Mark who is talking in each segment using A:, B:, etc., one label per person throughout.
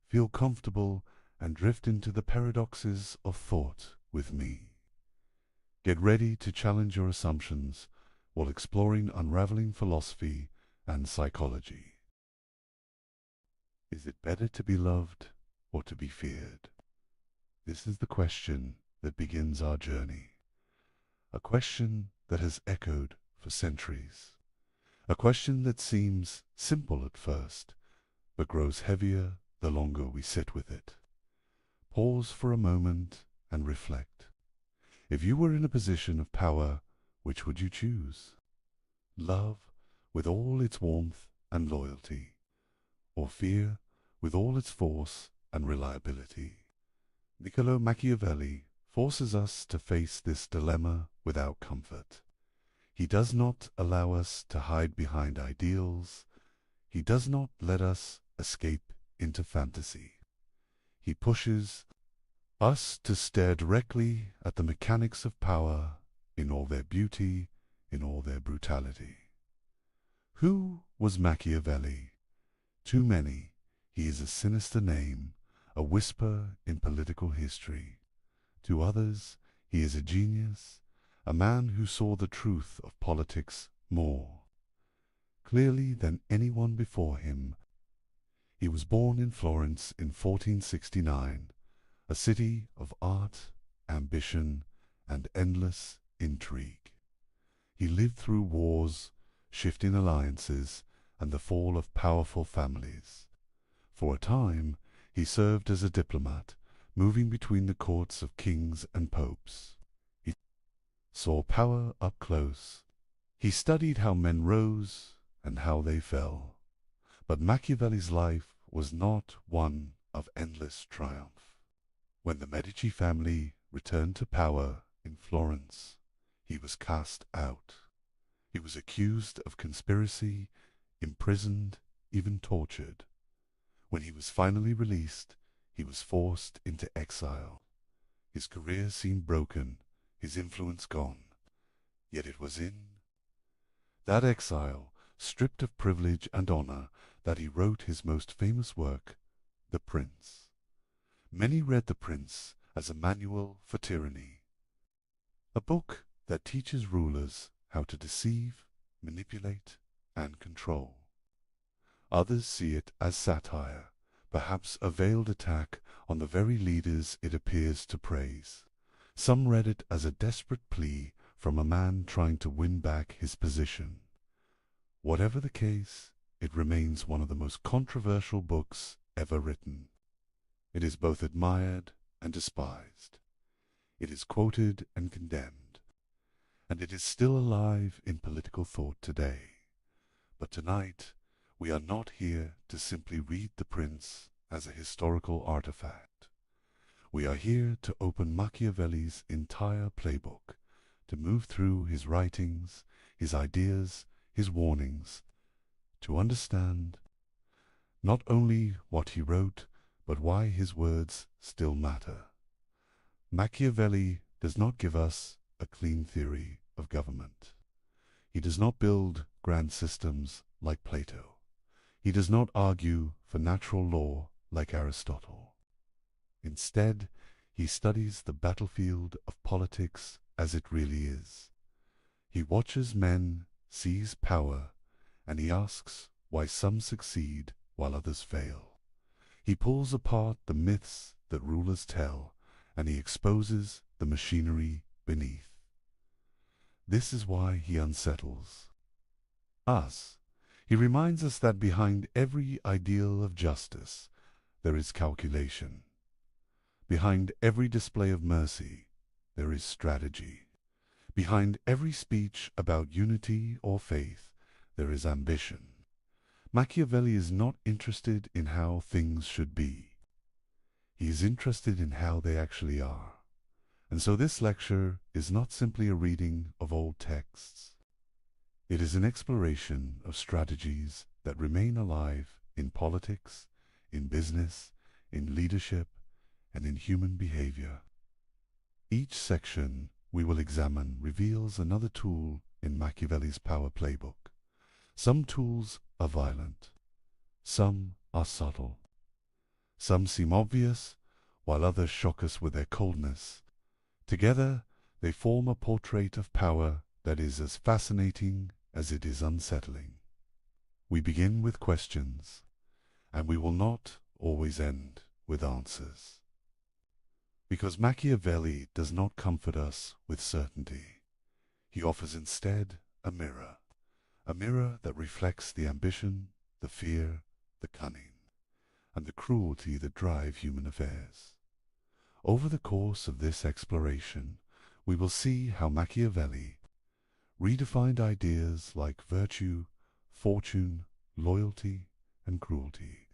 A: feel comfortable, and drift into the paradoxes of thought with me. Get ready to challenge your assumptions while exploring unraveling philosophy and psychology. Is it better to be loved or to be feared? This is the question that begins our journey. A question that has echoed for centuries. A question that seems simple at first, but grows heavier the longer we sit with it. Pause for a moment and reflect. If you were in a position of power, which would you choose? Love with all its warmth and loyalty, or fear with all its force and reliability? Niccolo Machiavelli forces us to face this dilemma without comfort. He does not allow us to hide behind ideals. He does not let us escape into fantasy. He pushes us to stare directly at the mechanics of power in all their beauty, in all their brutality. Who was Machiavelli? To many, he is a sinister name, a whisper in political history. To others, he is a genius, a man who saw the truth of politics more clearly than anyone before him. He was born in Florence in 1469, a city of art, ambition, and endless intrigue. He lived through wars, shifting alliances, and the fall of powerful families. For a time, he served as a diplomat, moving between the courts of kings and popes. He saw power up close. He studied how men rose and how they fell. But Machiavelli's life was not one of endless triumph. When the Medici family returned to power in Florence, he was cast out. He was accused of conspiracy, imprisoned, even tortured. When he was finally released, he was forced into exile. His career seemed broken, his influence gone. Yet it was in that exile, stripped of privilege and honor, that he wrote his most famous work, The Prince. Many read The Prince as a manual for tyranny, a book that teaches rulers how to deceive, manipulate, and control. Others see it as satire, perhaps a veiled attack on the very leaders it appears to praise. Some read it as a desperate plea from a man trying to win back his position. Whatever the case, it remains one of the most controversial books ever written. It is both admired and despised. It is quoted and condemned. And it is still alive in political thought today. But tonight, we are not here to simply read The Prince as a historical artifact. We are here to open Machiavelli's entire playbook, to move through his writings, his ideas, his warnings, to understand not only what he wrote, but why his words still matter. Machiavelli does not give us a clean theory of government. He does not build grand systems like Plato. He does not argue for natural law like Aristotle. Instead, he studies the battlefield of politics as it really is. He watches men seize power, and he asks why some succeed while others fail. He pulls apart the myths that rulers tell, and he exposes the machinery beneath. This is why he unsettles us. He reminds us that behind every ideal of justice, there is calculation. Behind every display of mercy, there is strategy. Behind every speech about unity or faith, there is ambition. Machiavelli is not interested in how things should be. He is interested in how they actually are. And so this lecture is not simply a reading of old texts. It is an exploration of strategies that remain alive in politics, in business, in leadership, and in human behavior. Each section we will examine reveals another tool in Machiavelli's power playbook. Some tools are violent. Some are subtle. Some seem obvious, while others shock us with their coldness. Together, they form a portrait of power that is as fascinating as it is unsettling. We begin with questions, and we will not always end with answers. Because Machiavelli does not comfort us with certainty. He offers instead a mirror that reflects the ambition, the fear, the cunning, and the cruelty that drive human affairs. Over the course of this exploration, we will see how Machiavelli redefined ideas like virtue, fortune, loyalty, and cruelty.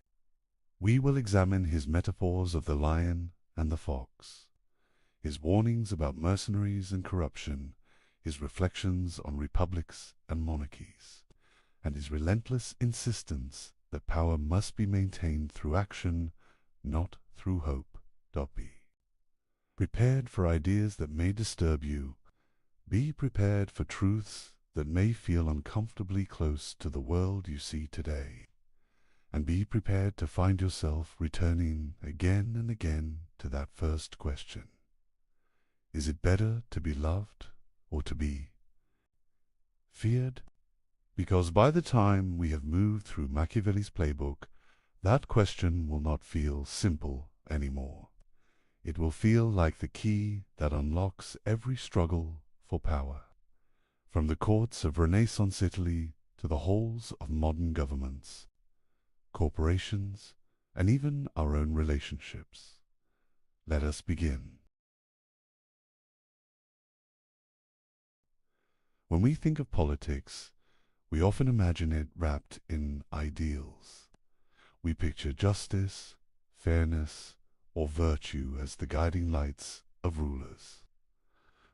A: We will examine his metaphors of the lion and the fox, his warnings about mercenaries and corruption, his reflections on republics and monarchies, and his relentless insistence that power must be maintained through action, not through hope. Be prepared for ideas that may disturb you. Be prepared for truths that may feel uncomfortably close to the world you see today. And be prepared to find yourself returning again and again to that first question. Is it better to be loved or to be feared? Because by the time we have moved through Machiavelli's playbook, that question will not feel simple anymore. It will feel like the key that unlocks every struggle for power, from the courts of Renaissance Italy to the halls of modern governments, corporations, and even our own relationships. Let us begin. When we think of politics, we often imagine it wrapped in ideals. We picture justice, fairness, or virtue as the guiding lights of rulers.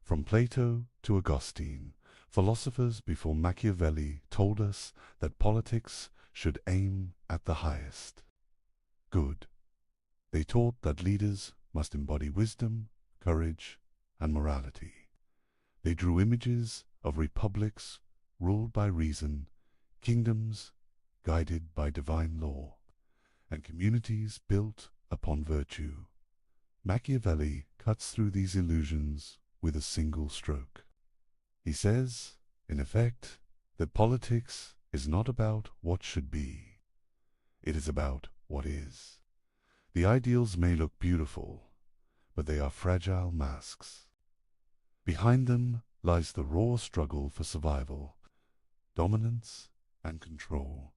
A: From Plato to Augustine, philosophers before Machiavelli told us that politics should aim at the highest good. They taught that leaders must embody wisdom, courage, and morality. They drew images of republics ruled by reason, kingdoms guided by divine law, and communities built upon virtue. Machiavelli cuts through these illusions with a single stroke. He says, in effect, that politics is not about what should be. It is about what is. The ideals may look beautiful, but they are fragile masks. Behind them lies the raw struggle for survival, dominance, and control.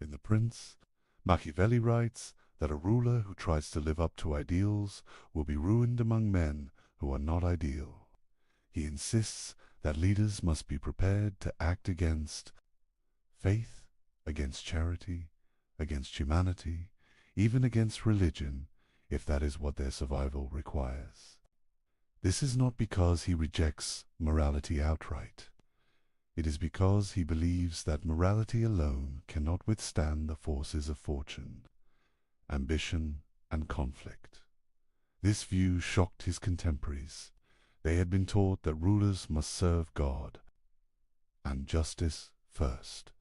A: In The Prince, Machiavelli writes that a ruler who tries to live up to ideals will be ruined among men who are not ideal. He insists that leaders must be prepared to act against faith, against charity, against humanity, even against religion, if that is what their survival requires. This is not because he rejects morality outright. It is because he believes that morality alone cannot withstand the forces of fortune, ambition, and conflict. This view shocked his contemporaries. They had been taught that rulers must serve God and justice first.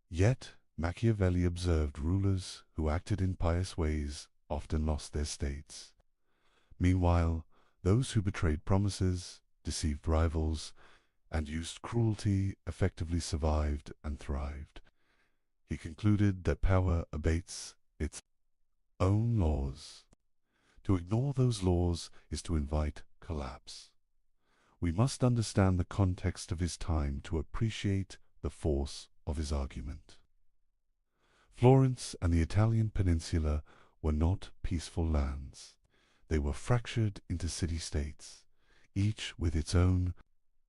A: Yet Machiavelli observed rulers who acted in pious ways often lost their states. Meanwhile, those who betrayed promises, deceived rivals, and used cruelty effectively survived and thrived. He concluded that power abates its own laws. To ignore those laws is to invite collapse. We must understand the context of his time to appreciate the force of his argument. Florence and the Italian peninsula were not peaceful lands. They were fractured into city-states, each with its own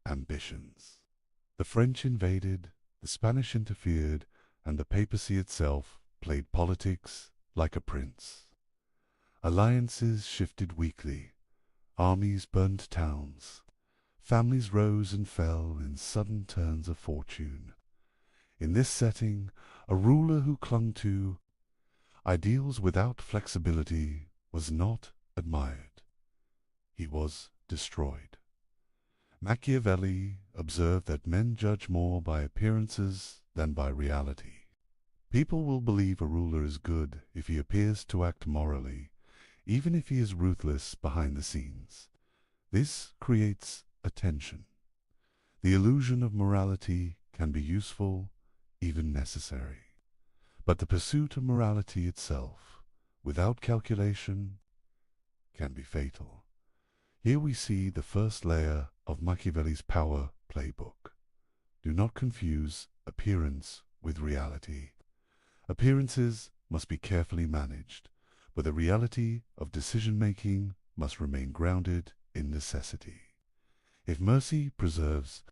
A: ambitions. The French invaded, the Spanish interfered, and the papacy itself played politics like a prince. Alliances shifted weekly, armies burned towns, families rose and fell in sudden turns of fortune. In this setting, a ruler who clung to ideals without flexibility was not admired. He was destroyed. Machiavelli observed that men judge more by appearances than by reality. People will believe a ruler is good if he appears to act morally, even if he is ruthless behind the scenes. This creates a tension. The illusion of morality can be useful, even necessary. But the pursuit of morality itself, without calculation, can be fatal. Here we see the first layer of Machiavelli's power playbook. Do not confuse appearance with reality. Appearances must be carefully managed, but the reality of decision-making must remain grounded in necessity. If mercy preserves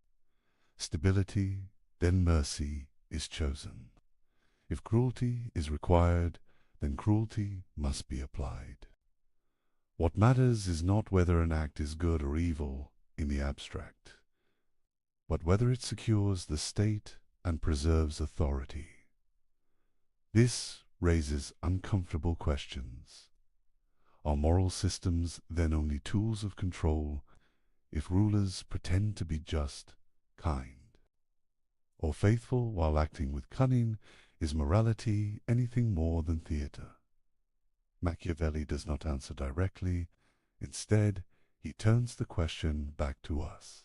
A: stability, then mercy is chosen. If cruelty is required, then cruelty must be applied. What matters is not whether an act is good or evil in the abstract, but whether it secures the state and preserves authority. This raises uncomfortable questions. Are moral systems then only tools of control if rulers pretend to be just, kind, or faithful while acting with cunning? Is morality anything more than theater? Machiavelli does not answer directly. Instead, he turns the question back to us.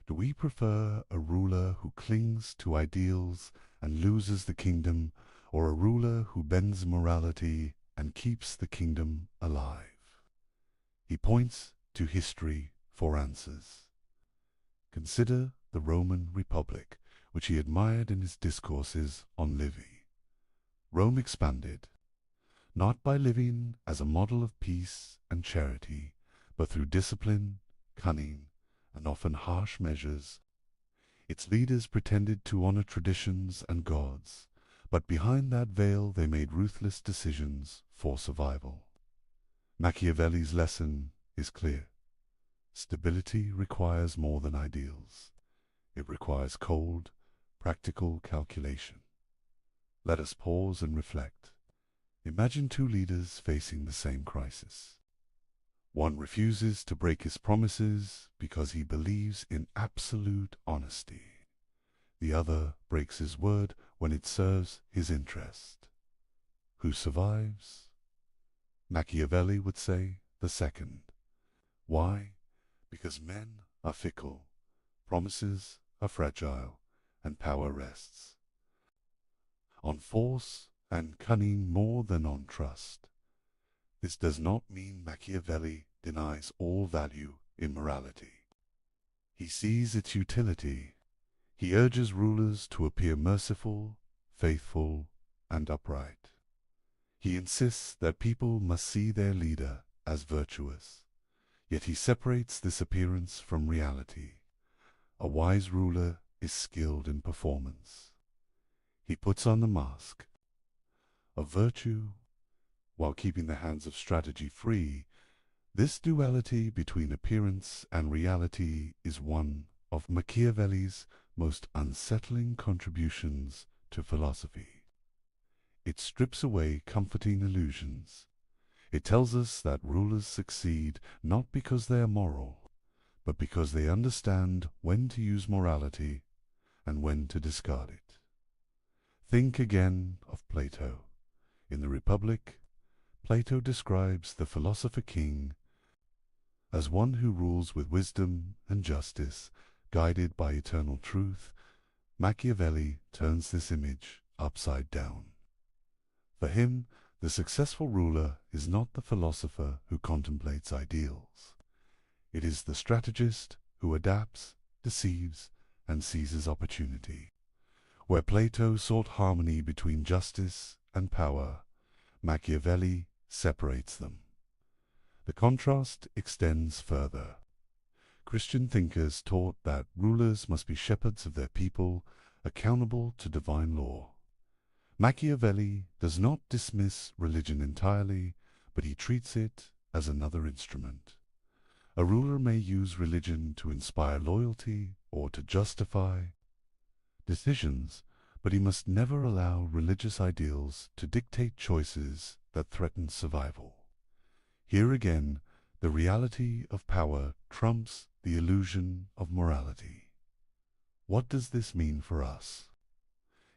A: Do we prefer a ruler who clings to ideals and loses the kingdom, or a ruler who bends morality and keeps the kingdom alive? He points to history for answers. Consider the Roman Republic, which he admired in his discourses on Livy. Rome expanded, not by living as a model of peace and charity, but through discipline, cunning, and often harsh measures. Its leaders pretended to honor traditions and gods, but behind that veil they made ruthless decisions for survival. Machiavelli's lesson is clear. Stability requires more than ideals. It requires cold, practical calculation. Let us pause and reflect. Imagine two leaders facing the same crisis. One refuses to break his promises because he believes in absolute honesty. The other breaks his word when it serves his interest. Who survives? Machiavelli would say the second. Why? Because men are fickle, promises are fragile, and power rests on force and cunning more than on trust. This does not mean Machiavelli denies all value in morality. He sees its utility. He urges rulers to appear merciful, faithful, and upright. He insists that people must see their leader as virtuous. Yet he separates this appearance from reality. A wise ruler is skilled in performance. He puts on the mask of virtue while keeping the hands of strategy free. This duality between appearance and reality is one of Machiavelli's most unsettling contributions to philosophy. It strips away comforting illusions. It tells us that rulers succeed not because they are moral, but because they understand when to use morality and when to discard it. Think again of Plato. In the Republic, Plato describes the philosopher king as one who rules with wisdom and justice, guided by eternal truth. Machiavelli turns this image upside down. For him, the successful ruler is not the philosopher who contemplates ideals. It is the strategist who adapts, deceives, and seizes opportunity. Where Plato sought harmony between justice and power, Machiavelli separates them. The contrast extends further. Christian thinkers taught that rulers must be shepherds of their people, accountable to divine law. Machiavelli does not dismiss religion entirely, but he treats it as another instrument. A ruler may use religion to inspire loyalty or to justify decisions, but he must never allow religious ideals to dictate choices that threaten survival. Here again, the reality of power trumps the illusion of morality. What does this mean for us?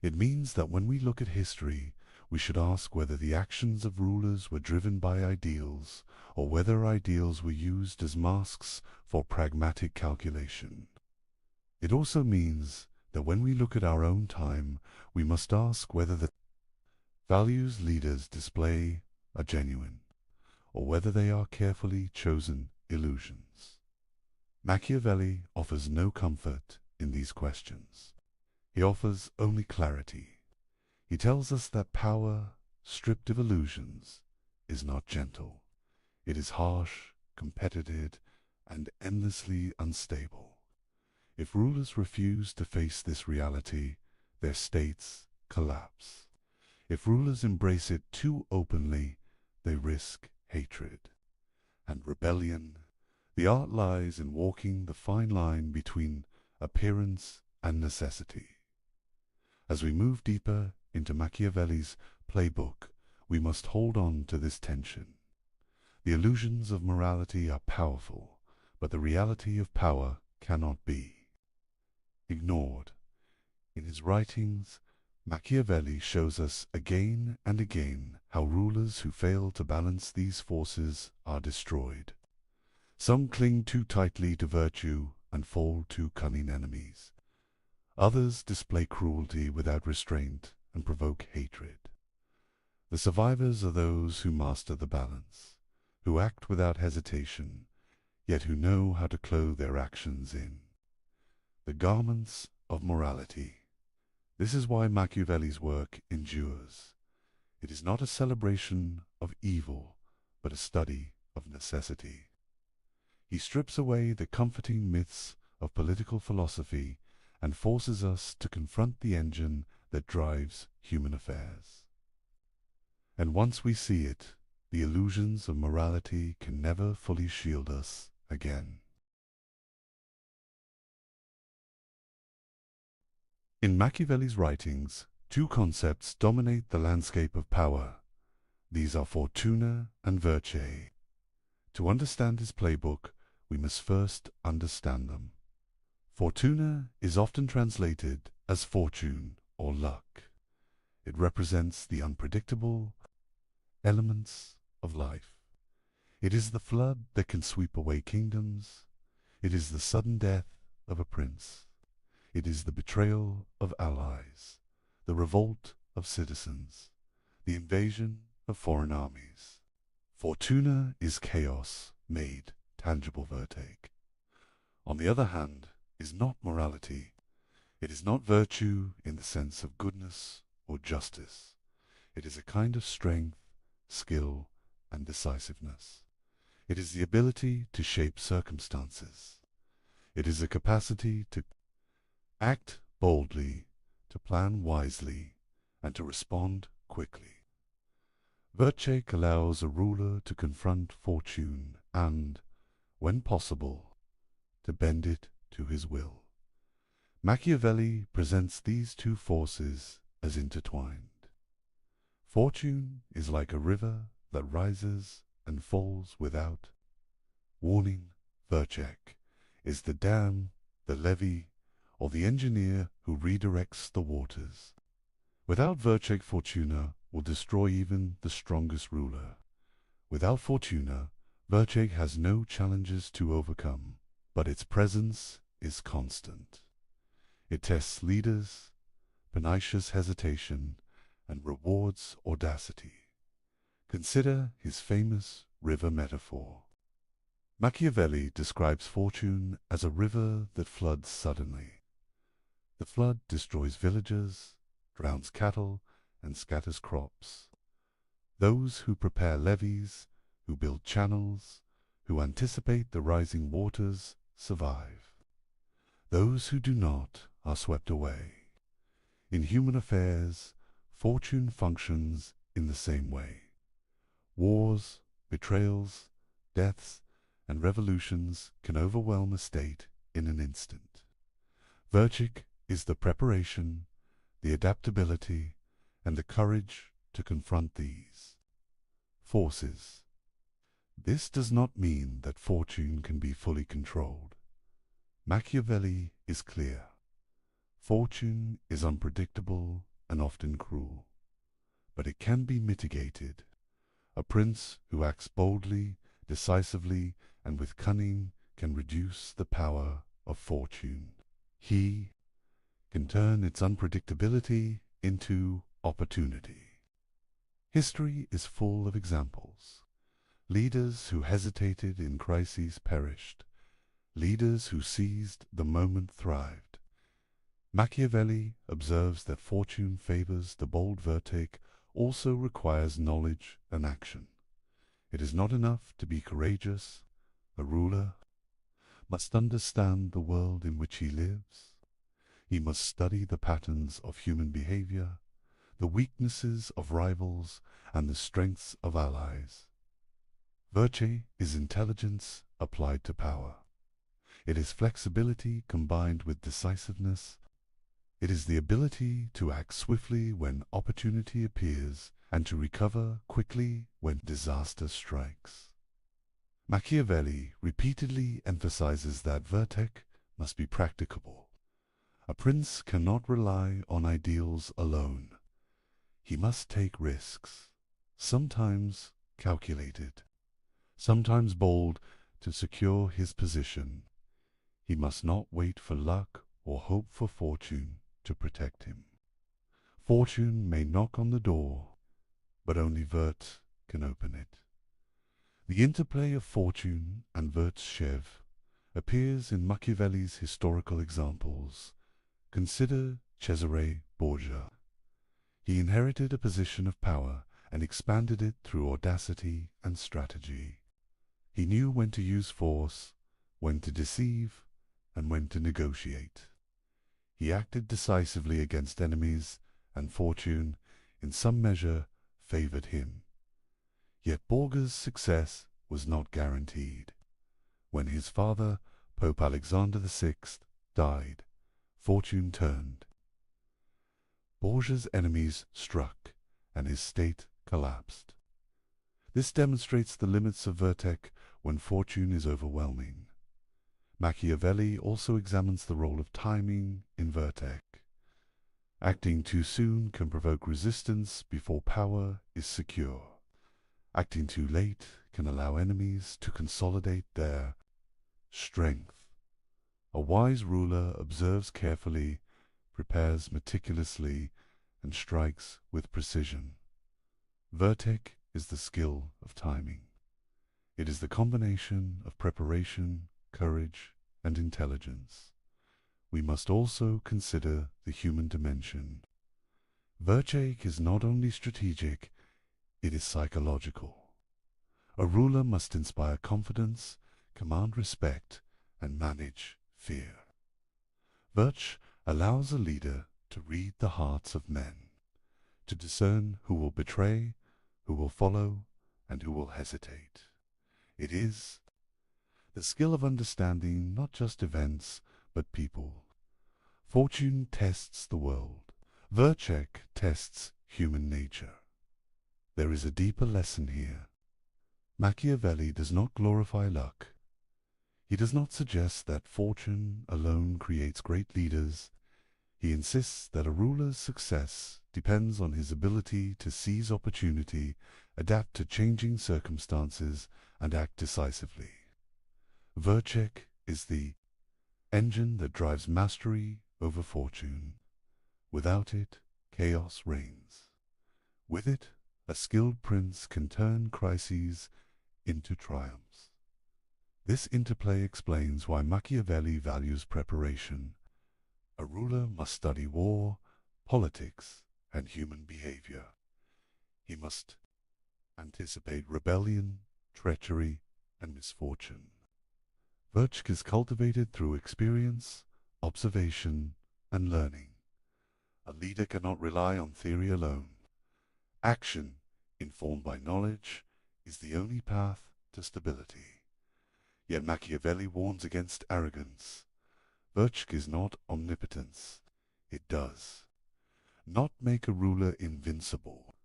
A: It means that when we look at history, we should ask whether the actions of rulers were driven by ideals, or whether ideals were used as masks for pragmatic calculation. It also means that when we look at our own time, we must ask whether the values leaders display are genuine, or whether they are carefully chosen illusions. Machiavelli offers no comfort in these questions. He offers only clarity. He tells us that power, stripped of illusions, is not gentle. It is harsh, competitive, and endlessly unstable. If rulers refuse to face this reality, their states collapse. If rulers embrace it too openly, they risk hatred and rebellion. The art lies in walking the fine line between appearance and necessity. As we move deeper into Machiavelli's playbook, we must hold on to this tension. The illusions of morality are powerful, but the reality of power cannot be ignored. In his writings, Machiavelli shows us again and again how rulers who fail to balance these forces are destroyed. Some cling too tightly to virtue and fall to cunning enemies. Others display cruelty without restraint and provoke hatred. The survivors are those who master the balance, who act without hesitation, yet who know how to clothe their actions in the garments of morality. This is why Machiavelli's work endures. It is not a celebration of evil, but a study of necessity. He strips away the comforting myths of political philosophy and forces us to confront the engine that drives human affairs. And once we see it, the illusions of morality can never fully shield us again. In Machiavelli's writings, two concepts dominate the landscape of power. These are fortuna and virtue. To understand his playbook, we must first understand them. Fortuna is often translated as fortune or luck. It represents the unpredictable elements of life. It is the flood that can sweep away kingdoms. It is the sudden death of a prince. It is the betrayal of allies, the revolt of citizens, the invasion of foreign armies. Fortuna is chaos made tangible virtue. On the other hand, is not morality. It is not virtue in the sense of goodness or justice. It is a kind of strength, skill, and decisiveness. It is the ability to shape circumstances. It is a capacity to act boldly, to plan wisely, and to respond quickly. Virtue allows a ruler to confront fortune and, when possible, to bend it to his will. Machiavelli presents these two forces as intertwined. Fortune is like a river that rises and falls without warning. Virtue is the dam, the levee, or the engineer who redirects the waters. Without virtue, fortuna will destroy even the strongest ruler. Without fortuna, virtue has no challenges to overcome, but its presence is constant. It tests leaders, punishes hesitation, and rewards audacity. Consider his famous river metaphor. Machiavelli describes fortune as a river that floods suddenly. The flood destroys villages, drowns cattle, and scatters crops. Those who prepare levees, who build channels, who anticipate the rising waters, survive. Those who do not are swept away. In human affairs, fortune functions in the same way. Wars, betrayals, deaths, and revolutions can overwhelm a state in an instant. Virtue is the preparation, the adaptability, and the courage to confront these forces. This does not mean that fortune can be fully controlled. Machiavelli is clear. Fortune is unpredictable and often cruel, but it can be mitigated. A prince who acts boldly, decisively, and with cunning can reduce the power of fortune. He can turn its unpredictability into opportunity. History is full of examples. Leaders who hesitated in crises perished. Leaders who seized the moment thrived. Machiavelli observes that fortune favors the bold vertic also requires knowledge and action. It is not enough to be courageous. A ruler must understand the world in which he lives. He must study the patterns of human behavior, the weaknesses of rivals, and the strengths of allies. Virtue is intelligence applied to power. It is flexibility combined with decisiveness. It is the ability to act swiftly when opportunity appears and to recover quickly when disaster strikes. Machiavelli repeatedly emphasizes that virtue must be practicable. A prince cannot rely on ideals alone. He must take risks, sometimes calculated, sometimes bold, to secure his position. He must not wait for luck or hope for fortune to protect him. Fortune may knock on the door, but only Vert can open it. The interplay of fortune and virtue appears in Machiavelli's historical examples. Consider Cesare Borgia. He inherited a position of power and expanded it through audacity and strategy. He knew when to use force, when to deceive, and when to negotiate. He acted decisively against enemies, and fortune, in some measure, favored him. Yet Borgia's success was not guaranteed. When his father, Pope Alexander VI, died, fortune turned. Borgia's enemies struck, and his state collapsed. This demonstrates the limits of virtue when fortune is overwhelming. Machiavelli also examines the role of timing in virtue. Acting too soon can provoke resistance before power is secure. Acting too late can allow enemies to consolidate their strength. A wise ruler observes carefully, prepares meticulously, and strikes with precision. Virtue is the skill of timing. It is the combination of preparation, courage, and intelligence. We must also consider the human dimension. Virtue is not only strategic, it is psychological. A ruler must inspire confidence, command respect, and manage fear. Virtue allows a leader to read the hearts of men, to discern who will betray, who will follow, and who will hesitate. It is the skill of understanding not just events, but people. Fortune tests the world. Virtue tests human nature. There is a deeper lesson here. Machiavelli does not glorify luck. He does not suggest that fortune alone creates great leaders. He insists that a ruler's success depends on his ability to seize opportunity, adapt to changing circumstances, and act decisively. Virtue is the engine that drives mastery over fortune. Without it, chaos reigns. With it, a skilled prince can turn crises into triumphs. This interplay explains why Machiavelli values preparation. A ruler must study war, politics, and human behavior. He must anticipate rebellion, treachery, and misfortune. Virtue is cultivated through experience, observation, and learning. A leader cannot rely on theory alone. Action, informed by knowledge, is the only path to stability. Yet Machiavelli warns against arrogance. Virtue is not omnipotence. It does not make a ruler invincible.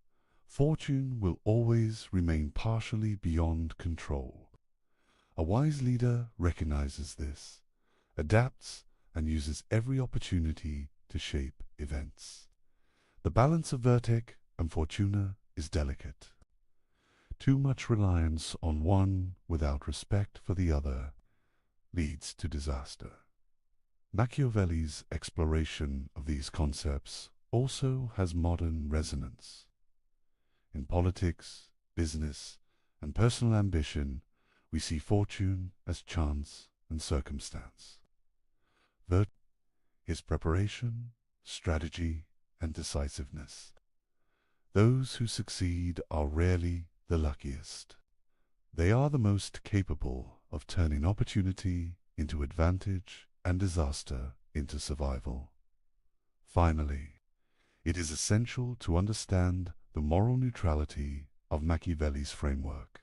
A: Fortune will always remain partially beyond control. A wise leader recognizes this, adapts, and uses every opportunity to shape events. The balance of virtue and fortuna is delicate. Too much reliance on one without respect for the other leads to disaster. Machiavelli's exploration of these concepts also has modern resonance. In politics, business, and personal ambition, we see fortune as chance and circumstance. Virtue is preparation, strategy, and decisiveness. Those who succeed are rarely the luckiest. They are the most capable of turning opportunity into advantage and disaster into survival. Finally, it is essential to understand the moral neutrality of Machiavelli's framework.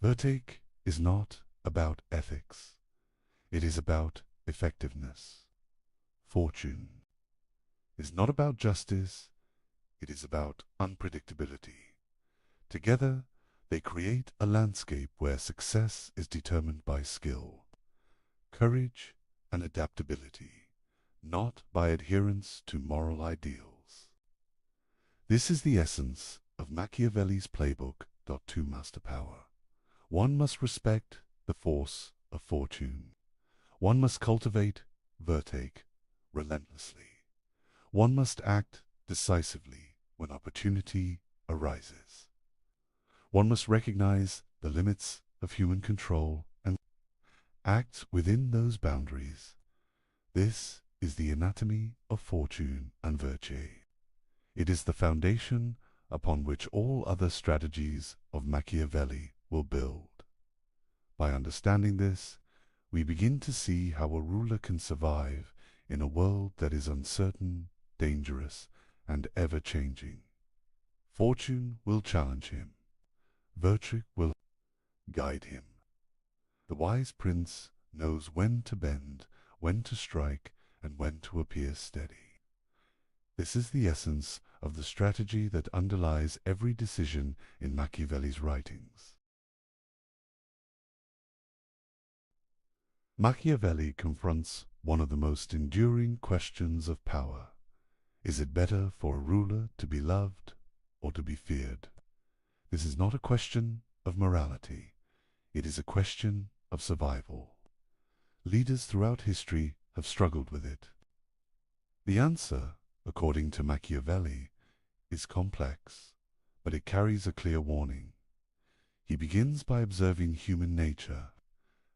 A: Virtue is not about ethics. It is about effectiveness. Fortune is not about justice. It is about unpredictability. Together, they create a landscape where success is determined by skill, courage, and adaptability, not by adherence to moral ideals. This is the essence of Machiavelli's playbook. To master power, one must respect the force of fortune. One must cultivate virtue relentlessly. One must act decisively when opportunity arises. One must recognize the limits of human control and act within those boundaries. This is the anatomy of fortune and virtue. It is the foundation upon which all other strategies of Machiavelli will build. By understanding this, we begin to see how a ruler can survive in a world that is uncertain, dangerous, and ever-changing. Fortune will challenge him. Virtue will guide him. The wise prince knows when to bend, when to strike, and when to appear steady. This is the essence of the strategy that underlies every decision in Machiavelli's writings. Machiavelli confronts one of the most enduring questions of power. Is it better for a ruler to be loved or to be feared? This is not a question of morality. It is a question of survival. Leaders throughout history have struggled with it. The answer, according to Machiavelli, is complex, but it carries a clear warning. He begins by observing human nature.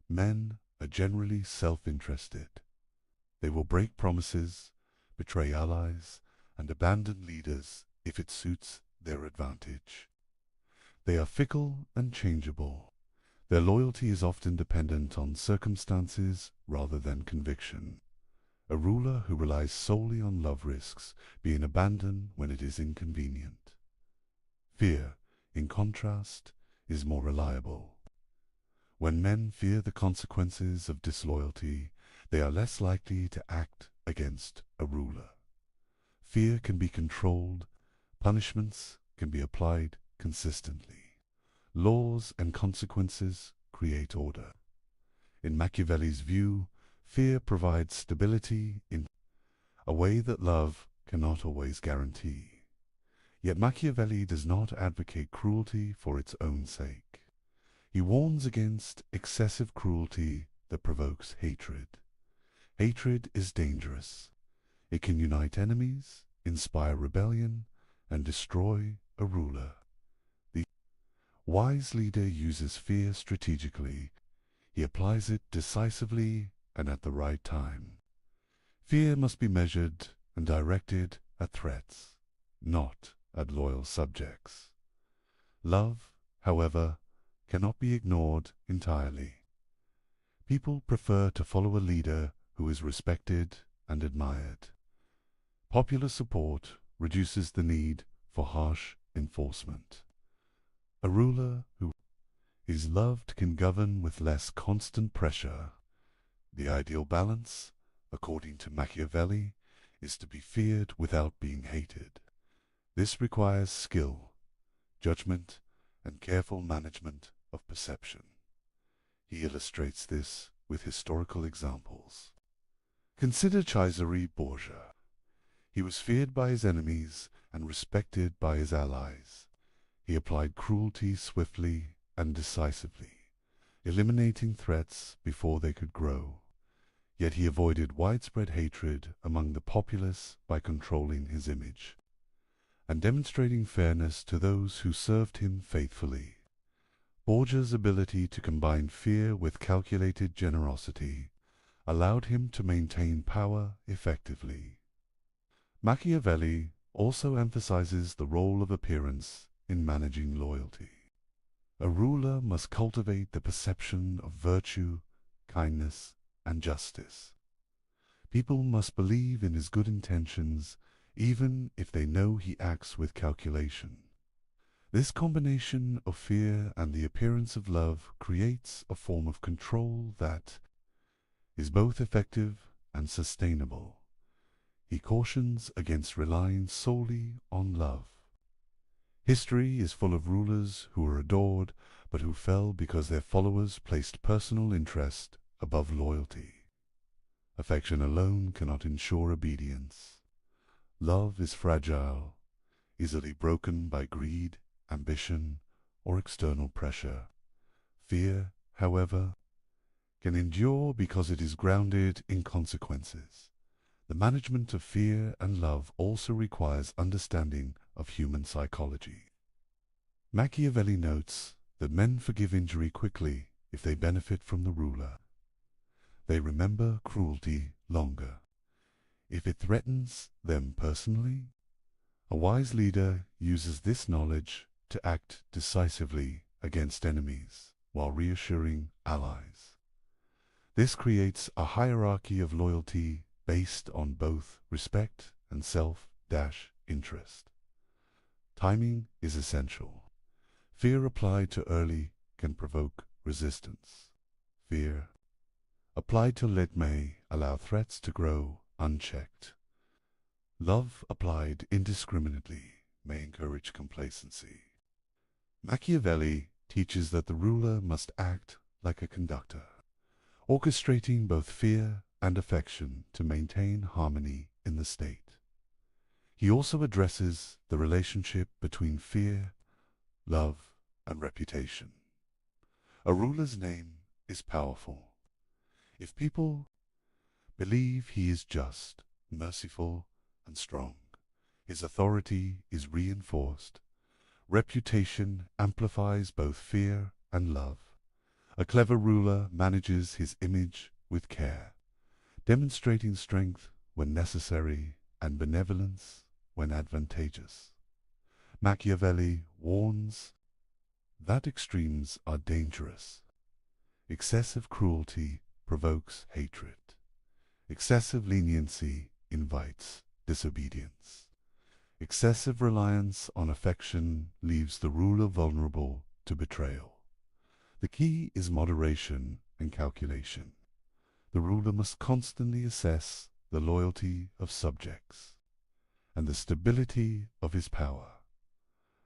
A: Men are generally self-interested. They will break promises, betray allies, and abandon leaders if it suits their advantage. They are fickle and changeable. Their loyalty is often dependent on circumstances rather than conviction. A ruler who relies solely on love risks being abandoned when it is inconvenient. Fear, in contrast, is more reliable. When men fear the consequences of disloyalty, they are less likely to act against a ruler. Fear can be controlled, punishments can be applied consistently. Laws and consequences create order. In Machiavelli's view, fear provides stability in a way that love cannot always guarantee. Yet Machiavelli does not advocate cruelty for its own sake. He warns against excessive cruelty that provokes hatred. Hatred is dangerous. It can unite enemies, inspire rebellion, and destroy a ruler. The wise leader uses fear strategically. He applies it decisively and at the right time. Fear must be measured and directed at threats, not at loyal subjects. Love, however, cannot be ignored entirely. People prefer to follow a leader who is respected and admired. Popular support reduces the need for harsh enforcement. A ruler who is loved can govern with less constant pressure. The ideal balance, according to Machiavelli, is to be feared without being hated. This requires skill, judgment, and careful management of perception. He illustrates this with historical examples. Consider Cesare Borgia. He was feared by his enemies and respected by his allies. He applied cruelty swiftly and decisively, eliminating threats before they could grow. Yet he avoided widespread hatred among the populace by controlling his image and demonstrating fairness to those who served him faithfully. Borgia's ability to combine fear with calculated generosity allowed him to maintain power effectively. Machiavelli also emphasizes the role of appearance in managing loyalty. A ruler must cultivate the perception of virtue, kindness, and justice. People must believe in his good intentions, even if they know he acts with calculation. This combination of fear and the appearance of love creates a form of control that is both effective and sustainable. He cautions against relying solely on love. History is full of rulers who were adored, but who fell because their followers placed personal interest above loyalty. Affection alone cannot ensure obedience. Love is fragile, easily broken by greed, ambition, or external pressure. Fear, however, can endure because it is grounded in consequences. The management of fear and love also requires understanding of human psychology. Machiavelli notes that men forgive injury quickly if they benefit from the ruler. They remember cruelty longer if it threatens them personally. A wise leader uses this knowledge to act decisively against enemies while reassuring allies. This creates a hierarchy of loyalty based on both respect and self-interest. Timing is essential. Fear applied too early can provoke resistance. Fear applied too late may allow threats to grow unchecked. Love applied indiscriminately may encourage complacency. Machiavelli teaches that the ruler must act like a conductor, orchestrating both fear and affection to maintain harmony in the state. He also addresses the relationship between fear, love, and reputation. A ruler's name is powerful. If people believe he is just, merciful, and strong, his authority is reinforced. Reputation amplifies both fear and love. A clever ruler manages his image with care, demonstrating strength when necessary and benevolence when advantageous. Machiavelli warns that extremes are dangerous. Excessive cruelty provokes hatred. Excessive leniency invites disobedience. Excessive reliance on affection leaves the ruler vulnerable to betrayal. The key is moderation and calculation. The ruler must constantly assess the loyalty of subjects and the stability of his power.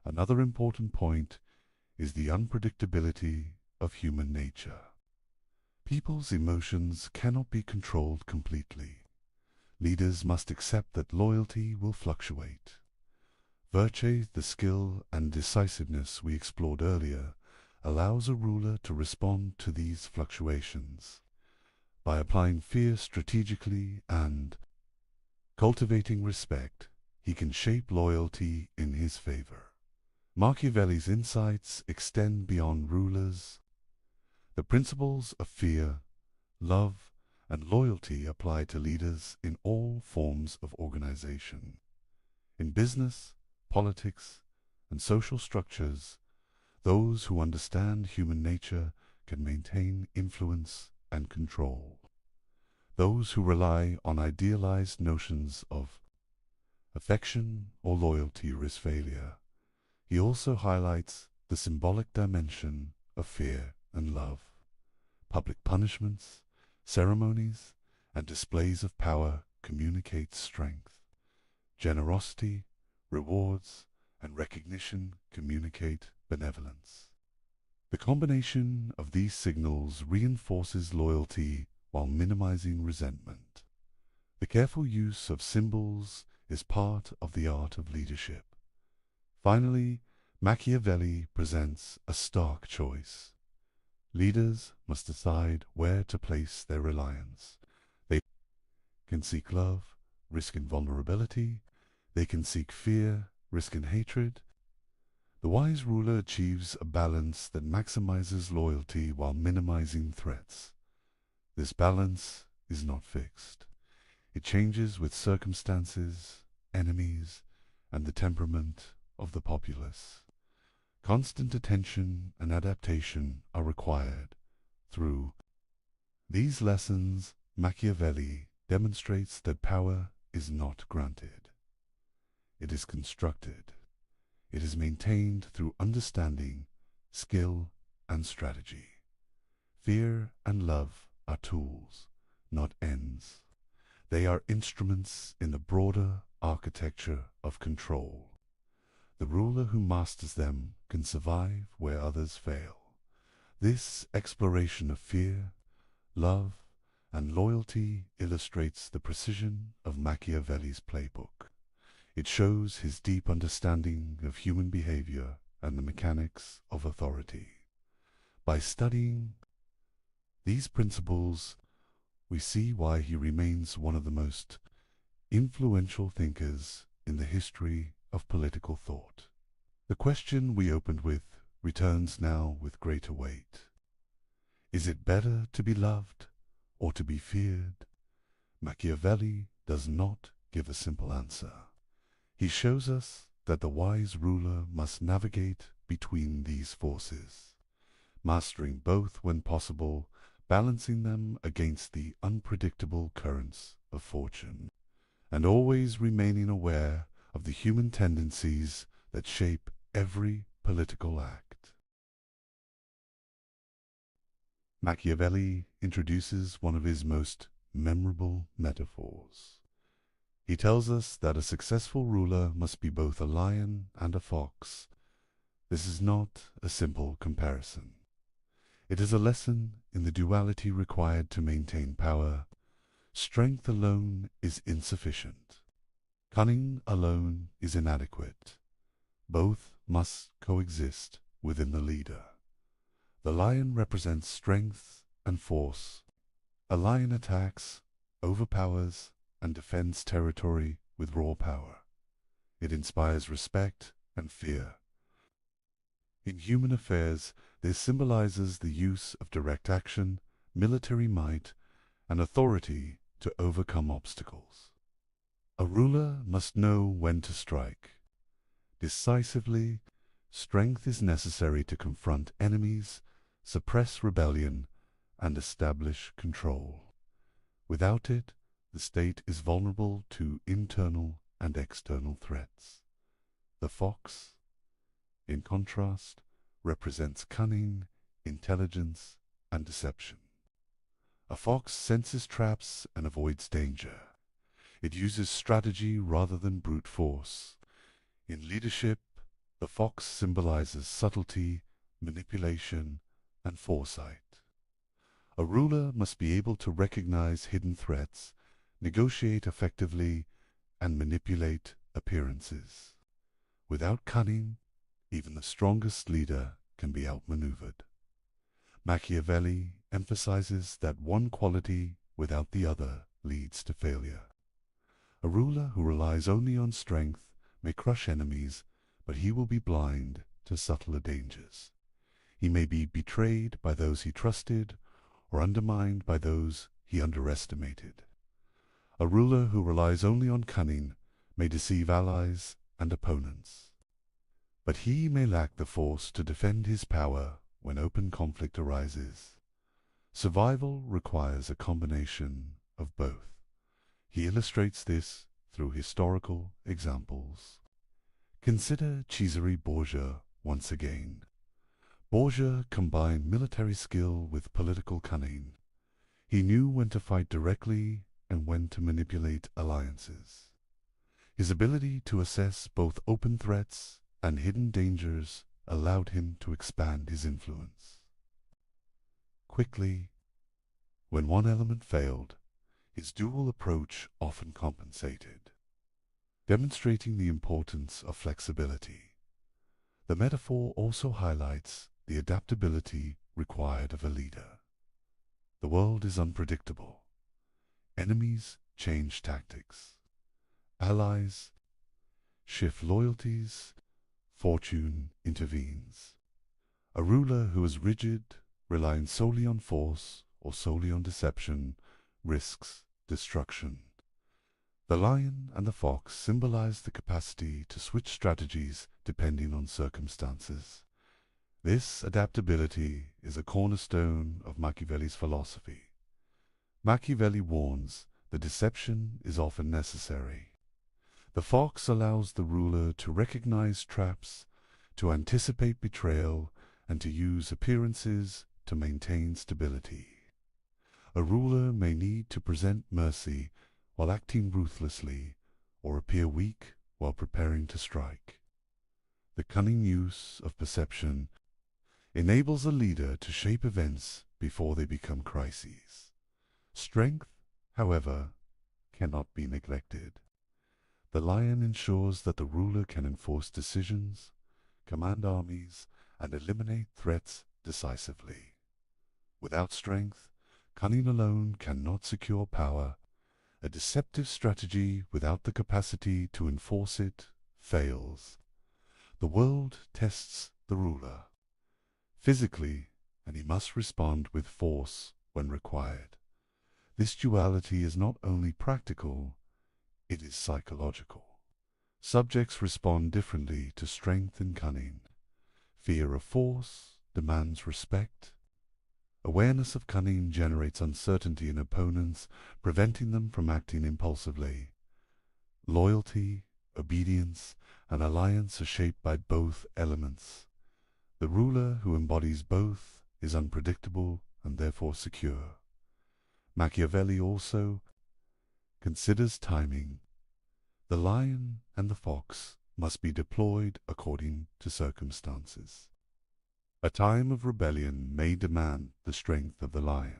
A: Another important point is the unpredictability of human nature. People's emotions cannot be controlled completely. Leaders must accept that loyalty will fluctuate. Virtue, the skill and decisiveness we explored earlier, allows a ruler to respond to these fluctuations. By applying fear strategically and cultivating respect, he can shape loyalty in his favor. Machiavelli's insights extend beyond rulers. The principles of fear, love, and loyalty apply to leaders in all forms of organization. In business, politics, and social structures, those who understand human nature can maintain influence and control. Those who rely on idealized notions of affection or loyalty risk failure. He also highlights the symbolic dimension of fear and love. Public punishments, ceremonies, and displays of power communicate strength. Generosity, rewards, and recognition communicate benevolence. The combination of these signals reinforces loyalty while minimizing resentment. The careful use of symbols is part of the art of leadership. Finally, Machiavelli presents a stark choice. Leaders must decide where to place their reliance. They can seek love, risk in vulnerability. They can seek fear, risk in hatred. The wise ruler achieves a balance that maximizes loyalty while minimizing threats. This balance is not fixed. It changes with circumstances, enemies, and the temperament of the populace. Constant attention and adaptation are required. Through these lessons, Machiavelli demonstrates that power is not granted. It is constructed. It is maintained through understanding, skill, and strategy. Fear and love are tools, not ends. They are instruments in the broader architecture of control. The ruler who masters them can survive where others fail. This exploration of fear, love, and loyalty illustrates the precision of Machiavelli's playbook. It shows his deep understanding of human behavior and the mechanics of authority. By studying these principles, we see why he remains one of the most influential thinkers in the history of political thought. The question we opened with returns now with greater weight. Is it better to be loved or to be feared? Machiavelli does not give a simple answer. He shows us that the wise ruler must navigate between these forces, mastering both when possible, balancing them against the unpredictable currents of fortune, and always remaining aware of the human tendencies that shape every political act. Machiavelli introduces one of his most memorable metaphors. He tells us that a successful ruler must be both a lion and a fox. This is not a simple comparison. It is a lesson in the duality required to maintain power. Strength alone is insufficient. Cunning alone is inadequate. Both must coexist within the leader. The lion represents strength and force. A lion attacks, overpowers, and defends territory with raw power. It inspires respect and fear. In human affairs, this symbolizes the use of direct action, military might, and authority to overcome obstacles. A ruler must know when to strike. Decisively, strength is necessary to confront enemies, suppress rebellion, and establish control. Without it, the state is vulnerable to internal and external threats. The fox, in contrast, represents cunning, intelligence, and deception. A fox senses traps and avoids danger. It uses strategy rather than brute force. In leadership, the fox symbolizes subtlety, manipulation, and foresight. A ruler must be able to recognize hidden threats, negotiate effectively, and manipulate appearances. Without cunning, even the strongest leader can be outmaneuvered. Machiavelli emphasizes that one quality without the other leads to failure. A ruler who relies only on strength may crush enemies, but he will be blind to subtler dangers. He may be betrayed by those he trusted or undermined by those he underestimated. A ruler who relies only on cunning may deceive allies and opponents. But he may lack the force to defend his power when open conflict arises. Survival requires a combination of both. He illustrates this through historical examples. Consider Cesare Borgia once again. Borgia combined military skill with political cunning. He knew when to fight directly and when to manipulate alliances. His ability to assess both open threats and hidden dangers allowed him to expand his influence. Quickly, when one element failed, his dual approach often compensated. demonstrating the importance of flexibility. The metaphor also highlights the adaptability required of a leader. The world is unpredictable. Enemies change tactics. Allies shift loyalties. Fortune intervenes. A ruler who is rigid, relying solely on force or solely on deception, risks destruction. The lion and the fox symbolize the capacity to switch strategies depending on circumstances. This adaptability is a cornerstone of Machiavelli's philosophy. Machiavelli warns that deception is often necessary. The fox allows the ruler to recognize traps, to anticipate betrayal, and to use appearances to maintain stability. A ruler may need to present mercy while acting ruthlessly, or appear weak while preparing to strike. The cunning use of perception enables a leader to shape events before they become crises. Strength, however, cannot be neglected. The lion ensures that the ruler can enforce decisions, command armies, and eliminate threats decisively. Without strength, cunning alone cannot secure power. A deceptive strategy without the capacity to enforce it fails. The world tests the ruler physically, and he must respond with force when required. This duality is not only practical, it is psychological. Subjects respond differently to strength and cunning. Fear of force demands respect. Awareness of cunning generates uncertainty in opponents, preventing them from acting impulsively. Loyalty, obedience, and alliance are shaped by both elements. The ruler who embodies both is unpredictable and therefore secure. Machiavelli also considers timing. The lion and the fox must be deployed according to circumstances. A time of rebellion may demand the strength of the lion.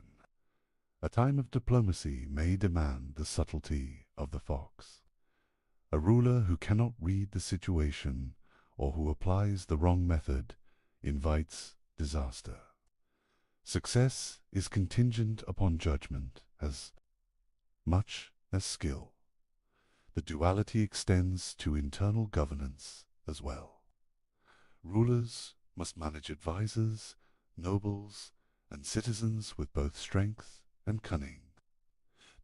A: A time of diplomacy may demand the subtlety of the fox. A ruler who cannot read the situation or who applies the wrong method invites disaster. Success is contingent upon judgment as much as skill. The duality extends to internal governance as well. Rulers must manage advisors, nobles, and citizens with both strength and cunning.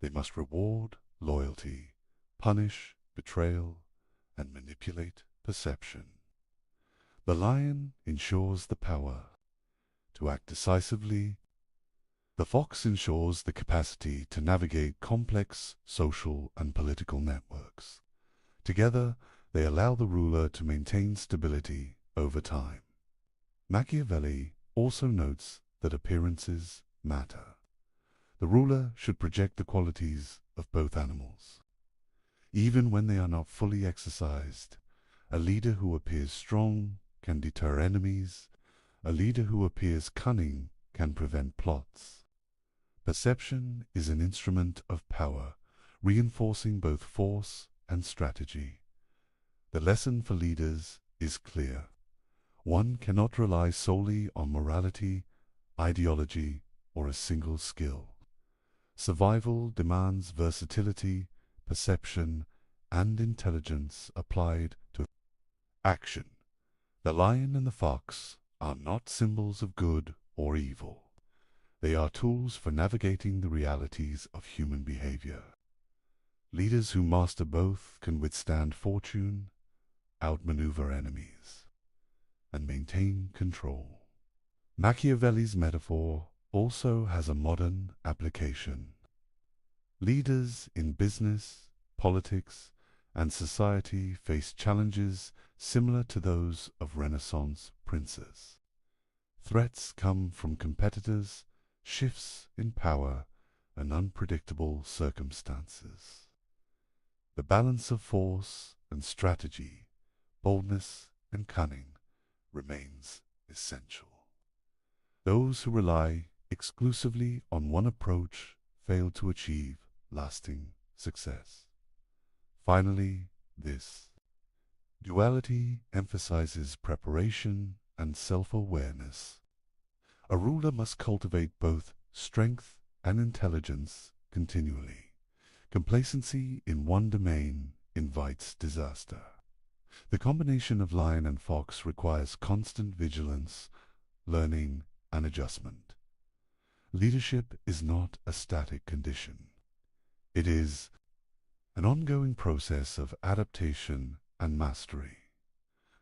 A: They must reward loyalty, punish betrayal, and manipulate perception. The lion ensures the power to act decisively. The fox ensures the capacity to navigate complex social and political networks. Together, they allow the ruler to maintain stability over time. Machiavelli also notes that appearances matter. The ruler should project the qualities of both animals. Even when they are not fully exercised, a leader who appears strong can deter enemies. A leader who appears cunning can prevent plots. Perception is an instrument of power, reinforcing both force and strategy. The lesson for leaders is clear. One cannot rely solely on morality, ideology, or a single skill. Survival demands versatility, perception, and intelligence applied to action. The lion and the fox are not symbols of good or evil. They are tools for navigating the realities of human behavior. Leaders who master both can withstand fortune, outmaneuver enemies, and maintain control. Machiavelli's metaphor also has a modern application. Leaders in business, politics, and society face challenges similar to those of Renaissance princes. Threats come from competitors, shifts in power, and unpredictable circumstances. The balance of force and strategy, boldness and cunning remains essential. Those who rely exclusively on one approach fail to achieve lasting success. Finally, This duality emphasizes preparation and self-awareness. A ruler must cultivate both strength and intelligence continually. Complacency in one domain invites disaster. The combination of lion and fox requires constant vigilance, learning, and adjustment. Leadership is not a static condition. It is an ongoing process of adaptation and mastery.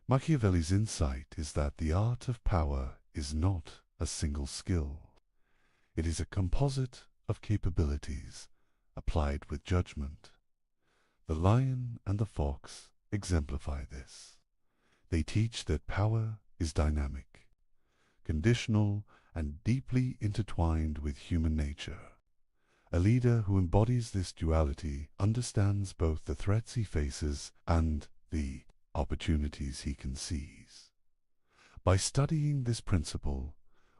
A: Machiavelli's insight is that the art of power is not a single skill. It is a composite of capabilities applied with judgment. The lion and the fox exemplify this. They teach that power is dynamic, conditional, and deeply intertwined with human nature. A leader who embodies this duality understands both the threats he faces and the opportunities he can seize. By studying this principle,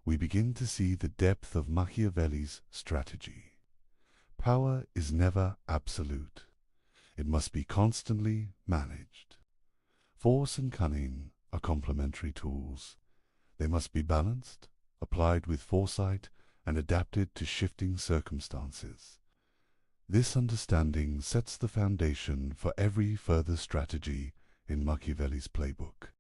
A: we begin to see the depth of Machiavelli's strategy. Power is never absolute. It must be constantly managed. Force and cunning are complementary tools. They must be balanced, applied with foresight, and adapted to shifting circumstances. This understanding sets the foundation for every further strategy in Machiavelli's playbook.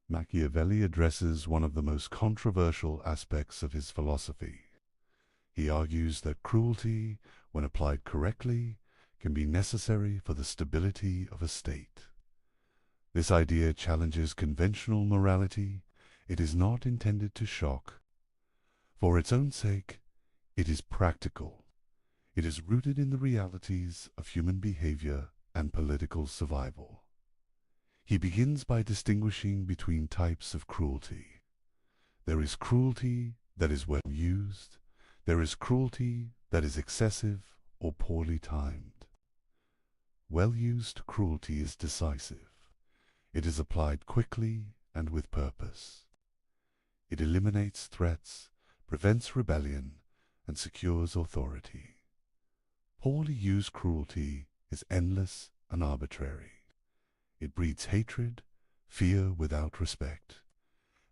A: Machiavelli addresses one of the most controversial aspects of his philosophy. He argues that cruelty, when applied correctly, can be necessary for the stability of a state. This idea challenges conventional morality. It is not intended to shock. For its own sake, it is practical. It is rooted in the realities of human behavior and political survival. He begins by distinguishing between types of cruelty. There is cruelty that is well used. There is cruelty that is excessive or poorly timed. Well-used cruelty is decisive. It is applied quickly and with purpose. It eliminates threats, prevents rebellion, and secures authority. Poorly used cruelty is endless and arbitrary. It breeds hatred, fear without respect,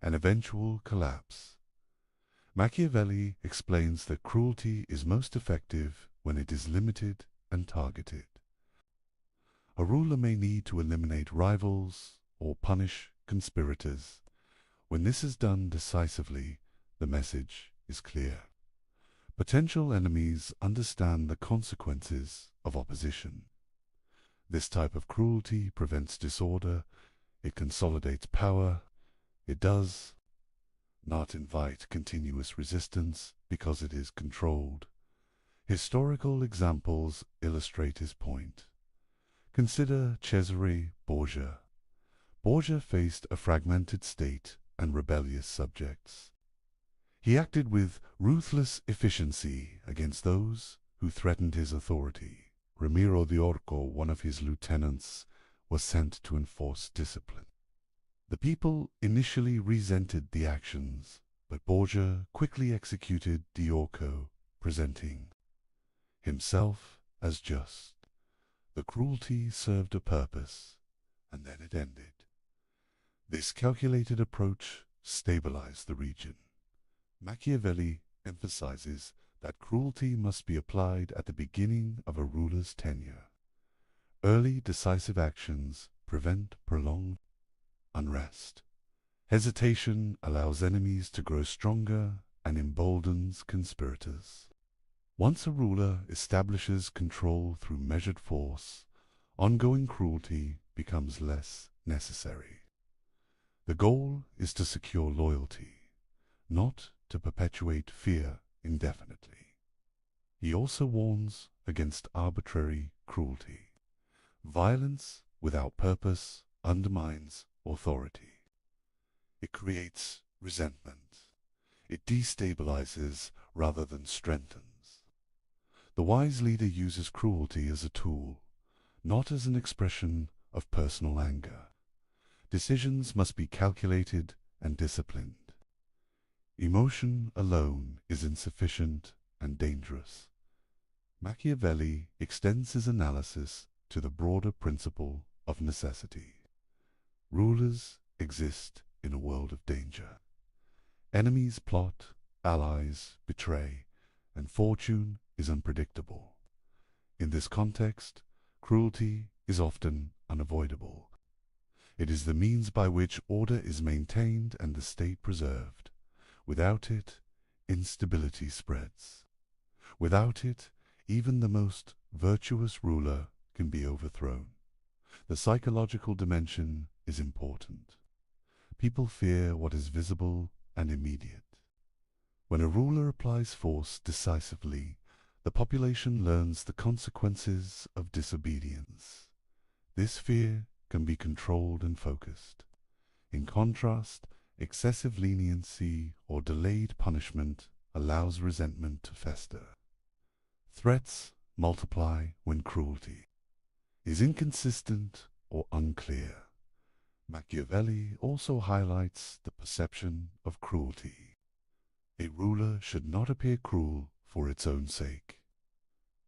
A: and eventual collapse. Machiavelli explains that cruelty is most effective when it is limited and targeted. A ruler may need to eliminate rivals or punish conspirators. When this is done decisively, the message is clear. Potential enemies understand the consequences of opposition. This type of cruelty prevents disorder, it consolidates power, it does not invite continuous resistance because it is controlled. Historical examples illustrate his point. Consider Cesare Borgia. Borgia faced a fragmented state and rebellious subjects. He acted with ruthless efficiency against those who threatened his authority. Ramiro de Orco, one of his lieutenants, was sent to enforce discipline. The people initially resented the actions, but Borgia quickly executed de Orco, presenting himself as just. The cruelty served a purpose, and then it ended. This calculated approach stabilized the region. Machiavelli emphasizes that cruelty must be applied at the beginning of a ruler's tenure. Early decisive actions prevent prolonged unrest. Hesitation allows enemies to grow stronger and emboldens conspirators. Once a ruler establishes control through measured force, ongoing cruelty becomes less necessary. The goal is to secure loyalty, not to perpetuate fear indefinitely. He also warns against arbitrary cruelty. Violence without purpose undermines authority. It creates resentment. It destabilizes rather than strengthens. The wise leader uses cruelty as a tool, not as an expression of personal anger. Decisions must be calculated and disciplined. Emotion alone is insufficient and dangerous. Machiavelli extends his analysis to the broader principle of necessity. Rulers exist in a world of danger. Enemies plot, allies betray, and fortune is unpredictable. In this context, cruelty is often unavoidable. It is the means by which order is maintained and the state preserved. Without it, instability spreads. Without it, even the most virtuous ruler can be overthrown. The psychological dimension is important. People fear what is visible and immediate. When a ruler applies force decisively, the population learns the consequences of disobedience. This fear can be controlled and focused. In contrast, excessive leniency or delayed punishment allows resentment to fester. Threats multiply when cruelty is inconsistent or unclear. Machiavelli also highlights the perception of cruelty. A ruler should not appear cruel for its own sake.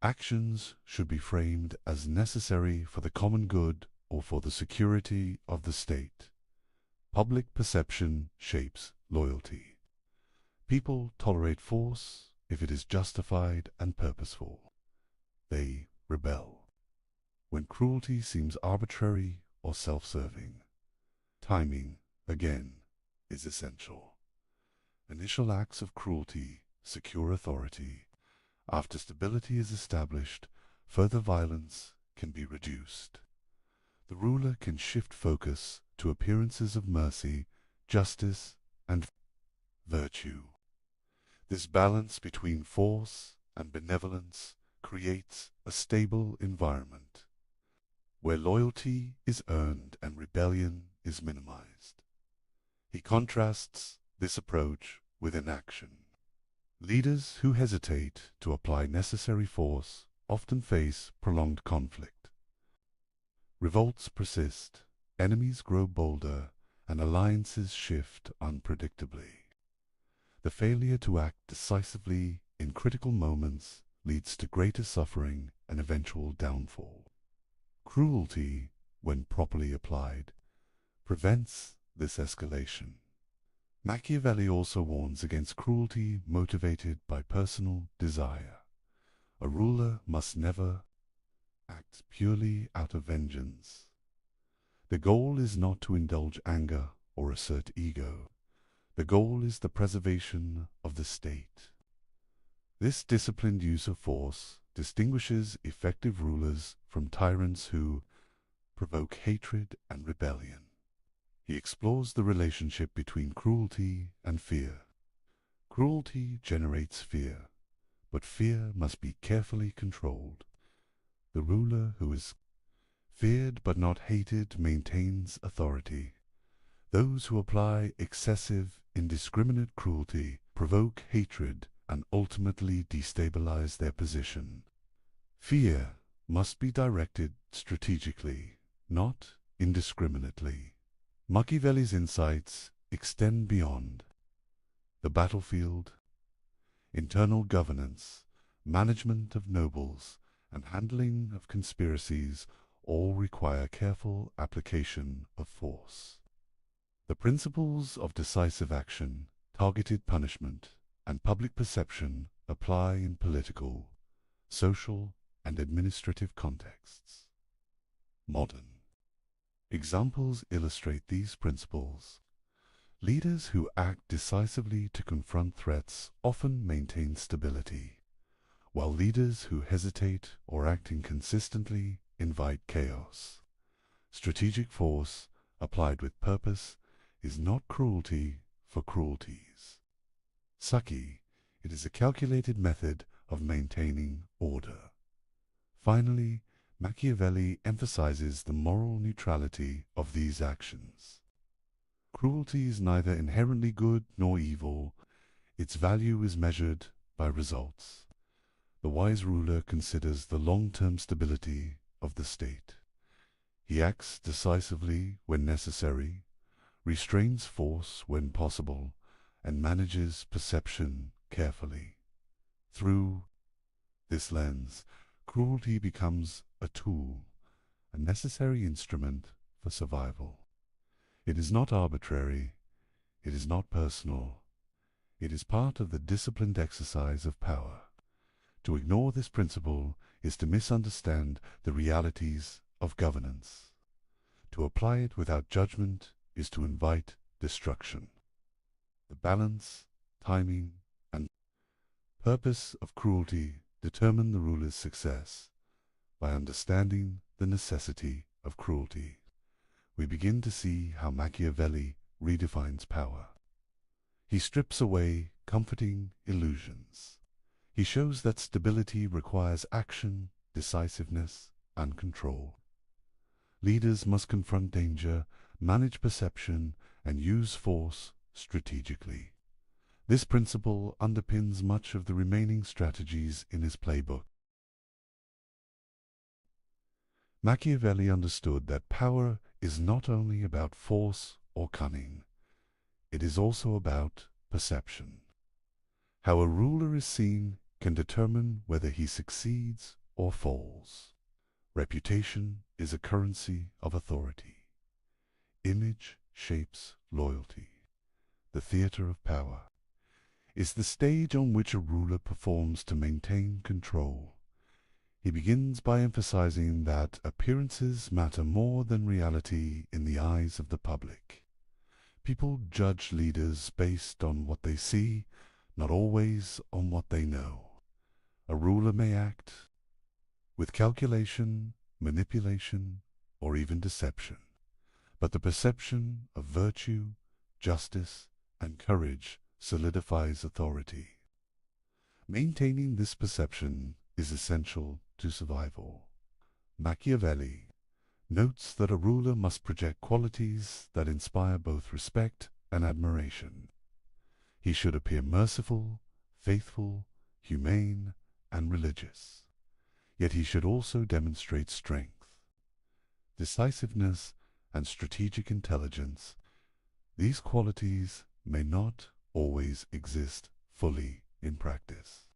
A: Actions should be framed as necessary for the common good or for the security of the state. Public perception shapes loyalty. People tolerate force if it is justified and purposeful. They rebel when cruelty seems arbitrary or self-serving. Timing, again, is essential. Initial acts of cruelty secure authority. After stability is established, further violence can be reduced. The ruler can shift focus to appearances of mercy, justice, and virtue. This balance between force and benevolence creates a stable environment where loyalty is earned and rebellion is minimized. He contrasts this approach with inaction. Leaders who hesitate to apply necessary force often face prolonged conflict. Revolts persist, enemies grow bolder, and alliances shift unpredictably. The failure to act decisively in critical moments leads to greater suffering and eventual downfall. Cruelty, when properly applied, prevents this escalation. Machiavelli also warns against cruelty motivated by personal desire. A ruler must never act purely out of vengeance. The goal is not to indulge anger or assert ego. The goal is the preservation of the state. This disciplined use of force distinguishes effective rulers from tyrants who provoke hatred and rebellion. He explores the relationship between cruelty and fear. Cruelty generates fear, but fear must be carefully controlled. The ruler who is feared but not hated maintains authority. Those who apply excessive, indiscriminate cruelty provoke hatred and ultimately destabilize their position. Fear must be directed strategically, not indiscriminately. Machiavelli's insights extend beyond the battlefield. Internal governance, management of nobles, and handling of conspiracies all require careful application of force. The principles of decisive action, targeted punishment, and public perception apply in political, social, and administrative contexts. Modern examples illustrate these principles. Leaders who act decisively to confront threats often maintain stability, while leaders who hesitate or act inconsistently invite chaos. Strategic force, applied with purpose, is not cruelty for cruelty's sake. It is a calculated method of maintaining order. Finally, Machiavelli emphasizes the moral neutrality of these actions. Cruelty is neither inherently good nor evil. Its value is measured by results. The wise ruler considers the long-term stability of the state. He acts decisively when necessary, restrains force when possible, and manages perception carefully. Through this lens, cruelty becomes a tool, a necessary instrument for survival. It is not arbitrary, it is not personal, it is part of the disciplined exercise of power. To ignore this principle is to misunderstand the realities of governance. To apply it without judgment is to invite destruction. The balance, timing, and purpose of cruelty determine the ruler's success. By understanding the necessity of cruelty, we begin to see how Machiavelli redefines power. He strips away comforting illusions. He shows that stability requires action, decisiveness, and control. Leaders must confront danger, manage perception, and use force strategically. This principle underpins much of the remaining strategies in his playbook. Machiavelli understood that power is not only about force or cunning, it is also about perception. How a ruler is seen can determine whether he succeeds or falls. Reputation is a currency of authority. Image shapes loyalty. The theater of power is the stage on which a ruler performs to maintain control. He begins by emphasizing that appearances matter more than reality in the eyes of the public. People judge leaders based on what they see, not always on what they know. A ruler may act with calculation, manipulation, or even deception, but the perception of virtue, justice, and courage solidifies authority. Maintaining this perception is essential to survival. Machiavelli notes that a ruler must project qualities that inspire both respect and admiration. He should appear merciful, faithful, humane, and religious. Yet he should also demonstrate strength, decisiveness, and strategic intelligence. These qualities may not always exist fully in practice,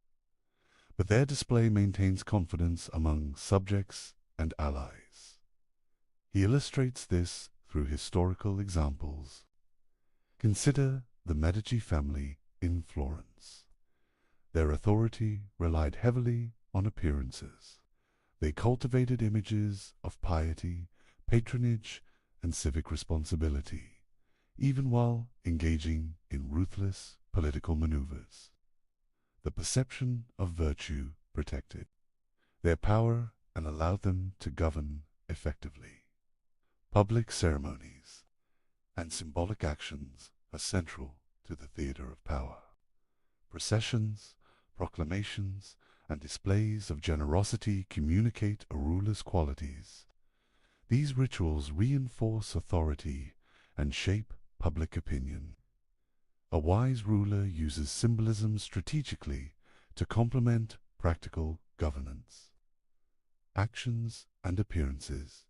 A: but their display maintains confidence among subjects and allies. He illustrates this through historical examples. Consider the Medici family in Florence. Their authority relied heavily on appearances. They cultivated images of piety, patronage, and civic responsibility, even while engaging in ruthless political maneuvers. The perception of virtue protected their power and allowed them to govern effectively. Public ceremonies and symbolic actions are central to the theater of power. Processions, proclamations, and displays of generosity communicate a ruler's qualities. These rituals reinforce authority and shape public opinion. A wise ruler uses symbolism strategically to complement practical governance. Actions and appearances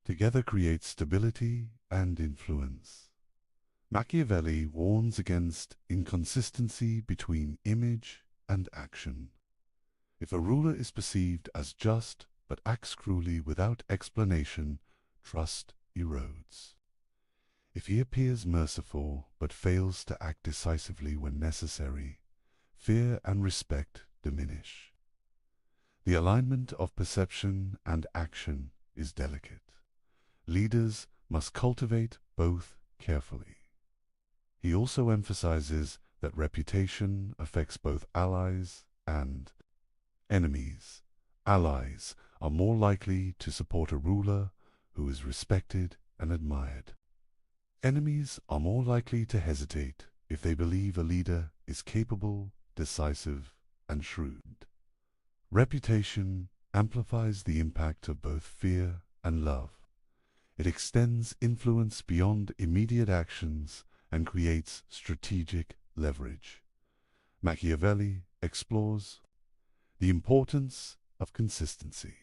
A: together create stability and influence. Machiavelli warns against inconsistency between image and action. If a ruler is perceived as just but acts cruelly without explanation, trust erodes. If he appears merciful but fails to act decisively when necessary, fear and respect diminish. The alignment of perception and action is delicate. Leaders must cultivate both carefully. He also emphasizes that reputation affects both allies and enemies. Allies are more likely to support a ruler who is respected and admired. Enemies are more likely to hesitate if they believe a leader is capable, decisive, and shrewd. Reputation amplifies the impact of both fear and love. It extends influence beyond immediate actions and creates strategic leverage. Machiavelli explores the importance of consistency.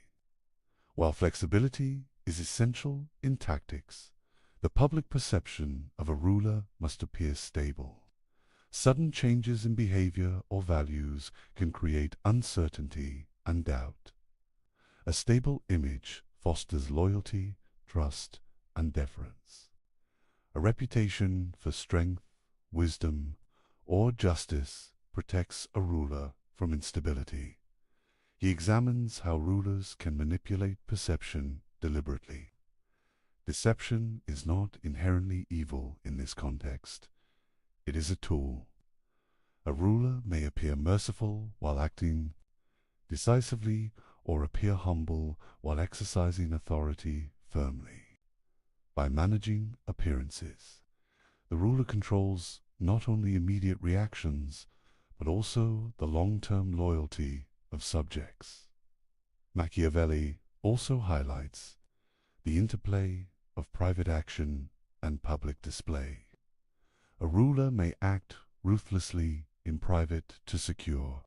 A: While flexibility is essential in tactics, the public perception of a ruler must appear stable. Sudden changes in behavior or values can create uncertainty and doubt. A stable image fosters loyalty, trust, and deference. A reputation for strength, wisdom, or justice protects a ruler from instability. He examines how rulers can manipulate perception deliberately. Deception is not inherently evil in this context. It is a tool. A ruler may appear merciful while acting decisively or appear humble while exercising authority firmly. By managing appearances, the ruler controls not only immediate reactions, but also the long-term loyalty of subjects. Machiavelli also highlights the interplay of private action and public display. A ruler may act ruthlessly in private to secure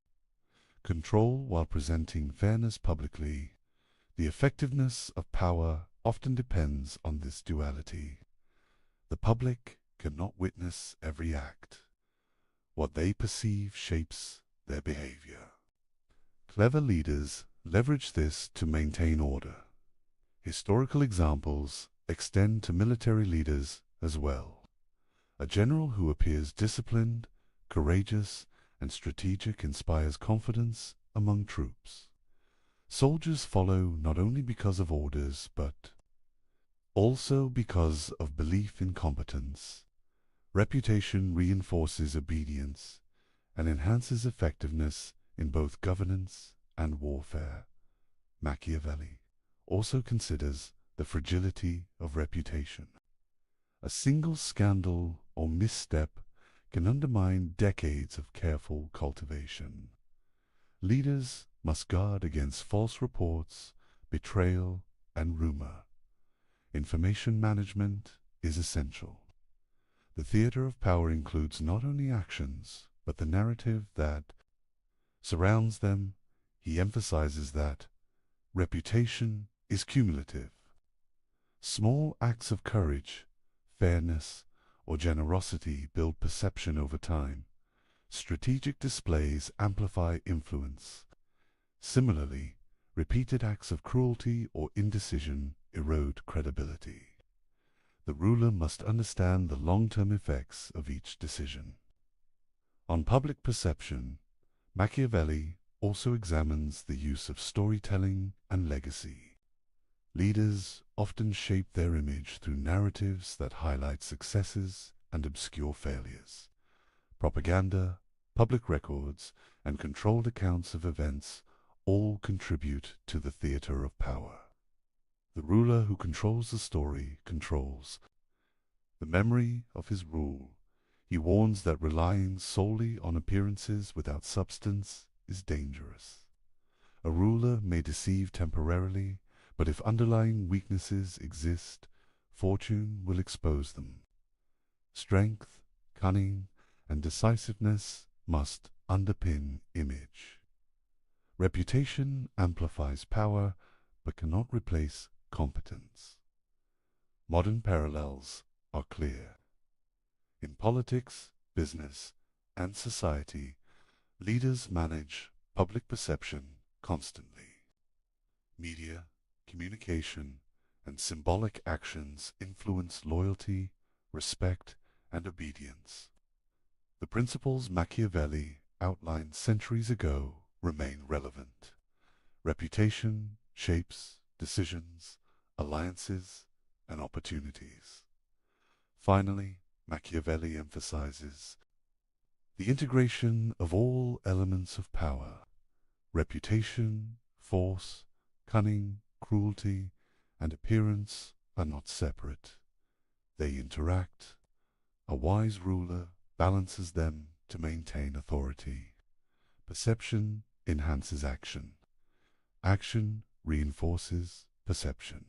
A: control while presenting fairness publicly. The effectiveness of power often depends on this duality. The public cannot witness every act. What they perceive shapes their behavior. Clever leaders leverage this to maintain order. Historical examples extend to military leaders as well. A general who appears disciplined, courageous, and strategic inspires confidence among troops. Soldiers follow not only because of orders, but also because of belief in competence. Reputation reinforces obedience and enhances effectiveness in both governance and warfare. Machiavelli also considers the fragility of reputation. A single scandal or misstep can undermine decades of careful cultivation. Leaders must guard against false reports, betrayal, and rumor. Information management is essential. The theater of power includes not only actions, but the narrative that surrounds them. He emphasizes that reputation is cumulative. Small acts of courage, fairness, or generosity build perception over time. Strategic displays amplify influence. Similarly, repeated acts of cruelty or indecision erode credibility. The ruler must understand the long-term effects of each decision. On public perception, Machiavelli also examines the use of storytelling and legacy. Leaders often shape their image through narratives that highlight successes and obscure failures. Propaganda, public records, and controlled accounts of events all contribute to the theater of power. The ruler who controls the story controls the memory of his rule. He warns that relying solely on appearances without substance is dangerous. A ruler may deceive temporarily, but if underlying weaknesses exist, fortune will expose them. Strength, cunning, and decisiveness must underpin image. Reputation amplifies power, but cannot replace competence. Modern parallels are clear. In politics, business, and society, leaders manage public perception constantly. Media, communication, and symbolic actions influence loyalty, respect, and obedience. The principles Machiavelli outlined centuries ago remain relevant. Reputation shapes decisions, alliances, and opportunities. Finally, Machiavelli emphasizes the integration of all elements of power. Reputation, force, cunning, cruelty, and appearance are not separate. They interact. A wise ruler balances them to maintain authority. Perception enhances action. Action reinforces perception.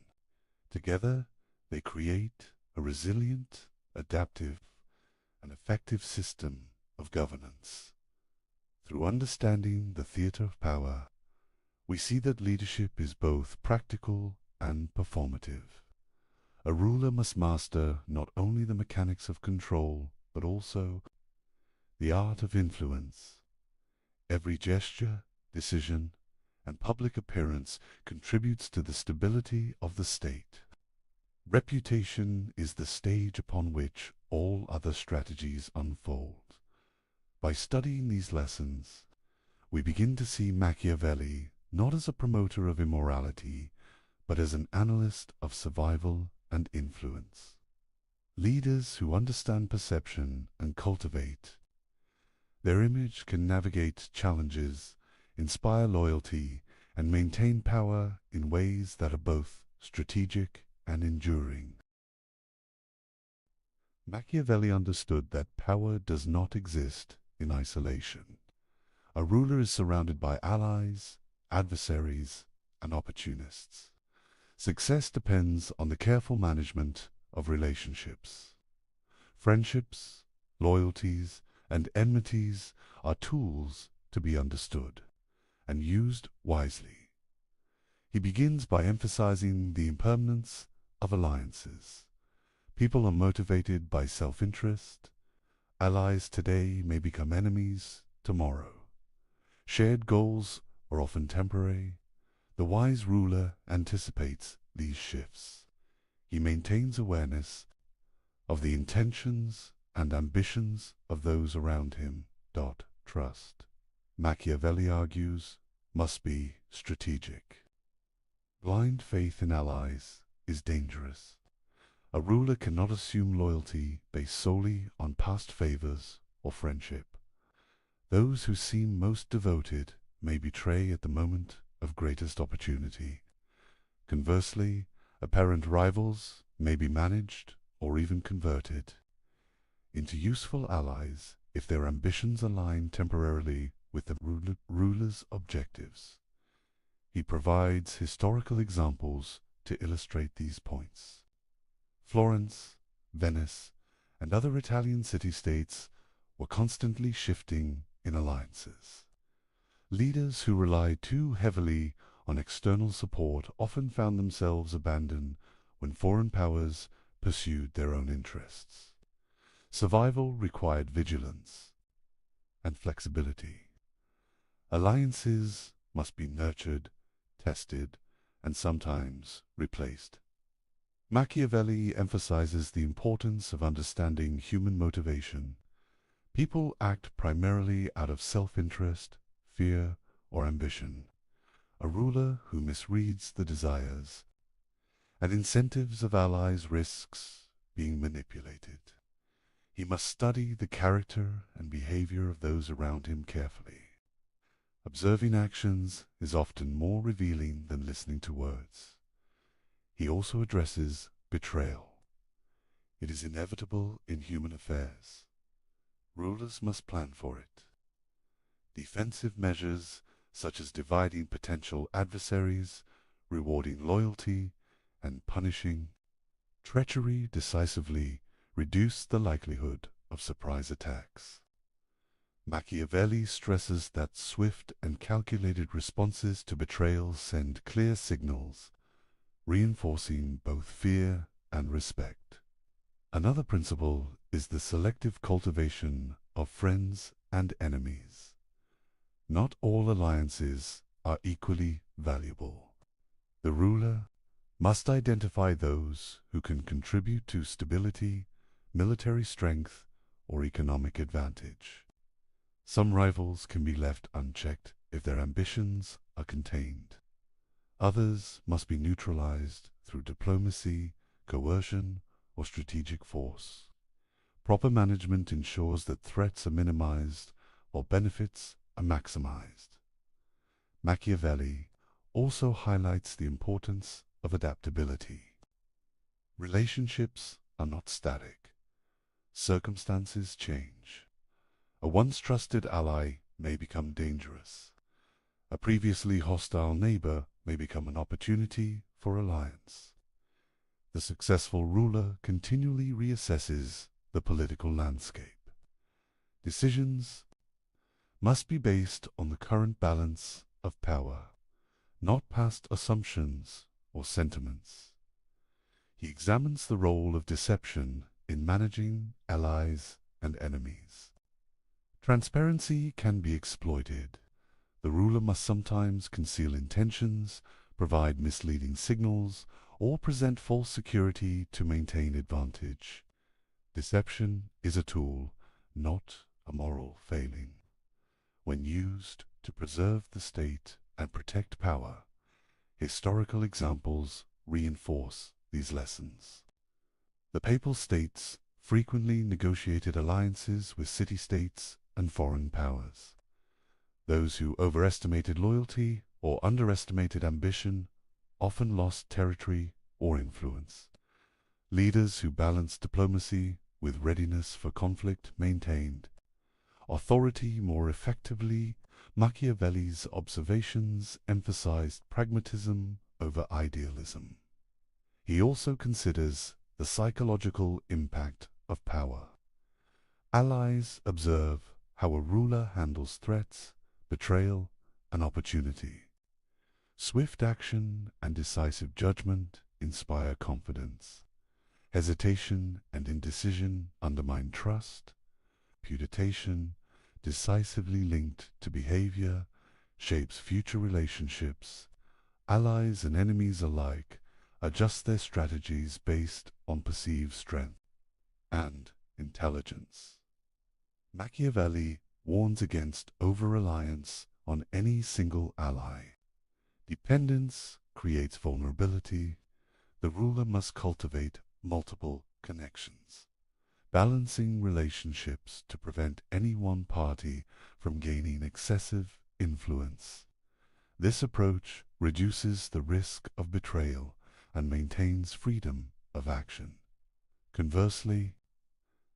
A: Together, they create a resilient, adaptive, and effective system of governance. Through understanding the theater of power, we see that leadership is both practical and performative. A ruler must master not only the mechanics of control, but also the art of influence. Every gesture, decision, and public appearance contributes to the stability of the state. Reputation is the stage upon which all other strategies unfold. By studying these lessons, we begin to see Machiavelli not as a promoter of immorality, but as an analyst of survival and influence. Leaders who understand perception and cultivate their image can navigate challenges, inspire loyalty, and maintain power in ways that are both strategic and enduring. Machiavelli understood that power does not exist in isolation. A ruler is surrounded by allies, adversaries, and opportunists. Success depends on the careful management of relationships. Friendships, loyalties, and enmities are tools to be understood and used wisely. He begins by emphasizing the impermanence of alliances. People are motivated by self-interest. Allies today may become enemies tomorrow. Shared goals are often temporary. The wise ruler anticipates these shifts. He maintains awareness of the intentions and ambitions of those around him. Trust, Machiavelli argues, must be strategic. Blind faith in allies is dangerous. A ruler cannot assume loyalty based solely on past favors or friendship. Those who seem most devoted may betray at the moment of greatest opportunity. Conversely, apparent rivals may be managed or even converted into useful allies if their ambitions align temporarily with the ruler's objectives. He provides historical examples to illustrate these points. Florence, Venice, and other Italian city-states were constantly shifting in alliances. Leaders who relied too heavily on external support often found themselves abandoned when foreign powers pursued their own interests. Survival required vigilance and flexibility. Alliances must be nurtured, tested, and sometimes replaced. Machiavelli emphasizes the importance of understanding human motivation. People act primarily out of self-interest, fear, or ambition. A ruler who misreads the desires and incentives of allies risks being manipulated. He must study the character and behavior of those around him carefully. Observing actions is often more revealing than listening to words. He also addresses betrayal. It is inevitable in human affairs. Rulers must plan for it. Defensive measures such as dividing potential adversaries, rewarding loyalty, and punishing treachery decisively reduce the likelihood of surprise attacks. Machiavelli stresses that swift and calculated responses to betrayal send clear signals, reinforcing both fear and respect. Another principle is the selective cultivation of friends and enemies. Not all alliances are equally valuable. The ruler must identify those who can contribute to stability, military strength, or economic advantage. Some rivals can be left unchecked if their ambitions are contained. Others must be neutralized through diplomacy, coercion, or strategic force. Proper management ensures that threats are minimized while benefits are maximized. Machiavelli also highlights the importance of adaptability. Relationships are not static. Circumstances change. A once trusted ally may become dangerous. A previously hostile neighbor may become an opportunity for alliance. The successful ruler continually reassesses the political landscape. Decisions must be based on the current balance of power, not past assumptions or sentiments. He examines the role of deception in managing allies and enemies. Transparency can be exploited, The ruler must sometimes conceal intentions, provide misleading signals, or present false security to maintain advantage. Deception is a tool, not a moral failing. When used to preserve the state and protect power, historical examples reinforce these lessons. The Papal States frequently negotiated alliances with city-states and foreign powers. Those who overestimated loyalty or underestimated ambition often lost territory or influence. Leaders who balanced diplomacy with readiness for conflict maintained authority more effectively. Machiavelli's observations emphasized pragmatism over idealism. He also considers the psychological impact of power. Allies observe how a ruler handles threats, betrayal, and opportunity. Swift action and decisive judgment inspire confidence. Hesitation and indecision undermine trust. Reputation, decisively linked to behavior, shapes future relationships. Allies and enemies alike adjust their strategies based on perceived strength and intelligence. Machiavelli warns against over-reliance on any single ally. Dependence creates vulnerability. The ruler must cultivate multiple connections, balancing relationships to prevent any one party from gaining excessive influence. This approach reduces the risk of betrayal and maintains freedom of action. Conversely,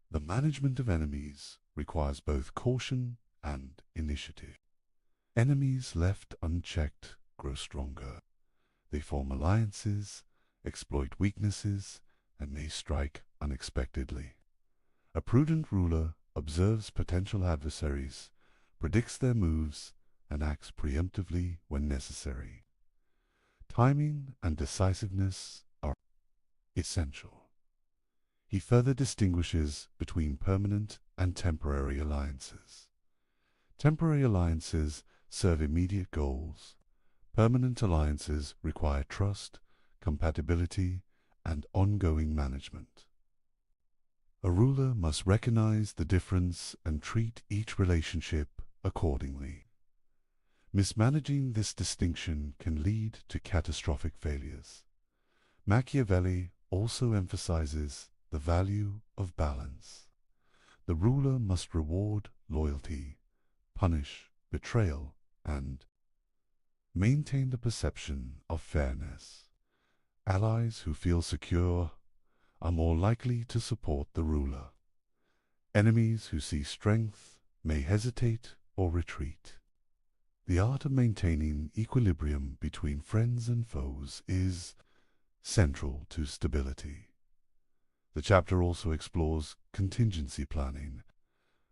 A: the management of enemies requires both caution and initiative. Enemies left unchecked grow stronger. They form alliances, exploit weaknesses, and may strike unexpectedly. A prudent ruler observes potential adversaries, predicts their moves, and acts preemptively when necessary. Timing and decisiveness are essential. He further distinguishes between permanent and temporary alliances. Temporary alliances serve immediate goals. Permanent alliances require trust, compatibility, and ongoing management. A ruler must recognize the difference and treat each relationship accordingly. Mismanaging this distinction can lead to catastrophic failures. Machiavelli also emphasizes the value of balance. The ruler must reward loyalty, punish betrayal, and maintain the perception of fairness. Allies who feel secure are more likely to support the ruler. Enemies who see strength may hesitate or retreat. The art of maintaining equilibrium between friends and foes is central to stability. The chapter also explores contingency planning.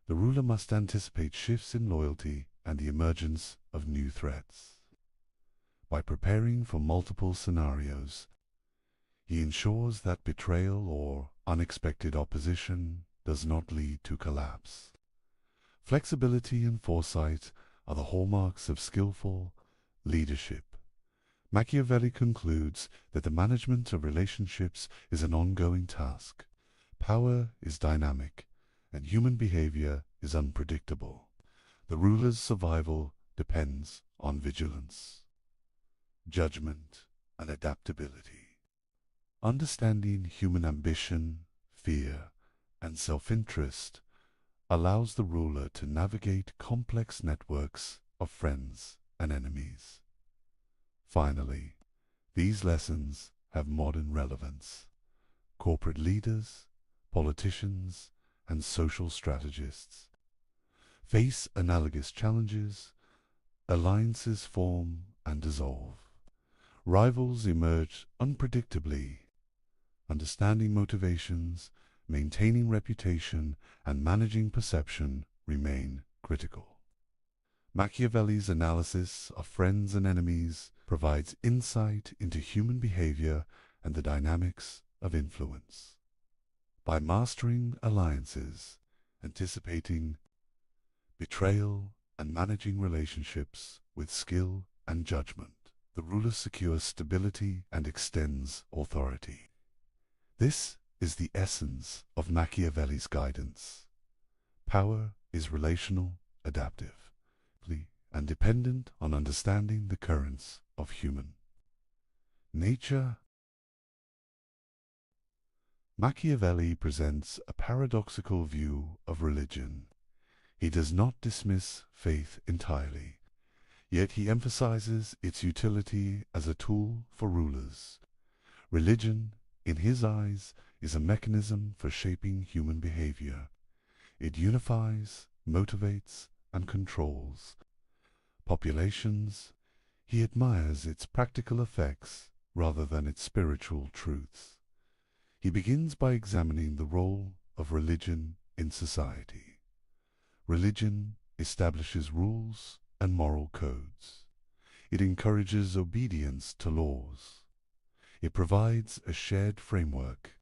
A: The ruler must anticipate shifts in loyalty and the emergence of new threats. By preparing for multiple scenarios, he ensures that betrayal or unexpected opposition does not lead to collapse. Flexibility and foresight are the hallmarks of skillful leadership. Machiavelli concludes that the management of relationships is an ongoing task. Power is dynamic, and human behavior is unpredictable. The ruler's survival depends on vigilance, judgment, and adaptability. Understanding human ambition, fear, and self-interest allows the ruler to navigate complex networks of friends and enemies. Finally, these lessons have modern relevance. Corporate leaders, politicians, and social strategists face analogous challenges. Alliances form and dissolve. Rivals emerge unpredictably. Understanding motivations, maintaining reputation, and managing perception remain critical. Machiavelli's analysis of friends and enemies provides insight into human behavior and the dynamics of influence. By mastering alliances, anticipating betrayal, and managing relationships, with skill and judgment. The ruler secures stability and extends authority. This is the essence of Machiavelli's guidance. Power is relational, adaptive, and dependent on understanding the currents of human nature. Machiavelli presents a paradoxical view of religion. He does not dismiss faith entirely, yet he emphasizes its utility as a tool for rulers. Religion, in his eyes, is a mechanism for shaping human behavior. It unifies, motivates, and controls populations. He admires its practical effects rather than its spiritual truths. He begins by examining the role of religion in society. Religion establishes rules and moral codes. It encourages obedience to laws. It provides a shared framework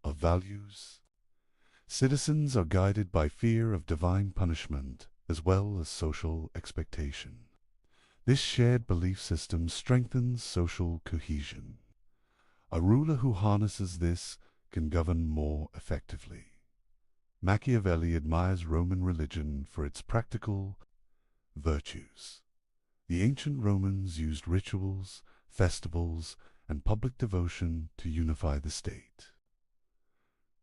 A: of values. Citizens are guided by fear of divine punishment as well as social expectation. This shared belief system strengthens social cohesion. A ruler who harnesses this can govern more effectively. Machiavelli admires Roman religion for its practical virtues. The ancient Romans used rituals, festivals, and public devotion to unify the state.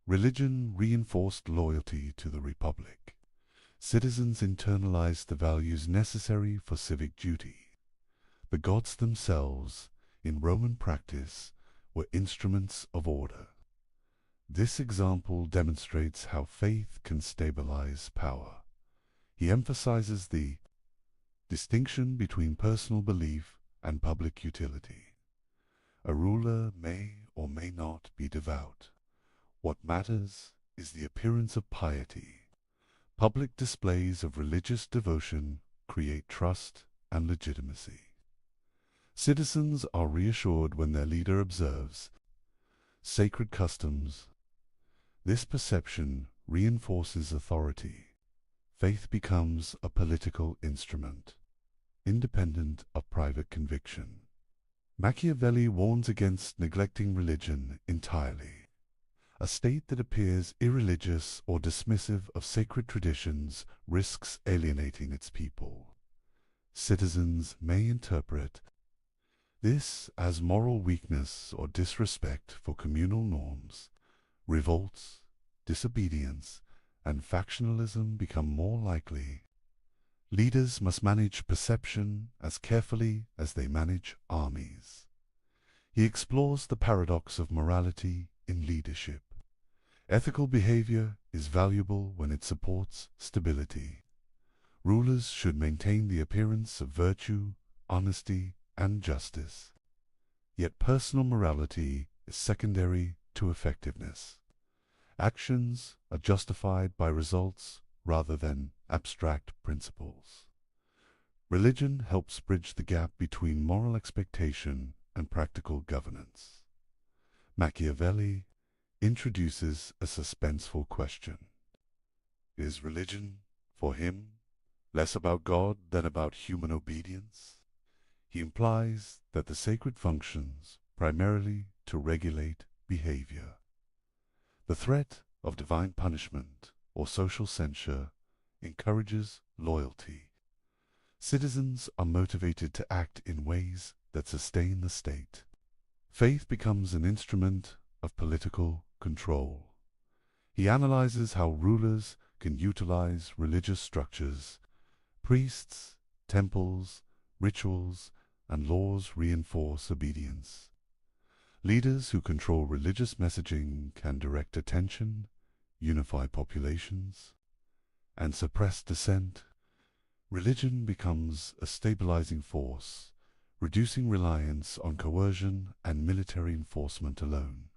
A: Religion reinforced loyalty to the republic. Citizens internalized the values necessary for civic duty. The gods themselves, in Roman practice, were instruments of order. This example demonstrates how faith can stabilize power. He emphasizes the distinction between personal belief and public utility. A ruler may or may not be devout. What matters is the appearance of piety. Public displays of religious devotion create trust and legitimacy. Citizens are reassured when their leader observes sacred customs. This perception reinforces authority. Faith becomes a political instrument, independent of private conviction. Machiavelli warns against neglecting religion entirely. A state that appears irreligious or dismissive of sacred traditions risks alienating its people. Citizens may interpret this as moral weakness or disrespect for communal norms. Revolts, disobedience, and factionalism become more likely. Leaders must manage perception as carefully as they manage armies. He explores the paradox of morality in leadership. Ethical behavior is valuable when it supports stability. Rulers should maintain the appearance of virtue, honesty, and justice. Yet personal morality is secondary to effectiveness. Actions are justified by results rather than abstract principles. Religion helps bridge the gap between moral expectation and practical governance. Machiavelli introduces a suspenseful question. Is religion, for him, less about God than about human obedience? He implies that the sacred functions primarily to regulate behavior. The threat of divine punishment or social censure encourages loyalty. Citizens are motivated to act in ways that sustain the state. Faith becomes an instrument of political control. He analyzes how rulers can utilize religious structures. Priests, temples, rituals, and laws reinforce obedience. Leaders who control religious messaging can direct attention, unify populations, and suppress dissent. Religion becomes a stabilizing force, reducing reliance on coercion and military enforcement alone.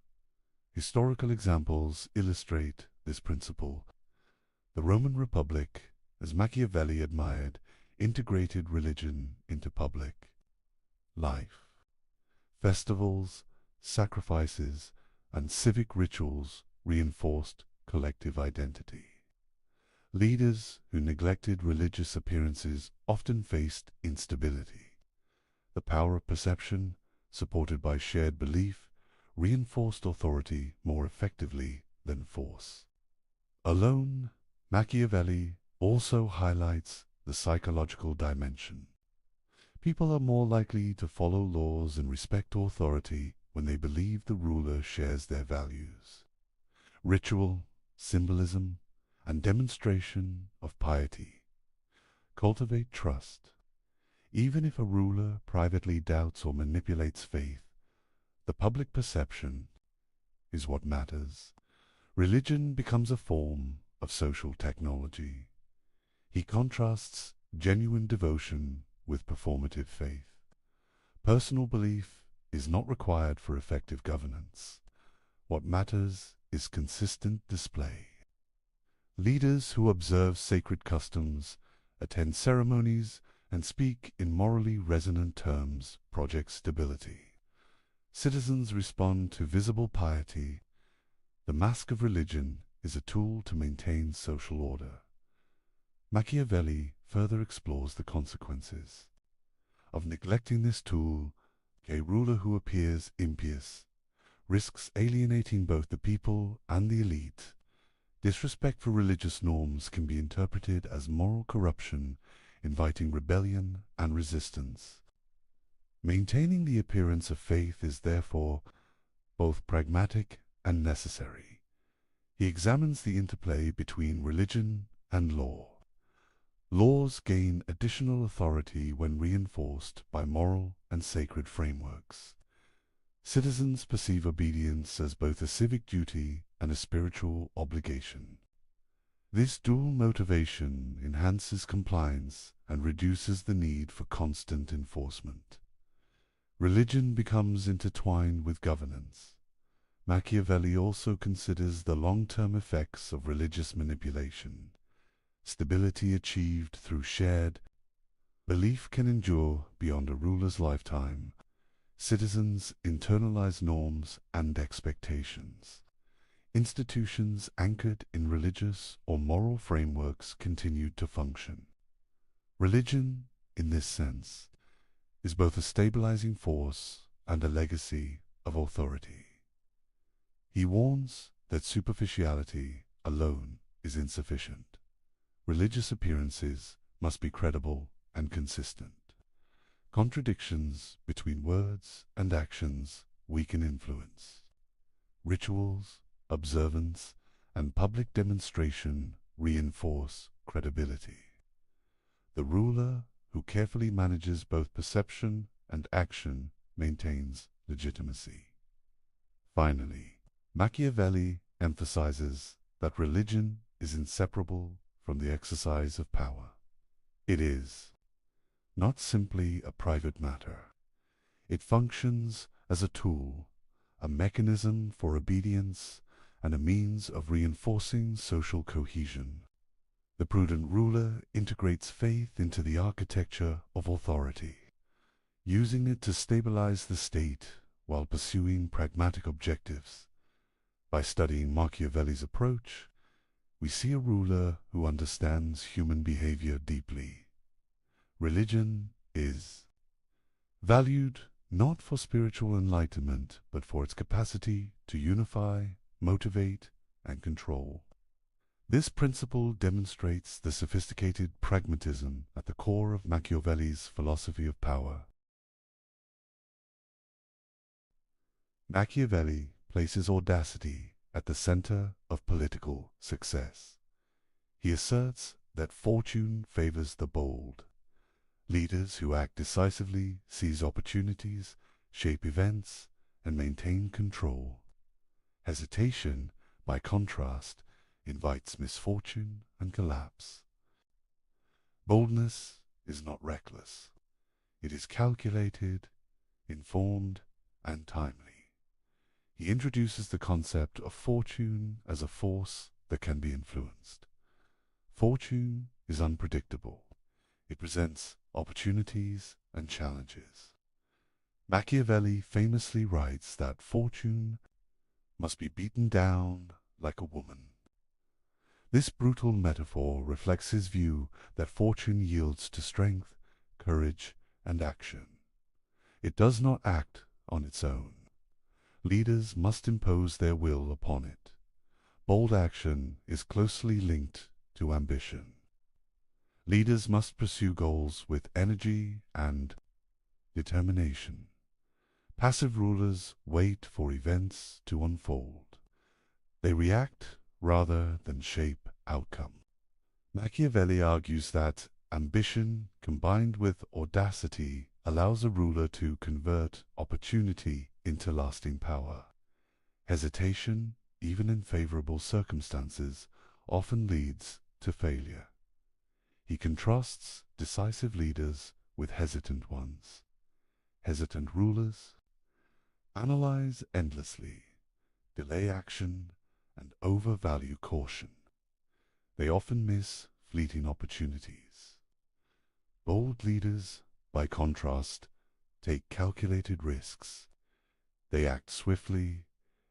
A: Historical examples illustrate this principle. The Roman Republic, as Machiavelli admired, integrated religion into public life. Festivals, sacrifices, and civic rituals reinforced collective identity. Leaders who neglected religious appearances often faced instability. The power of perception, supported by shared belief, reinforced authority more effectively than force. Alone, Machiavelli also highlights the psychological dimension. People are more likely to follow laws and respect authority when they believe the ruler shares their values. Ritual, symbolism, and demonstration of piety cultivate trust. Even if a ruler privately doubts or manipulates faith, the public perception is what matters. Religion becomes a form of social technology. He contrasts genuine devotion with performative faith. Personal belief is not required for effective governance. What matters is consistent display. Leaders who observe sacred customs, attend ceremonies, and speak in morally resonant terms project stability. Citizens respond to visible piety. The mask of religion is a tool to maintain social order. Machiavelli further explores the consequences of neglecting this tool. A ruler who appears impious risks alienating both the people and the elite. Disrespect for religious norms can be interpreted as moral corruption, inviting rebellion and resistance. Maintaining the appearance of faith is therefore both pragmatic and necessary. He examines the interplay between religion and law. Laws gain additional authority when reinforced by moral and sacred frameworks. Citizens perceive obedience as both a civic duty and a spiritual obligation. This dual motivation enhances compliance and reduces the need for constant enforcement. Religion becomes intertwined with governance. Machiavelli also considers the long-term effects of religious manipulation. Stability achieved through shared belief can endure beyond a ruler's lifetime. Citizens internalize norms and expectations. Institutions anchored in religious or moral frameworks continue to function. Religion, in this sense, is both a stabilizing force and a legacy of authority. He warns that superficiality alone is insufficient. Religious appearances must be credible and consistent. Contradictions between words and actions weaken influence. Rituals, observance, and public demonstration reinforce credibility. The ruler who carefully manages both perception and action maintains legitimacy. Finally, Machiavelli emphasizes that religion is inseparable from the exercise of power. It is not simply a private matter. It functions as a tool, a mechanism for obedience, and a means of reinforcing social cohesion. The prudent ruler integrates faith into the architecture of authority, using it to stabilize the state while pursuing pragmatic objectives. By studying Machiavelli's approach, we see a ruler who understands human behavior deeply. Religion is valued not for spiritual enlightenment, but for its capacity to unify, motivate, and control. This principle demonstrates the sophisticated pragmatism at the core of Machiavelli's philosophy of power. Machiavelli places audacity at the center of political success. He asserts that fortune favors the bold. Leaders who act decisively seize opportunities, shape events, and maintain control. Hesitation, by contrast, invites misfortune and collapse. Boldness is not reckless. It is calculated, informed, and timely. He introduces the concept of fortune as a force that can be influenced. Fortune is unpredictable. It presents opportunities and challenges. Machiavelli famously writes that fortune must be beaten down like a woman. This brutal metaphor reflects his view that fortune yields to strength, courage, and action. It does not act on its own. Leaders must impose their will upon it. Bold action is closely linked to ambition. Leaders must pursue goals with energy and determination. Passive rulers wait for events to unfold. They react rather than shape outcome. Machiavelli argues that ambition combined with audacity allows a ruler to convert opportunity into lasting power. Hesitation, even in favorable circumstances, often leads to failure. He contrasts decisive leaders with hesitant ones. Hesitant rulers analyze endlessly, delay action, and overvalue caution. They often miss fleeting opportunities. Bold leaders, by contrast, take calculated risks. They act swiftly,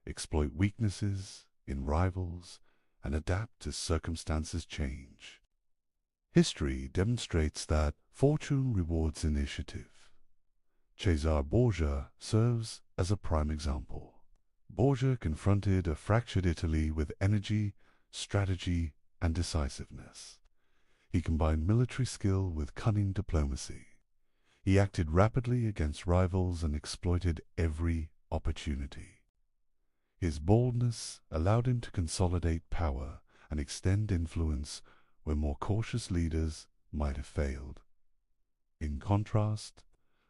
A: exploit weaknesses in rivals, and adapt as circumstances change. History demonstrates that fortune rewards initiative. Cesare Borgia serves as a prime example. Borgia confronted a fractured Italy with energy, strategy, and decisiveness. He combined military skill with cunning diplomacy. He acted rapidly against rivals and exploited every opportunity. His boldness allowed him to consolidate power and extend influence where more cautious leaders might have failed. In contrast,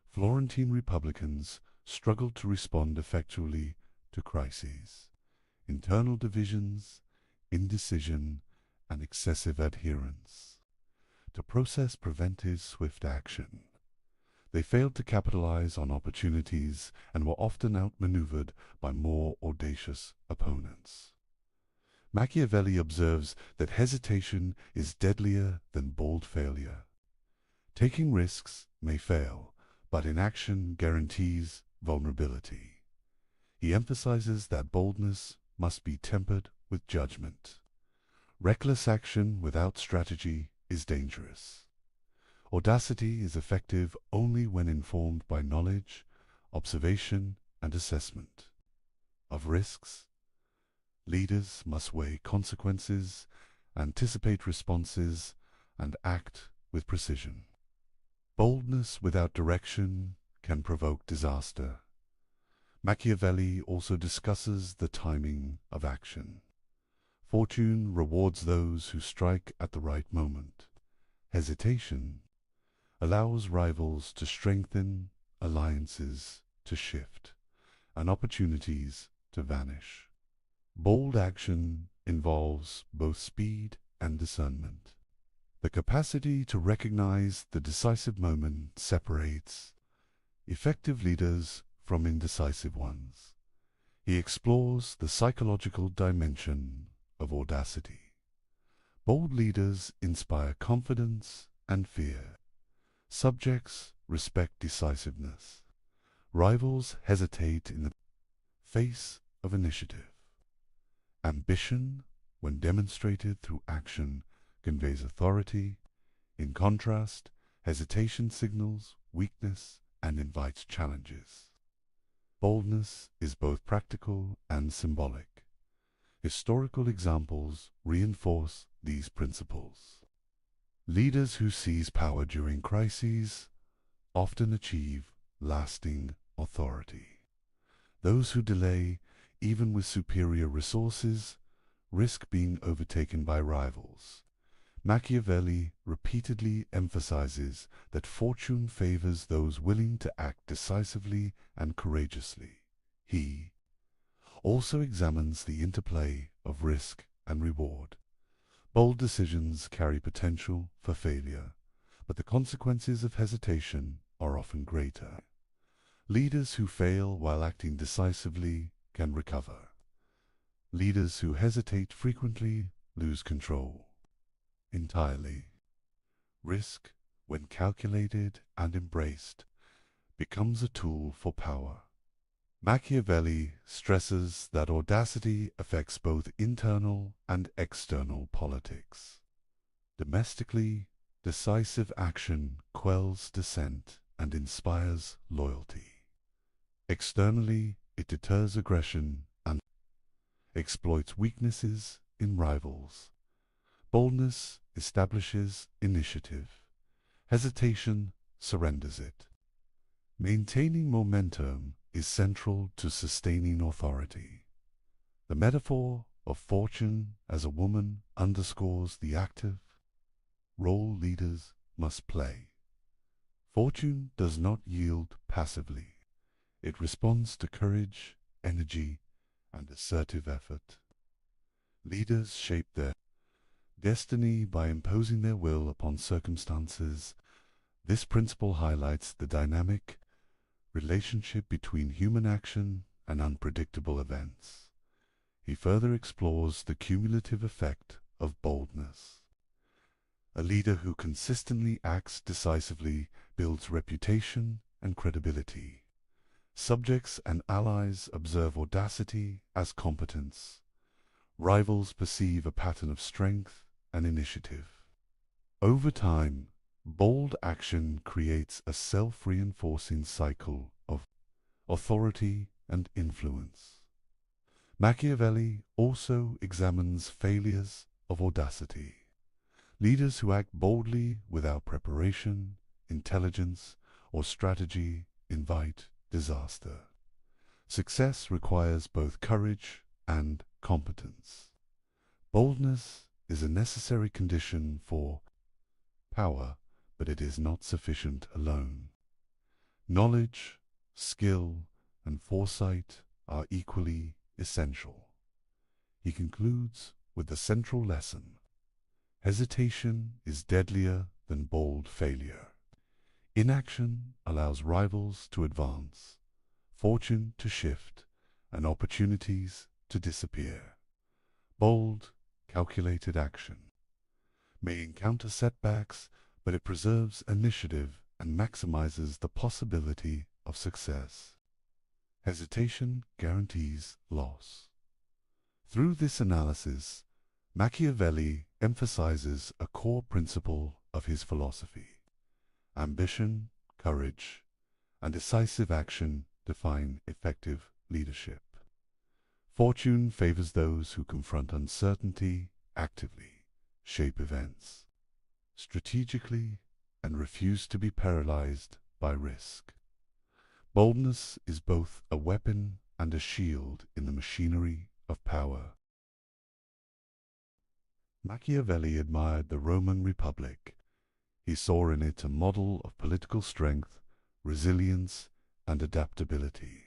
A: Florentine republicans struggled to respond effectually to crises. Internal divisions, indecision, and excessive adherence to process prevented swift action. They failed to capitalize on opportunities and were often outmaneuvered by more audacious opponents. Machiavelli observes that hesitation is deadlier than bold failure. Taking risks may fail, but inaction guarantees vulnerability. He emphasizes that boldness must be tempered with judgment. Reckless action without strategy is dangerous. Audacity is effective only when informed by knowledge, observation, and assessment of risks. Leaders must weigh consequences, anticipate responses, and act with precision. Boldness without direction can provoke disaster. Machiavelli also discusses the timing of action. Fortune rewards those who strike at the right moment. Hesitation allows rivals to strengthen, alliances to shift, and opportunities to vanish. Bold action involves both speed and discernment. The capacity to recognize the decisive moment separates effective leaders from indecisive ones. He explores the psychological dimension of audacity. Bold leaders inspire confidence and fear. Subjects respect decisiveness. Rivals hesitate in the face of initiative. Ambition, when demonstrated through action, conveys authority. In contrast, hesitation signals weakness and invites challenges. Boldness is both practical and symbolic. Historical examples reinforce these principles. Leaders who seize power during crises often achieve lasting authority. Those who delay, even with superior resources, risk being overtaken by rivals. Machiavelli repeatedly emphasizes that fortune favors those willing to act decisively and courageously. He also examines the interplay of risk and reward. Bold decisions carry potential for failure, but the consequences of hesitation are often greater. Leaders who fail while acting decisively can recover. Leaders who hesitate frequently lose control entirely. Risk, when calculated and embraced, becomes a tool for power. Machiavelli stresses that audacity affects both internal and external politics. Domestically, decisive action quells dissent and inspires loyalty. Externally, it deters aggression and exploits weaknesses in rivals. Boldness establishes initiative. Hesitation surrenders it. Maintaining momentum is central to sustaining authority. The metaphor of fortune as a woman underscores the active role leaders must play. Fortune does not yield passively. It responds to courage, energy, and assertive effort. Leaders shape their destiny by imposing their will upon circumstances. This principle highlights the dynamic relationship between human action and unpredictable events. He further explores the cumulative effect of boldness. A leader who consistently acts decisively builds reputation and credibility. Subjects and allies observe audacity as competence. Rivals perceive a pattern of strength and initiative. Over time, bold action creates a self-reinforcing cycle of authority and influence. Machiavelli also examines failures of audacity. Leaders who act boldly without preparation, intelligence, or strategy invite disaster. Success requires both courage and competence. Boldness is a necessary condition for power, but it is not sufficient alone. Knowledge, skill, and foresight are equally essential. He concludes with the central lesson: hesitation is deadlier than bold failure. Inaction allows rivals to advance, fortune to shift, and opportunities to disappear. Bold, calculated action may encounter setbacks, but it preserves initiative and maximizes the possibility of success. Hesitation guarantees loss. Through this analysis, Machiavelli emphasizes a core principle of his philosophy. Ambition, courage, and decisive action define effective leadership. Fortune favors those who confront uncertainty actively, shape events strategically, and refuse to be paralyzed by risk. Boldness is both a weapon and a shield in the machinery of power. Machiavelli admired the Roman Republic. He saw in it a model of political strength, resilience, and adaptability.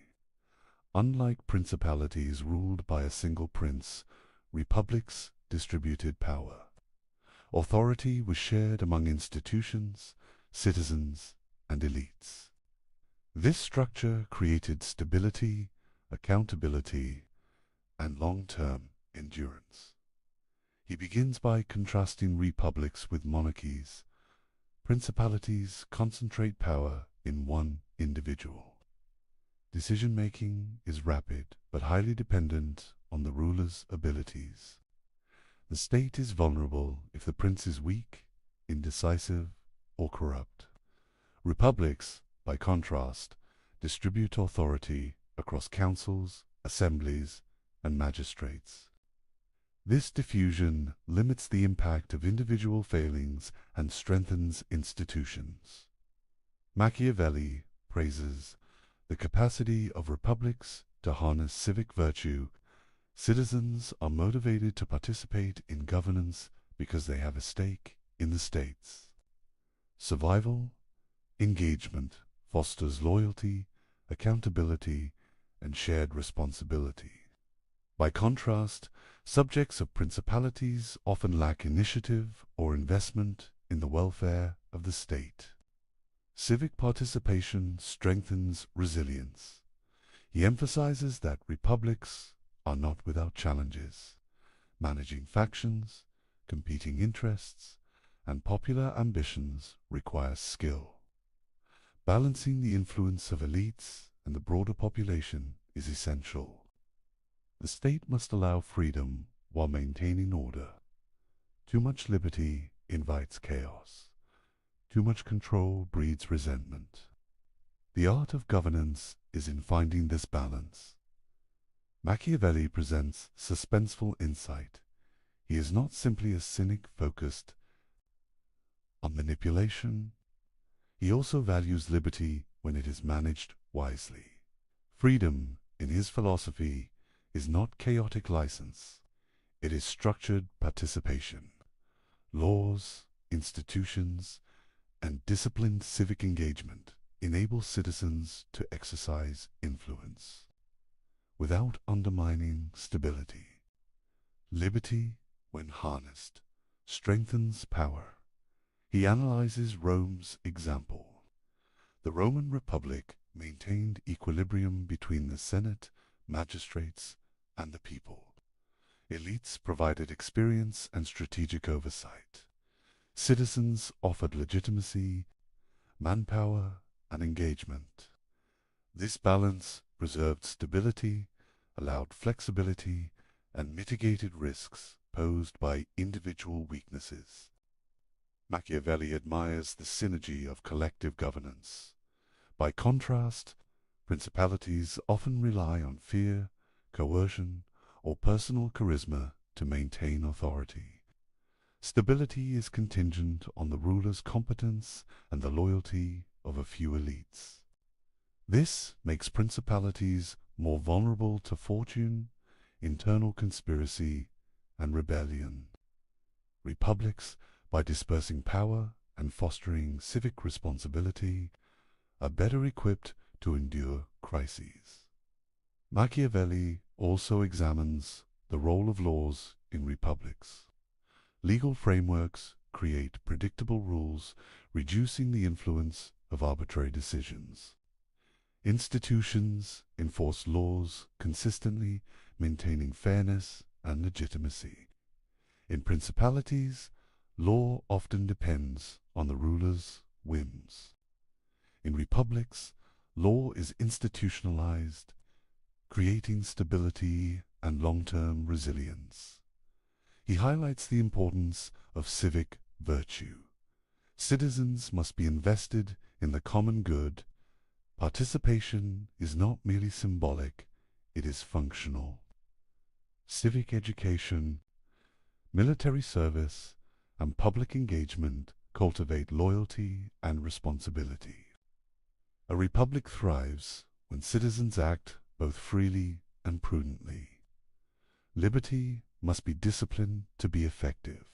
A: Unlike principalities ruled by a single prince, republics distributed power. Authority was shared among institutions, citizens, and elites. This structure created stability, accountability, and long-term endurance. He begins by contrasting republics with monarchies. Principalities concentrate power in one individual. Decision-making is rapid but highly dependent on the ruler's abilities. The state is vulnerable if the prince is weak, indecisive, or corrupt. Republics, by contrast, distribute authority across councils, assemblies, and magistrates. This diffusion limits the impact of individual failings and strengthens institutions. Machiavelli praises the capacity of republics to harness civic virtue. Citizens are motivated to participate in governance because they have a stake in the states. Survival, engagement fosters loyalty, accountability, and shared responsibility. By contrast, subjects of principalities often lack initiative or investment in the welfare of the state. Civic participation strengthens resilience. He emphasizes that republics are not without challenges. Managing factions, competing interests, and popular ambitions requires skill. Balancing the influence of elites and the broader population is essential. The state must allow freedom while maintaining order. Too much liberty invites chaos. Too much control breeds resentment. The art of governance is in finding this balance. Machiavelli presents suspenseful insight. He is not simply a cynic focused on manipulation. He also values liberty when it is managed wisely. Freedom, in his philosophy, is not chaotic license. It is structured participation. Laws, institutions, and disciplined civic engagement enable citizens to exercise influence without undermining stability. Liberty, when harnessed, strengthens power. He analyzes Rome's example. The Roman Republic maintained equilibrium between the Senate, magistrates, and the people. Elites provided experience and strategic oversight. Citizens offered legitimacy, manpower, and engagement. This balance preserved stability, allowed flexibility, and mitigated risks posed by individual weaknesses. Machiavelli admires the synergy of collective governance. By contrast, principalities often rely on fear, coercion, or personal charisma to maintain authority. Stability is contingent on the ruler's competence and the loyalty of a few elites. This makes principalities more vulnerable to fortune, internal conspiracy, and rebellion. Republics, by dispersing power and fostering civic responsibility, are better equipped to endure crises. Machiavelli also examines the role of laws in republics. Legal frameworks create predictable rules, reducing the influence of arbitrary decisions. Institutions enforce laws consistently, maintaining fairness and legitimacy. In principalities, law often depends on the ruler's whims. In republics, law is institutionalized, creating stability and long-term resilience. He highlights the importance of civic virtue. Citizens must be invested in the common good. Participation is not merely symbolic, it is functional. Civic education, military service, and public engagement cultivate loyalty and responsibility. A republic thrives when citizens act both freely and prudently. Liberty must be disciplined to be effective.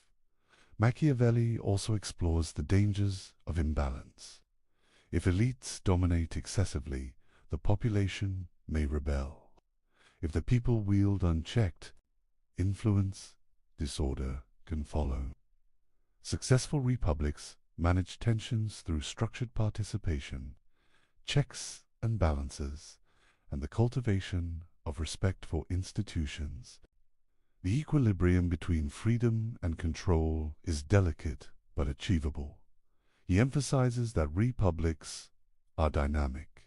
A: Machiavelli also explores the dangers of imbalance. If elites dominate excessively, the population may rebel. If the people wield unchecked influence, disorder can follow. Successful republics manage tensions through structured participation, checks and balances, and the cultivation of respect for institutions. The equilibrium between freedom and control is delicate but achievable. He emphasizes that republics are dynamic.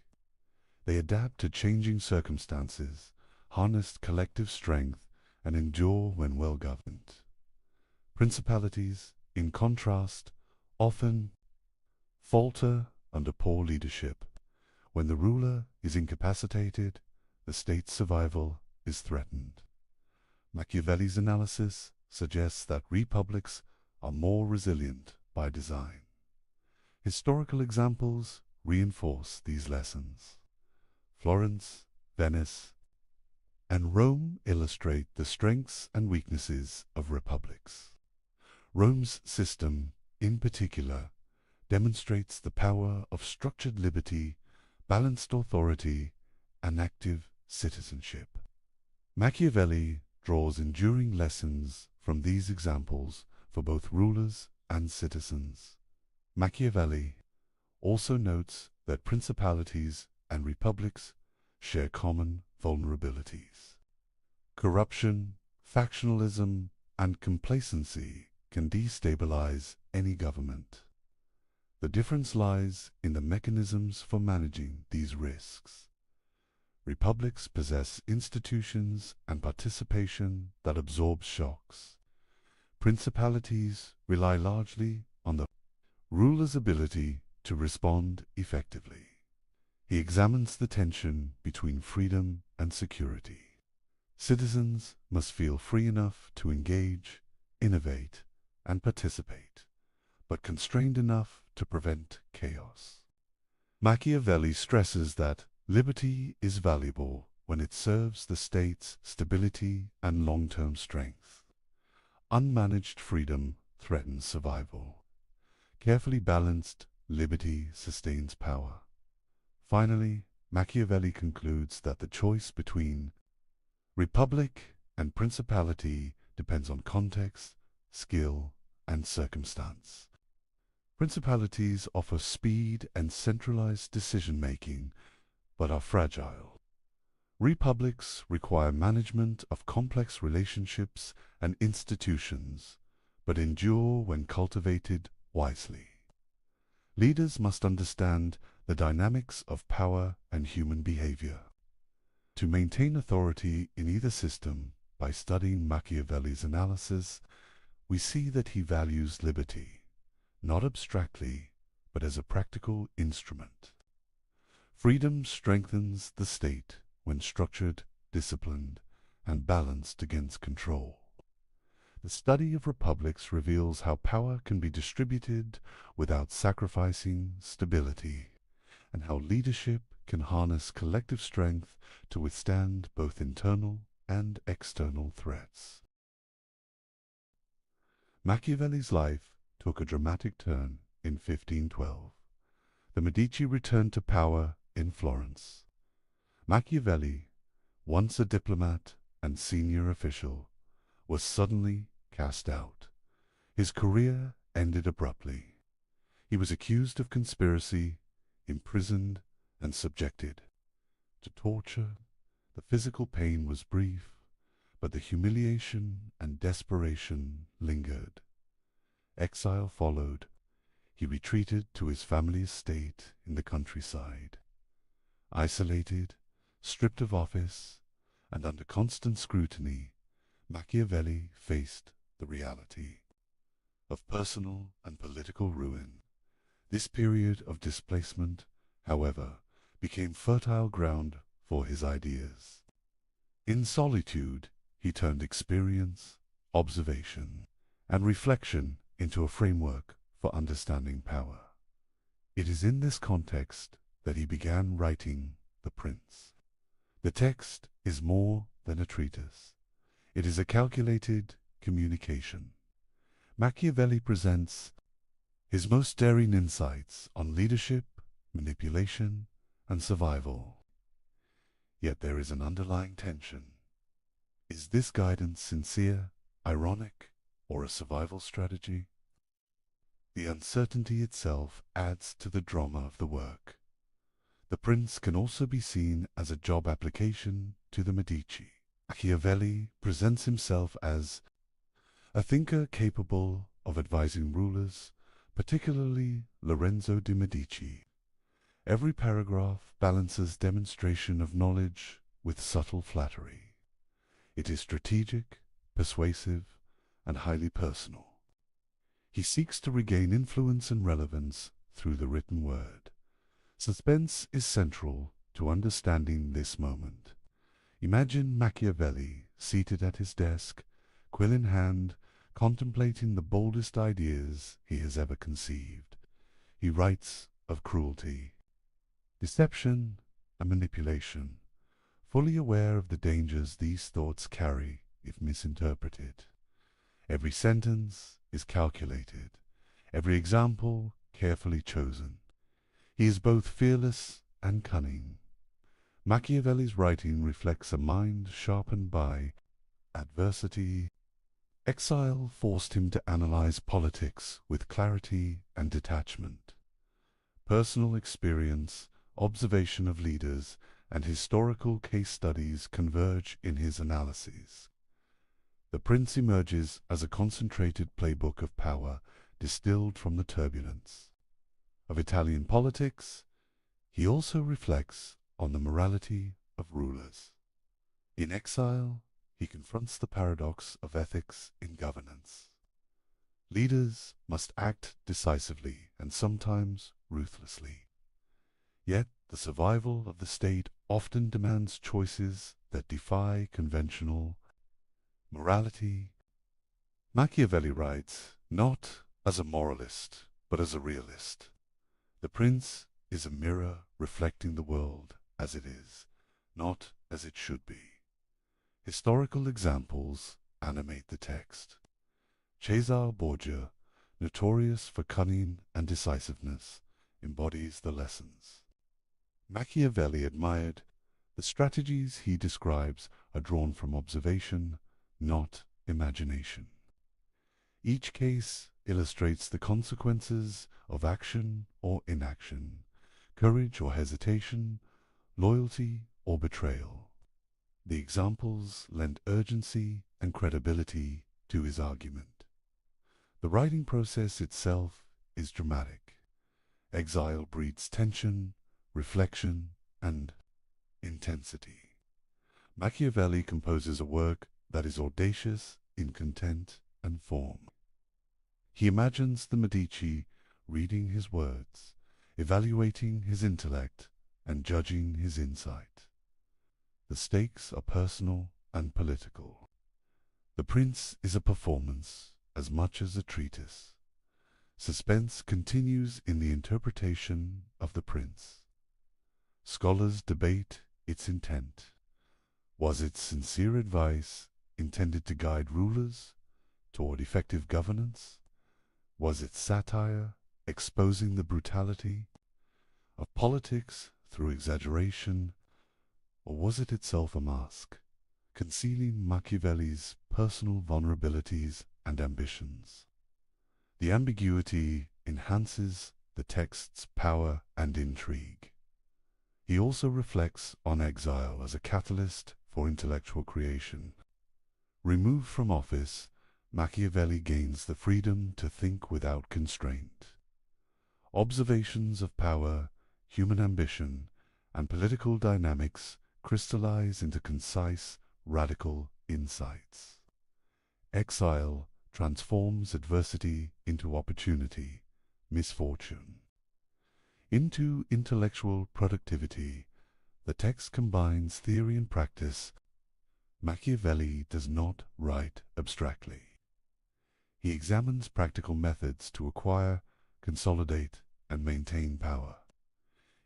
A: They adapt to changing circumstances, harness collective strength, and endure when well governed. Principalities, in contrast, often falter under poor leadership. When the ruler is incapacitated, the state's survival is threatened. Machiavelli's analysis suggests that republics are more resilient by design. Historical examples reinforce these lessons. Florence, Venice, and Rome illustrate the strengths and weaknesses of republics. Rome's system, in particular, demonstrates the power of structured liberty, balanced authority, and active citizenship. Machiavelli draws enduring lessons from these examples for both rulers and citizens. Machiavelli also notes that principalities and republics share common vulnerabilities. Corruption, factionalism, and complacency can destabilize any government. The difference lies in the mechanisms for managing these risks. Republics possess institutions and participation that absorb shocks. Principalities rely largely on the ruler's ability to respond effectively. He examines the tension between freedom and security. Citizens must feel free enough to engage, innovate, and participate, but constrained enough to prevent chaos. Machiavelli stresses that liberty is valuable when it serves the state's stability and long-term strength. Unmanaged freedom threatens survival. Carefully balanced liberty sustains power. Finally, Machiavelli concludes that the choice between republic and principality depends on context, skill, and circumstance. Principalities offer speed and centralized decision-making, but are fragile. Republics require management of complex relationships and institutions, but endure when cultivated wisely. Leaders must understand the dynamics of power and human behavior. To maintain authority in either system, by studying Machiavelli's analysis, we see that he values liberty, not abstractly, but as a practical instrument. Freedom strengthens the state when structured, disciplined, and balanced against control. The study of republics reveals how power can be distributed without sacrificing stability, and how leadership can harness collective strength to withstand both internal and external threats. Machiavelli's life took a dramatic turn in 1512. The Medici returned to power in Florence. Machiavelli, once a diplomat and senior official, was suddenly cast out. His career ended abruptly. He was accused of conspiracy, imprisoned, and subjected to torture. The physical pain was brief, but the humiliation and desperation lingered. Exile followed. He retreated to his family estate in the countryside. Isolated, stripped of office, and under constant scrutiny, Machiavelli faced the reality of personal and political ruin. This period of displacement, however, became fertile ground for his ideas. In solitude, he turned experience, observation, and reflection into a framework for understanding power. It is in this context that he began writing The Prince. The text is more than a treatise. It is a calculated communication. Machiavelli presents his most daring insights on leadership, manipulation, and survival. Yet there is an underlying tension. Is this guidance sincere, ironic, or a survival strategy? The uncertainty itself adds to the drama of the work. The Prince can also be seen as a job application to the Medici. Machiavelli presents himself as a thinker capable of advising rulers, particularly Lorenzo de' Medici. Every paragraph balances demonstration of knowledge with subtle flattery. It is strategic, persuasive, and highly personal. He seeks to regain influence and relevance through the written word. Suspense is central to understanding this moment. Imagine Machiavelli seated at his desk, quill in hand, contemplating the boldest ideas he has ever conceived. He writes of cruelty, deception, and manipulation, fully aware of the dangers these thoughts carry if misinterpreted. Every sentence is calculated, every example carefully chosen. He is both fearless and cunning. Machiavelli's writing reflects a mind sharpened by adversity. Exile forced him to analyze politics with clarity and detachment. Personal experience, observation of leaders, and historical case studies converge in his analyses. The Prince emerges as a concentrated playbook of power distilled from the turbulence of Italian politics. He also reflects on the morality of rulers. In exile, he confronts the paradox of ethics in governance. Leaders must act decisively and sometimes ruthlessly. Yet the survival of the state often demands choices that defy conventional morality. Machiavelli writes, not as a moralist, but as a realist. The prince is a mirror reflecting the world as it is, not as it should be. Historical examples animate the text. Cesare Borgia, notorious for cunning and decisiveness, embodies the lessons. Machiavelli admired the strategies he describes are drawn from observation, not imagination. Each case illustrates the consequences of action or inaction, courage or hesitation, loyalty or betrayal. The examples lend urgency and credibility to his argument. The writing process itself is dramatic. Exile breeds tension, reflection, and intensity. Machiavelli composes a work that is audacious in content and form. He imagines the Medici reading his words, evaluating his intellect, and judging his insight. The stakes are personal and political. The Prince is a performance as much as a treatise. Suspense continues in the interpretation of the Prince. Scholars debate its intent. Was it sincere advice intended to guide rulers toward effective governance? Was it satire exposing the brutality of politics through exaggeration? Or was it itself a mask, concealing Machiavelli's personal vulnerabilities and ambitions? The ambiguity enhances the text's power and intrigue. He also reflects on exile as a catalyst for intellectual creation. Removed from office, Machiavelli gains the freedom to think without constraint. Observations of power, human ambition, and political dynamics crystallize into concise, radical insights. Exile transforms adversity into opportunity, misfortune. Into intellectual productivity, the text combines theory and practice. Machiavelli does not write abstractly. He examines practical methods to acquire, consolidate, and maintain power.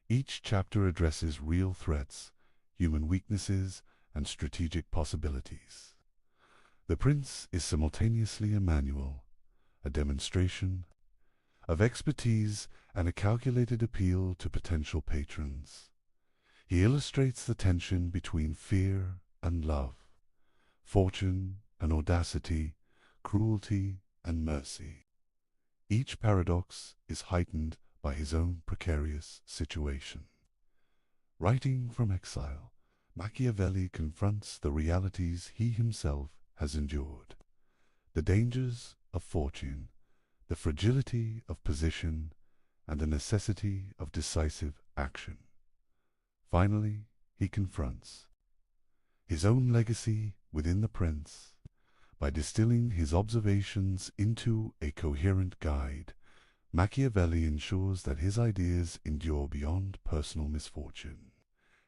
A: Each chapter addresses real threats, human weaknesses, and strategic possibilities. The Prince is simultaneously a manual, a demonstration of expertise, and a calculated appeal to potential patrons. He illustrates the tension between fear and love, fortune and audacity, cruelty and mercy. Each paradox is heightened by his own precarious situation. Writing from exile, Machiavelli confronts the realities he himself has endured, the dangers of fortune, the fragility of position, and the necessity of decisive action. Finally, he confronts his own legacy within the Prince. By distilling his observations into a coherent guide, Machiavelli ensures that his ideas endure beyond personal misfortune.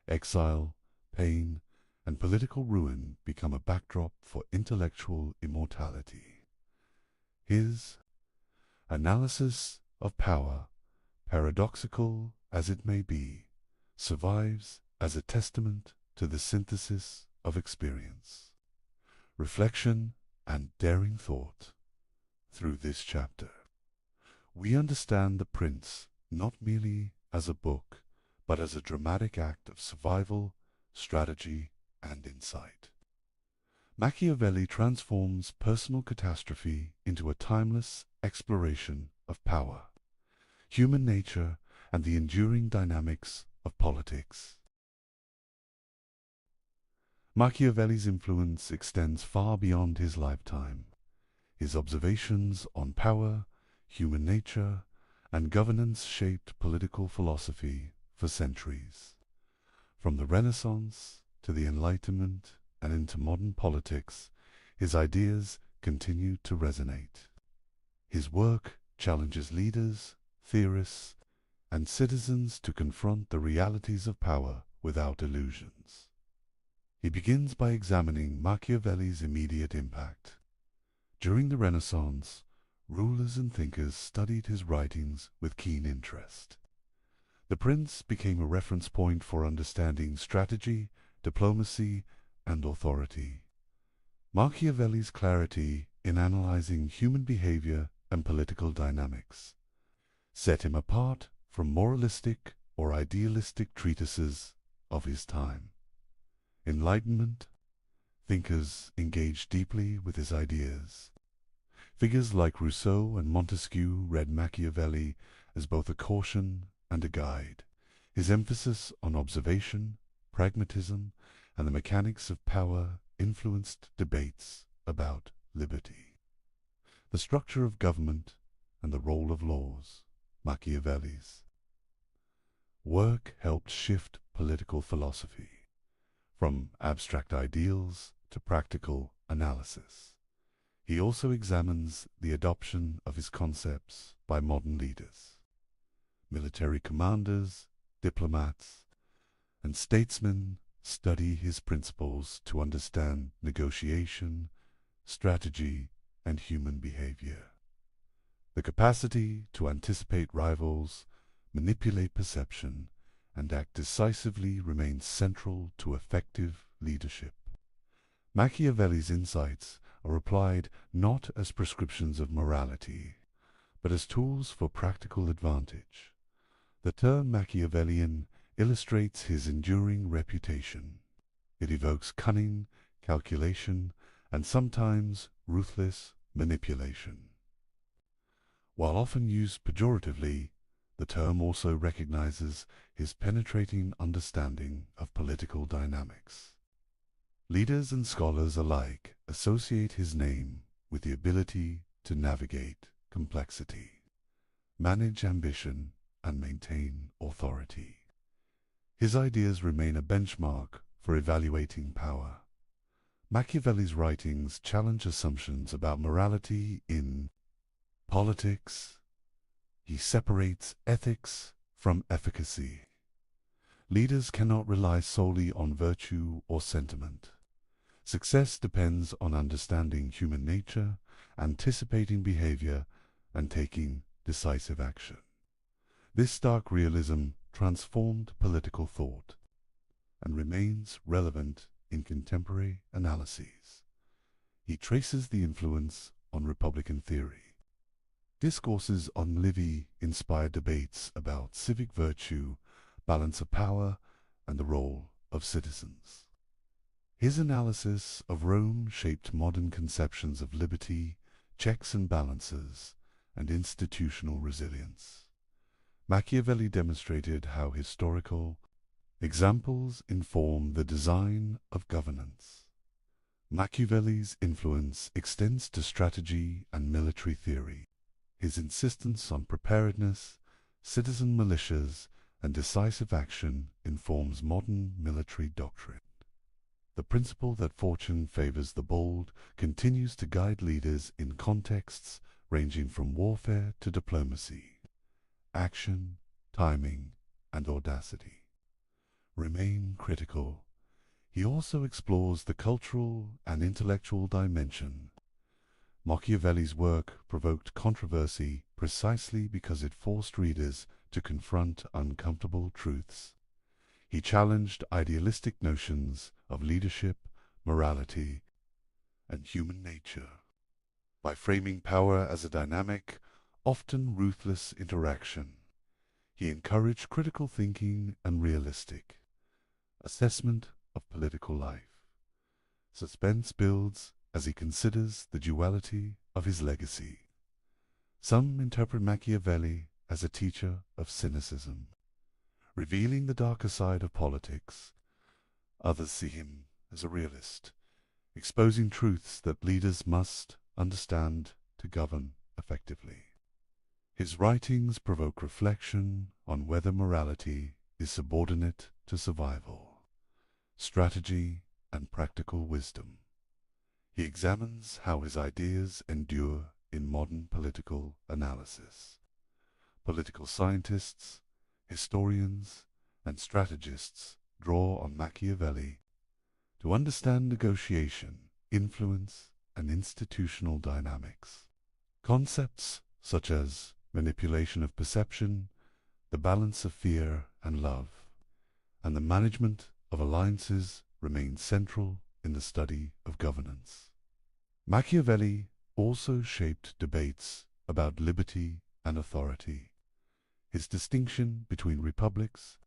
A: Exile, pain, and political ruin become a backdrop for intellectual immortality. His analysis of power, paradoxical as it may be, survives as a testament to the synthesis of experience, reflection, and daring thought. Through this chapter, we understand the Prince not merely as a book, but as a dramatic act of survival, strategy, and insight. Machiavelli transforms personal catastrophe into a timeless exploration of power, human nature, and the enduring dynamics of politics. Machiavelli's influence extends far beyond his lifetime. His observations on power, human nature, and governance shaped political philosophy for centuries. From the Renaissance to the Enlightenment and into modern politics, his ideas continue to resonate. His work challenges leaders, theorists, and citizens to confront the realities of power without illusions. He begins by examining Machiavelli's immediate impact. During the Renaissance, rulers and thinkers studied his writings with keen interest. The prince became a reference point for understanding strategy, diplomacy, and authority. Machiavelli's clarity in analyzing human behavior and political dynamics set him apart from moralistic or idealistic treatises of his time. Enlightenment thinkers engaged deeply with his ideas. Figures like Rousseau and Montesquieu read Machiavelli as both a caution and a guide. His emphasis on observation, pragmatism, and the mechanics of power influenced debates about liberty, the structure of government, and the role of laws. Machiavelli's work helped shift political philosophy from abstract ideals to practical analysis. He also examines the adoption of his concepts by modern leaders. Military commanders, diplomats, and statesmen study his principles to understand negotiation, strategy, and human behavior. The capacity to anticipate rivals, manipulate perception, and act decisively remains central to effective leadership. Machiavelli's insights are applied not as prescriptions of morality, but as tools for practical advantage. The term Machiavellian illustrates his enduring reputation. It evokes cunning, calculation, and sometimes ruthless manipulation. While often used pejoratively, the term also recognizes his penetrating understanding of political dynamics. Leaders and scholars alike associate his name with the ability to navigate complexity, manage ambition, and maintain authority. His ideas remain a benchmark for evaluating power. Machiavelli's writings challenge assumptions about morality in politics. He separates ethics from efficacy. Leaders cannot rely solely on virtue or sentiment. Success depends on understanding human nature, anticipating behavior, and taking decisive action. This stark realism transformed political thought and remains relevant in contemporary analyses. He traces the influence on Republican theory. Discourses on Livy inspired debates about civic virtue, balance of power, and the role of citizens. His analysis of Rome shaped modern conceptions of liberty, checks and balances, and institutional resilience. Machiavelli demonstrated how historical examples inform the design of governance. Machiavelli's influence extends to strategy and military theory. His insistence on preparedness, citizen militias, and decisive action informs modern military doctrine. The principle that fortune favors the bold continues to guide leaders in contexts ranging from warfare to diplomacy. Action, timing, and audacity remain critical. He also explores the cultural and intellectual dimension. Machiavelli's work provoked controversy precisely because it forced readers to confront uncomfortable truths. He challenged idealistic notions of leadership, morality, and human nature. By framing power as a dynamic, often ruthless interaction, he encouraged critical thinking and realistic assessment of political life. Suspense builds as he considers the duality of his legacy. Some interpret Machiavelli as a teacher of cynicism, revealing the darker side of politics. Others see him as a realist, exposing truths that leaders must understand to govern effectively. His writings provoke reflection on whether morality is subordinate to survival. strategy, and practical wisdom. He examines how his ideas endure in modern political analysis. Political scientists, historians, and strategists draw on Machiavelli to understand negotiation, influence, and institutional dynamics. Concepts such as manipulation of perception, the balance of fear and love, and the management of alliances remain central in the study of governance. Machiavelli also shaped debates about liberty and authority. His distinction between republics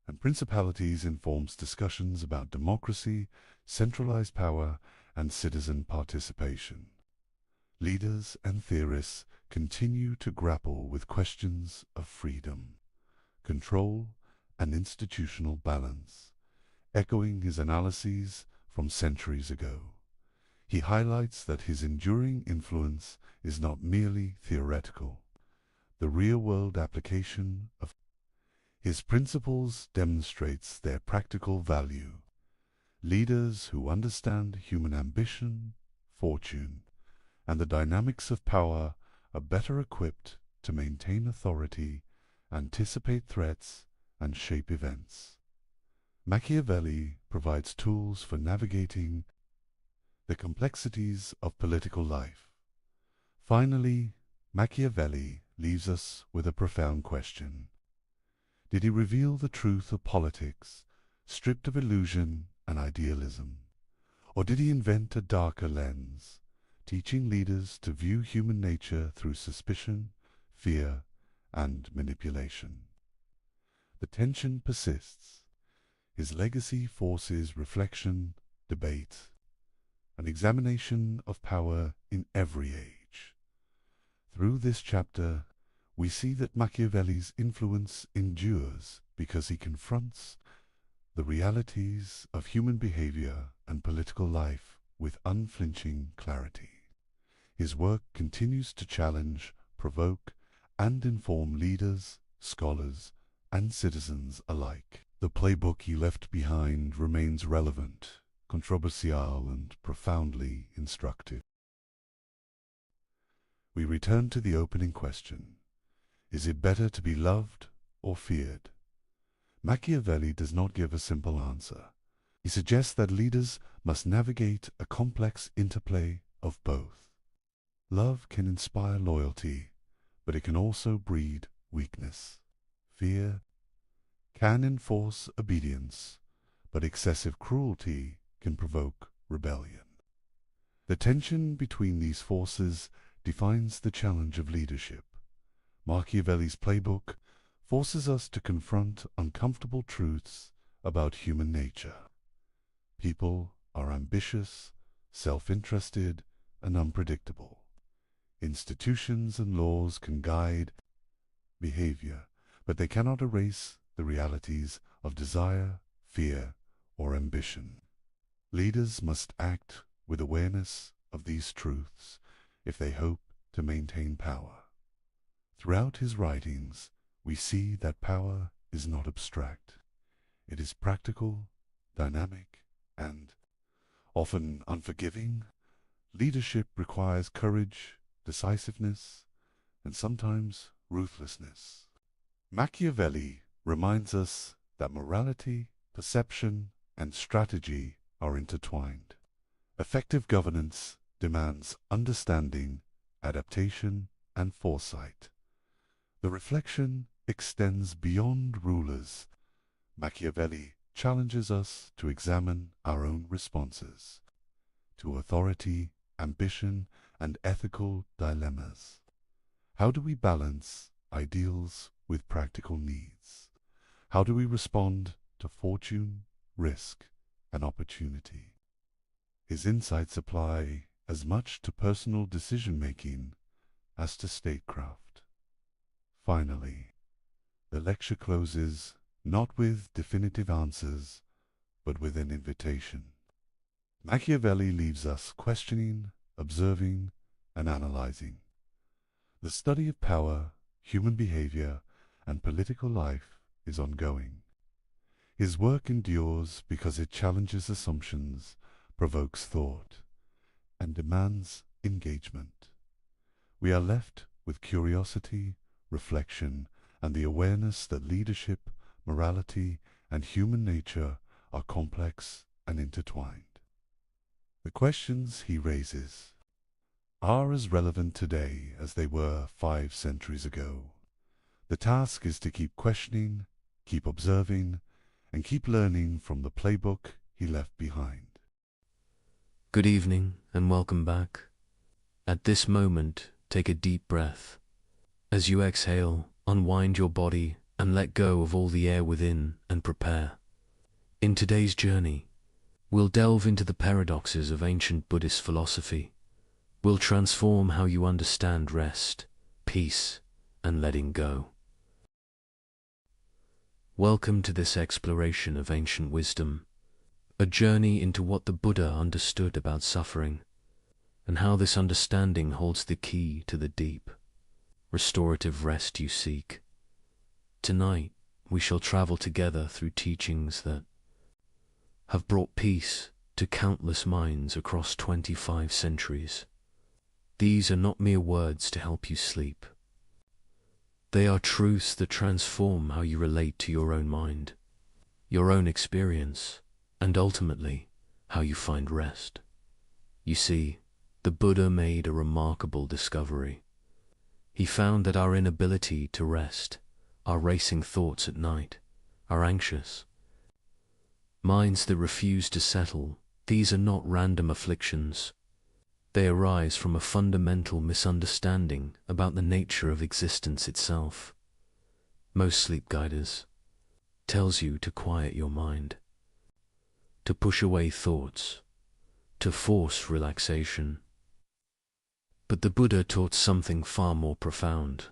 A: and principalities informs discussions about democracy, centralized power, and citizen participation. Leaders and theorists continue to grapple with questions of freedom, control, and institutional balance, echoing his analyses from centuries ago. He highlights that his enduring influence is not merely theoretical. The real-world application of his principles demonstrates their practical value. Leaders who understand human ambition, fortune, and the dynamics of power are better equipped to maintain authority, anticipate threats, and shape events. Machiavelli provides tools for navigating the complexities of political life. Finally, Machiavelli leaves us with a profound question. Did he reveal the truth of politics, stripped of illusion and idealism? Or did he invent a darker lens, teaching leaders to view human nature through suspicion, fear, and manipulation? The tension persists. His legacy forces reflection, debate, an examination of power in every age. Through this chapter, we see that Machiavelli's influence endures because he confronts the realities of human behavior and political life with unflinching clarity. His work continues to challenge, provoke, and inform leaders, scholars, and citizens alike. The playbook he left behind remains relevant, controversial, and profoundly instructive. We return to the opening question. Is it better to be loved or feared? Machiavelli does not give a simple answer. He suggests that leaders must navigate a complex interplay of both. Love can inspire loyalty, but it can also breed weakness. Fear can enforce obedience, but excessive cruelty can provoke rebellion. The tension between these forces defines the challenge of leadership. Machiavelli's playbook forces us to confront uncomfortable truths about human nature. People are ambitious, self-interested, and unpredictable. Institutions and laws can guide behavior, but they cannot erase the realities of desire, fear, or ambition. Leaders must act with awareness of these truths if they hope to maintain power. Throughout his writings, we see that power is not abstract. It is practical, dynamic, and often unforgiving. Leadership requires courage, decisiveness, and sometimes ruthlessness. Machiavelli reminds us that morality, perception, and strategy are intertwined. Effective governance demands understanding, adaptation, and foresight. The reflection extends beyond rulers. Machiavelli challenges us to examine our own responses to authority, ambition, and ethical dilemmas. How do we balance ideals with practical needs? How do we respond to fortune, risk, and opportunity? His insights apply as much to personal decision-making as to statecraft. Finally, the lecture closes not with definitive answers, but with an invitation. Machiavelli leaves us questioning, observing, and analyzing. The study of power, human behavior, and political life is ongoing. His work endures because it challenges assumptions, provokes thought, and demands engagement. We are left with curiosity, reflection, and the awareness that leadership, morality, and human nature are complex and intertwined. The questions he raises are as relevant today as they were 5 centuries ago. The task is to keep questioning, keep observing, and keep learning from the playbook he left behind.
B: Good evening and welcome back. At this moment, take a deep breath. As you exhale, unwind your body and let go of all the air within and prepare. In today's journey, we'll delve into the paradoxes of ancient Buddhist philosophy. We'll transform how you understand rest, peace, and letting go. Welcome to this exploration of ancient wisdom, a journey into what the Buddha understood about suffering, and how this understanding holds the key to the deep, restorative rest you seek. Tonight, we shall travel together through teachings that have brought peace to countless minds across 25 centuries. These are not mere words to help you sleep. They are truths that transform how you relate to your own mind, your own experience, and ultimately, how you find rest. You see, the Buddha made a remarkable discovery. He found that our inability to rest, our racing thoughts at night, our anxious minds that refuse to settle, these are not random afflictions. They arise from a fundamental misunderstanding about the nature of existence itself. Most sleep guiders tells you to quiet your mind, to push away thoughts, to force relaxation. But the Buddha taught something far more profound.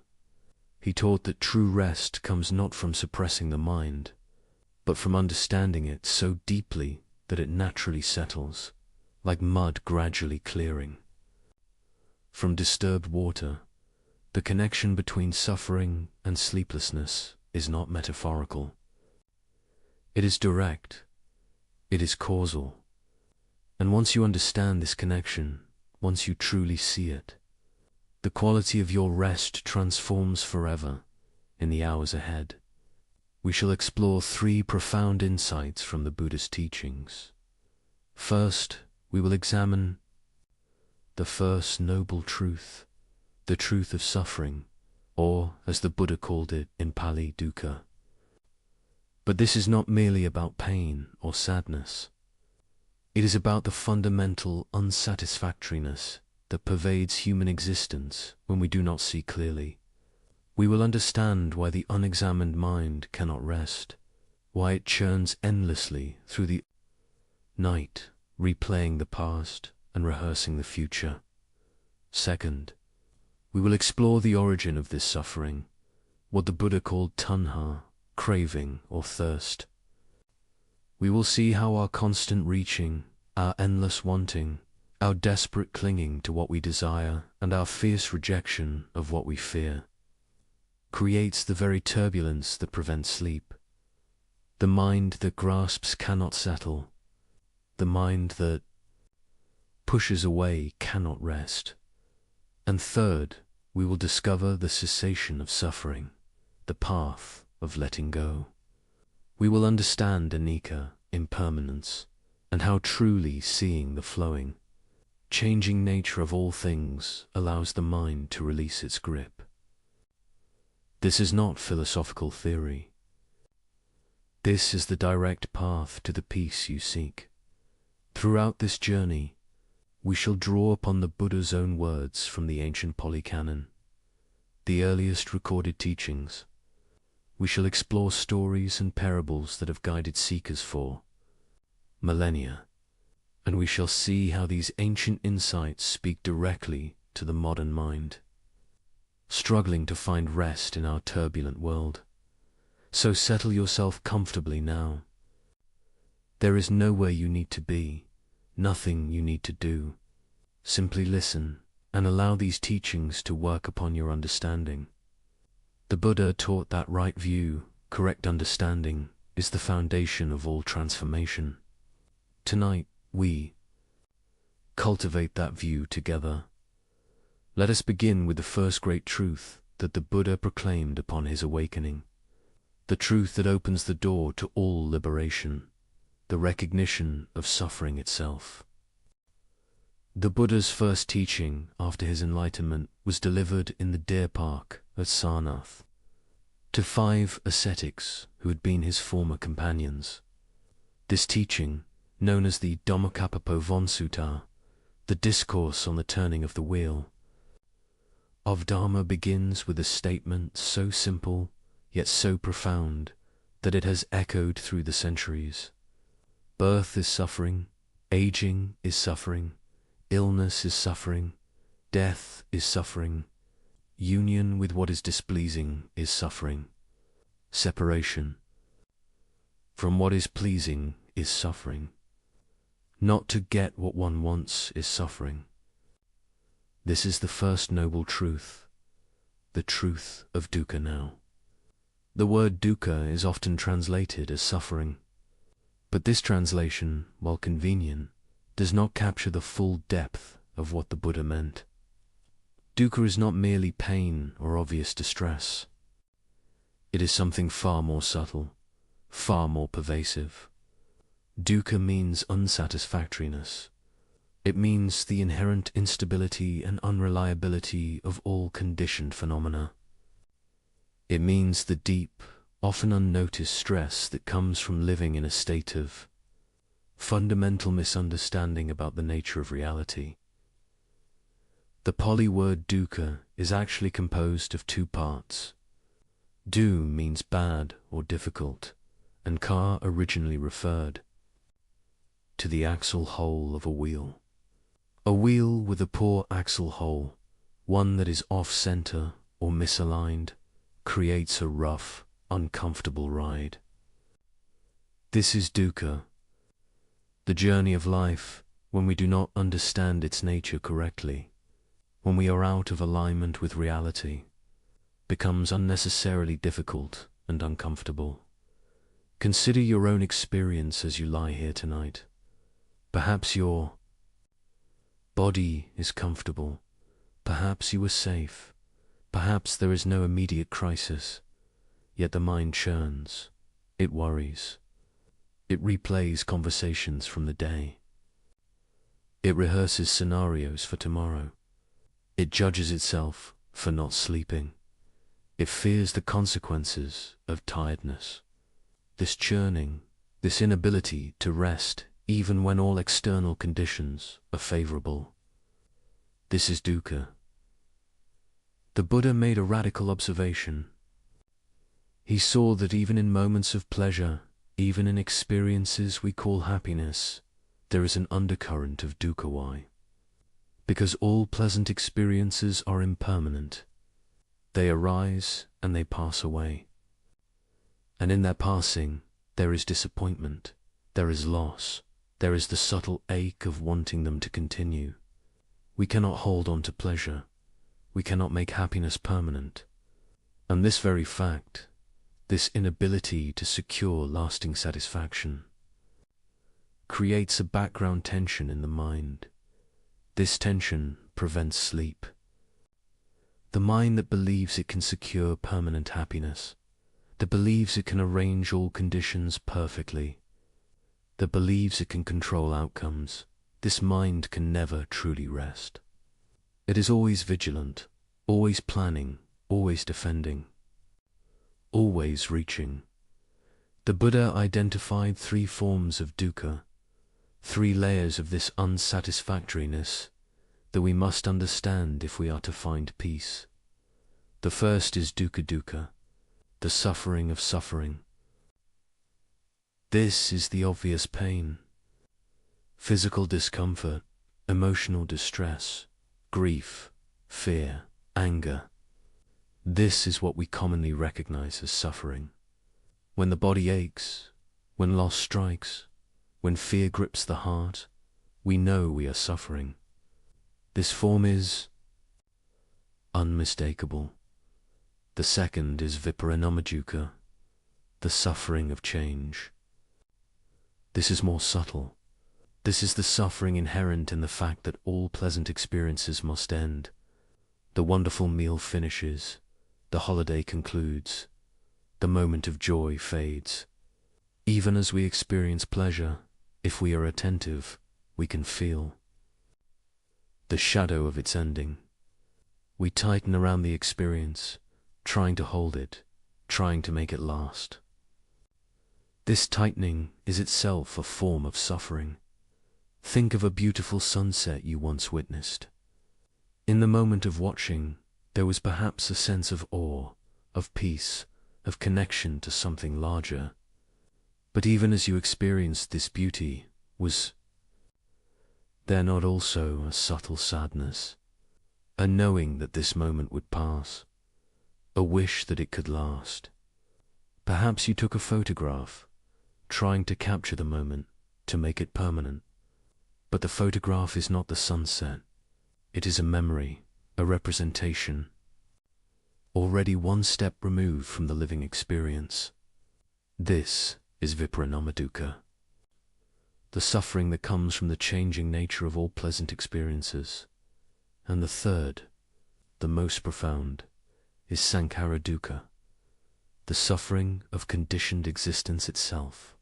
B: He taught that true rest comes not from suppressing the mind, but from understanding it so deeply that it naturally settles, like mud gradually clearing. From disturbed water, the connection between suffering and sleeplessness is not metaphorical. It is direct, it is causal. And once you understand this connection, once you truly see it, the quality of your rest transforms forever in the hours ahead. We shall explore 3 profound insights from the Buddha's teachings. First, we will examine the first noble truth, the truth of suffering, or, as the Buddha called it in Pali, dukkha. But this is not merely about pain or sadness. It is about the fundamental unsatisfactoriness that pervades human existence when we do not see clearly. We will understand why the unexamined mind cannot rest, why it churns endlessly through the night, replaying the past and rehearsing the future. Second, we will explore the origin of this suffering, what the Buddha called tanha, craving or thirst. We will see how our constant reaching, our endless wanting, our desperate clinging to what we desire, and our fierce rejection of what we fear creates the very turbulence that prevents sleep. The mind that grasps cannot settle. The mind that pushes away cannot rest. And third, we will discover the cessation of suffering, the path of letting go. We will understand anicca, impermanence, and how truly seeing the flowing, changing nature of all things allows the mind to release its grip. This is not philosophical theory. This is the direct path to the peace you seek. Throughout this journey, we shall draw upon the Buddha's own words from the ancient Pali Canon, the earliest recorded teachings. We shall explore stories and parables that have guided seekers for millennia, and we shall see how these ancient insights speak directly to the modern mind, struggling to find rest in our turbulent world. So settle yourself comfortably now. There is nowhere you need to be, nothing you need to do. Simply listen and allow these teachings to work upon your understanding. The Buddha taught that right view, correct understanding, is the foundation of all transformation. Tonight, we cultivate that view together. Let us begin with the first great truth that the Buddha proclaimed upon his awakening, the truth that opens the door to all liberation, the recognition of suffering itself. The Buddha's first teaching after his enlightenment was delivered in the deer park at Sarnath to 5 ascetics who had been his former companions. This teaching, known as the Dhammacappapo-Sutta, the discourse on the turning of the wheel of Dharma, begins with a statement so simple yet so profound that it has echoed through the centuries. Birth is suffering, aging is suffering, illness is suffering, death is suffering, union with what is displeasing is suffering, separation from what is pleasing is suffering. Not to get what one wants is suffering. This is the first noble truth, the truth of dukkha now. The word dukkha is often translated as suffering, but this translation, while convenient, does not capture the full depth of what the Buddha meant. Dukkha is not merely pain or obvious distress. It is something far more subtle, far more pervasive. Dukkha means unsatisfactoriness. It means the inherent instability and unreliability of all conditioned phenomena. It means the deep, often unnoticed stress that comes from living in a state of fundamental misunderstanding about the nature of reality. The Pali word dukkha is actually composed of 2 parts. Du means bad or difficult, and ka originally referred to the axle hole of a wheel. A wheel with a poor axle hole, one that is off-center or misaligned, creates a rough, uncomfortable ride. This is dukkha, the journey of life when we do not understand its nature correctly, when we are out of alignment with reality, becomes unnecessarily difficult and uncomfortable. Consider your own experience as you lie here tonight. Perhaps your body is comfortable, perhaps you are safe, perhaps there is no immediate crisis, yet the mind churns, it worries, it replays conversations from the day, it rehearses scenarios for tomorrow, it judges itself for not sleeping, it fears the consequences of tiredness. This churning, this inability to rest even when all external conditions are favorable. This is dukkha. The Buddha made a radical observation. He saw that even in moments of pleasure, even in experiences we call happiness, there is an undercurrent of dukkha. Why? Because all pleasant experiences are impermanent. They arise and they pass away. And in their passing, there is disappointment, there is loss, there is the subtle ache of wanting them to continue. We cannot hold on to pleasure. We cannot make happiness permanent. And this very fact, this inability to secure lasting satisfaction, creates a background tension in the mind. This tension prevents sleep. The mind that believes it can secure permanent happiness, that believes it can arrange all conditions perfectly, that believes it can control outcomes, this mind can never truly rest. It is always vigilant, always planning, always defending, always reaching. The Buddha identified 3 forms of dukkha, 3 layers of this unsatisfactoriness that we must understand if we are to find peace. The first is dukkha, the suffering of suffering. This is the obvious pain, physical discomfort, emotional distress, grief, fear, anger. This is what we commonly recognize as suffering. When the body aches, when loss strikes, when fear grips the heart, we know we are suffering. This form is unmistakable. The second is viparinamadukkha, the suffering of change. This is more subtle. This is the suffering inherent in the fact that all pleasant experiences must end. The wonderful meal finishes, the holiday concludes, the moment of joy fades. Even as we experience pleasure, if we are attentive, we can feel the shadow of its ending. We tighten around the experience, trying to hold it, trying to make it last. This tightening is itself a form of suffering. Think of a beautiful sunset you once witnessed. In the moment of watching, there was perhaps a sense of awe, of peace, of connection to something larger. But even as you experienced this beauty, was there not also a subtle sadness, a knowing that this moment would pass, a wish that it could last? Perhaps you took a photograph, trying to capture the moment, to make it permanent. But the photograph is not the sunset. It is a memory, a representation, already one step removed from the living experience. This is viparinamadukkha, the suffering that comes from the changing nature of all pleasant experiences. And the third, the most profound, is sankhara dukkha, the suffering of conditioned existence itself.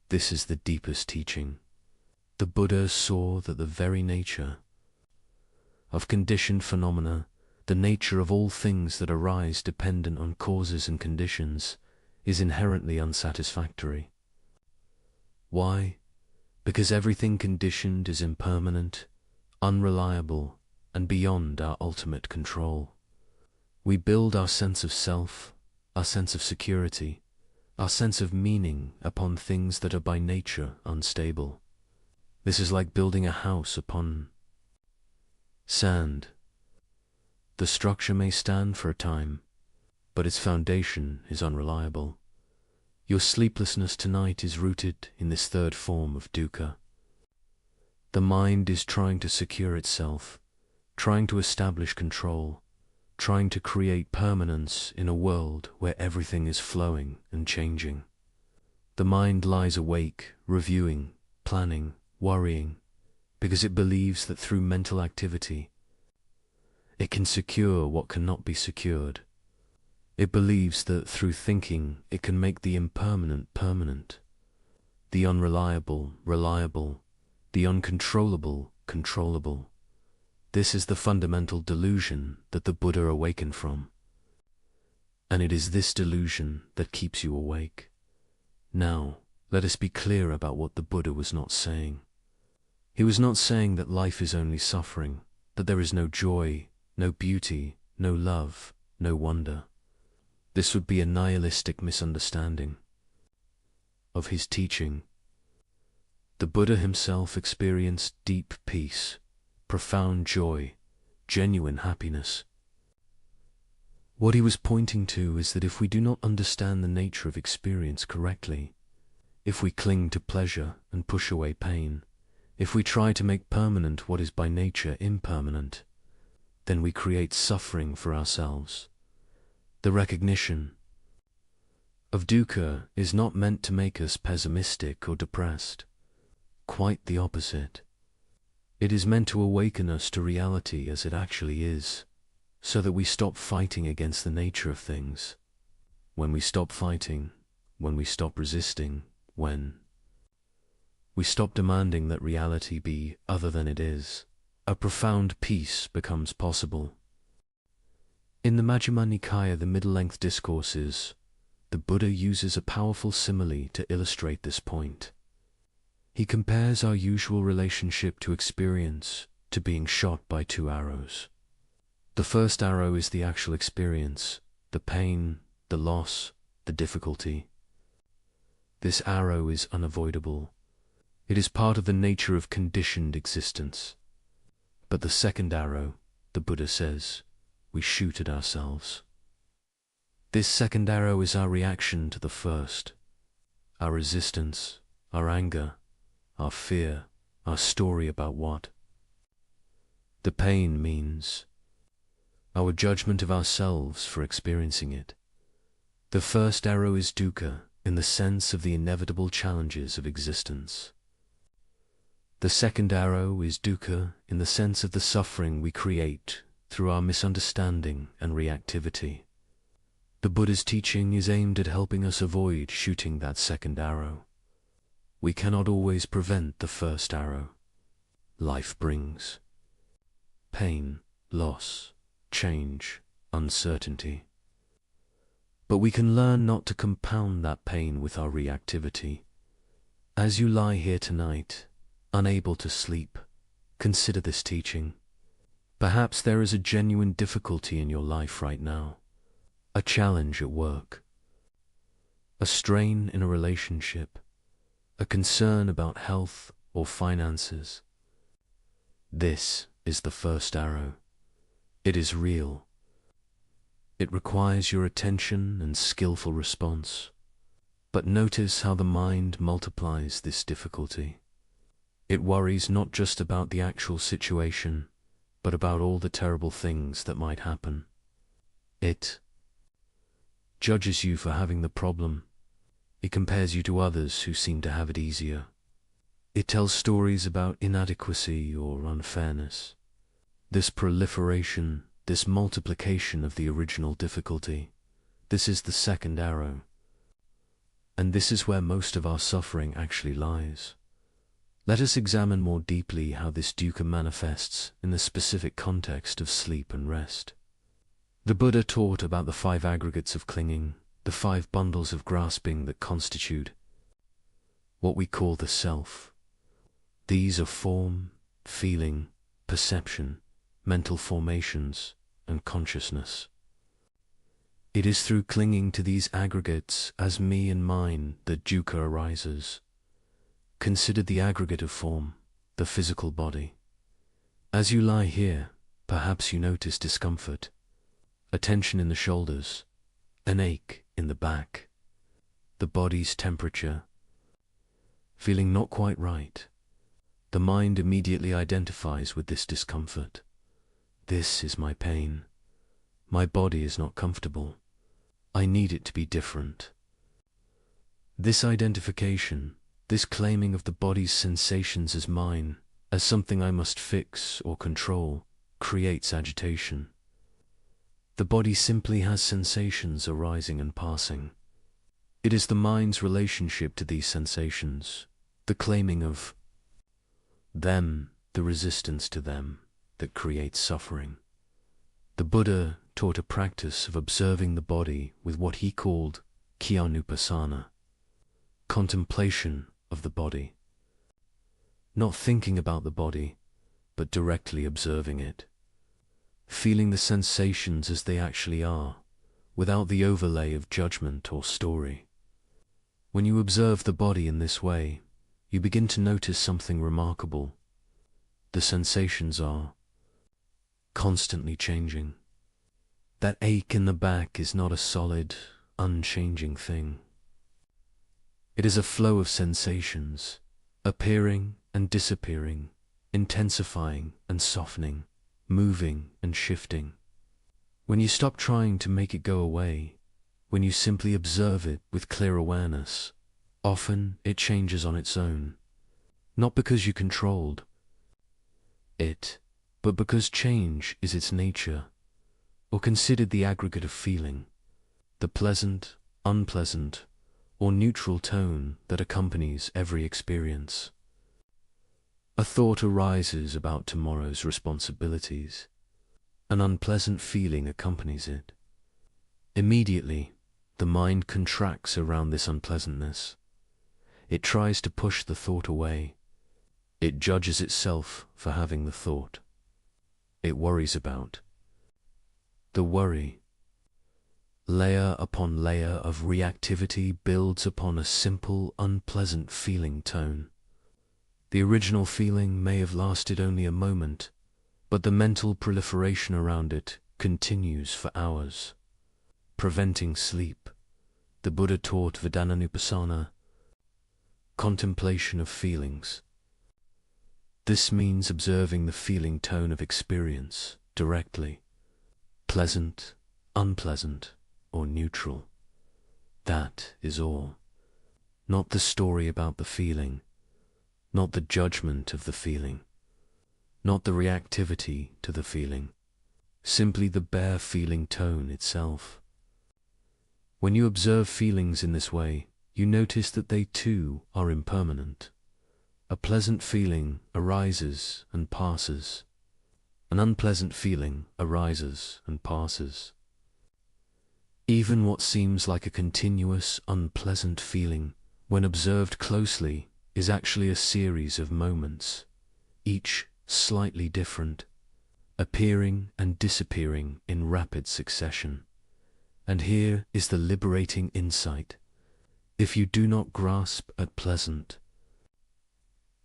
B: This is the deepest teaching. The Buddha saw that the very nature of conditioned phenomena, the nature of all things that arise dependent on causes and conditions, is inherently unsatisfactory. Why? Because everything conditioned is impermanent, unreliable, and beyond our ultimate control. We build our sense of self, our sense of security, our sense of meaning upon things that are by nature unstable. This is like building a house upon sand. The structure may stand for a time, but its foundation is unreliable. Your sleeplessness tonight is rooted in this third form of dukkha. The mind is trying to secure itself, trying to establish control, trying to create permanence in a world where everything is flowing and changing. The mind lies awake, reviewing, planning, worrying, because it believes that through mental activity, it can secure what cannot be secured. It believes that through thinking, it can make the impermanent permanent, the unreliable reliable, the uncontrollable controllable. This is the fundamental delusion that the Buddha awakened from. And it is this delusion that keeps you awake. Now, let us be clear about what the Buddha was not saying. He was not saying that life is only suffering, that there is no joy, no beauty, no love, no wonder. This would be a nihilistic misunderstanding of his teaching. The Buddha himself experienced deep peace, profound joy, genuine happiness. What he was pointing to is that if we do not understand the nature of experience correctly, if we cling to pleasure and push away pain, if we try to make permanent what is by nature impermanent, then we create suffering for ourselves. The recognition of dukkha is not meant to make us pessimistic or depressed. Quite the opposite. It is meant to awaken us to reality as it actually is, so that we stop fighting against the nature of things. When we stop fighting, when we stop resisting, when we stop demanding that reality be other than it is, a profound peace becomes possible. In the Majjhima Nikaya, the middle-length discourses, the Buddha uses a powerful simile to illustrate this point. He compares our usual relationship to experience to being shot by two arrows. The first arrow is the actual experience, the pain, the loss, the difficulty. This arrow is unavoidable. It is part of the nature of conditioned existence. But the second arrow, the Buddha says, we shoot at ourselves. This second arrow is our reaction to the first, our resistance, our anger, our fear, our story about what the pain means, our judgment of ourselves for experiencing it. The first arrow is dukkha, in the sense of the inevitable challenges of existence. The second arrow is dukkha in the sense of the suffering we create through our misunderstanding and reactivity. The Buddha's teaching is aimed at helping us avoid shooting that second arrow. We cannot always prevent the first arrow. Life brings pain, loss, change, uncertainty. But we can learn not to compound that pain with our reactivity. As you lie here tonight, unable to sleep, consider this teaching. Perhaps there is a genuine difficulty in your life right now, a challenge at work, a strain in a relationship, a concern about health or finances. This is the first arrow. It is real. It requires your attention and skillful response. But notice how the mind multiplies this difficulty. It worries not just about the actual situation, but about all the terrible things that might happen. It judges you for having the problem. It compares you to others who seem to have it easier. It tells stories about inadequacy or unfairness. This proliferation, this multiplication of the original difficulty, this is the second arrow. And this is where most of our suffering actually lies. Let us examine more deeply how this dukkha manifests in the specific context of sleep and rest. The Buddha taught about the 5 aggregates of clinging, the 5 bundles of grasping that constitute what we call the self. These are form, feeling, perception, mental formations, and consciousness. It is through clinging to these aggregates as me and mine that dukkha arises. Consider the aggregate of form, the physical body. As you lie here, perhaps you notice discomfort, a tension in the shoulders, an ache in the back, the body's temperature, feeling not quite right. The mind immediately identifies with this discomfort. This is my pain. My body is not comfortable. I need it to be different. This identification, this claiming of the body's sensations as mine, as something I must fix or control, creates agitation. The body simply has sensations arising and passing. It is the mind's relationship to these sensations, the claiming of them, the resistance to them, that creates suffering. The Buddha taught a practice of observing the body with what he called kyanupassana, contemplation of the body. Not thinking about the body, but directly observing it. Feeling the sensations as they actually are, without the overlay of judgment or story. When you observe the body in this way, you begin to notice something remarkable. The sensations are constantly changing. That ache in the back is not a solid, unchanging thing. It is a flow of sensations, appearing and disappearing, intensifying and softening, moving and shifting. When you stop trying to make it go away, when you simply observe it with clear awareness, often it changes on its own, not because you controlled it, but because change is its nature, or considered the aggregate of feeling, the pleasant, unpleasant, or neutral tone that accompanies every experience. A thought arises about tomorrow's responsibilities. An unpleasant feeling accompanies it. Immediately, the mind contracts around this unpleasantness. It tries to push the thought away. It judges itself for having the thought. It worries about the worry. Layer upon layer of reactivity builds upon a simple, unpleasant feeling tone. The original feeling may have lasted only a moment, but the mental proliferation around it continues for hours, preventing sleep. The Buddha taught Vedananupassana, contemplation of feelings. This means observing the feeling tone of experience directly, pleasant, unpleasant, or neutral. That is all. Not the story about the feeling, not the judgment of the feeling, not the reactivity to the feeling, simply the bare feeling tone itself. When you observe feelings in this way, you notice that they too are impermanent. A pleasant feeling arises and passes. An unpleasant feeling arises and passes. Even what seems like a continuous, unpleasant feeling, when observed closely, is actually a series of moments, each slightly different, appearing and disappearing in rapid succession. And here is the liberating insight. If you do not grasp at pleasant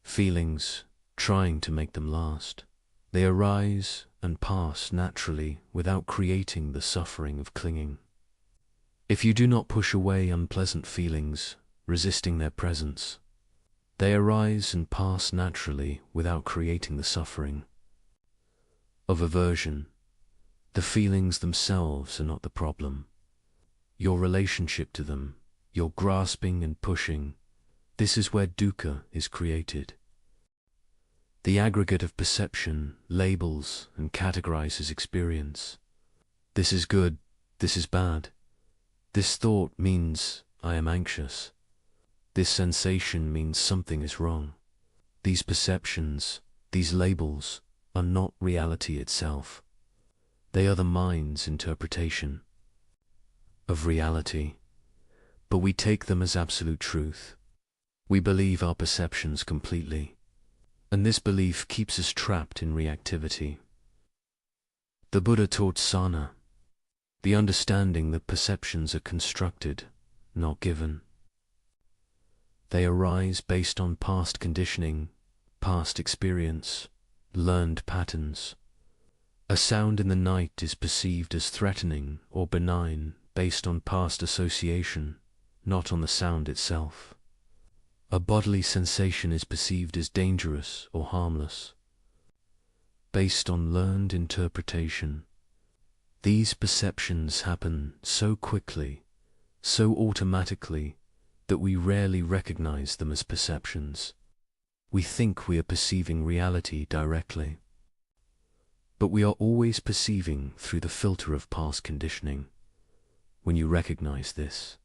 B: feelings, trying to make them last, they arise and pass naturally without creating the suffering of clinging. If you do not push away unpleasant feelings, resisting their presence, they arise and pass naturally without creating the suffering of aversion. The feelings themselves are not the problem. Your relationship to them, your grasping and pushing, this is where dukkha is created. The aggregate of perception labels and categorizes experience. This is good, this is bad. This thought means I am anxious. This sensation means something is wrong. These perceptions, these labels, are not reality itself. They are the mind's interpretation of reality. But we take them as absolute truth. We believe our perceptions completely, and this belief keeps us trapped in reactivity. The Buddha taught sana, the understanding that perceptions are constructed, not given. They arise based on past conditioning, past experience, learned patterns. A sound in the night is perceived as threatening or benign based on past association, not on the sound itself. A bodily sensation is perceived as dangerous or harmless, based on learned interpretation. These perceptions happen so quickly, so automatically, that we rarely recognize them as perceptions. We think we are perceiving reality directly, but we are always perceiving through the filter of past conditioning. When you recognize this,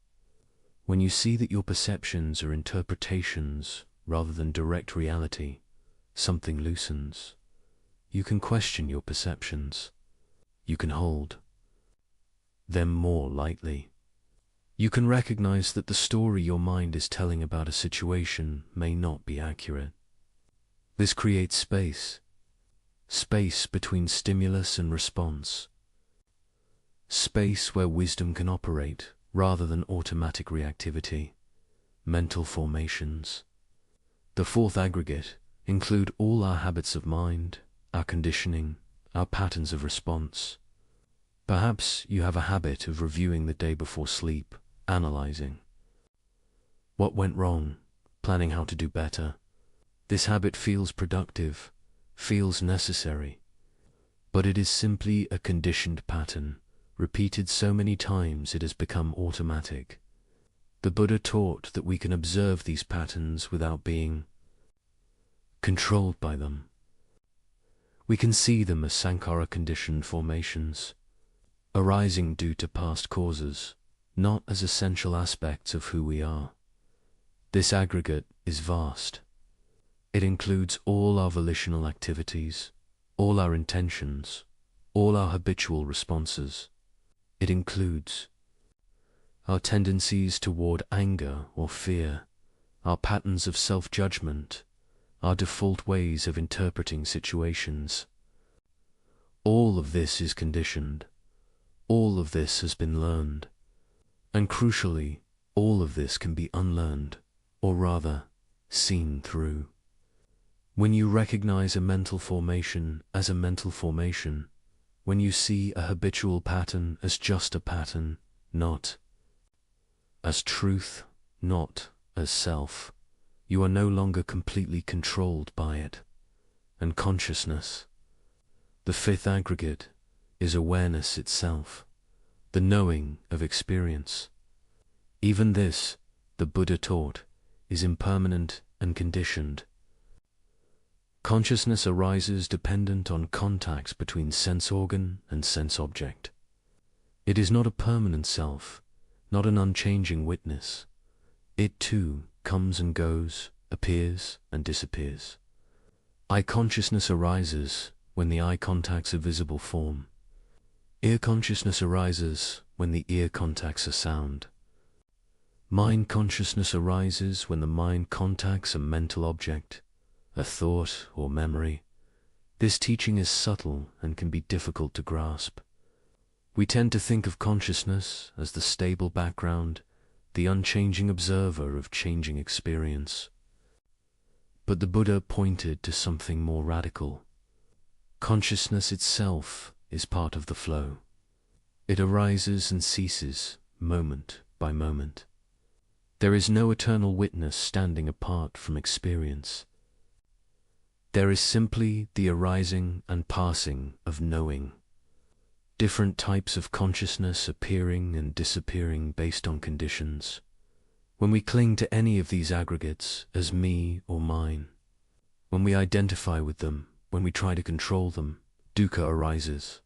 B: when you see that your perceptions are interpretations rather than direct reality, something loosens. You can question your perceptions. You can hold them more lightly. You can recognize that the story your mind is telling about a situation may not be accurate. This creates space between stimulus and response, space where wisdom can operate rather than automatic reactivity. Mental formations. The fourth aggregate include all our habits of mind, our conditioning, our patterns of response. Perhaps you have a habit of reviewing the day before sleep, analyzing what went wrong, planning how to do better. This habit feels productive, feels necessary, but it is simply a conditioned pattern, repeated so many times it has become automatic. The Buddha taught that we can observe these patterns without being controlled by them. We can see them as sankhara-conditioned formations, arising due to past causes, not as essential aspects of who we are. This aggregate is vast. It includes all our volitional activities, all our intentions, all our habitual responses. It includes our tendencies toward anger or fear, our patterns of self-judgment, our default ways of interpreting situations. All of this is conditioned. All of this has been learned. And crucially, all of this can be unlearned, or rather, seen through. When you recognize a mental formation as a mental formation, when you see a habitual pattern as just a pattern, not as truth, not as self, you are no longer completely controlled by it. And consciousness, the fifth aggregate, is awareness itself, the knowing of experience. Even this, the Buddha taught, is impermanent and conditioned. Consciousness arises dependent on contacts between sense organ and sense object. It is not a permanent self, not an unchanging witness. It too comes and goes, appears and disappears. Eye consciousness arises when the eye contacts a visible form. Ear consciousness arises when the ear contacts a sound. Mind consciousness arises when the mind contacts a mental object, a thought or memory. This teaching is subtle and can be difficult to grasp. We tend to think of consciousness as the stable background, the unchanging observer of changing experience. But the Buddha pointed to something more radical. Consciousness itself is part of the flow. It arises and ceases, moment by moment. There is no eternal witness standing apart from experience. There is simply the arising and passing of knowing. Different types of consciousness appearing and disappearing based on conditions. When we cling to any of these aggregates as me or mine, when we identify with them, when we try to control them, dukkha arises.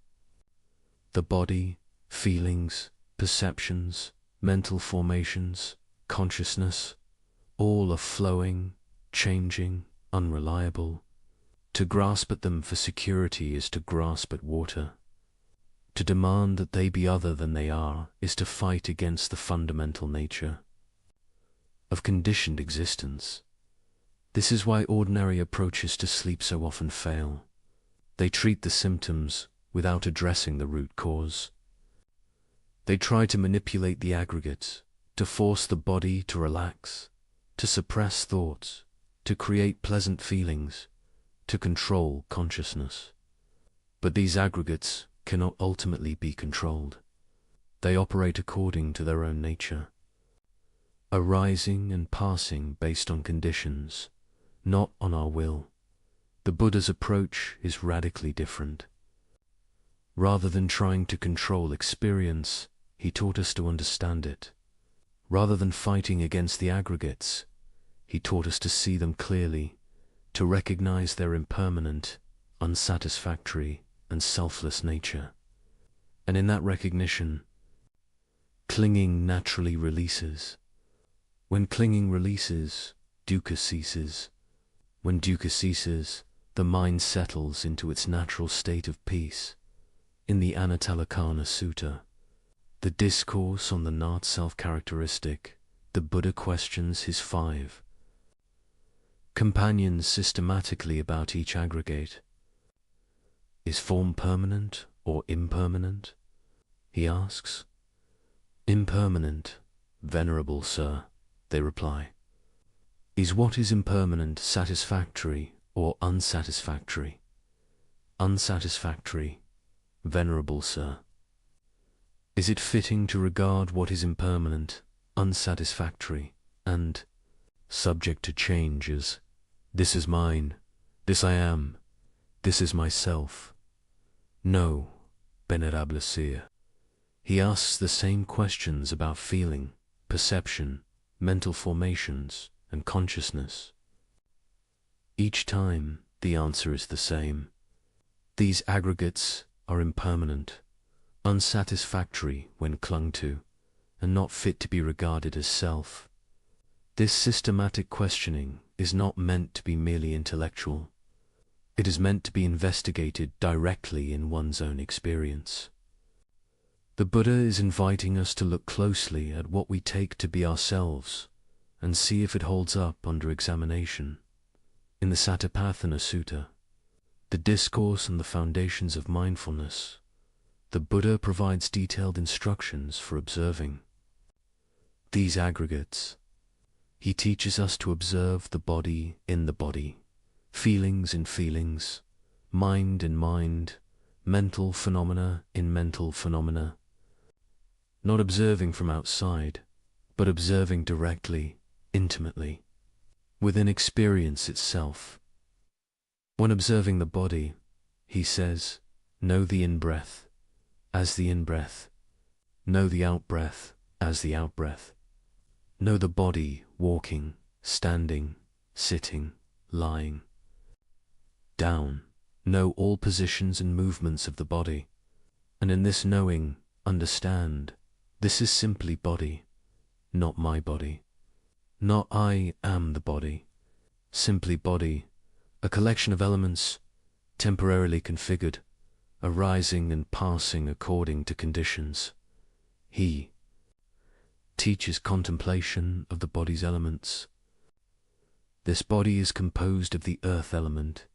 B: The body, feelings, perceptions, mental formations, consciousness, all are flowing, changing, unreliable. To grasp at them for security is to grasp at water. To demand that they be other than they are is to fight against the fundamental nature of conditioned existence. This is why ordinary approaches to sleep so often fail. They treat the symptoms without addressing the root cause. They try to manipulate the aggregates, to force the body to relax, to suppress thoughts, to create pleasant feelings, to control consciousness. But these aggregates cannot ultimately be controlled. They operate according to their own nature, arising and passing based on conditions, not on our will. The Buddha's approach is radically different. Rather than trying to control experience, he taught us to understand it. Rather than fighting against the aggregates, he taught us to see them clearly, to recognize their impermanent, unsatisfactory, and selfless nature. And in that recognition, clinging naturally releases. When clinging releases, dukkha ceases. When dukkha ceases, the mind settles into its natural state of peace. In the Anattalakkhana Sutta, the discourse on the not self-characteristic, the Buddha questions his 5 companions systematically about each aggregate. Is form permanent or impermanent? He asks. Impermanent, venerable sir, they reply. Is what is impermanent satisfactory or unsatisfactory? Unsatisfactory, venerable sir. Is it fitting to regard what is impermanent, unsatisfactory, and subject to change as, this is mine, this I am, this is myself? No, venerable sir. He asks the same questions about feeling, perception, mental formations, and consciousness. Each time, the answer is the same. These aggregates are impermanent, unsatisfactory when clung to, and not fit to be regarded as self. This systematic questioning is not meant to be merely intellectual. It is meant to be investigated directly in one's own experience. The Buddha is inviting us to look closely at what we take to be ourselves and see if it holds up under examination. In the Satipatthana Sutta, the discourse on the foundations of mindfulness, the Buddha provides detailed instructions for observing these aggregates. He teaches us to observe the body in the body, feelings in feelings, mind in mind, mental phenomena in mental phenomena. Not observing from outside, but observing directly, intimately, within experience itself. When observing the body, he says, know the in-breath as the in-breath, know the out-breath as the out-breath. Know the body walking, standing, sitting, lying. Down. Know all positions and movements of the body. And in this knowing, understand, this is simply body, not my body. Not I am the body. Simply body, a collection of elements, temporarily configured, arising and passing according to conditions. He teaches contemplation of the body's elements. This body is composed of the earth element,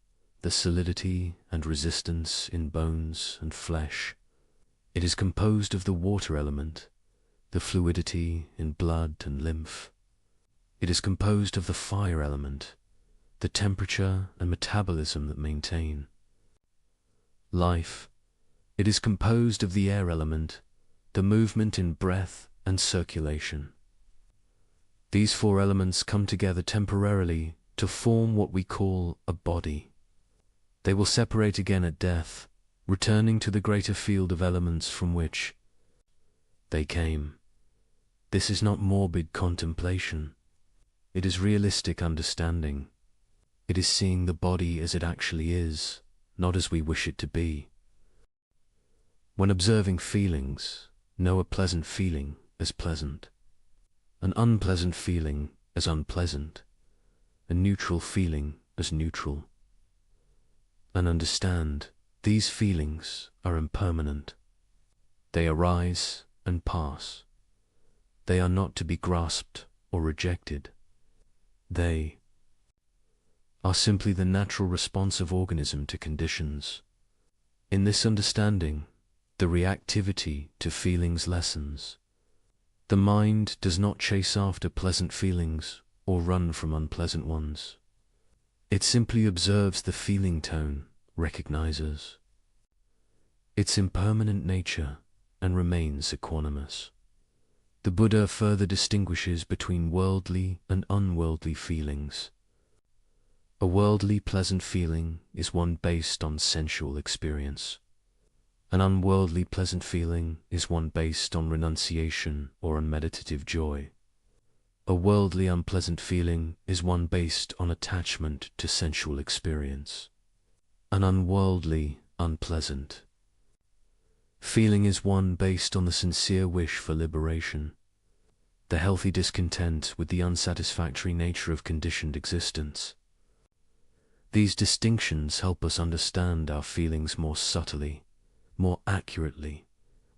B: the solidity and resistance in bones and flesh. It is composed of the water element, the fluidity in blood and lymph. It is composed of the fire element, the temperature and metabolism that maintain life. It is composed of the air element, the movement in breath and circulation. These four elements come together temporarily to form what we call a body. They will separate again at death, returning to the greater field of elements from which they came. This is not morbid contemplation. It is realistic understanding. It is seeing the body as it actually is, not as we wish it to be. When observing feelings, know a pleasant feeling as pleasant, an unpleasant feeling as unpleasant, a neutral feeling as neutral. And understand, these feelings are impermanent. They arise and pass. They are not to be grasped or rejected. They are simply the natural response of organism to conditions. In this understanding, the reactivity to feelings lessens. The mind does not chase after pleasant feelings or run from unpleasant ones. It simply observes the feeling tone, recognizes its impermanent nature, and remains equanimous. The Buddha further distinguishes between worldly and unworldly feelings. A worldly pleasant feeling is one based on sensual experience. An unworldly pleasant feeling is one based on renunciation or on meditative joy. A worldly unpleasant feeling is one based on attachment to sensual experience. An unworldly, unpleasant feeling is one based on the sincere wish for liberation, the healthy discontent with the unsatisfactory nature of conditioned existence. These distinctions help us understand our feelings more subtly, more accurately,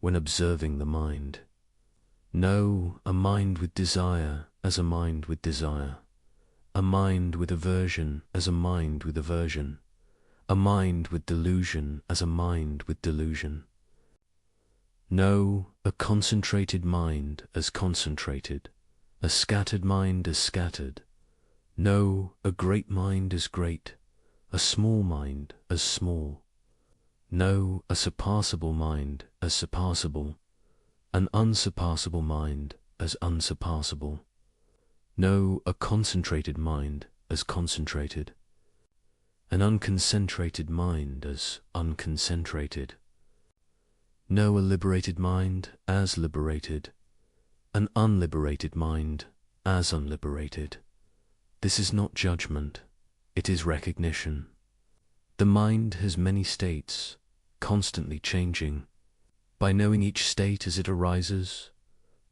B: when observing the mind. Know a mind with desire as a mind with desire, a mind with aversion as a mind with aversion, a mind with delusion as a mind with delusion. Know a concentrated mind as concentrated, a scattered mind as scattered. Know a great mind as great, a small mind as small. Know a surpassable mind as surpassable, an unsurpassable mind as unsurpassable. Know a concentrated mind as concentrated, an unconcentrated mind as unconcentrated. Know a liberated mind as liberated, an unliberated mind as unliberated. This is not judgment, it is recognition. The mind has many states, constantly changing. By knowing each state as it arises,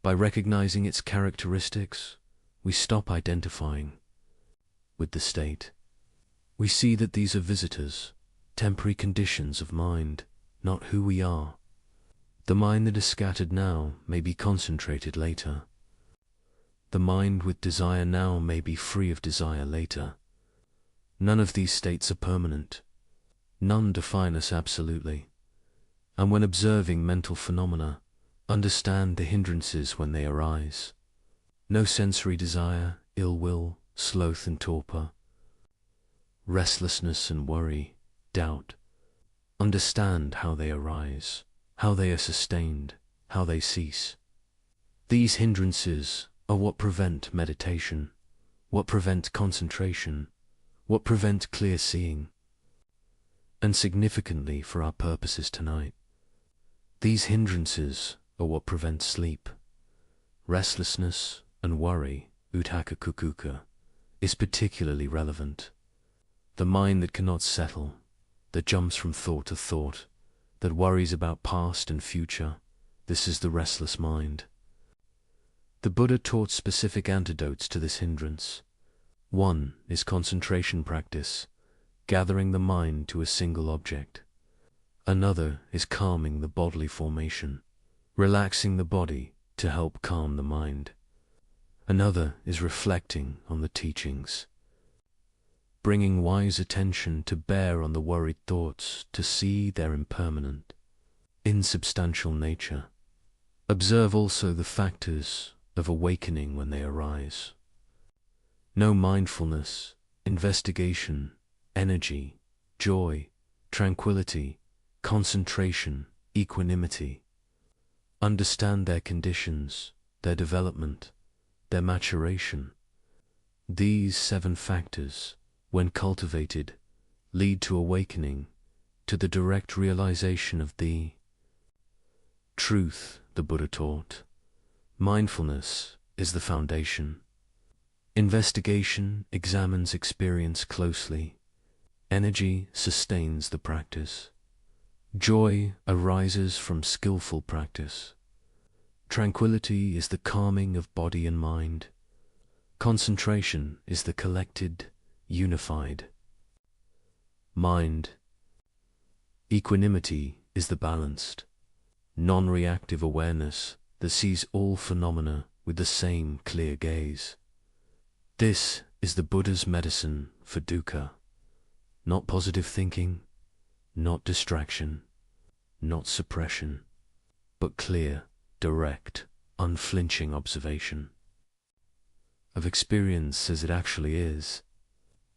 B: by recognizing its characteristics, we stop identifying with the state. We see that these are visitors, temporary conditions of mind, not who we are. The mind that is scattered now may be concentrated later. The mind with desire now may be free of desire later. None of these states are permanent. None define us absolutely. And when observing mental phenomena, understand the hindrances when they arise. No sensory desire, ill will, sloth and torpor, restlessness and worry, doubt. Understand how they arise, how they are sustained, how they cease. These hindrances are what prevent meditation, what prevent concentration, what prevent clear seeing. And significantly for our purposes tonight, these hindrances are what prevent sleep, restlessness, and worry, uthaka kukuka, is particularly relevant. The mind that cannot settle, that jumps from thought to thought, that worries about past and future, this is the restless mind. The Buddha taught specific antidotes to this hindrance. One is concentration practice, gathering the mind to a single object. Another is calming the bodily formation, relaxing the body to help calm the mind. Another is reflecting on the teachings, bringing wise attention to bear on the worried thoughts to see their impermanent, insubstantial nature. Observe also the factors of awakening when they arise. Know mindfulness, investigation, energy, joy, tranquility, concentration, equanimity. Understand their conditions, their development, their maturation. These 7 factors, when cultivated, lead to awakening, to the direct realization of the truth the Buddha taught. Mindfulness is the foundation. Investigation examines experience closely. Energy sustains the practice. Joy arises from skillful practice. Tranquility is the calming of body and mind. Concentration is the collected, unified mind. Equanimity is the balanced, non-reactive awareness that sees all phenomena with the same clear gaze. This is the Buddha's medicine for dukkha. Not positive thinking, not distraction, not suppression, but clear, direct, unflinching observation of experience as it actually is.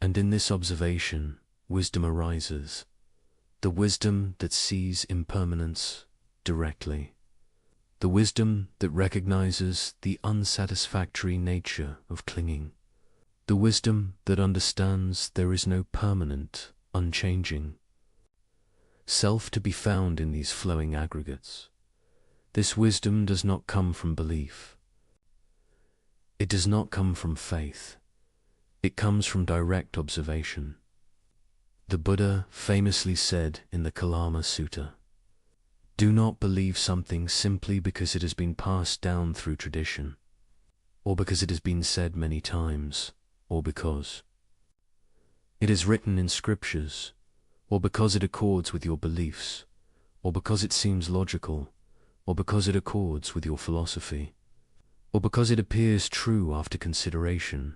B: And in this observation, wisdom arises, the wisdom that sees impermanence directly, the wisdom that recognizes the unsatisfactory nature of clinging, the wisdom that understands there is no permanent, unchanging self to be found in these flowing aggregates. This wisdom does not come from belief. It does not come from faith. It comes from direct observation. The Buddha famously said in the Kalama Sutta, "Do not believe something simply because it has been passed down through tradition, or because it has been said many times, or because it is written in scriptures, or because it accords with your beliefs, or because it seems logical, or because it accords with your philosophy, or because it appears true after consideration,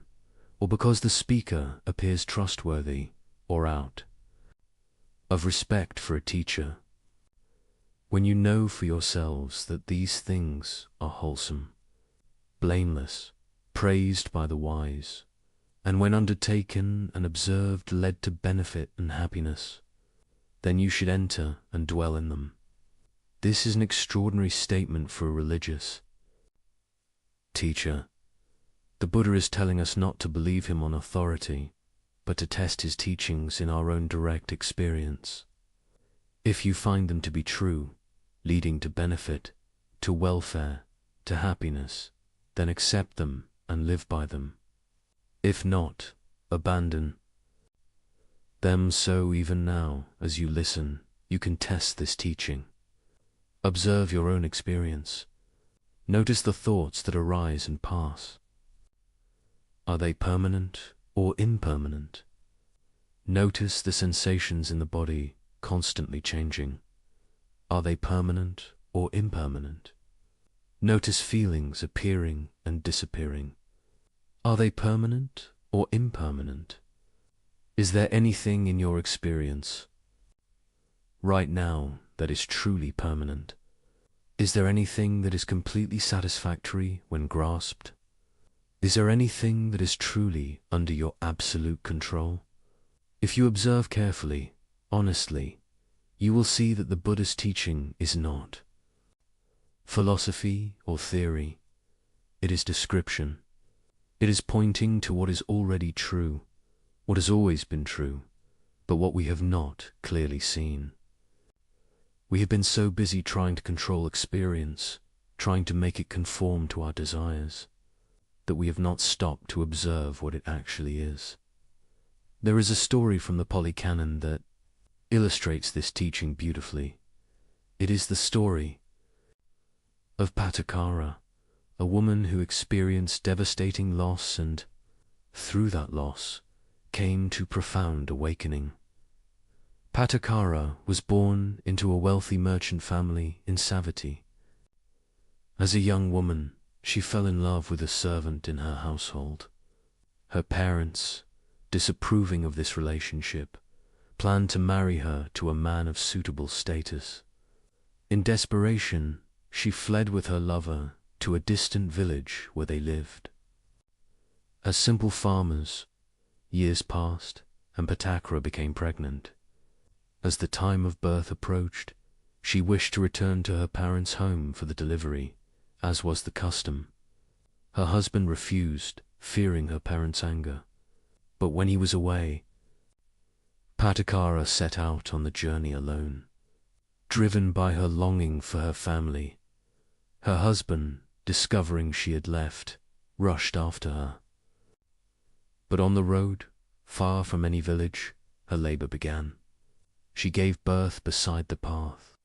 B: or because the speaker appears trustworthy, or out of respect for a teacher. When you know for yourselves that these things are wholesome, blameless, praised by the wise, and when undertaken and observed led to benefit and happiness, then you should enter and dwell in them." This is an extraordinary statement for a religious teacher. The Buddha is telling us not to believe him on authority, but to test his teachings in our own direct experience. If you find them to be true, leading to benefit, to welfare, to happiness, then accept them and live by them. If not, abandon them. So even now, as you listen, you can test this teaching. Observe your own experience. Notice the thoughts that arise and pass. Are they permanent or impermanent? Notice the sensations in the body constantly changing. Are they permanent or impermanent? Notice feelings appearing and disappearing. Are they permanent or impermanent? Is there anything in your experience right now that is truly permanent? Is there anything that is completely satisfactory when grasped? Is there anything that is truly under your absolute control? If you observe carefully, honestly, you will see that the Buddha's teaching is not philosophy or theory. It is description. It is pointing to what is already true, what has always been true, but what we have not clearly seen. We have been so busy trying to control experience, trying to make it conform to our desires, that we have not stopped to observe what it actually is. There is a story from the Polycanon that illustrates this teaching beautifully. It is the story of Patakara, a woman who experienced devastating loss and, through that loss, came to profound awakening. Patakara was born into a wealthy merchant family in Savati. As a young woman, she fell in love with a servant in her household. Her parents, disapproving of this relationship, planned to marry her to a man of suitable status. In desperation, she fled with her lover to a distant village where they lived. As simple farmers, years passed and Patakara became pregnant. As the time of birth approached, she wished to return to her parents' home for the delivery, as was the custom. Her husband refused, fearing her parents' anger. But when he was away, Patakara set out on the journey alone. Driven by her longing for her family, her husband, discovering she had left, rushed after her. But on the road, far from any village, her labor began. She gave birth beside the path.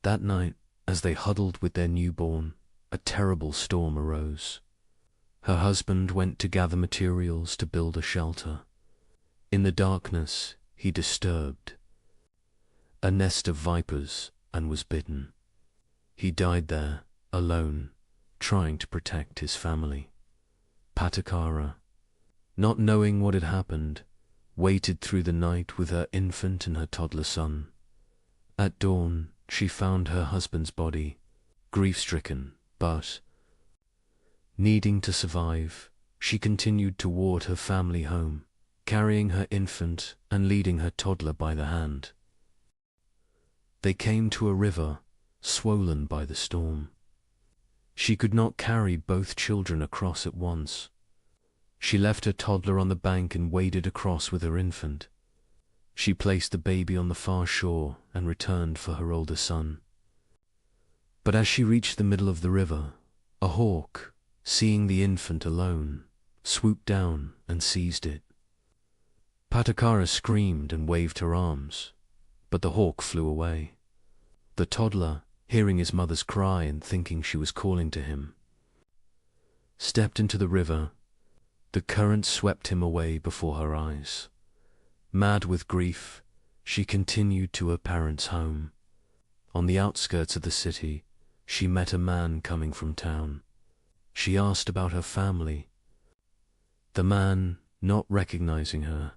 B: That night, as they huddled with their newborn, a terrible storm arose. Her husband went to gather materials to build a shelter. In the darkness, he disturbed a nest of vipers and was bitten. He died there, alone, trying to protect his family. Patakara, not knowing what had happened, waited through the night with her infant and her toddler son. At dawn, she found her husband's body, grief-stricken, but, needing to survive, she continued toward her family home, carrying her infant and leading her toddler by the hand. They came to a river, swollen by the storm. She could not carry both children across at once. She left her toddler on the bank and waded across with her infant. She placed the baby on the far shore and returned for her older son. But as she reached the middle of the river, a hawk, seeing the infant alone, swooped down and seized it. Patakara screamed and waved her arms, but the hawk flew away. The toddler, hearing his mother's cry and thinking she was calling to him, stepped into the river. The current swept him away before her eyes. Mad with grief, she continued to her parents' home. On the outskirts of the city, she met a man coming from town. She asked about her family. The man, not recognizing her,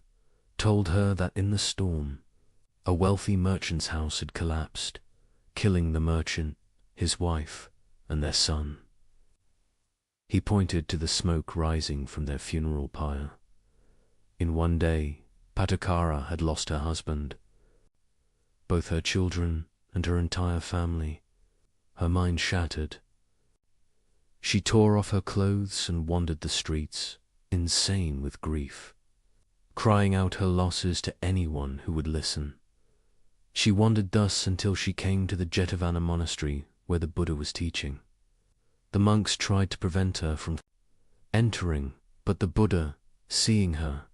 B: told her that in the storm, a wealthy merchant's house had collapsed, killing the merchant, his wife, and their son. He pointed to the smoke rising from their funeral pyre. In one day, Patakara had lost her husband, both her children and her entire family. Her mind shattered. She tore off her clothes and wandered the streets, insane with grief, crying out her losses to anyone who would listen. She wandered thus until she came to the Jetavana monastery where the Buddha was teaching. The monks tried to prevent her from entering, but the Buddha, seeing her,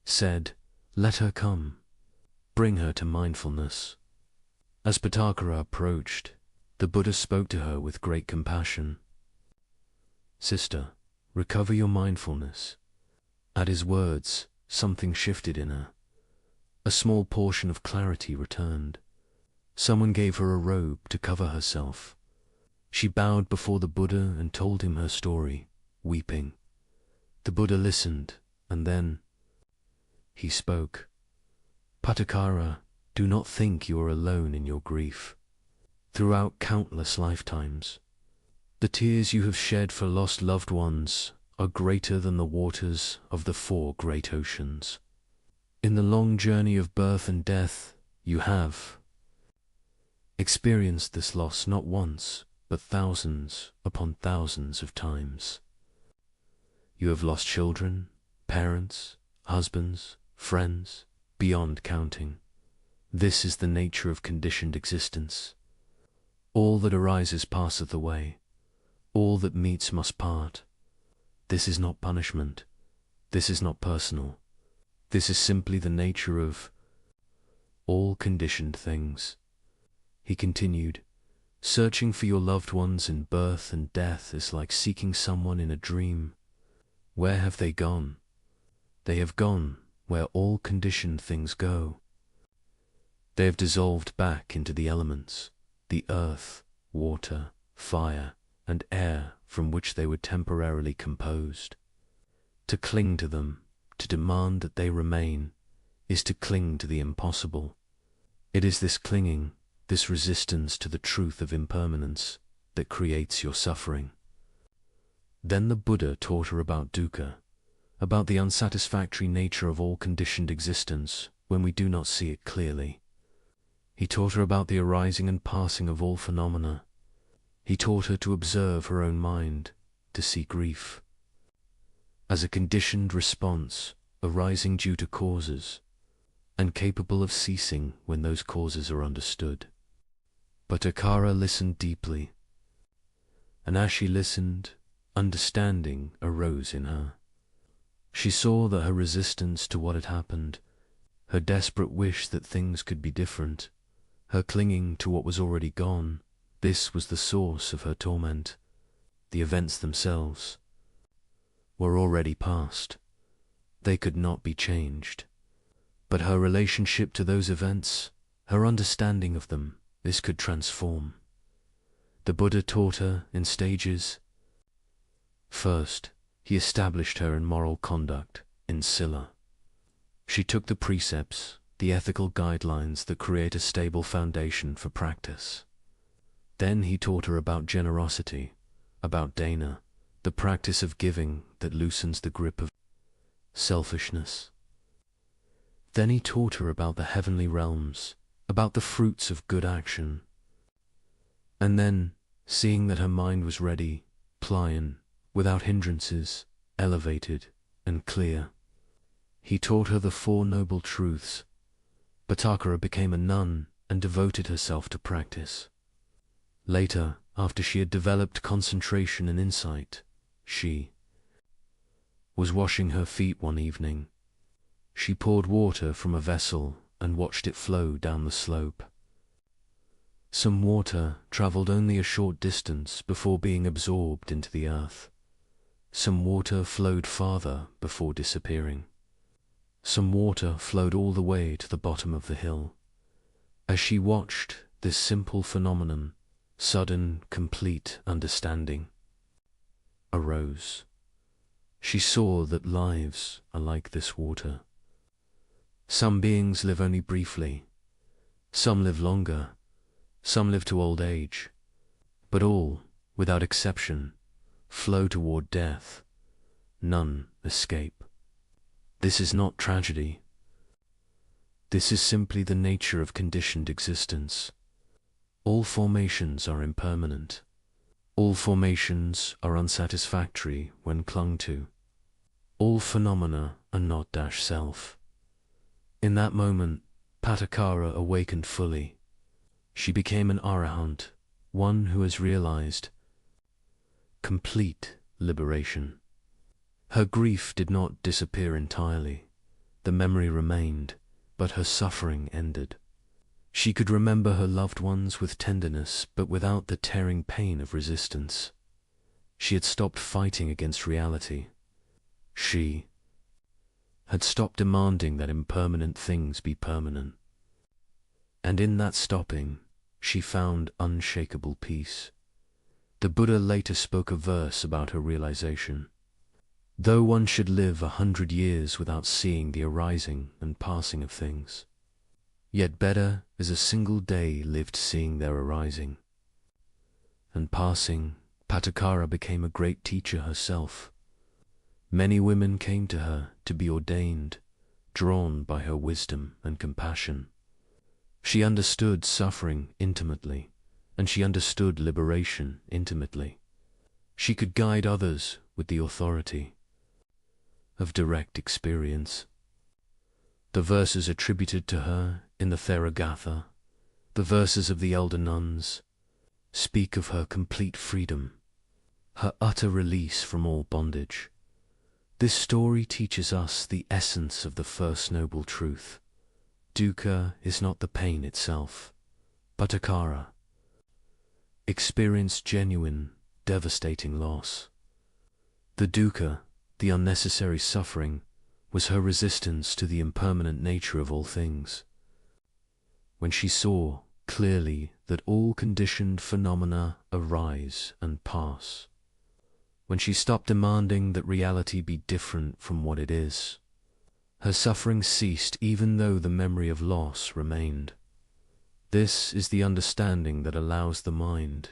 B: said, "Let her come. Bring her to mindfulness." As Patakara approached, the Buddha spoke to her with great compassion. "Sister, recover your mindfulness." At his words, something shifted in her. A small portion of clarity returned. Someone gave her a robe to cover herself. She bowed before the Buddha and told him her story, weeping. The Buddha listened, and then he spoke. "Patakara, do not think you are alone in your grief. Throughout countless lifetimes, the tears you have shed for lost loved ones are greater than the waters of the 4 great oceans. In the long journey of birth and death, you have experienced this loss not once, but thousands upon thousands of times. You have lost children, parents, husbands, friends, beyond counting. This is the nature of conditioned existence. All that arises passeth away. All that meets must part. This is not punishment. This is not personal. This is simply the nature of all conditioned things. He continued, searching for your loved ones in birth and death is like seeking someone in a dream. Where have they gone? They have gone where all conditioned things go. They have dissolved back into the elements, the earth, water, fire, and air from which they were temporarily composed. To cling to them, to demand that they remain, is to cling to the impossible. It is this clinging, this resistance to the truth of impermanence, that creates your suffering. Then the Buddha taught her about dukkha, about the unsatisfactory nature of all conditioned existence when we do not see it clearly. He taught her about the arising and passing of all phenomena. He taught her to observe her own mind, to see grief as a conditioned response arising due to causes, and capable of ceasing when those causes are understood. But Akara listened deeply, and as she listened, understanding arose in her. She saw that her resistance to what had happened, her desperate wish that things could be different, her clinging to what was already gone, this was the source of her torment. The events themselves were already past. They could not be changed. But her relationship to those events, her understanding of them, this could transform. The Buddha taught her in stages. First, he established her in moral conduct, in sila. She took the precepts, the ethical guidelines that create a stable foundation for practice. Then he taught her about generosity, about dana, the practice of giving that loosens the grip of selfishness. Then he taught her about the heavenly realms, about the fruits of good action. And then, seeing that her mind was ready, pliant, without hindrances, elevated and clear, he taught her the Four Noble Truths. Bhattakara became a nun and devoted herself to practice. Later, after she had developed concentration and insight, she was washing her feet one evening. She poured water from a vessel and watched it flow down the slope. Some water traveled only a short distance before being absorbed into the earth. Some water flowed farther before disappearing. Some water flowed all the way to the bottom of the hill. As she watched this simple phenomenon, sudden, complete understanding arose. She saw that lives are like this water. Some beings live only briefly. Some live longer. Some live to old age. But all, without exception, flow toward death. None escape. This is not tragedy. This is simply the nature of conditioned existence. All formations are impermanent. All formations are unsatisfactory when clung to. All phenomena are not self. In that moment, Bhattakara awakened fully. She became an arahant, one who has realized complete liberation. Her grief did not disappear entirely. The memory remained, but her suffering ended. She could remember her loved ones with tenderness, but without the tearing pain of resistance. She had stopped fighting against reality. She had stopped demanding that impermanent things be permanent. And in that stopping, she found unshakable peace. The Buddha later spoke a verse about her realization. Though one should live 100 years without seeing the arising and passing of things, yet better is a single day lived seeing their arising and passing. Bhattakara became a great teacher herself. Many women came to her to be ordained, drawn by her wisdom and compassion. She understood suffering intimately, and she understood liberation intimately. She could guide others with the authority of direct experience. The verses attributed to her in the Theragatha, the verses of the elder nuns, speak of her complete freedom, her utter release from all bondage, This story teaches us the essence of the first noble truth. Dukkha is not the pain itself, but akara. Experience genuine, devastating loss. The dukkha, the unnecessary suffering, was her resistance to the impermanent nature of all things. When she saw clearly that all conditioned phenomena arise and pass, when she stopped demanding that reality be different from what it is, her suffering ceased even though the memory of loss remained. This is the understanding that allows the mind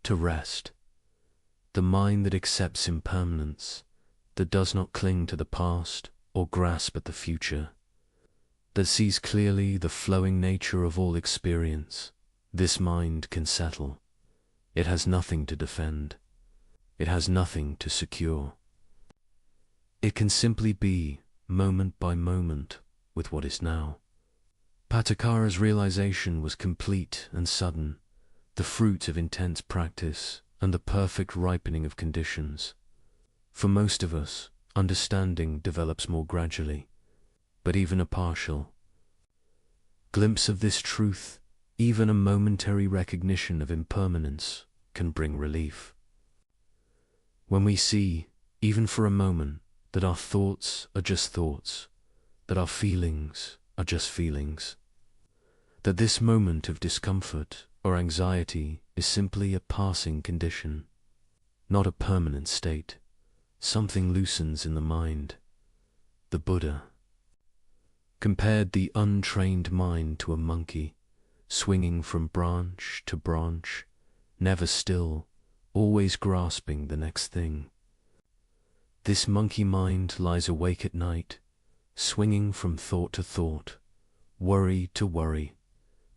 B: to rest, the mind that accepts impermanence, that does not cling to the past or grasp at the future, that sees clearly the flowing nature of all experience. This mind can settle. It has nothing to defend. It has nothing to secure. It can simply be, moment by moment, with what is now. Patakara's realization was complete and sudden, the fruit of intense practice and the perfect ripening of conditions. For most of us, understanding develops more gradually, but even a partial glimpse of this truth, even a momentary recognition of impermanence, can bring relief. When we see, even for a moment, that our thoughts are just thoughts, that our feelings are just feelings, that this moment of discomfort or anxiety is simply a passing condition, not a permanent state, something loosens in the mind. The Buddha compared the untrained mind to a monkey, swinging from branch to branch, never still, always grasping the next thing. This monkey mind lies awake at night, swinging from thought to thought, worry to worry,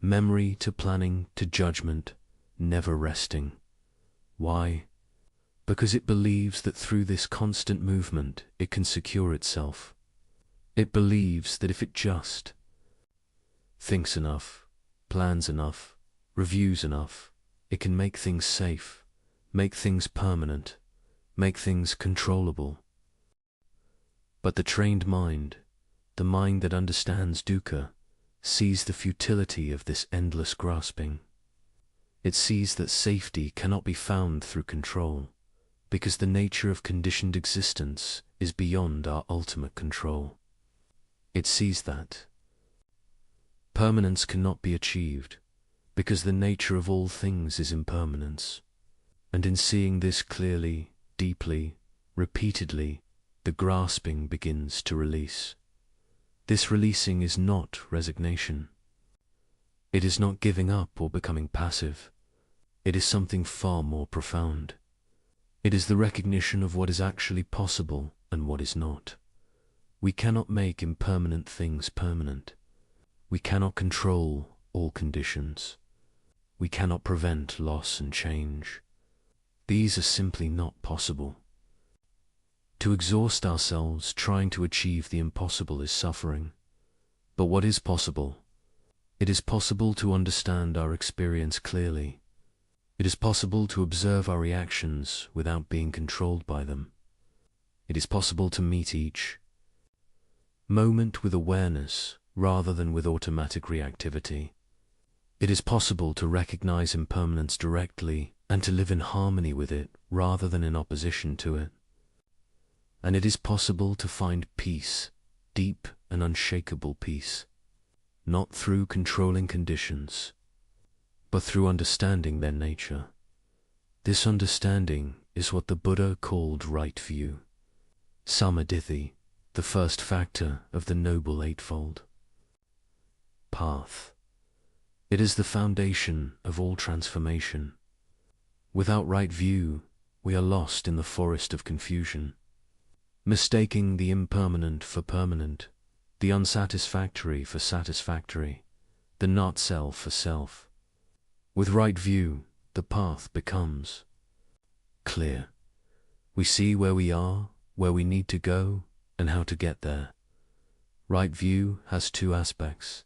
B: memory to planning to judgment, never resting. Why? Because it believes that through this constant movement it can secure itself. It believes that if it just thinks enough, plans enough, reviews enough, it can make things safe, make things permanent, make things controllable. But the trained mind, the mind that understands dukkha, sees the futility of this endless grasping. It sees that safety cannot be found through control, because the nature of conditioned existence is beyond our ultimate control. It sees that permanence cannot be achieved, because the nature of all things is impermanence. And in seeing this clearly, deeply, repeatedly, the grasping begins to release. This releasing is not resignation. It is not giving up or becoming passive. It is something far more profound. It is the recognition of what is actually possible and what is not. We cannot make impermanent things permanent. We cannot control all conditions. We cannot prevent loss and change. These are simply not possible. To exhaust ourselves trying to achieve the impossible is suffering. But what is possible? It is possible to understand our experience clearly. It is possible to observe our reactions without being controlled by them. It is possible to meet each moment with awareness rather than with automatic reactivity. It is possible to recognize impermanence directly and to live in harmony with it rather than in opposition to it. And it is possible to find peace, deep and unshakable peace, not through controlling conditions, but through understanding their nature. This understanding is what the Buddha called right view, samadhi, the first factor of the Noble Eightfold Path. It is the foundation of all transformation. Without right view, we are lost in the forest of confusion, mistaking the impermanent for permanent, the unsatisfactory for satisfactory, the not self for self. With right view, the path becomes clear. We see where we are, where we need to go, and how to get there. Right view has two aspects.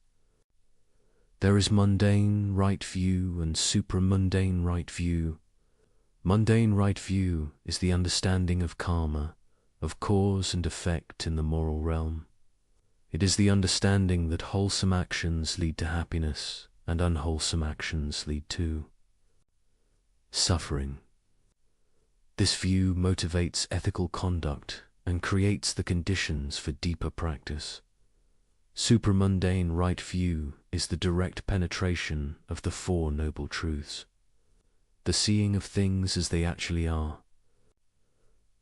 B: There is mundane right view and supramundane right view. Mundane right view is the understanding of karma, of cause and effect in the moral realm. It is the understanding that wholesome actions lead to happiness and unwholesome actions lead to suffering. This view motivates ethical conduct and creates the conditions for deeper practice. Supramundane right view is the direct penetration of the Four Noble Truths, the seeing of things as they actually are.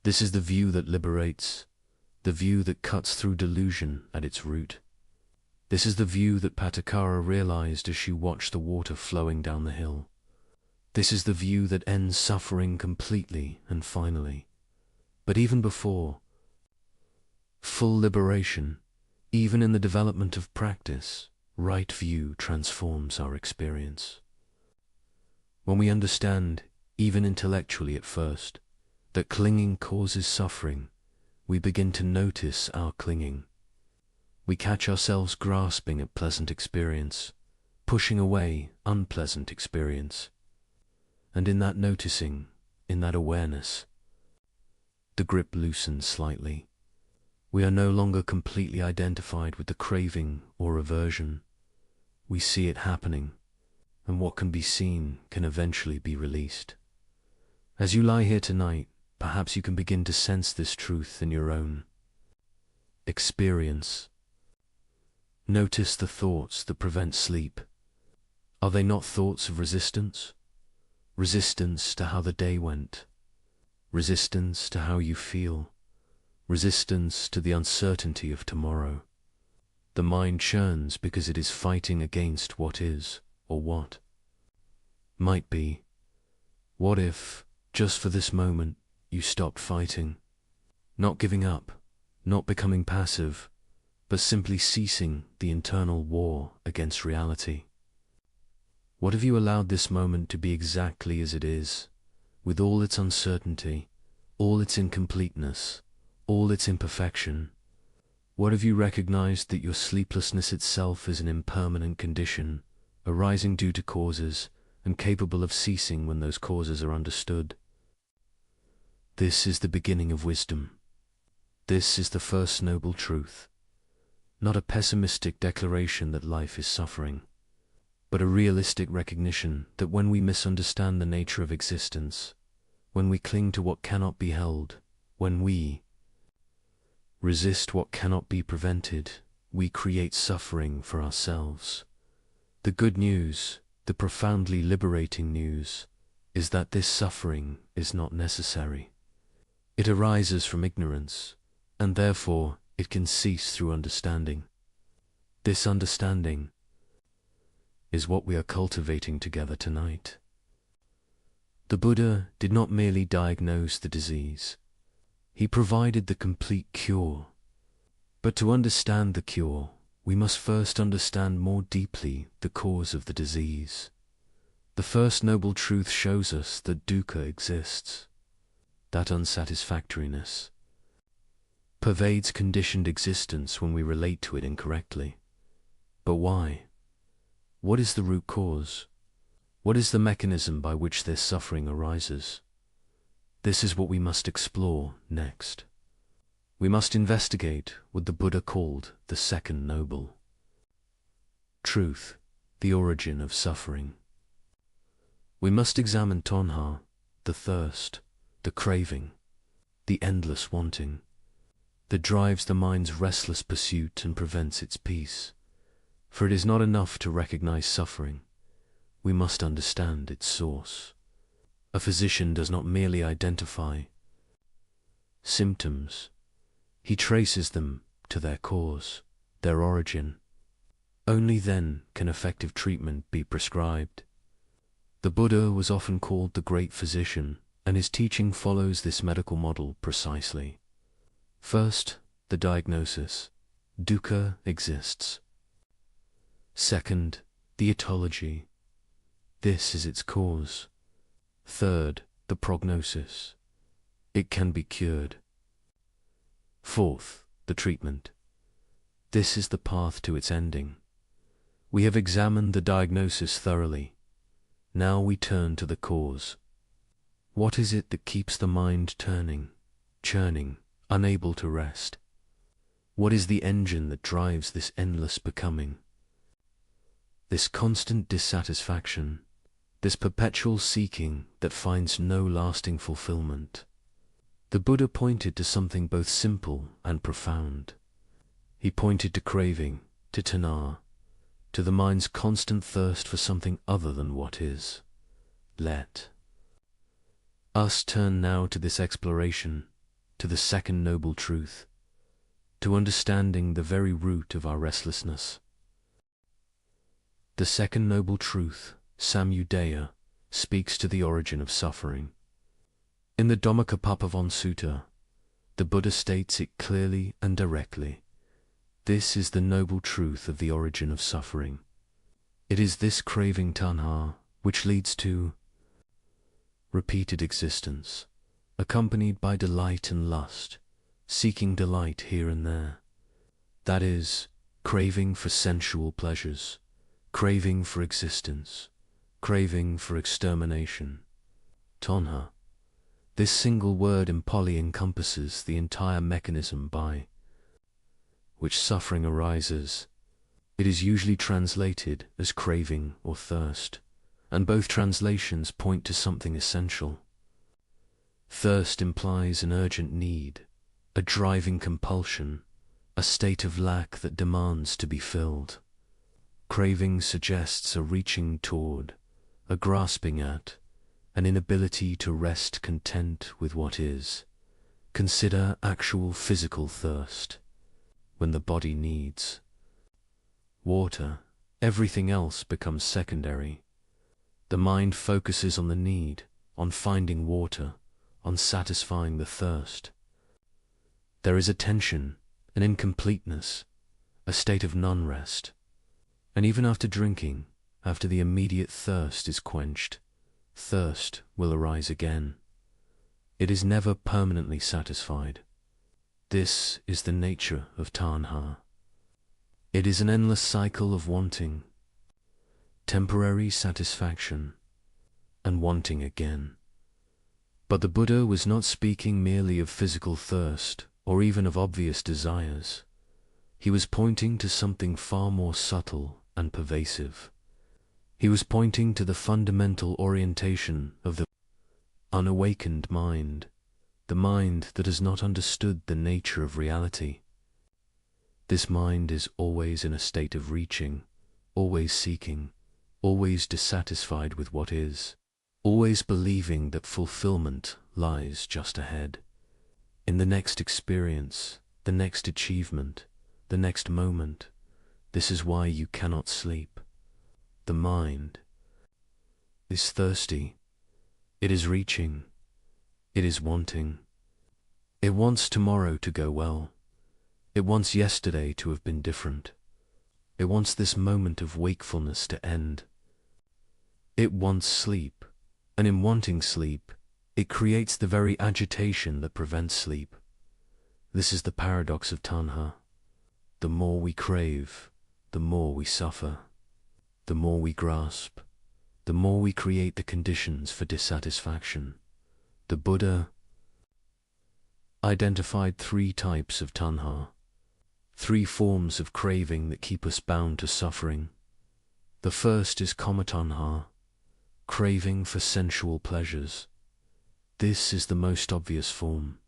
B: This is the view that liberates, the view that cuts through delusion at its root. This is the view that Patakara realized as she watched the water flowing down the hill. This is the view that ends suffering completely and finally. But even before full liberation, even in the development of practice, right view transforms our experience. When we understand, even intellectually at first, that clinging causes suffering, we begin to notice our clinging. We catch ourselves grasping at pleasant experience, pushing away unpleasant experience. And in that noticing, in that awareness, the grip loosens slightly. We are no longer completely identified with the craving or aversion. We see it happening, and what can be seen can eventually be released. As you lie here tonight, perhaps you can begin to sense this truth in your own experience. Notice the thoughts that prevent sleep. Are they not thoughts of resistance? Resistance to how the day went. Resistance to how you feel. Resistance to the uncertainty of tomorrow. The mind churns because it is fighting against what is, or what might be. What if, just for this moment, you stopped fighting? Not giving up, not becoming passive, but simply ceasing the internal war against reality. What if you allowed this moment to be exactly as it is, with all its uncertainty, all its incompleteness, all its imperfection? What if you recognized that your sleeplessness itself is an impermanent condition, arising due to causes, and capable of ceasing when those causes are understood? This is the beginning of wisdom. This is the first noble truth. Not a pessimistic declaration that life is suffering, but a realistic recognition that when we misunderstand the nature of existence, when we cling to what cannot be held, when we resist what cannot be prevented, we create suffering for ourselves. The good news, the profoundly liberating news, is that this suffering is not necessary. It arises from ignorance, and therefore it can cease through understanding. This understanding is what we are cultivating together tonight. The Buddha did not merely diagnose the disease. He provided the complete cure. But to understand the cure, we must first understand more deeply the cause of the disease. The first noble truth shows us that dukkha exists. That unsatisfactoriness pervades conditioned existence when we relate to it incorrectly. But why? What is the root cause? What is the mechanism by which this suffering arises? This is what we must explore next. We must investigate what the Buddha called the second noble truth, the origin of suffering. We must examine tanha, the thirst, the craving, the endless wanting, that drives the mind's restless pursuit and prevents its peace. For it is not enough to recognize suffering. We must understand its source. A physician does not merely identify symptoms. He traces them to their cause, their origin. Only then can effective treatment be prescribed. The Buddha was often called the great physician, and his teaching follows this medical model precisely. First, the diagnosis. Dukkha exists. Second, the etiology. This is its cause. Third, the prognosis. It can be cured. Fourth, the treatment. This is the path to its ending. We have examined the diagnosis thoroughly. Now we turn to the cause. What is it that keeps the mind turning, churning, unable to rest. What is the engine that drives this endless becoming? This constant dissatisfaction, this perpetual seeking that finds no lasting fulfillment. The Buddha pointed to something both simple and profound. He pointed to craving, to tanha, to the mind's constant thirst for something other than what is. Let us turn now to this exploration, to the second noble truth, to understanding the very root of our restlessness. The second noble truth, samudaya, speaks to the origin of suffering. In the Dhammacappavan Sutta, the Buddha states it clearly and directly. This is the noble truth of the origin of suffering. It is this craving tanha which leads to repeated existence, accompanied by delight and lust, seeking delight here and there. That is, craving for sensual pleasures, craving for existence, craving for extermination. Tanha. This single word in Pali encompasses the entire mechanism by which suffering arises. It is usually translated as craving or thirst, and both translations point to something essential. Thirst implies an urgent need, a driving compulsion, a state of lack that demands to be filled. Craving suggests a reaching toward, a grasping at, an inability to rest content with what is. Consider actual physical thirst. When the body needs water, everything else becomes secondary. The mind focuses on the need, on finding water, on satisfying the thirst. There is a tension, an incompleteness, a state of non-rest. And even after drinking, after the immediate thirst is quenched, thirst will arise again. It is never permanently satisfied. This is the nature of tanha. It is an endless cycle of wanting, temporary satisfaction, and wanting again. But the Buddha was not speaking merely of physical thirst or even of obvious desires. He was pointing to something far more subtle and pervasive. He was pointing to the fundamental orientation of the unawakened mind, the mind that has not understood the nature of reality. This mind is always in a state of reaching, always seeking, always dissatisfied with what is, always believing that fulfillment lies just ahead. In the next experience, the next achievement, the next moment. This is why you cannot sleep. The mind is thirsty. It is reaching. It is wanting. It wants tomorrow to go well. It wants yesterday to have been different. It wants this moment of wakefulness to end. It wants sleep, and in wanting sleep, it creates the very agitation that prevents sleep. This is the paradox of tanha. The more we crave, the more we suffer. The more we grasp, the more we create the conditions for dissatisfaction. The Buddha identified 3 types of tanha, 3 forms of craving that keep us bound to suffering. The first is kama-tanha, craving for sensual pleasures. This is the most obvious form.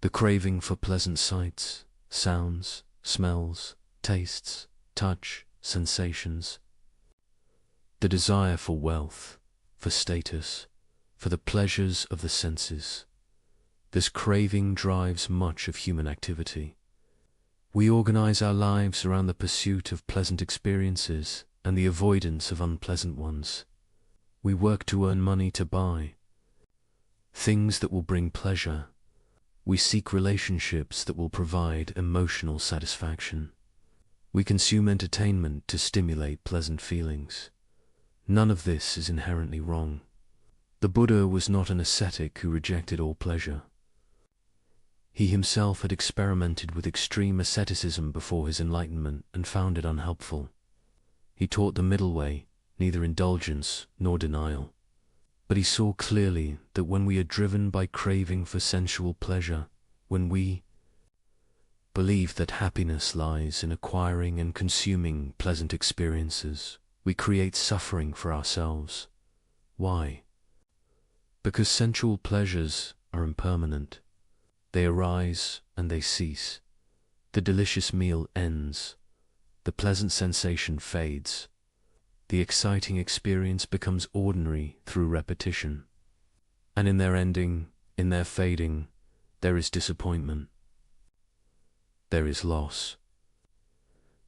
B: The craving for pleasant sights, sounds, smells, tastes, touch, sensations. The desire for wealth, for status, for the pleasures of the senses. This craving drives much of human activity. We organize our lives around the pursuit of pleasant experiences and the avoidance of unpleasant ones. We work to earn money to buy things that will bring pleasure. We seek relationships that will provide emotional satisfaction. We consume entertainment to stimulate pleasant feelings. None of this is inherently wrong. The Buddha was not an ascetic who rejected all pleasure. He himself had experimented with extreme asceticism before his enlightenment and found it unhelpful. He taught the middle way, neither indulgence nor denial. But he saw clearly that when we are driven by craving for sensual pleasure, when we believe that happiness lies in acquiring and consuming pleasant experiences, we create suffering for ourselves. Why? Because sensual pleasures are impermanent. They arise and they cease. The delicious meal ends. The pleasant sensation fades. The exciting experience becomes ordinary through repetition. And in their ending, in their fading, there is disappointment. There is loss.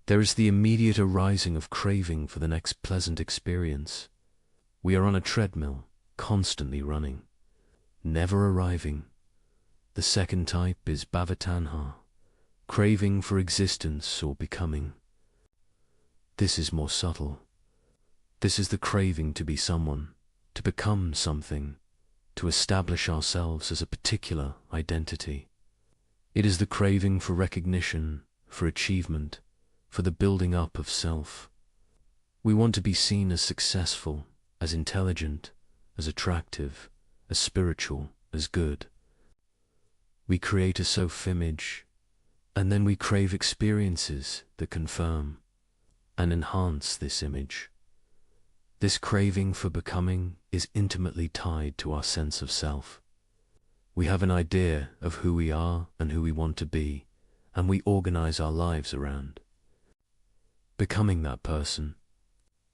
B: There is the immediate arising of craving for the next pleasant experience. We are on a treadmill, constantly running, never arriving. The second type is bhavatanha, craving for existence or becoming. This is more subtle. This is the craving to be someone, to become something, to establish ourselves as a particular identity. It is the craving for recognition, for achievement, for the building up of self. We want to be seen as successful, as intelligent, as attractive, as spiritual, as good. We create a self-image, and then we crave experiences that confirm and enhance this image. This craving for becoming is intimately tied to our sense of self. We have an idea of who we are and who we want to be, and we organize our lives around becoming that person.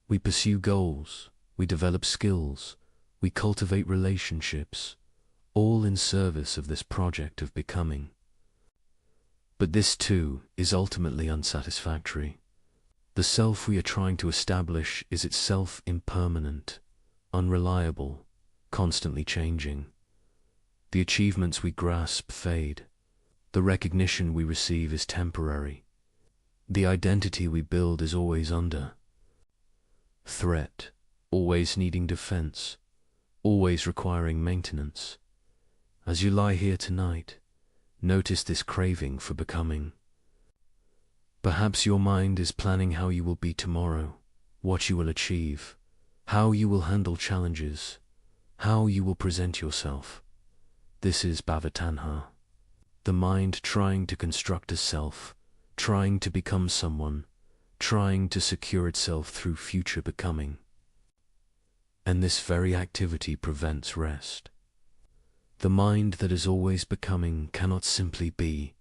B: We pursue goals, we develop skills, we cultivate relationships, all in service of this project of becoming. But this too is ultimately unsatisfactory. The self we are trying to establish is itself impermanent, unreliable, constantly changing. The achievements we grasp fade. The recognition we receive is temporary. The identity we build is always under threat, always needing defense, always requiring maintenance. As you lie here tonight, notice this craving for becoming. Perhaps your mind is planning how you will be tomorrow, what you will achieve, how you will handle challenges, how you will present yourself. This is bhavatanha, the mind trying to construct a self, trying to become someone, trying to secure itself through future becoming. And this very activity prevents rest. The mind that is always becoming cannot simply be.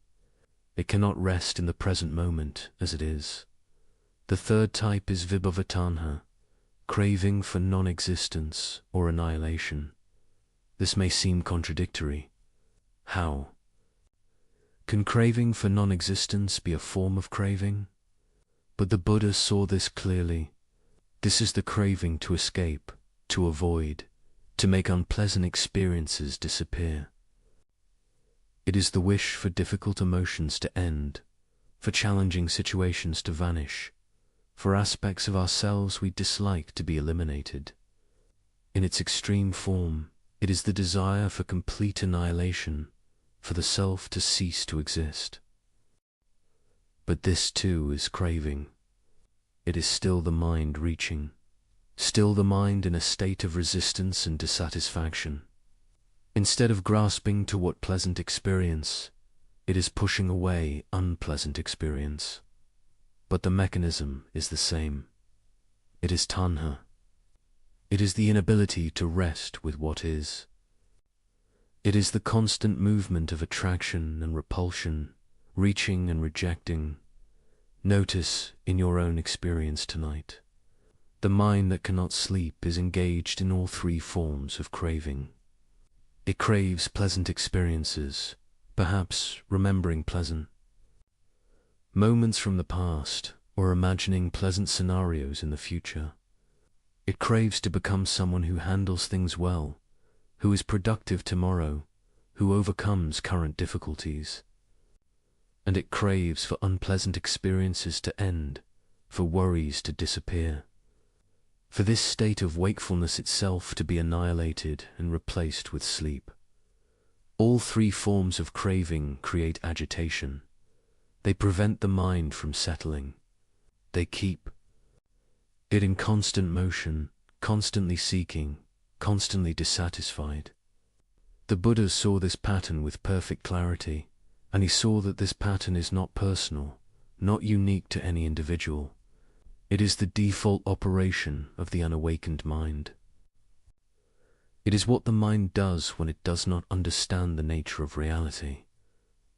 B: It cannot rest in the present moment as it is. The third type is vibhavatanha, craving for non-existence or annihilation. This may seem contradictory. How? Can craving for non-existence be a form of craving? But the Buddha saw this clearly. This is the craving to escape, to avoid, to make unpleasant experiences disappear. It is the wish for difficult emotions to end, for challenging situations to vanish, for aspects of ourselves we dislike to be eliminated. In its extreme form, it is the desire for complete annihilation, for the self to cease to exist. But this too is craving. It is still the mind reaching, still the mind in a state of resistance and dissatisfaction. Instead of grasping to what pleasant experience, it is pushing away unpleasant experience. But the mechanism is the same. It is tanha. It is the inability to rest with what is. It is the constant movement of attraction and repulsion, reaching and rejecting. Notice in your own experience tonight. The mind that cannot sleep is engaged in all three forms of craving. It craves pleasant experiences, perhaps remembering pleasant moments from the past, or imagining pleasant scenarios in the future. It craves to become someone who handles things well, who is productive tomorrow, who overcomes current difficulties. And it craves for unpleasant experiences to end, for worries to disappear, for this state of wakefulness itself to be annihilated and replaced with sleep. All three forms of craving create agitation. They prevent the mind from settling. They keep it in constant motion, constantly seeking, constantly dissatisfied. The Buddha saw this pattern with perfect clarity. and he saw that this pattern is not personal, not unique to any individual. It is the default operation of the unawakened mind. It is what the mind does when it does not understand the nature of reality.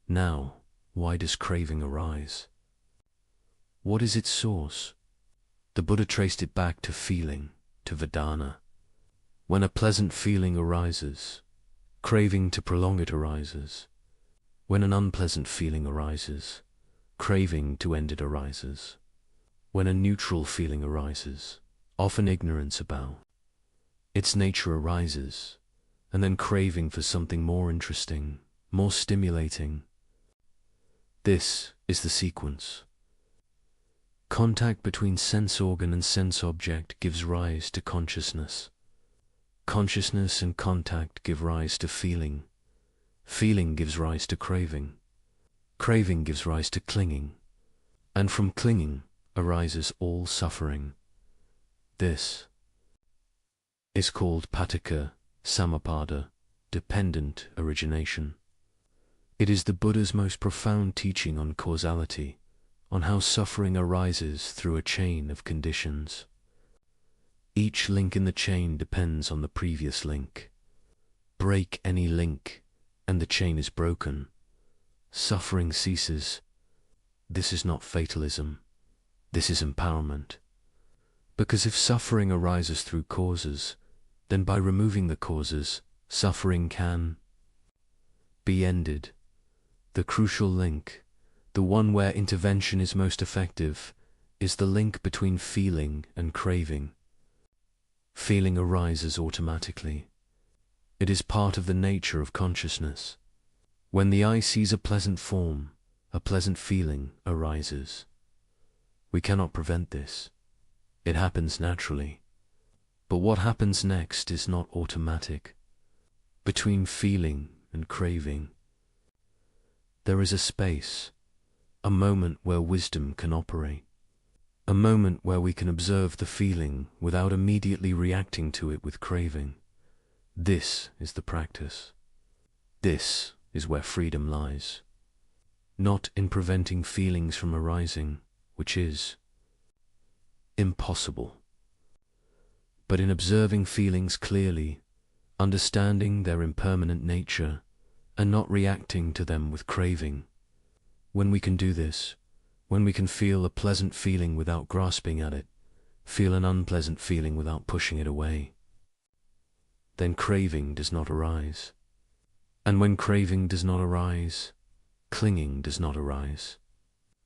B: Now, why does craving arise? What is its source? The Buddha traced it back to feeling, to Vedana. When a pleasant feeling arises, craving to prolong it arises. When an unpleasant feeling arises, craving to end it arises. When a neutral feeling arises, often ignorance about its nature arises, and then craving for something more interesting, more stimulating. This is the sequence. Contact between sense organ and sense object gives rise to consciousness. Consciousness and contact give rise to feeling. Feeling gives rise to craving. Craving gives rise to clinging. And from clinging arises all suffering. This is called paticca samuppada, dependent origination. It is the Buddha's most profound teaching on causality, on how suffering arises through a chain of conditions. Each link in the chain depends on the previous link. Break any link, and the chain is broken. Suffering ceases. This is not fatalism. This is empowerment. Because if suffering arises through causes, then by removing the causes, suffering can be ended. The crucial link, the one where intervention is most effective, is the link between feeling and craving. Feeling arises automatically. It is part of the nature of consciousness. When the eye sees a pleasant form, a pleasant feeling arises. We cannot prevent this. It happens naturally. But what happens next is not automatic. Between feeling and craving, there is a space, a moment where wisdom can operate. A moment where we can observe the feeling without immediately reacting to it with craving. This is the practice. This is where freedom lies. Not in preventing feelings from arising, which is impossible, but in observing feelings clearly, understanding their impermanent nature, and not reacting to them with craving. When we can do this, when we can feel a pleasant feeling without grasping at it, feel an unpleasant feeling without pushing it away, then craving does not arise. And when craving does not arise, clinging does not arise.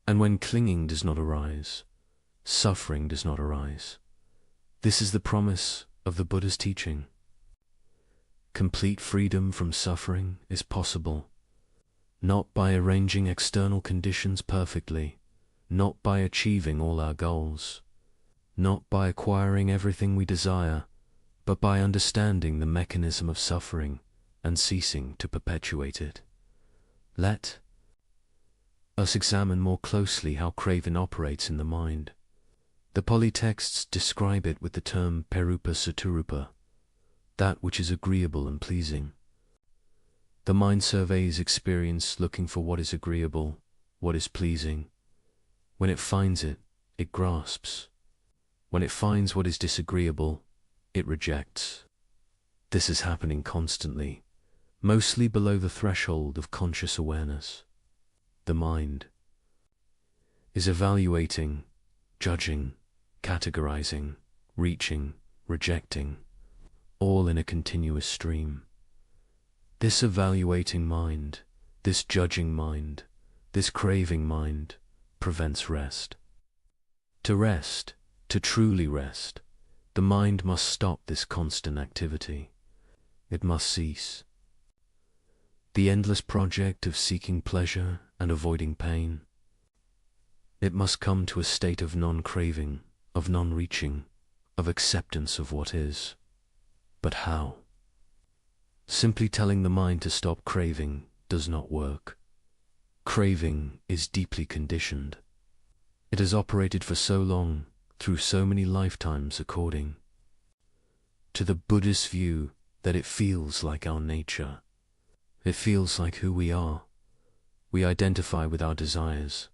B: And when clinging does not arise, suffering does not arise. This is the promise of the Buddha's teaching. Complete freedom from suffering is possible, not by arranging external conditions perfectly, not by achieving all our goals, not by acquiring everything we desire, but by understanding the mechanism of suffering and ceasing to perpetuate it. Let us examine more closely how craving operates in the mind. The Pali texts describe it with the term perupa saturupa, that which is agreeable and pleasing. The mind surveys experience looking for what is agreeable, what is pleasing. When it finds it, it grasps. When it finds what is disagreeable, it rejects. This is happening constantly, mostly below the threshold of conscious awareness. The mind is evaluating, judging, categorizing, reaching, rejecting, all in a continuous stream. This evaluating mind, this judging mind, this craving mind, prevents rest. To rest, to truly rest, the mind must stop this constant activity. It must cease. The endless project of seeking pleasure and avoiding pain. It must come to a state of non-craving, of non-reaching, of acceptance of what is. But how? Simply telling the mind to stop craving does not work. Craving is deeply conditioned. It has operated for so long, through so many lifetimes according to the Buddhist view that it feels like our nature. It feels like who we are. We identify with our desires.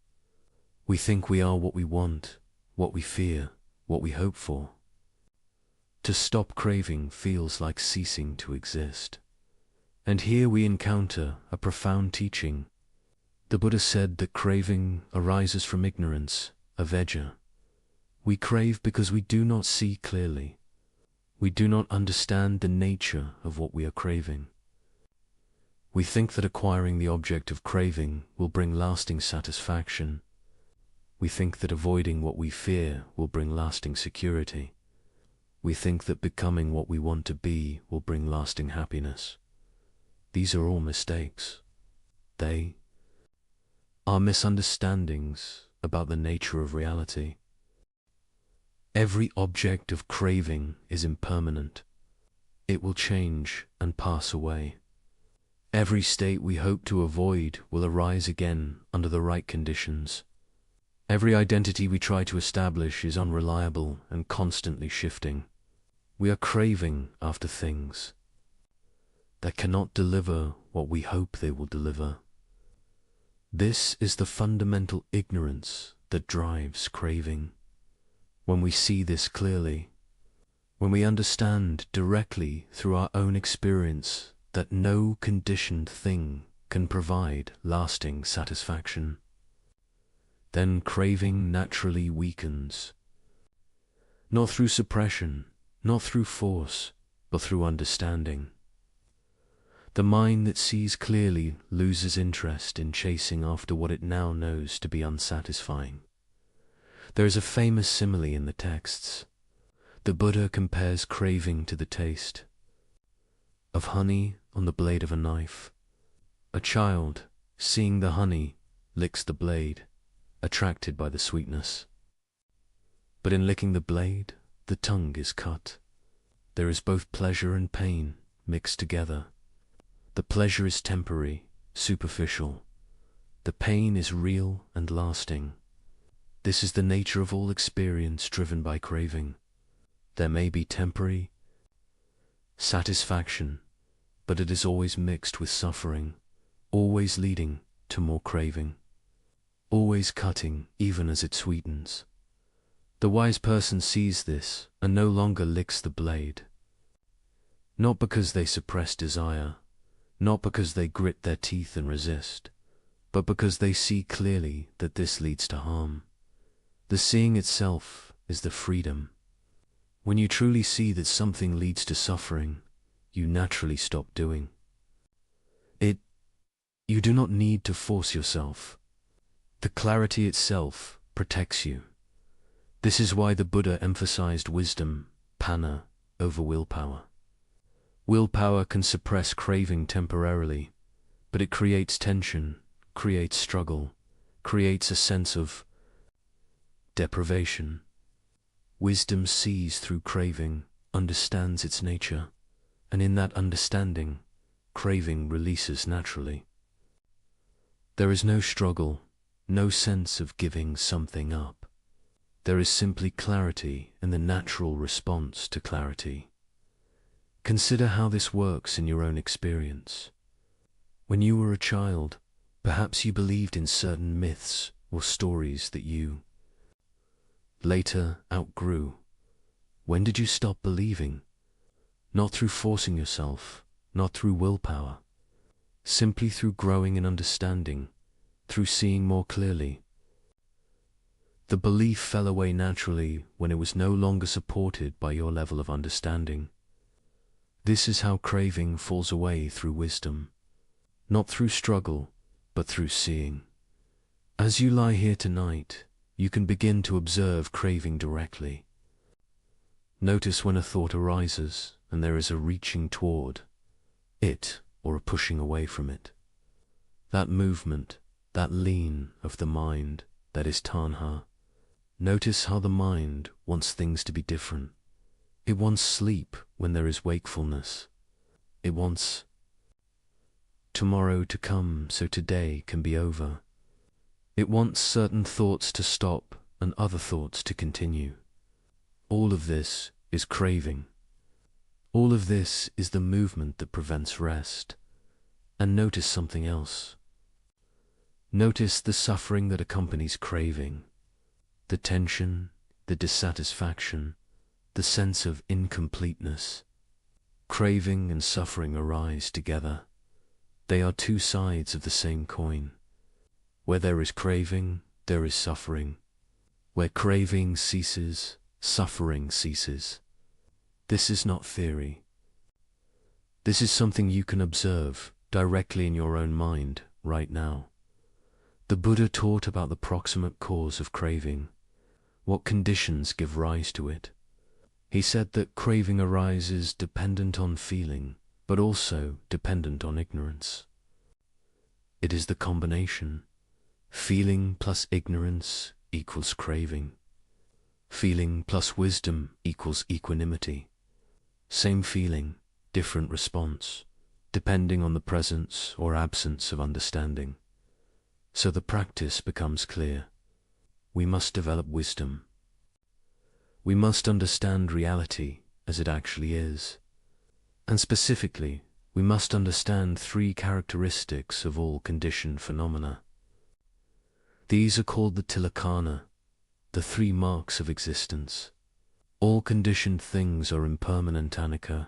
B: We think we are what we want, what we fear, what we hope for. To stop craving feels like ceasing to exist. And here we encounter a profound teaching. The Buddha said that craving arises from ignorance, avidya. We crave because we do not see clearly. We do not understand the nature of what we are craving. We think that acquiring the object of craving will bring lasting satisfaction. We think that avoiding what we fear will bring lasting security. We think that becoming what we want to be will bring lasting happiness. These are all mistakes. They are misunderstandings about the nature of reality. Every object of craving is impermanent. It will change and pass away. Every state we hope to avoid will arise again under the right conditions. Every identity we try to establish is unreliable and constantly shifting. We are craving after things that cannot deliver what we hope they will deliver. This is the fundamental ignorance that drives craving. When we see this clearly, when we understand directly through our own experience that no conditioned thing can provide lasting satisfaction, then craving naturally weakens. Not through suppression, not through force, but through understanding. The mind that sees clearly loses interest in chasing after what it now knows to be unsatisfying. There is a famous simile in the texts. The Buddha compares craving to the taste of honey on the blade of a knife. A child, seeing the honey, licks the blade, attracted by the sweetness. But in licking the blade, the tongue is cut. There is both pleasure and pain mixed together. The pleasure is temporary, superficial. The pain is real and lasting. This is the nature of all experience driven by craving. There may be temporary satisfaction, but it is always mixed with suffering, always leading to more craving, always cutting even as it sweetens. The wise person sees this and no longer licks the blade. Not because they suppress desire, not because they grit their teeth and resist, but because they see clearly that this leads to harm. The seeing itself is the freedom. When you truly see that something leads to suffering, you naturally stop doing it. You do not need to force yourself. The clarity itself protects you. This is why the Buddha emphasized wisdom, panna, over willpower. Willpower can suppress craving temporarily, but it creates tension, creates struggle, creates a sense of deprivation. Wisdom sees through craving, understands its nature, and in that understanding, craving releases naturally. There is no struggle, no sense of giving something up. There is simply clarity and the natural response to clarity. Consider how this works in your own experience. When you were a child, perhaps you believed in certain myths or stories that you later outgrew. When did you stop believing? Not through forcing yourself, not through willpower, simply through growing in understanding, through seeing more clearly. The belief fell away naturally when it was no longer supported by your level of understanding. This is how craving falls away through wisdom, not through struggle, but through seeing. As you lie here tonight, you can begin to observe craving directly. Notice when a thought arises and there is a reaching toward it or a pushing away from it. That movement, that lean of the mind, that is tanha. Notice how the mind wants things to be different. It wants sleep when there is wakefulness. It wants tomorrow to come so today can be over. It wants certain thoughts to stop and other thoughts to continue. All of this is craving. All of this is the movement that prevents rest. And notice something else. Notice the suffering that accompanies craving, the tension, the dissatisfaction, the sense of incompleteness. Craving and suffering arise together. They are two sides of the same coin. Where there is craving, there is suffering. Where craving ceases, suffering ceases. This is not theory. This is something you can observe directly in your own mind right now. The Buddha taught about the proximate cause of craving, what conditions give rise to it. He said that craving arises dependent on feeling, but also dependent on ignorance. It is the combination. Feeling plus ignorance equals craving. Feeling plus wisdom equals equanimity. Same feeling, different response, depending on the presence or absence of understanding. So the practice becomes clear. We must develop wisdom. We must understand reality as it actually is. And specifically, we must understand three characteristics of all conditioned phenomena. These are called the tilakkhana, the three marks of existence. All conditioned things are impermanent anicca.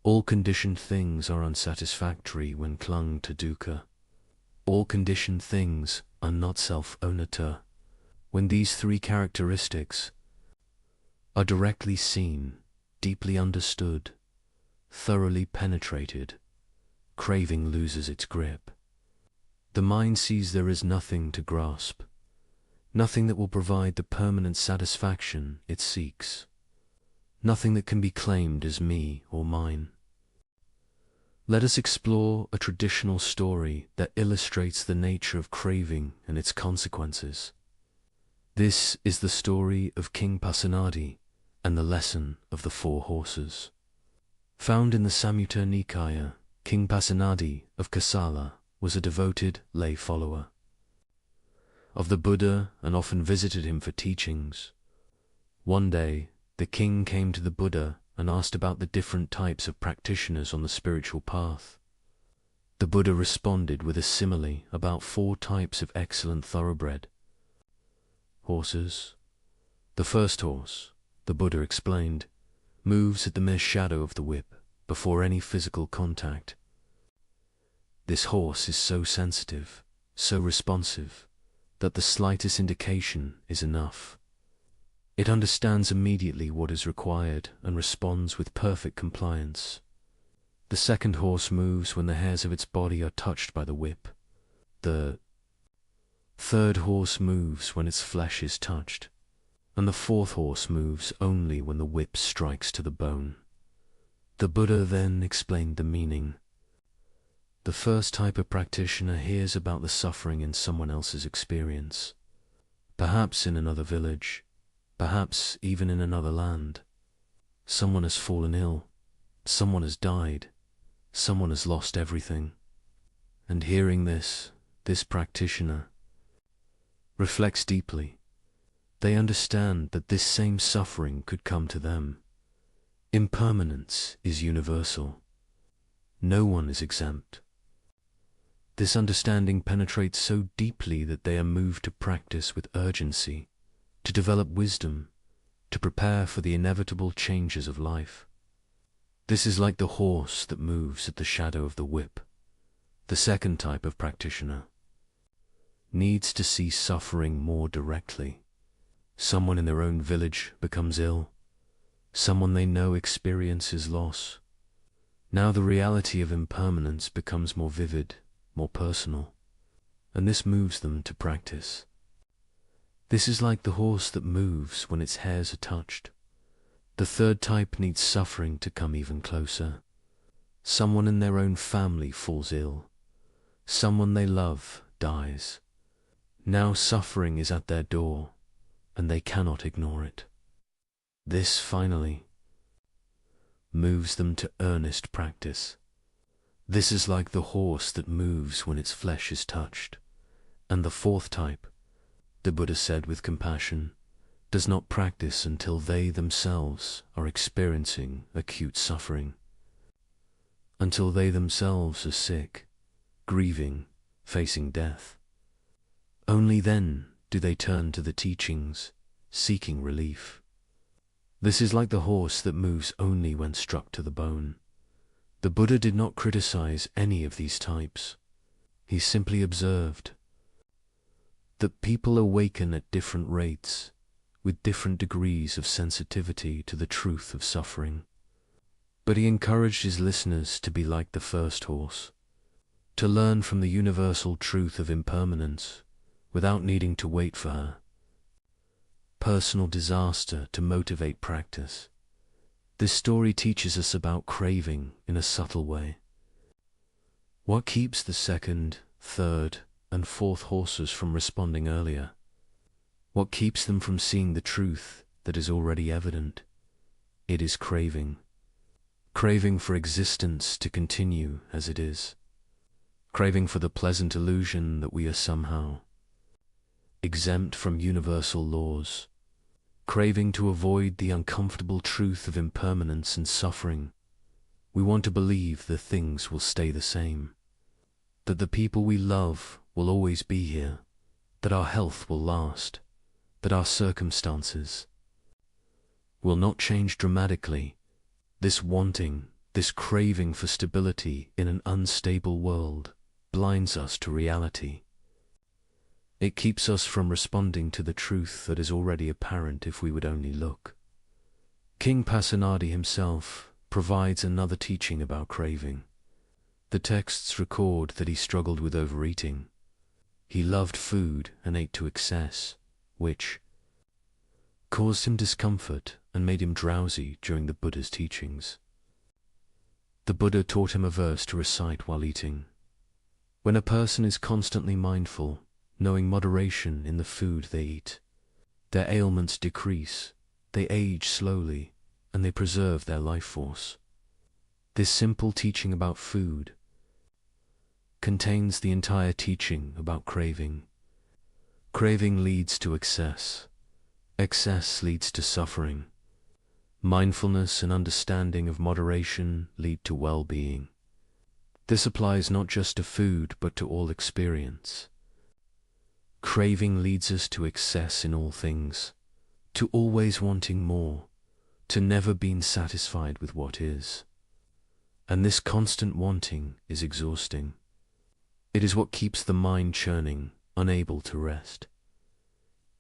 B: All conditioned things are unsatisfactory when clung to dukkha. All conditioned things are not self-ownita. When these three characteristics are directly seen, deeply understood, thoroughly penetrated, craving loses its grip. The mind sees there is nothing to grasp, nothing that will provide the permanent satisfaction it seeks, nothing that can be claimed as me or mine. Let us explore a traditional story that illustrates the nature of craving and its consequences. This is the story of King Pasenadi and the lesson of the 4 horses. Found in the Samyutta Nikaya, King Pasenadi of Kosala was a devoted lay follower of the Buddha and often visited him for teachings. One day, the king came to the Buddha and asked about the different types of practitioners on the spiritual path. The Buddha responded with a simile about 4 types of excellent thoroughbred horses. The first horse, the Buddha explained, moves at the mere shadow of the whip before any physical contact. This horse is so sensitive, so responsive, that the slightest indication is enough. It understands immediately what is required and responds with perfect compliance. The second horse moves when the hairs of its body are touched by the whip. The third horse moves when its flesh is touched. And the fourth horse moves only when the whip strikes to the bone. The Buddha then explained the meaning. The first type of practitioner hears about the suffering in someone else's experience, perhaps in another village, perhaps even in another land. Someone has fallen ill, someone has died, someone has lost everything. And hearing this practitioner reflects deeply. They understand that this same suffering could come to them. Impermanence is universal. No one is exempt. This understanding penetrates so deeply that they are moved to practice with urgency, to develop wisdom, to prepare for the inevitable changes of life. This is like the horse that moves at the shadow of the whip. The second type of practitioner needs to see suffering more directly. Someone in their own village becomes ill. Someone they know experiences loss. Now the reality of impermanence becomes more vivid, more personal, and this moves them to practice. This is like the horse that moves when its hairs are touched. The third type needs suffering to come even closer. Someone in their own family falls ill. Someone they love dies. Now suffering is at their door, and they cannot ignore it. This, finally, moves them to earnest practice. This is like the horse that moves when its flesh is touched. And the fourth type, the Buddha said with compassion, does not practice until they themselves are experiencing acute suffering, until they themselves are sick, grieving, facing death. Only then do they turn to the teachings, seeking relief. This is like the horse that moves only when struck to the bone. The Buddha did not criticize any of these types. He simply observed that people awaken at different rates, with different degrees of sensitivity to the truth of suffering. But he encouraged his listeners to be like the first horse, to learn from the universal truth of impermanence without needing to wait for her personal disaster to motivate practice. This story teaches us about craving in a subtle way. What keeps the second, third, and fourth horses from responding earlier? What keeps them from seeing the truth that is already evident? It is craving. Craving for existence to continue as it is. Craving for the pleasant illusion that we are somehow exempt from universal laws. Craving to avoid the uncomfortable truth of impermanence and suffering. We want to believe that things will stay the same, that the people we love will always be here, that our health will last, that our circumstances will not change dramatically. This wanting, this craving for stability in an unstable world blinds us to reality. It keeps us from responding to the truth that is already apparent if we would only look. King Pasenadi himself provides another teaching about craving. The texts record that he struggled with overeating. He loved food and ate to excess, which caused him discomfort and made him drowsy during the Buddha's teachings. The Buddha taught him a verse to recite while eating. When a person is constantly mindful, knowing moderation in the food they eat, their ailments decrease, they age slowly, and they preserve their life force. This simple teaching about food contains the entire teaching about craving. Craving leads to excess. Excess leads to suffering. Mindfulness and understanding of moderation lead to well-being. This applies not just to food, but to all experience. Craving leads us to excess in all things, to always wanting more, to never being satisfied with what is. And this constant wanting is exhausting. It is what keeps the mind churning, unable to rest.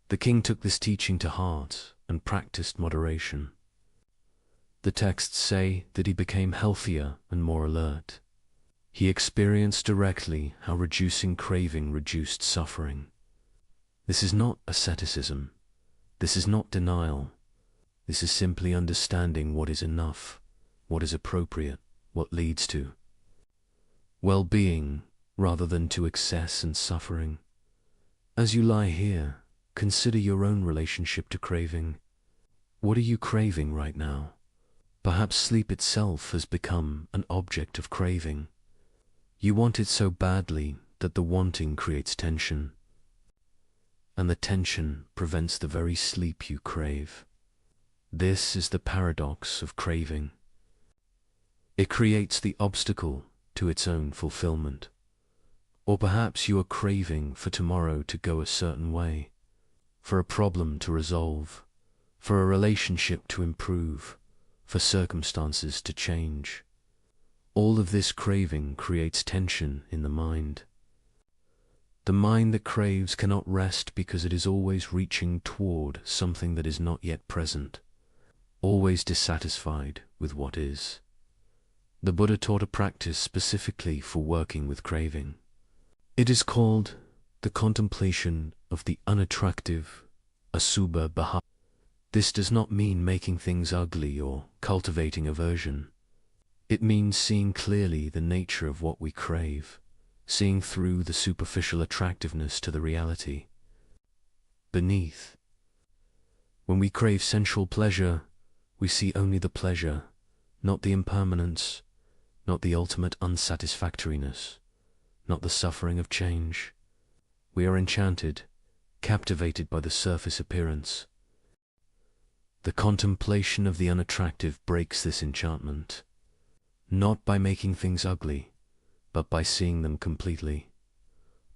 B: The king took this teaching to heart and practiced moderation. The texts say that he became healthier and more alert. He experienced directly how reducing craving reduced suffering. This is not asceticism. This is not denial. This is simply understanding what is enough, what is appropriate, what leads to well-being rather than to excess and suffering. As you lie here, consider your own relationship to craving. What are you craving right now? Perhaps sleep itself has become an object of craving. You want it so badly that the wanting creates tension, and the tension prevents the very sleep you crave. This is the paradox of craving. It creates the obstacle to its own fulfillment. Or perhaps you are craving for tomorrow to go a certain way, for a problem to resolve, for a relationship to improve, for circumstances to change. All of this craving creates tension in the mind. The mind that craves cannot rest because it is always reaching toward something that is not yet present, always dissatisfied with what is. The Buddha taught a practice specifically for working with craving. It is called the contemplation of the unattractive asubha bhava. This does not mean making things ugly or cultivating aversion. It means seeing clearly the nature of what we crave, seeing through the superficial attractiveness to the reality beneath. When we crave sensual pleasure, we see only the pleasure, not the impermanence, not the ultimate unsatisfactoriness, not the suffering of change. We are enchanted, captivated by the surface appearance. The contemplation of the unattractive breaks this enchantment, not by making things ugly, but by seeing them completely,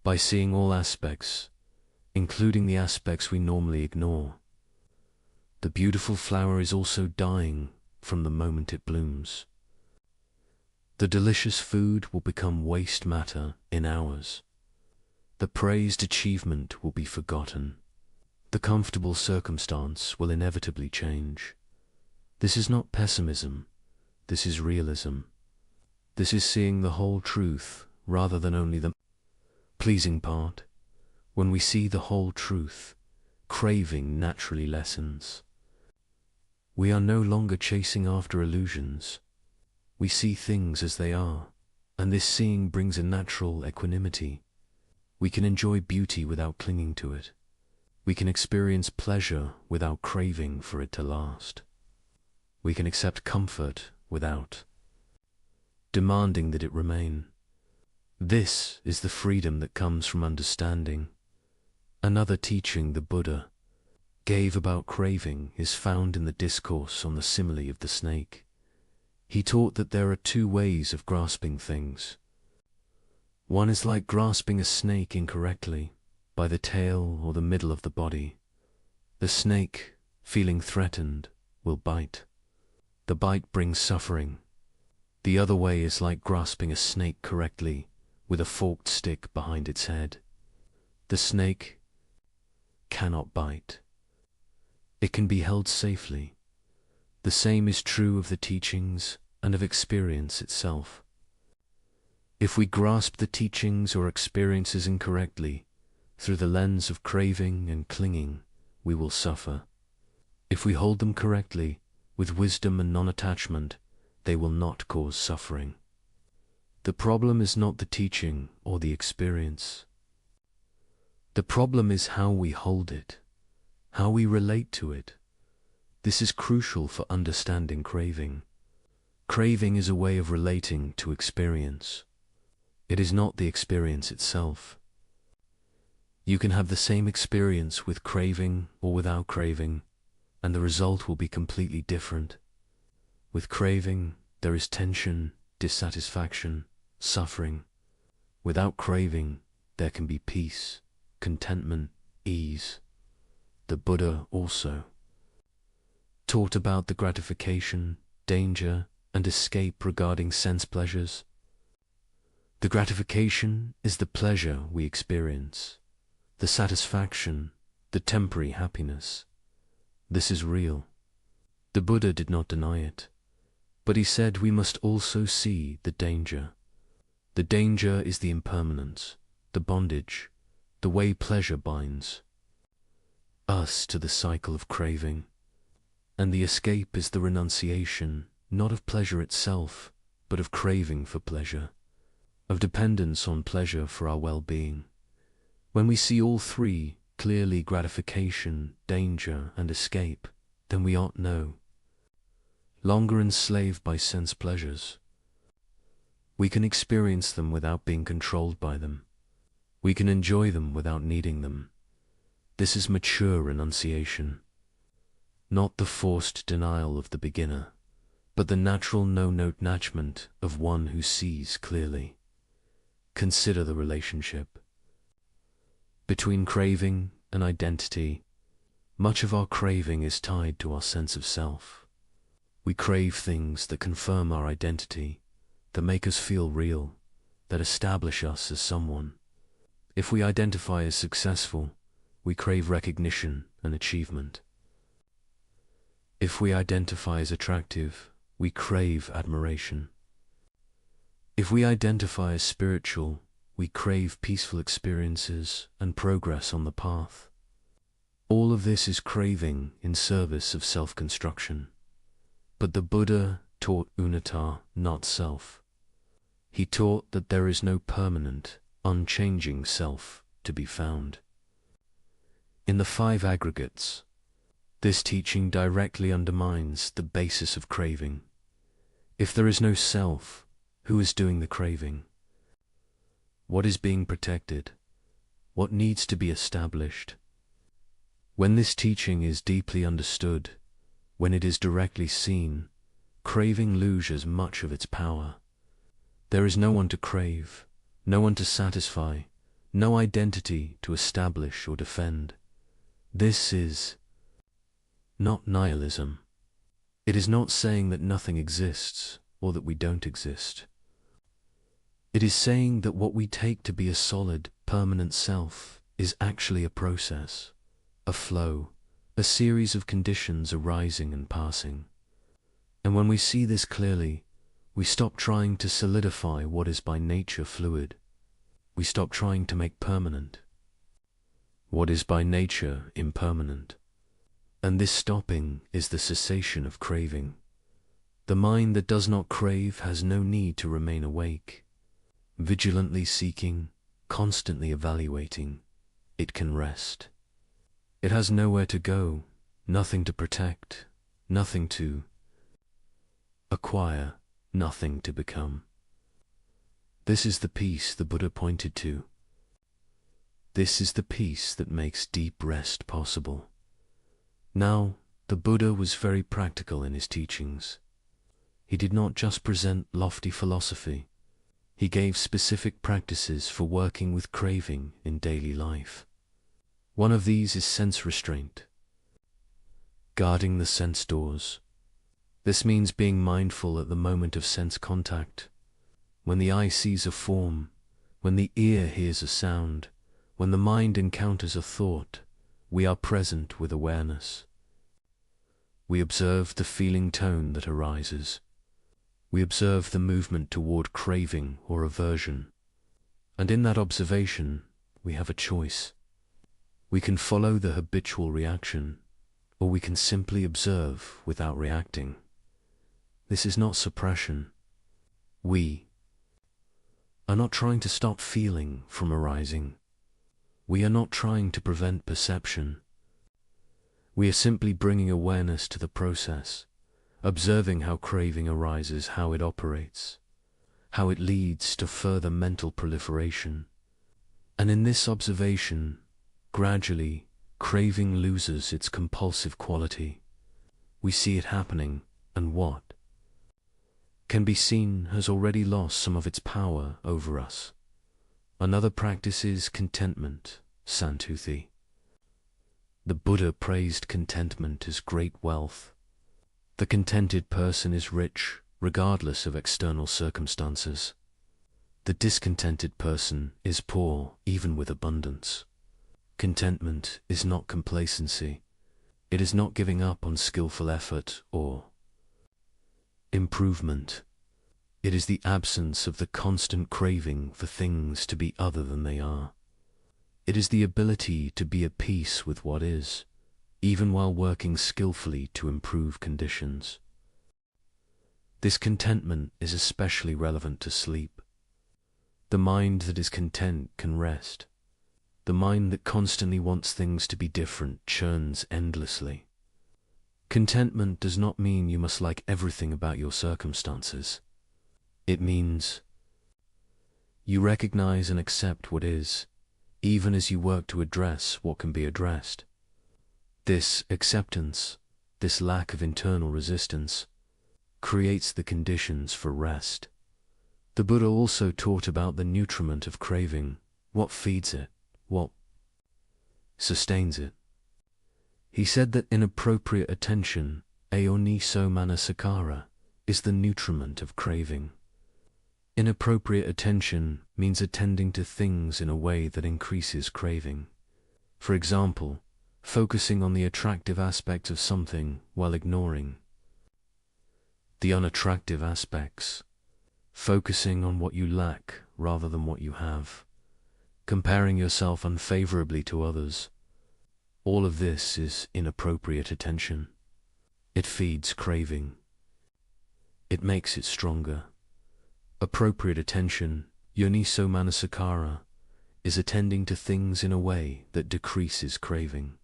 B: by seeing all aspects, including the aspects we normally ignore. The beautiful flower is also dying from the moment it blooms. The delicious food will become waste matter in hours. The praised achievement will be forgotten. The comfortable circumstance will inevitably change. This is not pessimism. This is realism. This is seeing the whole truth rather than only the pleasing part. When we see the whole truth, craving naturally lessens. We are no longer chasing after illusions. We see things as they are, and this seeing brings a natural equanimity. We can enjoy beauty without clinging to it. We can experience pleasure without craving for it to last. We can accept comfort without demanding that it remain. This is the freedom that comes from understanding. Another teaching the Buddha gave about craving is found in the discourse on the simile of the snake. He taught that there are two ways of grasping things. One is like grasping a snake incorrectly, by the tail or the middle of the body. The snake, feeling threatened, will bite. The bite brings suffering. The other way is like grasping a snake correctly, with a forked stick behind its head. The snake cannot bite. It can be held safely. The same is true of the teachings and of experience itself. If we grasp the teachings or experiences incorrectly, through the lens of craving and clinging, we will suffer. If we hold them correctly, with wisdom and non-attachment, they will not cause suffering. The problem is not the teaching or the experience. The problem is how we hold it, how we relate to it. This is crucial for understanding craving. Craving is a way of relating to experience. It is not the experience itself. You can have the same experience with craving or without craving, and the result will be completely different. With craving, there is tension, dissatisfaction, suffering. Without craving, there can be peace, contentment, ease. The Buddha also taught about the gratification, danger, and escape regarding sense pleasures. The gratification is the pleasure we experience, the satisfaction, the temporary happiness. This is real. The Buddha did not deny it, but he said we must also see the danger. The danger is the impermanence, the bondage, the way pleasure binds us to the cycle of craving. And the escape is the renunciation, not of pleasure itself, but of craving for pleasure, of dependence on pleasure for our well-being. When we see all three clearly, gratification, danger, and escape, then we are no longer enslaved by sense pleasures. We can experience them without being controlled by them. We can enjoy them without needing them. This is mature renunciation, not the forced denial of the beginner, but the natural no-note attachment of one who sees clearly. Consider the relationship between craving and identity. Much of our craving is tied to our sense of self. We crave things that confirm our identity, that make us feel real, that establish us as someone. If we identify as successful, we crave recognition and achievement. If we identify as attractive, we crave admiration. If we identify as spiritual, we crave peaceful experiences and progress on the path. All of this is craving in service of self-construction. But the Buddha taught unnata, not self. He taught that there is no permanent, unchanging self to be found. In the five aggregates, this teaching directly undermines the basis of craving. If there is no self, who is doing the craving? What is being protected? What needs to be established? When this teaching is deeply understood, when it is directly seen, craving loses much of its power. There is no one to crave, no one to satisfy, no identity to establish or defend. This is not nihilism. It is not saying that nothing exists or that we don't exist. It is saying that what we take to be a solid, permanent self is actually a process, a flow, a series of conditions arising and passing. And when we see this clearly, we stop trying to solidify what is by nature fluid. We stop trying to make permanent what is by nature impermanent. And this stopping is the cessation of craving. The mind that does not crave has no need to remain awake, vigilantly seeking, constantly evaluating. It can rest. It has nowhere to go, nothing to protect, nothing to acquire, nothing to become. This is the peace the Buddha pointed to. This is the peace that makes deep rest possible. Now, the Buddha was very practical in his teachings. He did not just present lofty philosophy. He gave specific practices for working with craving in daily life. One of these is sense restraint, guarding the sense doors. This means being mindful at the moment of sense contact, when the eye sees a form, when the ear hears a sound, when the mind encounters a thought, we are present with awareness. We observe the feeling tone that arises. We observe the movement toward craving or aversion. And in that observation, we have a choice. We can follow the habitual reaction, or we can simply observe without reacting. This is not suppression. We are not trying to stop feeling from arising. We are not trying to prevent perception. We are simply bringing awareness to the process, observing how craving arises, how it operates, how it leads to further mental proliferation. And in this observation, gradually, craving loses its compulsive quality. We see it happening, and what can be seen has already lost some of its power over us. Another practice is contentment, santuthi. The Buddha praised contentment as great wealth. The contented person is rich, regardless of external circumstances. The discontented person is poor, even with abundance. Contentment is not complacency. It is not giving up on skillful effort or improvement. It is the absence of the constant craving for things to be other than they are. It is the ability to be at peace with what is, even while working skillfully to improve conditions. This contentment is especially relevant to sleep. The mind that is content can rest. The mind that constantly wants things to be different churns endlessly. Contentment does not mean you must like everything about your circumstances. It means you recognize and accept what is, even as you work to address what can be addressed. This acceptance, this lack of internal resistance, creates the conditions for rest. The Buddha also taught about the nutriment of craving, what feeds it, what sustains it. He said that inappropriate attention, ayoniso manasikara, is the nutriment of craving. Inappropriate attention means attending to things in a way that increases craving. For example, focusing on the attractive aspects of something while ignoring the unattractive aspects. Focusing on what you lack rather than what you have. Comparing yourself unfavorably to others. All of this is inappropriate attention. It feeds craving. It makes it stronger. Appropriate attention, yoniso manasikara, is attending to things in a way that decreases craving.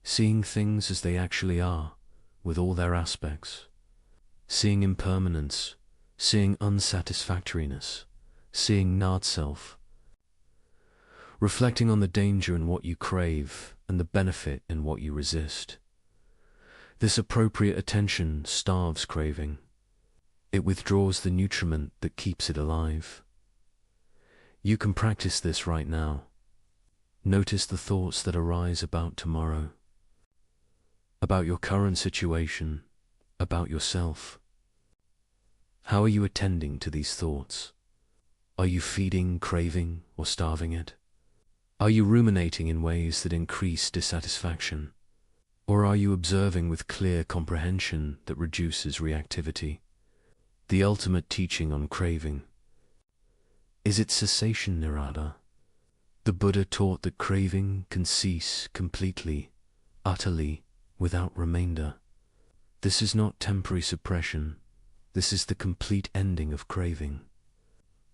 B: Seeing things as they actually are, with all their aspects. Seeing impermanence, seeing unsatisfactoriness, seeing not-self. Reflecting on the danger in what you crave and the benefit in what you resist. This appropriate attention starves craving. It withdraws the nutriment that keeps it alive. You can practice this right now. Notice the thoughts that arise about tomorrow, about your current situation, about yourself. How are you attending to these thoughts? Are you feeding, craving, or starving it? Are you ruminating in ways that increase dissatisfaction? Or are you observing with clear comprehension that reduces reactivity? The ultimate teaching on craving. Is it cessation nirvana? The Buddha taught that craving can cease completely, utterly, without remainder. This is not temporary suppression. This is the complete ending of craving.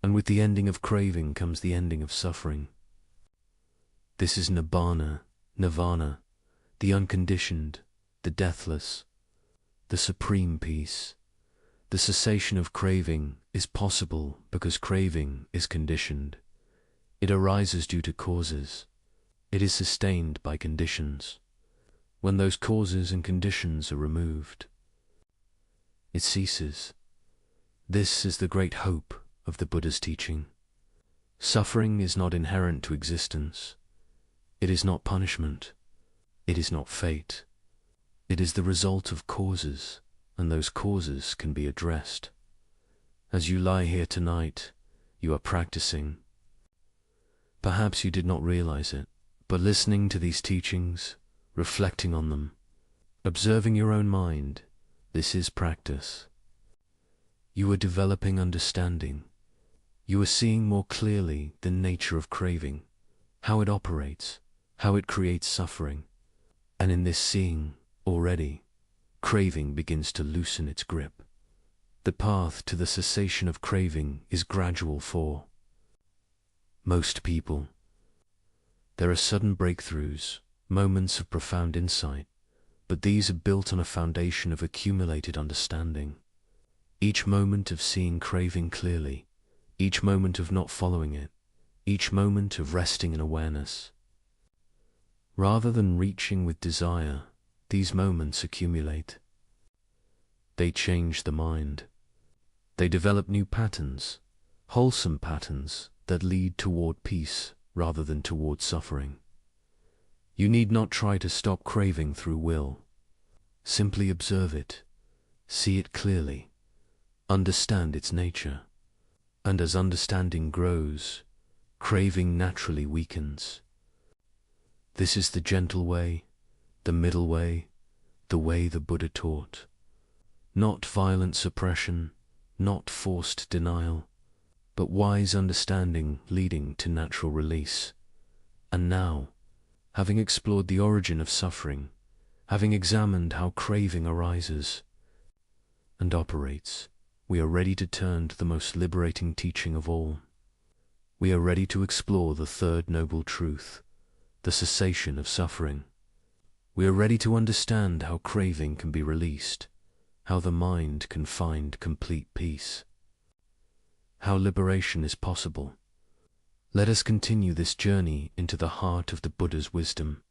B: And with the ending of craving comes the ending of suffering. This is nibbana, nirvana, the unconditioned, the deathless, the supreme peace. The cessation of craving is possible because craving is conditioned. It arises due to causes. It is sustained by conditions. When those causes and conditions are removed, it ceases. This is the great hope of the Buddha's teaching. Suffering is not inherent to existence. It is not punishment. It is not fate. It is the result of causes, and those causes can be addressed. As you lie here tonight, you are practicing. Perhaps you did not realize it, but listening to these teachings, reflecting on them, observing your own mind, this is practice. You are developing understanding. You are seeing more clearly the nature of craving, how it operates, how it creates suffering. And in this seeing, already, craving begins to loosen its grip. The path to the cessation of craving is gradual for most people. There are sudden breakthroughs, moments of profound insight, but these are built on a foundation of accumulated understanding. Each moment of seeing craving clearly, each moment of not following it, each moment of resting in awareness. Rather than reaching with desire, these moments accumulate. They change the mind. They develop new patterns, wholesome patterns that lead toward peace rather than toward suffering. You need not try to stop craving through will. Simply observe it, see it clearly, understand its nature. And as understanding grows, craving naturally weakens. This is the gentle way, the middle way, the way the Buddha taught. Not violent suppression, not forced denial, but wise understanding leading to natural release. And now, having explored the origin of suffering, having examined how craving arises and operates, we are ready to turn to the most liberating teaching of all. We are ready to explore the third noble truth, the cessation of suffering. We are ready to understand how craving can be released, how the mind can find complete peace, how liberation is possible. Let us continue this journey into the heart of the Buddha's wisdom.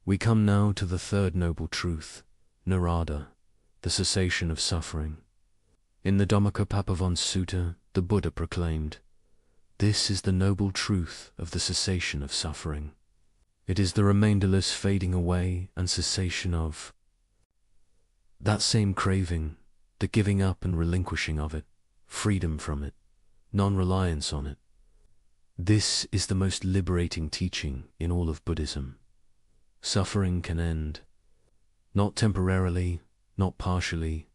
B: We come now to the third noble truth, nirvana, the cessation of suffering. In the Dhammacappavan Sutta, the Buddha proclaimed, "This is the noble truth of the cessation of suffering. It is the remainderless fading away and cessation of that same craving, the giving up and relinquishing of it, freedom from it, non-reliance on it. This is the most liberating teaching in all of Buddhism. Suffering can end, not temporarily, not partially,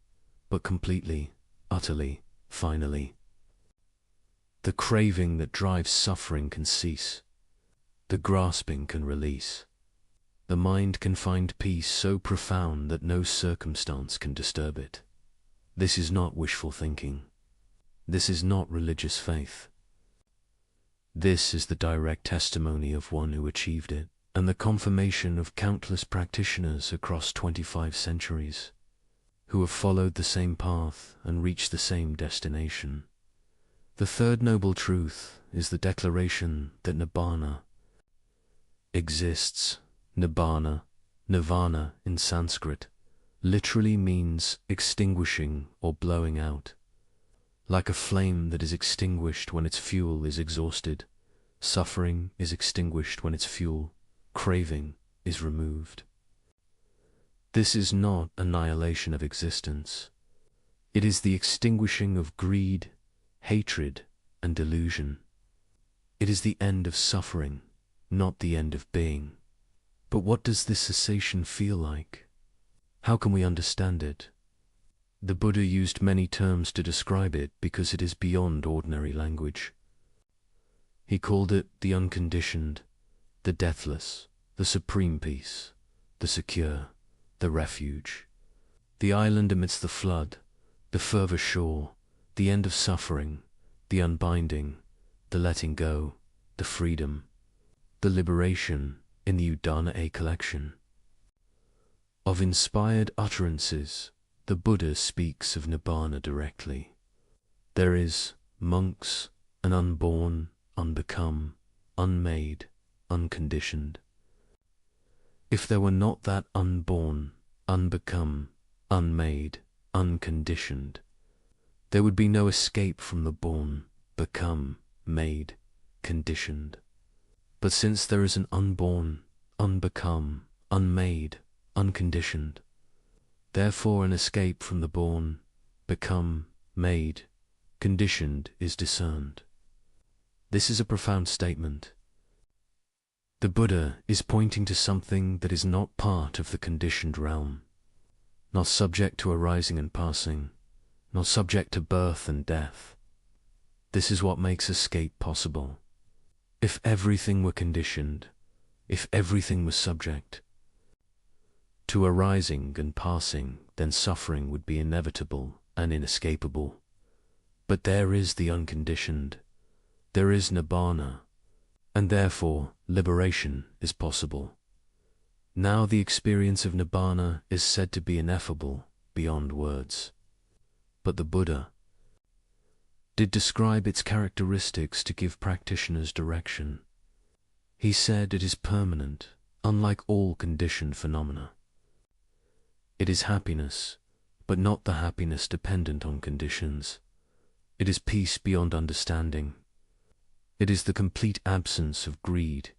B: but completely, utterly, finally. The craving that drives suffering can cease. The grasping can release. The mind can find peace so profound that no circumstance can disturb it. This is not wishful thinking. This is not religious faith. This is the direct testimony of one who achieved it, and the confirmation of countless practitioners across 25 centuries, who have followed the same path and reached the same destination. The third noble truth is the declaration that nibbana exists. Nibbana, nirvana in Sanskrit, literally means extinguishing or blowing out. Like a flame that is extinguished when its fuel is exhausted, suffering is extinguished when its fuel, craving, is removed. This is not annihilation of existence. It is the extinguishing of greed, hatred, and delusion. It is the end of suffering, not the end of being. But what does this cessation feel like? How can we understand it? The Buddha used many terms to describe it because it is beyond ordinary language. He called it the unconditioned, the deathless, the supreme peace, the secure, the refuge, the island amidst the flood, the further shore, the end of suffering, the unbinding, the letting go, the freedom, the liberation in the Udana collection. Of inspired utterances, the Buddha speaks of Nibbana directly. There is, monks, an unborn, unbecome, unmade, unconditioned. If there were not that unborn, unbecome, unmade, unconditioned, there would be no escape from the born, become, made, conditioned. But since there is an unborn, unbecome, unmade, unconditioned, therefore an escape from the born, become, made, conditioned is discerned. This is a profound statement. The Buddha is pointing to something that is not part of the conditioned realm, not subject to arising and passing, not subject to birth and death. This is what makes escape possible. If everything were conditioned, if everything was subject to arising and passing, then suffering would be inevitable and inescapable. But there is the unconditioned, there is Nibbana, and therefore liberation is possible. Now the experience of Nibbana is said to be ineffable beyond words. But the Buddha did describe its characteristics to give practitioners direction. He said it is permanent, unlike all conditioned phenomena. It is happiness, but not the happiness dependent on conditions. It is peace beyond understanding. It is the complete absence of greed,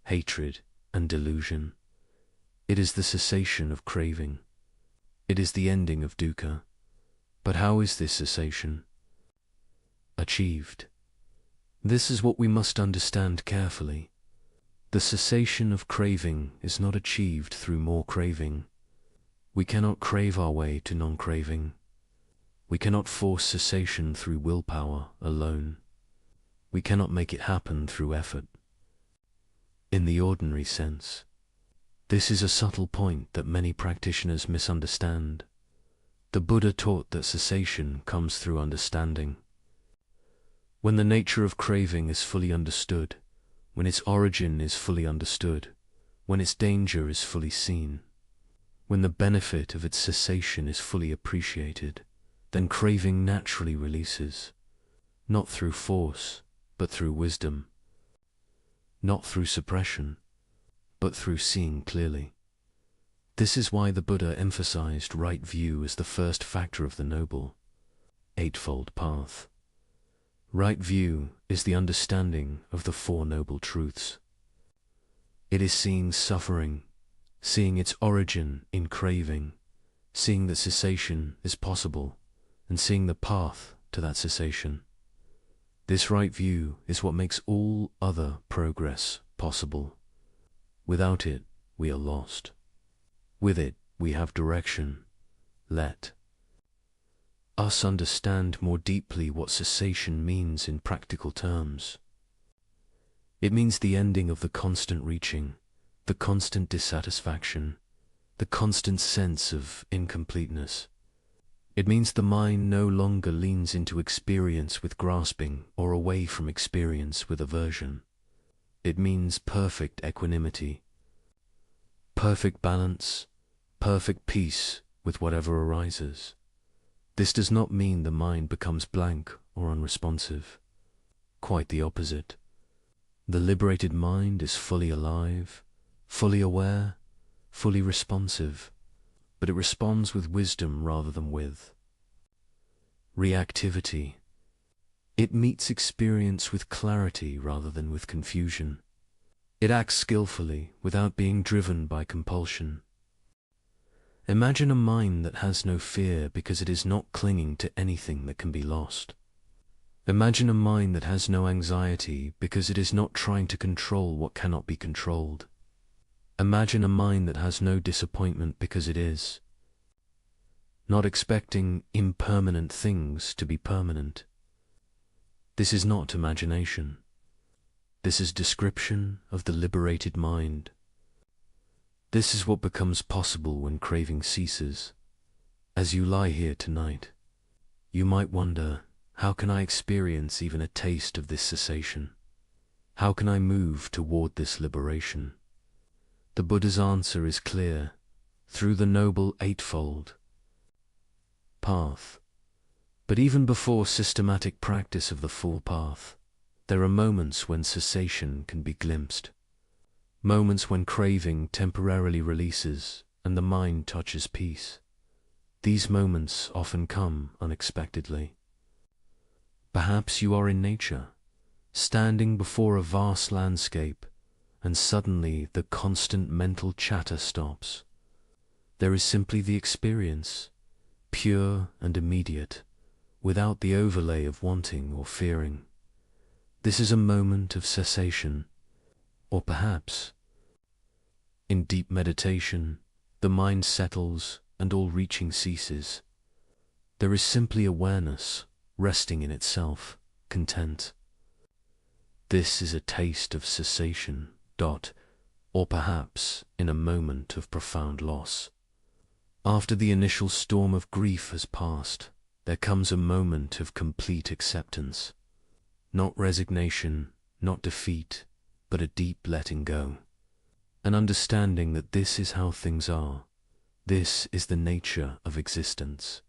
B: hatred, and delusion. It is the cessation of craving. It is the ending of dukkha. But how is this cessation achieved? This is what we must understand carefully. The cessation of craving is not achieved through more craving. We cannot crave our way to non-craving. We cannot force cessation through willpower alone. We cannot make it happen through effort. In the ordinary sense, this is a subtle point that many practitioners misunderstand. The Buddha taught that cessation comes through understanding. When the nature of craving is fully understood, when its origin is fully understood, when its danger is fully seen, when the benefit of its cessation is fully appreciated, then craving naturally releases, not through force, but through wisdom, not through suppression, but through seeing clearly. This is why the Buddha emphasized right view as the first factor of the Noble Eightfold Path. Right view is the understanding of the Four Noble Truths. It is seeing suffering, seeing its origin in craving, seeing that cessation is possible, and seeing the path to that cessation. This right view is what makes all other progress possible. Without it, we are lost. With it, we have direction. Let us understand more deeply what cessation means in practical terms. It means the ending of the constant reaching, the constant dissatisfaction, the constant sense of incompleteness. It means the mind no longer leans into experience with grasping or away from experience with aversion. It means perfect equanimity, perfect balance, perfect peace with whatever arises. This does not mean the mind becomes blank or unresponsive. Quite the opposite. The liberated mind is fully alive, fully aware, fully responsive, but it responds with wisdom rather than with reactivity. It meets experience with clarity rather than with confusion. It acts skillfully without being driven by compulsion. Imagine a mind that has no fear because it is not clinging to anything that can be lost. Imagine a mind that has no anxiety because it is not trying to control what cannot be controlled. Imagine a mind that has no disappointment because it is not expecting impermanent things to be permanent. This is not imagination. This is description of the liberated mind. This is what becomes possible when craving ceases. As you lie here tonight, you might wonder, how can I experience even a taste of this cessation? How can I move toward this liberation? The Buddha's answer is clear, through the Noble Eightfold Path. But even before systematic practice of the full path, there are moments when cessation can be glimpsed. Moments when craving temporarily releases and the mind touches peace. These moments often come unexpectedly. Perhaps you are in nature, standing before a vast landscape, and suddenly the constant mental chatter stops. There is simply the experience, pure and immediate, without the overlay of wanting or fearing. This is a moment of cessation, or perhaps, in deep meditation, the mind settles and all reaching ceases. There is simply awareness, resting in itself, content. This is a taste of cessation, or perhaps in a moment of profound loss. After the initial storm of grief has passed, there comes a moment of complete acceptance. Not resignation, not defeat, but a deep letting go. An understanding that this is how things are. This is the nature of existence.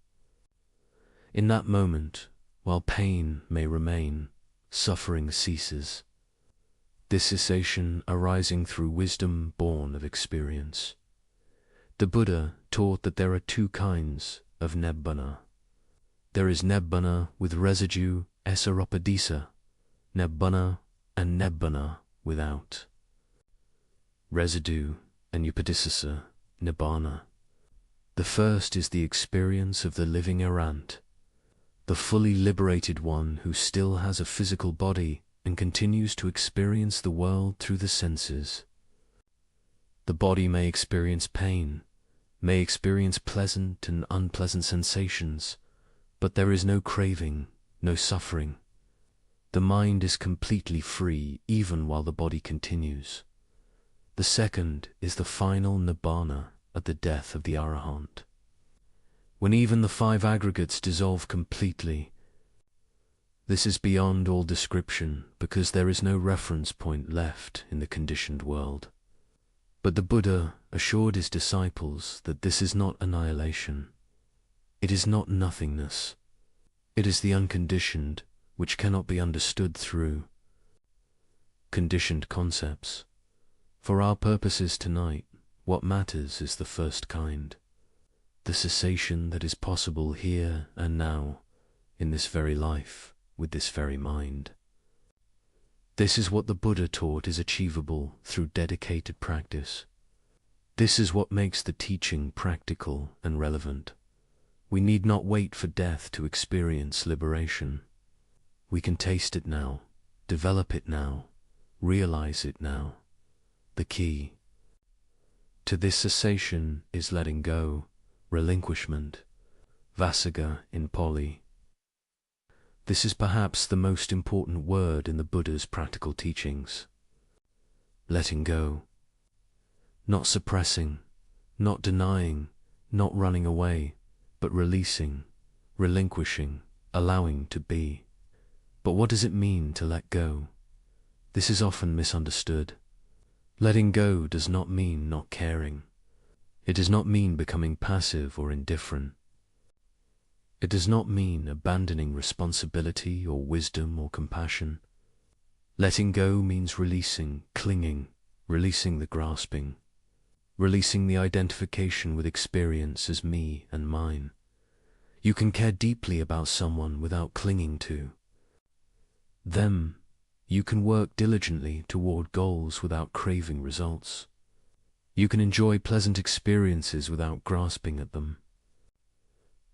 B: In that moment, while pain may remain, suffering ceases. This cessation arising through wisdom born of experience. The Buddha taught that there are two kinds of nibbana. There is nibbana with residue esaropadisa, nibbana and nibbana without. Residue and upadisasa, nibbana. The first is the experience of the living errant, the fully liberated one who still has a physical body and continues to experience the world through the senses. The body may experience pain, may experience pleasant and unpleasant sensations, but there is no craving, no suffering. The mind is completely free even while the body continues. The second is the final nibbana at the death of the arahant, when even the five aggregates dissolve completely. This is beyond all description because there is no reference point left in the conditioned world. But the Buddha assured his disciples that this is not annihilation. It is not nothingness. It is the unconditioned, which cannot be understood through conditioned concepts. For our purposes tonight, what matters is the first kind, the cessation that is possible here and now, in this very life, with this very mind. This is what the Buddha taught is achievable through dedicated practice. This is what makes the teaching practical and relevant. We need not wait for death to experience liberation. We can taste it now, develop it now, realize it now. The key to this cessation is letting go, relinquishment, vasaga in Pali. This is perhaps the most important word in the Buddha's practical teachings. Letting go. Not suppressing, not denying, not running away, but releasing, relinquishing, allowing to be. But what does it mean to let go? This is often misunderstood. Letting go does not mean not caring. It does not mean becoming passive or indifferent. It does not mean abandoning responsibility or wisdom or compassion. Letting go means releasing, clinging, releasing the grasping, releasing the identification with experience as me and mine. You can care deeply about someone without clinging to. Then, you can work diligently toward goals without craving results. You can enjoy pleasant experiences without grasping at them.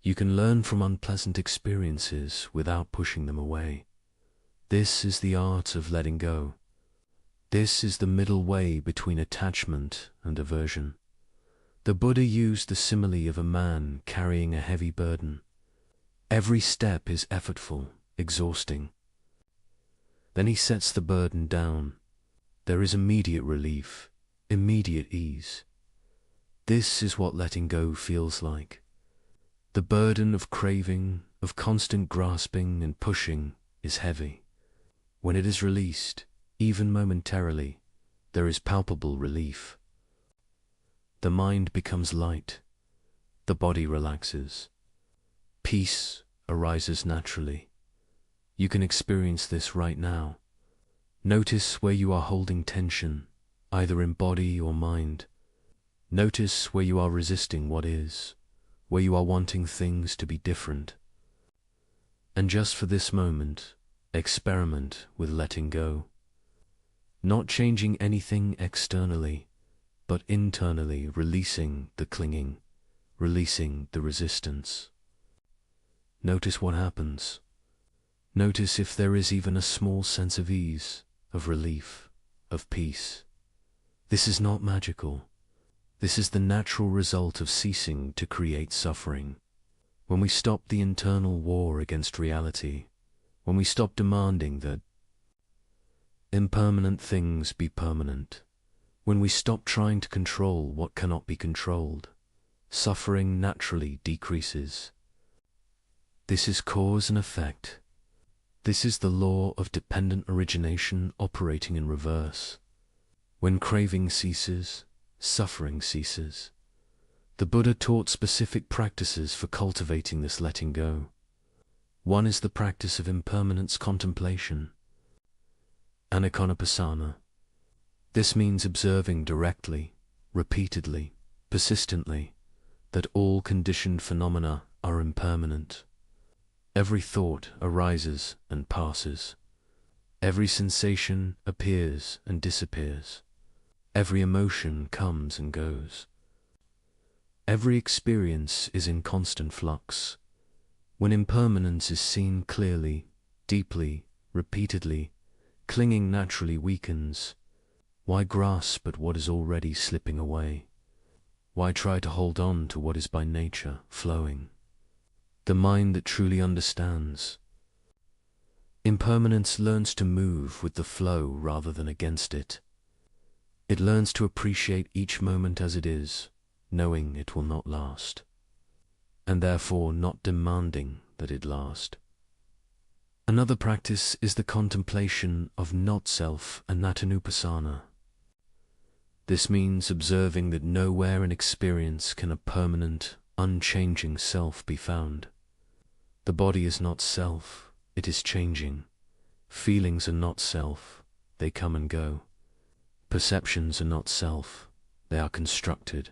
B: You can learn from unpleasant experiences without pushing them away. This is the art of letting go. This is the middle way between attachment and aversion. The Buddha used the simile of a man carrying a heavy burden. Every step is effortful, exhausting. Then he sets the burden down. There is immediate relief, immediate ease. This is what letting go feels like. The burden of craving, of constant grasping and pushing is heavy. When it is released, even momentarily, there is palpable relief. The mind becomes light. The body relaxes. Peace arises naturally. You can experience this right now. Notice where you are holding tension, either in body or mind. Notice where you are resisting what is, where you are wanting things to be different. And just for this moment, experiment with letting go. Not changing anything externally, but internally releasing the clinging, releasing the resistance. Notice what happens. Notice if there is even a small sense of ease, of relief, of peace. This is not magical. This is the natural result of ceasing to create suffering. When we stop the internal war against reality, when we stop demanding that impermanent things be permanent, when we stop trying to control what cannot be controlled, suffering naturally decreases. This is cause and effect. This is the law of dependent origination operating in reverse. When craving ceases, suffering ceases. The Buddha taught specific practices for cultivating this letting go. One is the practice of impermanence contemplation, anakonapassana. This means observing directly, repeatedly, persistently, that all conditioned phenomena are impermanent. Every thought arises and passes. Every sensation appears and disappears. Every emotion comes and goes. Every experience is in constant flux. When impermanence is seen clearly, deeply, repeatedly, clinging naturally weakens. Why grasp at what is already slipping away? Why try to hold on to what is by nature flowing? The mind that truly understands impermanence learns to move with the flow rather than against it. It learns to appreciate each moment as it is, knowing it will not last, and therefore not demanding that it last. Another practice is the contemplation of not-self and anattanupassana. This means observing that nowhere in experience can a permanent, unchanging self be found. The body is not self, it is changing. Feelings are not self, they come and go. Perceptions are not self, they are constructed.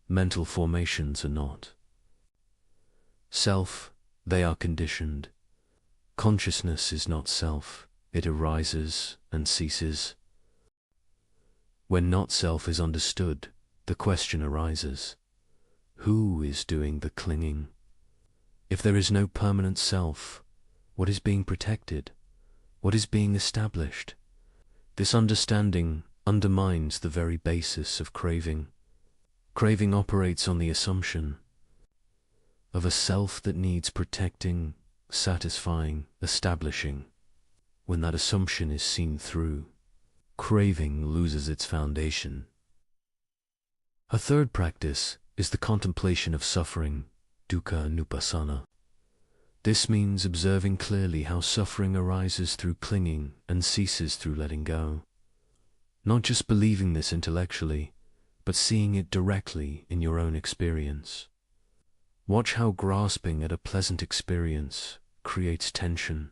B: Mental formations are not self, they are conditioned. Consciousness is not self, it arises and ceases. When not self is understood, the question arises, who is doing the clinging? If there is no permanent self, what is being protected? What is being established? This understanding undermines the very basis of craving. Craving operates on the assumption of a self that needs protecting, satisfying, establishing. When that assumption is seen through, craving loses its foundation. A third practice is the contemplation of suffering, dukkha nupassana. This means observing clearly how suffering arises through clinging and ceases through letting go. Not just believing this intellectually, but seeing it directly in your own experience. Watch how grasping at a pleasant experience creates tension.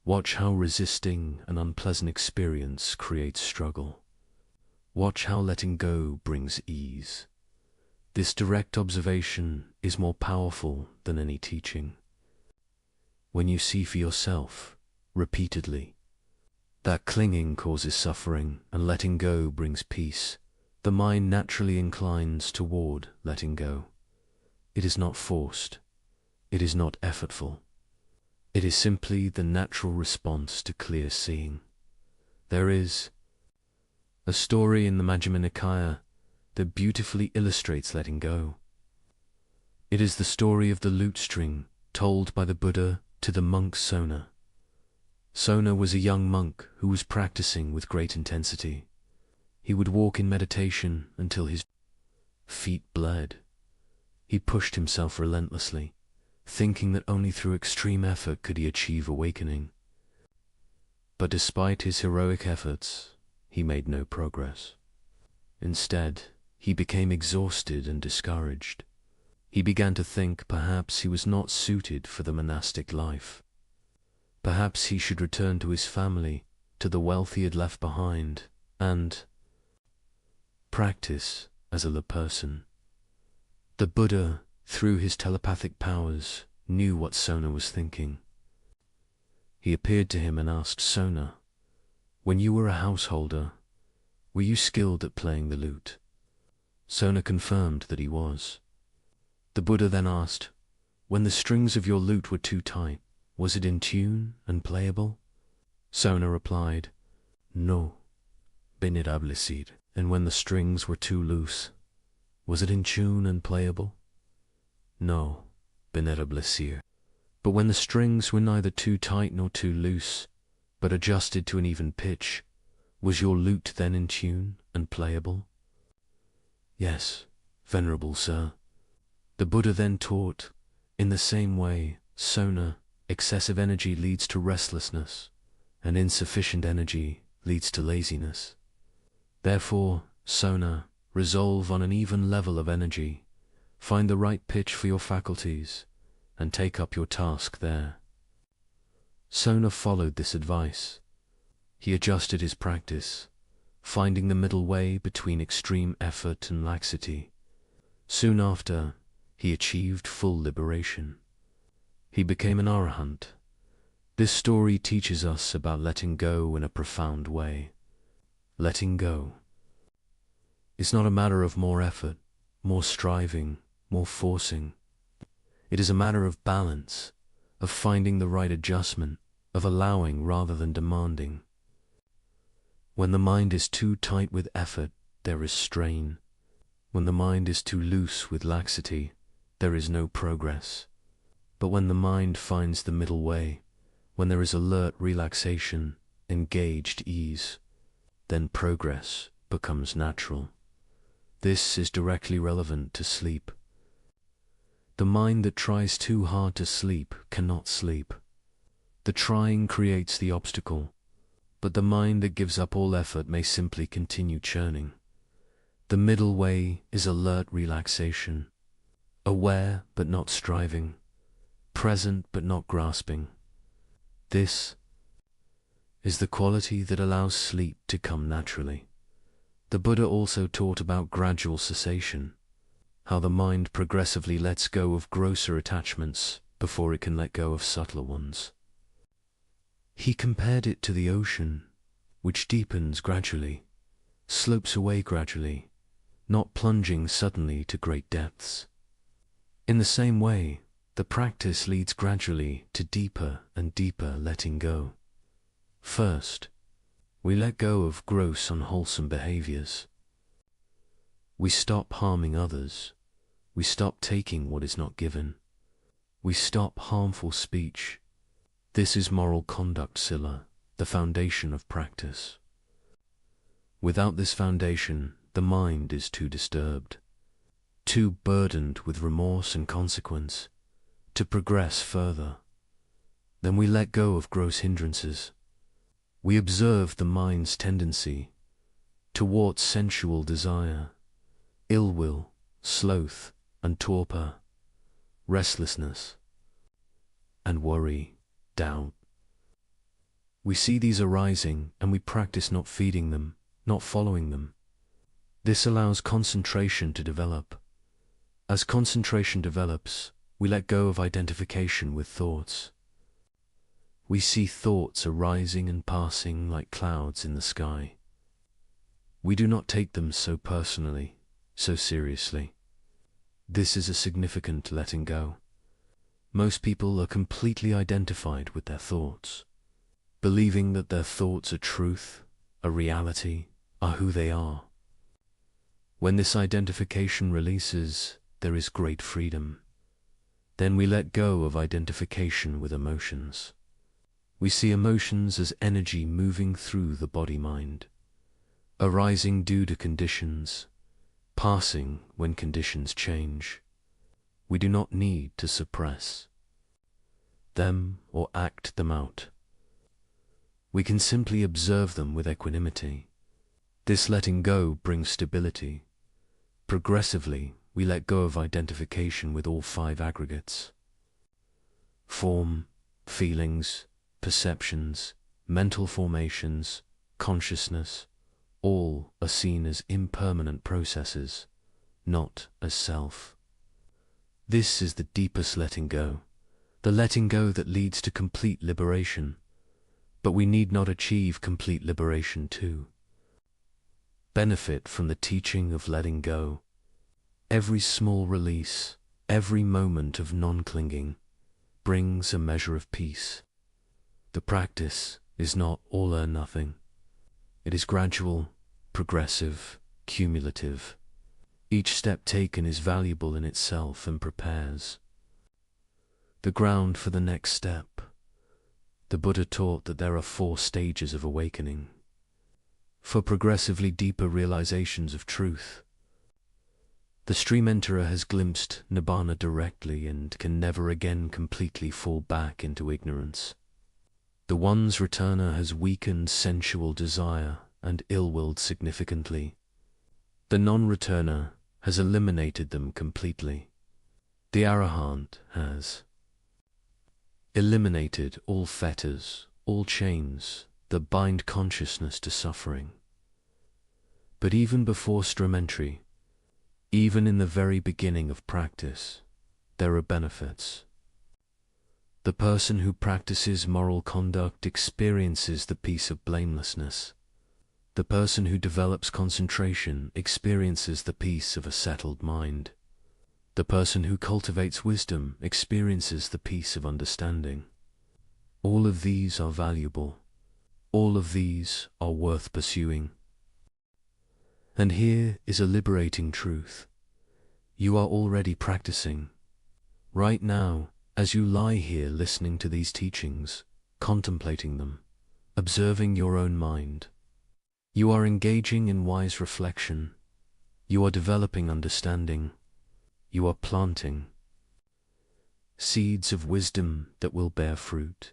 B: Watch how resisting an unpleasant experience creates struggle. Watch how letting go brings ease. This direct observation is more powerful than any teaching. When you see for yourself, repeatedly. That clinging causes suffering and letting go brings peace. The mind naturally inclines toward letting go. It is not forced. It is not effortful. It is simply the natural response to clear seeing. There is a story in the Majjhima Nikaya that beautifully illustrates letting go. It is the story of the lute string told by the Buddha to the monk Sona. Sona was a young monk who was practicing with great intensity. He would walk in meditation until his feet bled. He pushed himself relentlessly, thinking that only through extreme effort could he achieve awakening. But despite his heroic efforts, he made no progress. Instead, he became exhausted and discouraged. He began to think perhaps he was not suited for the monastic life. Perhaps he should return to his family, to the wealth he had left behind, and practice as a layperson. The Buddha, through his telepathic powers, knew what Sona was thinking. He appeared to him and asked Sona, "When you were a householder, were you skilled at playing the lute?" Sona confirmed that he was. The Buddha then asked, "When the strings of your lute were too tight, was it in tune and playable?" Sona replied, "No, venerable. And when the strings were too loose, was it in tune and playable?" "No, venerable. But when the strings were neither too tight nor too loose, but adjusted to an even pitch, was your lute then in tune and playable?" "Yes, venerable sir." The Buddha then taught, in the same way, Sona, excessive energy leads to restlessness, and insufficient energy leads to laziness. Therefore, Sona, resolve on an even level of energy, find the right pitch for your faculties, and take up your task there. Sona followed this advice. He adjusted his practice, finding the middle way between extreme effort and laxity. Soon after, he achieved full liberation. He became an arahant. This story teaches us about letting go in a profound way. Letting go is not a matter of more effort, more striving, more forcing. It is a matter of balance, of finding the right adjustment, of allowing rather than demanding. When the mind is too tight with effort, there is strain. When the mind is too loose with laxity, there is no progress. But when the mind finds the middle way, when there is alert relaxation, engaged ease, then progress becomes natural. This is directly relevant to sleep. The mind that tries too hard to sleep cannot sleep. The trying creates the obstacle, but the mind that gives up all effort may simply continue churning. The middle way is alert relaxation, aware but not striving, present but not grasping. This is the quality that allows sleep to come naturally. The Buddha also taught about gradual cessation, how the mind progressively lets go of grosser attachments before it can let go of subtler ones. He compared it to the ocean, which deepens gradually, slopes away gradually, not plunging suddenly to great depths. In the same way, the practice leads gradually to deeper and deeper letting go. First, we let go of gross unwholesome behaviors. We stop harming others. We stop taking what is not given. We stop harmful speech. This is moral conduct sila, the foundation of practice. Without this foundation, the mind is too disturbed, too burdened with remorse and consequence, to progress further. Then we let go of gross hindrances. We observe the mind's tendency towards sensual desire, ill will, sloth and torpor, restlessness and worry, doubt. We see these arising and we practice not feeding them, not following them. This allows concentration to develop. As concentration develops, we let go of identification with thoughts. We see thoughts arising and passing like clouds in the sky. We do not take them so personally, so seriously. This is a significant letting go. Most people are completely identified with their thoughts, believing that their thoughts are truth, a reality, are who they are. When this identification releases, there is great freedom. Then we let go of identification with emotions. We see emotions as energy moving through the body-mind, arising due to conditions, passing when conditions change. We do not need to suppress them or act them out. We can simply observe them with equanimity. This letting go brings stability. Progressively, we let go of identification with all 5 aggregates: form, feelings, perceptions, mental formations, consciousness. All are seen as impermanent processes, not as self. This is the deepest letting go, the letting go that leads to complete liberation. But we need not achieve complete liberation to benefit from the teaching of letting go. Every small release, every moment of non-clinging, brings a measure of peace. The practice is not all or nothing. It is gradual, progressive, cumulative. Each step taken is valuable in itself and prepares the ground for the next step. The Buddha taught that there are 4 stages of awakening, for progressively deeper realizations of truth. The stream enterer has glimpsed Nibbana directly and can never again completely fall back into ignorance. The one's returner has weakened sensual desire and ill-willed significantly. The non-returner has eliminated them completely. The Arahant has eliminated all fetters, all chains that bind consciousness to suffering. But even before stream entry, even in the very beginning of practice, there are benefits. The person who practices moral conduct experiences the peace of blamelessness. The person who develops concentration experiences the peace of a settled mind. The person who cultivates wisdom experiences the peace of understanding. All of these are valuable. All of these are worth pursuing. And here is a liberating truth. You are already practicing. Right now, as you lie here listening to these teachings, contemplating them, observing your own mind, you are engaging in wise reflection. You are developing understanding. You are planting seeds of wisdom that will bear fruit.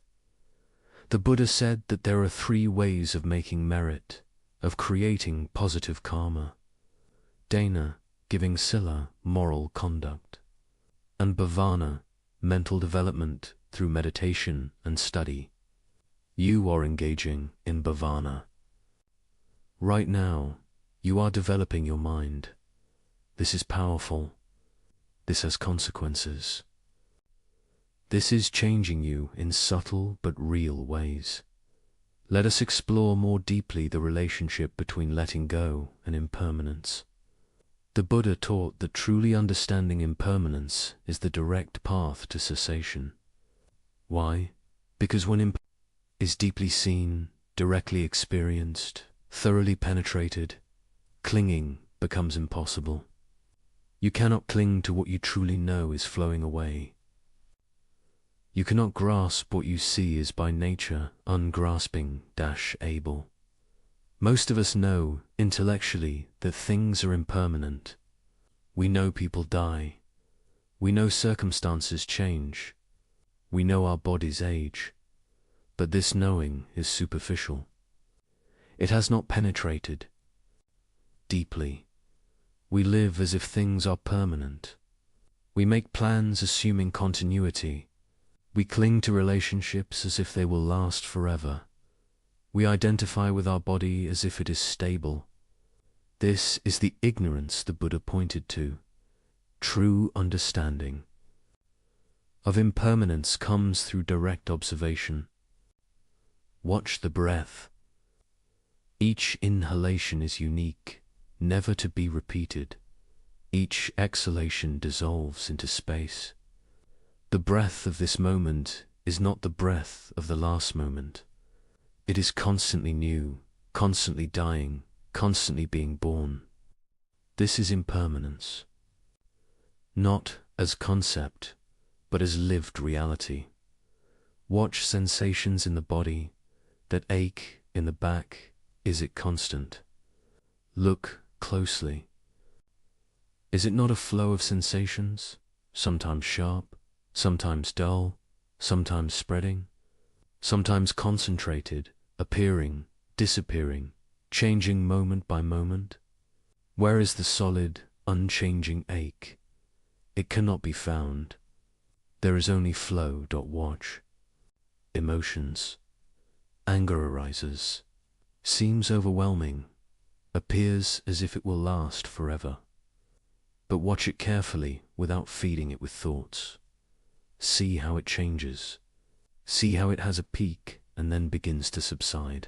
B: The Buddha said that there are 3 ways of making merit, of creating positive karma: dana, giving sila, moral conduct, and bhavana, mental development through meditation and study. You are engaging in bhavana. Right now, you are developing your mind. This is powerful. This has consequences. This is changing you in subtle but real ways. Let us explore more deeply the relationship between letting go and impermanence. The Buddha taught that truly understanding impermanence is the direct path to cessation. Why? Because when impermanence is deeply seen, directly experienced, thoroughly penetrated, clinging becomes impossible. You cannot cling to what you truly know is flowing away. You cannot grasp what you see is by nature ungrasping-able. Most of us know, intellectually, that things are impermanent. We know people die. We know circumstances change. We know our bodies age. But this knowing is superficial. It has not penetrated deeply. We live as if things are permanent. We make plans assuming continuity. We cling to relationships as if they will last forever. We identify with our body as if it is stable. This is the ignorance the Buddha pointed to. True understanding of impermanence comes through direct observation. Watch the breath. Each inhalation is unique, never to be repeated. Each exhalation dissolves into space. The breath of this moment is not the breath of the last moment. It is constantly new, constantly dying, constantly being born. This is impermanence. Not as concept, but as lived reality. Watch sensations in the body, that ache in the back. Is it constant? Look closely. Is it not a flow of sensations, sometimes sharp, sometimes dull, sometimes spreading, sometimes concentrated, appearing, disappearing, changing moment by moment? Where is the solid, unchanging ache? It cannot be found. There is only flow. Watch. Emotions. Anger arises. Seems overwhelming. Appears as if it will last forever. But watch it carefully without feeding it with thoughts. See how it changes. See how it has a peak and then begins to subside.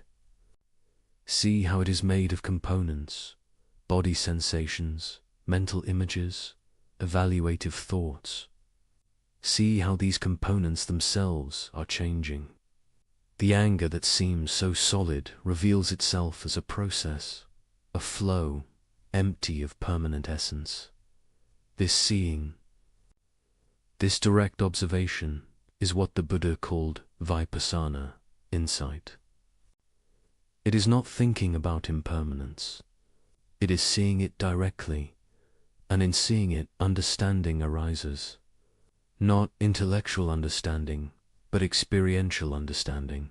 B: See how it is made of components, body sensations, mental images, evaluative thoughts. See how these components themselves are changing. The anger that seems so solid reveals itself as a process, a flow, empty of permanent essence. This seeing, this direct observation, is what the Buddha called vipassana, insight. It is not thinking about impermanence. It is seeing it directly, and in seeing it, understanding arises. Not intellectual understanding, but experiential understanding.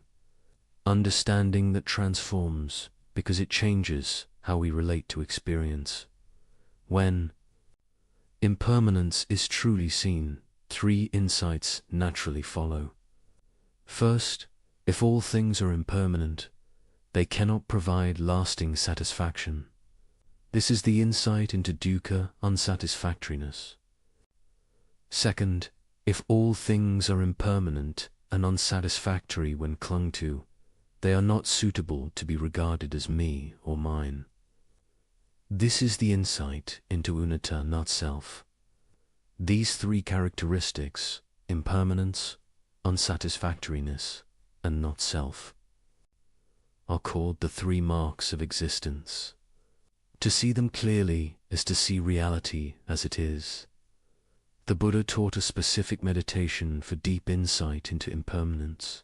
B: Understanding that transforms because it changes how we relate to experience. When impermanence is truly seen, three insights naturally follow. First, if all things are impermanent, they cannot provide lasting satisfaction. This is the insight into dukkha, unsatisfactoriness. Second, if all things are impermanent and unsatisfactory when clung to, they are not suitable to be regarded as me or mine. This is the insight into unicita, not self. These three characteristics, impermanence, unsatisfactoriness, and not self, are called the three marks of existence. To see them clearly is to see reality as it is. The Buddha taught a specific meditation for deep insight into impermanence.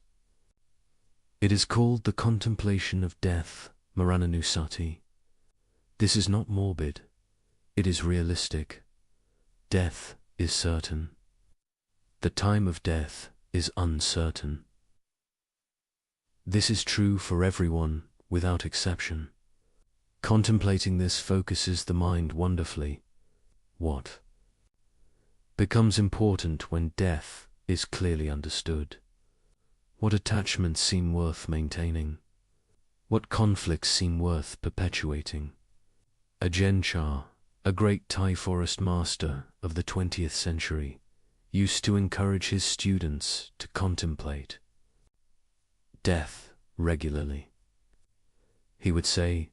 B: It is called the contemplation of death, Marananusati. This is not morbid. It is realistic. Death is certain. The time of death is uncertain. This is true for everyone without exception. Contemplating this focuses the mind wonderfully. What becomes important when death is clearly understood? What attachments seem worth maintaining? What conflicts seem worth perpetuating? Ajahn Chah, a great Thai forest master of the 20th century, used to encourage his students to contemplate death regularly. He would say,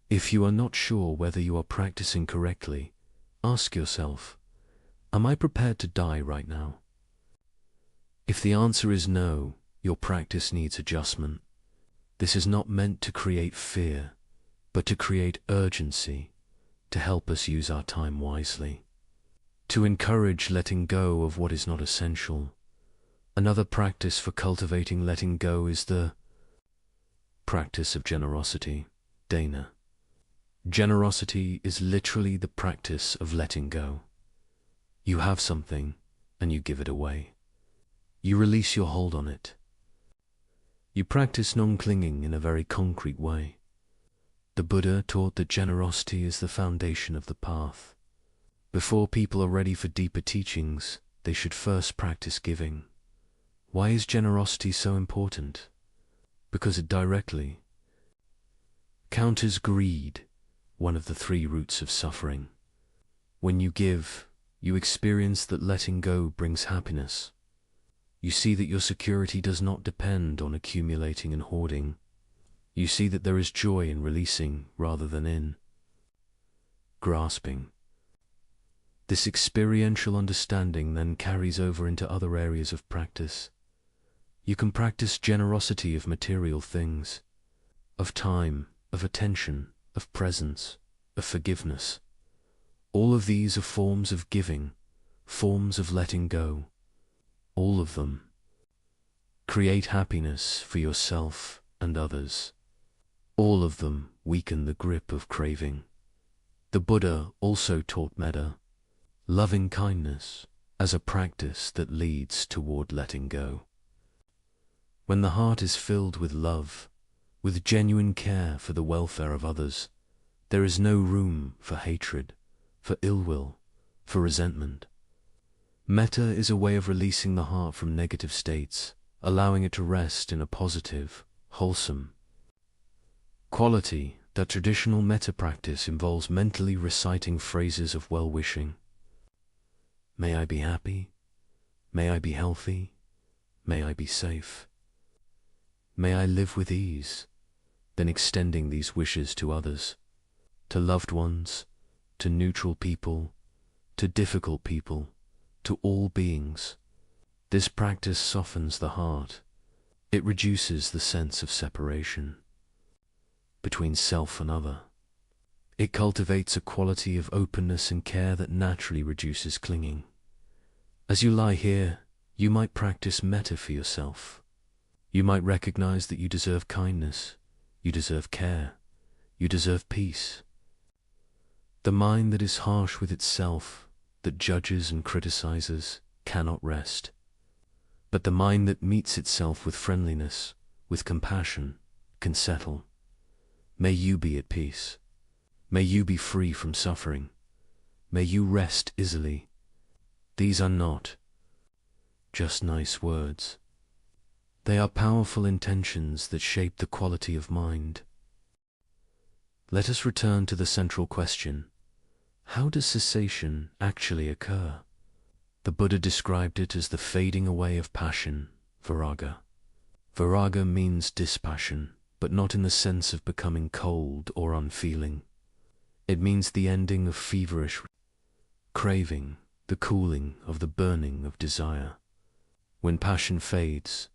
B: if you are not sure whether you are practicing correctly, ask yourself, am I prepared to die right now? If the answer is no, your practice needs adjustment. This is not meant to create fear, but to create urgency, to help us use our time wisely, to encourage letting go of what is not essential. Another practice for cultivating letting go is the practice of generosity, dana. Generosity is literally the practice of letting go. You have something, and you give it away. You release your hold on it. You practice non-clinging in a very concrete way. The Buddha taught that generosity is the foundation of the path. Before people are ready for deeper teachings, they should first practice giving. Why is generosity so important? Because it directly counters greed, one of the three roots of suffering. When you give, you experience that letting go brings happiness. You see that your security does not depend on accumulating and hoarding. You see that there is joy in releasing rather than in grasping. This experiential understanding then carries over into other areas of practice. You can practice generosity of material things, of time, of attention, of presence, of forgiveness. All of these are forms of giving, forms of letting go. All of them create happiness for yourself and others. All of them weaken the grip of craving. The Buddha also taught metta, loving kindness, as a practice that leads toward letting go. When the heart is filled with love, with genuine care for the welfare of others, there is no room for hatred, for ill will, for resentment. Metta is a way of releasing the heart from negative states, allowing it to rest in a positive, wholesome quality. That traditional metta practice involves mentally reciting phrases of well-wishing. May I be happy. May I be healthy. May I be safe. May I live with ease. Then extending these wishes to others, to loved ones, to neutral people, to difficult people, to all beings. This practice softens the heart. It reduces the sense of separation between self and other. It cultivates a quality of openness and care that naturally reduces clinging. As you lie here, you might practice metta for yourself. You might recognize that you deserve kindness, you deserve care, you deserve peace. The mind that is harsh with itself, that judges and criticizes, cannot rest. But the mind that meets itself with friendliness, with compassion, can settle. May you be at peace. May you be free from suffering. May you rest easily. These are not just nice words. They are powerful intentions that shape the quality of mind. Let us return to the central question. How does cessation actually occur? The Buddha described it as the fading away of passion, viraga. Viraga means dispassion, but not in the sense of becoming cold or unfeeling. It means the ending of feverish craving, the cooling of the burning of desire. When passion fades,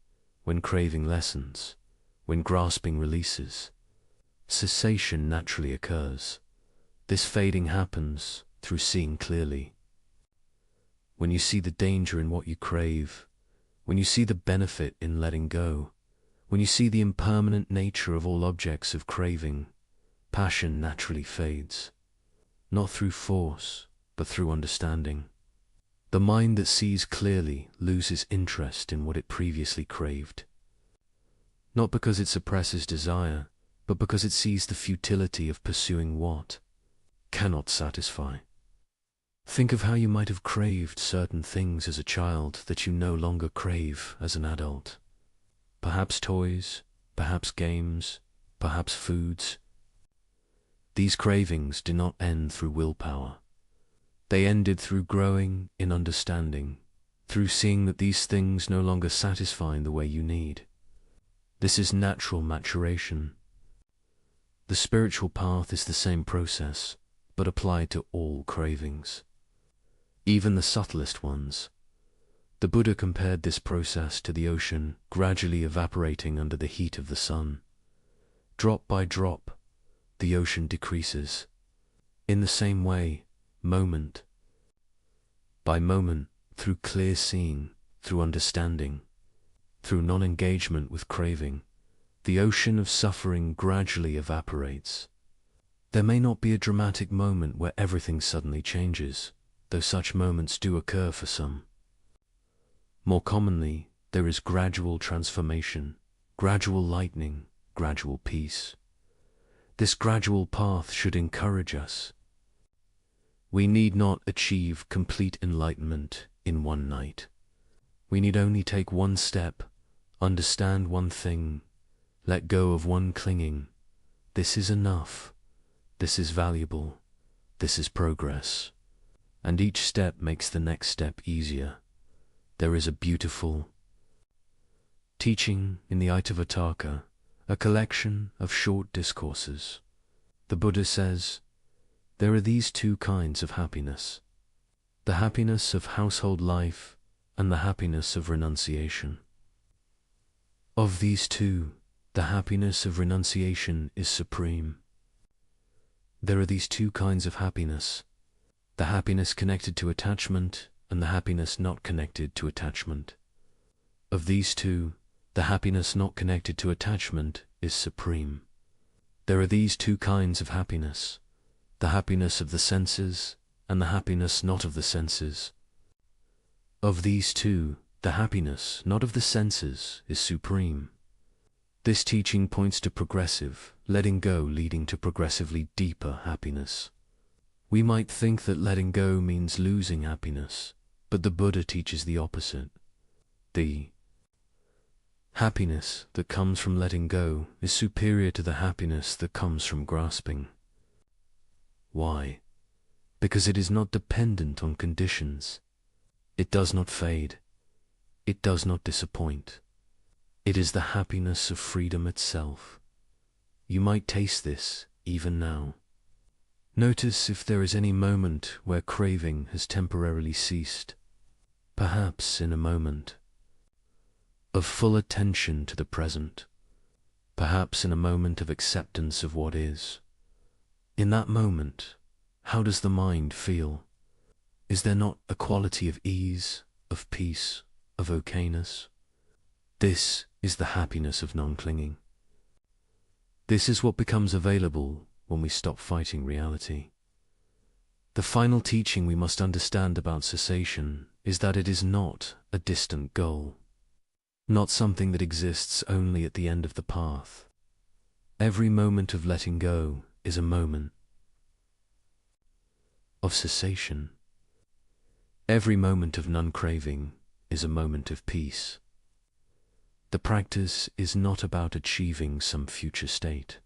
B: when craving lessens, when grasping releases, cessation naturally occurs. This fading happens through seeing clearly. When you see the danger in what you crave, when you see the benefit in letting go, when you see the impermanent nature of all objects of craving, passion naturally fades. Not through force, but through understanding. The mind that sees clearly loses interest in what it previously craved. Not because it suppresses desire, but because it sees the futility of pursuing what cannot satisfy. Think of how you might have craved certain things as a child that you no longer crave as an adult. Perhaps toys, perhaps games, perhaps foods. These cravings do not end through willpower. They ended through growing in understanding, through seeing that these things no longer satisfy in the way you need. This is natural maturation. The spiritual path is the same process, but applied to all cravings, even the subtlest ones. The Buddha compared this process to the ocean gradually evaporating under the heat of the sun. Drop by drop, the ocean decreases. In the same way, moment by moment, through clear seeing, through understanding, through non-engagement with craving, the ocean of suffering gradually evaporates. There may not be a dramatic moment where everything suddenly changes, though such moments do occur for some. More commonly, there is gradual transformation, gradual lightening, gradual peace. This gradual path should encourage us. We need not achieve complete enlightenment in one night. We need only take one step, understand one thing, let go of one clinging. This is enough. This is valuable. This is progress. And each step makes the next step easier. There is a beautiful, Teaching in the Itavataka, a collection of short discourses, the Buddha says, there are these two kinds of happiness, the happiness of household life and the happiness of renunciation. Of these two, the happiness of renunciation is supreme. There are these two kinds of happiness, the happiness connected to attachment and the happiness not connected to attachment. Of these two, the happiness not connected to attachment is supreme. There are these two kinds of happiness, the happiness of the senses and the happiness not of the senses. Of these two, the happiness not of the senses is supreme. This teaching points to progressive, letting go leading to progressively deeper happiness. We might think that letting go means losing happiness, but the Buddha teaches the opposite. The happiness that comes from letting go is superior to the happiness that comes from grasping. Why? Because it is not dependent on conditions. It does not fade. It does not disappoint. It is the happiness of freedom itself. You might taste this even now. Notice if there is any moment where craving has temporarily ceased, perhaps in a moment of full attention to the present, perhaps in a moment of acceptance of what is. In that moment, how does the mind feel? Is there not a quality of ease, of peace, of okayness? This is the happiness of non-clinging. This is what becomes available when we stop fighting reality. The final teaching we must understand about cessation is that it is not a distant goal, not something that exists only at the end of the path. Every moment of letting go is a moment of cessation. Every moment of non-craving is a moment of peace. The practice is not about achieving some future state.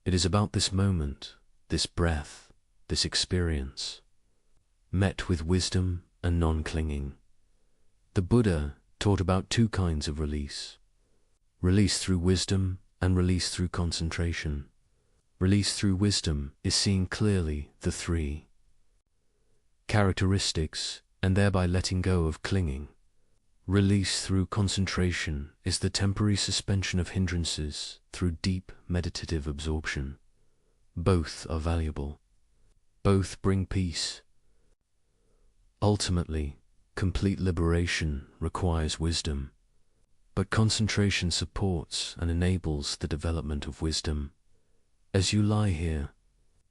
B: It is about this moment, this breath, this experience, met with wisdom and non-clinging. The Buddha taught about two kinds of release: release through wisdom and release through concentration. Release through wisdom is seeing clearly the three characteristics and thereby letting go of clinging. Release through concentration is the temporary suspension of hindrances through deep meditative absorption. Both are valuable. Both bring peace. Ultimately, complete liberation requires wisdom, but concentration supports and enables the development of wisdom. As you lie here,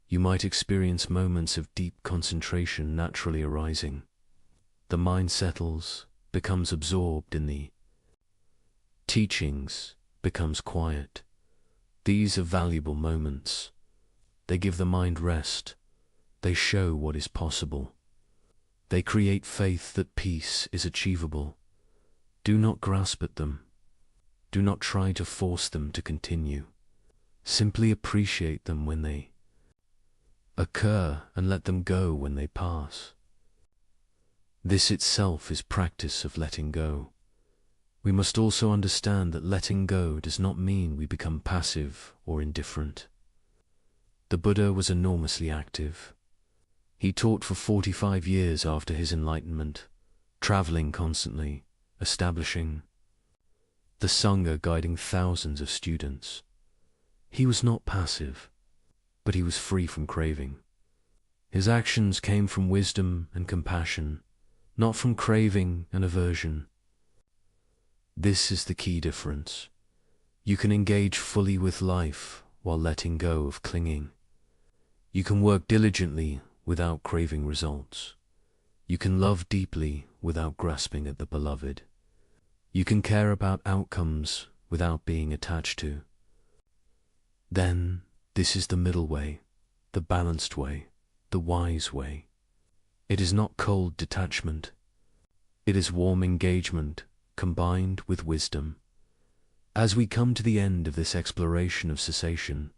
B: you might experience moments of deep concentration naturally arising. The mind settles, becomes absorbed in the teachings, becomes quiet. These are valuable moments. They give the mind rest. They show what is possible. They create faith that peace is achievable. Do not grasp at them. Do not try to force them to continue. Simply appreciate them when they occur and let them go when they pass. This itself is practice of letting go. We must also understand that letting go does not mean we become passive or indifferent. The Buddha was enormously active. He taught for 45 years after his enlightenment, traveling constantly, establishing the Sangha, guiding thousands of students. He was not passive, but he was free from craving. His actions came from wisdom and compassion, not from craving and aversion. This is the key difference. You can engage fully with life while letting go of clinging. You can work diligently without craving results. You can love deeply without grasping at the beloved. You can care about outcomes without being attached to. Then, this is the middle way, the balanced way, the wise way. It is not cold detachment. It is warm engagement combined with wisdom. As we come to the end of this exploration of cessation,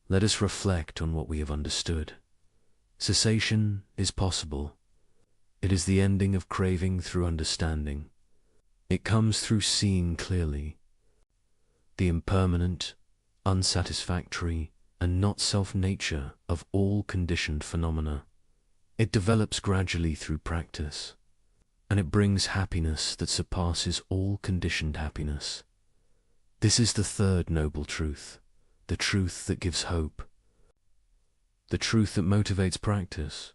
B: let us reflect on what we have understood. Cessation is possible. It is the ending of craving through understanding. It comes through seeing clearly the impermanent, unsatisfactory, and not self nature of all conditioned phenomena. It develops gradually through practice, and it brings happiness that surpasses all conditioned happiness. This is the third noble truth, the truth that gives hope, the truth that motivates practice.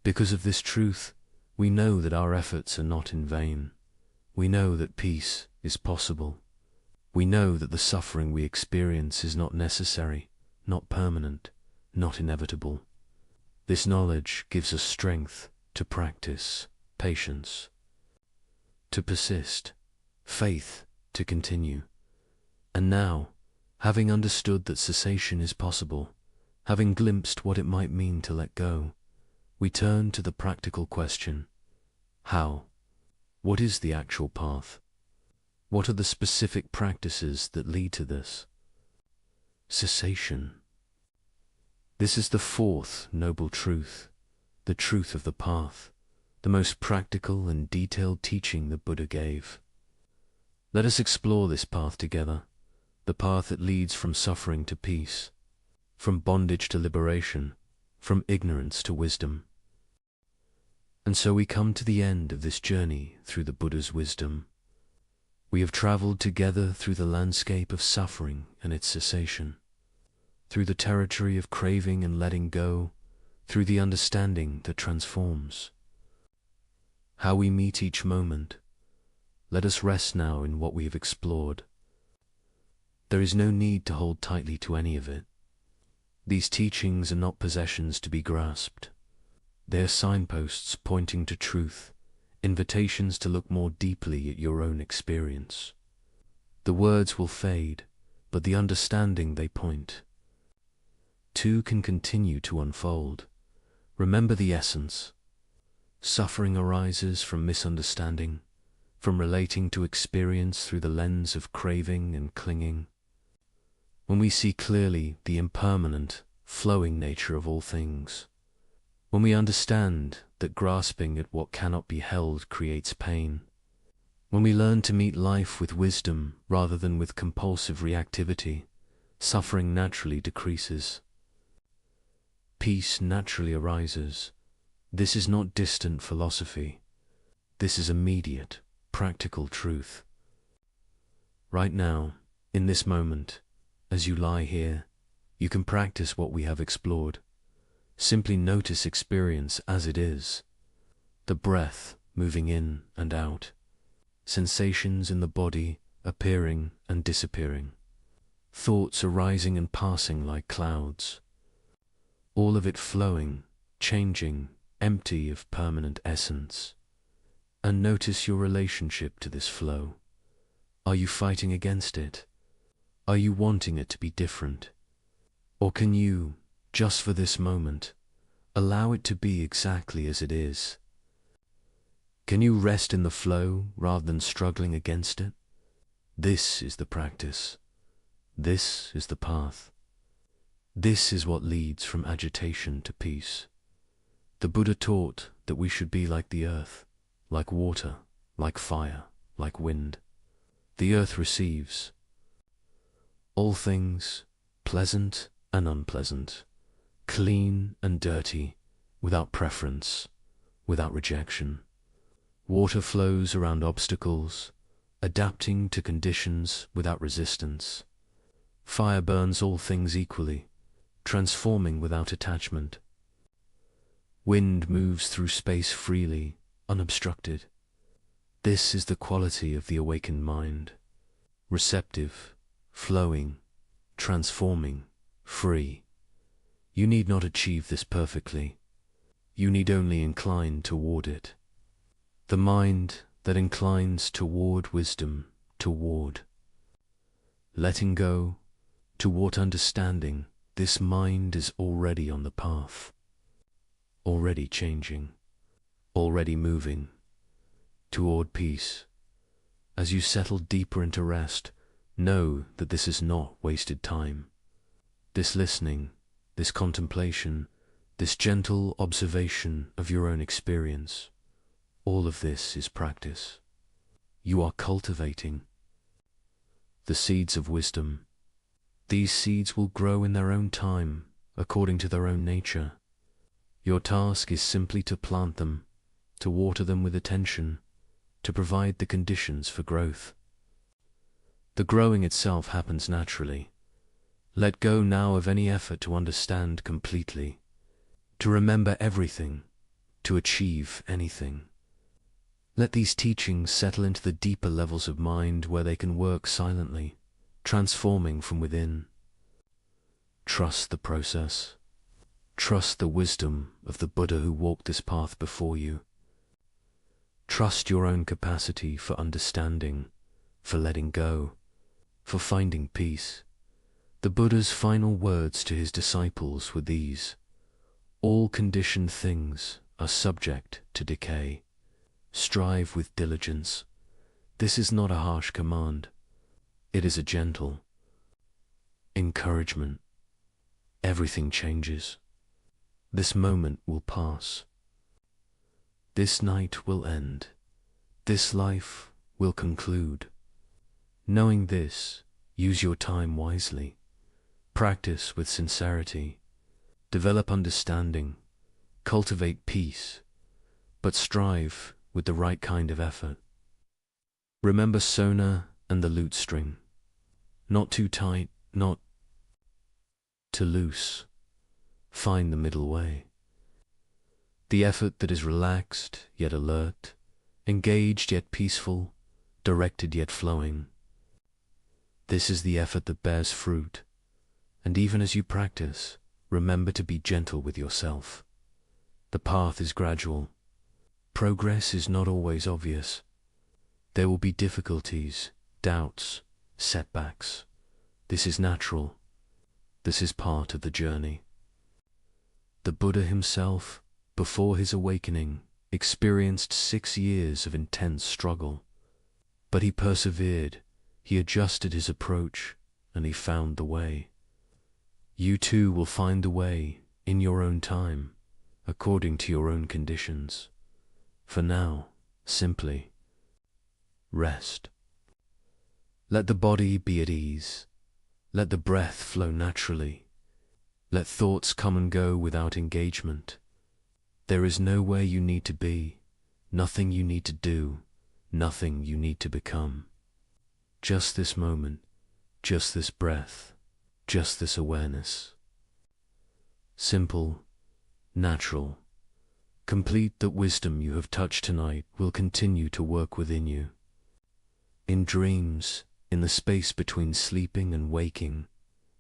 B: Because of this truth, we know that our efforts are not in vain. We know that peace is possible. We know that the suffering we experience is not necessary, not permanent, not inevitable. This knowledge gives us strength to practice, patience, to persist, faith to continue. And now, having understood that cessation is possible, having glimpsed what it might mean to let go, we turn to the practical question: how? What is the actual path? What are the specific practices that lead to this? Cessation. This is the fourth noble truth, the truth of the path, the most practical and detailed teaching the Buddha gave. Let us explore this path together, the path that leads from suffering to peace, from bondage to liberation, from ignorance to wisdom. And so we come to the end of this journey through the Buddha's wisdom. We have traveled together through the landscape of suffering and its cessation, through the territory of craving and letting go, through the understanding that transforms. How we meet each moment. Let us rest now in what we have explored. There is no need to hold tightly to any of it. These teachings are not possessions to be grasped. They are signposts pointing to truth, invitations to look more deeply at your own experience. The words will fade, but the understanding they point to can continue to unfold. Remember the essence. Suffering arises from misunderstanding, from relating to experience through the lens of craving and clinging. When we see clearly the impermanent, flowing nature of all things, when we understand that grasping at what cannot be held creates pain, when we learn to meet life with wisdom rather than with compulsive reactivity, suffering naturally decreases. Peace naturally arises. This is not distant philosophy. This is immediate, practical truth. Right now, in this moment, as you lie here, you can practice what we have explored. Simply notice experience as it is. The breath moving in and out. Sensations in the body appearing and disappearing. Thoughts arising and passing like clouds. All of it flowing, changing, empty of permanent essence. And notice your relationship to this flow. Are you fighting against it? Are you wanting it to be different? Or can you, just for this moment, allow it to be exactly as it is? Can you rest in the flow rather than struggling against it? This is the practice. This is the path. This is what leads from agitation to peace. The Buddha taught that we should be like the earth, like water, like fire, like wind. The earth receives all things, pleasant and unpleasant, clean and dirty, without preference, without rejection. Water flows around obstacles, adapting to conditions without resistance. Fire burns all things equally, transforming without attachment. Wind moves through space freely, unobstructed. This is the quality of the awakened mind, receptive, flowing, transforming, free. You need not achieve this perfectly. You need only incline toward it. The mind that inclines toward wisdom, toward letting go, toward understanding, this mind is already on the path, already changing, already moving toward peace. As you settle deeper into rest, know that this is not wasted time. This listening, this contemplation, this gentle observation of your own experience, all of this is practice. you are cultivating the seeds of wisdom. These seeds will grow in their own time, according to their own nature. Your task is simply to plant them, to water them with attention, to provide the conditions for growth. The growing itself happens naturally. Let go now of any effort to understand completely, to remember everything, to achieve anything. Let these teachings settle into the deeper levels of mind where they can work silently, transforming from within. Trust the process. Trust the wisdom of the Buddha who walked this path before you. Trust your own capacity for understanding, for letting go, for finding peace. The Buddha's final words to his disciples were these: all conditioned things are subject to decay. Strive with diligence. This is not a harsh command. It is a gentle encouragement. Everything changes. This moment will pass. This night will end. This life will conclude. Knowing this, use your time wisely. Practice with sincerity. Develop understanding. Cultivate peace. But strive with the right kind of effort. Remember Sona and the lute string. Not too tight, not too loose. Find the middle way. The effort that is relaxed yet alert, engaged yet peaceful, directed yet flowing. This is the effort that bears fruit. And even as you practice, remember to be gentle with yourself. The path is gradual. Progress is not always obvious. There will be difficulties, doubts, setbacks. This is natural. This is part of the journey. The Buddha himself, before his awakening, experienced 6 years of intense struggle. But he persevered, he adjusted his approach, and he found the way. You too will find the way in your own time, according to your own conditions. For now, simply rest. Let the body be at ease. Let the breath flow naturally. Let thoughts come and go without engagement. There is nowhere you need to be, nothing you need to do, nothing you need to become. Just this moment, just this breath, just this awareness. Simple, natural, complete. That wisdom you have touched tonight will continue to work within you. In dreams, in the space between sleeping and waking,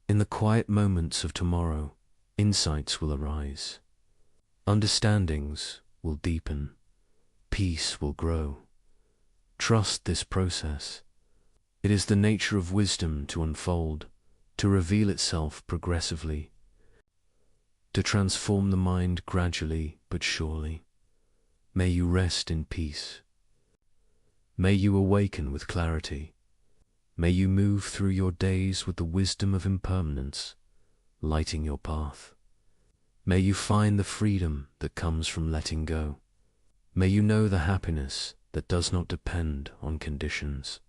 B: in the quiet moments of tomorrow, insights will arise. Understandings will deepen. Peace will grow. Trust this process. It is the nature of wisdom to unfold, to reveal itself progressively, to transform the mind gradually but surely. May you rest in peace. May you awaken with clarity. May you move through your days with the wisdom of impermanence, lighting your path. May you find the freedom that comes from letting go. May you know the happiness that does not depend on conditions.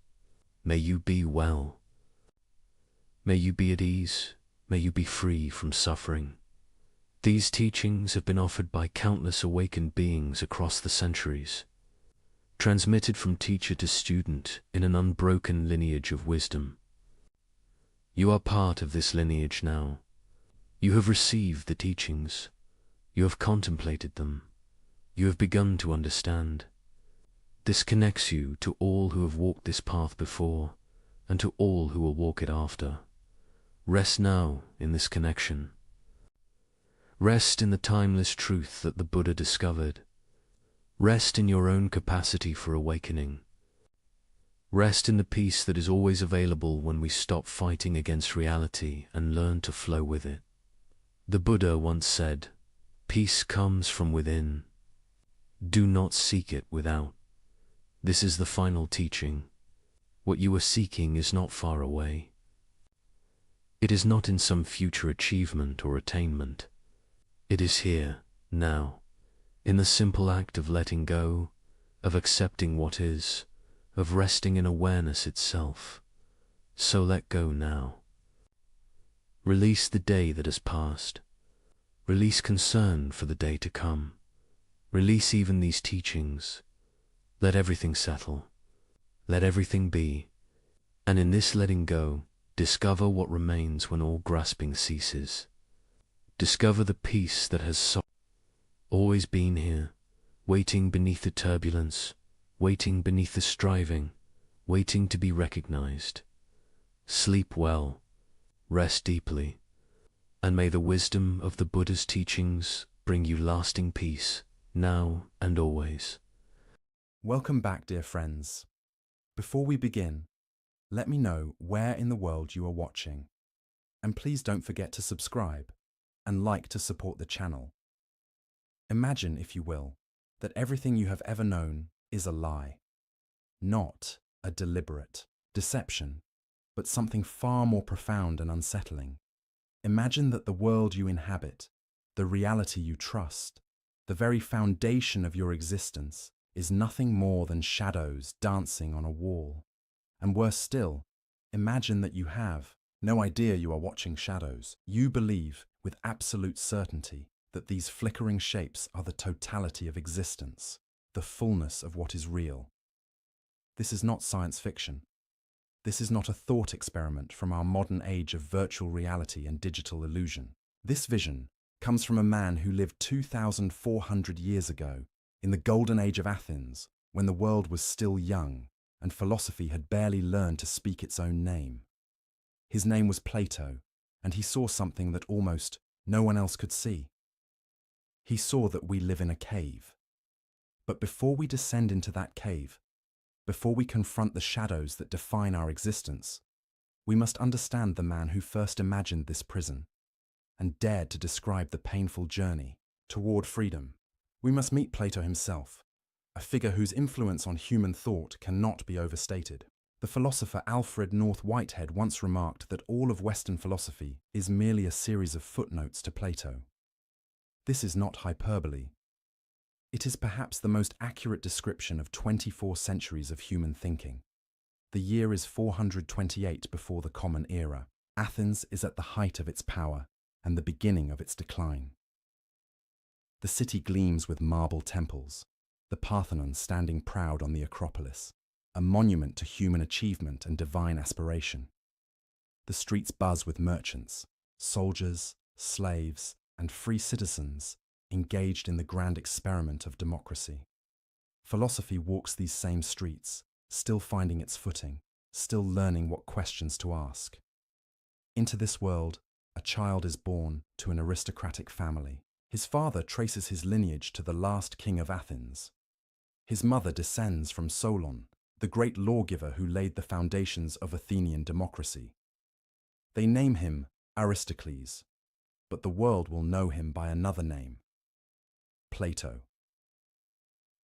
B: May you be well. May you be at ease. May you be free from suffering. These teachings have been offered by countless awakened beings across the centuries, transmitted from teacher to student in an unbroken lineage of wisdom. You are part of this lineage now. You have received the teachings. You have contemplated them. You have begun to understand. This connects you to all who have walked this path before, and to all who will walk it after. Rest now in this connection. Rest in the timeless truth that the Buddha discovered. Rest in your own capacity for awakening. Rest in the peace that is always available when we stop fighting against reality and learn to flow with it. The Buddha once said, "Peace comes from within. Do not seek it without." This is the final teaching. What you are seeking is not far away. It is not in some future achievement or attainment. It is here, now, in the simple act of letting go, of accepting what is, of resting in awareness itself. So let go now. Release the day that has passed. Release concern for the day to come. Release even these teachings. Let everything settle. Let everything be. And in this letting go, discover what remains when all grasping ceases. Discover the peace that has always been here, waiting beneath the turbulence, waiting beneath the striving, waiting to be recognized. Sleep well, rest deeply, and may the wisdom of the Buddha's teachings bring you lasting peace, now and always.
C: Welcome back, dear friends. Before we begin, let me know where in the world you are watching. And please don't forget to subscribe and like to support the channel. Imagine, if you will, that everything you have ever known is a lie. Not a deliberate deception, but something far more profound and unsettling. Imagine that the world you inhabit, the reality you trust, the very foundation of your existence is nothing more than shadows dancing on a wall. And worse still, imagine that you have no idea you are watching shadows. You believe with absolute certainty that these flickering shapes are the totality of existence, the fullness of what is real. This is not science fiction. This is not a thought experiment from our modern age of virtual reality and digital illusion. This vision comes from a man who lived 2,400 years ago in the golden age of Athens, when the world was still young and philosophy had barely learned to speak its own name. His name was Plato, and he saw something that almost no one else could see. He saw that we live in a cave. But before we descend into that cave, before we confront the shadows that define our existence, we must understand the man who first imagined this prison and dared to describe the painful journey toward freedom. We must meet Plato himself, a figure whose influence on human thought cannot be overstated. The philosopher Alfred North Whitehead once remarked that all of Western philosophy is merely a series of footnotes to Plato. This is not hyperbole. It is perhaps the most accurate description of 24 centuries of human thinking. The year is 428 before the Common Era. Athens is at the height of its power and the beginning of its decline. The city gleams with marble temples, the Parthenon standing proud on the Acropolis, a monument to human achievement and divine aspiration. The streets buzz with merchants, soldiers, slaves, and free citizens engaged in the grand experiment of democracy. Philosophy walks these same streets, still finding its footing, still learning what questions to ask. Into this world, a child is born to an aristocratic family. His father traces his lineage to the last king of Athens. His mother descends from Solon, the great lawgiver who laid the foundations of Athenian democracy. They name him Aristocles, but the world will know him by another name, Plato.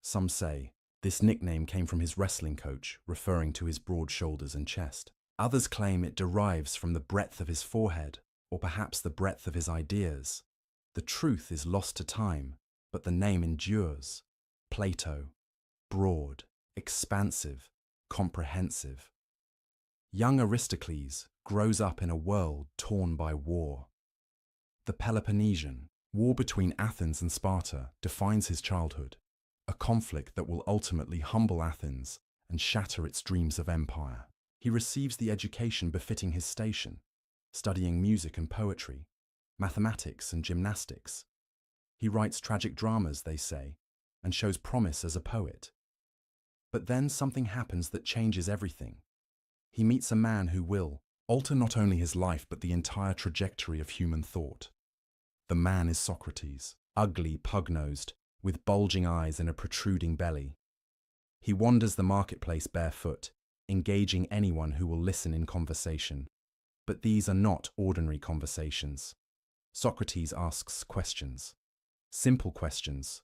C: Some say this nickname came from his wrestling coach, referring to his broad shoulders and chest. Others claim it derives from the breadth of his forehead, or perhaps the breadth of his ideas. The truth is lost to time, but the name endures. Plato, broad, expansive, comprehensive. Young Aristocles grows up in a world torn by war. The Peloponnesian War between Athens and Sparta defines his childhood, a conflict that will ultimately humble Athens and shatter its dreams of empire. He receives the education befitting his station, studying music and poetry, mathematics and gymnastics. He writes tragic dramas, they say, and shows promise as a poet. But then something happens that changes everything. He meets a man who will alter not only his life but the entire trajectory of human thought. The man is Socrates, ugly, pug-nosed, with bulging eyes and a protruding belly. He wanders the marketplace barefoot, engaging anyone who will listen in conversation. But these are not ordinary conversations. Socrates asks questions. Simple questions,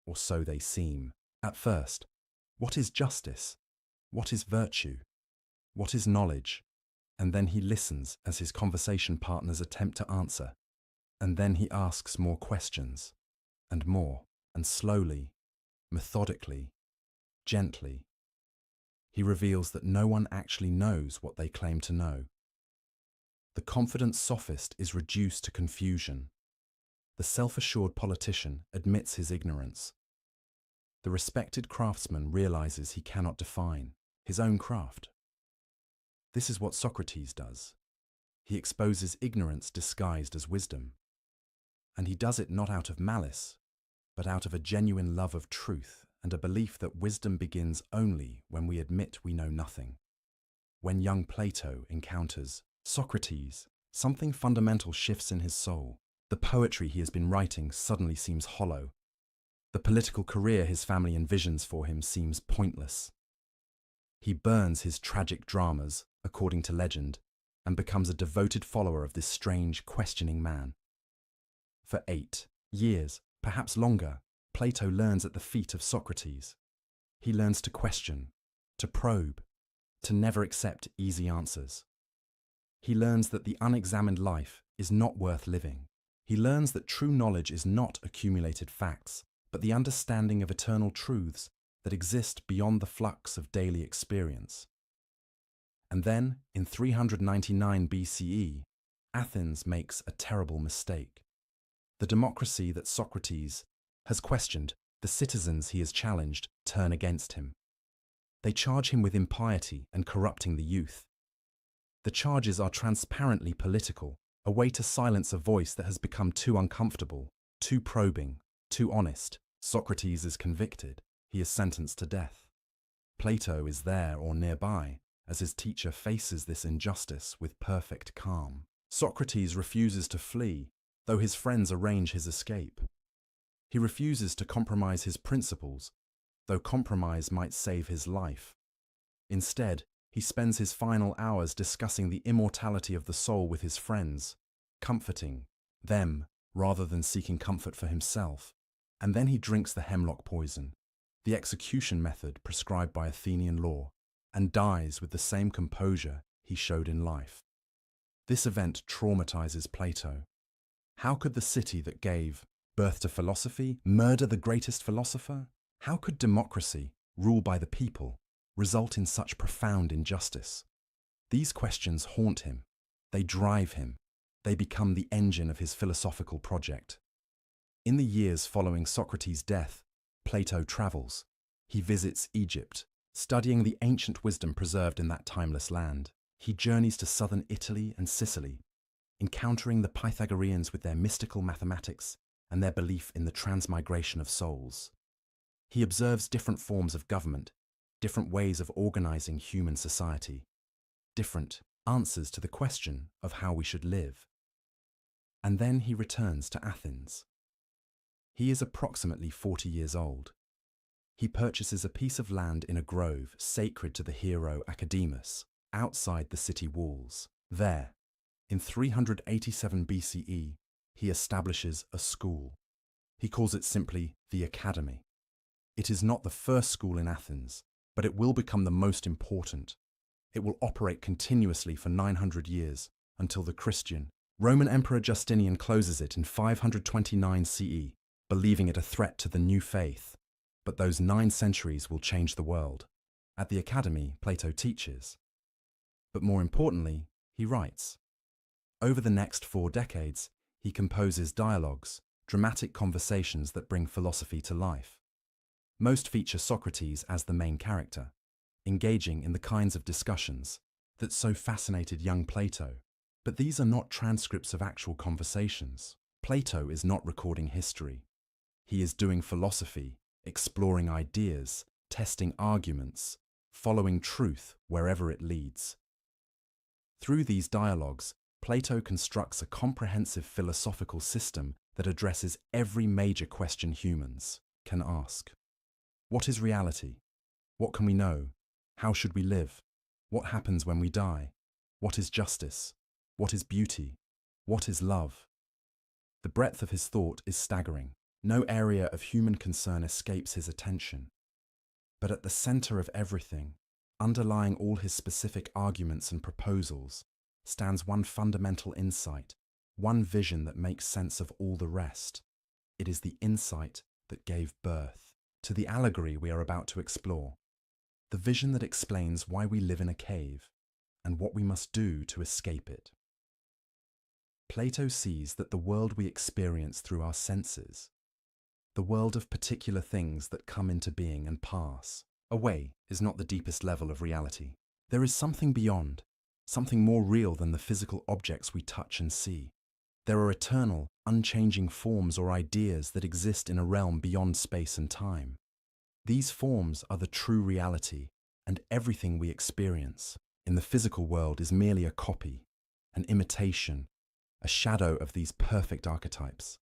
C: or so they seem. At first, what is justice? What is virtue? What is knowledge? And then he listens as his conversation partners attempt to answer. And then he asks more questions, and more, and slowly, methodically, gently. He reveals that no one actually knows what they claim to know. The confident sophist is reduced to confusion. The self-assured politician admits his ignorance. The respected craftsman realizes he cannot define his own craft. This is what Socrates does. He exposes ignorance disguised as wisdom. And he does it not out of malice, but out of a genuine love of truth and a belief that wisdom begins only when we admit we know nothing. When young Plato encounters Socrates, something fundamental shifts in his soul. The poetry he has been writing suddenly seems hollow. The political career his family envisions for him seems pointless. He burns his tragic dramas, according to legend, and becomes a devoted follower of this strange, questioning man. For 8 years, perhaps longer, Plato learns at the feet of Socrates. He learns to question, to probe, to never accept easy answers. He learns that the unexamined life is not worth living. He learns that true knowledge is not accumulated facts, but the understanding of eternal truths that exist beyond the flux of daily experience. And then, in 399 BCE, Athens makes a terrible mistake. The democracy that Socrates has questioned, the citizens he has challenged, turn against him. They charge him with impiety and corrupting the youth. The charges are transparently political, a way to silence a voice that has become too uncomfortable, too probing, too honest. Socrates is convicted. He is sentenced to death. Plato is there or nearby as his teacher faces this injustice with perfect calm. Socrates refuses to flee, though his friends arrange his escape. He refuses to compromise his principles, though compromise might save his life. Instead, he spends his final hours discussing the immortality of the soul with his friends, comforting them rather than seeking comfort for himself. And then he drinks the hemlock poison, the execution method prescribed by Athenian law, and dies with the same composure he showed in life. This event traumatizes Plato. How could the city that gave birth to philosophy murder the greatest philosopher? How could democracy, ruled by the people, result in such profound injustice? These questions haunt him. They drive him. They become the engine of his philosophical project. In the years following Socrates' death, Plato travels. He visits Egypt, studying the ancient wisdom preserved in that timeless land. He journeys to southern Italy and Sicily, encountering the Pythagoreans with their mystical mathematics and their belief in the transmigration of souls. He observes different forms of government, different ways of organizing human society, different answers to the question of how we should live. And then he returns to Athens. He is approximately 40 years old. He purchases a piece of land in a grove sacred to the hero Academus, outside the city walls. There, in 387 BCE, he establishes a school. He calls it simply the Academy. It is not the first school in Athens, but it will become the most important. It will operate continuously for 900 years, until the Christian Roman Emperor Justinian closes it in 529 CE, believing it a threat to the new faith. But those 9 centuries will change the world. At the Academy, Plato teaches. But more importantly, he writes. Over the next 4 decades, he composes dialogues, dramatic conversations that bring philosophy to life. Most feature Socrates as the main character, engaging in the kinds of discussions that so fascinated young Plato. But these are not transcripts of actual conversations. Plato is not recording history. He is doing philosophy, exploring ideas, testing arguments, following truth wherever it leads. Through these dialogues, Plato constructs a comprehensive philosophical system that addresses every major question humans can ask. What is reality? What can we know? How should we live? What happens when we die? What is justice? What is beauty? What is love? The breadth of his thought is staggering. No area of human concern escapes his attention. But at the center of everything, underlying all his specific arguments and proposals, stands one fundamental insight, one vision that makes sense of all the rest. It is the insight that gave birth to the allegory we are about to explore. the vision that explains why we live in a cave and what we must do to escape it. Plato sees that the world we experience through our senses, the world of particular things that come into being and pass away, is not the deepest level of reality. There is something beyond, something more real than the physical objects we touch and see. There are eternal, unchanging forms or ideas that exist in a realm beyond space and time. These forms are the true reality, and everything we experience in the physical world is merely a copy, an imitation, a shadow of these perfect archetypes.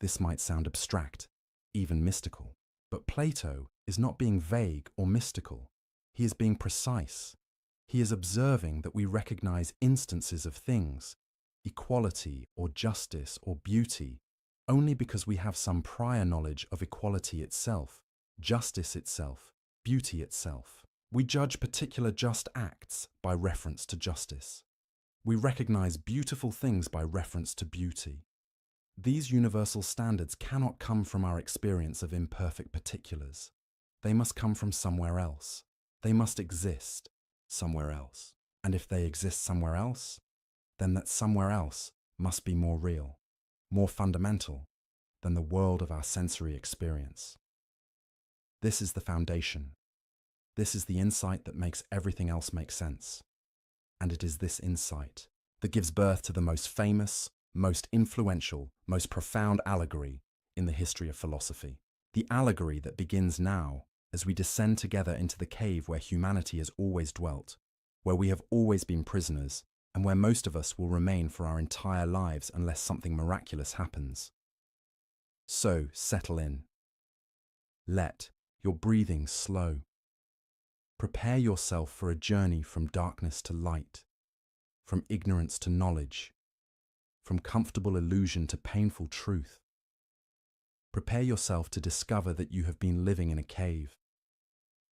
C: This might sound abstract, even mystical, but Plato is not being vague or mystical. He is being precise. He is observing that we recognize instances of things, equality or justice or beauty, only because we have some prior knowledge of equality itself, justice itself, beauty itself. We judge particular just acts by reference to justice. We recognize beautiful things by reference to beauty. These universal standards cannot come from our experience of imperfect particulars. They must come from somewhere else. They must exist somewhere else. And if they exist somewhere else, then that somewhere else must be more real, more fundamental than the world of our sensory experience. This is the foundation. This is the insight that makes everything else make sense. And it is this insight that gives birth to the most famous, most influential, most profound allegory in the history of philosophy. The allegory that begins now as we descend together into the cave where humanity has always dwelt, where we have always been prisoners, and where most of us will remain for our entire lives unless something miraculous happens. So settle in. Let your breathing slow. Prepare yourself for a journey from darkness to light, from ignorance to knowledge, from comfortable illusion to painful truth. Prepare yourself to discover that you have been living in a cave.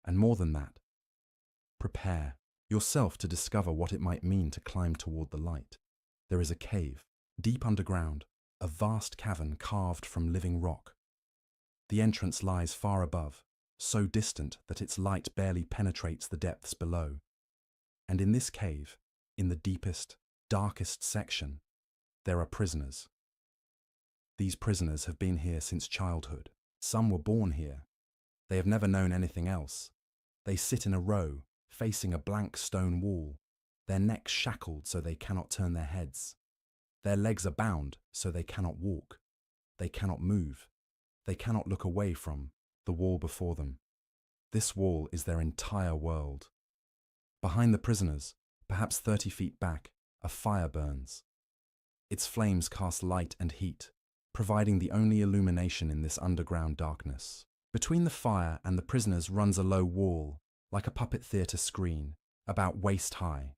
C: And more than that, prepare yourself to discover what it might mean to climb toward the light. There is a cave, deep underground, a vast cavern carved from living rock. The entrance lies far above, so distant that its light barely penetrates the depths below. And in this cave, in the deepest, darkest section, there are prisoners. These prisoners have been here since childhood. Some were born here. They have never known anything else. They sit in a row, facing a blank stone wall, their necks shackled so they cannot turn their heads. Their legs are bound so they cannot walk. They cannot move. They cannot look away from the wall before them. This wall is their entire world. Behind the prisoners, perhaps 30 feet back, a fire burns. Its flames cast light and heat, providing the only illumination in this underground darkness. Between the fire and the prisoners runs a low wall, like a puppet theatre screen, about waist high.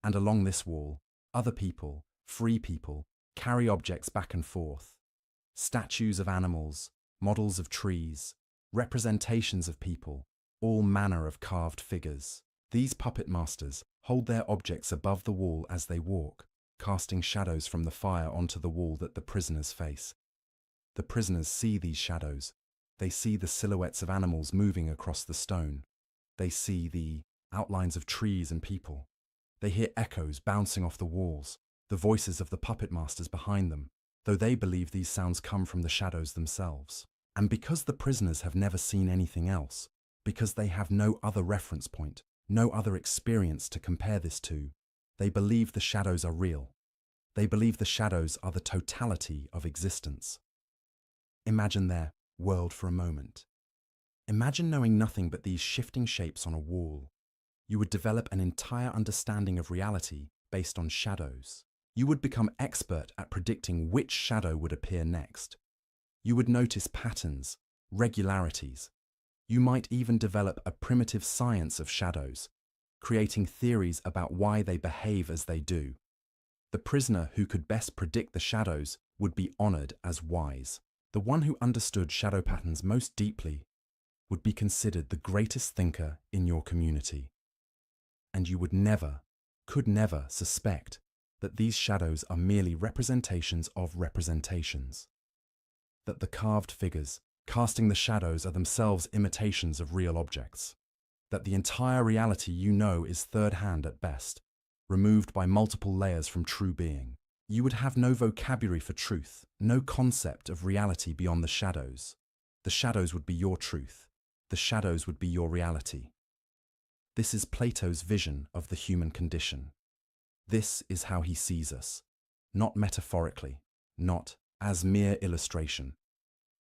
C: And along this wall, other people, free people, carry objects back and forth. Statues of animals, models of trees, representations of people, all manner of carved figures. These puppet masters hold their objects above the wall as they walk, casting shadows from the fire onto the wall that the prisoners face. The prisoners see these shadows. They see the silhouettes of animals moving across the stone. They see the outlines of trees and people. They hear echoes bouncing off the walls, the voices of the puppet masters behind them, though they believe these sounds come from the shadows themselves. And because the prisoners have never seen anything else, because they have no other reference point, no other experience to compare this to, they believe the shadows are real. They believe the shadows are the totality of existence. Imagine their world for a moment. Imagine knowing nothing but these shifting shapes on a wall. You would develop an entire understanding of reality based on shadows. You would become expert at predicting which shadow would appear next. You would notice patterns, regularities. You might even develop a primitive science of shadows, creating theories about why they behave as they do. The prisoner who could best predict the shadows would be honored as wise. The one who understood shadow patterns most deeply would be considered the greatest thinker in your community. And you would never, could never suspect that these shadows are merely representations of representations. That the carved figures casting the shadows are themselves imitations of real objects. that the entire reality you know is third-hand at best, removed by multiple layers from true being. You would have no vocabulary for truth, no concept of reality beyond the shadows. The shadows would be your truth. The shadows would be your reality. This is Plato's vision of the human condition. This is how he sees us, not metaphorically, not as mere illustration.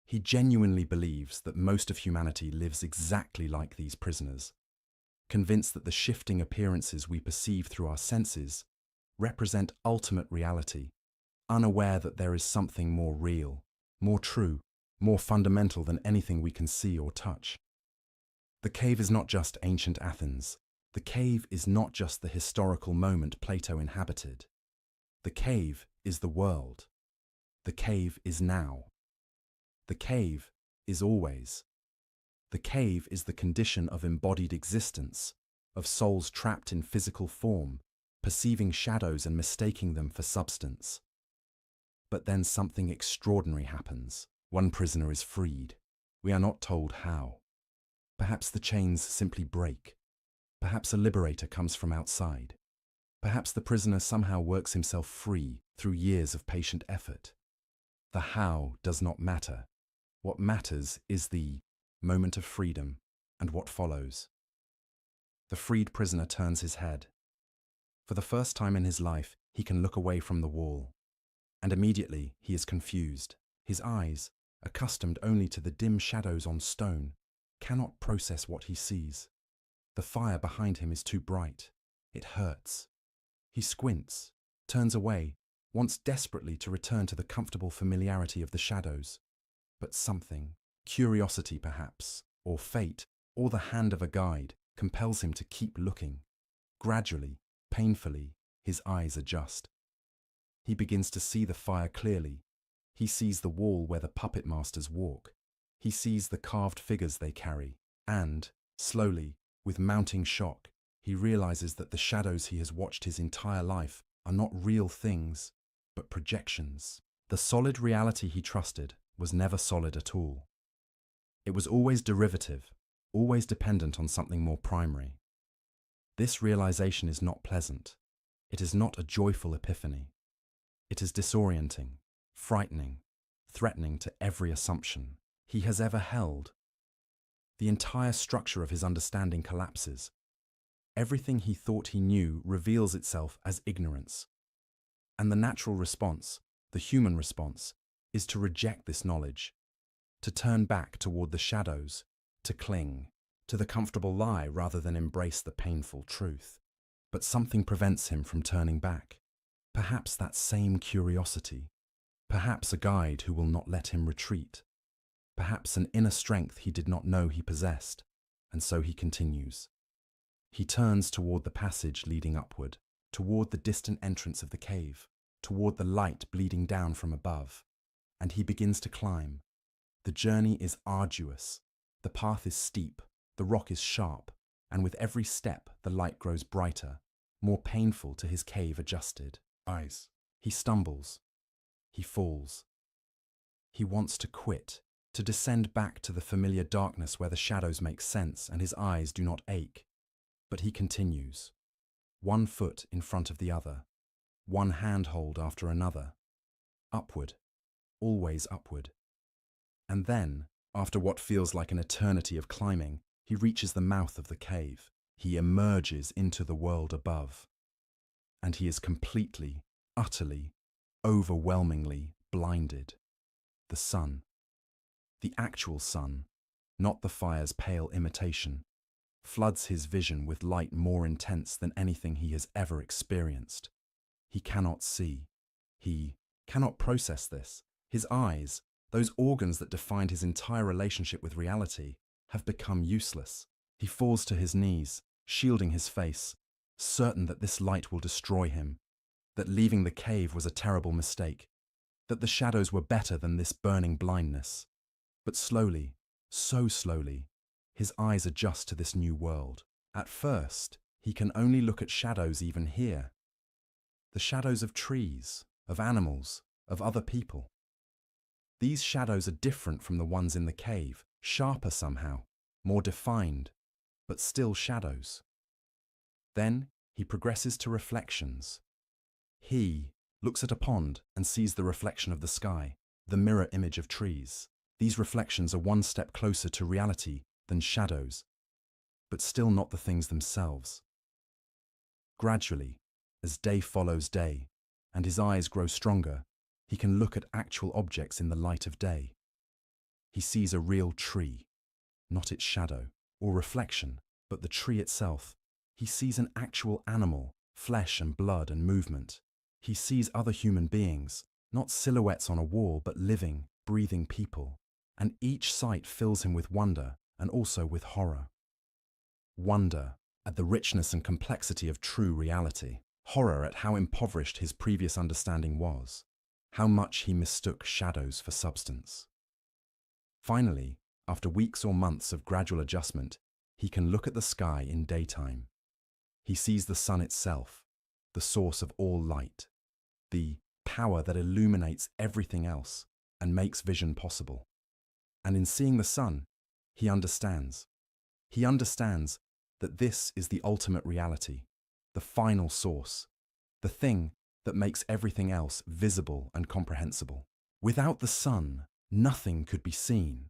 C: He genuinely believes that most of humanity lives exactly like these prisoners, convinced that the shifting appearances we perceive through our senses represent ultimate reality, unaware that there is something more real, more true, more fundamental than anything we can see or touch. The cave is not just ancient Athens. The cave is not just the historical moment Plato inhabited. The cave is the world. The cave is now. The cave is always. The cave is the condition of embodied existence, of souls trapped in physical form, perceiving shadows and mistaking them for substance. But then something extraordinary happens. One prisoner is freed. We are not told how. Perhaps the chains simply break. Perhaps a liberator comes from outside. Perhaps the prisoner somehow works himself free through years of patient effort. The how does not matter. What matters is the moment of freedom and what follows. The freed prisoner turns his head. For the first time in his life, he can look away from the wall. And immediately he is confused. His eyes, accustomed only to the dim shadows on stone, cannot process what he sees. The fire behind him is too bright. It hurts. He squints, turns away, wants desperately to return to the comfortable familiarity of the shadows. But something, curiosity perhaps, or fate, or the hand of a guide, compels him to keep looking. Gradually, painfully, his eyes adjust. He begins to see the fire clearly. He sees the wall where the puppet masters walk. He sees the carved figures they carry, and, slowly, with mounting shock, he realizes that the shadows he has watched his entire life are not real things, but projections. The solid reality he trusted was never solid at all. It was always derivative, always dependent on something more primary. This realization is not pleasant. It is not a joyful epiphany. It is disorienting, frightening, threatening to every assumption he has ever held. The entire structure of his understanding collapses. Everything he thought he knew reveals itself as ignorance. And the natural response, the human response, is to reject this knowledge, to turn back toward the shadows, to cling to the comfortable lie rather than embrace the painful truth. But something prevents him from turning back. Perhaps that same curiosity. Perhaps a guide who will not let him retreat. Perhaps an inner strength he did not know he possessed, and so he continues. He turns toward the passage leading upward, toward the distant entrance of the cave, toward the light bleeding down from above, and he begins to climb. The journey is arduous, the path is steep, the rock is sharp, and with every step the light grows brighter, more painful to his cave-adjusted eyes. He stumbles. He falls. He wants to quit, to descend back to the familiar darkness where the shadows make sense and his eyes do not ache. But he continues, one foot in front of the other, one handhold after another, upward, always upward. And then, after what feels like an eternity of climbing, he reaches the mouth of the cave. He emerges into the world above. And he is completely, utterly, overwhelmingly blinded. The sun, the actual sun, not the fire's pale imitation, floods his vision with light more intense than anything he has ever experienced. He cannot see. He cannot process this. His eyes, those organs that defined his entire relationship with reality, have become useless. He falls to his knees, shielding his face, certain that this light will destroy him, that leaving the cave was a terrible mistake, that the shadows were better than this burning blindness. But slowly, so slowly, his eyes adjust to this new world. At first, he can only look at shadows even here. The shadows of trees, of animals, of other people. These shadows are different from the ones in the cave, sharper somehow, more defined. but still shadows. Then he progresses to reflections. He looks at a pond and sees the reflection of the sky, the mirror image of trees. These reflections are one step closer to reality than shadows, but still not the things themselves. Gradually, as day follows day, and his eyes grow stronger, he can look at actual objects in the light of day. He sees a real tree, not its shadow or reflection, but the tree itself. He sees an actual animal, flesh and blood and movement. He sees other human beings, not silhouettes on a wall, but living, breathing people. And each sight fills him with wonder and also with horror. Wonder at the richness and complexity of true reality. Horror at how impoverished his previous understanding was, how much he mistook shadows for substance. Finally, after weeks or months of gradual adjustment, he can look at the sky in daytime. He sees the sun itself, the source of all light, the power that illuminates everything else and makes vision possible. And in seeing the sun, he understands. He understands that this is the ultimate reality, the final source, the thing that makes everything else visible and comprehensible. Without the sun, nothing could be seen.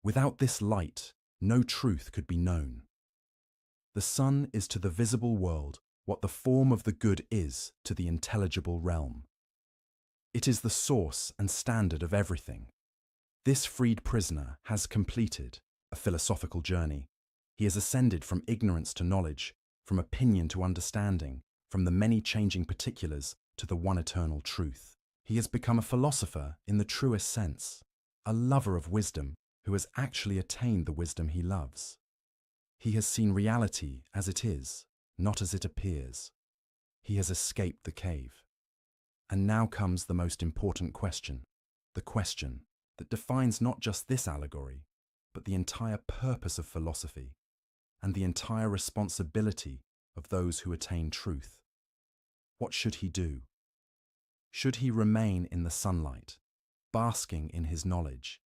C: Without this light, no truth could be known. The sun is to the visible world what the form of the good is to the intelligible realm. It is the source and standard of everything. This freed prisoner has completed a philosophical journey. He has ascended from ignorance to knowledge, from opinion to understanding, from the many changing particulars to the one eternal truth. He has become a philosopher in the truest sense, a lover of wisdom who has actually attained the wisdom he loves. He has seen reality as it is, not as it appears. He has escaped the cave. And now comes the most important question, the question that defines not just this allegory, but the entire purpose of philosophy and the entire responsibility of those who attain truth. What should he do? Should he remain in the sunlight, basking in his knowledge,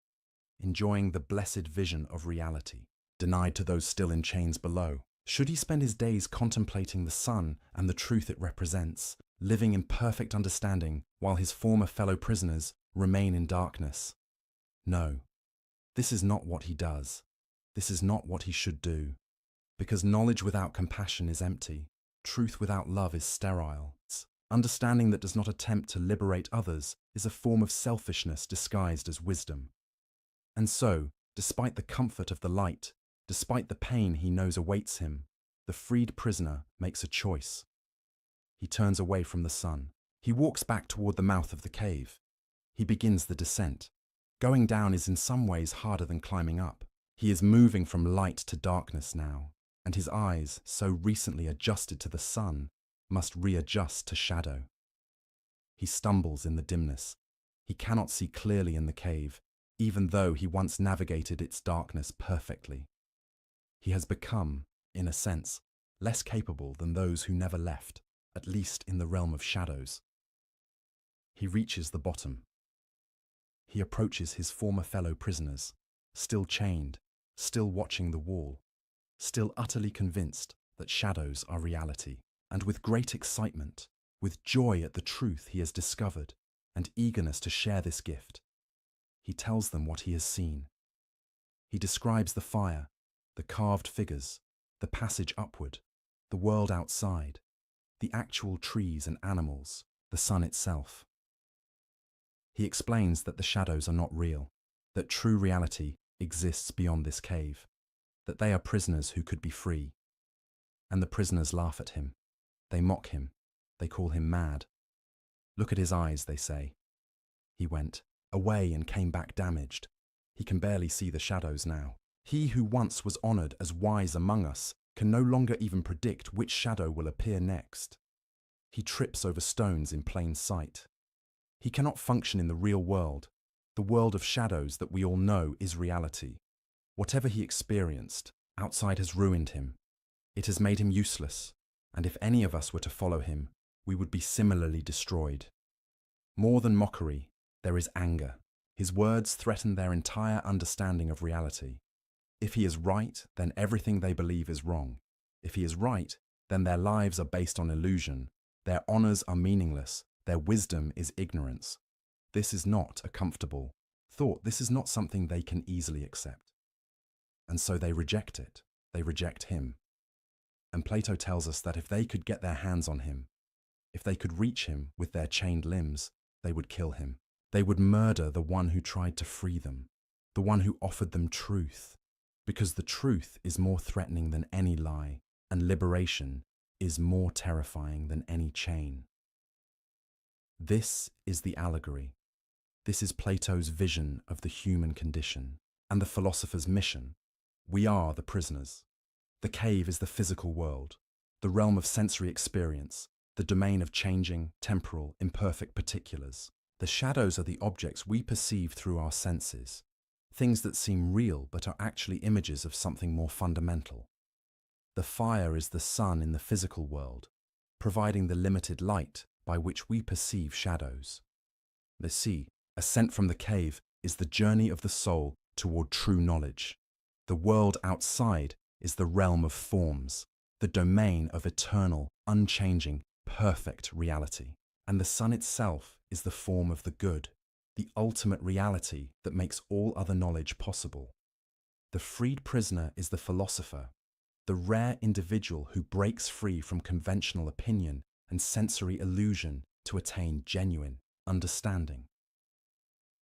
C: enjoying the blessed vision of reality, denied to those still in chains below? Should he spend his days contemplating the sun and the truth it represents, living in perfect understanding while his former fellow prisoners remain in darkness? No, this is not what he does. This is not what he should do. Because knowledge without compassion is empty. Truth without love is sterile. Understanding that does not attempt to liberate others is a form of selfishness disguised as wisdom. And so, despite the comfort of the light, despite the pain he knows awaits him, the freed prisoner makes a choice. He turns away from the sun. He walks back toward the mouth of the cave. He begins the descent. Going down is in some ways harder than climbing up. He is moving from light to darkness now, and his eyes, so recently adjusted to the sun, must readjust to shadow. He stumbles in the dimness. He cannot see clearly in the cave, even though he once navigated its darkness perfectly. He has become, in a sense, less capable than those who never left, at least in the realm of shadows. He reaches the bottom. He approaches his former fellow prisoners, still chained, still watching the wall, still utterly convinced that shadows are reality, and with great excitement, with joy at the truth he has discovered, and eagerness to share this gift, he tells them what he has seen. He describes the fire, the carved figures, the passage upward, the world outside, the actual trees and animals, the sun itself. He explains that the shadows are not real, that true reality exists beyond this cave, that they are prisoners who could be free. And the prisoners laugh at him. They mock him. They call him mad. Look at his eyes, they say. He went away and came back damaged. He can barely see the shadows now. He who once was honored as wise among us can no longer even predict which shadow will appear next. He trips over stones in plain sight. He cannot function in the real world, the world of shadows that we all know is reality. Whatever he experienced, outside has ruined him. It has made him useless, and if any of us were to follow him, we would be similarly destroyed. More than mockery, there is anger. His words threaten their entire understanding of reality. If he is right, then everything they believe is wrong. If he is right, then their lives are based on illusion, their honors are meaningless, their wisdom is ignorance. This is not a comfortable thought. This is not something they can easily accept. And so they reject it. They reject him. And Plato tells us that if they could get their hands on him, if they could reach him with their chained limbs, they would kill him. They would murder the one who tried to free them, the one who offered them truth, because the truth is more threatening than any lie, and liberation is more terrifying than any chain. This is the allegory. This is Plato's vision of the human condition and the philosopher's mission. We are the prisoners. The cave is the physical world, the realm of sensory experience, the domain of changing, temporal, imperfect particulars. The shadows are the objects we perceive through our senses, things that seem real but are actually images of something more fundamental. The fire is the sun in the physical world, providing the limited light by which we perceive shadows. The sea, ascent from the cave, is the journey of the soul toward true knowledge. The world outside is the realm of forms, the domain of eternal, unchanging, perfect reality. And the sun itself is the form of the good, the ultimate reality that makes all other knowledge possible. The freed prisoner is the philosopher, the rare individual who breaks free from conventional opinion and sensory illusion to attain genuine understanding.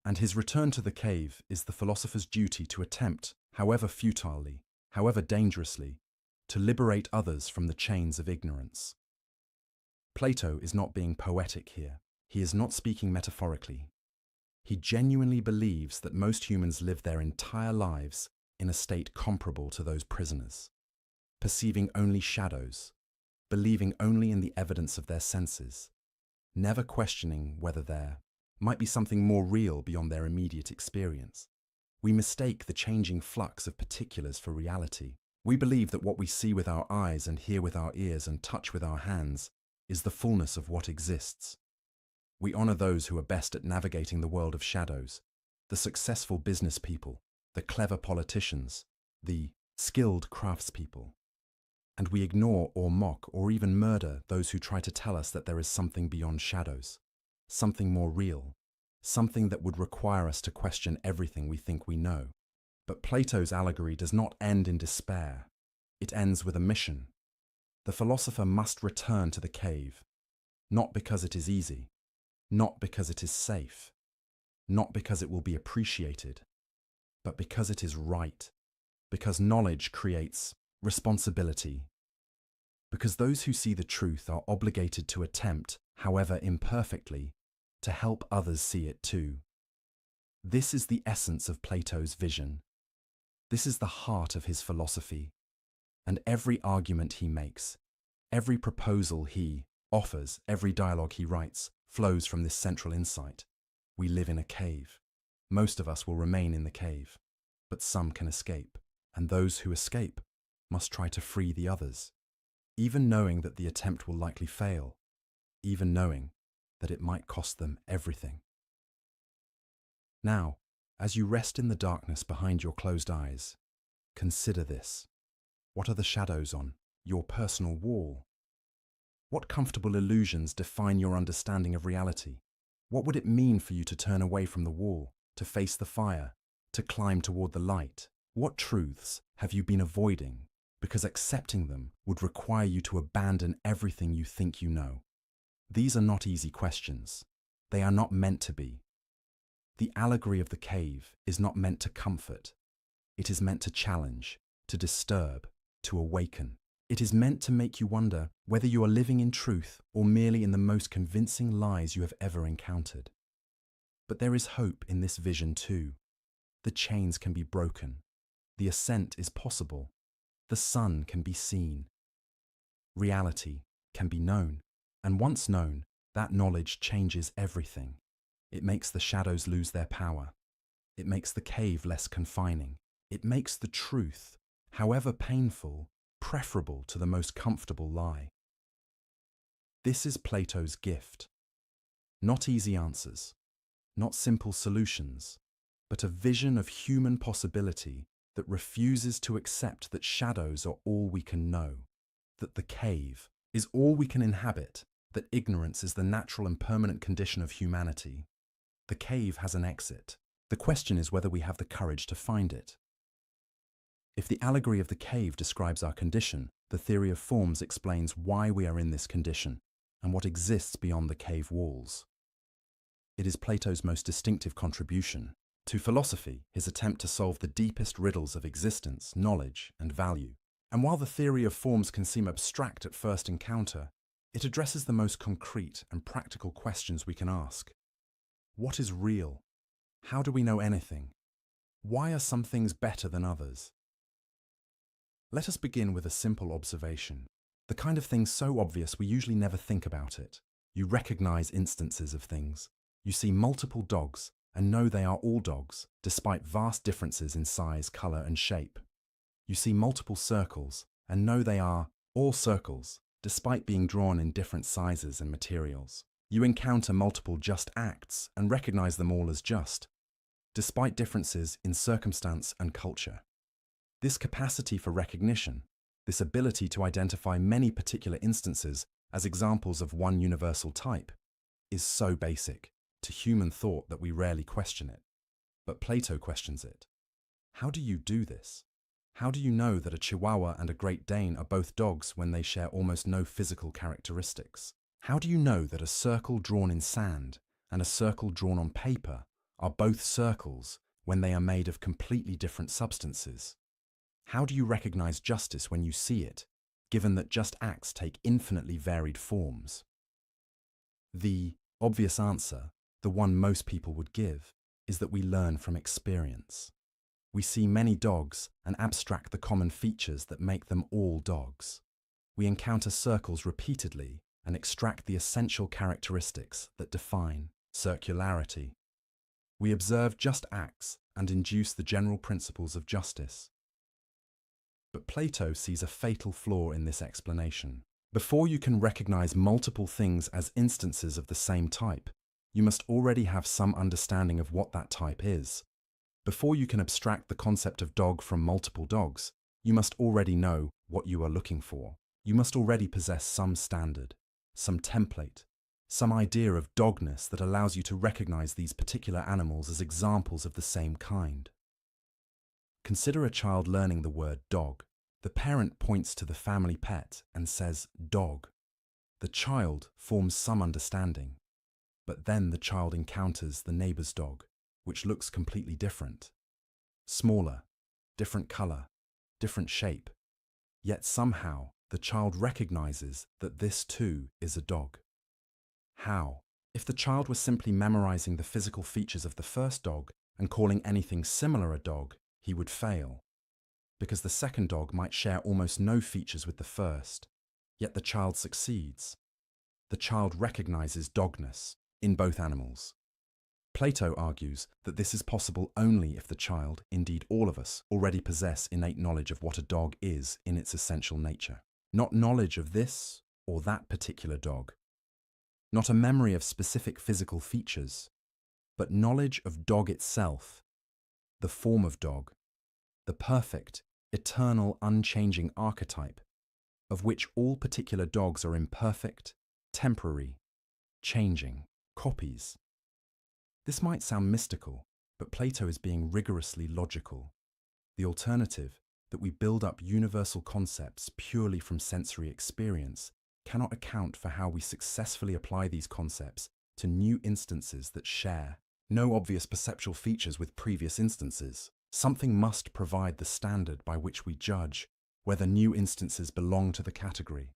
C: And his return to the cave is the philosopher's duty to attempt, however futilely, however dangerously, to liberate others from the chains of ignorance. Plato is not being poetic here. He is not speaking metaphorically. He genuinely believes that most humans live their entire lives in a state comparable to those prisoners, perceiving only shadows, believing only in the evidence of their senses, never questioning whether there might be something more real beyond their immediate experience. We mistake the changing flux of particulars for reality. We believe that what we see with our eyes and hear with our ears and touch with our hands is the fullness of what exists. We honor those who are best at navigating the world of shadows, the successful business people, the clever politicians, the skilled craftspeople. And we ignore or mock or even murder those who try to tell us that there is something beyond shadows, something more real, something that would require us to question everything we think we know. But Plato's allegory does not end in despair. It ends with a mission. The philosopher must return to the cave, not because it is easy, not because it is safe, not because it will be appreciated, but because it is right, because knowledge creates responsibility, because those who see the truth are obligated to attempt, however imperfectly, to help others see it too. This is the essence of Plato's vision. This is the heart of his philosophy, and every argument he makes, every proposal he offers, every dialogue he writes, flows from this central insight. We live in a cave. Most of us will remain in the cave, but some can escape, and those who escape must try to free the others, even knowing that the attempt will likely fail, even knowing that it might cost them everything. Now, as you rest in the darkness behind your closed eyes, consider this. What are the shadows on your personal wall? What comfortable illusions define your understanding of reality? What would it mean for you to turn away from the wall, to face the fire, to climb toward the light? What truths have you been avoiding because accepting them would require you to abandon everything you think you know? These are not easy questions. They are not meant to be. The allegory of the cave is not meant to comfort. It is meant to challenge, to disturb, to awaken. It is meant to make you wonder whether you are living in truth or merely in the most convincing lies you have ever encountered. But there is hope in this vision too. The chains can be broken. The ascent is possible. The sun can be seen. Reality can be known. And once known, that knowledge changes everything. It makes the shadows lose their power. It makes the cave less confining. It makes the truth, however painful, preferable to the most comfortable lie. This is Plato's gift. Not easy answers, not simple solutions, but a vision of human possibility that refuses to accept that shadows are all we can know, that the cave is all we can inhabit, that ignorance is the natural and permanent condition of humanity. The cave has an exit. The question is whether we have the courage to find it. If the allegory of the cave describes our condition, the theory of forms explains why we are in this condition and what exists beyond the cave walls. It is Plato's most distinctive contribution to philosophy, his attempt to solve the deepest riddles of existence, knowledge, and value. And while the theory of forms can seem abstract at first encounter, it addresses the most concrete and practical questions we can ask. What is real? How do we know anything? Why are some things better than others? Let us begin with a simple observation. The kind of thing so obvious we usually never think about it. You recognize instances of things. You see multiple dogs and know they are all dogs, despite vast differences in size, color, and shape. You see multiple circles and know they are all circles, despite being drawn in different sizes and materials. You encounter multiple just acts and recognize them all as just, despite differences in circumstance and culture. This capacity for recognition, this ability to identify many particular instances as examples of one universal type, is so basic to human thought that we rarely question it. But Plato questions it. How do you do this? How do you know that a Chihuahua and a Great Dane are both dogs when they share almost no physical characteristics? How do you know that a circle drawn in sand and a circle drawn on paper are both circles when they are made of completely different substances? How do you recognize justice when you see it, given that just acts take infinitely varied forms? The obvious answer, the one most people would give, is that we learn from experience. We see many dogs and abstract the common features that make them all dogs. We encounter circles repeatedly and extract the essential characteristics that define circularity. We observe just acts and induce the general principles of justice. But Plato sees a fatal flaw in this explanation. Before you can recognize multiple things as instances of the same type, you must already have some understanding of what that type is. Before you can abstract the concept of dog from multiple dogs, you must already know what you are looking for. You must already possess some standard, some template, some idea of dogness that allows you to recognize these particular animals as examples of the same kind. Consider a child learning the word dog. The parent points to the family pet and says dog. The child forms some understanding, but then the child encounters the neighbor's dog, which looks completely different. Smaller, different color, different shape. Yet somehow the child recognizes that this too is a dog. How? If the child were simply memorizing the physical features of the first dog and calling anything similar a dog, he would fail, because the second dog might share almost no features with the first, yet the child succeeds. The child recognizes dogness in both animals. Plato argues that this is possible only if the child, indeed all of us, already possess innate knowledge of what a dog is in its essential nature. Not knowledge of this or that particular dog, not a memory of specific physical features, but knowledge of dog itself, the form of dog, the perfect, eternal, unchanging archetype, of which all particular dogs are imperfect, temporary, changing, copies. This might sound mystical, but Plato is being rigorously logical. The alternative, that we build up universal concepts purely from sensory experience, cannot account for how we successfully apply these concepts to new instances that share no obvious perceptual features with previous instances. Something must provide the standard by which we judge whether new instances belong to the category,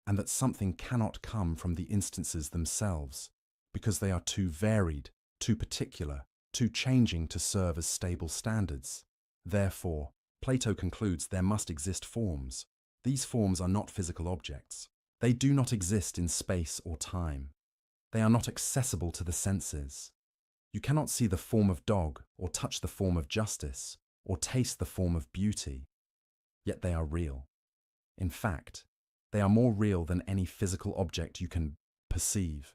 C: and that something cannot come from the instances themselves, because they are too varied, too particular, too changing to serve as stable standards. Therefore, Plato concludes there must exist forms. These forms are not physical objects. They do not exist in space or time. They are not accessible to the senses. You cannot see the form of dog, or touch the form of justice, or taste the form of beauty. Yet they are real. In fact, they are more real than any physical object you can perceive.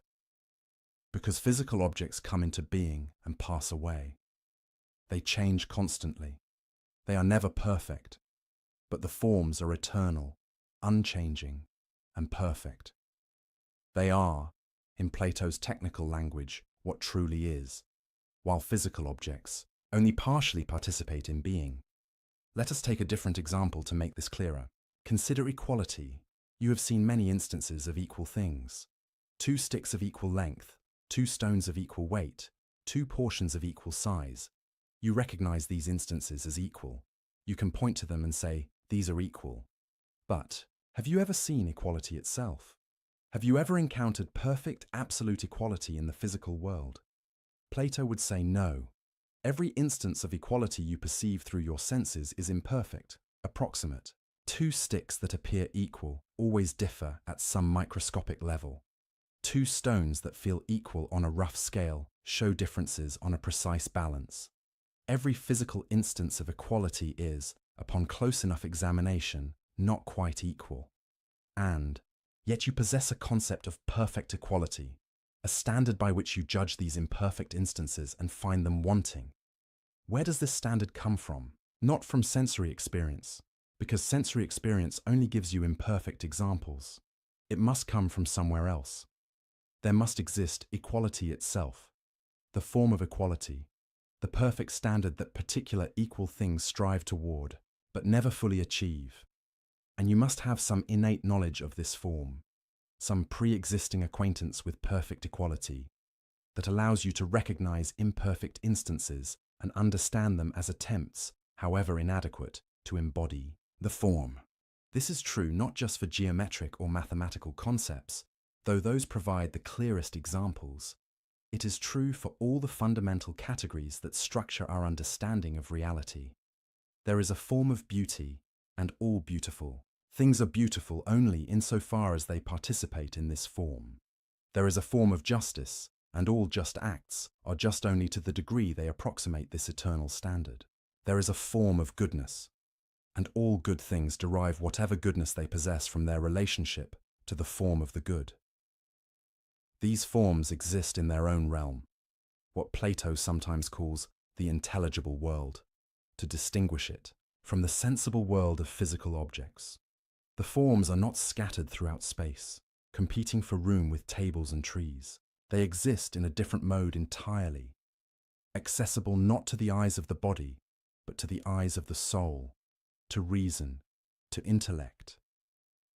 C: Because physical objects come into being and pass away. They change constantly. They are never perfect, but the forms are eternal, unchanging, and perfect. They are, in Plato's technical language, what truly is, while physical objects only partially participate in being. Let us take a different example to make this clearer. Consider equality. You have seen many instances of equal things. 2 sticks of equal length, 2 stones of equal weight, 2 portions of equal size. You recognize these instances as equal. You can point to them and say, these are equal. But have you ever seen equality itself? Have you ever encountered perfect, absolute equality in the physical world? Plato would say no. Every instance of equality you perceive through your senses is imperfect, approximate. 2 sticks that appear equal always differ at some microscopic level. 2 stones that feel equal on a rough scale show differences on a precise balance. Every physical instance of equality is, upon close enough examination, not quite equal. And yet you possess a concept of perfect equality, a standard by which you judge these imperfect instances and find them wanting. Where does this standard come from? Not from sensory experience, because sensory experience only gives you imperfect examples. It must come from somewhere else. There must exist equality itself, the form of equality, the perfect standard that particular equal things strive toward, but never fully achieve. And you must have some innate knowledge of this form, some pre-existing acquaintance with perfect equality, that allows you to recognize imperfect instances and understand them as attempts, however inadequate, to embody the form. This is true not just for geometric or mathematical concepts, though those provide the clearest examples. It is true for all the fundamental categories that structure our understanding of reality. There is a form of beauty, and all beautiful. Things are beautiful only insofar as they participate in this form. There is a form of justice, and all just acts are just only to the degree they approximate this eternal standard. There is a form of goodness, and all good things derive whatever goodness they possess from their relationship to the form of the good. These forms exist in their own realm, what Plato sometimes calls the intelligible world, to distinguish it from the sensible world of physical objects. The forms are not scattered throughout space, competing for room with tables and trees. They exist in a different mode entirely, accessible not to the eyes of the body, but to the eyes of the soul, to reason, to intellect.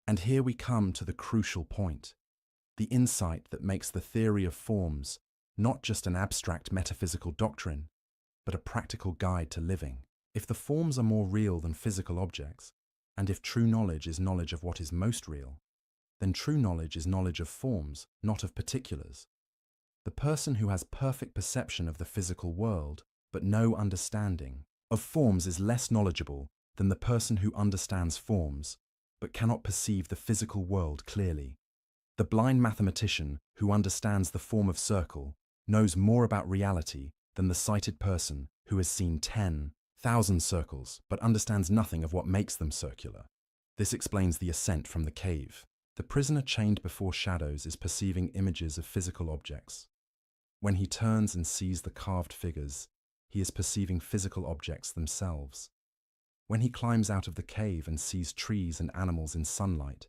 C: And here we come to the crucial point, the insight that makes the theory of forms not just an abstract metaphysical doctrine, but a practical guide to living. If the forms are more real than physical objects, and if true knowledge is knowledge of what is most real, then true knowledge is knowledge of forms, not of particulars. The person who has perfect perception of the physical world, but no understanding of forms is less knowledgeable than the person who understands forms, but cannot perceive the physical world clearly. The blind mathematician who understands the form of circle knows more about reality than the sighted person who has seen 10,000 circles, but understands nothing of what makes them circular. This explains the ascent from the cave. The prisoner chained before shadows is perceiving images of physical objects. When he turns and sees the carved figures, he is perceiving physical objects themselves. When he climbs out of the cave and sees trees and animals in sunlight,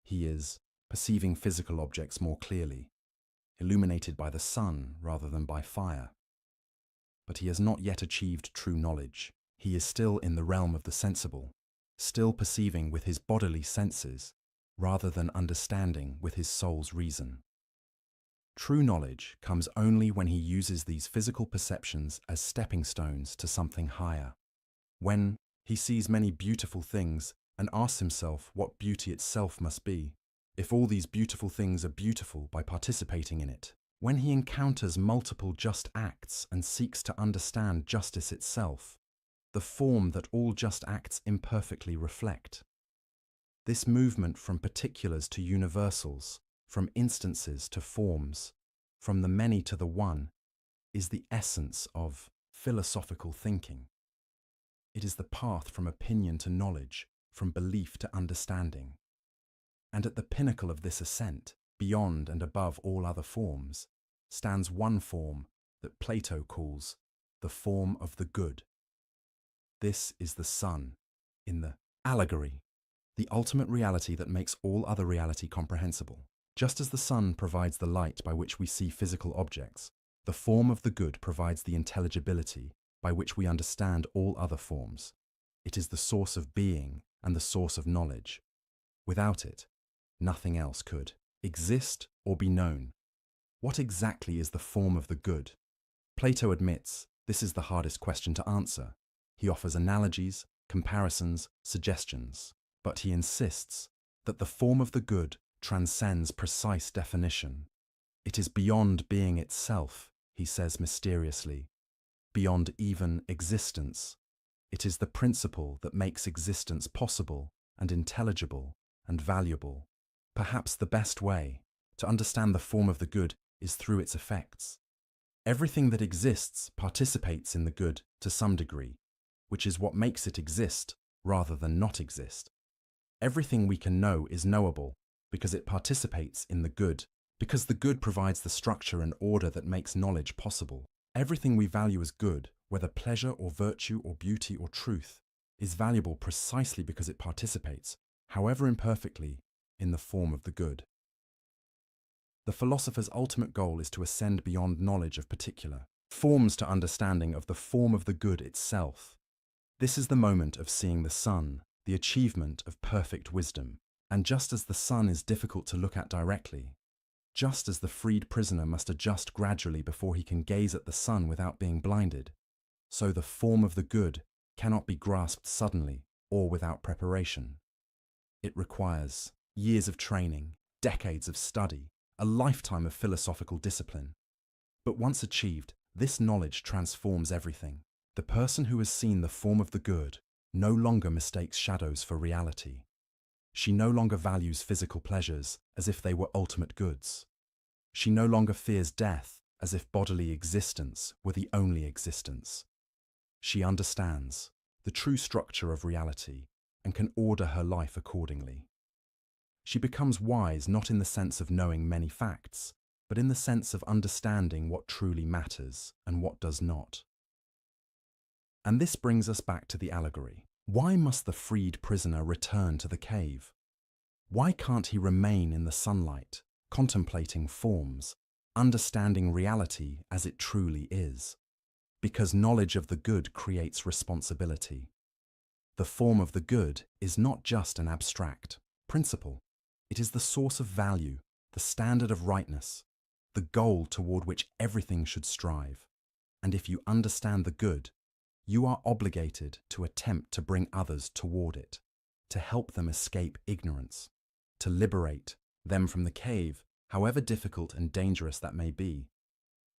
C: he is perceiving physical objects more clearly, illuminated by the sun rather than by fire. But he has not yet achieved true knowledge. He is still in the realm of the sensible, still perceiving with his bodily senses, rather than understanding with his soul's reason. True knowledge comes only when he uses these physical perceptions as stepping stones to something higher. When he sees many beautiful things and asks himself what beauty itself must be, if all these beautiful things are beautiful by participating in it. When he encounters multiple just acts and seeks to understand justice itself, the form that all just acts imperfectly reflect. This movement from particulars to universals, from instances to forms, from the many to the one, is the essence of philosophical thinking. It is the path from opinion to knowledge, from belief to understanding. And at the pinnacle of this ascent, beyond and above all other forms, stands one form that Plato calls the form of the good. This is the sun in the allegory, the ultimate reality that makes all other reality comprehensible. Just as the sun provides the light by which we see physical objects, the form of the good provides the intelligibility by which we understand all other forms. It is the source of being and the source of knowledge. Without it, nothing else could exist or be known. What exactly is the form of the good? Plato admits this is the hardest question to answer. He offers analogies, comparisons, suggestions, but he insists that the form of the good transcends precise definition. It is beyond being itself, he says mysteriously, beyond even existence. It is the principle that makes existence possible and intelligible and valuable. Perhaps the best way to understand the form of the good is through its effects. Everything that exists participates in the good to some degree, which is what makes it exist rather than not exist. Everything we can know is knowable because it participates in the good, because the good provides the structure and order that makes knowledge possible. Everything we value as good, whether pleasure or virtue or beauty or truth, is valuable precisely because it participates, however imperfectly, in the form of the good. The philosopher's ultimate goal is to ascend beyond knowledge of particular forms to understanding of the form of the good itself. This is the moment of seeing the sun, the achievement of perfect wisdom. And just as the sun is difficult to look at directly, just as the freed prisoner must adjust gradually before he can gaze at the sun without being blinded, so the form of the good cannot be grasped suddenly or without preparation. It requires years of training, decades of study, a lifetime of philosophical discipline. But once achieved, this knowledge transforms everything. The person who has seen the form of the good no longer mistakes shadows for reality. She no longer values physical pleasures as if they were ultimate goods. She no longer fears death as if bodily existence were the only existence. She understands the true structure of reality and can order her life accordingly. She becomes wise not in the sense of knowing many facts, but in the sense of understanding what truly matters and what does not. And this brings us back to the allegory. Why must the freed prisoner return to the cave? Why can't he remain in the sunlight, contemplating forms, understanding reality as it truly is? Because knowledge of the good creates responsibility. The form of the good is not just an abstract principle. It is the source of value, the standard of rightness, the goal toward which everything should strive. And if you understand the good, you are obligated to attempt to bring others toward it, to help them escape ignorance, to liberate them from the cave, however difficult and dangerous that may be.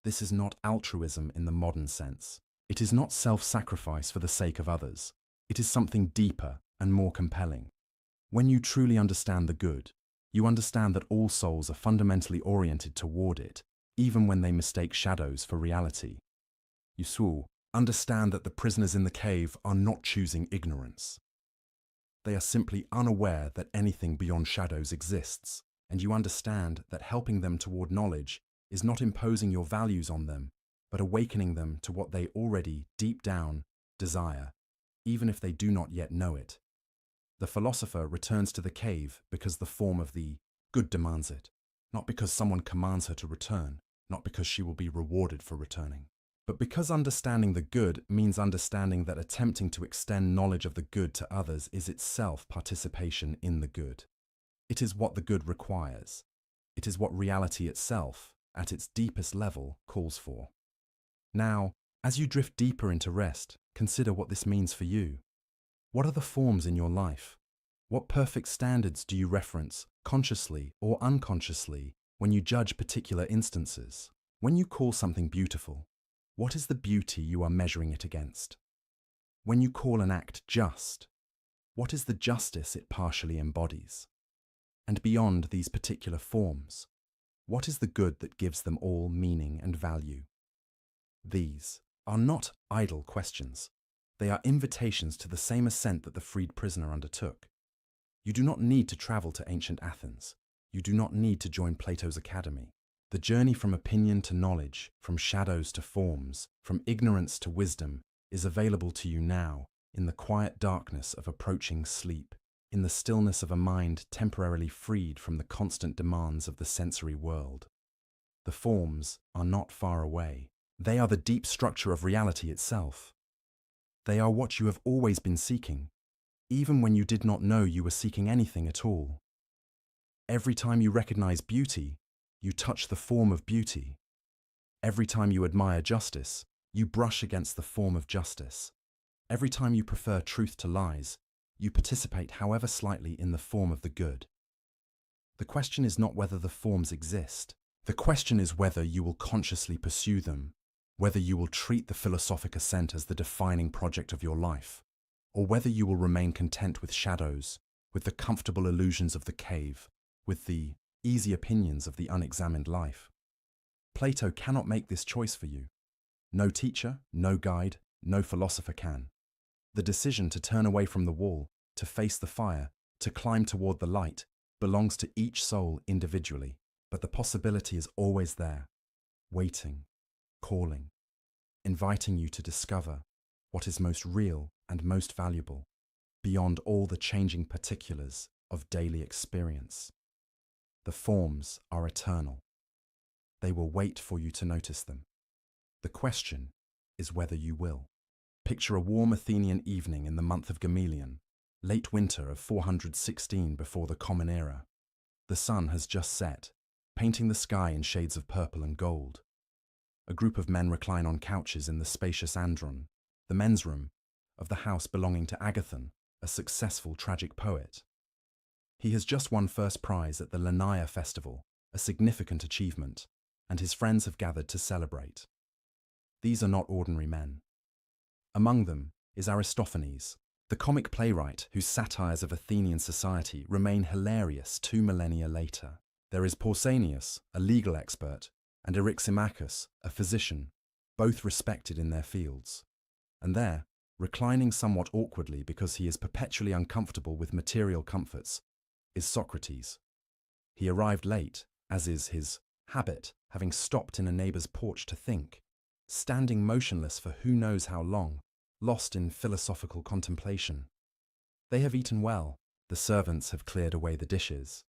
C: This is not altruism in the modern sense. It is not self-sacrifice for the sake of others. It is something deeper and more compelling. When you truly understand the good, you understand that all souls are fundamentally oriented toward it, even when they mistake shadows for reality. You understand that the prisoners in the cave are not choosing ignorance. They are simply unaware that anything beyond shadows exists, and you understand that helping them toward knowledge is not imposing your values on them, but awakening them to what they already, deep down, desire, even if they do not yet know it. The philosopher returns to the cave because the form of the good demands it, not because someone commands her to return, not because she will be rewarded for returning. But because understanding the good means understanding that attempting to extend knowledge of the good to others is itself participation in the good. It is what the good requires. It is what reality itself, at its deepest level, calls for. Now, as you drift deeper into rest, consider what this means for you. What are the forms in your life? What perfect standards do you reference, consciously or unconsciously, when you judge particular instances? When you call something beautiful, what is the beauty you are measuring it against? When you call an act just, what is the justice it partially embodies? And beyond these particular forms, what is the good that gives them all meaning and value? These are not idle questions. They are invitations to the same ascent that the freed prisoner undertook. You do not need to travel to ancient Athens. You do not need to join Plato's academy. The journey from opinion to knowledge, from shadows to forms, from ignorance to wisdom, is available to you now, in the quiet darkness of approaching sleep, in the stillness of a mind temporarily freed from the constant demands of the sensory world. The forms are not far away. They are the deep structure of reality itself. They are what you have always been seeking, even when you did not know you were seeking anything at all. Every time you recognize beauty, you touch the form of beauty. Every time you admire justice, you brush against the form of justice. Every time you prefer truth to lies, you participate however slightly in the form of the good. The question is not whether the forms exist. The question is whether you will consciously pursue them, whether you will treat the philosophic ascent as the defining project of your life, or whether you will remain content with shadows, with the comfortable illusions of the cave, with the easy opinions of the unexamined life. Plato cannot make this choice for you. No teacher, no guide, no philosopher can. The decision to turn away from the wall, to face the fire, to climb toward the light, belongs to each soul individually, but the possibility is always there, waiting, calling, inviting you to discover what is most real and most valuable, beyond all the changing particulars of daily experience. The forms are eternal. They will wait for you to notice them. The question is whether you will. Picture a warm Athenian evening in the month of Gamaliel, late winter of 416 before the Common Era. The sun has just set, painting the sky in shades of purple and gold. A group of men recline on couches in the spacious andron, the men's room, of the house belonging to Agathon, a successful tragic poet. He has just won first prize at the Lenaea festival, a significant achievement, and his friends have gathered to celebrate. These are not ordinary men. Among them is Aristophanes, the comic playwright whose satires of Athenian society remain hilarious 2 millennia later. There is Pausanias, a legal expert, and Eryximachus, a physician, both respected in their fields. And there, reclining somewhat awkwardly because he is perpetually uncomfortable with material comforts, is Socrates. He arrived late, as is his habit, having stopped in a neighbor's porch to think, standing motionless for who knows how long, lost in philosophical contemplation. They have eaten well. The servants have cleared away the dishes.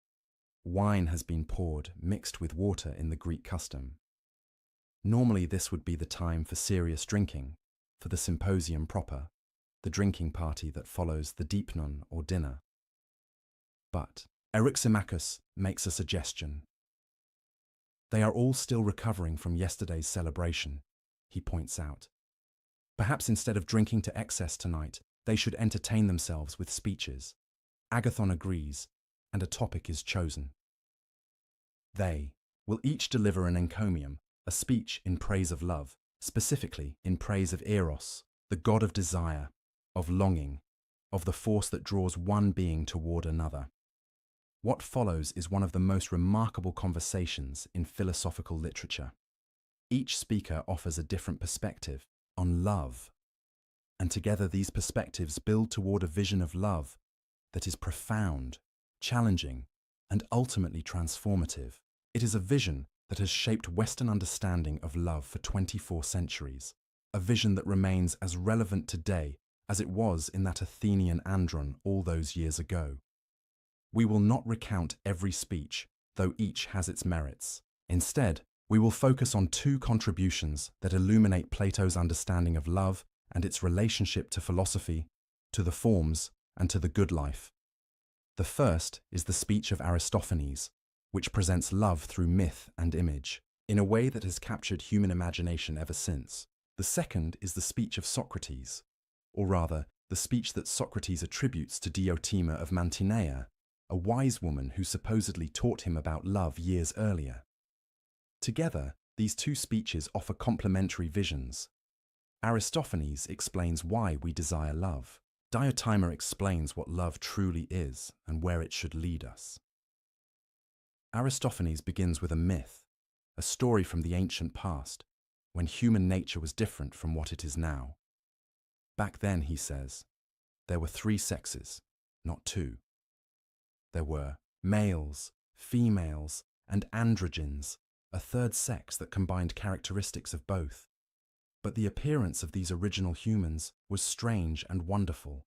C: Wine has been poured, mixed with water in the Greek custom. Normally this would be the time for serious drinking, for the symposium proper, the drinking party that follows the deepen or dinner. But Eryximachus makes a suggestion. They are all still recovering from yesterday's celebration, he points out. Perhaps instead of drinking to excess tonight, they should entertain themselves with speeches. Agathon agrees, and a topic is chosen. They will each deliver an encomium, a speech in praise of love, specifically in praise of Eros, the god of desire, of longing, of the force that draws one being toward another. What follows is one of the most remarkable conversations in philosophical literature. Each speaker offers a different perspective on love, and together these perspectives build toward a vision of love that is profound, challenging, and ultimately transformative. It is a vision that has shaped Western understanding of love for 24 centuries, a vision that remains as relevant today as it was in that Athenian andron all those years ago. We will not recount every speech, though each has its merits. Instead, we will focus on 2 contributions that illuminate Plato's understanding of love and its relationship to philosophy, to the forms, and to the good life. The first is the speech of Aristophanes, which presents love through myth and image, in a way that has captured human imagination ever since. The second is the speech of Socrates, or rather, the speech that Socrates attributes to Diotima of Mantinea, a wise woman who supposedly taught him about love years earlier. Together, these 2 speeches offer complementary visions. Aristophanes explains why we desire love. Diotima explains what love truly is and where it should lead us. Aristophanes begins with a myth, a story from the ancient past, when human nature was different from what it is now. Back then, he says, there were 3 sexes, not 2. There were males, females, and androgynes, a third sex that combined characteristics of both. But the appearance of these original humans was strange and wonderful.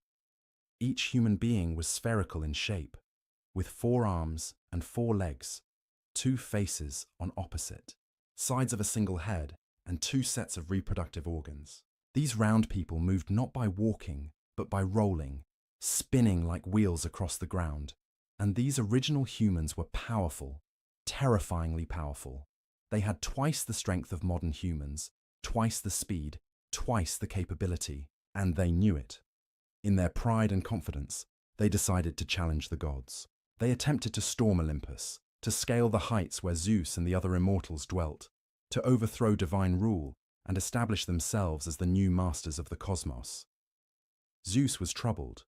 C: Each human being was spherical in shape, with 4 arms and 4 legs, 2 faces on opposite sides of a single head, and 2 sets of reproductive organs. These round people moved not by walking, but by rolling, spinning like wheels across the ground. And these original humans were powerful, terrifyingly powerful. They had twice the strength of modern humans, twice the speed, twice the capability, and they knew it. In their pride and confidence, they decided to challenge the gods. They attempted to storm Olympus, to scale the heights where Zeus and the other immortals dwelt, to overthrow divine rule and establish themselves as the new masters of the cosmos. Zeus was troubled.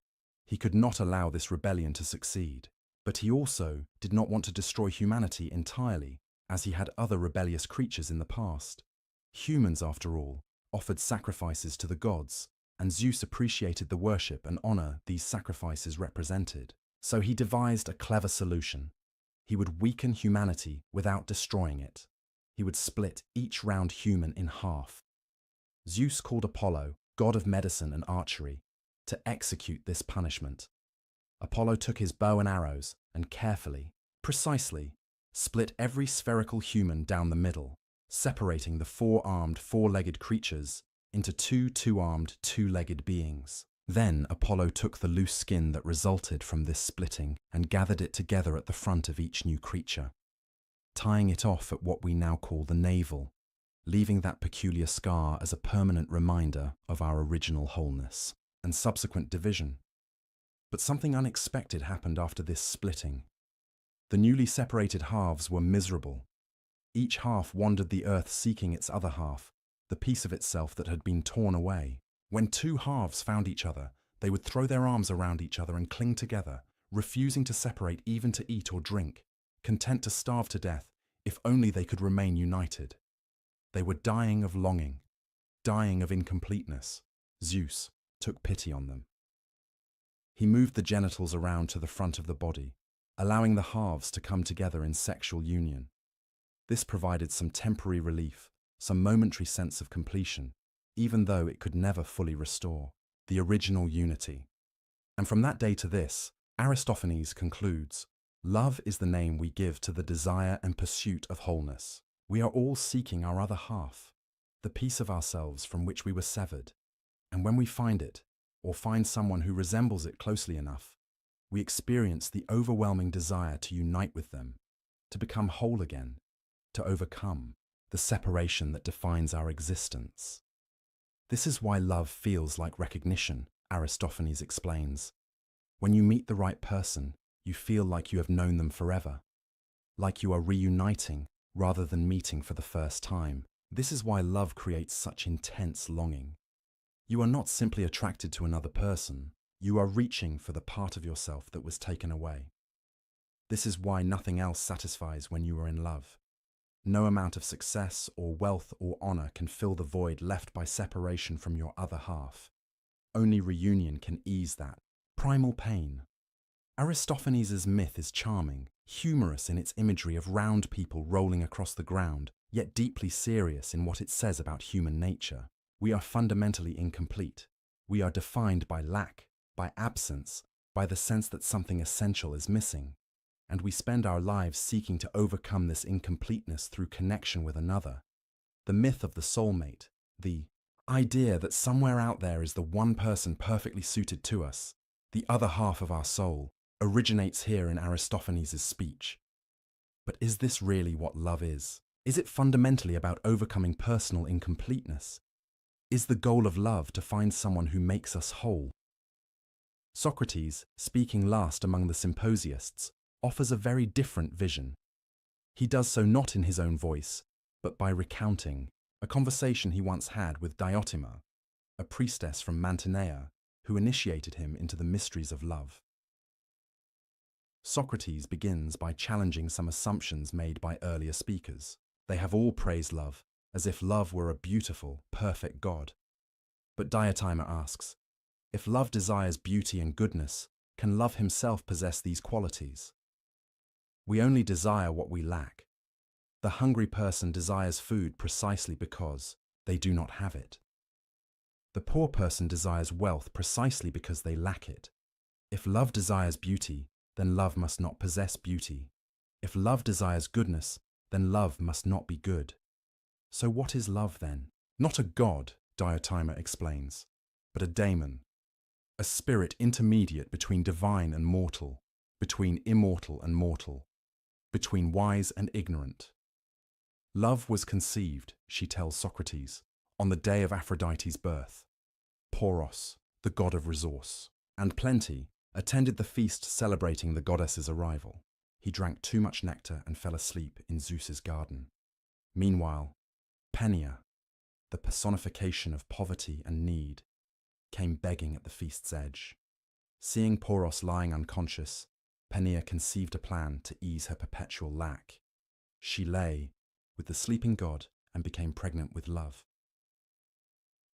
C: He could not allow this rebellion to succeed, but he also did not want to destroy humanity entirely, as he had other rebellious creatures in the past. Humans, after all, offered sacrifices to the gods, and Zeus appreciated the worship and honor these sacrifices represented. So he devised a clever solution. He would weaken humanity without destroying it. He would split each round human in half. Zeus called Apollo, god of medicine and archery, to execute this punishment. Apollo took his bow and arrows and carefully, precisely, split every spherical human down the middle, separating the 4-armed, 4-legged creatures into 2 2-armed, 2-legged beings. Then Apollo took the loose skin that resulted from this splitting and gathered it together at the front of each new creature, tying it off at what we now call the navel, leaving that peculiar scar as a permanent reminder of our original wholeness and subsequent division. But something unexpected happened after this splitting. The newly separated halves were miserable. Each half wandered the earth seeking its other half, the piece of itself that had been torn away. When 2 halves found each other, they would throw their arms around each other and cling together, refusing to separate even to eat or drink, content to starve to death if only they could remain united. They were dying of longing, dying of incompleteness. Zeus took pity on them. He moved the genitals around to the front of the body, allowing the halves to come together in sexual union. This provided some temporary relief, some momentary sense of completion, even though it could never fully restore the original unity. And from that day to this, Aristophanes concludes, love is the name we give to the desire and pursuit of wholeness. We are all seeking our other half, the piece of ourselves from which we were severed. And when we find it, or find someone who resembles it closely enough, we experience the overwhelming desire to unite with them, to become whole again, to overcome the separation that defines our existence. This is why love feels like recognition, Aristophanes explains. When you meet the right person, you feel like you have known them forever, like you are reuniting rather than meeting for the first time. This is why love creates such intense longing. You are not simply attracted to another person, you are reaching for the part of yourself that was taken away. This is why nothing else satisfies when you are in love. No amount of success or wealth or honor can fill the void left by separation from your other half. Only reunion can ease that primal pain. Aristophanes' myth is charming, humorous in its imagery of round people rolling across the ground, yet deeply serious in what it says about human nature. We are fundamentally incomplete. We are defined by lack, by absence, by the sense that something essential is missing. And we spend our lives seeking to overcome this incompleteness through connection with another. The myth of the soulmate, the idea that somewhere out there is the one person perfectly suited to us, the other half of our soul, originates here in Aristophanes' speech. But is this really what love is? Is it fundamentally about overcoming personal incompleteness? Is the goal of love to find someone who makes us whole? Socrates, speaking last among the symposiasts, offers a very different vision. He does so not in his own voice, but by recounting a conversation he once had with Diotima, a priestess from Mantinea, who initiated him into the mysteries of love. Socrates begins by challenging some assumptions made by earlier speakers. They have all praised love, as if love were a beautiful, perfect God. But Diotima asks, if love desires beauty and goodness, can love himself possess these qualities? We only desire what we lack. The hungry person desires food precisely because they do not have it. The poor person desires wealth precisely because they lack it. If love desires beauty, then love must not possess beauty. If love desires goodness, then love must not be good. So what is love then? Not a god, Diotima explains, but a daemon, a spirit intermediate between divine and mortal, between immortal and mortal, between wise and ignorant. Love was conceived, she tells Socrates, on the day of Aphrodite's birth. Poros, the god of resource, and Plenty, attended the feast celebrating the goddess's arrival. He drank too much nectar and fell asleep in Zeus's garden. Meanwhile, Penia, the personification of poverty and need, came begging at the feast's edge. Seeing Poros lying unconscious, Penia conceived a plan to ease her perpetual lack. She lay with the sleeping god and became pregnant with love.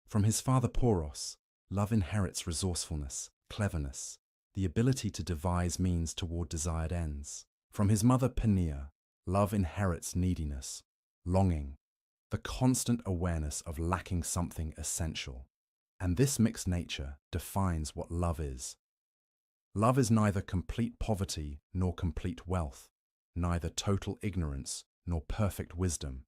C: From his father Poros, love inherits resourcefulness, cleverness, the ability to devise means toward desired ends. From his mother Penia, love inherits neediness, longing, the constant awareness of lacking something essential. And this mixed nature defines what love is. Love is neither complete poverty nor complete wealth, neither total ignorance nor perfect wisdom,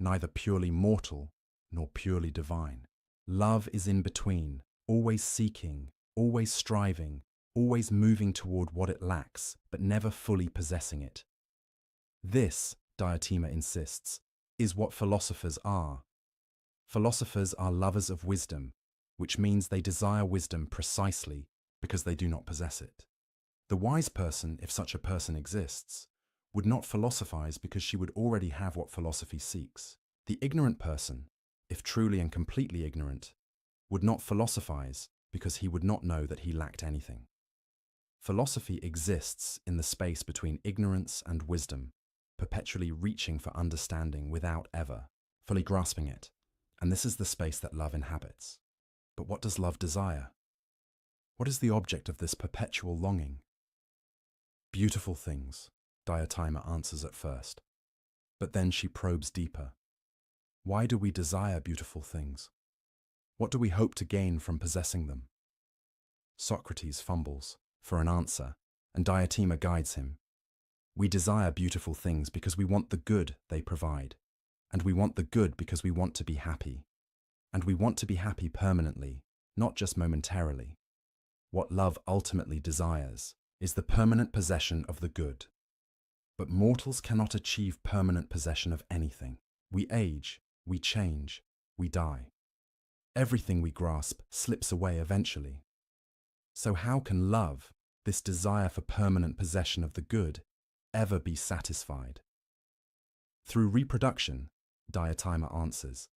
C: neither purely mortal nor purely divine. Love is in between, always seeking, always striving, always moving toward what it lacks, but never fully possessing it. This, Diotima insists, is what philosophers are. Philosophers are lovers of wisdom, which means they desire wisdom precisely because they do not possess it. The wise person, if such a person exists, would not philosophize because she would already have what philosophy seeks. The ignorant person, if truly and completely ignorant, would not philosophize because he would not know that he lacked anything. Philosophy exists in the space between ignorance and wisdom, perpetually reaching for understanding without ever fully grasping it, and this is the space that love inhabits. But what does love desire? What is the object of this perpetual longing? Beautiful things, Diotima answers at first, but then she probes deeper. Why do we desire beautiful things? What do we hope to gain from possessing them? Socrates fumbles for an answer, and Diotima guides him. We desire beautiful things because we want the good they provide, and we want the good because we want to be happy. And we want to be happy permanently, not just momentarily. What love ultimately desires is the permanent possession of the good. But mortals cannot achieve permanent possession of anything. We age, we change, we die. Everything we grasp slips away eventually. So how can love, this desire for permanent possession of the good, ever be satisfied? Through reproduction, Diotima answers.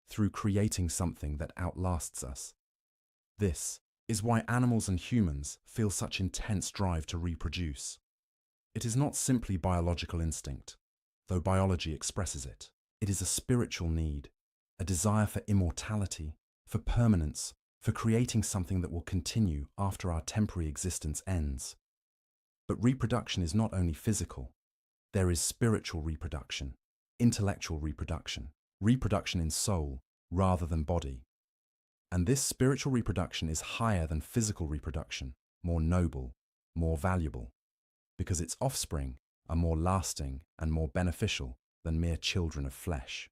C: Through creating something that outlasts us. This is why animals and humans feel such intense drive to reproduce. It is not simply biological instinct, though biology expresses it. It is a spiritual need, a desire for immortality, for permanence, for creating something that will continue after our temporary existence ends. But reproduction is not only physical. There is spiritual reproduction, intellectual reproduction, reproduction in soul rather than body. And this spiritual reproduction is higher than physical reproduction, more noble, more valuable, because its offspring are more lasting and more beneficial than mere children of flesh.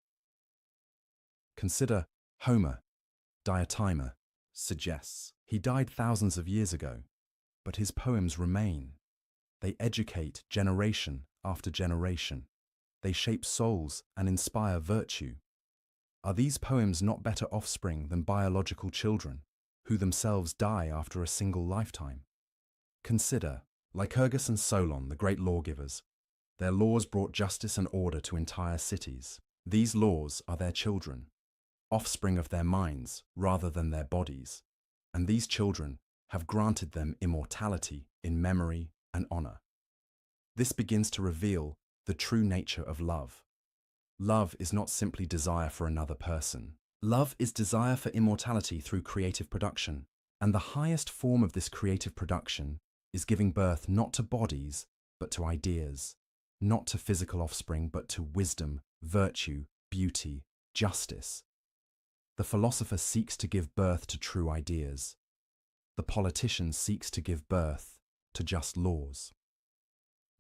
C: Consider Homer. Diotima suggests he died thousands of years ago, but his poems remain. They educate generation after generation. They shape souls and inspire virtue. Are these poems not better offspring than biological children, who themselves die after a single lifetime? Consider, Lycurgus and Solon, the great lawgivers. Their laws brought justice and order to entire cities. These laws are their children, offspring of their minds rather than their bodies, and these children have granted them immortality in memory and honor. This begins to reveal the true nature of love. Love is not simply desire for another person. Love is desire for immortality through creative production, and the highest form of this creative production is giving birth not to bodies, but to ideas, not to physical offspring, but to wisdom, virtue, beauty, justice, The philosopher seeks to give birth to true ideas. The politician seeks to give birth to just laws.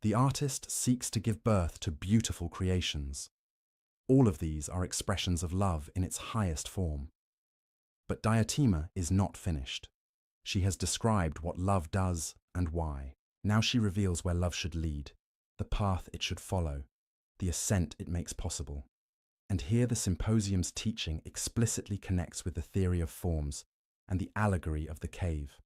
C: The artist seeks to give birth to beautiful creations. All of these are expressions of love in its highest form. But Diotima is not finished. She has described what love does and why. Now she reveals where love should lead, the path it should follow, the ascent it makes possible. And here the symposium's teaching explicitly connects with the theory of forms and the allegory of the cave.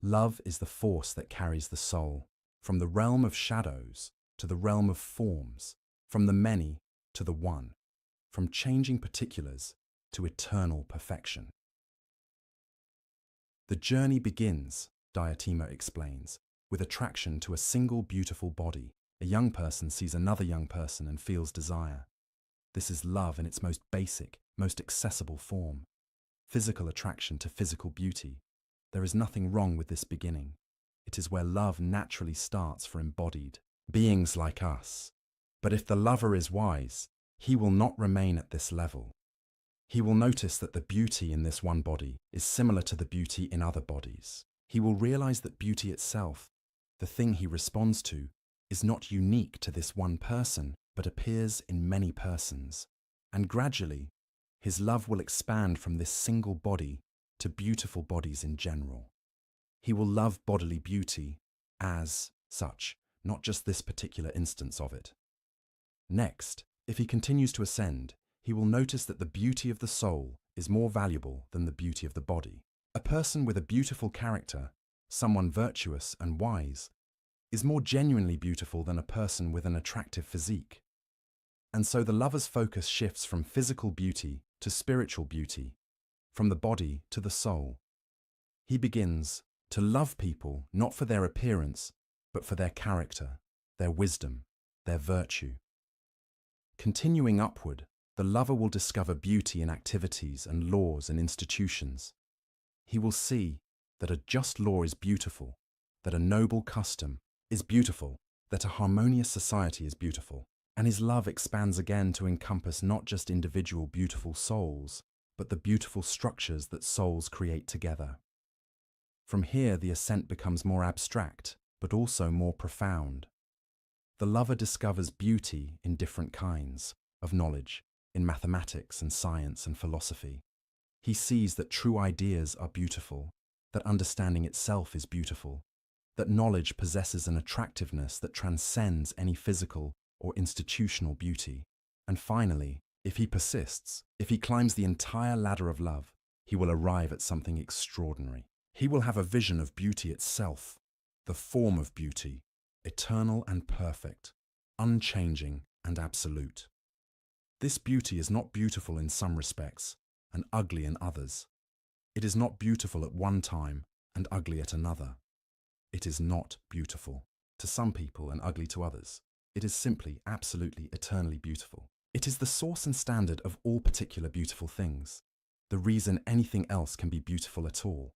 C: Love is the force that carries the soul, from the realm of shadows to the realm of forms, from the many to the one, from changing particulars to eternal perfection. The journey begins, Diotima explains, with attraction to a single beautiful body. A young person sees another young person and feels desire. This is love in its most basic, most accessible form. Physical attraction to physical beauty. There is nothing wrong with this beginning. It is where love naturally starts for embodied beings like us. But if the lover is wise, he will not remain at this level. He will notice that the beauty in this one body is similar to the beauty in other bodies. He will realize that beauty itself, the thing he responds to, is not unique to this one person, but appears in many persons. And gradually, his love will expand from this single body to beautiful bodies in general. He will love bodily beauty as such, not just this particular instance of it. Next, if he continues to ascend, he will notice that the beauty of the soul is more valuable than the beauty of the body. A person with a beautiful character, someone virtuous and wise, is more genuinely beautiful than a person with an attractive physique. And so the lover's focus shifts from physical beauty to spiritual beauty, from the body to the soul. He begins to love people not for their appearance, but for their character, their wisdom, their virtue. Continuing upward, the lover will discover beauty in activities and laws and institutions. He will see that a just law is beautiful, that a noble custom is beautiful, that a harmonious society is beautiful, and his love expands again to encompass not just individual beautiful souls, but the beautiful structures that souls create together. From here, the ascent becomes more abstract, but also more profound. The lover discovers beauty in different kinds of knowledge, in mathematics and science and philosophy. He sees that true ideas are beautiful, that understanding itself is beautiful, that knowledge possesses an attractiveness that transcends any physical or institutional beauty. And finally, if he persists, if he climbs the entire ladder of love, he will arrive at something extraordinary. He will have a vision of beauty itself, the form of beauty, eternal and perfect, unchanging and absolute. This beauty is not beautiful in some respects and ugly in others. It is not beautiful at one time and ugly at another. It is not beautiful to some people and ugly to others. It is simply, absolutely, eternally beautiful. It is the source and standard of all particular beautiful things, the reason anything else can be beautiful at all.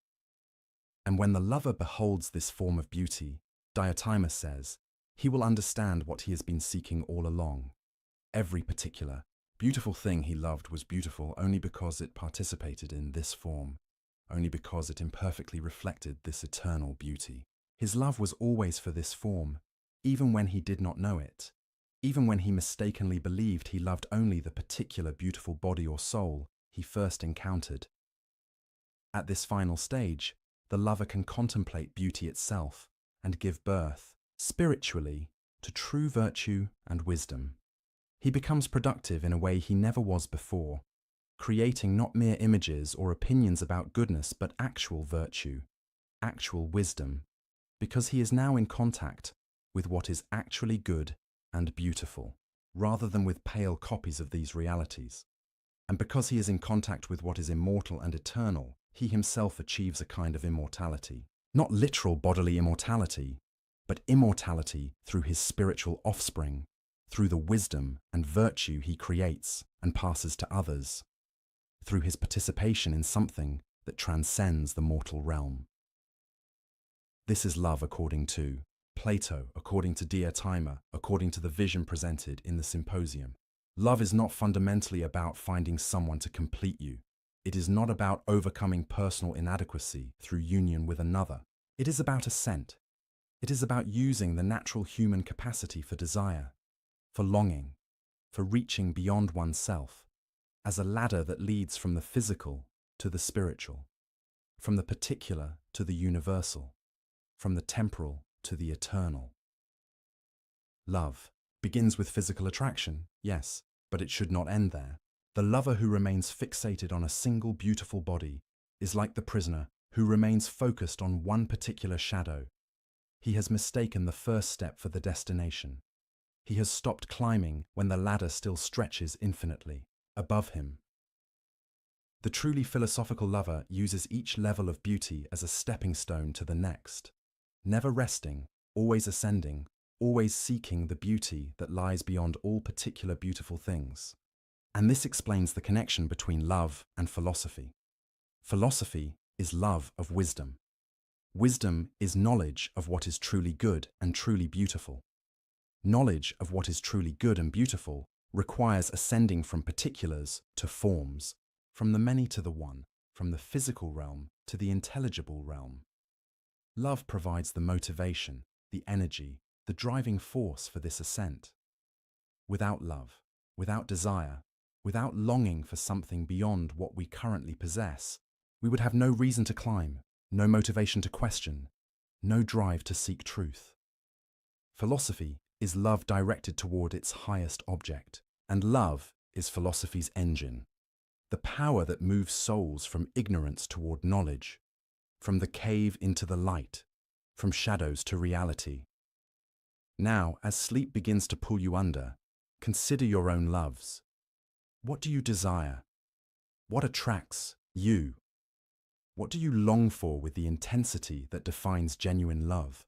C: And when the lover beholds this form of beauty, Diotima says, he will understand what he has been seeking all along. Every particular, beautiful thing he loved was beautiful only because it participated in this form, only because it imperfectly reflected this eternal beauty. His love was always for this form, even when he did not know it, even when he mistakenly believed he loved only the particular beautiful body or soul he first encountered. At this final stage, the lover can contemplate beauty itself and give birth, spiritually, to true virtue and wisdom. He becomes productive in a way he never was before, creating not mere images or opinions about goodness, but actual virtue, actual wisdom, because he is now in contact with what is actually good and beautiful, rather than with pale copies of these realities. And because he is in contact with what is immortal and eternal, he himself achieves a kind of immortality. Not literal bodily immortality, but immortality through his spiritual offspring, through the wisdom and virtue he creates and passes to others, through his participation in something that transcends the mortal realm. This is love according to Plato, according to Diotima, according to the vision presented in the symposium. Love is not fundamentally about finding someone to complete you, It is not about overcoming personal inadequacy through union with another. It is about ascent. It is about using the natural human capacity for desire, for longing, for reaching beyond oneself, as a ladder that leads from the physical to the spiritual, from the particular to the universal, from the temporal to the eternal. Love begins with physical attraction, yes, but it should not end there. The lover who remains fixated on a single beautiful body is like the prisoner who remains focused on one particular shadow. He has mistaken the first step for the destination. He has stopped climbing when the ladder still stretches infinitely above him. The truly philosophical lover uses each level of beauty as a stepping stone to the next, never resting, always ascending, always seeking the beauty that lies beyond all particular beautiful things. And this explains the connection between love and philosophy. Philosophy is love of wisdom. Wisdom is knowledge of what is truly good and truly beautiful. Knowledge of what is truly good and beautiful requires ascending from particulars to forms, from the many to the one, from the physical realm to the intelligible realm. Love provides the motivation, the energy, the driving force for this ascent. Without love, without desire, without longing for something beyond what we currently possess, we would have no reason to climb, no motivation to question, no drive to seek truth. Philosophy is love directed toward its highest object, and love is philosophy's engine, the power that moves souls from ignorance toward knowledge, from the cave into the light, from shadows to reality. Now, as sleep begins to pull you under, consider your own loves. What do you desire? What attracts you? What do you long for with the intensity that defines genuine love?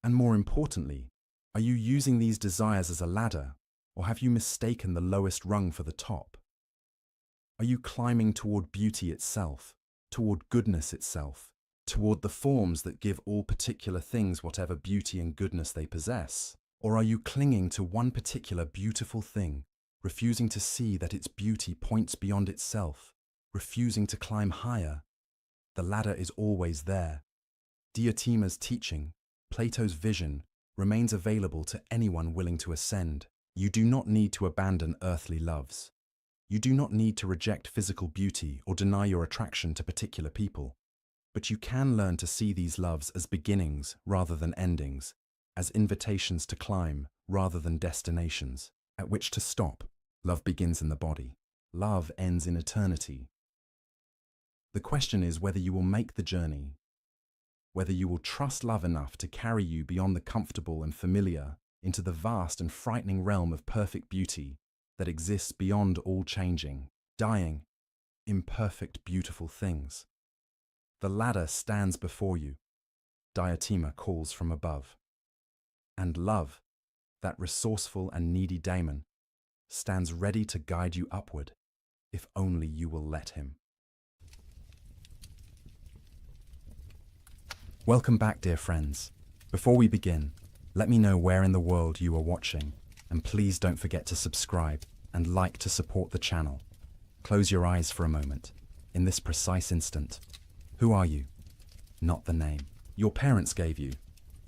C: And more importantly, are you using these desires as a ladder, or have you mistaken the lowest rung for the top? Are you climbing toward beauty itself, toward goodness itself, toward the forms that give all particular things whatever beauty and goodness they possess? Or are you clinging to one particular beautiful thing, refusing to see that its beauty points beyond itself, refusing to climb higher? The ladder is always there. Diotima's teaching, Plato's vision, remains available to anyone willing to ascend. You do not need to abandon earthly loves. You do not need to reject physical beauty or deny your attraction to particular people. But you can learn to see these loves as beginnings rather than endings, as invitations to climb rather than destinations at which to stop. Love begins in the body. Love ends in eternity. The question is whether you will make the journey, whether you will trust love enough to carry you beyond the comfortable and familiar into the vast and frightening realm of perfect beauty that exists beyond all changing, dying, imperfect, beautiful things. The ladder stands before you. Diotima calls from above. And love, that resourceful and needy daemon, stands ready to guide you upward, if only you will let him. Welcome back, dear friends. Before we begin, let me know where in the world you are watching, and please don't forget to subscribe and like to support the channel. Close your eyes for a moment. In this precise instant, who are you? Not the name your parents gave you,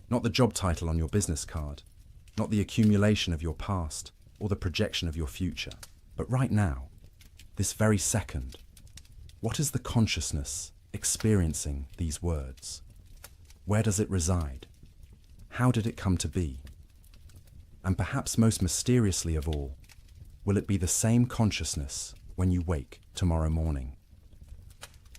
C: not the job title on your business card, not the accumulation of your past or the projection of your future, but right now, this very second, what is the consciousness experiencing these words? Where does it reside? How did it come to be? And perhaps most mysteriously of all, will it be the same consciousness when you wake tomorrow morning?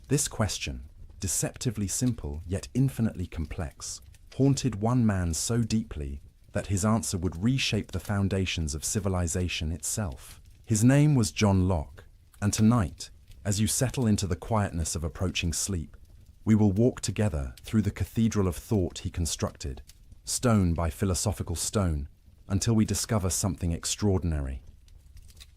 C: This question, deceptively simple yet infinitely complex, haunted one man so deeply that his answer would reshape the foundations of civilization itself. His name was John Locke, and tonight, as you settle into the quietness of approaching sleep, we will walk together through the cathedral of thought he constructed, stone by philosophical stone, until we discover something extraordinary.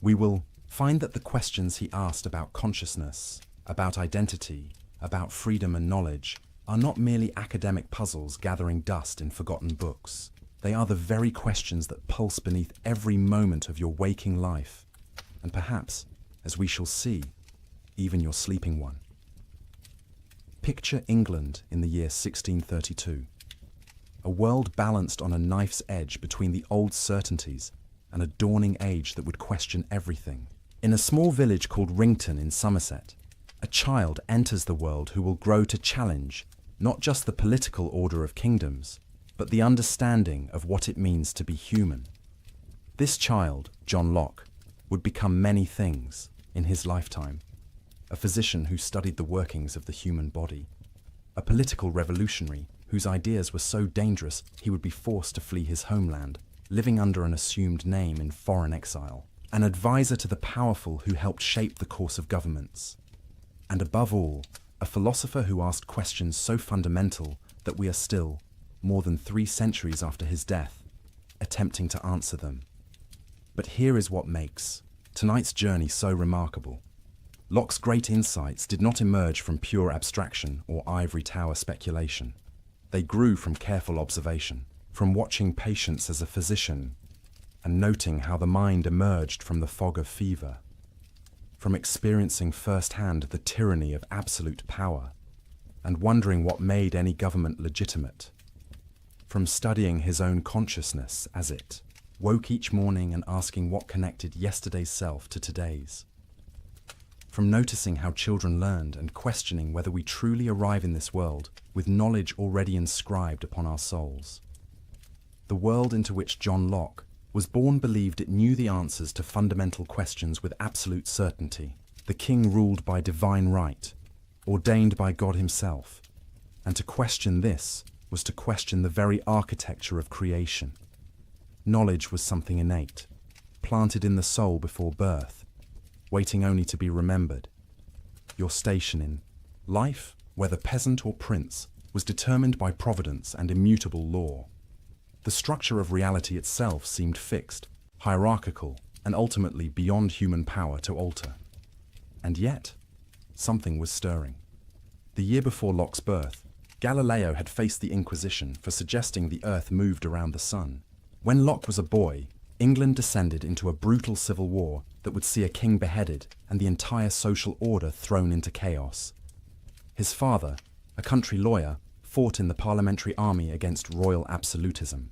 C: We will find that the questions he asked about consciousness, about identity, about freedom and knowledge, are not merely academic puzzles gathering dust in forgotten books. They are the very questions that pulse beneath every moment of your waking life, and perhaps, as we shall see, even your sleeping one. Picture England in the year 1632. A world balanced on a knife's edge between the old certainties and a dawning age that would question everything. In a small village called Rington in Somerset, a child enters the world who will grow to challenge not just the political order of kingdoms, but the understanding of what it means to be human. This child, John Locke, would become many things in his lifetime. A physician who studied the workings of the human body, a political revolutionary whose ideas were so dangerous he would be forced to flee his homeland, living under an assumed name in foreign exile, an advisor to the powerful who helped shape the course of governments, and above all, a philosopher who asked questions so fundamental that we are still, more than 3 centuries after his death, attempting to answer them. But here is what makes tonight's journey so remarkable. Locke's great insights did not emerge from pure abstraction or ivory tower speculation. They grew from careful observation, from watching patients as a physician and noting how the mind emerged from the fog of fever, from experiencing firsthand the tyranny of absolute power and wondering what made any government legitimate, from studying his own consciousness as it woke each morning and asking what connected yesterday's self to today's, from noticing how children learned and questioning whether we truly arrive in this world with knowledge already inscribed upon our souls. The world into which John Locke was born believed it knew the answers to fundamental questions with absolute certainty. The king ruled by divine right, ordained by God himself, and to question this was to question the very architecture of creation. Knowledge was something innate, planted in the soul before birth, waiting only to be remembered. Your station in life, whether peasant or prince, was determined by providence and immutable law. The structure of reality itself seemed fixed, hierarchical, and ultimately beyond human power to alter. And yet, something was stirring. The year before Locke's birth, Galileo had faced the Inquisition for suggesting the Earth moved around the sun. When Locke was a boy, England descended into a brutal civil war that would see a king beheaded and the entire social order thrown into chaos. His father, a country lawyer, fought in the parliamentary army against royal absolutism.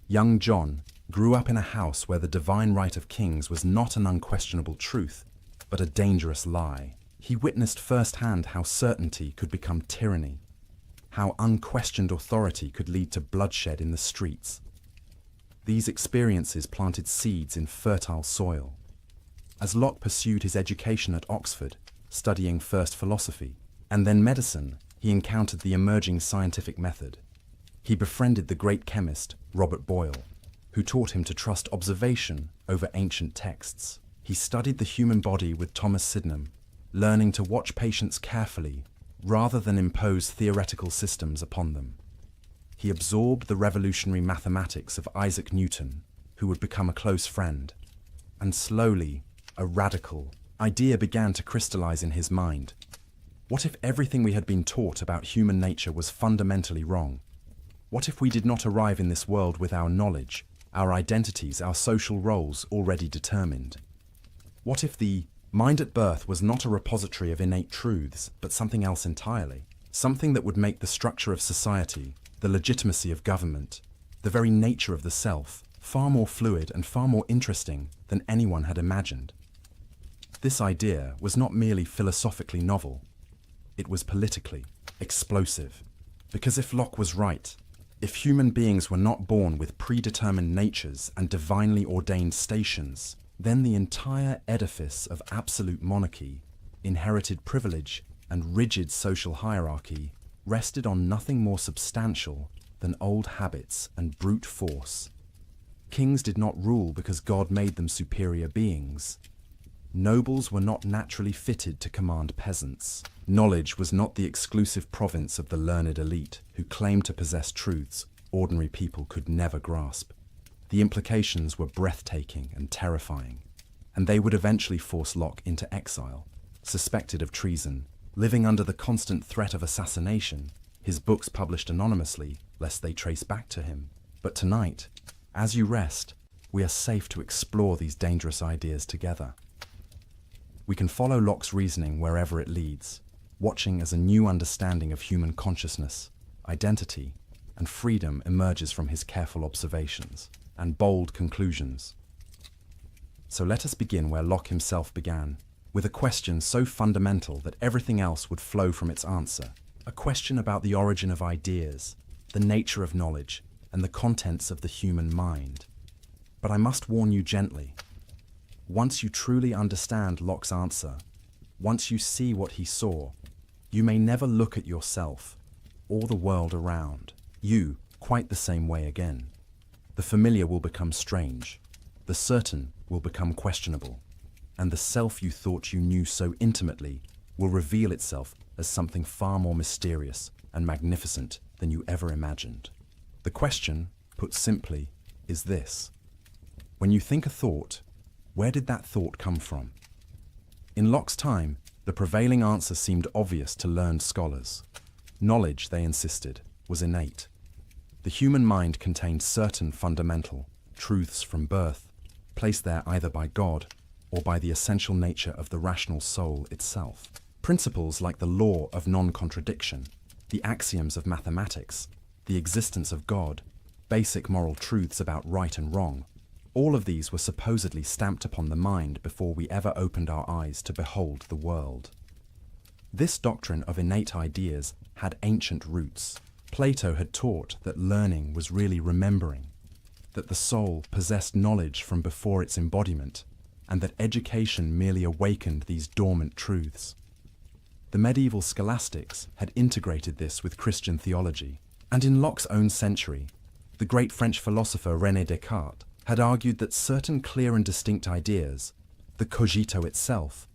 C: Young John grew up in a house where the divine right of kings was not an unquestionable truth, but a dangerous lie. He witnessed firsthand how certainty could become tyranny, how unquestioned authority could lead to bloodshed in the streets. These experiences planted seeds in fertile soil. As Locke pursued his education at Oxford, studying first philosophy and then medicine, he encountered the emerging scientific method. He befriended the great chemist Robert Boyle, who taught him to trust observation over ancient texts. He studied the human body with Thomas Sydenham, learning to watch patients carefully rather than impose theoretical systems upon them. He absorbed the revolutionary mathematics of Isaac Newton, who would become a close friend, and slowly, a radical idea began to crystallize in his mind. What if everything we had been taught about human nature was fundamentally wrong? What if we did not arrive in this world with our knowledge, our identities, our social roles already determined? What if the mind at birth was not a repository of innate truths, but something else entirely? Something that would make the structure of society, the legitimacy of government, the very nature of the self, far more fluid and far more interesting than anyone had imagined. This idea was not merely philosophically novel, it was politically explosive. Because if Locke was right, if human beings were not born with predetermined natures and divinely ordained stations, then the entire edifice of absolute monarchy, inherited privilege, and rigid social hierarchy rested on nothing more substantial than old habits and brute force. Kings did not rule because God made them superior beings. Nobles were not naturally fitted to command peasants. Knowledge was not the exclusive province of the learned elite who claimed to possess truths ordinary people could never grasp. The implications were breathtaking and terrifying, and they would eventually force Locke into exile. Suspected of treason, living under the constant threat of assassination, his books published anonymously lest they trace back to him. But tonight, as you rest, we are safe to explore these dangerous ideas together. We can follow Locke's reasoning wherever it leads, watching as a new understanding of human consciousness, identity, and freedom emerges from his careful observations and bold conclusions. So let us begin where Locke himself began, with a question so fundamental that everything else would flow from its answer. A question about the origin of ideas, the nature of knowledge, and the contents of the human mind. But I must warn you gently. Once you truly understand Locke's answer, once you see what he saw, you may never look at yourself or the world around you quite the same way again. The familiar will become strange, the certain will become questionable, and the self you thought you knew so intimately will reveal itself as something far more mysterious and magnificent than you ever imagined. The question, put simply, is this: when you think a thought, where did that thought come from? In Locke's time, the prevailing answer seemed obvious to learned scholars. Knowledge, they insisted, was innate. The human mind contained certain fundamental truths from birth, placed there either by God or by the essential nature of the rational soul itself. Principles like the law of non-contradiction, the axioms of mathematics, the existence of God, basic moral truths about right and wrong, all of these were supposedly stamped upon the mind before we ever opened our eyes to behold the world. This doctrine of innate ideas had ancient roots. Plato had taught that learning was really remembering, that the soul possessed knowledge from before its embodiment, and that education merely awakened these dormant truths. The medieval scholastics had integrated this with Christian theology, and in Locke's own century, the great French philosopher René Descartes had argued that certain clear and distinct ideas, the cogito itself,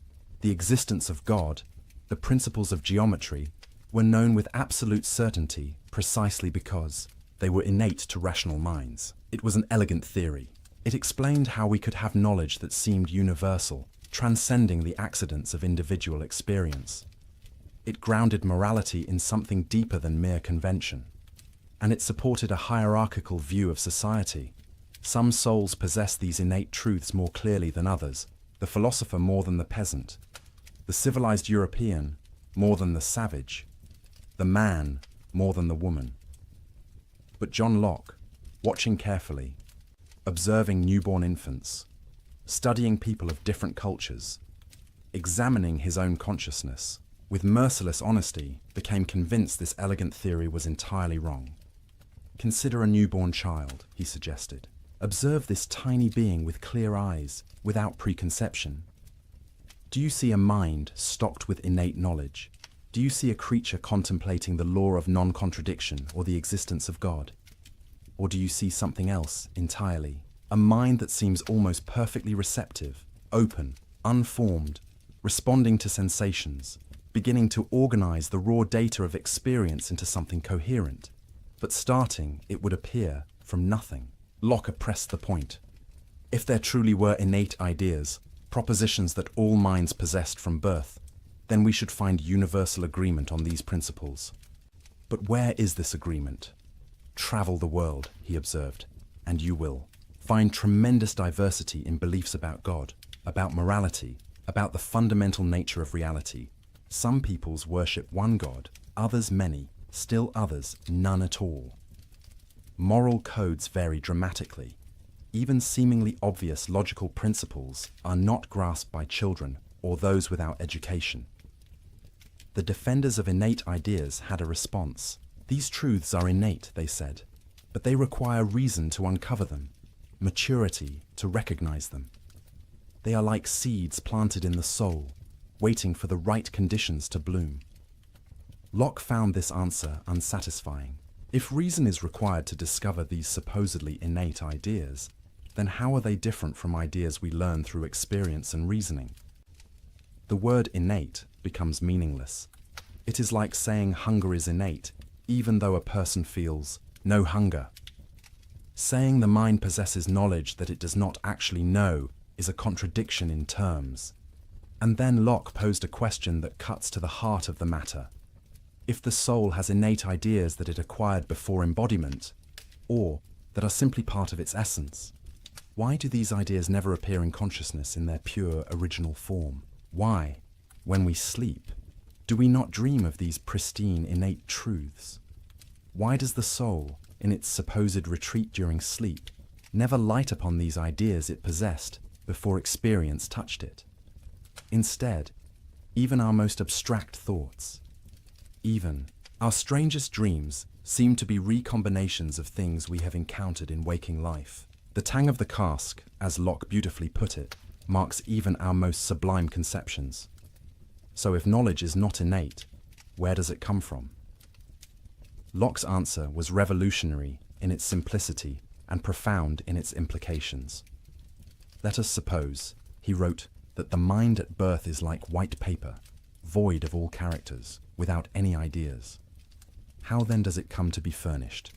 C: the existence of God, the principles of geometry, were known with absolute certainty precisely because they were innate to rational minds. It was an elegant theory. It explained how we could have knowledge that seemed universal, transcending the accidents of individual experience. It grounded morality in something deeper than mere convention. And it supported a hierarchical view of society. Some souls possess these innate truths more clearly than others, the philosopher more than the peasant, the civilized European more than the savage, the man more than the woman. But John Locke, watching carefully, observing newborn infants, studying people of different cultures, examining his own consciousness, with merciless honesty, became convinced this elegant theory was entirely wrong. Consider a newborn child, he suggested. Observe this tiny being with clear eyes, without preconception. Do you see a mind stocked with innate knowledge? Do you see a creature contemplating the law of non-contradiction or the existence of God? Or do you see something else entirely? A mind that seems almost perfectly receptive, open, unformed, responding to sensations, beginning to organize the raw data of experience into something coherent, but starting, it would appear, from nothing. Locke pressed the point. If there truly were innate ideas, propositions that all minds possessed from birth, then we should find universal agreement on these principles. But where is this agreement? Travel the world, he observed, and you will. Find tremendous diversity in beliefs about God, about morality, about the fundamental nature of reality. Some peoples worship one God, others many, still others none at all. Moral codes vary dramatically. Even seemingly obvious logical principles are not grasped by children or those without education. The defenders of innate ideas had a response. These truths are innate, they said, but they require reason to uncover them, maturity to recognize them. They are like seeds planted in the soul, waiting for the right conditions to bloom. Locke found this answer unsatisfying. If reason is required to discover these supposedly innate ideas, then how are they different from ideas we learn through experience and reasoning? The word innate becomes meaningless. It is like saying hunger is innate, even though a person feels no hunger. Saying the mind possesses knowledge that it does not actually know is a contradiction in terms. And then Locke posed a question that cuts to the heart of the matter. If the soul has innate ideas that it acquired before embodiment, or that are simply part of its essence, why do these ideas never appear in consciousness in their pure original form? Why, when we sleep, do we not dream of these pristine, innate truths? Why does the soul, in its supposed retreat during sleep, never light upon these ideas it possessed before experience touched it? Instead, even our most abstract thoughts, even our strangest dreams, seem to be recombinations of things we have encountered in waking life. The tang of the cask, as Locke beautifully put it, marks even our most sublime conceptions. So if knowledge is not innate, where does it come from? Locke's answer was revolutionary in its simplicity and profound in its implications. Let us suppose, he wrote, that the mind at birth is like white paper, void of all characters, without any ideas. How then does it come to be furnished?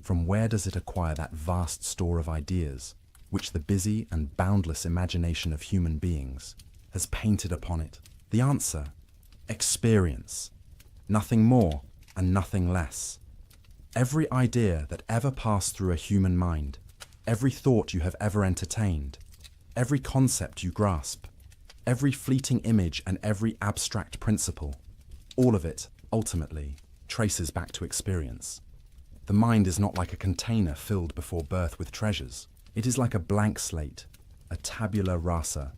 C: From where does it acquire that vast store of ideas, which the busy and boundless imagination of human beings has painted upon it? The answer: experience. Nothing more and nothing less. Every idea that ever passed through a human mind, every thought you have ever entertained, every concept you grasp, every fleeting image and every abstract principle, all of it, ultimately, traces back to experience. The mind is not like a container filled before birth with treasures. It is like a blank slate, a tabula rasa,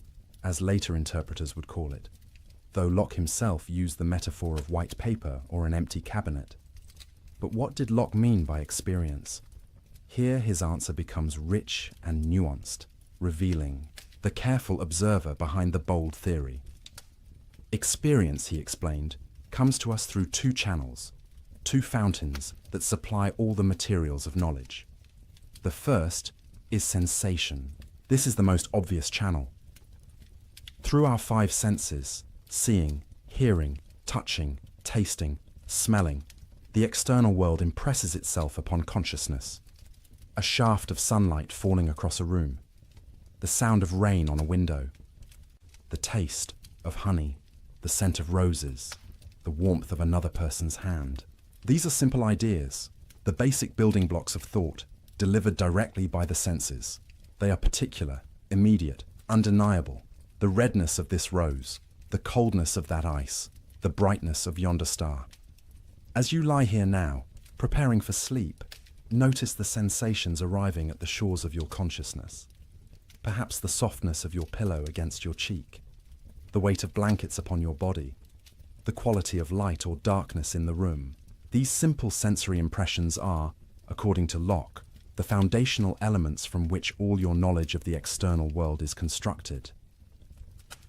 C: as later interpreters would call it, though Locke himself used the metaphor of white paper or an empty cabinet. But what did Locke mean by experience? Here his answer becomes rich and nuanced, revealing the careful observer behind the bold theory. Experience, he explained, comes to us through two channels, two fountains that supply all the materials of knowledge. The first is sensation. This is the most obvious channel. Through our five senses, seeing, hearing, touching, tasting, smelling, the external world impresses itself upon consciousness. A shaft of sunlight falling across a room, the sound of rain on a window, the taste of honey, the scent of roses, the warmth of another person's hand. These are simple ideas, the basic building blocks of thought, delivered directly by the senses. They are particular, immediate, undeniable. The redness of this rose, the coldness of that ice, the brightness of yonder star. As you lie here now, preparing for sleep, notice the sensations arriving at the shores of your consciousness. Perhaps the softness of your pillow against your cheek, the weight of blankets upon your body, the quality of light or darkness in the room. These simple sensory impressions are, according to Locke, the foundational elements from which all your knowledge of the external world is constructed.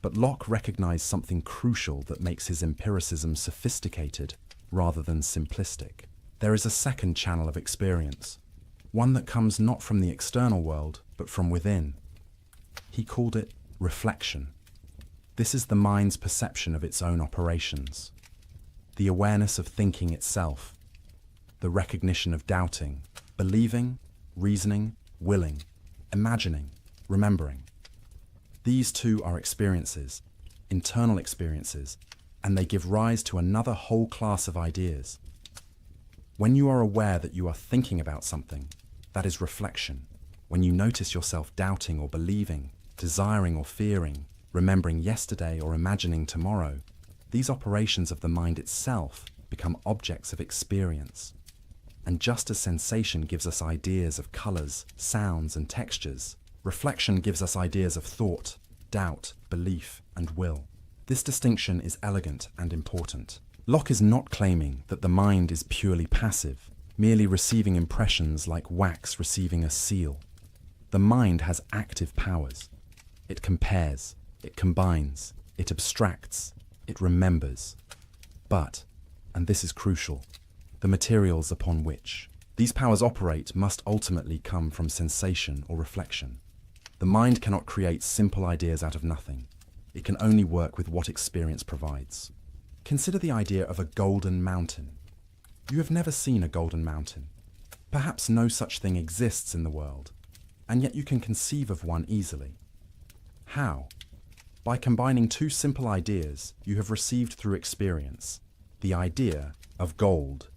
C: But Locke recognized something crucial that makes his empiricism sophisticated rather than simplistic. There is a second channel of experience, one that comes not from the external world, but from within. He called it reflection. This is the mind's perception of its own operations, the awareness of thinking itself, the recognition of doubting, believing, reasoning, willing, imagining, remembering. These too are experiences, internal experiences, and they give rise to another whole class of ideas. When you are aware that you are thinking about something, that is reflection. When you notice yourself doubting or believing, desiring or fearing, remembering yesterday or imagining tomorrow, these operations of the mind itself become objects of experience. And just as sensation gives us ideas of colors, sounds, and textures, reflection gives us ideas of thought, doubt, belief, and will. This distinction is elegant and important. Locke is not claiming that the mind is purely passive, merely receiving impressions like wax receiving a seal. The mind has active powers. It compares, it combines, it abstracts, it remembers. But, and this is crucial, the materials upon which these powers operate must ultimately come from sensation or reflection. The mind cannot create simple ideas out of nothing. It can only work with what experience provides. Consider the idea of a golden mountain. You have never seen a golden mountain. Perhaps no such thing exists in the world, and yet you can conceive of one easily. How? By combining two simple ideas you have received through experience, the idea of gold,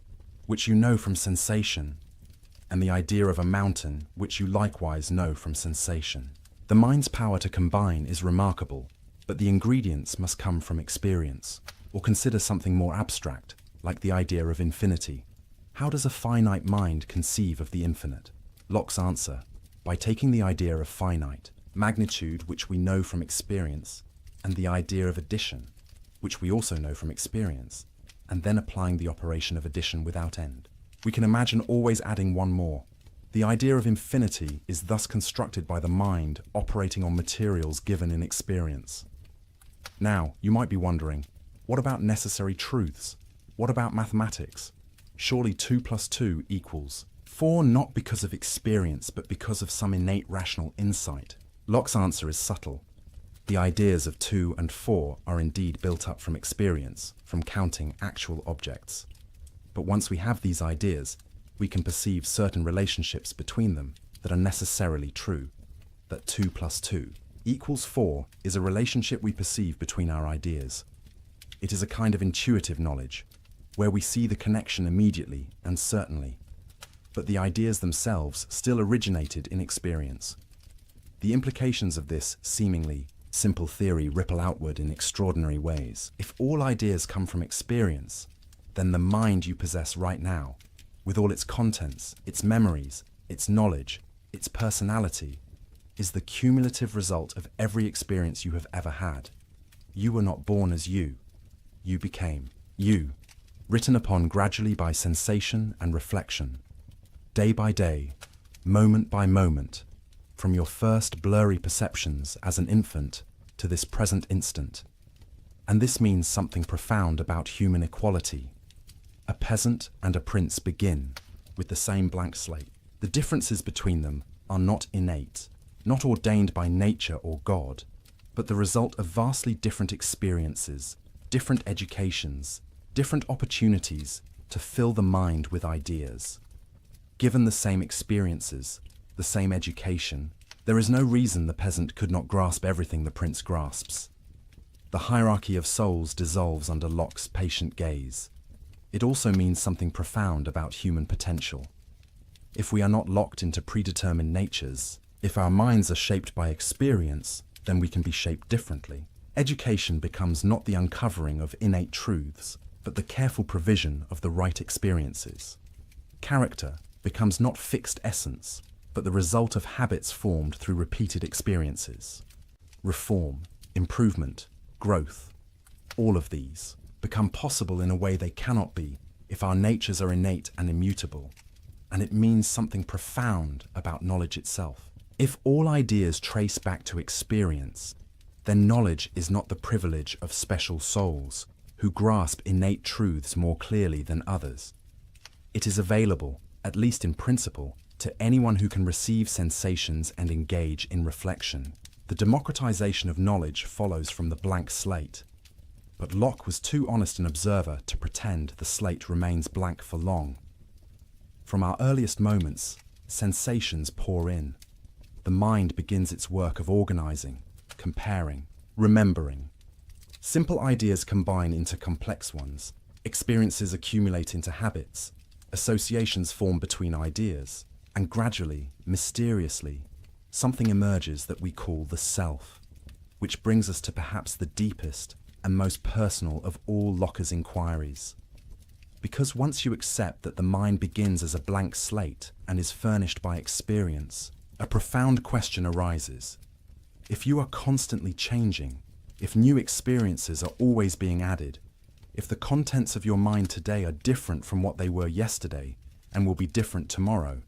C: which you know from sensation, and the idea of a mountain, which you likewise know from sensation. The mind's power to combine is remarkable. but the ingredients must come from experience. Or consider something more abstract, like the idea of infinity. How does a finite mind conceive of the infinite? Locke's answer: by taking the idea of finite, magnitude which we know from experience, and the idea of addition, which we also know from experience, and then applying the operation of addition without end. We can imagine always adding one more. The idea of infinity is thus constructed by the mind operating on materials given in experience. Now, you might be wondering, what about necessary truths? What about mathematics? Surely 2 + 2 = 4, not because of experience, but because of some innate rational insight. Locke's answer is subtle. The ideas of 2 and 4 are indeed built up from experience, from counting actual objects. But once we have these ideas, we can perceive certain relationships between them that are necessarily true. That 2 + 2 = 4 is a relationship we perceive between our ideas. It is a kind of intuitive knowledge, where we see the connection immediately and certainly. But the ideas themselves still originated in experience. The implications of this seemingly simple theory ripple outward in extraordinary ways. If all ideas come from experience, then the mind you possess right now, with all its contents, its memories, its knowledge, its personality, is the cumulative result of every experience you have ever had. You were not born as you. You became you, written upon gradually by sensation and reflection, day by day, moment by moment, from your first blurry perceptions as an infant to this present instant. And this means something profound about human equality. A peasant and a prince begin with the same blank slate. The differences between them are not innate, not ordained by nature or God, but the result of vastly different experiences, different educations, different opportunities to fill the mind with ideas. Given the same experiences, the same education, there is no reason the peasant could not grasp everything the prince grasps. The hierarchy of souls dissolves under Locke's patient gaze. It also means something profound about human potential. If we are not locked into predetermined natures, if our minds are shaped by experience, then we can be shaped differently. Education becomes not the uncovering of innate truths, but the careful provision of the right experiences. Character becomes not fixed essence, but the result of habits formed through repeated experiences. Reform, improvement, growth, all of these become possible in a way they cannot be if our natures are innate and immutable, and it means something profound about knowledge itself. If all ideas trace back to experience, then knowledge is not the privilege of special souls who grasp innate truths more clearly than others. It is available, at least in principle, to anyone who can receive sensations and engage in reflection. The democratization of knowledge follows from the blank slate. But Locke was too honest an observer to pretend the slate remains blank for long. From our earliest moments, sensations pour in. The mind begins its work of organizing, comparing, remembering. Simple ideas combine into complex ones. Experiences accumulate into habits. Associations form between ideas. And gradually, mysteriously, something emerges that we call the self, which brings us to perhaps the deepest and most personal of all Locke's inquiries. Because once you accept that the mind begins as a blank slate and is furnished by experience, a profound question arises. If you are constantly changing, if new experiences are always being added, if the contents of your mind today are different from what they were yesterday and will be different tomorrow,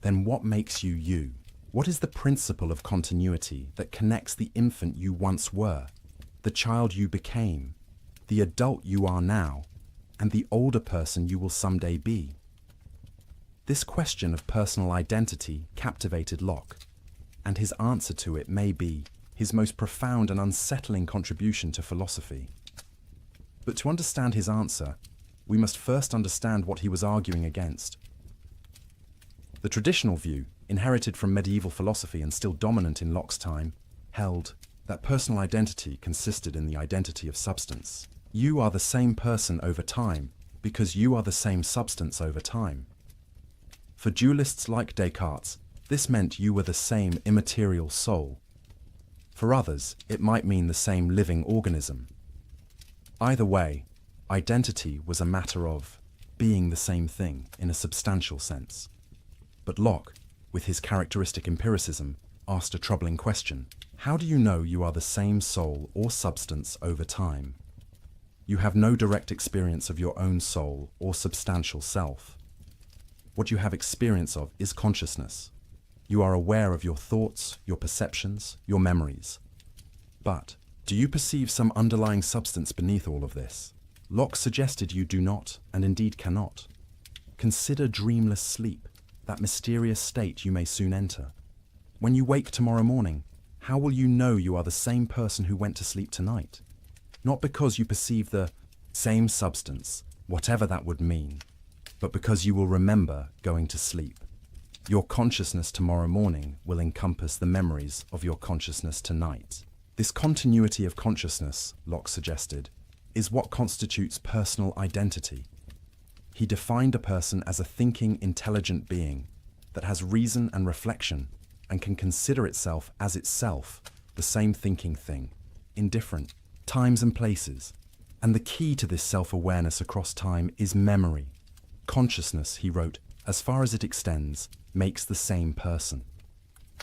C: then what makes you you? What is the principle of continuity that connects the infant you once were, the child you became, the adult you are now, and the older person you will someday be? This question of personal identity captivated Locke, and his answer to it may be his most profound and unsettling contribution to philosophy. But to understand his answer, we must first understand what he was arguing against. The traditional view, inherited from medieval philosophy and still dominant in Locke's time, held that personal identity consisted in the identity of substance. You are the same person over time because you are the same substance over time. For dualists like Descartes, this meant you were the same immaterial soul. For others, it might mean the same living organism. Either way, identity was a matter of being the same thing in a substantial sense. But Locke, with his characteristic empiricism, asked a troubling question. How do you know you are the same soul or substance over time? You have no direct experience of your own soul or substantial self. What you have experience of is consciousness. You are aware of your thoughts, your perceptions, your memories. But do you perceive some underlying substance beneath all of this? Locke suggested you do not, and indeed cannot. Consider dreamless sleep, that mysterious state you may soon enter. When you wake tomorrow morning, how will you know you are the same person who went to sleep tonight? Not because you perceive the same substance, whatever that would mean, but because you will remember going to sleep. Your consciousness tomorrow morning will encompass the memories of your consciousness tonight. This continuity of consciousness, Locke suggested, is what constitutes personal identity. He defined a person as a thinking, intelligent being that has reason and reflection and can consider itself as itself the same thinking thing, in different times and places. And the key to this self-awareness across time is memory. Consciousness, he wrote, as far as it extends, makes the same person.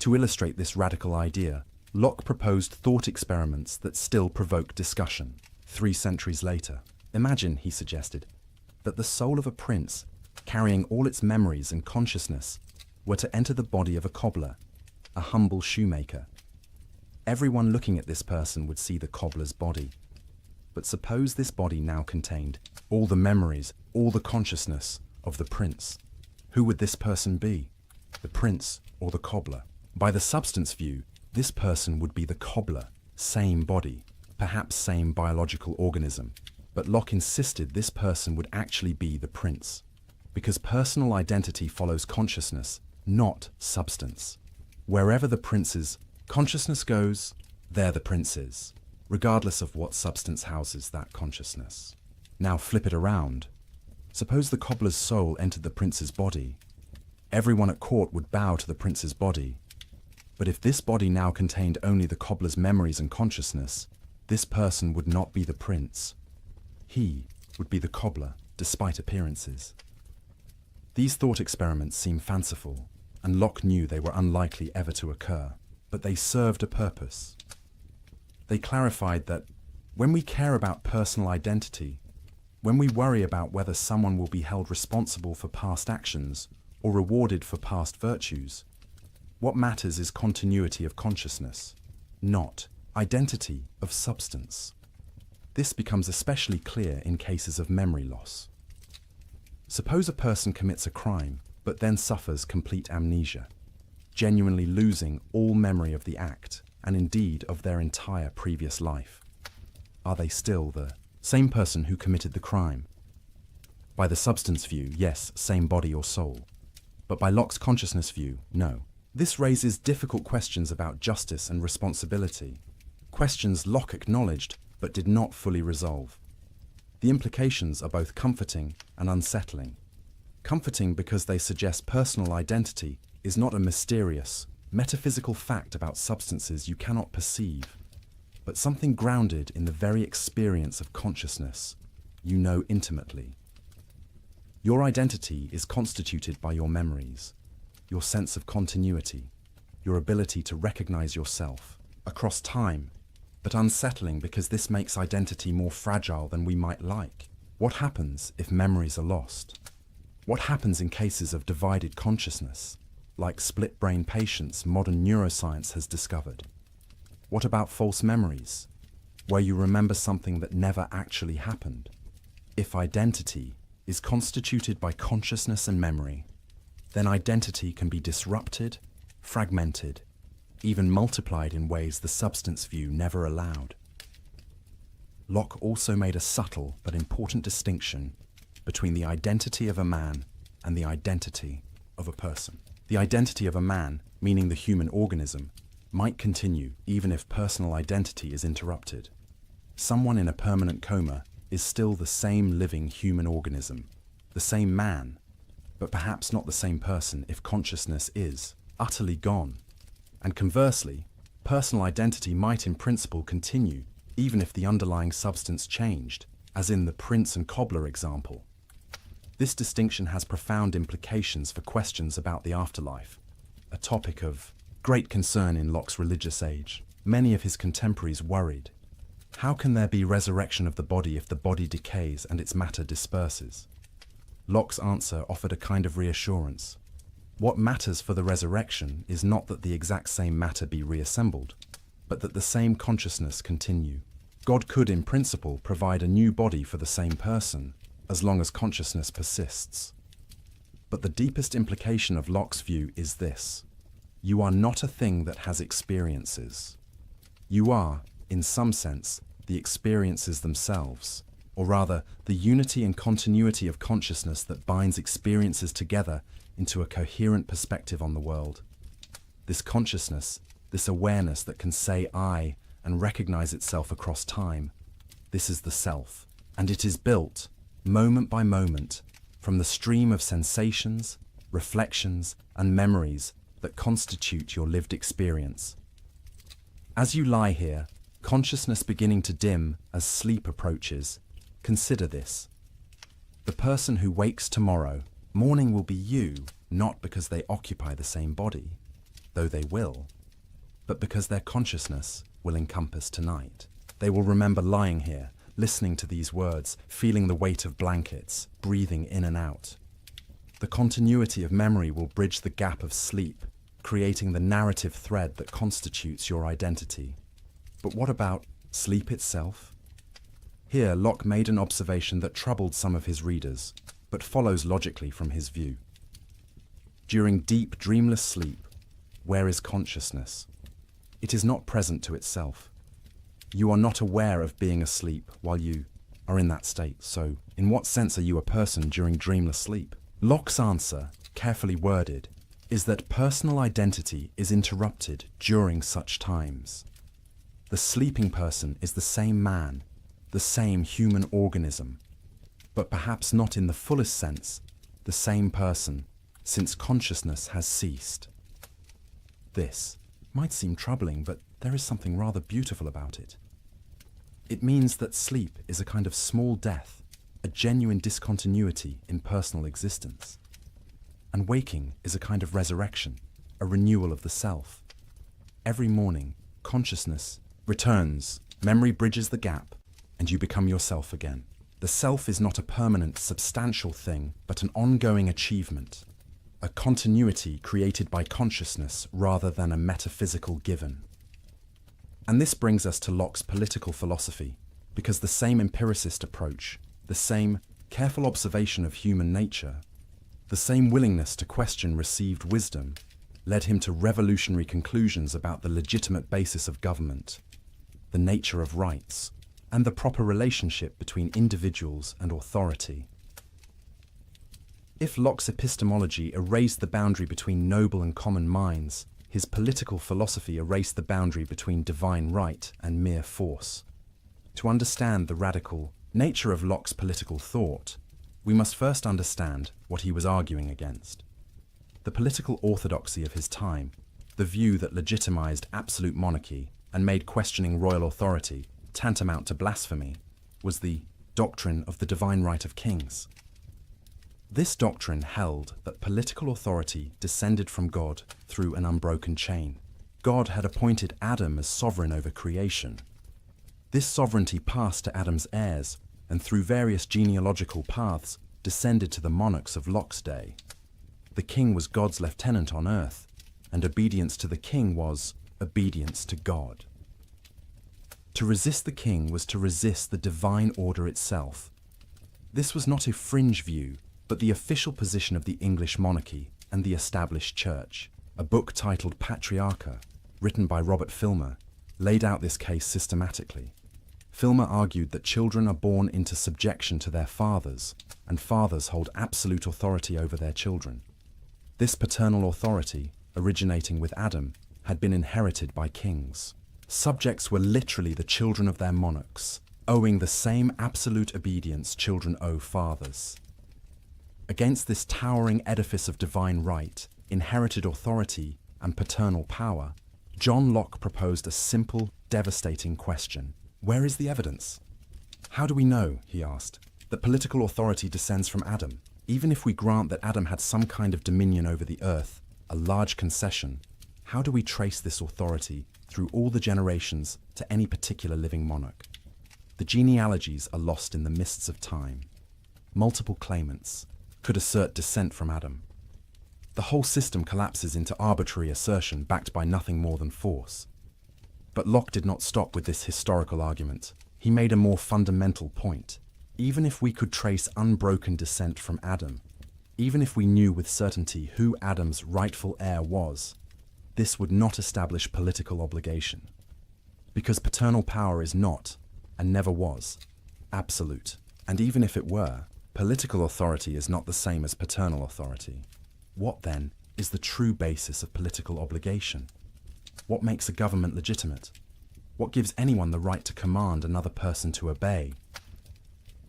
C: To illustrate this radical idea, Locke proposed thought experiments that still provoke discussion 3 centuries later. Imagine, he suggested, that the soul of a prince, carrying all its memories and consciousness, were to enter the body of a cobbler, a humble shoemaker. Everyone looking at this person would see the cobbler's body. But suppose this body now contained all the memories, all the consciousness of the prince. Who would this person be? The prince or the cobbler? By the substance view, this person would be the cobbler, same body, perhaps same biological organism. But Locke insisted this person would actually be the prince, because personal identity follows consciousness, not substance. Wherever the prince's consciousness goes, there the prince is, regardless of what substance houses that consciousness. Now flip it around. Suppose the cobbler's soul entered the prince's body. Everyone at court would bow to the prince's body. But if this body now contained only the cobbler's memories and consciousness, this person would not be the prince. He would be the cobbler, despite appearances. These thought experiments seem fanciful, and Locke knew they were unlikely ever to occur, but they served a purpose. They clarified that when we care about personal identity, when we worry about whether someone will be held responsible for past actions or rewarded for past virtues, what matters is continuity of consciousness, not identity of substance. This becomes especially clear in cases of memory loss. Suppose a person commits a crime, but then suffers complete amnesia, genuinely losing all memory of the act, and indeed of their entire previous life. Are they still the same person who committed the crime? By the substance view, yes, same body or soul. But by Locke's consciousness view, no. This raises difficult questions about justice and responsibility, questions Locke acknowledged but did not fully resolve. The implications are both comforting and unsettling. Comforting because they suggest personal identity is not a mysterious, metaphysical fact about substances you cannot perceive, but something grounded in the very experience of consciousness you know intimately. Your identity is constituted by your memories, your sense of continuity, your ability to recognize yourself across time, but unsettling because this makes identity more fragile than we might like. What happens if memories are lost? What happens in cases of divided consciousness, like split-brain patients modern neuroscience has discovered? What about false memories, where you remember something that never actually happened? If identity is constituted by consciousness and memory, then identity can be disrupted, fragmented, even multiplied in ways the substance view never allowed. Locke also made a subtle but important distinction between the identity of a man and the identity of a person. The identity of a man, meaning the human organism, might continue even if personal identity is interrupted. Someone in a permanent coma is still the same living human organism, the same man, but perhaps not the same person if consciousness is utterly gone. And conversely, Personal identity might in principle continue, even if the underlying substance changed, as in the prince and cobbler example. This distinction has profound implications for questions about the afterlife, a topic of great concern in Locke's religious age. Many of his contemporaries worried, how can there be resurrection of the body if the body decays and its matter disperses? Locke's answer offered a kind of reassurance. What matters for the resurrection is not that the exact same matter be reassembled, but that the same consciousness continue. God could, in principle, provide a new body for the same person, as long as consciousness persists. But the deepest implication of Locke's view is this: you are not a thing that has experiences. You are, in some sense, the experiences themselves, or rather, the unity and continuity of consciousness that binds experiences together into a coherent perspective on the world. This consciousness, this awareness that can say I and recognize itself across time, this is the self, and it is built, moment by moment, from the stream of sensations, reflections, and memories that constitute your lived experience. As you lie here, consciousness beginning to dim as sleep approaches, consider this. The person who wakes tomorrow, morning will be you, not because they occupy the same body, though they will, but because their consciousness will encompass tonight. They will remember lying here, listening to these words, feeling the weight of blankets, breathing in and out. The continuity of memory will bridge the gap of sleep, creating the narrative thread that constitutes your identity. But what about sleep itself? Here, Locke made an observation that troubled some of his readers, but follows logically from his view. During deep, dreamless sleep, where is consciousness? It is not present to itself. You are not aware of being asleep while you are in that state, so in what sense are you a person during dreamless sleep? Locke's answer, carefully worded, is that personal identity is interrupted during such times. The sleeping person is the same man, the same human organism, but perhaps not in the fullest sense, the same person, since consciousness has ceased. This might seem troubling, but there is something rather beautiful about it. It means that sleep is a kind of small death, a genuine discontinuity in personal existence. And waking is a kind of resurrection, a renewal of the self. Every morning, consciousness returns, memory bridges the gap, and you become yourself again. The self is not a permanent, substantial thing, but an ongoing achievement, a continuity created by consciousness rather than a metaphysical given. And this brings us to Locke's political philosophy, because the same empiricist approach, the same careful observation of human nature, the same willingness to question received wisdom, led him to revolutionary conclusions about the legitimate basis of government, the nature of rights, and the proper relationship between individuals and authority. If Locke's epistemology erased the boundary between noble and common minds, his political philosophy erased the boundary between divine right and mere force. To understand the radical nature of Locke's political thought, we must first understand what he was arguing against. The political orthodoxy of his time, the view that legitimized absolute monarchy and made questioning royal authority tantamount to blasphemy, was the doctrine of the divine right of kings. This doctrine held that political authority descended from God through an unbroken chain. God had appointed Adam as sovereign over creation. This sovereignty passed to Adam's heirs, and through various genealogical paths descended to the monarchs of Locke's day. The king was God's lieutenant on earth, and obedience to the king was obedience to God. To resist the king was to resist the divine order itself. This was not a fringe view, but the official position of the English monarchy and the established church. A book titled Patriarcha, written by Robert Filmer, laid out this case systematically. Filmer argued that children are born into subjection to their fathers, and fathers hold absolute authority over their children. This paternal authority, originating with Adam, had been inherited by kings. Subjects were literally the children of their monarchs, owing the same absolute obedience children owe fathers. Against this towering edifice of divine right, inherited authority, and paternal power, John Locke proposed a simple, devastating question. Where is the evidence? How do we know, he asked, that political authority descends from Adam? Even if we grant that Adam had some kind of dominion over the earth, a large concession, how do we trace this authority through all the generations to any particular living monarch? The genealogies are lost in the mists of time. Multiple claimants could assert descent from Adam. The whole system collapses into arbitrary assertion backed by nothing more than force. But Locke did not stop with this historical argument. He made a more fundamental point. Even if we could trace unbroken descent from Adam, even if we knew with certainty who Adam's rightful heir was, this would not establish political obligation. Because paternal power is not, and never was, absolute. And even if it were, political authority is not the same as paternal authority. What, then, is the true basis of political obligation? What makes a government legitimate? What gives anyone the right to command another person to obey?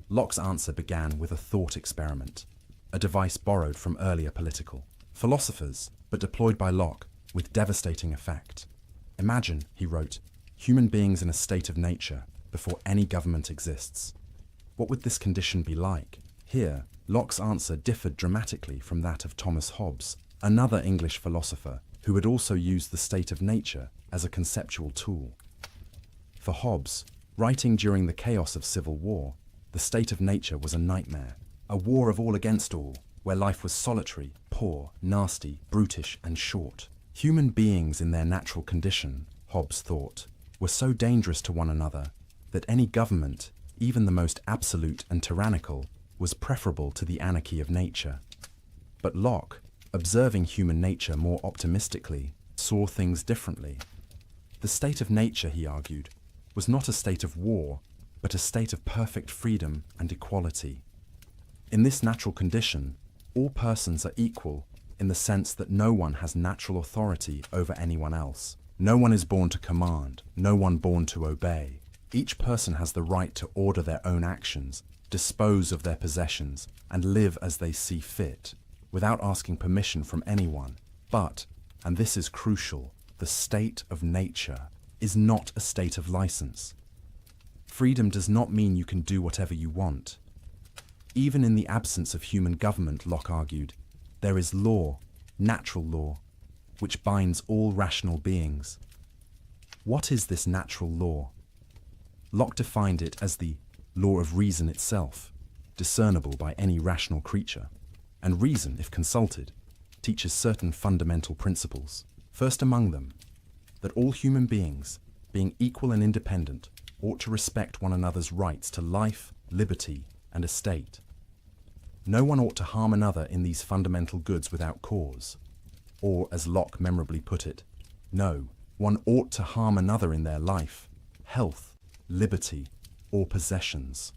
C: Locke's answer began with a thought experiment, a device borrowed from earlier political philosophers, but deployed by Locke with devastating effect. Imagine, he wrote, human beings in a state of nature before any government exists. What would this condition be like? Here, Locke's answer differed dramatically from that of Thomas Hobbes, another English philosopher who had also used the state of nature as a conceptual tool. For Hobbes, writing during the chaos of civil war, the state of nature was a nightmare, a war of all against all, where life was solitary, poor, nasty, brutish, and short. Human beings in their natural condition, Hobbes thought, were so dangerous to one another that any government, even the most absolute and tyrannical, was preferable to the anarchy of nature. But Locke, observing human nature more optimistically, saw things differently. The state of nature, he argued, was not a state of war, but a state of perfect freedom and equality. In this natural condition, all persons are equal in the sense that no one has natural authority over anyone else. No one is born to command, no one born to obey. Each person has the right to order their own actions, dispose of their possessions, and live as they see fit, without asking permission from anyone. But, and this is crucial, the state of nature is not a state of license. Freedom does not mean you can do whatever you want. Even in the absence of human government, Locke argued, there is law, natural law, which binds all rational beings. What is this natural law? Locke defined it as the law of reason itself, discernible by any rational creature. And reason, if consulted, teaches certain fundamental principles. First among them, that all human beings, being equal and independent, ought to respect one another's rights to life, liberty, and estate. No one ought to harm another in these fundamental goods without cause. Or, as Locke memorably put it, no, one ought to harm another in their life, health, liberty, or possessions.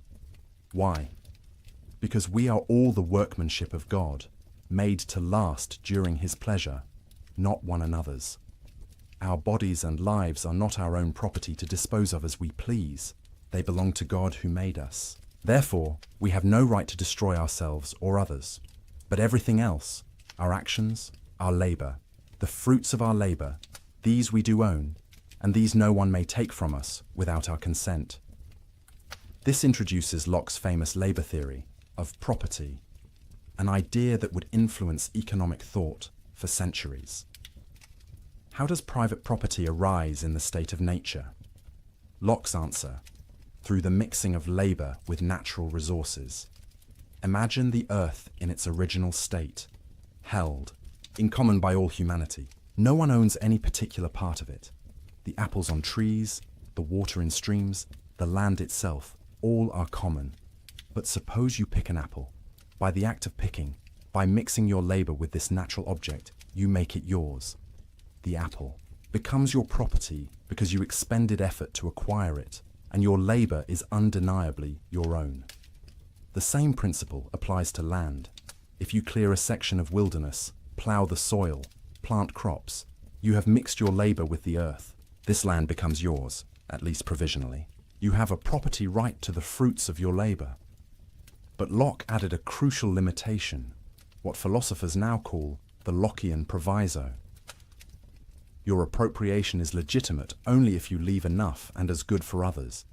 C: Why? Because we are all the workmanship of God, made to last during His pleasure, not one another's. Our bodies and lives are not our own property to dispose of as we please. They belong to God who made us. Therefore, we have no right to destroy ourselves or others. But everything else, our actions, our labor, the fruits of our labor, these we do own, and these no one may take from us without our consent. This introduces Locke's famous labor theory of property, an idea that would influence economic thought for centuries. How does private property arise in the state of nature? Locke's answer, through the mixing of labor with natural resources. Imagine the earth in its original state, held, in common by all humanity. No one owns any particular part of it. The apples on trees, the water in streams, the land itself, all are common. But suppose you pick an apple. By the act of picking, by mixing your labor with this natural object, you make it yours. The apple becomes your property because you expended effort to acquire it, and your labor is undeniably your own. The same principle applies to land. If you clear a section of wilderness, plow the soil, plant crops, you have mixed your labor with the earth. This land becomes yours, at least provisionally. You have a property right to the fruits of your labor. But Locke added a crucial limitation, what philosophers now call the Lockean proviso. Your appropriation is legitimate only if you leave enough and as good for others.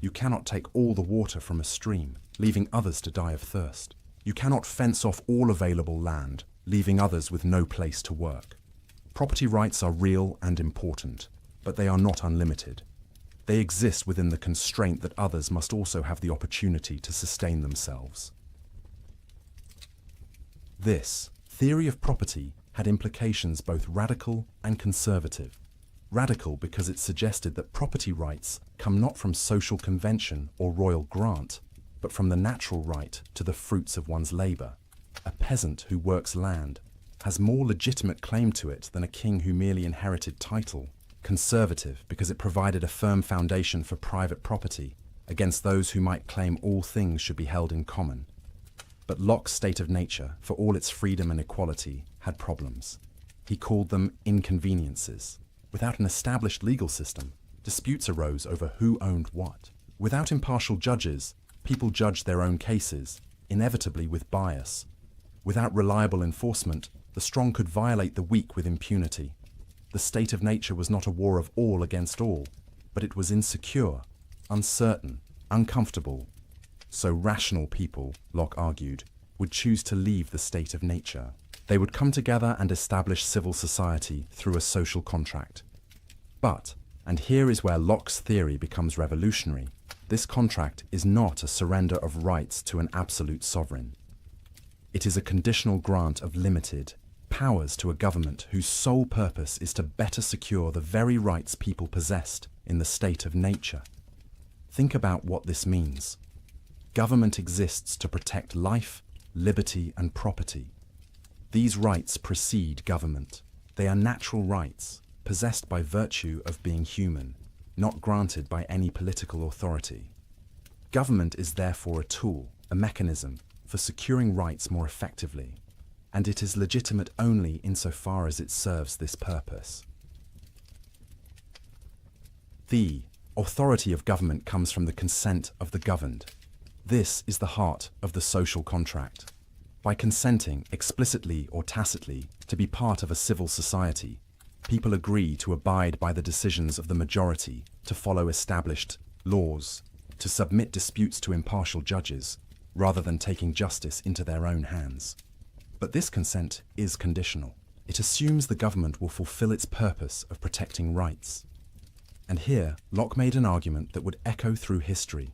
C: You cannot take all the water from a stream, leaving others to die of thirst. You cannot fence off all available land, leaving others with no place to work. Property rights are real and important, but they are not unlimited. They exist within the constraint that others must also have the opportunity to sustain themselves. This theory of property had implications both radical and conservative. Radical because it suggested that property rights come not from social convention or royal grant, but from the natural right to the fruits of one's labour. A peasant who works land has more legitimate claim to it than a king who merely inherited title. Conservative because it provided a firm foundation for private property against those who might claim all things should be held in common. But Locke's state of nature, for all its freedom and equality, had problems. He called them inconveniences. Without an established legal system, disputes arose over who owned what. Without impartial judges, people judged their own cases, inevitably with bias. Without reliable enforcement, the strong could violate the weak with impunity. The state of nature was not a war of all against all, but it was insecure, uncertain, uncomfortable. So rational people, Locke argued, would choose to leave the state of nature. They would come together and establish civil society through a social contract. But, and here is where Locke's theory becomes revolutionary, this contract is not a surrender of rights to an absolute sovereign. It is a conditional grant of limited powers to a government whose sole purpose is to better secure the very rights people possessed in the state of nature. Think about what this means. Government exists to protect life, liberty, and property. These rights precede government. They are natural rights, possessed by virtue of being human, not granted by any political authority. Government is therefore a tool, a mechanism, for securing rights more effectively, and it is legitimate only insofar as it serves this purpose. The authority of government comes from the consent of the governed. This is the heart of the social contract. By consenting, explicitly or tacitly, to be part of a civil society, people agree to abide by the decisions of the majority, to follow established laws, to submit disputes to impartial judges, rather than taking justice into their own hands. But this consent is conditional. It assumes the government will fulfill its purpose of protecting rights. And here, Locke made an argument that would echo through history.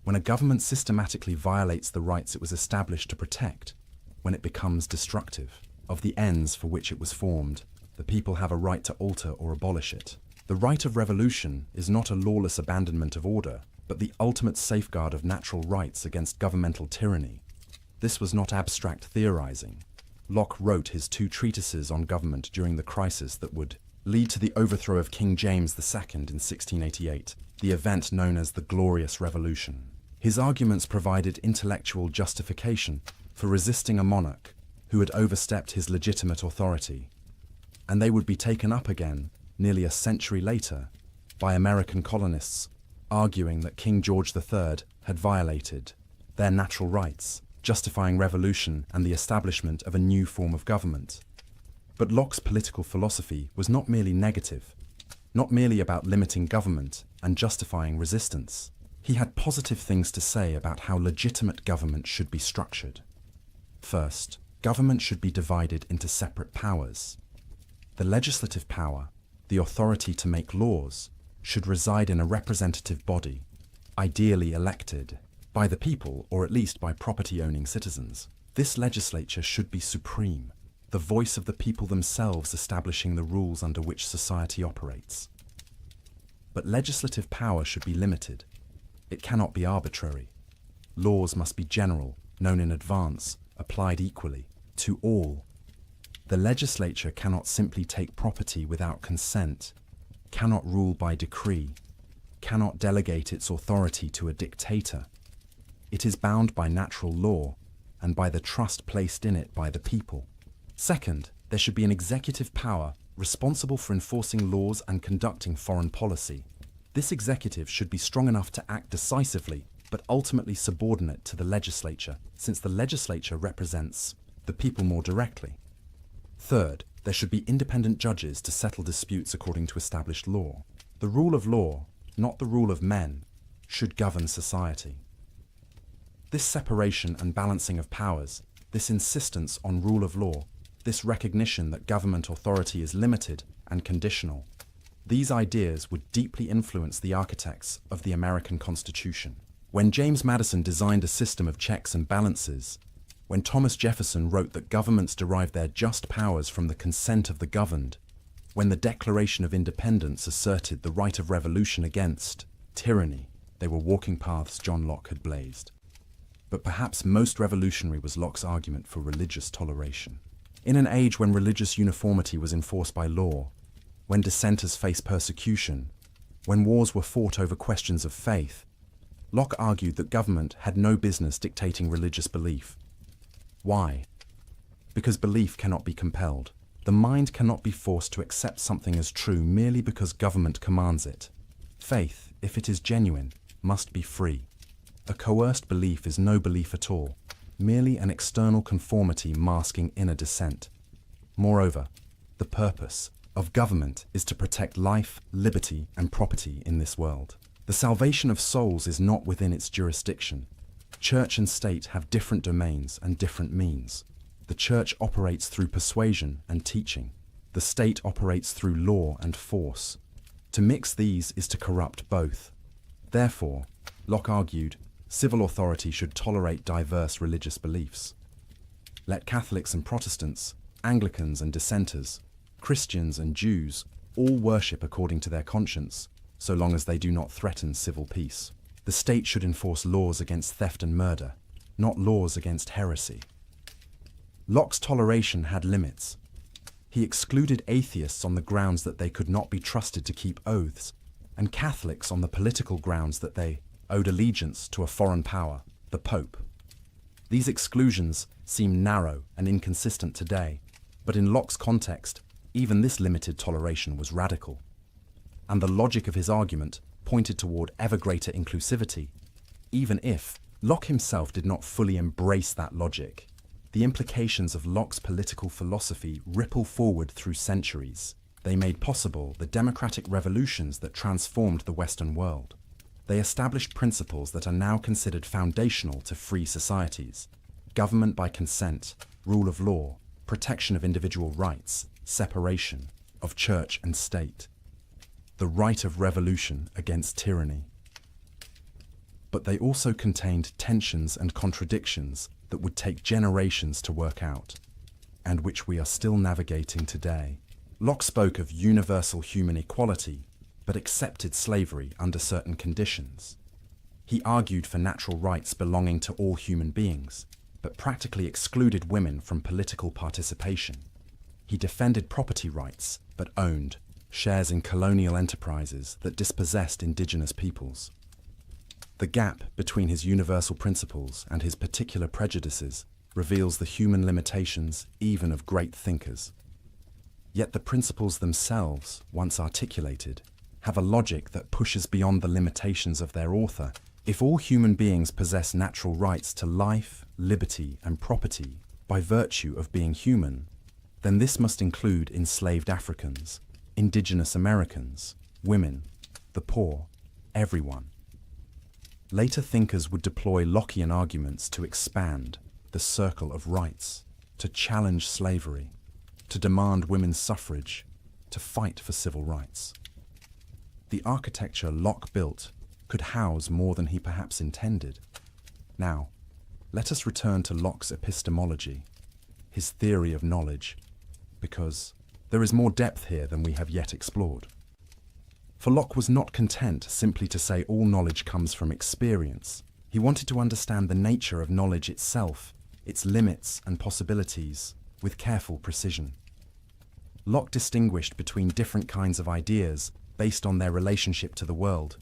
C: When a government systematically violates the rights it was established to protect, when it becomes destructive of the ends for which it was formed, the people have a right to alter or abolish it. The right of revolution is not a lawless abandonment of order, but the ultimate safeguard of natural rights against governmental tyranny. This was not abstract theorizing. Locke wrote his 2 treatises on government during the crisis that would lead to the overthrow of King James II in 1688, the event known as the Glorious Revolution. His arguments provided intellectual justification for resisting a monarch who had overstepped his legitimate authority, and they would be taken up again, nearly a century later, by American colonists arguing that King George III had violated their natural rights, justifying revolution and the establishment of a new form of government. But Locke's political philosophy was not merely negative, not merely about limiting government and justifying resistance. He had positive things to say about how legitimate government should be structured. First, government should be divided into separate powers. The legislative power, the authority to make laws, should reside in a representative body, ideally elected by the people or at least by property-owning citizens. This legislature should be supreme, the voice of the people themselves establishing the rules under which society operates. But legislative power should be limited. It cannot be arbitrary. Laws must be general, known in advance, applied equally, to all. The legislature cannot simply take property without consent, cannot rule by decree, cannot delegate its authority to a dictator. It is bound by natural law and by the trust placed in it by the people. Second, there should be an executive power responsible for enforcing laws and conducting foreign policy. This executive should be strong enough to act decisively, but ultimately subordinate to the legislature, since the legislature represents the people more directly. Third, There should be independent judges to settle disputes according to established law. The rule of law, not the rule of men, should govern society. This separation and balancing of powers, this insistence on rule of law, this recognition that government authority is limited and conditional, these ideas would deeply influence the architects of the American Constitution. When James Madison designed a system of checks and balances, when Thomas Jefferson wrote that governments derive their just powers from the consent of the governed, when the Declaration of Independence asserted the right of revolution against tyranny, they were walking paths John Locke had blazed. But perhaps most revolutionary was Locke's argument for religious toleration. In an age when religious uniformity was enforced by law, when dissenters faced persecution, when wars were fought over questions of faith, Locke argued that government had no business dictating religious belief. Why? Because belief cannot be compelled. The mind cannot be forced to accept something as true merely because government commands it. Faith, if it is genuine, must be free. A coerced belief is no belief at all, merely an external conformity masking inner dissent. Moreover, the purpose of government is to protect life, liberty, and property in this world. The salvation of souls is not within its jurisdiction. Church and state have different domains and different means. The church operates through persuasion and teaching. The state operates through law and force. To mix these is to corrupt both. Therefore, Locke argued, civil authority should tolerate diverse religious beliefs. Let Catholics and Protestants, Anglicans and dissenters, Christians and Jews all worship according to their conscience, so long as they do not threaten civil peace. The state should enforce laws against theft and murder, not laws against heresy. Locke's toleration had limits. He excluded atheists on the grounds that they could not be trusted to keep oaths, and Catholics on the political grounds that they owed allegiance to a foreign power, the Pope. These exclusions seem narrow and inconsistent today, but in Locke's context, even this limited toleration was radical. And the logic of his argument pointed toward ever greater inclusivity, even if Locke himself did not fully embrace that logic. The implications of Locke's political philosophy ripple forward through centuries. They made possible the democratic revolutions that transformed the Western world. They established principles that are now considered foundational to free societies: government by consent, rule of law, protection of individual rights, separation of church and state, the right of revolution against tyranny. But they also contained tensions and contradictions that would take generations to work out, and which we are still navigating today. Locke spoke of universal human equality, but accepted slavery under certain conditions. He argued for natural rights belonging to all human beings, but practically excluded women from political participation. He defended property rights, but owned shares in colonial enterprises that dispossessed indigenous peoples. The gap between his universal principles and his particular prejudices reveals the human limitations even of great thinkers. Yet the principles themselves, once articulated, have a logic that pushes beyond the limitations of their author. If all human beings possess natural rights to life, liberty, and property by virtue of being human, then this must include enslaved Africans, indigenous Americans, women, the poor, everyone. Later thinkers would deploy Lockean arguments to expand the circle of rights, to challenge slavery, to demand women's suffrage, to fight for civil rights. The architecture Locke built could house more than he perhaps intended. Now, let us return to Locke's epistemology, his theory of knowledge, because there is more depth here than we have yet explored. For Locke was not content simply to say all knowledge comes from experience. He wanted to understand the nature of knowledge itself, its limits and possibilities, with careful precision. Locke distinguished between different kinds of ideas based on their relationship to the world.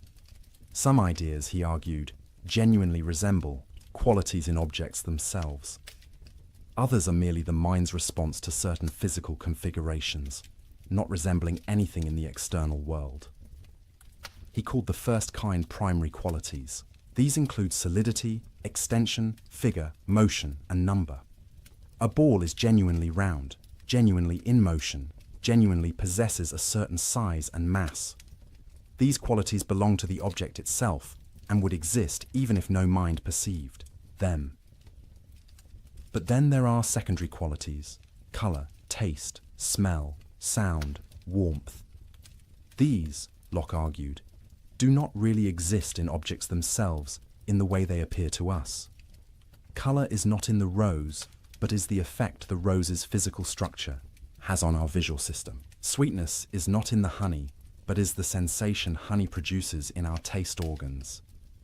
C: Some ideas, he argued, genuinely resemble qualities in objects themselves. Others are merely the mind's response to certain physical configurations, not resembling anything in the external world. He called the first kind primary qualities. These include solidity, extension, figure, motion, and number. A ball is genuinely round, genuinely in motion, genuinely possesses a certain size and mass. These qualities belong to the object itself and would exist even if no mind perceived them. But then there are secondary qualities: color, taste, smell, sound, warmth. These, Locke argued, do not really exist in objects themselves in the way they appear to us. Color is not in the rose, but is the effect the rose's physical structure has on our visual system. Sweetness is not in the honey, but is the sensation honey produces in our taste organs.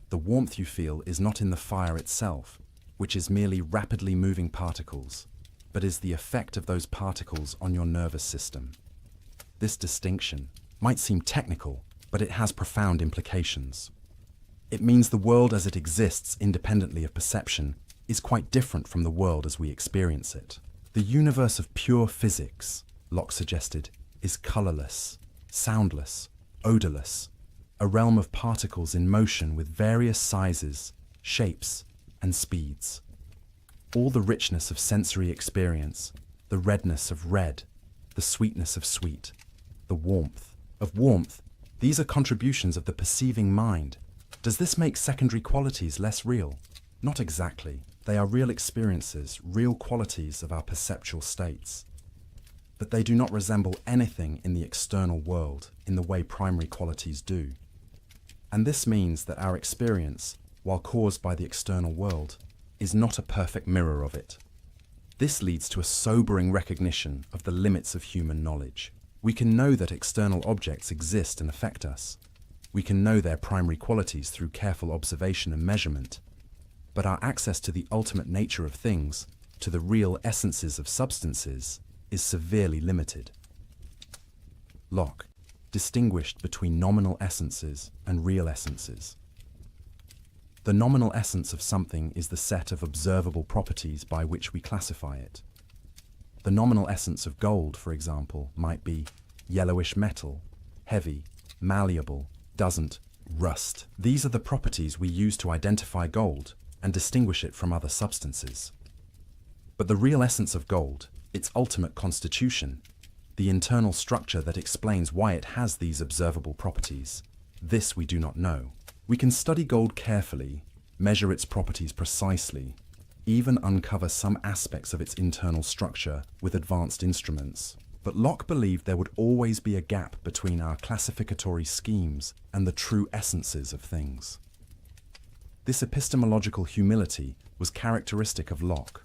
C: The warmth you feel is not in the fire itself, which is merely rapidly moving particles, but is the effect of those particles on your nervous system. This distinction might seem technical, but it has profound implications. It means the world as it exists independently of perception is quite different from the world as we experience it. The universe of pure physics, Locke suggested, is colorless, soundless, odorless, a realm of particles in motion with various sizes, shapes, and speeds. All the richness of sensory experience, the redness of red, the sweetness of sweet, the warmth of warmth, these are contributions of the perceiving mind. Does this make secondary qualities less real? Not exactly. They are real experiences, real qualities of our perceptual states. But they do not resemble anything in the external world in the way primary qualities do. And this means that our experience, while caused by the external world, is not a perfect mirror of it. This leads to a sobering recognition of the limits of human knowledge. We can know that external objects exist and affect us. We can know their primary qualities through careful observation and measurement. But our access to the ultimate nature of things, to the real essences of substances, is severely limited. Locke distinguished between nominal essences and real essences. The nominal essence of something is the set of observable properties by which we classify it. The nominal essence of gold, for example, might be yellowish metal, heavy, malleable, doesn't rust. These are the properties we use to identify gold and distinguish it from other substances. But the real essence of gold, its ultimate constitution, the internal structure that explains why it has these observable properties, this we do not know. We can study gold carefully, measure its properties precisely, even uncover some aspects of its internal structure with advanced instruments. But Locke believed there would always be a gap between our classificatory schemes and the true essences of things. This epistemological humility was characteristic of Locke.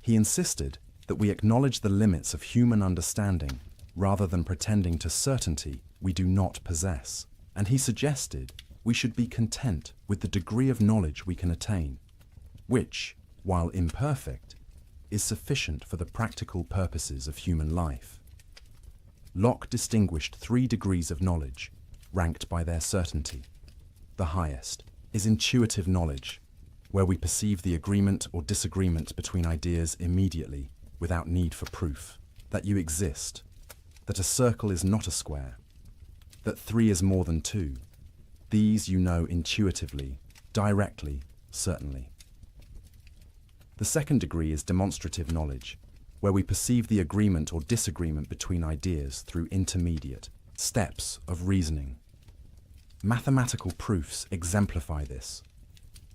C: He insisted that we acknowledge the limits of human understanding rather than pretending to certainty we do not possess. And he suggested we should be content with the degree of knowledge we can attain, which, while imperfect, is sufficient for the practical purposes of human life. Locke distinguished 3 degrees of knowledge, ranked by their certainty. The highest is intuitive knowledge, where we perceive the agreement or disagreement between ideas immediately, without need for proof, that you exist, that a circle is not a square, that 3 is more than 2. These you know intuitively, directly, certainly. The second degree is demonstrative knowledge, where we perceive the agreement or disagreement between ideas through intermediate steps of reasoning. Mathematical proofs exemplify this.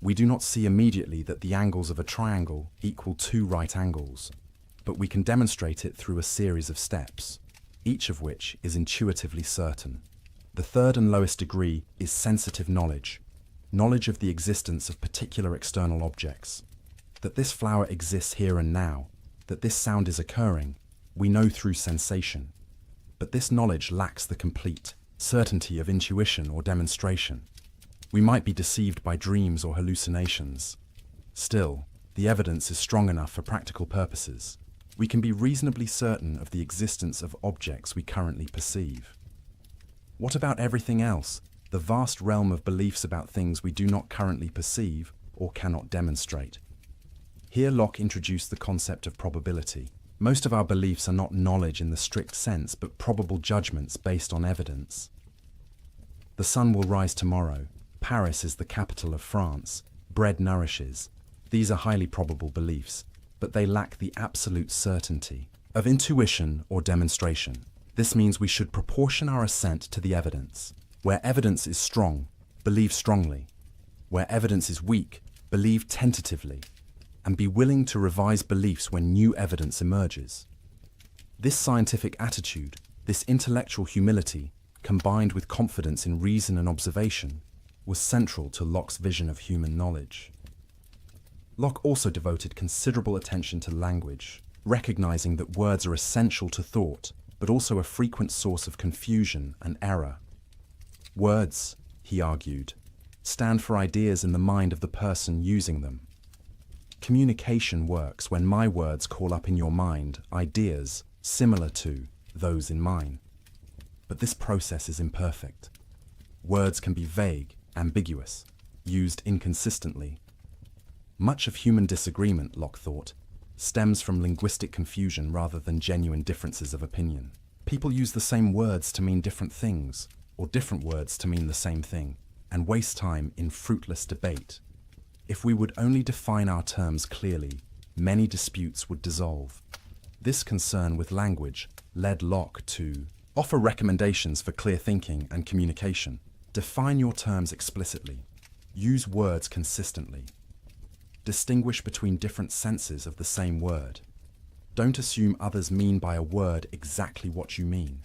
C: We do not see immediately that the angles of a triangle equal 2 right angles, but we can demonstrate it through a series of steps, each of which is intuitively certain. The third and lowest degree is sensitive knowledge, knowledge of the existence of particular external objects. That this flower exists here and now, that this sound is occurring, we know through sensation. But this knowledge lacks the complete certainty of intuition or demonstration. We might be deceived by dreams or hallucinations. Still, the evidence is strong enough for practical purposes. We can be reasonably certain of the existence of objects we currently perceive. What about everything else, the vast realm of beliefs about things we do not currently perceive or cannot demonstrate? Here Locke introduced the concept of probability. Most of our beliefs are not knowledge in the strict sense, but probable judgments based on evidence. The sun will rise tomorrow. Paris is the capital of France. Bread nourishes. These are highly probable beliefs, but they lack the absolute certainty. of intuition or demonstration. This means we should proportion our assent to the evidence. Where evidence is strong, believe strongly. Where evidence is weak, believe tentatively, and be willing to revise beliefs when new evidence emerges. This scientific attitude, this intellectual humility, combined with confidence in reason and observation, was central to Locke's vision of human knowledge. Locke also devoted considerable attention to language, recognizing that words are essential to thought, but also a frequent source of confusion and error. Words, he argued, stand for ideas in the mind of the person using them. Communication works when my words call up in your mind ideas similar to those in mine. But this process is imperfect. Words can be vague, ambiguous, used inconsistently. Much of human disagreement, Locke thought, stems from linguistic confusion rather than genuine differences of opinion. People use the same words to mean different things, or different words to mean the same thing, and waste time in fruitless debate. If we would only define our terms clearly, many disputes would dissolve. This concern with language led Locke to offer recommendations for clear thinking and communication. Define your terms explicitly. Use words consistently. Distinguish between different senses of the same word. Don't assume others mean by a word exactly what you mean.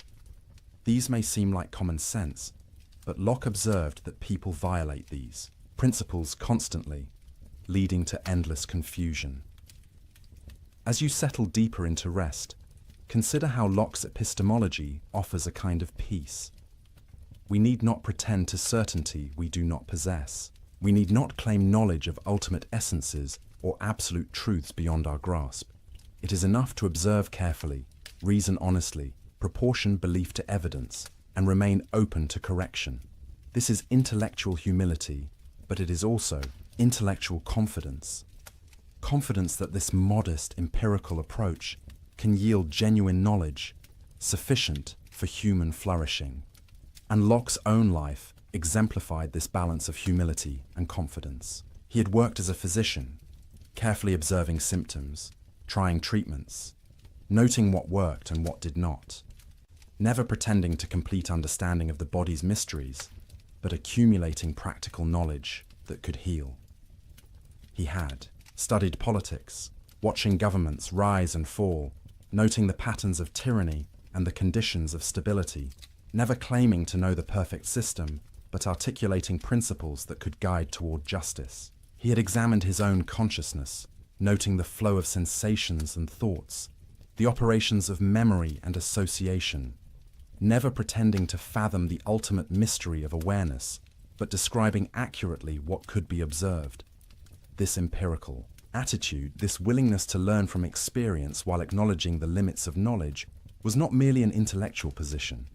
C: These may seem like common sense, but Locke observed that people violate these principles constantly, leading to endless confusion. As you settle deeper into rest, consider how Locke's epistemology offers a kind of peace. We need not pretend to certainty we do not possess. We need not claim knowledge of ultimate essences or absolute truths beyond our grasp. It is enough to observe carefully, reason honestly, proportion belief to evidence, and remain open to correction. This is intellectual humility, but it is also intellectual confidence. Confidence that this modest, empirical approach can yield genuine knowledge, sufficient for human flourishing. And Locke's own life exemplified this balance of humility and confidence. He had worked as a physician, carefully observing symptoms, trying treatments, noting what worked and what did not, never pretending to complete understanding of the body's mysteries, but accumulating practical knowledge that could heal. He had studied politics, watching governments rise and fall, noting the patterns of tyranny and the conditions of stability, never claiming to know the perfect system, but articulating principles that could guide toward justice. He had examined his own consciousness, noting the flow of sensations and thoughts, the operations of memory and association, never pretending to fathom the ultimate mystery of awareness, but describing accurately what could be observed. This empirical attitude, this willingness to learn from experience while acknowledging the limits of knowledge, was not merely an intellectual position.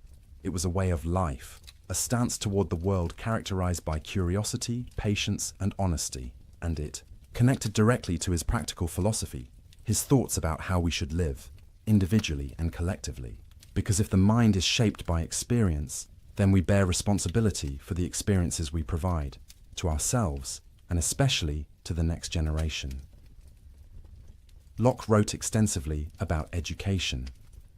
C: It was a way of life, a stance toward the world characterized by curiosity, patience, and honesty, and it connected directly to his practical philosophy, his thoughts about how we should live, individually and collectively. Because if the mind is shaped by experience, then we bear responsibility for the experiences we provide, to ourselves, and especially to the next generation. Locke wrote extensively about education,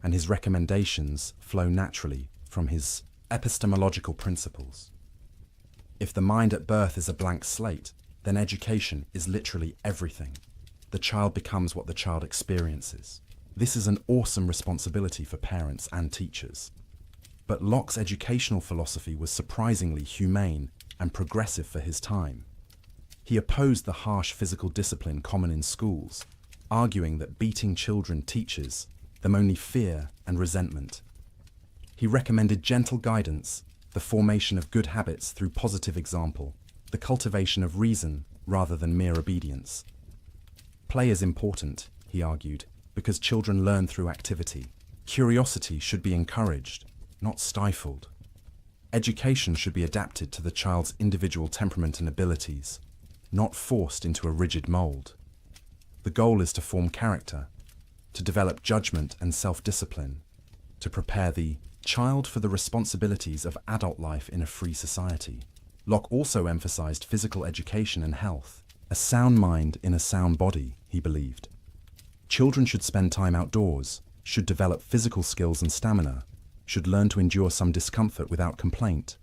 C: and his recommendations flow naturally from his epistemological principles. If the mind at birth is a blank slate, then education is literally everything. The child becomes what the child experiences. This is an awesome responsibility for parents and teachers. But Locke's educational philosophy was surprisingly humane and progressive for his time. He opposed the harsh physical discipline common in schools, arguing that beating children teaches them only fear and resentment. He recommended gentle guidance, the formation of good habits through positive example, the cultivation of reason rather than mere obedience. Play is important, he argued, because children learn through activity. Curiosity should be encouraged, not stifled. Education should be adapted to the child's individual temperament and abilities, not forced into a rigid mold. The goal is to form character, to develop judgment and self-discipline, to prepare the child for the responsibilities of adult life in a free society. Locke also emphasized physical education and health. A sound mind in a sound body, he believed. Children should spend time outdoors, should develop physical skills and stamina, should learn to endure some discomfort without complaint.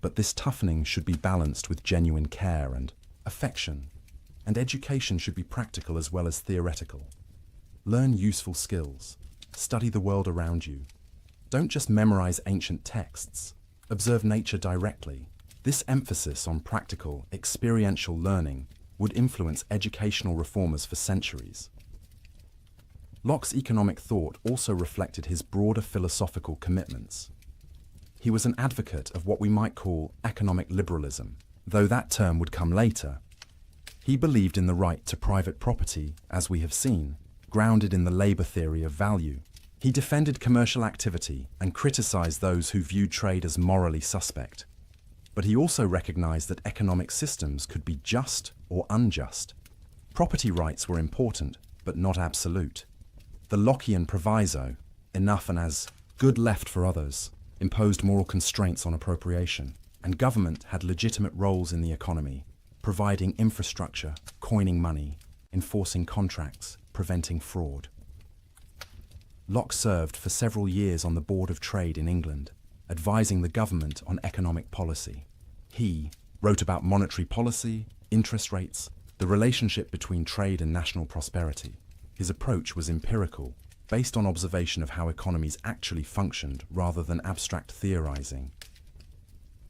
C: But this toughening should be balanced with genuine care and affection, and education should be practical as well as theoretical. Learn useful skills. Study the world around you. Don't just memorize ancient texts. Observe nature directly. This emphasis on practical, experiential learning would influence educational reformers for centuries. Locke's economic thought also reflected his broader philosophical commitments. He was an advocate of what we might call economic liberalism, though that term would come later. He believed in the right to private property, as we have seen, grounded in the labor theory of value. He defended commercial activity and criticized those who viewed trade as morally suspect. But he also recognized that economic systems could be just or unjust. Property rights were important, but not absolute. The Lockean proviso, enough and as good left for others, imposed moral constraints on appropriation, and government had legitimate roles in the economy, providing infrastructure, coining money, enforcing contracts, preventing fraud. Locke served for several years on the Board of Trade in England, advising the government on economic policy. He wrote about monetary policy, interest rates, the relationship between trade and national prosperity. His approach was empirical, based on observation of how economies actually functioned rather than abstract theorizing.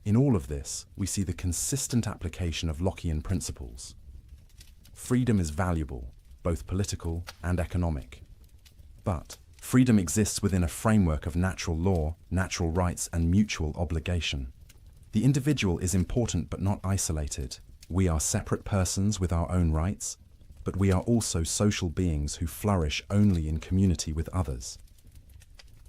C: In all of this, we see the consistent application of Lockean principles. Freedom is valuable, both political and economic. But freedom exists within a framework of natural law, natural rights, and mutual obligation. The individual is important but not isolated. We are separate persons with our own rights, but we are also social beings who flourish only in community with others.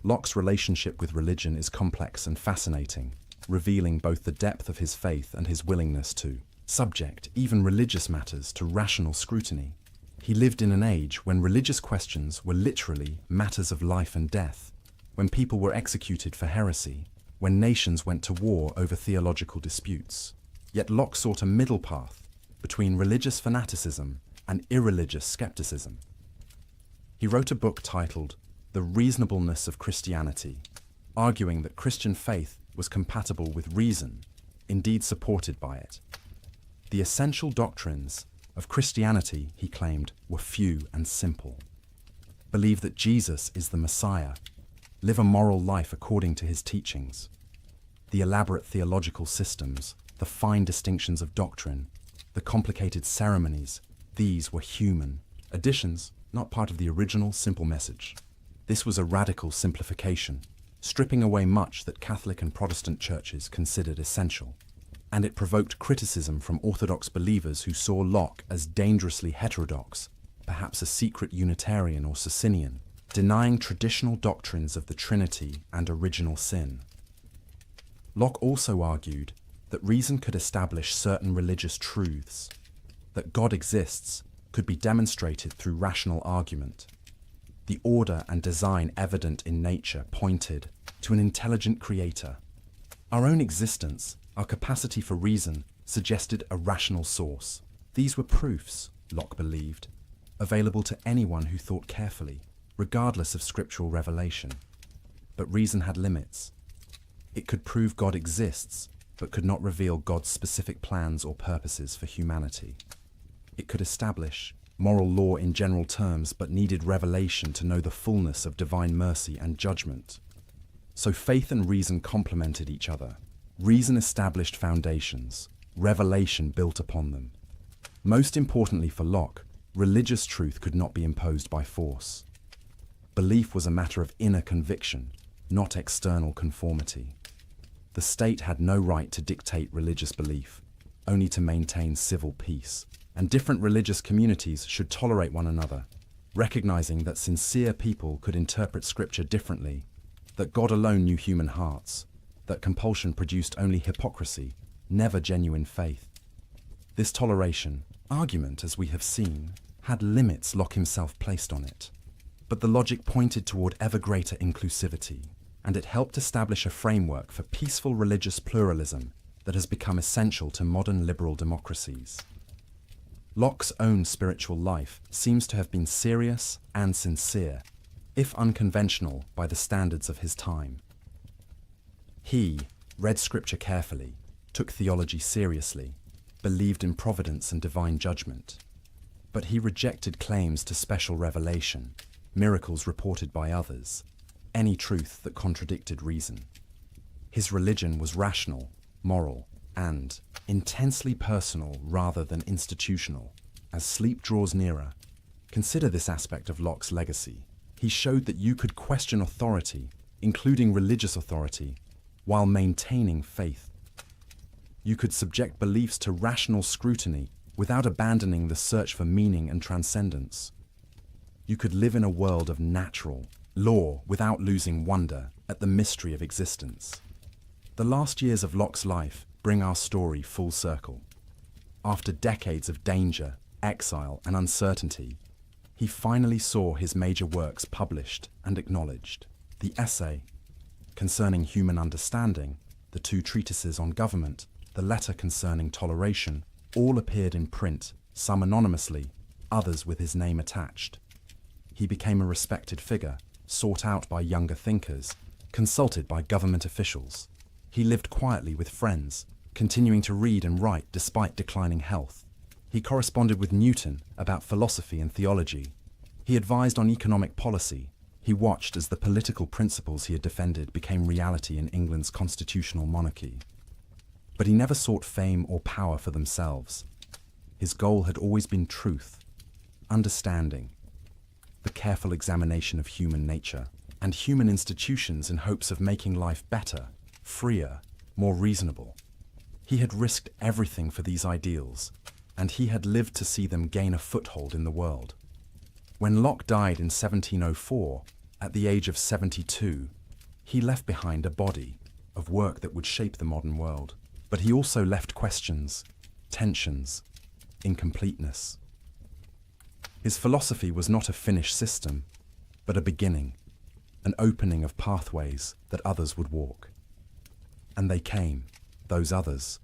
C: Locke's relationship with religion is complex and fascinating, revealing both the depth of his faith and his willingness to subject even religious matters to rational scrutiny. He lived in an age when religious questions were literally matters of life and death, when people were executed for heresy, when nations went to war over theological disputes. Yet Locke sought a middle path between religious fanaticism and irreligious skepticism. He wrote a book titled The Reasonableness of Christianity, arguing that Christian faith was compatible with reason, indeed supported by it. The essential doctrines of Christianity, he claimed, were few and simple. Believe that Jesus is the Messiah. Live a moral life according to his teachings. The elaborate theological systems, the fine distinctions of doctrine, the complicated ceremonies, these were human additions, not part of the original simple message. This was a radical simplification, stripping away much that Catholic and Protestant churches considered essential. And it provoked criticism from Orthodox believers who saw Locke as dangerously heterodox, perhaps a secret Unitarian or Socinian, denying traditional doctrines of the Trinity and original sin. Locke also argued that reason could establish certain religious truths, that God exists could be demonstrated through rational argument. The order and design evident in nature pointed to an intelligent creator. Our own existence, our capacity for reason, suggested a rational source. These were proofs, Locke believed, available to anyone who thought carefully, regardless of scriptural revelation. But reason had limits. It could prove God exists, but could not reveal God's specific plans or purposes for humanity. It could establish moral law in general terms, but needed revelation to know the fullness of divine mercy and judgment. So faith and reason complemented each other. Reason established foundations, revelation built upon them. Most importantly for Locke, religious truth could not be imposed by force. Belief was a matter of inner conviction, not external conformity. The state had no right to dictate religious belief, only to maintain civil peace. And different religious communities should tolerate one another, recognizing that sincere people could interpret scripture differently, that God alone knew human hearts, that compulsion produced only hypocrisy, never genuine faith. This toleration, argument as we have seen, had limits Locke himself placed on it. But the logic pointed toward ever greater inclusivity, and it helped establish a framework for peaceful religious pluralism that has become essential to modern liberal democracies. Locke's own spiritual life seems to have been serious and sincere. if unconventional by the standards of his time. He read scripture carefully, took theology seriously, believed in providence and divine judgment. But he rejected claims to special revelation, miracles reported by others, any truth that contradicted reason. His religion was rational, moral, and intensely personal rather than institutional. As sleep draws nearer, consider this aspect of Locke's legacy. He showed that you could question authority, including religious authority, while maintaining faith. You could subject beliefs to rational scrutiny without abandoning the search for meaning and transcendence. You could live in a world of natural law without losing wonder at the mystery of existence. The last years of Locke's life bring our story full circle. After decades of danger, exile, and uncertainty, he finally saw his major works published and acknowledged. The essay concerning human understanding, the two treatises on government, the letter concerning toleration, all appeared in print, some anonymously, others with his name attached. He became a respected figure, sought out by younger thinkers, consulted by government officials. He lived quietly with friends, continuing to read and write despite declining health. He corresponded with Newton about philosophy and theology. He advised on economic policy. He watched as the political principles he had defended became reality in England's constitutional monarchy. But he never sought fame or power for themselves. His goal had always been truth, understanding, the careful examination of human nature and human institutions in hopes of making life better, freer, more reasonable. He had risked everything for these ideals, and he had lived to see them gain a foothold in the world. When Locke died in 1704, at the age of 72, he left behind a body of work that would shape the modern world. But he also left questions, tensions, incompleteness. His philosophy was not a finished system, but a beginning, an opening of pathways that others would walk. And they came, those others,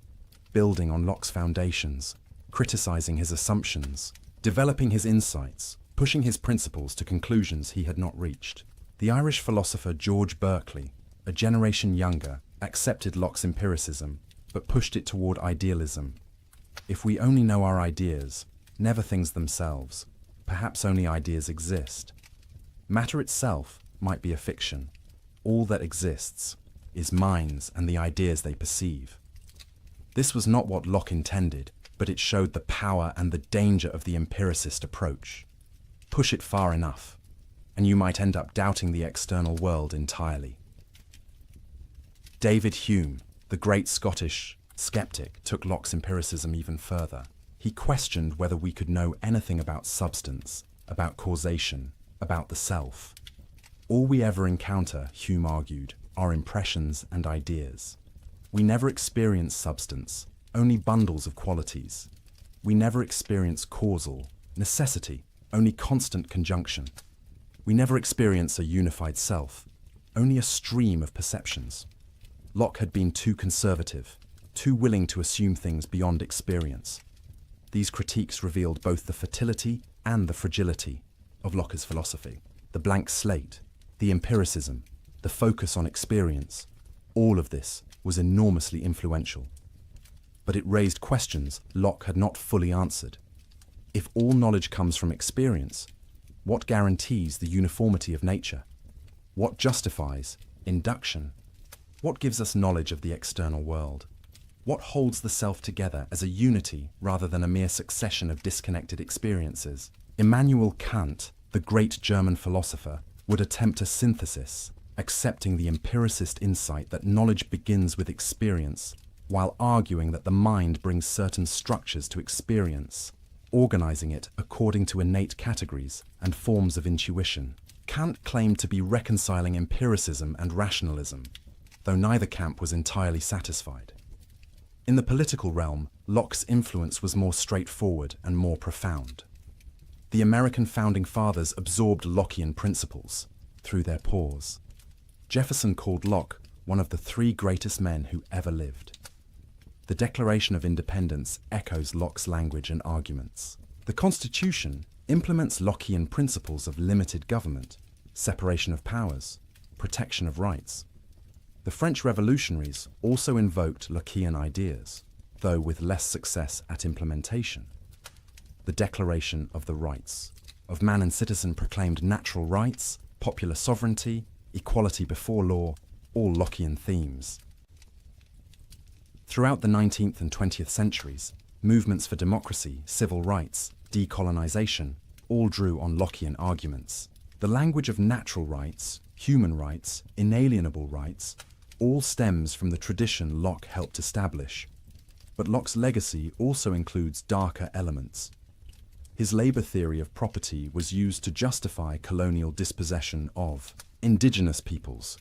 C: building on Locke's foundations, criticizing his assumptions, developing his insights, pushing his principles to conclusions he had not reached. The Irish philosopher George Berkeley, a generation younger, accepted Locke's empiricism, but pushed it toward idealism. If we only know our ideas, never things themselves, perhaps only ideas exist. Matter itself might be a fiction. All that exists is minds and the ideas they perceive. This was not what Locke intended, but it showed the power and the danger of the empiricist approach. Push it far enough, and you might end up doubting the external world entirely. David Hume, the great Scottish skeptic, took Locke's empiricism even further. He questioned whether we could know anything about substance, about causation, about the self. All we ever encounter, Hume argued, are impressions and ideas. We never experience substance, only bundles of qualities. We never experience causal necessity, only constant conjunction. We never experience a unified self, only a stream of perceptions. Locke had been too conservative, too willing to assume things beyond experience. These critiques revealed both the fertility and the fragility of Locke's philosophy. The blank slate, the empiricism, the focus on experience, all of this was enormously influential. But it raised questions Locke had not fully answered. If all knowledge comes from experience, what guarantees the uniformity of nature? What justifies induction? What gives us knowledge of the external world? What holds the self together as a unity rather than a mere succession of disconnected experiences? Immanuel Kant, the great German philosopher, would attempt a synthesis, accepting the empiricist insight that knowledge begins with experience, while arguing that the mind brings certain structures to experience, organizing it according to innate categories and forms of intuition. Kant claimed to be reconciling empiricism and rationalism, though neither camp was entirely satisfied. In the political realm, Locke's influence was more straightforward and more profound. The American founding fathers absorbed Lockean principles through their pores. Jefferson called Locke one of the three greatest men who ever lived. The Declaration of Independence echoes Locke's language and arguments. The Constitution implements Lockean principles of limited government, separation of powers, protection of rights. The French revolutionaries also invoked Lockean ideas, though with less success at implementation. The Declaration of the Rights of Man and Citizen proclaimed natural rights, popular sovereignty, equality before law, all Lockean themes. Throughout the 19th and 20th centuries, movements for democracy, civil rights, decolonization, all drew on Lockean arguments. The language of natural rights, human rights, inalienable rights, all stems from the tradition Locke helped establish. But Locke's legacy also includes darker elements. His labor theory of property was used to justify colonial dispossession of indigenous peoples.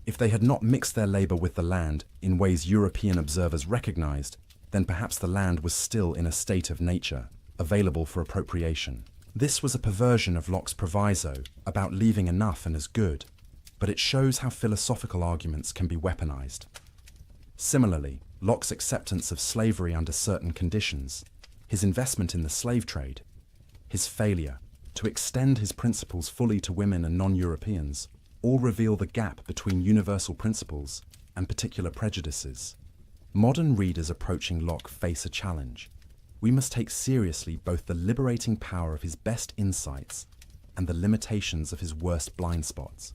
C: If they had not mixed their labor with the land in ways European observers recognized, then perhaps the land was still in a state of nature, available for appropriation. This was a perversion of Locke's proviso about leaving enough and as good, but it shows how philosophical arguments can be weaponized. Similarly, Locke's acceptance of slavery under certain conditions, his investment in the slave trade, his failure to extend his principles fully to women and non-Europeans, all reveal the gap between universal principles and particular prejudices. Modern readers approaching Locke face a challenge. We must take seriously both the liberating power of his best insights and the limitations of his worst blind spots.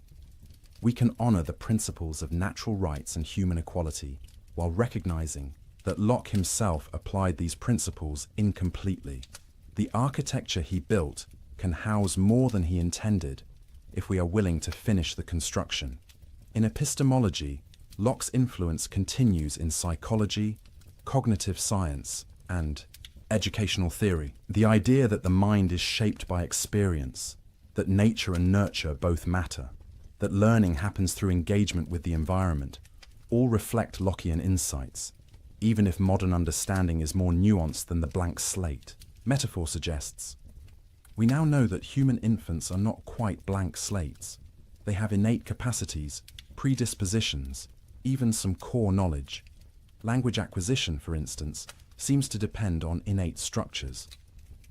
C: We can honor the principles of natural rights and human equality while recognizing that Locke himself applied these principles incompletely. The architecture he built can house more than he intended if we are willing to finish the construction. In epistemology, Locke's influence continues in psychology, cognitive science, and educational theory. The idea that the mind is shaped by experience, that nature and nurture both matter, that learning happens through engagement with the environment, all reflect Lockean insights, even if modern understanding is more nuanced than the blank slate. Metaphor suggests, we now know that human infants are not quite blank slates. They have innate capacities, predispositions, even some core knowledge. Language acquisition, for instance, seems to depend on innate structures.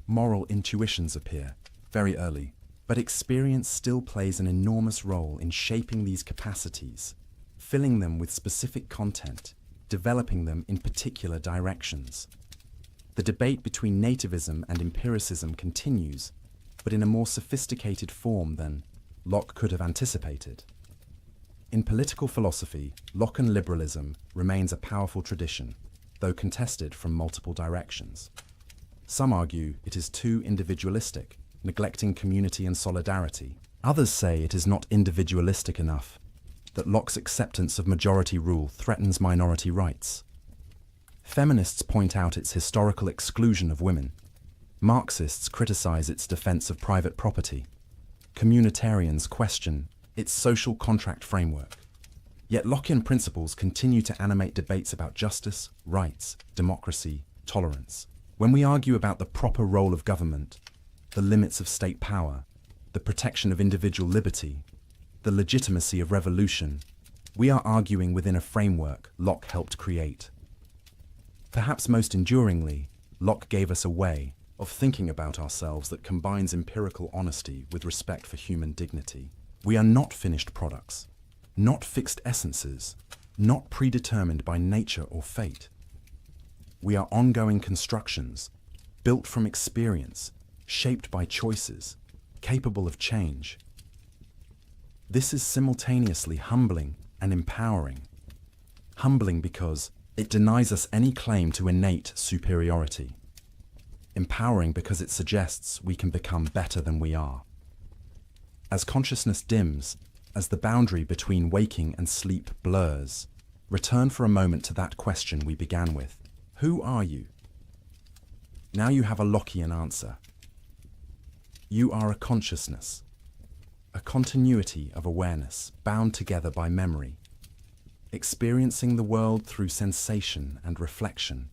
C: Moral intuitions appear very early, but experience still plays an enormous role in shaping these capacities, filling them with specific content, developing them in particular directions. The debate between nativism and empiricism continues, but in a more sophisticated form than Locke could have anticipated. In political philosophy, Lockean liberalism remains a powerful tradition, though contested from multiple directions. Some argue it is too individualistic, neglecting community and solidarity. Others say it is not individualistic enough, that Locke's acceptance of majority rule threatens minority rights. Feminists point out its historical exclusion of women. Marxists criticize its defense of private property. Communitarians question its social contract framework. Yet Lockean principles continue to animate debates about justice, rights, democracy, tolerance. When we argue about the proper role of government, the limits of state power, the protection of individual liberty, the legitimacy of revolution, we are arguing within a framework Locke helped create. Perhaps most enduringly, Locke gave us a way of thinking about ourselves that combines empirical honesty with respect for human dignity. We are not finished products, not fixed essences, not predetermined by nature or fate. We are ongoing constructions, built from experience, shaped by choices, capable of change. This is simultaneously humbling and empowering. Humbling because it denies us any claim to innate superiority. Empowering because it suggests we can become better than we are. As consciousness dims, as the boundary between waking and sleep blurs, return for a moment to that question we began with. Who are you? Now you have a Lockean answer. You are a consciousness, a continuity of awareness bound together by memory, experiencing the world through sensation and reflection,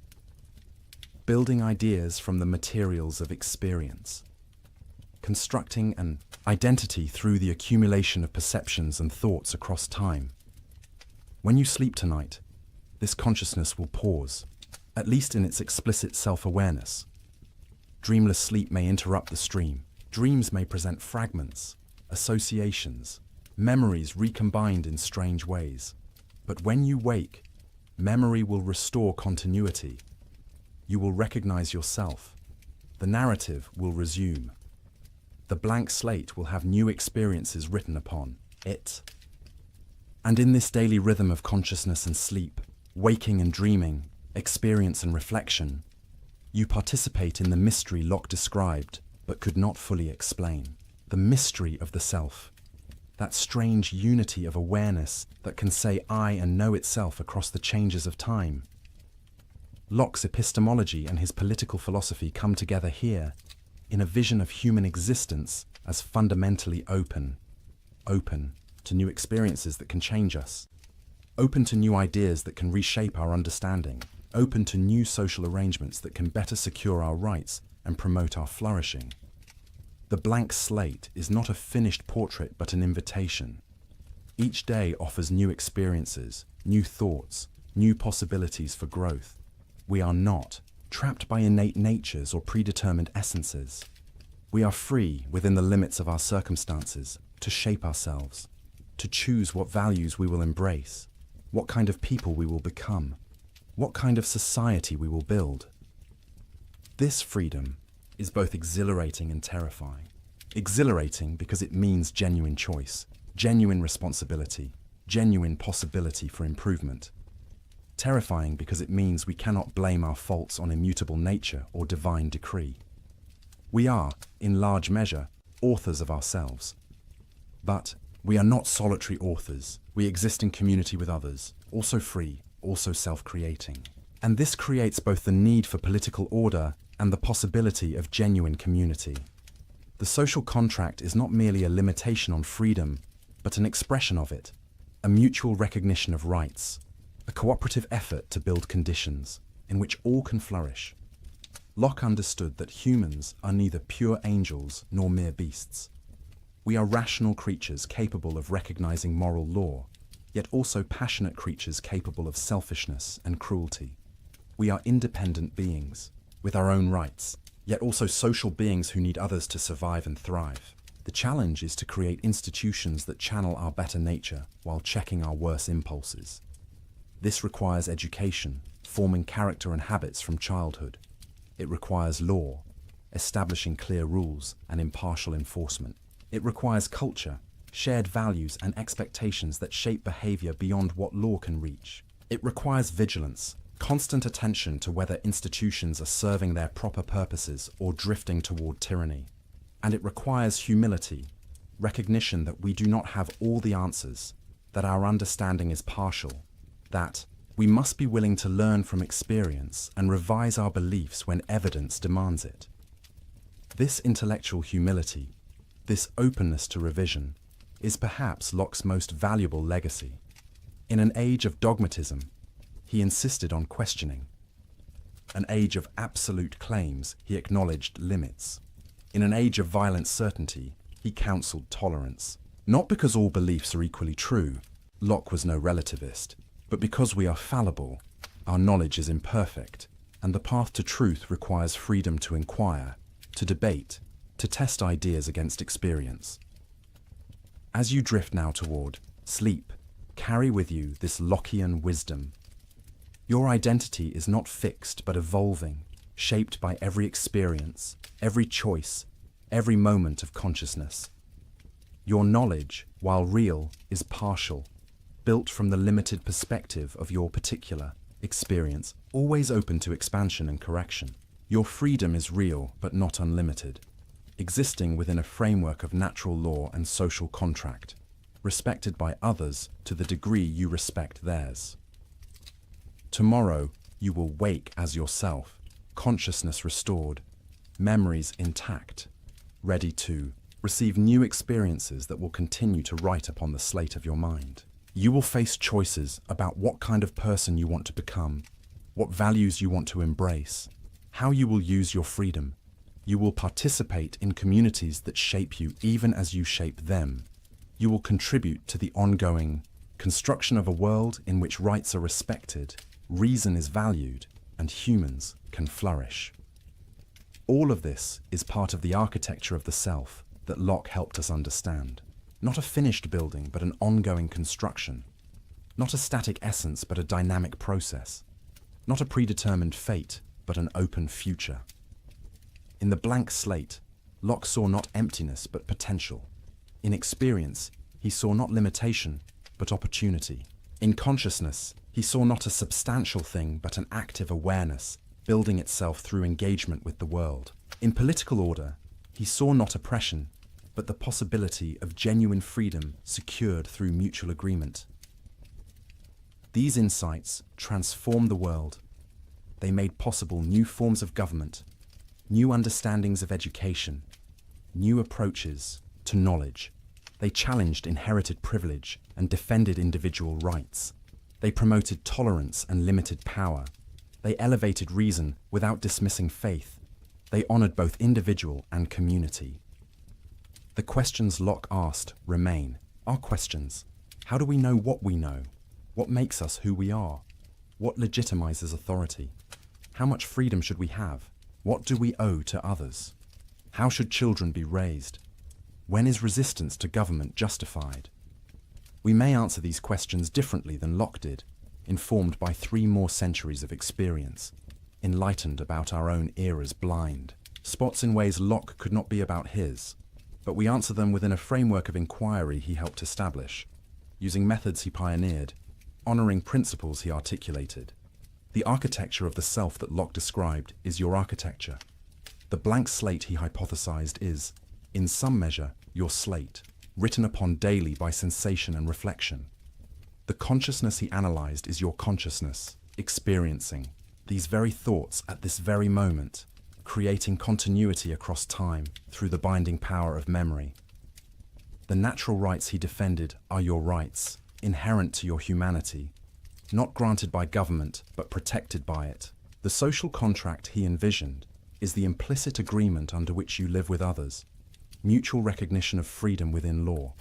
C: building ideas from the materials of experience, constructing an identity through the accumulation of perceptions and thoughts across time. When you sleep tonight, this consciousness will pause, at least in its explicit self-awareness. Dreamless sleep may interrupt the stream. Dreams may present fragments, associations, memories recombined in strange ways. But when you wake, memory will restore continuity. You will recognize yourself. The narrative will resume. The blank slate will have new experiences written upon it. And in this daily rhythm of consciousness and sleep, waking and dreaming, experience and reflection, you participate in the mystery Locke described but could not fully explain. The mystery of the self. That strange unity of awareness that can say I and know itself across the changes of time. Locke's epistemology and his political philosophy come together here in a vision of human existence as fundamentally open to new experiences that can change us, open to new ideas that can reshape our understanding, open to new social arrangements that can better secure our rights and promote our flourishing. The blank slate is not a finished portrait but an invitation. Each day offers new experiences, new thoughts, new possibilities for growth. We are not trapped by innate natures or predetermined essences. We are free within the limits of our circumstances to shape ourselves, to choose what values we will embrace, what kind of people we will become, what kind of society we will build. This freedom is both exhilarating and terrifying. Exhilarating because it means genuine choice, genuine responsibility, genuine possibility for improvement. Terrifying because it means we cannot blame our faults on immutable nature or divine decree. We are, in large measure, authors of ourselves. But we are not solitary authors. We exist in community with others, also free, also self-creating. And this creates both the need for political order and the possibility of genuine community. The social contract is not merely a limitation on freedom, but an expression of it, a mutual recognition of rights, a cooperative effort to build conditions in which all can flourish. Locke understood that humans are neither pure angels nor mere beasts. We are rational creatures capable of recognizing moral law, yet also passionate creatures capable of selfishness and cruelty. We are independent beings, with our own rights, yet also social beings who need others to survive and thrive. The challenge is to create institutions that channel our better nature while checking our worse impulses. This requires education, forming character and habits from childhood. It requires law, establishing clear rules and impartial enforcement. It requires culture, shared values and expectations that shape behavior beyond what law can reach. It requires vigilance, constant attention to whether institutions are serving their proper purposes or drifting toward tyranny. And it requires humility, recognition that we do not have all the answers, that our understanding is partial, that we must be willing to learn from experience and revise our beliefs when evidence demands it. This intellectual humility, this openness to revision, is perhaps Locke's most valuable legacy. In an age of dogmatism, he insisted on questioning. An age of absolute claims, he acknowledged limits. In an age of violent certainty, he counseled tolerance. Not because all beliefs are equally true, Locke was no relativist, but because we are fallible, our knowledge is imperfect, and the path to truth requires freedom to inquire, to debate, to test ideas against experience. As you drift now toward sleep, carry with you this Lockean wisdom. Your identity is not fixed but evolving, shaped by every experience, every choice, every moment of consciousness. Your knowledge, while real, is partial, built from the limited perspective of your particular experience, always open to expansion and correction. Your freedom is real but not unlimited, existing within a framework of natural law and social contract, respected by others to the degree you respect theirs. Tomorrow, you will wake as yourself, consciousness restored, memories intact, ready to receive new experiences that will continue to write upon the slate of your mind. You will face choices about what kind of person you want to become, what values you want to embrace, how you will use your freedom. You will participate in communities that shape you even as you shape them. You will contribute to the ongoing construction of a world in which rights are respected, reason is valued, and humans can flourish. All of this is part of the architecture of the self, that Locke helped us understand. Not a finished building, but an ongoing construction. Not a static essence, but a dynamic process. Not a predetermined fate, but an open future. In the blank slate, Locke saw not emptiness, but potential. In experience, he saw not limitation, but opportunity. In consciousness, he saw not a substantial thing, but an active awareness, building itself through engagement with the world. In political order, he saw not oppression, but the possibility of genuine freedom secured through mutual agreement. These insights transformed the world. They made possible new forms of government, new understandings of education, new approaches to knowledge. They challenged inherited privilege and defended individual rights. They promoted tolerance and limited power. They elevated reason without dismissing faith. They honored both individual and community. The questions Locke asked remain our questions. How do we know what we know? What makes us who we are? What legitimizes authority? How much freedom should we have? What do we owe to others? How should children be raised? When is resistance to government justified? We may answer these questions differently than Locke did, informed by 3 more centuries of experience, enlightened about our own era's blind spots in ways Locke could not be about his, but we answer them within a framework of inquiry he helped establish, using methods he pioneered, honoring principles he articulated. The architecture of the self that Locke described is your architecture. The blank slate he hypothesized is, in some measure, your slate, written upon daily by sensation and reflection. The consciousness he analyzed is your consciousness, experiencing these very thoughts at this very moment, creating continuity across time through the binding power of memory. The natural rights he defended are your rights, inherent to your humanity, not granted by government, but protected by it. The social contract he envisioned is the implicit agreement under which you live with others, mutual recognition of freedom within law.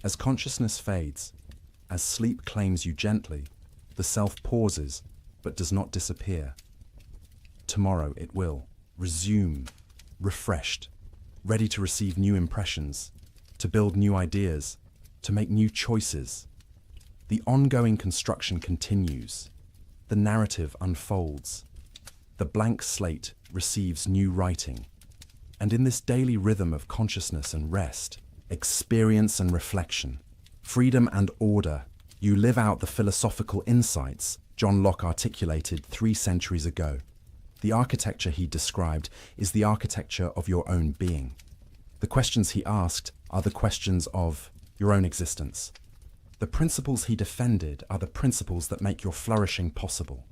C: As consciousness fades, as sleep claims you gently, the self pauses, but does not disappear. Tomorrow it will resume, refreshed, ready to receive new impressions, to build new ideas, to make new choices. The ongoing construction continues. The narrative unfolds. The blank slate receives new writing. And in this daily rhythm of consciousness and rest, experience and reflection, freedom and order, you live out the philosophical insights John Locke articulated 3 centuries ago. The architecture he described is the architecture of your own being. The questions he asked are the questions of your own existence. The principles he defended are the principles that make your flourishing possible.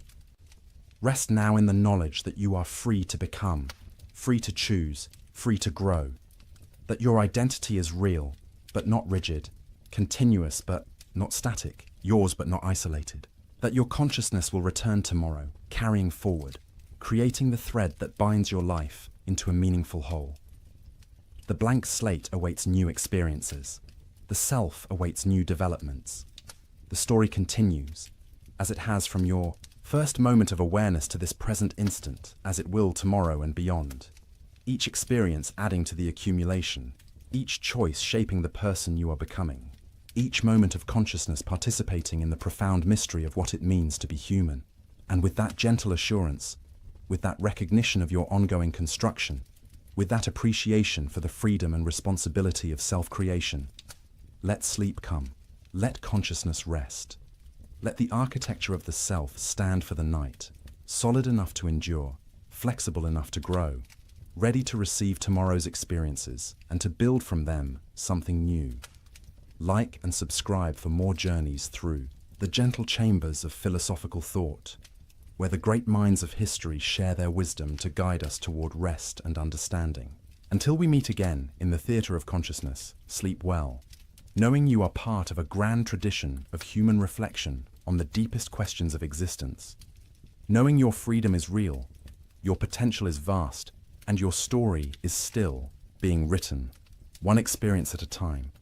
C: Rest now in the knowledge that you are free to become, free to choose, free to grow. That your identity is real, but not rigid, continuous but not static, yours but not isolated. That your consciousness will return tomorrow, carrying forward, creating the thread that binds your life into a meaningful whole. The blank slate awaits new experiences. The self awaits new developments. The story continues, as it has from your first moment of awareness to this present instant, as it will tomorrow and beyond. Each experience adding to the accumulation, each choice shaping the person you are becoming, each moment of consciousness participating in the profound mystery of what it means to be human. And with that gentle assurance, with that recognition of your ongoing construction, with that appreciation for the freedom and responsibility of self-creation, let sleep come. Let consciousness rest. Let the architecture of the self stand for the night, solid enough to endure, flexible enough to grow, ready to receive tomorrow's experiences and to build from them something new. Like and subscribe for more journeys through the gentle chambers of philosophical thought, where the great minds of history share their wisdom to guide us toward rest and understanding. Until we meet again in the theatre of consciousness, sleep well, knowing you are part of a grand tradition of human reflection on the deepest questions of existence, knowing your freedom is real, your potential is vast, and your story is still being written, one experience at a time,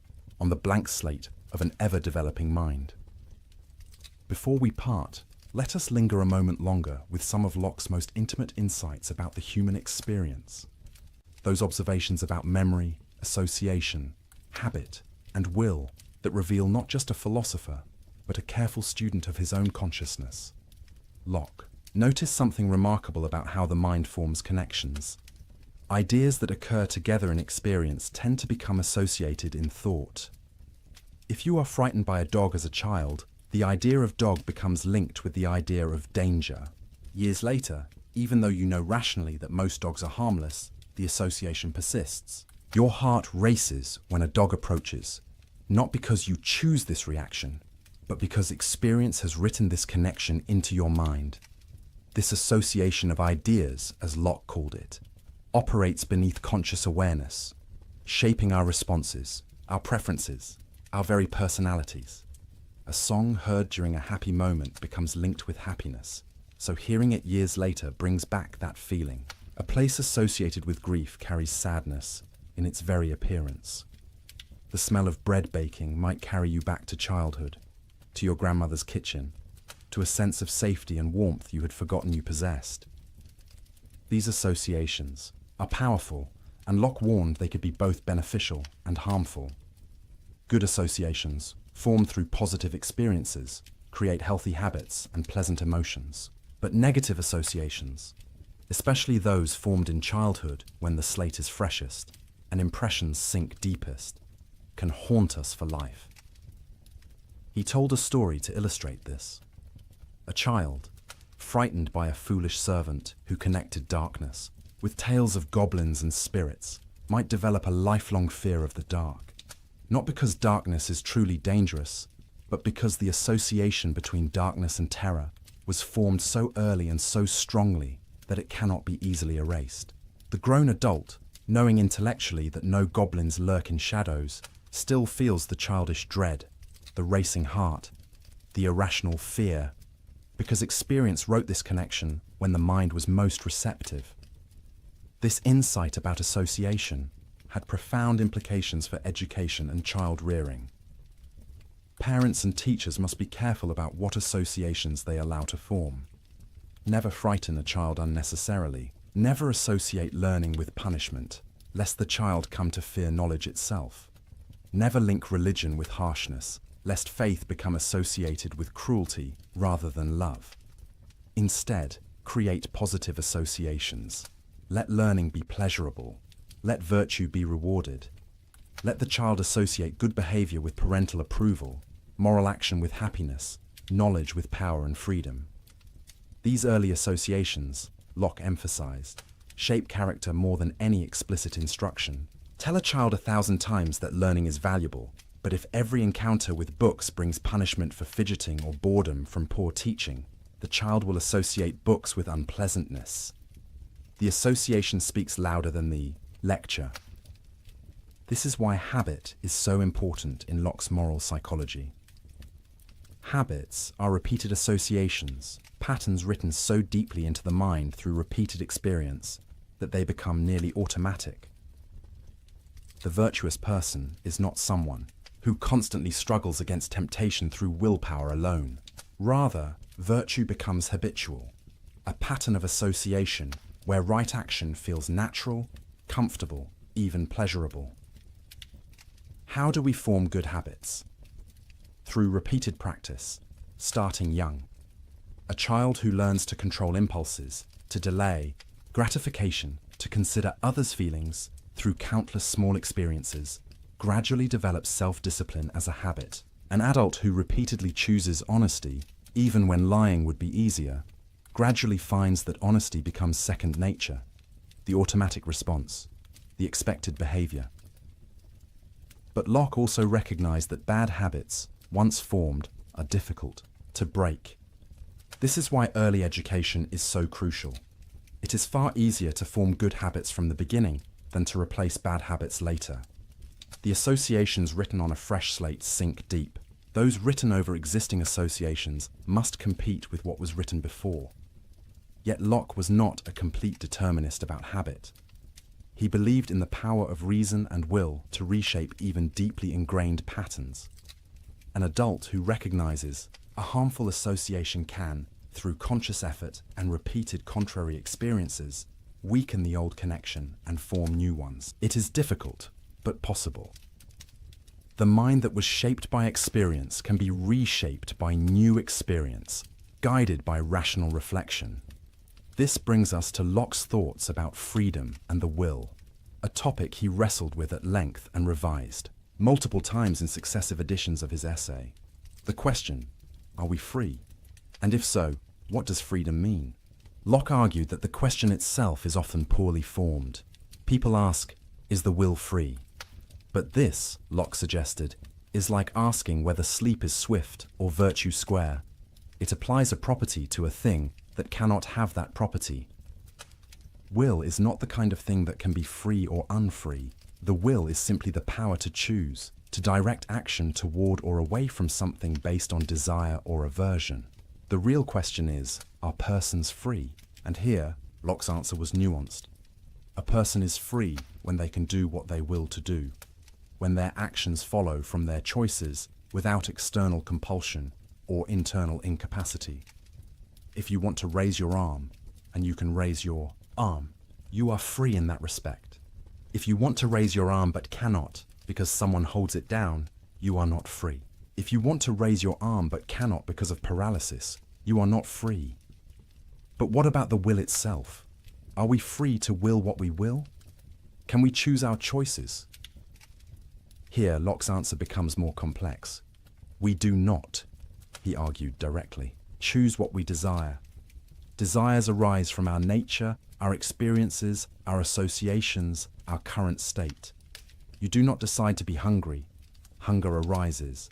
C: on the blank slate of an ever-developing mind. Before we part, let us linger a moment longer with some of Locke's most intimate insights about the human experience. Those observations about memory, association, habit, and will that reveal not just a philosopher, but a careful student of his own consciousness. Locke. Notice something remarkable about how the mind forms connections. Ideas that occur together in experience tend to become associated in thought. If you are frightened by a dog as a child, the idea of dog becomes linked with the idea of danger. Years later, even though you know rationally that most dogs are harmless, the association persists. Your heart races when a dog approaches, not because you choose this reaction, but because experience has written this connection into your mind. This association of ideas, as Locke called it, operates beneath conscious awareness, shaping our responses, our preferences, our very personalities. A song heard during a happy moment becomes linked with happiness, so hearing it years later brings back that feeling. A place associated with grief carries sadness in its very appearance. The smell of bread baking might carry you back to childhood, to your grandmother's kitchen, to a sense of safety and warmth you had forgotten you possessed. These associations are powerful, and Locke warned they could be both beneficial and harmful. Good associations, formed through positive experiences, create healthy habits and pleasant emotions. But negative associations, especially those formed in childhood when the slate is freshest and impressions sink deepest, can haunt us for life. He told a story to illustrate this. A child, frightened by a foolish servant who connected darkness with tales of goblins and spirits, might develop a lifelong fear of the dark. Not because darkness is truly dangerous, but because the association between darkness and terror was formed so early and so strongly that it cannot be easily erased. The grown adult, knowing intellectually that no goblins lurk in shadows, still feels the childish dread, the racing heart, the irrational fear, because experience wrote this connection when the mind was most receptive. This insight about association had profound implications for education and child rearing. Parents and teachers must be careful about what associations they allow to form. Never frighten a child unnecessarily. Never associate learning with punishment, lest the child come to fear knowledge itself. Never link religion with harshness, lest faith become associated with cruelty rather than love. Instead, create positive associations. Let learning be pleasurable. Let virtue be rewarded. Let the child associate good behavior with parental approval, moral action with happiness, knowledge with power and freedom. These early associations, Locke emphasized, shape character more than any explicit instruction. Tell a child 1,000 times that learning is valuable, but if every encounter with books brings punishment for fidgeting or boredom from poor teaching, the child will associate books with unpleasantness. The association speaks louder than the lecture. This is why habit is so important in Locke's moral psychology. Habits are repeated associations, patterns written so deeply into the mind through repeated experience that they become nearly automatic. The virtuous person is not someone who constantly struggles against temptation through willpower alone. Rather, virtue becomes habitual, a pattern of association where right action feels natural, comfortable, even pleasurable. How do we form good habits? Through repeated practice, starting young. A child who learns to control impulses, to delay gratification, to consider others' feelings through countless small experiences, gradually develops self-discipline as a habit. An adult who repeatedly chooses honesty, even when lying would be easier, gradually finds that honesty becomes second nature, the automatic response, the expected behavior. But Locke also recognized that bad habits, once formed, are difficult to break. This is why early education is so crucial. It is far easier to form good habits from the beginning than to replace bad habits later. The associations written on a fresh slate sink deep. Those written over existing associations must compete with what was written before. Yet Locke was not a complete determinist about habit. He believed in the power of reason and will to reshape even deeply ingrained patterns. An adult who recognizes a harmful association can, through conscious effort and repeated contrary experiences, weaken the old connection and form new ones. It is difficult, but possible. The mind that was shaped by experience can be reshaped by new experience, guided by rational reflection. This brings us to Locke's thoughts about freedom and the will, a topic he wrestled with at length and revised multiple times in successive editions of his essay. The question, are we free? And if so, what does freedom mean? Locke argued that the question itself is often poorly formed. People ask, is the will free? But this, Locke suggested, is like asking whether sleep is swift or virtue square. It applies a property to a thing that cannot have that property. Will is not the kind of thing that can be free or unfree. The will is simply the power to choose, to direct action toward or away from something based on desire or aversion. The real question is, are persons free? And here, Locke's answer was nuanced. A person is free when they can do what they will to do, when their actions follow from their choices without external compulsion or internal incapacity. If you want to raise your arm, and you can raise your arm, you are free in that respect. If you want to raise your arm but cannot, because someone holds it down, you are not free. If you want to raise your arm but cannot because of paralysis, you are not free. But what about the will itself? Are we free to will what we will? Can we choose our choices? Here, Locke's answer becomes more complex. We do not, he argued directly, choose what we desire. Desires arise from our nature, our experiences, our associations, our current state. You do not decide to be hungry. Hunger arises.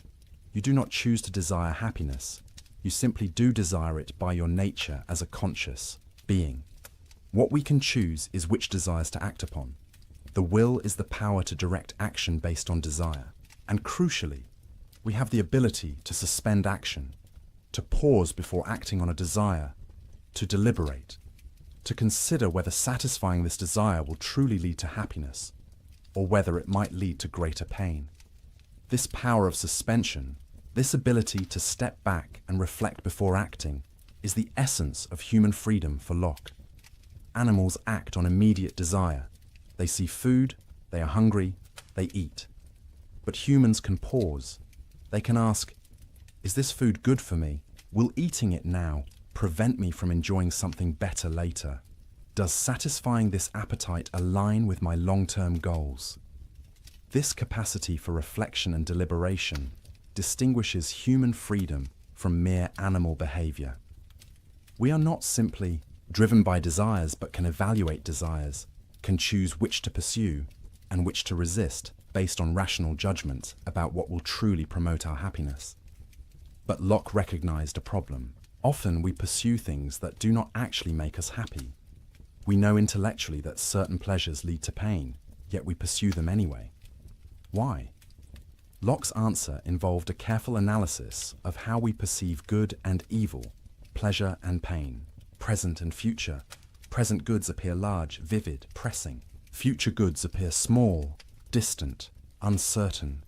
C: You do not choose to desire happiness. You simply do desire it by your nature as a conscious being. What we can choose is which desires to act upon. The will is the power to direct action based on desire. And crucially, we have the ability to suspend action, to pause before acting on a desire, to deliberate, to consider whether satisfying this desire will truly lead to happiness, or whether it might lead to greater pain. This power of suspension, this ability to step back and reflect before acting, is the essence of human freedom for Locke. Animals act on immediate desire. They see food, they are hungry, they eat. But humans can pause. They can ask, is this food good for me? Will eating it now prevent me from enjoying something better later? Does satisfying this appetite align with my long-term goals? This capacity for reflection and deliberation distinguishes human freedom from mere animal behavior. We are not simply driven by desires, but can evaluate desires, can choose which to pursue and which to resist based on rational judgment about what will truly promote our happiness. But Locke recognized a problem. Often we pursue things that do not actually make us happy. We know intellectually that certain pleasures lead to pain, yet we pursue them anyway. Why? Locke's answer involved a careful analysis of how we perceive good and evil, pleasure and pain, present and future. Present goods appear large, vivid, pressing. Future goods appear small, distant, uncertain.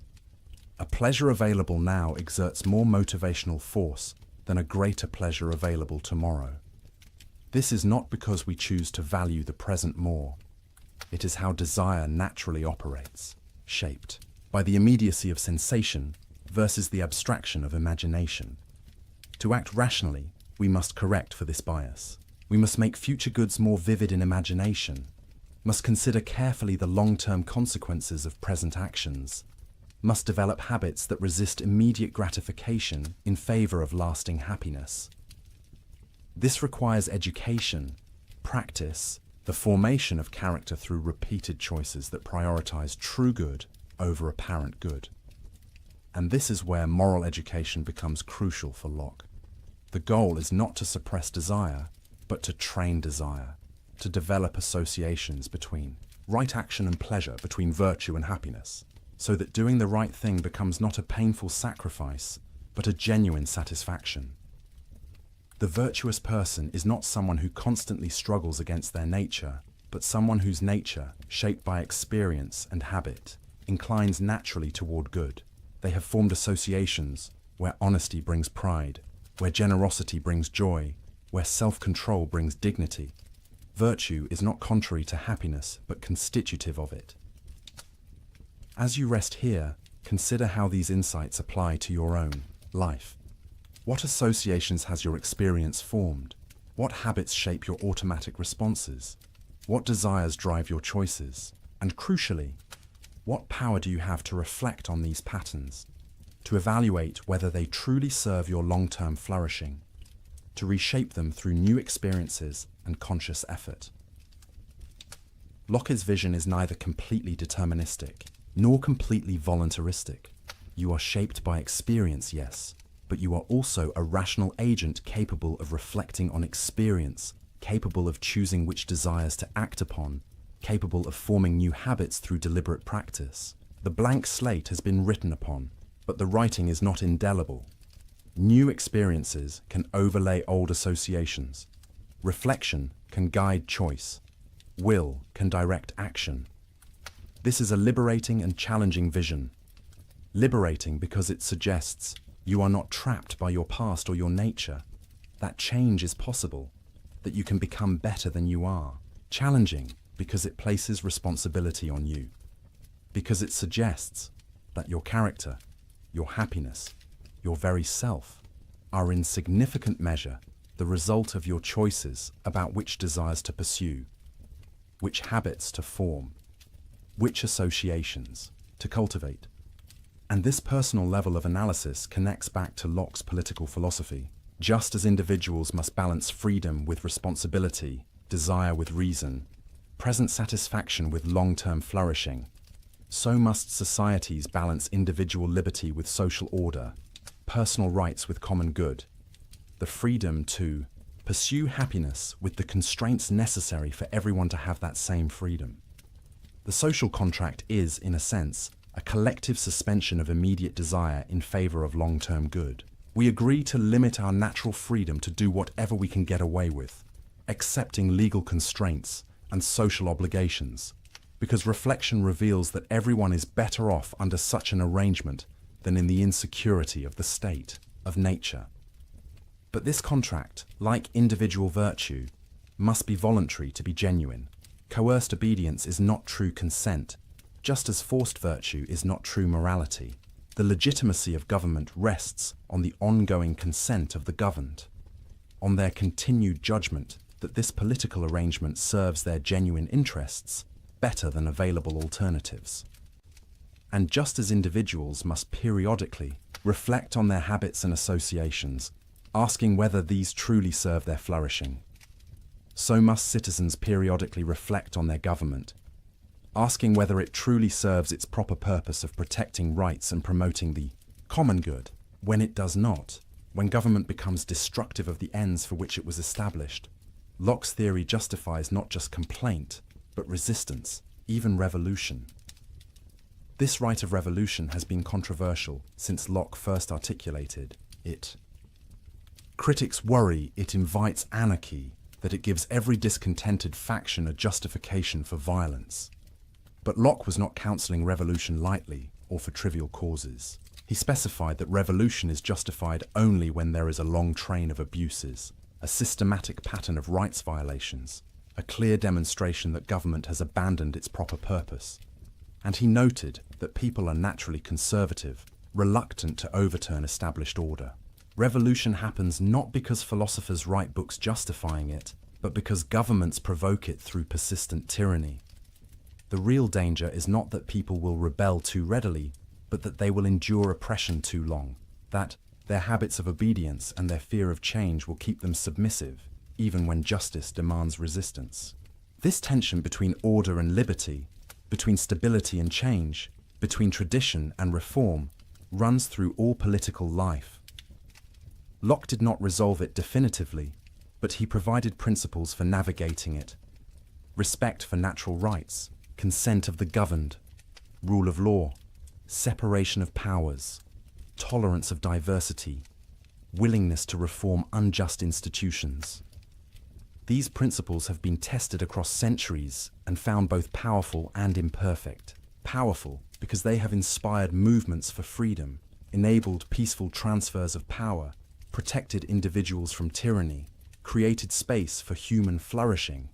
C: A pleasure available now exerts more motivational force than a greater pleasure available tomorrow. This is not because we choose to value the present more. It is how desire naturally operates, shaped by the immediacy of sensation versus the abstraction of imagination. To act rationally, we must correct for this bias. We must make future goods more vivid in imagination, must consider carefully the long-term consequences of present actions, must develop habits that resist immediate gratification in favor of lasting happiness. This requires education, practice, the formation of character through repeated choices that prioritize true good over apparent good. And this is where moral education becomes crucial for Locke. The goal is not to suppress desire, but to train desire, to develop associations between right action and pleasure, between virtue and happiness, so that doing the right thing becomes not a painful sacrifice, but a genuine satisfaction. The virtuous person is not someone who constantly struggles against their nature, but someone whose nature, shaped by experience and habit, inclines naturally toward good. They have formed associations where honesty brings pride, where generosity brings joy, where self-control brings dignity. Virtue is not contrary to happiness, but constitutive of it. As you rest here, consider how these insights apply to your own life. What associations has your experience formed? What habits shape your automatic responses? What desires drive your choices? And crucially, what power do you have to reflect on these patterns, to evaluate whether they truly serve your long-term flourishing, to reshape them through new experiences and conscious effort? Locke's vision is neither completely deterministic nor completely voluntaristic. You are shaped by experience, yes, but you are also a rational agent capable of reflecting on experience, capable of choosing which desires to act upon, capable of forming new habits through deliberate practice. The blank slate has been written upon, but the writing is not indelible. New experiences can overlay old associations. Reflection can guide choice. Will can direct action. This is a liberating and challenging vision. Liberating because it suggests you are not trapped by your past or your nature, that change is possible, that you can become better than you are. Challenging because it places responsibility on you, because it suggests that your character, your happiness, your very self are in significant measure the result of your choices about which desires to pursue, which habits to form, which associations to cultivate. And this personal level of analysis connects back to Locke's political philosophy. Just as individuals must balance freedom with responsibility, desire with reason, present satisfaction with long-term flourishing, so must societies balance individual liberty with social order, personal rights with common good, the freedom to pursue happiness with the constraints necessary for everyone to have that same freedom. The social contract is, in a sense, a collective suspension of immediate desire in favor of long-term good. We agree to limit our natural freedom to do whatever we can get away with, accepting legal constraints and social obligations, because reflection reveals that everyone is better off under such an arrangement than in the insecurity of the state, of nature. But this contract, like individual virtue, must be voluntary to be genuine. Coerced obedience is not true consent, just as forced virtue is not true morality. The legitimacy of government rests on the ongoing consent of the governed, on their continued judgment that this political arrangement serves their genuine interests better than available alternatives. And just as individuals must periodically reflect on their habits and associations, asking whether these truly serve their flourishing, so must citizens periodically reflect on their government, asking whether it truly serves its proper purpose of protecting rights and promoting the common good. When it does not, when government becomes destructive of the ends for which it was established, Locke's theory justifies not just complaint, but resistance, even revolution. This right of revolution has been controversial since Locke first articulated it. Critics worry it invites anarchy, that it gives every discontented faction a justification for violence. But Locke was not counselling revolution lightly or for trivial causes. He specified that revolution is justified only when there is a long train of abuses, a systematic pattern of rights violations, a clear demonstration that government has abandoned its proper purpose. And he noted that people are naturally conservative, reluctant to overturn established order. Revolution happens not because philosophers write books justifying it, but because governments provoke it through persistent tyranny. The real danger is not that people will rebel too readily, but that they will endure oppression too long, that their habits of obedience and their fear of change will keep them submissive, even when justice demands resistance. This tension between order and liberty, between stability and change, between tradition and reform, runs through all political life. Locke did not resolve it definitively, but he provided principles for navigating it. Respect for natural rights, consent of the governed, rule of law, separation of powers, tolerance of diversity, willingness to reform unjust institutions. These principles have been tested across centuries and found both powerful and imperfect. Powerful because they have inspired movements for freedom, enabled peaceful transfers of power, protected individuals from tyranny, created space for human flourishing.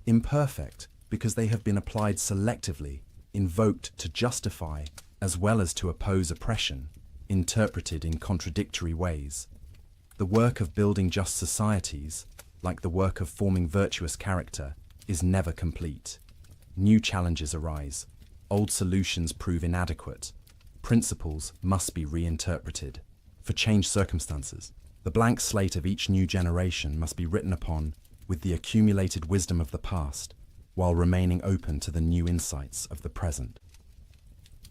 C: Imperfect because they have been applied selectively, invoked to justify as well as to oppose oppression, interpreted in contradictory ways. The work of building just societies, like the work of forming virtuous character, is never complete. New challenges arise, old solutions prove inadequate, principles must be reinterpreted. For changed circumstances, the blank slate of each new generation must be written upon with the accumulated wisdom of the past, while remaining open to the new insights of the present.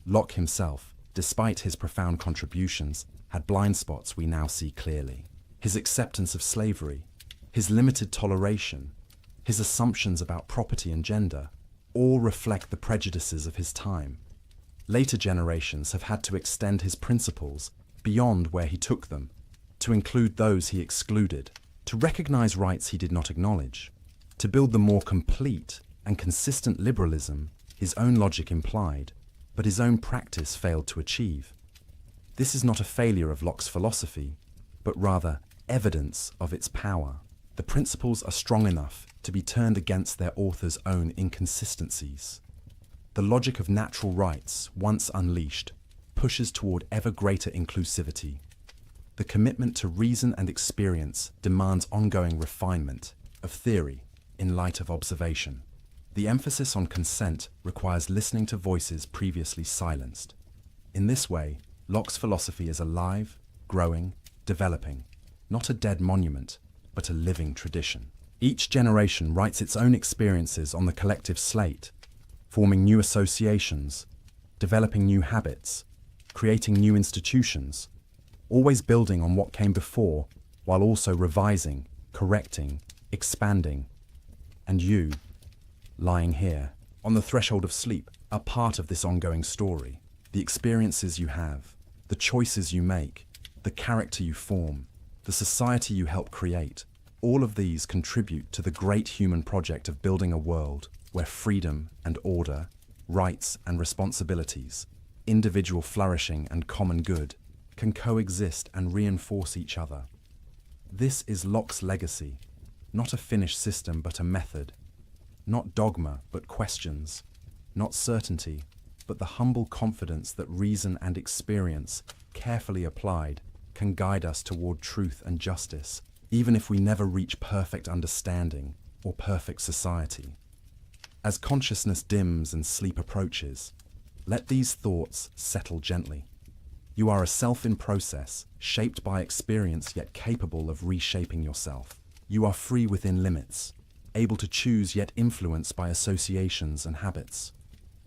C: Locke himself, despite his profound contributions, had blind spots we now see clearly. His acceptance of slavery, his limited toleration, his assumptions about property and gender, all reflect the prejudices of his time. Later generations have had to extend his principles beyond where he took them, to include those he excluded, to recognize rights he did not acknowledge, to build the more complete and consistent liberalism his own logic implied, but his own practice failed to achieve. This is not a failure of Locke's philosophy, but rather evidence of its power. The principles are strong enough to be turned against their author's own inconsistencies. The logic of natural rights, once unleashed, pushes toward ever greater inclusivity. The commitment to reason and experience demands ongoing refinement of theory in light of observation. The emphasis on consent requires listening to voices previously silenced. In this way, Locke's philosophy is alive, growing, developing, not a dead monument, but a living tradition. Each generation writes its own experiences on the collective slate, forming new associations, developing new habits, creating new institutions, always building on what came before, while also revising, correcting, expanding. And you, lying here, on the threshold of sleep, are part of this ongoing story. The experiences you have, the choices you make, the character you form, the society you help create, all of these contribute to the great human project of building a world where freedom and order, rights and responsibilities, individual flourishing and common good can coexist and reinforce each other. This is Locke's legacy, not a finished system but a method, not dogma but questions, not certainty but the humble confidence that reason and experience, carefully applied, can guide us toward truth and justice, even if we never reach perfect understanding or perfect society. As consciousness dims and sleep approaches, let these thoughts settle gently. You are a self in process, shaped by experience yet capable of reshaping yourself. You are free within limits, able to choose yet influenced by associations and habits.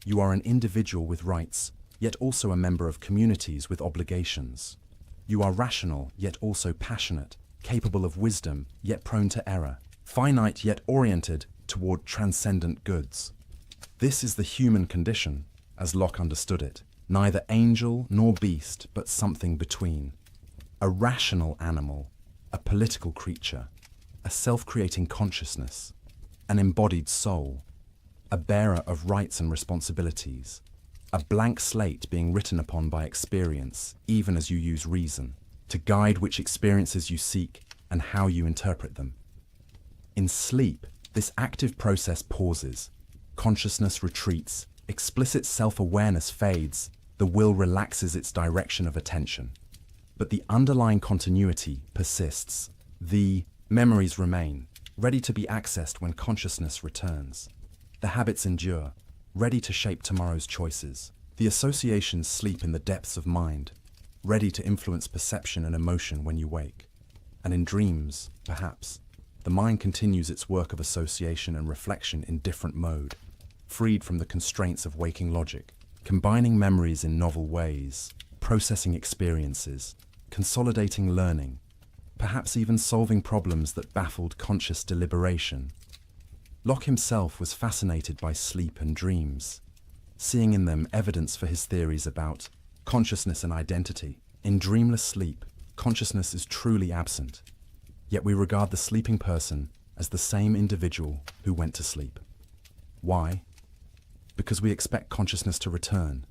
C: You are an individual with rights, yet also a member of communities with obligations. You are rational yet also passionate, capable of wisdom yet prone to error, finite yet oriented toward transcendent goods. This is the human condition, as Locke understood it, neither angel nor beast, but something between. A rational animal, a political creature, a self-creating consciousness, an embodied soul, a bearer of rights and responsibilities, a blank slate being written upon by experience, even as you use reason, to guide which experiences you seek and how you interpret them. In sleep, this active process pauses, consciousness retreats, explicit self-awareness fades, the will relaxes its direction of attention. But the underlying continuity persists. The memories remain, ready to be accessed when consciousness returns. The habits endure, ready to shape tomorrow's choices. The associations sleep in the depths of mind, ready to influence perception and emotion when you wake. And in dreams, perhaps, the mind continues its work of association and reflection in different mode, freed from the constraints of waking logic, combining memories in novel ways, processing experiences, consolidating learning, perhaps even solving problems that baffled conscious deliberation. Locke himself was fascinated by sleep and dreams, seeing in them evidence for his theories about consciousness and identity. In dreamless sleep, consciousness is truly absent, yet we regard the sleeping person as the same individual who went to sleep. Why? Because we expect consciousness to return,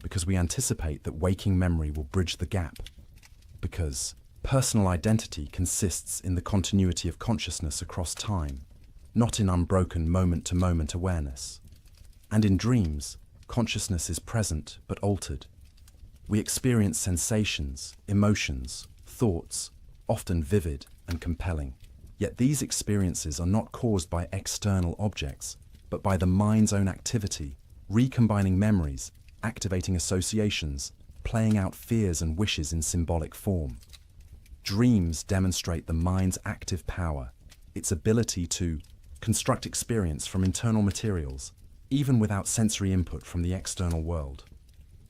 C: because we anticipate that waking memory will bridge the gap, because personal identity consists in the continuity of consciousness across time, not in unbroken moment-to-moment awareness. And in dreams, consciousness is present but altered. We experience sensations, emotions, thoughts, often vivid and compelling. Yet these experiences are not caused by external objects, but by the mind's own activity, recombining memories, activating associations, playing out fears and wishes in symbolic form. Dreams demonstrate the mind's active power, its ability to construct experience from internal materials, even without sensory input from the external world.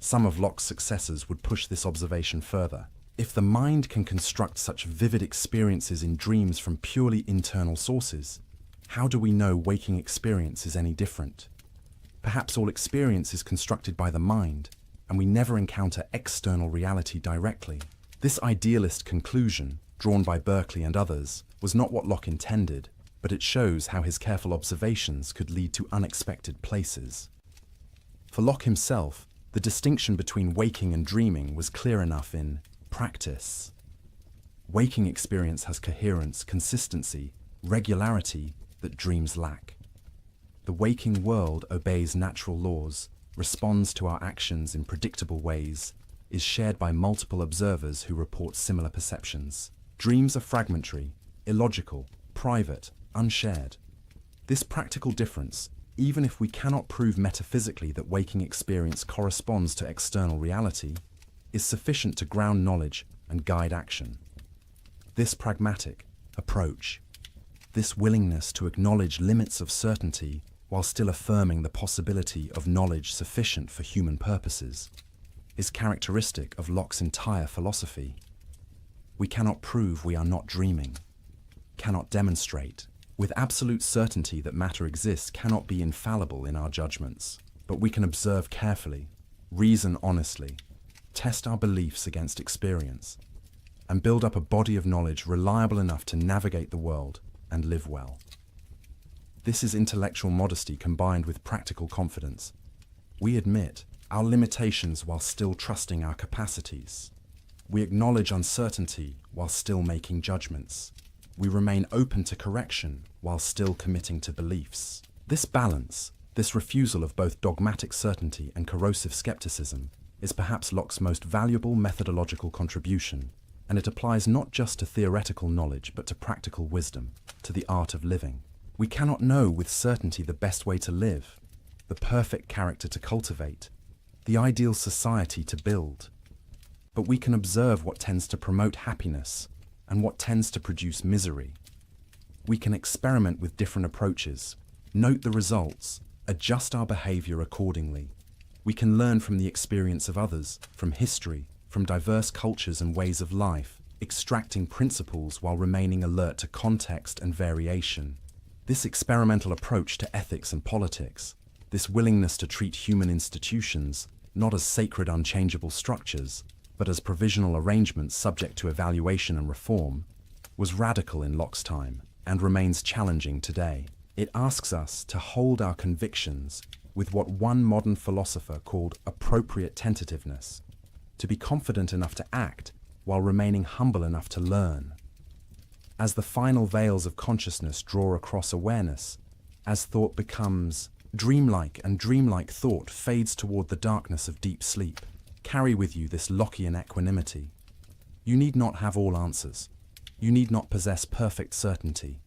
C: Some of Locke's successors would push this observation further. If the mind can construct such vivid experiences in dreams from purely internal sources, how do we know waking experience is any different? Perhaps all experience is constructed by the mind, and we never encounter external reality directly. This idealist conclusion, drawn by Berkeley and others, was not what Locke intended, but it shows how his careful observations could lead to unexpected places. For Locke himself, the distinction between waking and dreaming was clear enough in practice. Waking experience has coherence, consistency, regularity that dreams lack. The waking world obeys natural laws, responds to our actions in predictable ways, is shared by multiple observers who report similar perceptions. Dreams are fragmentary, illogical, private, unshared. This practical difference, even if we cannot prove metaphysically that waking experience corresponds to external reality, is sufficient to ground knowledge and guide action. This pragmatic approach, this willingness to acknowledge limits of certainty while still affirming the possibility of knowledge sufficient for human purposes, is characteristic of Locke's entire philosophy. We cannot prove we are not dreaming, cannot demonstrate with absolute certainty that matter exists, cannot be infallible in our judgments, but we can observe carefully, reason honestly, test our beliefs against experience, and build up a body of knowledge reliable enough to navigate the world and live well. This is intellectual modesty combined with practical confidence. We admit our limitations while still trusting our capacities. We acknowledge uncertainty while still making judgments. We remain open to correction while still committing to beliefs. This balance, this refusal of both dogmatic certainty and corrosive skepticism, is perhaps Locke's most valuable methodological contribution, and it applies not just to theoretical knowledge but to practical wisdom, to the art of living. We cannot know with certainty the best way to live, the perfect character to cultivate, the ideal society to build, but we can observe what tends to promote happiness and what tends to produce misery. We can experiment with different approaches, note the results, adjust our behavior accordingly. We can learn from the experience of others, from history, from diverse cultures and ways of life, extracting principles while remaining alert to context and variation. This experimental approach to ethics and politics, this willingness to treat human institutions not as sacred unchangeable structures, but as provisional arrangements subject to evaluation and reform, was radical in Locke's time and remains challenging today. It asks us to hold our convictions with what one modern philosopher called appropriate tentativeness, to be confident enough to act while remaining humble enough to learn. As the final veils of consciousness draw across awareness, as thought becomes dreamlike and dreamlike thought fades toward the darkness of deep sleep, carry with you this Lockean equanimity. You need not have all answers. You need not possess perfect certainty.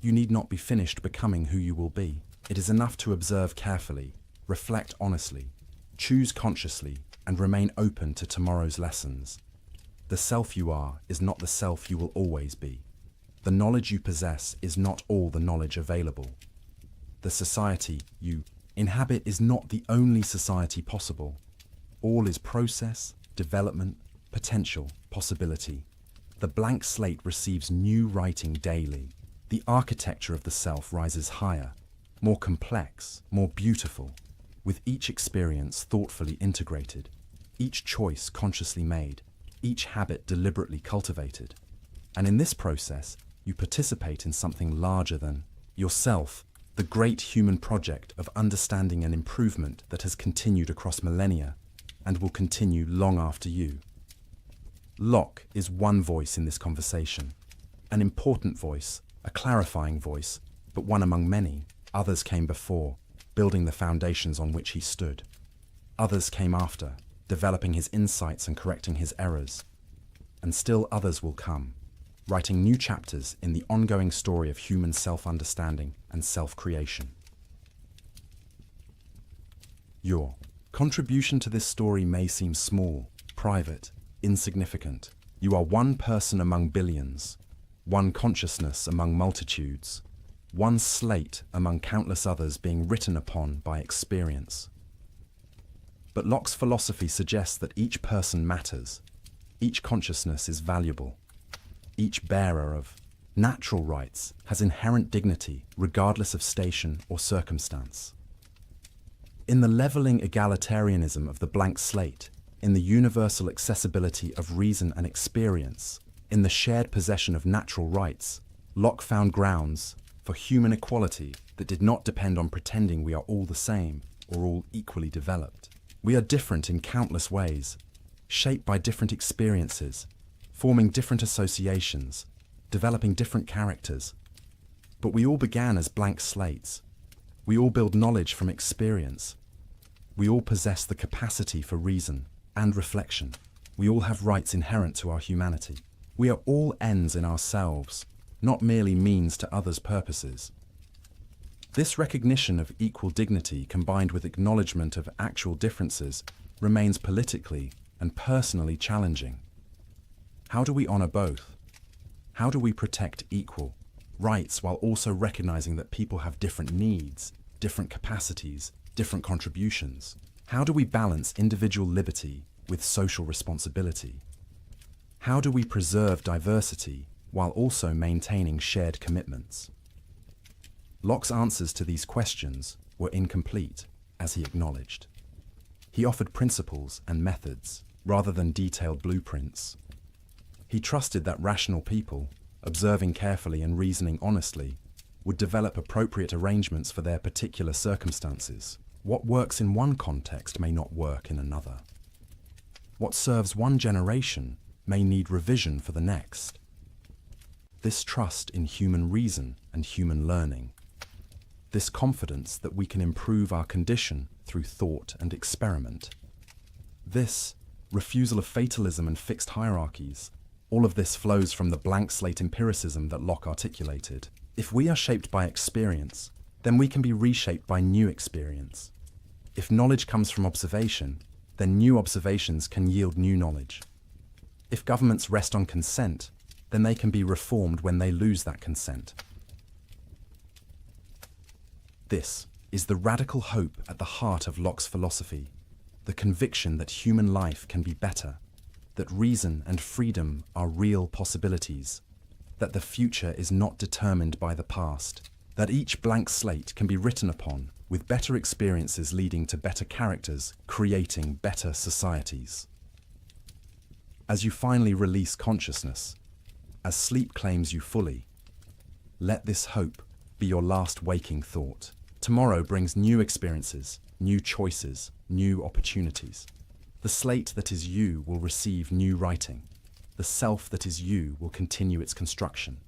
C: You need not be finished becoming who you will be. It is enough to observe carefully, reflect honestly, choose consciously, and remain open to tomorrow's lessons. The self you are is not the self you will always be. The knowledge you possess is not all the knowledge available. The society you inhabit is not the only society possible. All is process, development, potential, possibility. The blank slate receives new writing daily. The architecture of the self rises higher, more complex, more beautiful, with each experience thoughtfully integrated, each choice consciously made, each habit deliberately cultivated. And in this process, you participate in something larger than yourself, the great human project of understanding and improvement that has continued across millennia and will continue long after you. Locke is one voice in this conversation, an important voice, a clarifying voice, but one among many. Others came before, building the foundations on which he stood. Others came after, developing his insights and correcting his errors. And still others will come, writing new chapters in the ongoing story of human self-understanding and self-creation. Your contribution to this story may seem small, private, insignificant. You are one person among billions, one consciousness among multitudes, one slate among countless others being written upon by experience. But Locke's philosophy suggests that each person matters, each consciousness is valuable, each bearer of natural rights has inherent dignity regardless of station or circumstance. In the leveling egalitarianism of the blank slate, in the universal accessibility of reason and experience, in the shared possession of natural rights, Locke found grounds for human equality that did not depend on pretending we are all the same or all equally developed. We are different in countless ways, shaped by different experiences, forming different associations, developing different characters. But we all began as blank slates. We all build knowledge from experience. We all possess the capacity for reason and reflection. We all have rights inherent to our humanity. We are all ends in ourselves, not merely means to others' purposes. This recognition of equal dignity combined with acknowledgement of actual differences remains politically and personally challenging. How do we honor both? How do we protect equal rights while also recognizing that people have different needs, different capacities, different contributions? How do we balance individual liberty with social responsibility? How do we preserve diversity while also maintaining shared commitments? Locke's answers to these questions were incomplete, as he acknowledged. He offered principles and methods rather than detailed blueprints. He trusted that rational people, observing carefully and reasoning honestly, would develop appropriate arrangements for their particular circumstances. What works in one context may not work in another. What serves one generation may need revision for the next. This trust in human reason and human learning, this confidence that we can improve our condition through thought and experiment, this refusal of fatalism and fixed hierarchies, all of this flows from the blank slate empiricism that Locke articulated. If we are shaped by experience, then we can be reshaped by new experience. If knowledge comes from observation, then new observations can yield new knowledge. If governments rest on consent, then they can be reformed when they lose that consent. This is the radical hope at the heart of Locke's philosophy, the conviction that human life can be better, that reason and freedom are real possibilities, that the future is not determined by the past, that each blank slate can be written upon with better experiences leading to better characters, creating better societies. As you finally release consciousness, as sleep claims you fully, let this hope be your last waking thought. Tomorrow brings new experiences, new choices, new opportunities. The slate that is you will receive new writing. The self that is you will continue its construction.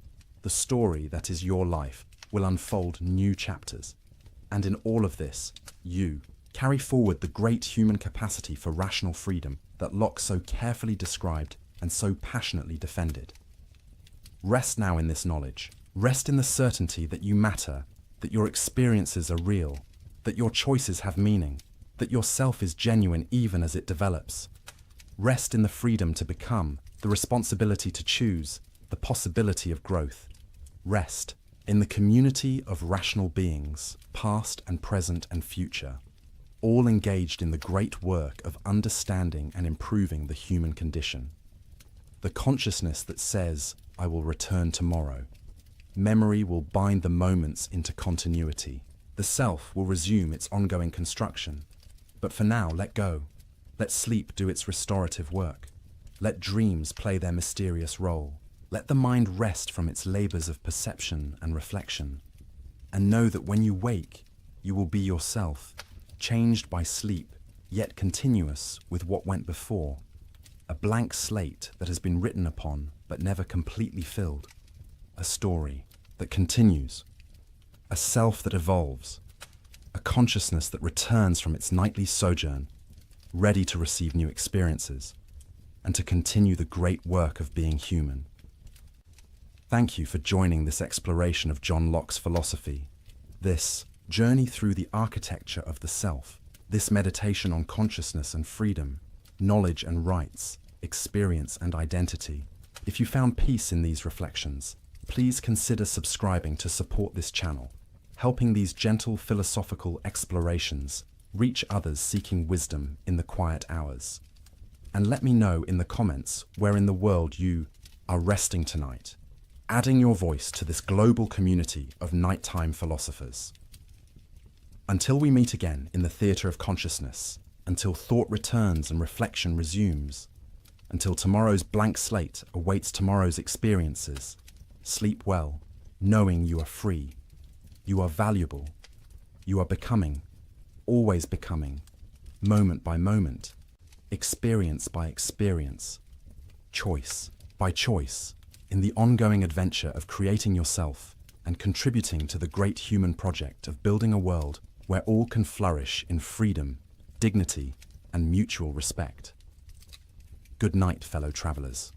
C: The story that is your life will unfold new chapters. And in all of this, you carry forward the great human capacity for rational freedom that Locke so carefully described and so passionately defended. Rest now in this knowledge. Rest in the certainty that you matter, that your experiences are real, that your choices have meaning, that your self is genuine even as it develops. Rest in the freedom to become, the responsibility to choose, the possibility of growth. Rest in the community of rational beings, past and present and future, all engaged in the great work of understanding and improving the human condition. The consciousness that says, I will return tomorrow. Memory will bind the moments into continuity. The self will resume its ongoing construction. But for now, let go. Let sleep do its restorative work. Let dreams play their mysterious role. Let the mind rest from its labors of perception and reflection. And know that when you wake, you will be yourself, changed by sleep, yet continuous with what went before. A blank slate that has been written upon, but never completely filled. A story that continues. A self that evolves. A consciousness that returns from its nightly sojourn ready to receive new experiences, and to continue the great work of being human. Thank you for joining this exploration of John Locke's philosophy, this journey through the architecture of the self, this meditation on consciousness and freedom, knowledge and rights, experience and identity. If you found peace in these reflections, please consider subscribing to support this channel, helping these gentle philosophical explorations reach others seeking wisdom in the quiet hours. And let me know in the comments where in the world you are resting tonight, adding your voice to this global community of nighttime philosophers. Until we meet again in the theatre of consciousness, until thought returns and reflection resumes, until tomorrow's blank slate awaits tomorrow's experiences, sleep well, knowing you are free, you are valuable, you are becoming, always becoming, moment by moment, experience by experience, choice by choice, in the ongoing adventure of creating yourself and contributing to the great human project of building a world where all can flourish in freedom, dignity, and mutual respect. Good night, fellow travelers.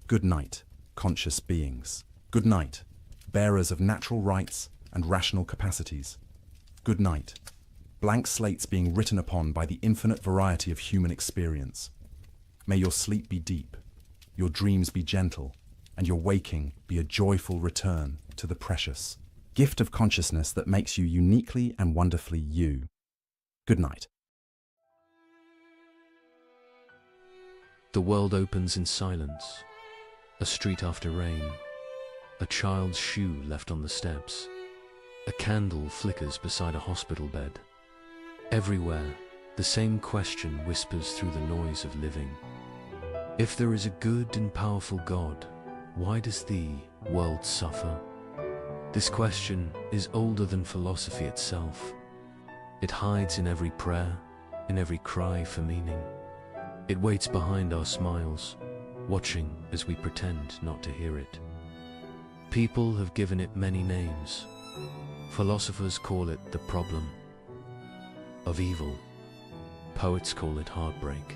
C: Good night, conscious beings. Good night, bearers of natural rights and rational capacities. Good night, blank slates being written upon by the infinite variety of human experience. May your sleep be deep, your dreams be gentle, and your waking be a joyful return to the precious gift of consciousness that makes you uniquely and wonderfully you. Good night.
B: The world opens in silence. A street after rain. A child's shoe left on the steps. A candle flickers beside a hospital bed. Everywhere, the same question whispers through the noise of living. If there is a good and powerful God, why does the world suffer? This question is older than philosophy itself. It hides in every prayer, in every cry for meaning. It waits behind our smiles, watching as we pretend not to hear it. People have given it many names. Philosophers call it the problem of evil. Poets call it heartbreak.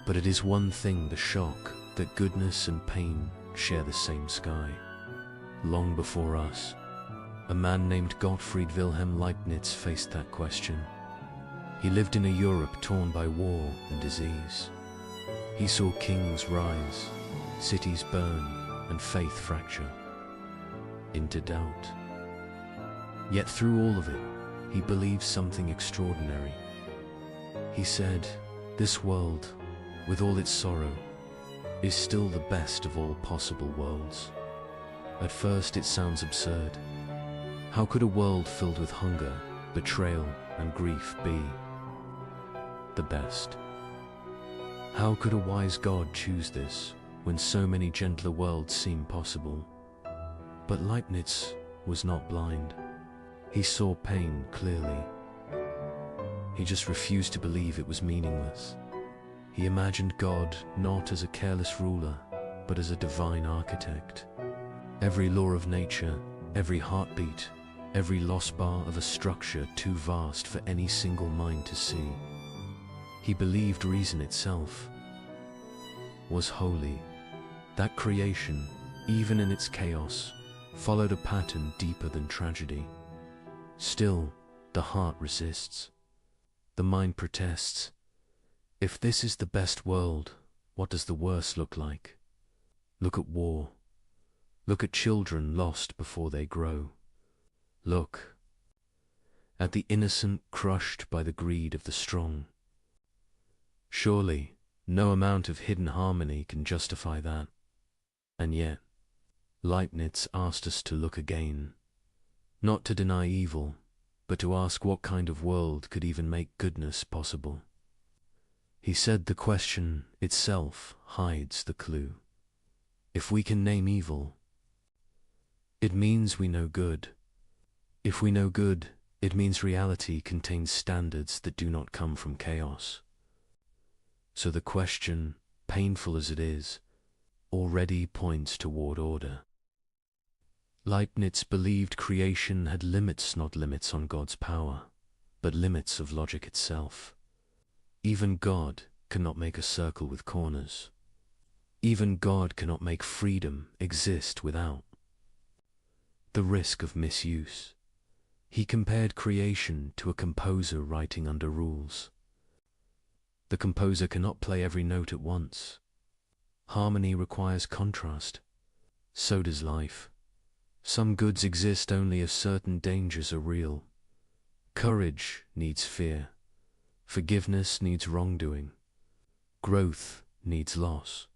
B: But it is one thing, the shock, that goodness and pain share the same sky. Long before us, a man named Gottfried Wilhelm Leibniz faced that question. He lived in a Europe torn by war and disease. He saw kings rise, cities burn, and faith fracture into doubt. Yet through all of it, he believed something extraordinary. He said, "This world, with all its sorrow, is still the best of all possible worlds." At first it sounds absurd. How could a world filled with hunger, betrayal, and grief be the best? How could a wise God choose this when so many gentler worlds seem possible? But Leibniz was not blind. He saw pain clearly. He just refused to believe it was meaningless. He imagined God not as a careless ruler, but as a divine architect. Every law of nature, every heartbeat, every lost bar of a structure too vast for any single mind to see. He believed reason itself was holy. That creation, even in its chaos, followed a pattern deeper than tragedy. Still, the heart resists. The mind protests. If this is the best world, what does the worst look like? Look at war. Look at children lost before they grow. Look at the innocent crushed by the greed of the strong. Surely, no amount of hidden harmony can justify that. And yet, Leibniz asked us to look again, not to deny evil, but to ask what kind of world could even make goodness possible. He said the question itself hides the clue. If we can name evil, it means we know good. If we know good, it means reality contains standards that do not come from chaos. So the question, painful as it is, already points toward order. Leibniz believed creation had limits, not limits on God's power, but limits of logic itself. Even God cannot make a circle with corners. Even God cannot make freedom exist without the risk of misuse. He compared creation to a composer writing under rules. The composer cannot play every note at once. Harmony requires contrast. So does life. Some goods exist only if certain dangers are real. Courage needs fear. Forgiveness needs wrongdoing. Growth needs loss.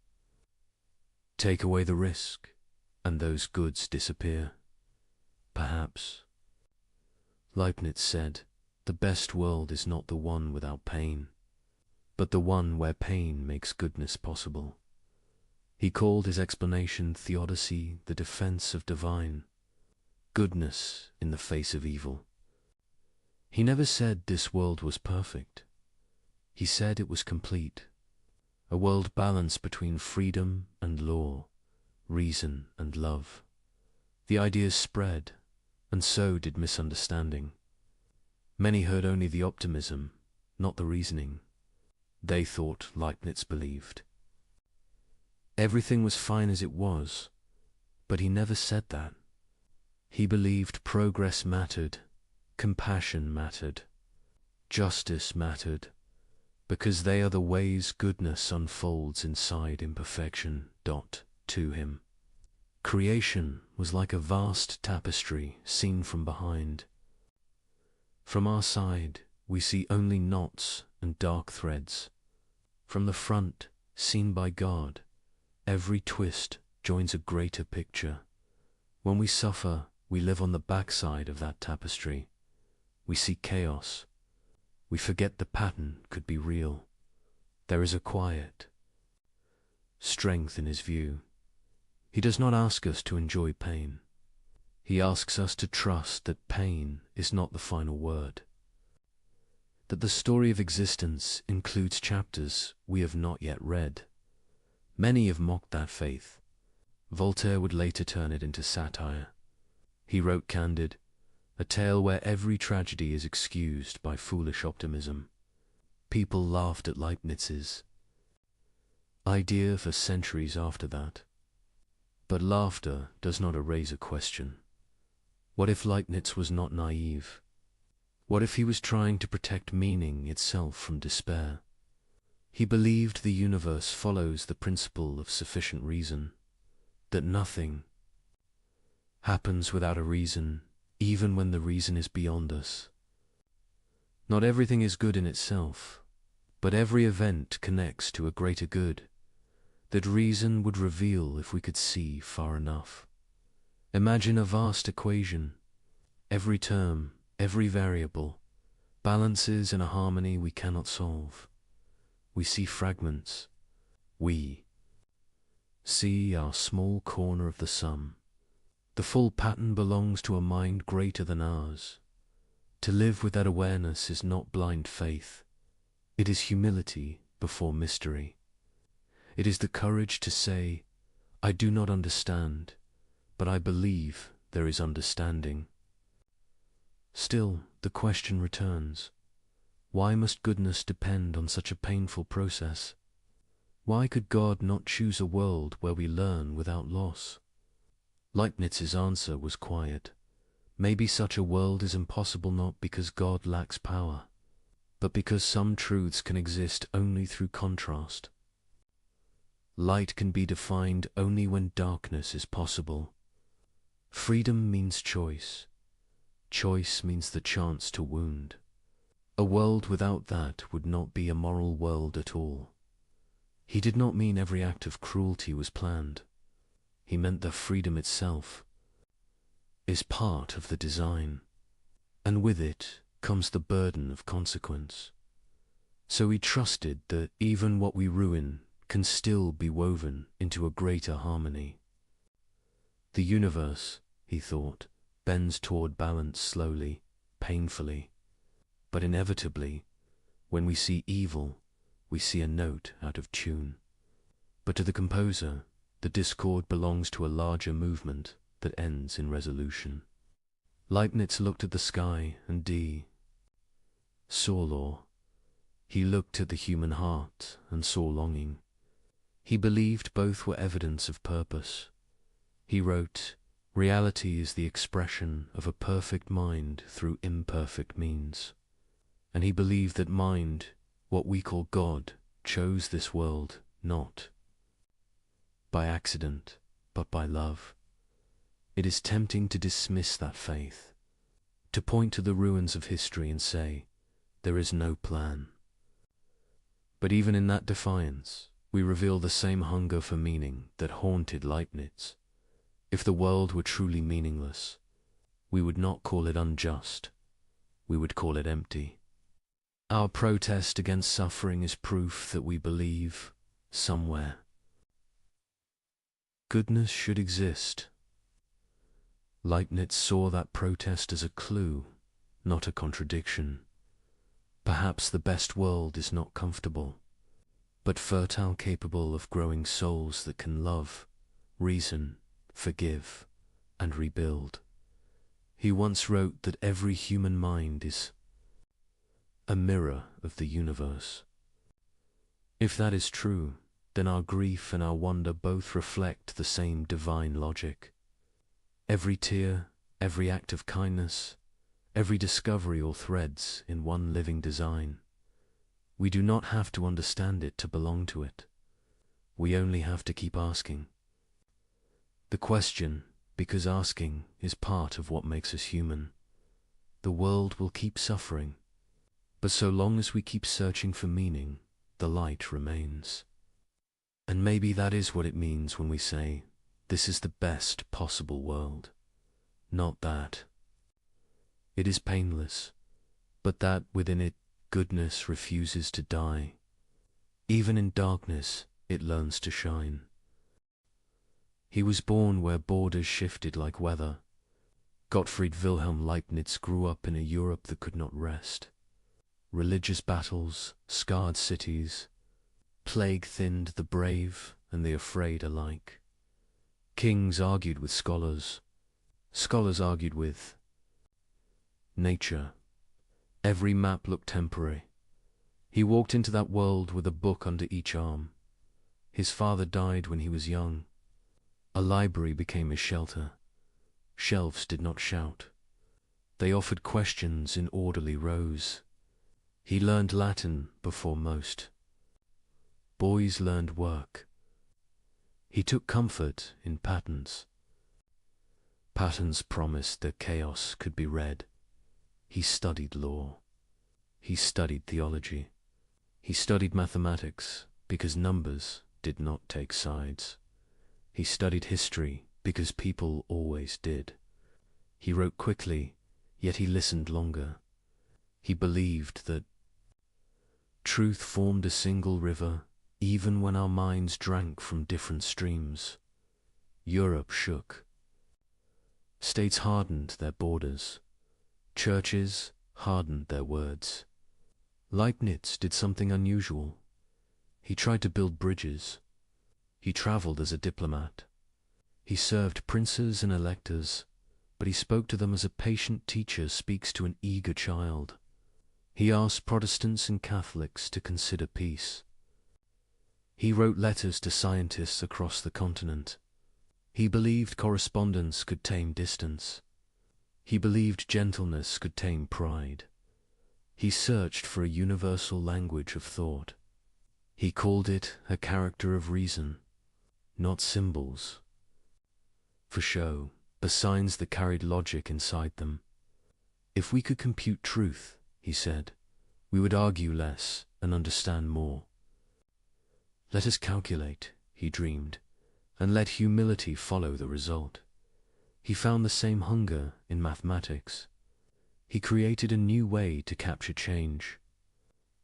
B: Take away the risk, and those goods disappear. Perhaps. Leibniz said, the best world is not the one without pain, but the one where pain makes goodness possible. He called his explanation theodicy, the defense of divine, goodness in the face of evil. He never said this world was perfect. He said it was complete, a world balanced between freedom and law, reason and love. The ideas spread, and so did misunderstanding. Many heard only the optimism, not the reasoning. They thought Leibniz believed everything was fine as it was, but he never said that. He believed progress mattered, compassion mattered, justice mattered, because they are the ways goodness unfolds inside imperfection. To him, creation was like a vast tapestry seen from behind. From our side, we see only knots and dark threads. From the front, seen by God, every twist joins a greater picture. When we suffer, we live on the backside of that tapestry. We see chaos. We forget the pattern could be real. There is a quiet strength in his view. He does not ask us to enjoy pain. He asks us to trust that pain is not the final word, that the story of existence includes chapters we have not yet read. Many have mocked that faith. Voltaire would later turn it into satire. He wrote Candide, a tale where every tragedy is excused by foolish optimism. People laughed at Leibniz's idea for centuries after that. But laughter does not erase a question. What if Leibniz was not naive? What if he was trying to protect meaning itself from despair? He believed the universe follows the principle of sufficient reason, that nothing happens without a reason, even when the reason is beyond us. Not everything is good in itself, but every event connects to a greater good, that reason would reveal if we could see far enough. Imagine a vast equation. Every term, every variable, balances in a harmony we cannot solve. We see fragments. We see our small corner of the sum. The full pattern belongs to a mind greater than ours. To live with that awareness is not blind faith. It is humility before mystery. It is the courage to say, I do not understand, but I believe there is understanding. Still, the question returns. Why must goodness depend on such a painful process? Why could God not choose a world where we learn without loss? Leibniz's answer was quiet. Maybe such a world is impossible not because God lacks power, but because some truths can exist only through contrast. Light can be defined only when darkness is possible. Freedom means choice. Choice means the chance to wound. A world without that would not be a moral world at all. He did not mean every act of cruelty was planned. He meant that freedom itself is part of the design, and with it comes the burden of consequence. So he trusted that even what we ruin can still be woven into a greater harmony. The universe, he thought, bends toward balance slowly, painfully, but inevitably, when we see evil, we see a note out of tune. But to the composer, the discord belongs to a larger movement that ends in resolution. Leibniz looked at the sky and saw law. He looked at the human heart and saw longing. He believed both were evidence of purpose. He wrote, "Reality is the expression of a perfect mind through imperfect means." And he believed that mind, what we call God, chose this world not by accident, but by love. It is tempting to dismiss that faith, to point to the ruins of history and say, there is no plan. But even in that defiance, we reveal the same hunger for meaning that haunted Leibniz. If the world were truly meaningless, we would not call it unjust, we would call it empty. Our protest against suffering is proof that we believe, somewhere, goodness should exist. Leibniz saw that protest as a clue, not a contradiction. Perhaps the best world is not comfortable, but fertile, capable of growing souls that can love, reason, forgive, and rebuild. He once wrote that every human mind is a mirror of the universe. If that is true, then our grief and our wonder both reflect the same divine logic. Every tear, every act of kindness, every discovery all threads in one living design. We do not have to understand it to belong to it. We only have to keep asking. The question, because asking, is part of what makes us human. The world will keep suffering, but so long as we keep searching for meaning, the light remains. And maybe that is what it means when we say, this is the best possible world. Not that it is painless, but that within it goodness refuses to die. Even in darkness, it learns to shine. He was born where borders shifted like weather. Gottfried Wilhelm Leibniz grew up in a Europe that could not rest. Religious battles, scarred cities, plague thinned the brave and the afraid alike. Kings argued with scholars, scholars argued with nature. Every map looked temporary. He walked into that world with a book under each arm. His father died when he was young. A library became his shelter. Shelves did not shout. They offered questions in orderly rows. He learned Latin before most. Boys learned work. He took comfort in patterns. Patterns promised that chaos could be read. He studied law. He studied theology. He studied mathematics because numbers did not take sides. He studied history because people always did. He wrote quickly, yet he listened longer. He believed that truth formed a single river, even when our minds drank from different streams. Europe shook. States hardened their borders. Churches hardened their words. Leibniz did something unusual. He tried to build bridges. He traveled as a diplomat. He served princes and electors, but he spoke to them as a patient teacher speaks to an eager child. He asked Protestants and Catholics to consider peace. He wrote letters to scientists across the continent. He believed correspondence could tame distance. He believed gentleness could tame pride. He searched for a universal language of thought. He called it a character of reason, not symbols for show, but signs that carried logic inside them. If we could compute truth, he said, we would argue less and understand more. Let us calculate, he dreamed, and let humility follow the result. He found the same hunger in mathematics. He created a new way to capture change.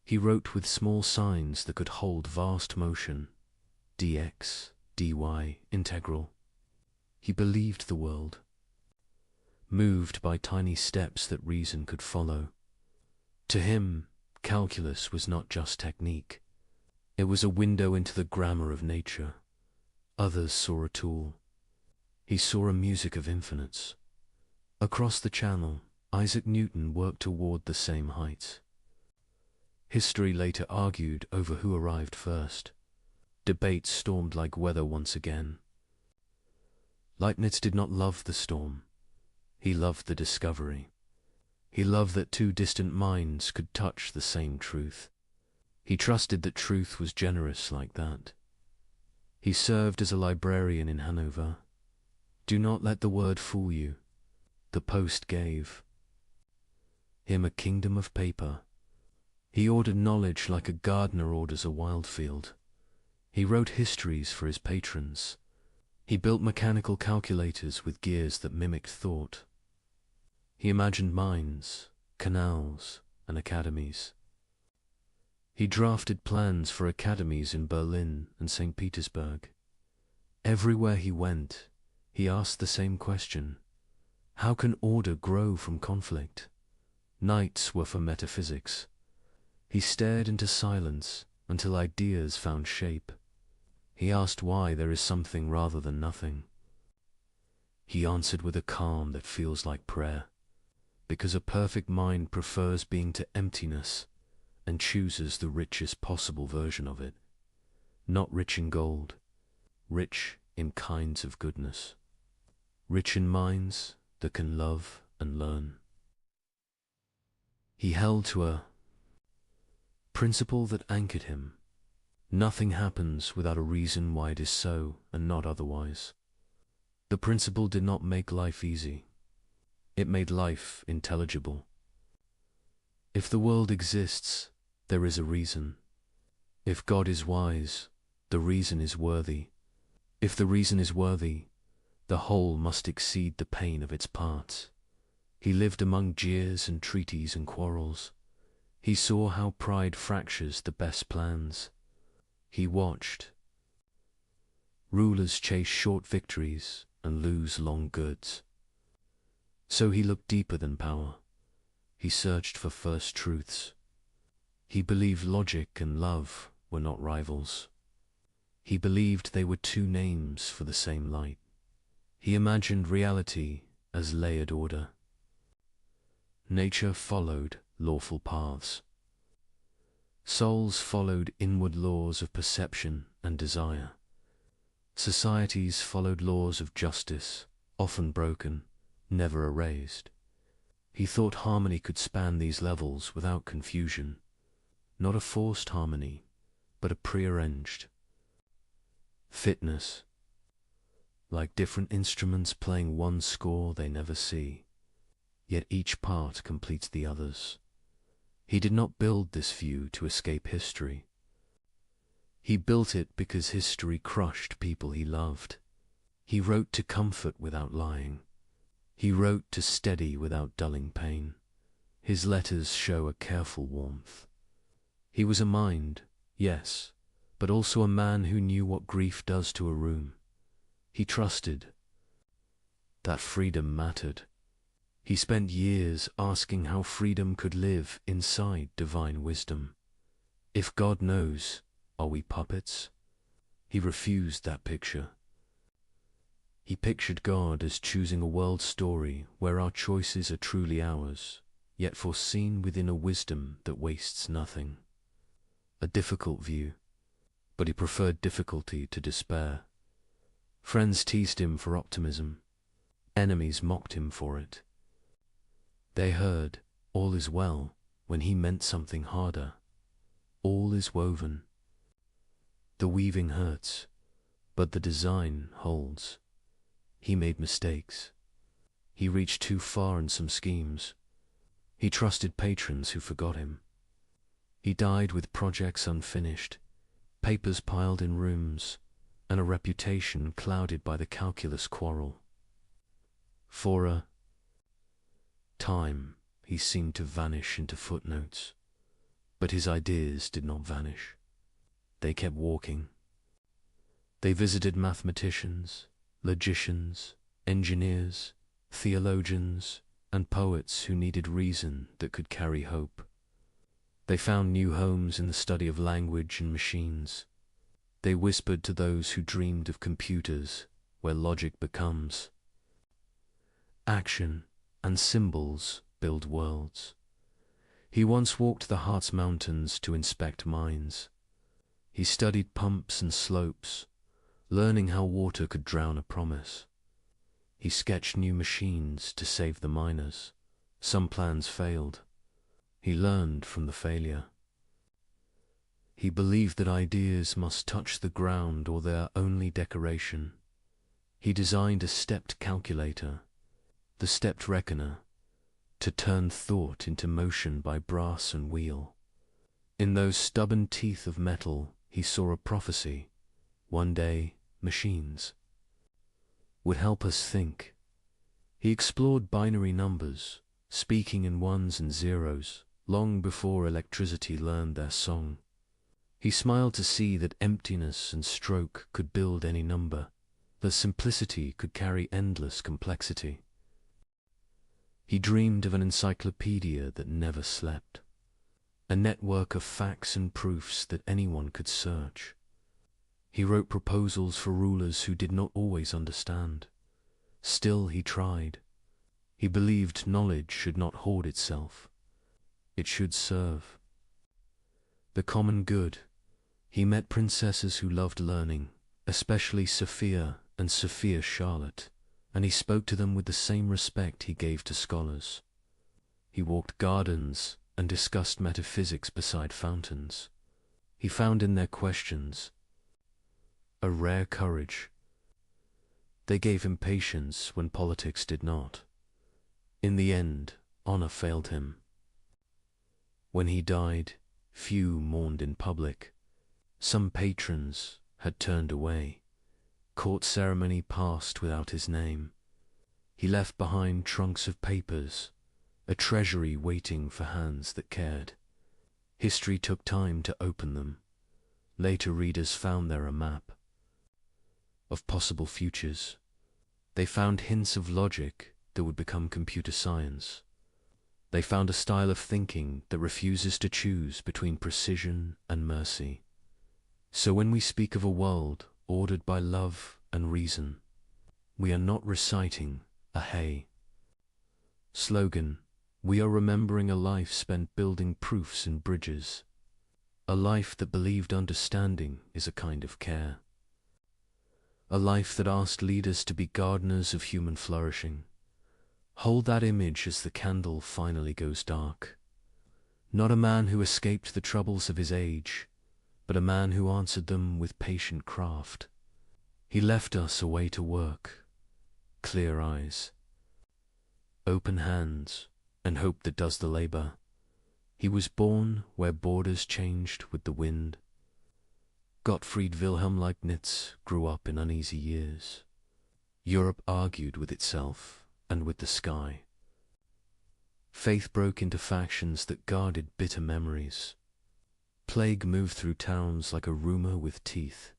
B: He wrote with small signs that could hold vast motion, dx, dy, integral. He believed the world, moved by tiny steps that reason could follow. To him, calculus was not just technique. It was a window into the grammar of nature. Others saw a tool. He saw a music of infinites. Across the channel, Isaac Newton worked toward the same heights. History later argued over who arrived first. Debate stormed like weather once again. Leibniz did not love the storm. He loved the discovery. He loved that two distant minds could touch the same truth. He trusted that truth was generous like that. He served as a librarian in Hanover. Do not let the word fool you. The post gave him a kingdom of paper. He ordered knowledge like a gardener orders a wild field. He wrote histories for his patrons. He built mechanical calculators with gears that mimicked thought. He imagined mines, canals, and academies. He drafted plans for academies in Berlin and St. Petersburg. Everywhere he went, he asked the same question: how can order grow from conflict? Nights were for metaphysics. He stared into silence until ideas found shape. He asked why there is something rather than nothing. He answered with a calm that feels like prayer, because a perfect mind prefers being to emptiness and chooses the richest possible version of it, not rich in gold, rich in kinds of goodness, rich in minds that can love and learn. He held to a principle that anchored him. Nothing happens without a reason why it is so and not otherwise. The principle did not make life easy. It made life intelligible. If the world exists, there is a reason. If God is wise, the reason is worthy. If the reason is worthy, the whole must exceed the pain of its parts. He lived among jeers and treaties and quarrels. He saw how pride fractures the best plans. He watched rulers chase short victories and lose long goods. So he looked deeper than power. He searched for first truths. He believed logic and love were not rivals. He believed they were two names for the same light. He imagined reality as layered order. Nature followed lawful paths. Souls followed inward laws of perception and desire. Societies followed laws of justice, often broken, never erased. He thought harmony could span these levels without confusion. Not a forced harmony, but a prearranged fitness, like different instruments playing one score they never see, yet each part completes the others. He did not build this view to escape history. He built it because history crushed people he loved. He wrote to comfort without lying. He wrote to steady without dulling pain. His letters show a careful warmth. He was a mind, yes, but also a man who knew what grief does to a room. He trusted that freedom mattered. He spent years asking how freedom could live inside divine wisdom. If God knows, are we puppets? He refused that picture. He pictured God as choosing a world story where our choices are truly ours, yet foreseen within a wisdom that wastes nothing. A difficult view, but he preferred difficulty to despair. Friends teased him for optimism. Enemies mocked him for it. They heard, all is well, when he meant something harder. All is woven. The weaving hurts, but the design holds. He made mistakes. He reached too far in some schemes. He trusted patrons who forgot him. He died with projects unfinished, papers piled in rooms, and a reputation clouded by the calculus quarrel. For a time, he seemed to vanish into footnotes, but his ideas did not vanish. They kept walking. They visited mathematicians, logicians, engineers, theologians, and poets who needed reason that could carry hope. They found new homes in the study of language and machines. They whispered to those who dreamed of computers where logic becomes. Action and symbols build worlds. He once walked the Harz Mountains to inspect mines. He studied pumps and slopes, learning how water could drown a promise. He sketched new machines to save the miners. Some plans failed. He learned from the failure. He believed that ideas must touch the ground or they are only decoration. He designed a stepped calculator, the stepped reckoner, to turn thought into motion by brass and wheel. In those stubborn teeth of metal, he saw a prophecy. One day, machines would help us think. He explored binary numbers, speaking in ones and zeros, long before electricity learned their song. He smiled to see that emptiness and stroke could build any number, that simplicity could carry endless complexity. He dreamed of an encyclopedia that never slept, a network of facts and proofs that anyone could search. He wrote proposals for rulers who did not always understand. Still he tried. He believed knowledge should not hoard itself. It should serve the common good. He met princesses who loved learning, especially Sophia and Sophia Charlotte, and he spoke to them with the same respect he gave to scholars. He walked gardens and discussed metaphysics beside fountains. He found in their questions a rare courage. They gave him patience when politics did not. In the end, honor failed him. When he died, few mourned in public. Some patrons had turned away. Court ceremony passed without his name. He left behind trunks of papers, a treasury waiting for hands that cared. History took time to open them. Later readers found there a map of possible futures. They found hints of logic that would become computer science. They found a style of thinking that refuses to choose between precision and mercy. So when we speak of a world ordered by love and reason, we are not reciting a hey slogan. We are remembering a life spent building proofs and bridges, a life that believed understanding is a kind of care, a life that asked leaders to be gardeners of human flourishing. Hold that image as the candle finally goes dark. Not a man who escaped the troubles of his age, but a man who answered them with patient craft. He left us a way to work, clear eyes, open hands, and hope that does the labor. He was born where borders changed with the wind. Gottfried Wilhelm Leibniz grew up in uneasy years. Europe argued with itself and with the sky. Faith broke into factions that guarded bitter memories. Plague moved through towns like a rumor with teeth.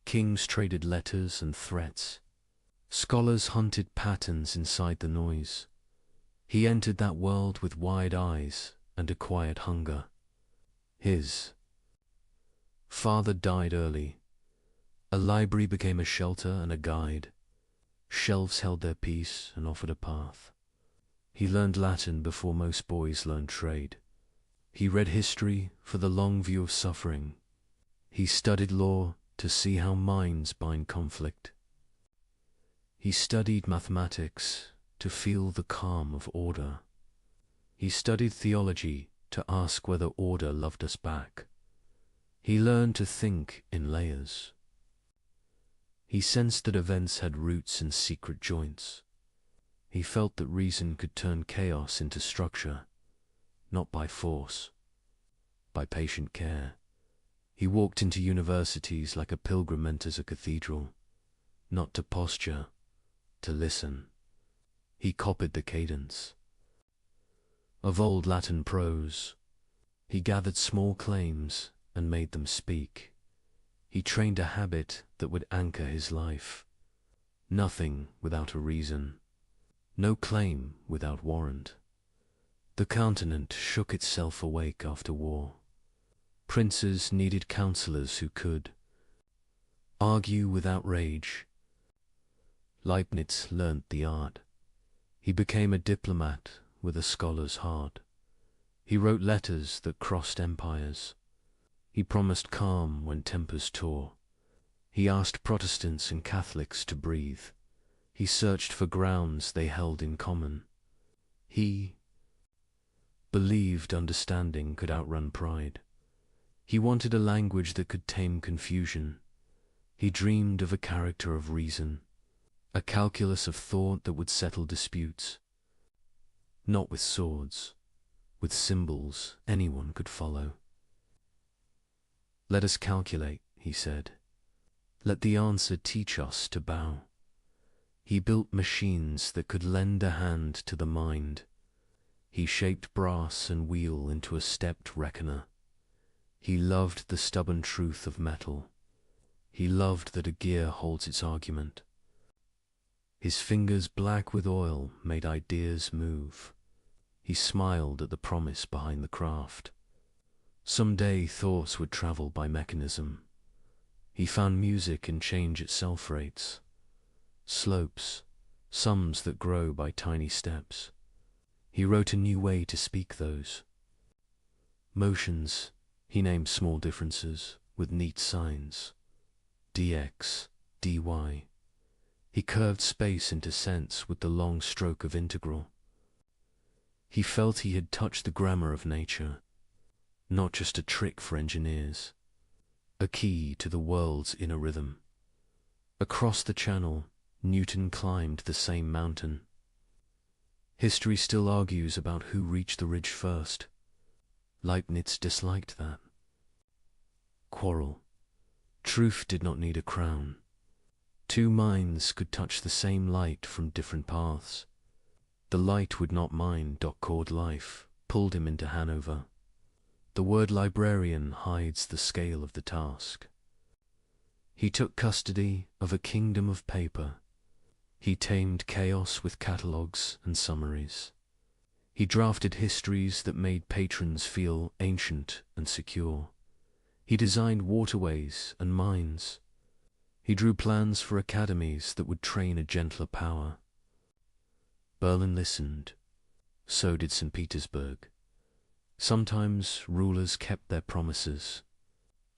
B: Kings traded letters and threats. Scholars hunted patterns inside the noise. He entered that world with wide eyes and a quiet hunger. His father died early. A library became a shelter and a guide. Shelves held their peace and offered a path. He learned Latin before most boys learned trade. He read history for the long view of suffering. He studied law to see how minds bind conflict. He studied mathematics to feel the calm of order. He studied theology to ask whether order loved us back. He learned to think in layers. He sensed that events had roots in secret joints. He felt that reason could turn chaos into structure, not by force, by patient care. He walked into universities like a pilgrim enters a cathedral, not to posture, to listen. He copied the cadence of old Latin prose. He gathered small claims and made them speak. He trained a habit that would anchor his life. Nothing without a reason. No claim without warrant. The continent shook itself awake after war. Princes needed counselors who could argue without rage. Leibniz learnt the art. He became a diplomat with a scholar's heart. He wrote letters that crossed empires. He promised calm when tempers tore. He asked Protestants and Catholics to breathe. He searched for grounds they held in common. He believed understanding could outrun pride. He wanted a language that could tame confusion. He dreamed of a character of reason, a calculus of thought that would settle disputes. Not with swords, with symbols anyone could follow. Let us calculate, he said. Let the answer teach us to bow. He built machines that could lend a hand to the mind. He shaped brass and wheel into a stepped reckoner. He loved the stubborn truth of metal. He loved that a gear holds its argument. His fingers black with oil made ideas move. He smiled at the promise behind the craft. Someday thoughts would travel by mechanism. He found music in change itself rates. Slopes, sums that grow by tiny steps. He wrote a new way to speak those. Motions, he named small differences with neat signs. dx, dy. He curved space into sense with the long stroke of integral. He felt he had touched the grammar of nature, not just a trick for engineers, a key to the world's inner rhythm. Across the channel, Newton climbed the same mountain. History still argues about who reached the ridge first. Leibniz disliked that. Quarrel. Truth did not need a crown. Two minds could touch the same light from different paths. The light would not mind Doc life, pulled him into Hanover. The word librarian hides the scale of the task. He took custody of a kingdom of paper. He tamed chaos with catalogues and summaries. He drafted histories that made patrons feel ancient and secure. He designed waterways and mines. He drew plans for academies that would train a gentler power. Berlin listened. So did St. Petersburg. Sometimes rulers kept their promises.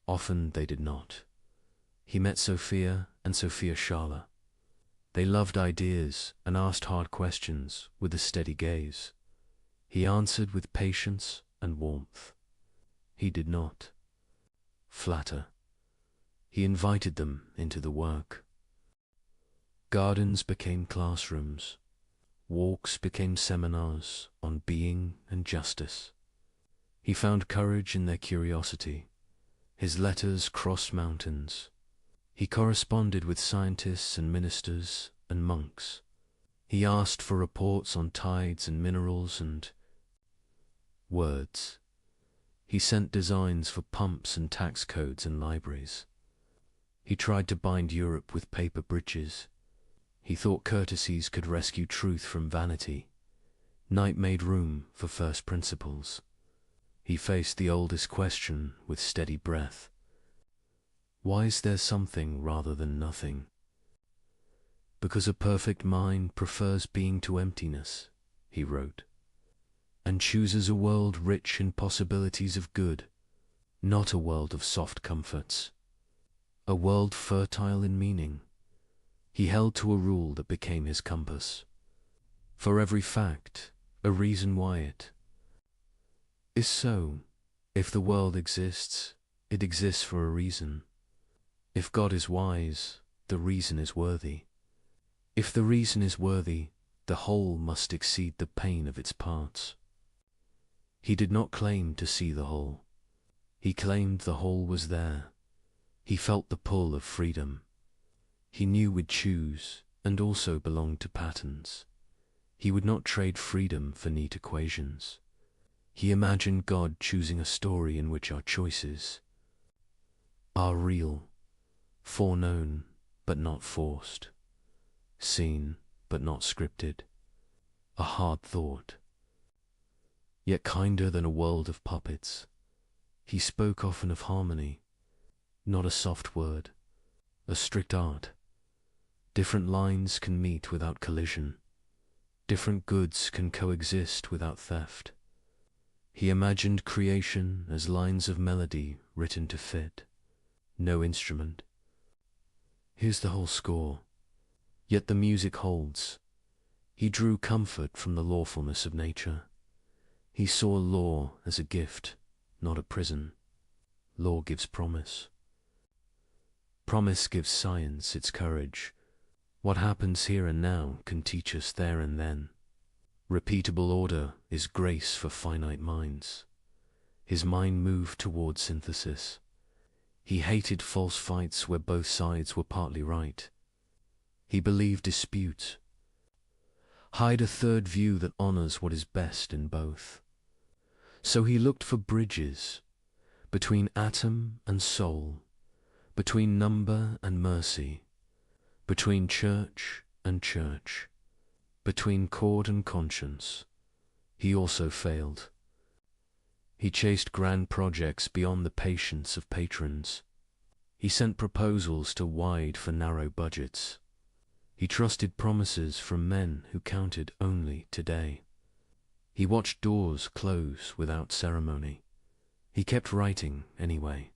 B: Often they did not. He met Sophia and Sophia Schala. They loved ideas and asked hard questions with a steady gaze. He answered with patience and warmth. He did not flatter. He invited them into the work. Gardens became classrooms. Walks became seminars on being and justice. He found courage in their curiosity. His letters crossed mountains. He corresponded with scientists and ministers and monks. He asked for reports on tides and minerals and words. He sent designs for pumps and tax codes and libraries. He tried to bind Europe with paper bridges. He thought courtesies could rescue truth from vanity. Night made room for first principles. He faced the oldest question with steady breath. Why is there something rather than nothing? Because a perfect mind prefers being to emptiness, he wrote, and chooses a world rich in possibilities of good, not a world of soft comforts, a world fertile in meaning. He held to a rule that became his compass. For every fact, a reason why it is so. If the world exists, it exists for a reason. If God is wise, the reason is worthy. If the reason is worthy, the whole must exceed the pain of its parts. He did not claim to see the whole. He claimed the whole was there. He felt the pull of freedom. He knew we'd choose and also belonged to patterns. He would not trade freedom for neat equations. He imagined God choosing a story in which our choices are real, foreknown but not forced, seen but not scripted, a hard thought, yet kinder than a world of puppets. He spoke often of harmony, not a soft word, a strict art. Different lines can meet without collision. Different goods can coexist without theft. He imagined creation as lines of melody written to fit, no instrument. Here's the whole score, yet the music holds. He drew comfort from the lawfulness of nature. He saw law as a gift, not a prison. Law gives promise. Promise gives science its courage. What happens here and now can teach us there and then. Repeatable order is grace for finite minds. His mind moved toward synthesis. He hated false fights where both sides were partly right. He believed dispute. Hide a third view that honors what is best in both. So he looked for bridges between atom and soul, between number and mercy, between church and church, between chord and conscience. He also failed. He chased grand projects beyond the patience of patrons. He sent proposals to wide for narrow budgets. He trusted promises from men who counted only today. He watched doors close without ceremony. He kept writing anyway.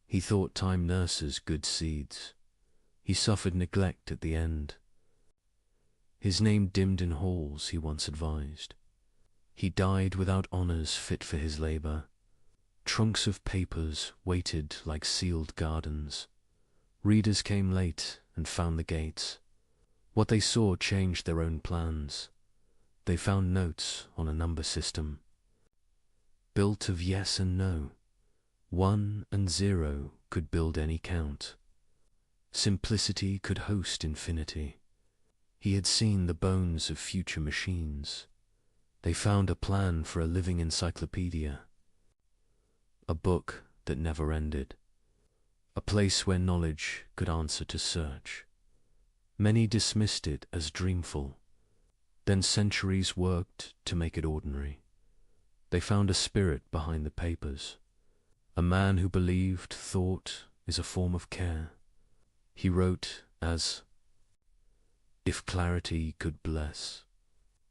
B: He thought time nurses good seeds. He suffered neglect at the end. His name dimmed in halls, he once advised. He died without honors fit for his labor. Trunks of papers waited like sealed gardens. Readers came late and found the gates. What they saw changed their own plans. They found notes on a number system, built of yes and no. 1 and 0 could build any count. Simplicity could host infinity. He had seen the bones of future machines. They found a plan for a living encyclopedia, a book that never ended, a place where knowledge could answer to search. Many dismissed it as dreamful. Then centuries worked to make it ordinary. They found a spirit behind the papers, a man who believed thought is a form of care. He wrote as if clarity could bless.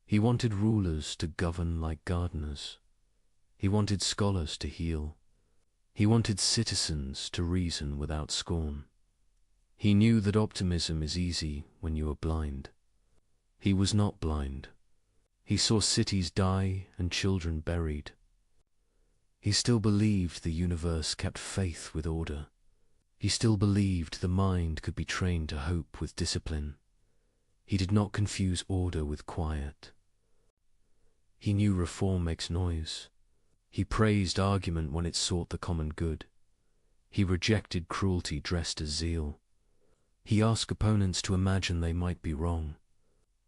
B: He wanted rulers to govern like gardeners. He wanted scholars to heal. He wanted citizens to reason without scorn. He knew that optimism is easy when you are blind. He was not blind. He saw cities die and children buried. He still believed the universe kept faith with order. He still believed the mind could be trained to hope with discipline. He did not confuse order with quiet. He knew reform makes noise. He praised argument when it sought the common good. He rejected cruelty dressed as zeal. He asked opponents to imagine they might be wrong.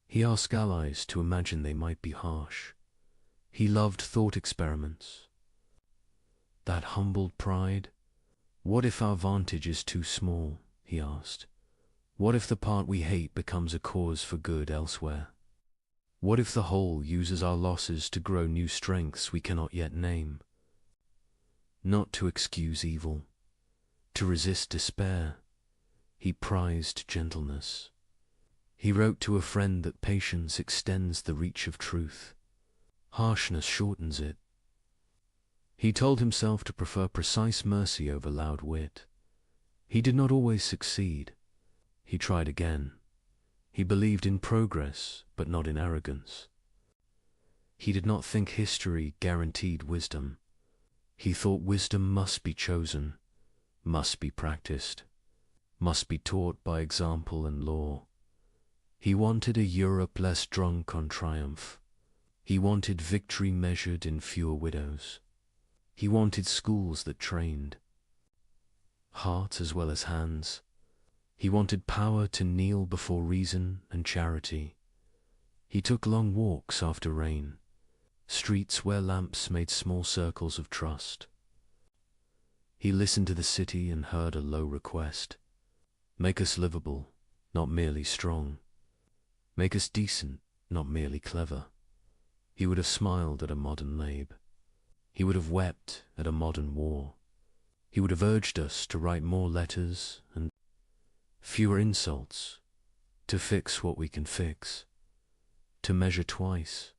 B: He asked allies to imagine they might be harsh. He loved thought experiments. That humbled pride. What if our vantage is too small, he asked. What if the part we hate becomes a cause for good elsewhere? What if the whole uses our losses to grow new strengths we cannot yet name? Not to excuse evil, to resist despair. He prized gentleness. He wrote to a friend that patience extends the reach of truth. Harshness shortens it. He told himself to prefer precise mercy over loud wit. He did not always succeed. He tried again. He believed in progress, but not in arrogance. He did not think history guaranteed wisdom. He thought wisdom must be chosen, must be practiced, must be taught by example and law. He wanted a Europe less drunk on triumph. He wanted victory measured in fewer widows. He wanted schools that trained, heart as well as hands. He wanted power to kneel before reason and charity. He took long walks after rain, streets where lamps made small circles of trust. He listened to the city and heard a low request. Make us livable, not merely strong. Make us decent, not merely clever. He would have smiled at a modern lab. He would have wept at a modern war. He would have urged us to write more letters and fewer insults, to fix what we can fix, to measure twice,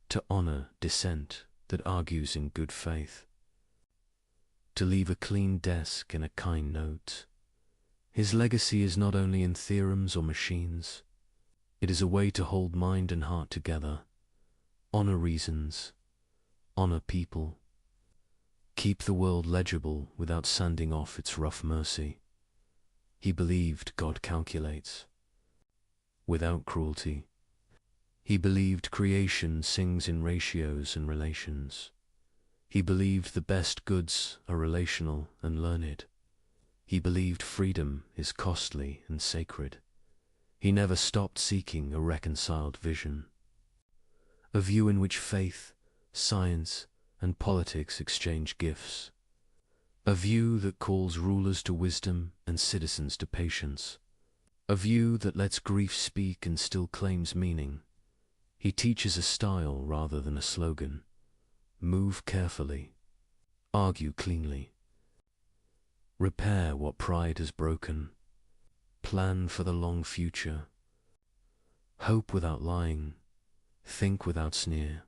B: to honor dissent that argues in good faith, to leave a clean desk and a kind note. His legacy is not only in theorems or machines, it is a way to hold mind and heart together, honor reasons, honor people, keep the world legible without sanding off its rough mercy. He believed God calculates, without cruelty. He believed creation sings in ratios and relations. He believed the best goods are relational and learned. He believed freedom is costly and sacred. He never stopped seeking a reconciled vision, a view in which faith, science, and politics exchange gifts, a view that calls rulers to wisdom and citizens to patience, a view that lets grief speak and still claims meaning. He teaches a style rather than a slogan. Move carefully, argue cleanly, repair what pride has broken, plan for the long future, hope without lying, think without sneer,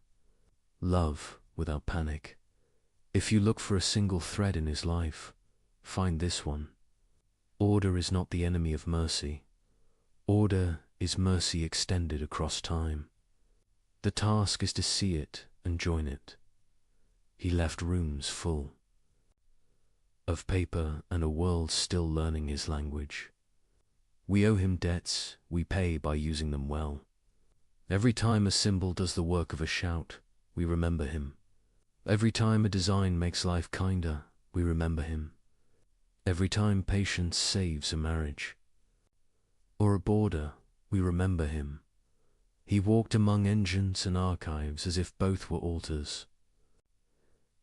B: love without panic. If you look for a single thread in his life, find this one. Order is not the enemy of mercy. Order is mercy extended across time. The task is to see it and join it. He left rooms full of paper and a world still learning his language. We owe him debts we pay by using them well. Every time a symbol does the work of a shout, we remember him. Every time a design makes life kinder, we remember him. Every time patience saves a marriage or a border, we remember him. He walked among engines and archives as if both were altars.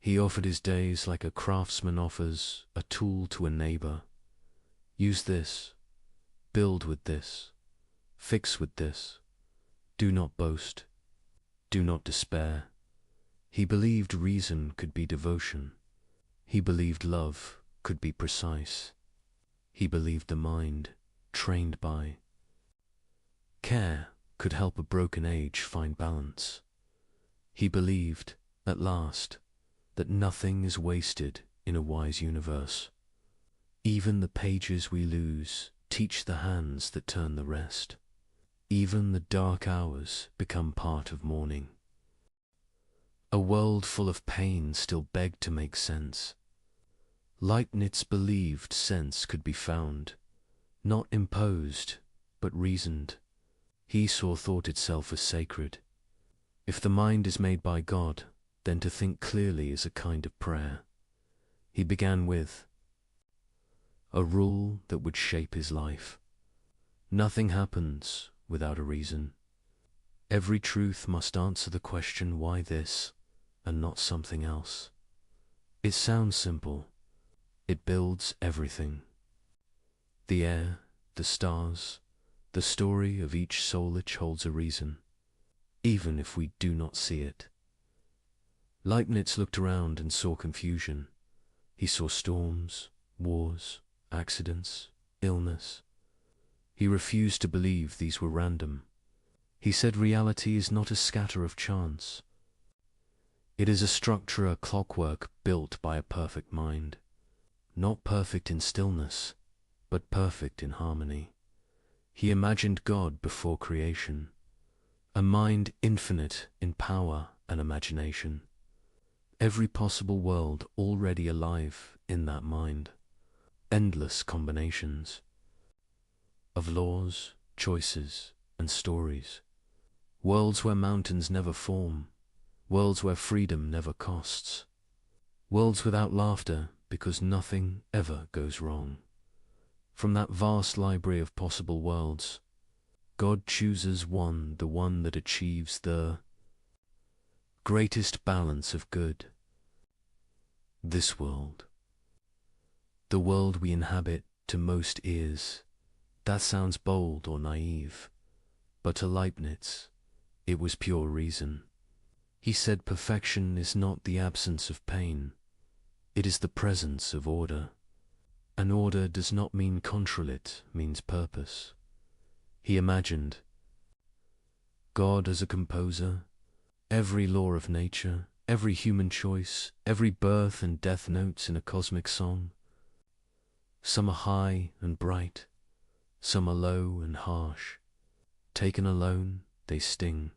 B: He offered his days like a craftsman offers a tool to a neighbor. Use this, build with this, fix with this. Do not boast, do not despair. He believed reason could be devotion. He believed love could be precise. He believed the mind, trained by care, could help a broken age find balance. He believed, at last, that nothing is wasted in a wise universe. Even the pages we lose teach the hands that turn the rest. Even the dark hours become part of morning. A world full of pain still begged to make sense. Leibniz believed sense could be found, not imposed, but reasoned. He saw thought itself as sacred. If the mind is made by God, then to think clearly is a kind of prayer. He began with a rule that would shape his life. Nothing happens without a reason. Every truth must answer the question why this and not something else. It sounds simple. It builds everything. The air, the stars, the story of each soulich holds a reason, even if we do not see it. Leibniz looked around and saw confusion. He saw storms, wars, accidents, illness. He refused to believe these were random. He said reality is not a scatter of chance. It is a structure, a clockwork built by a perfect mind. Not perfect in stillness, but perfect in harmony. He imagined God before creation, a mind infinite in power and imagination. Every possible world already alive in that mind. Endless combinations of laws, choices, and stories. Worlds where mountains never form. Worlds where freedom never costs. Worlds without laughter because nothing ever goes wrong. From that vast library of possible worlds, God chooses one, the one that achieves the greatest balance of good. This world. The world we inhabit to most ears. That sounds bold or naive, but to Leibniz, it was pure reason. He said perfection is not the absence of pain, it is the presence of order. And order does not mean control, it means purpose. He imagined God as a composer, every law of nature, every human choice, every birth and death notes in a cosmic song. Some are high and bright, some are low and harsh. Taken alone, they sting.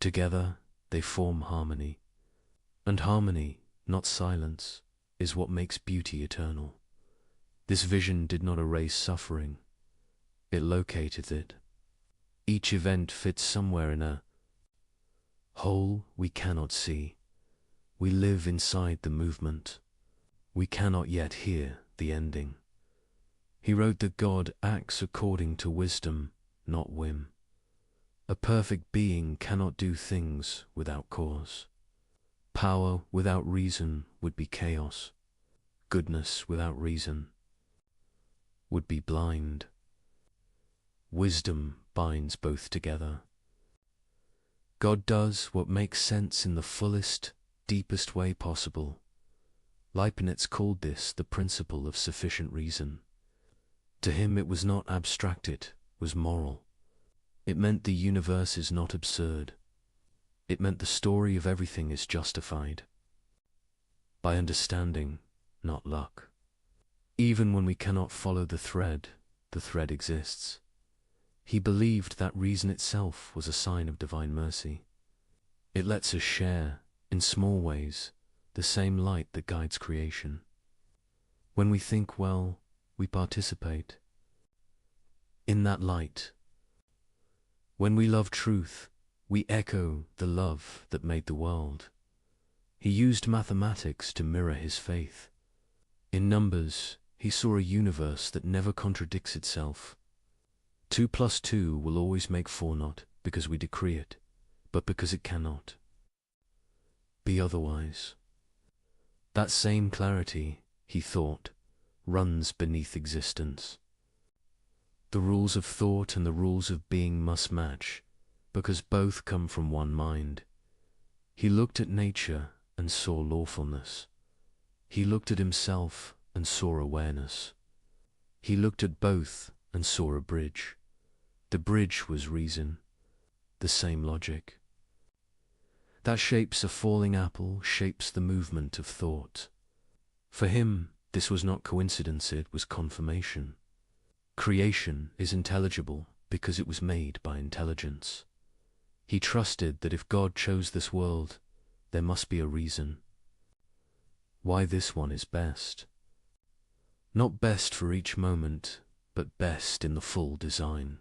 B: Together, they form harmony. And harmony, not silence, is what makes beauty eternal. This vision did not erase suffering. It located it. Each event fits somewhere in a whole we cannot see. We live inside the movement. We cannot yet hear the ending. He wrote that God acts according to wisdom, not whim. A perfect being cannot do things without cause. Power without reason would be chaos. Goodness without reason would be blind. Wisdom binds both together. God does what makes sense in the fullest, deepest way possible. Leibniz called this the principle of sufficient reason. To him it was not abstract, it was moral. It meant the universe is not absurd. It meant the story of everything is justified by understanding, not luck. Even when we cannot follow the thread exists. He believed that reason itself was a sign of divine mercy. It lets us share, in small ways, the same light that guides creation. When we think well, we participate in that light. When we love truth, we echo the love that made the world. He used mathematics to mirror his faith. In numbers, he saw a universe that never contradicts itself. 2 + 2 will always make 4, not because we decree it, but because it cannot be otherwise. That same clarity, he thought, runs beneath existence. The rules of thought and the rules of being must match, because both come from one mind. He looked at nature and saw lawfulness. He looked at himself and saw awareness. He looked at both and saw a bridge. The bridge was reason, the same logic. That shapes a falling apple, shapes the movement of thought. For him, this was not coincidence, it was confirmation. Creation is intelligible because it was made by intelligence. He trusted that if God chose this world, there must be a reason why this one is best. Not best for each moment, but best in the full design.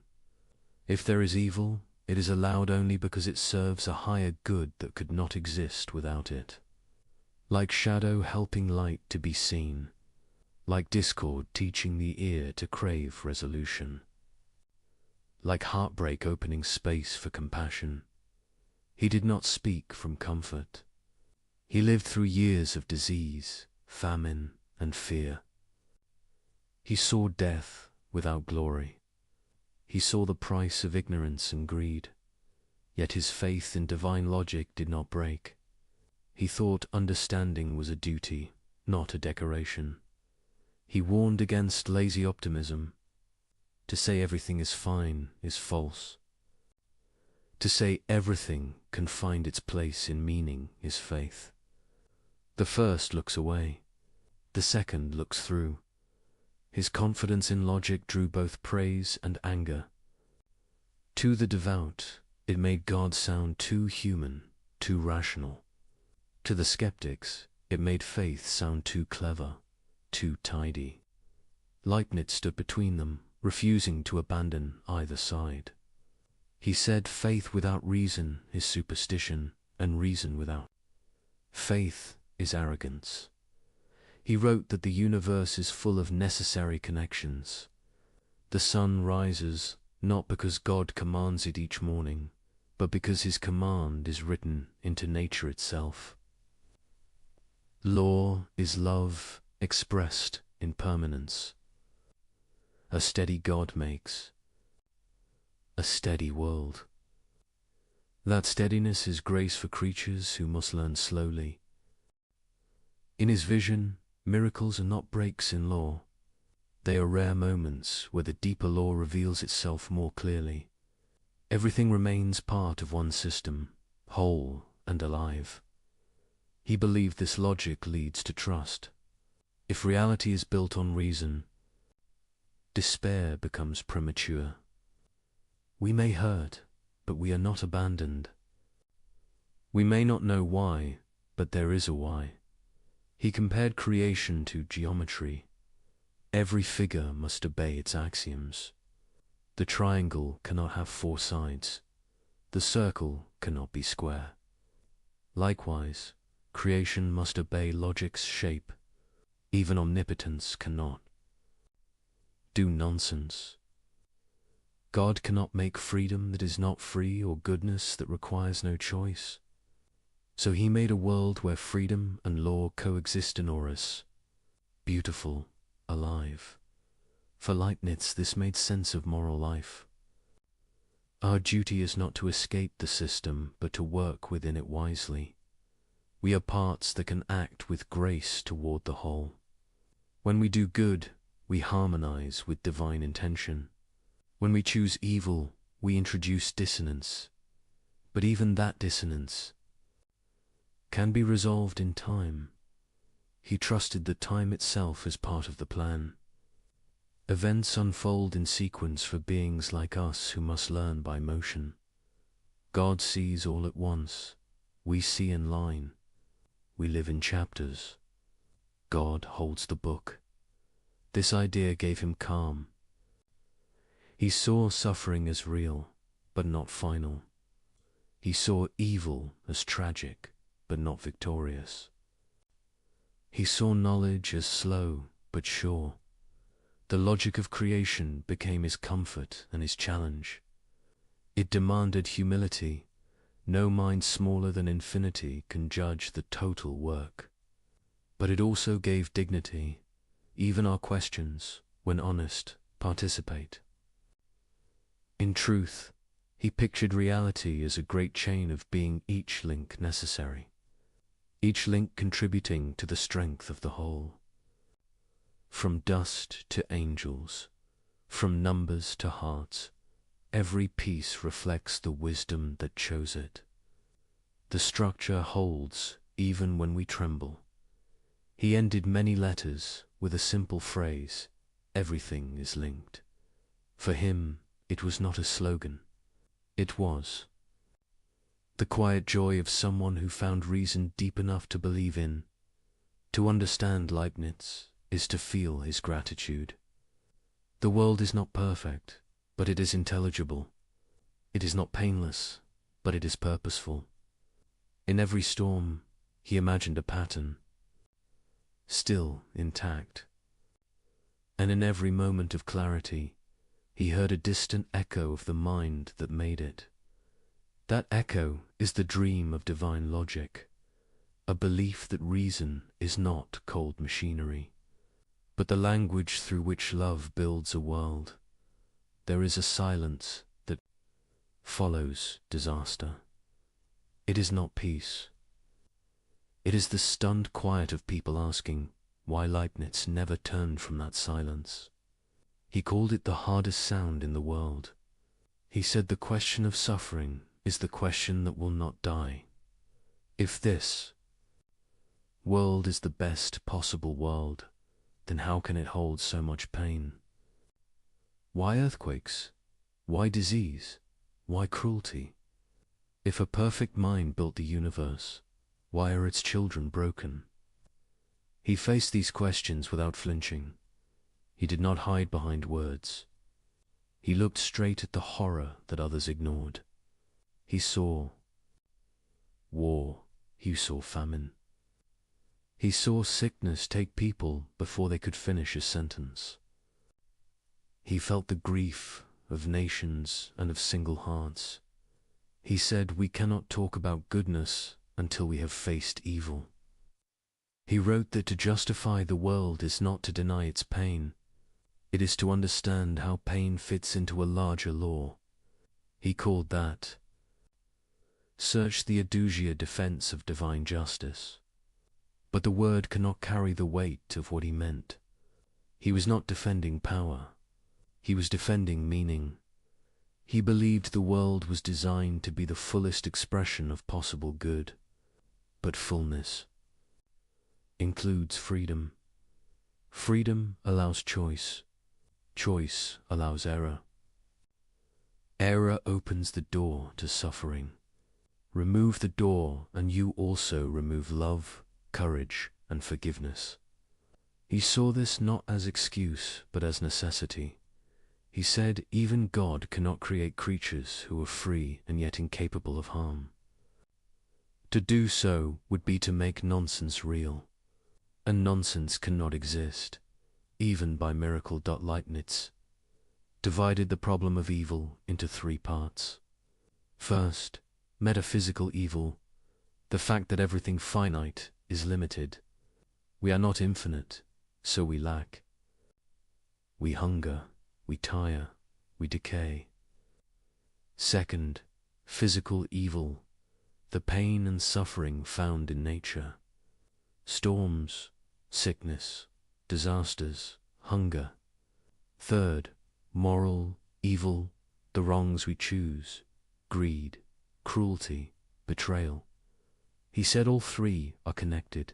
B: If there is evil, it is allowed only because it serves a higher good that could not exist without it. Like shadow helping light to be seen, like discord teaching the ear to crave resolution, like heartbreak opening space for compassion. He did not speak from comfort. He lived through years of disease, famine, and fear. He saw death without glory. He saw the price of ignorance and greed, yet his faith in divine logic did not break. He thought understanding was a duty, not a decoration. He warned against lazy optimism. To say everything is fine is false. To say everything can find its place in meaning is faith. The first looks away, the second looks through. His confidence in logic drew both praise and anger. To the devout, it made God sound too human, too rational. To the skeptics, it made faith sound too clever, too tidy. Leibniz stood between them, refusing to abandon either side. He said faith without reason is superstition, and reason without faith is arrogance. He wrote that the universe is full of necessary connections. The sun rises not because God commands it each morning, but because his command is written into nature itself. Law is love expressed in permanence. A steady God makes a steady world. That steadiness is grace for creatures who must learn slowly. In his vision, miracles are not breaks in law. They are rare moments where the deeper law reveals itself more clearly. Everything remains part of one system, whole and alive. He believed this logic leads to trust. If reality is built on reason, despair becomes premature. We may hurt, but we are not abandoned. We may not know why, but there is a why. He compared creation to geometry. Every figure must obey its axioms. The triangle cannot have four sides. The circle cannot be square. Likewise, creation must obey logic's shape. Even omnipotence cannot do nonsense. God cannot make freedom that is not free or goodness that requires no choice. So he made a world where freedom and law coexist in us, beautiful, alive. For Leibniz, this made sense of moral life. Our duty is not to escape the system, but to work within it wisely. We are parts that can act with grace toward the whole. When we do good, we harmonize with divine intention. When we choose evil, we introduce dissonance. But even that dissonance can be resolved in time. He trusted that time itself is part of the plan. Events unfold in sequence for beings like us who must learn by motion. God sees all at once. We see in line. We live in chapters. God holds the book. This idea gave him calm. He saw suffering as real, but not final. He saw evil as tragic, but not victorious. He saw knowledge as slow, but sure. The logic of creation became his comfort and his challenge. It demanded humility. No mind smaller than infinity can judge the total work. But it also gave dignity. Even our questions, when honest, participate. In truth, he pictured reality as a great chain of being, each link necessary, each link contributing to the strength of the whole. From dust to angels, from numbers to hearts, every piece reflects the wisdom that chose it. The structure holds even when we tremble. He ended many letters with a simple phrase, "Everything is linked." For him, it was not a slogan. It was the quiet joy of someone who found reason deep enough to believe in. To understand Leibniz is to feel his gratitude. The world is not perfect, but it is intelligible. It is not painless, but it is purposeful. In every storm, he imagined a pattern, still intact. And in every moment of clarity, he heard a distant echo of the mind that made it. That echo is the dream of divine logic, a belief that reason is not cold machinery, but the language through which love builds a world. There is a silence that follows disaster. It is not peace. It is the stunned quiet of people asking why Leibniz never turned from that silence. He called it the hardest sound in the world. He said the question of suffering is the question that will not die. If this world is the best possible world, then how can it hold so much pain? Why earthquakes? Why disease? Why cruelty? If a perfect mind built the universe, why are its children broken? He faced these questions without flinching. He did not hide behind words. He looked straight at the horror that others ignored. He saw war. He saw famine. He saw sickness take people before they could finish a sentence. He felt the grief of nations and of single hearts. He said we cannot talk about goodness until we have faced evil. He wrote that to justify the world is not to deny its pain. It is to understand how pain fits into a larger law. He called that search the Adusia defense of divine justice. But the word cannot carry the weight of what he meant. He was not defending power. He was defending meaning. He believed the world was designed to be the fullest expression of possible good. But fullness includes freedom. Freedom allows choice. Choice allows error. Error opens the door to suffering. Remove the door and you also remove love, courage, and forgiveness. He saw this not as excuse, but as necessity. He said even God cannot create creatures who are free and yet incapable of harm. To do so would be to make nonsense real, and nonsense cannot exist, even by miracle. Leibniz divided the problem of evil into 3 parts. First, metaphysical evil, the fact that everything finite is limited. We are not infinite, so we lack. We hunger, we tire, we decay. Second, physical evil, the pain and suffering found in nature. Storms, sickness, disasters, hunger. Third, moral evil, the wrongs we choose, greed, cruelty, betrayal. He said all 3 are connected.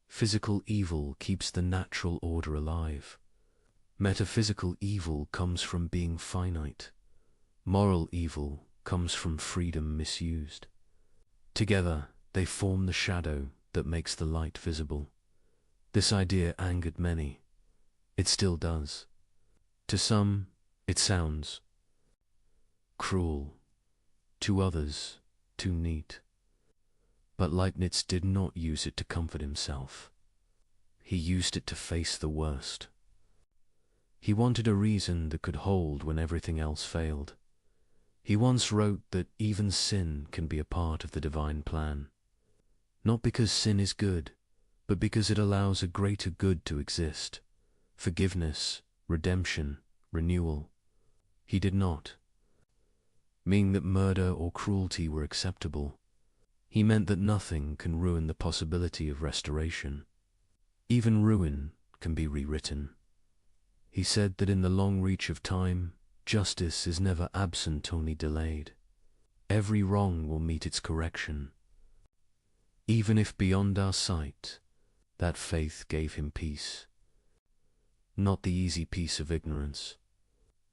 B: Physical evil keeps the natural order alive. Metaphysical evil comes from being finite. Moral evil comes from freedom misused. Together, they form the shadow that makes the light visible. This idea angered many. It still does. To some, it sounds cruel. To others, too neat. But Leibniz did not use it to comfort himself. He used it to face the worst. He wanted a reason that could hold when everything else failed. He once wrote that even sin can be a part of the divine plan. Not because sin is good, but because it allows a greater good to exist. Forgiveness, redemption, renewal. He did not mean that murder or cruelty were acceptable. He meant that nothing can ruin the possibility of restoration. Even ruin can be rewritten. He said that in the long reach of time, justice is never absent, only delayed. Every wrong will meet its correction. Even if beyond our sight, that faith gave him peace. Not the easy peace of ignorance,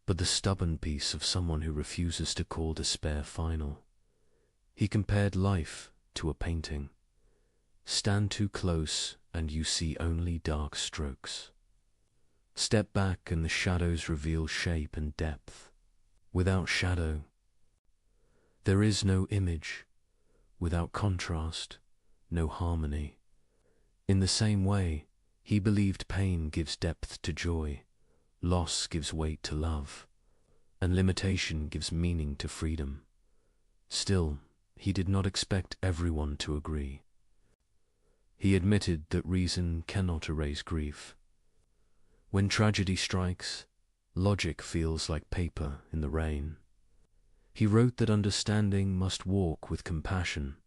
B: but the stubborn peace of someone who refuses to call despair final. He compared life to a painting. Stand too close and you see only dark strokes. Step back and the shadows reveal shape and depth. Without shadow, there is no image. Without contrast, no harmony. In the same way, he believed pain gives depth to joy, loss gives weight to love, and limitation gives meaning to freedom. Still, he did not expect everyone to agree. He admitted that reason cannot erase grief. When tragedy strikes, logic feels like paper in the rain. He wrote that understanding must walk with compassion.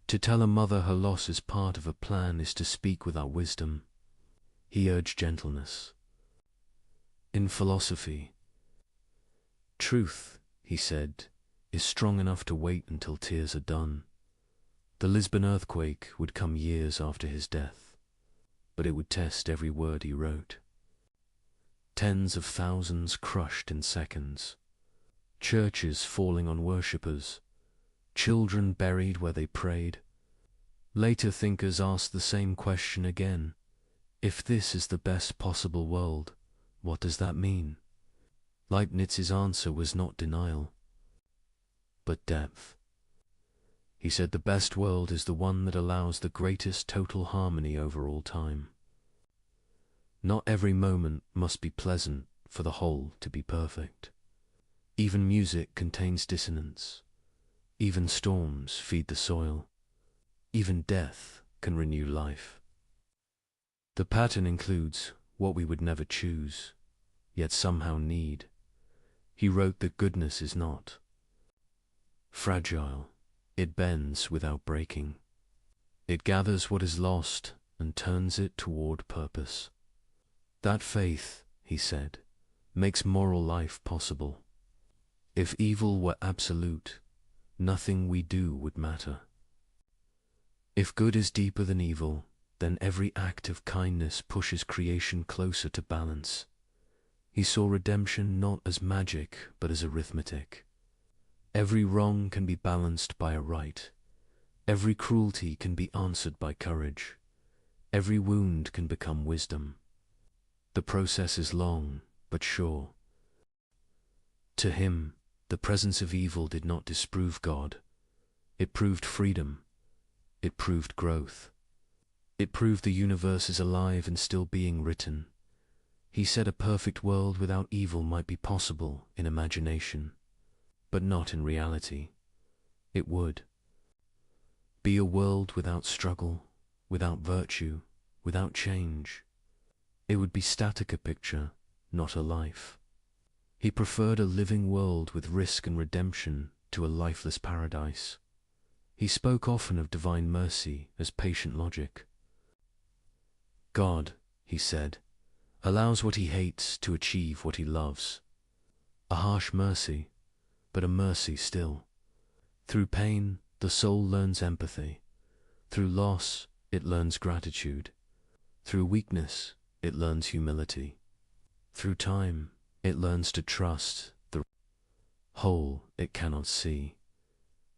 B: To tell a mother her loss is part of a plan is to speak without wisdom. He urged gentleness. In philosophy, truth, he said, is strong enough to wait until tears are done. The Lisbon earthquake would come years after his death, but it would test every word he wrote. Tens of thousands crushed in seconds, churches falling on worshippers, children buried where they prayed. Later thinkers asked the same question again. If this is the best possible world, what does that mean? Leibniz's answer was not denial, but depth. He said the best world is the one that allows the greatest total harmony over all time. Not every moment must be pleasant for the whole to be perfect. Even music contains dissonance. Even storms feed the soil. Even death can renew life. The pattern includes what we would never choose, yet somehow need. He wrote that goodness is not fragile. It bends without breaking. It gathers what is lost and turns it toward purpose. That faith, he said, makes moral life possible. If evil were absolute, nothing we do would matter. If good is deeper than evil, then every act of kindness pushes creation closer to balance. He saw redemption not as magic, but as arithmetic. Every wrong can be balanced by a right. Every cruelty can be answered by courage. Every wound can become wisdom. The process is long, but sure. To him, the presence of evil did not disprove God. It proved freedom. It proved growth. It proved the universe is alive and still being written. He said a perfect world without evil might be possible in imagination, but not in reality. It would be a world without struggle, without virtue, without change. It would be static, a picture, not a life. He preferred a living world with risk and redemption to a lifeless paradise. He spoke often of divine mercy as patient logic. God, he said, allows what he hates to achieve what he loves. A harsh mercy, but a mercy still. Through pain, the soul learns empathy. Through loss, it learns gratitude. Through weakness, it learns humility. Through time, it learns to trust the whole it cannot see.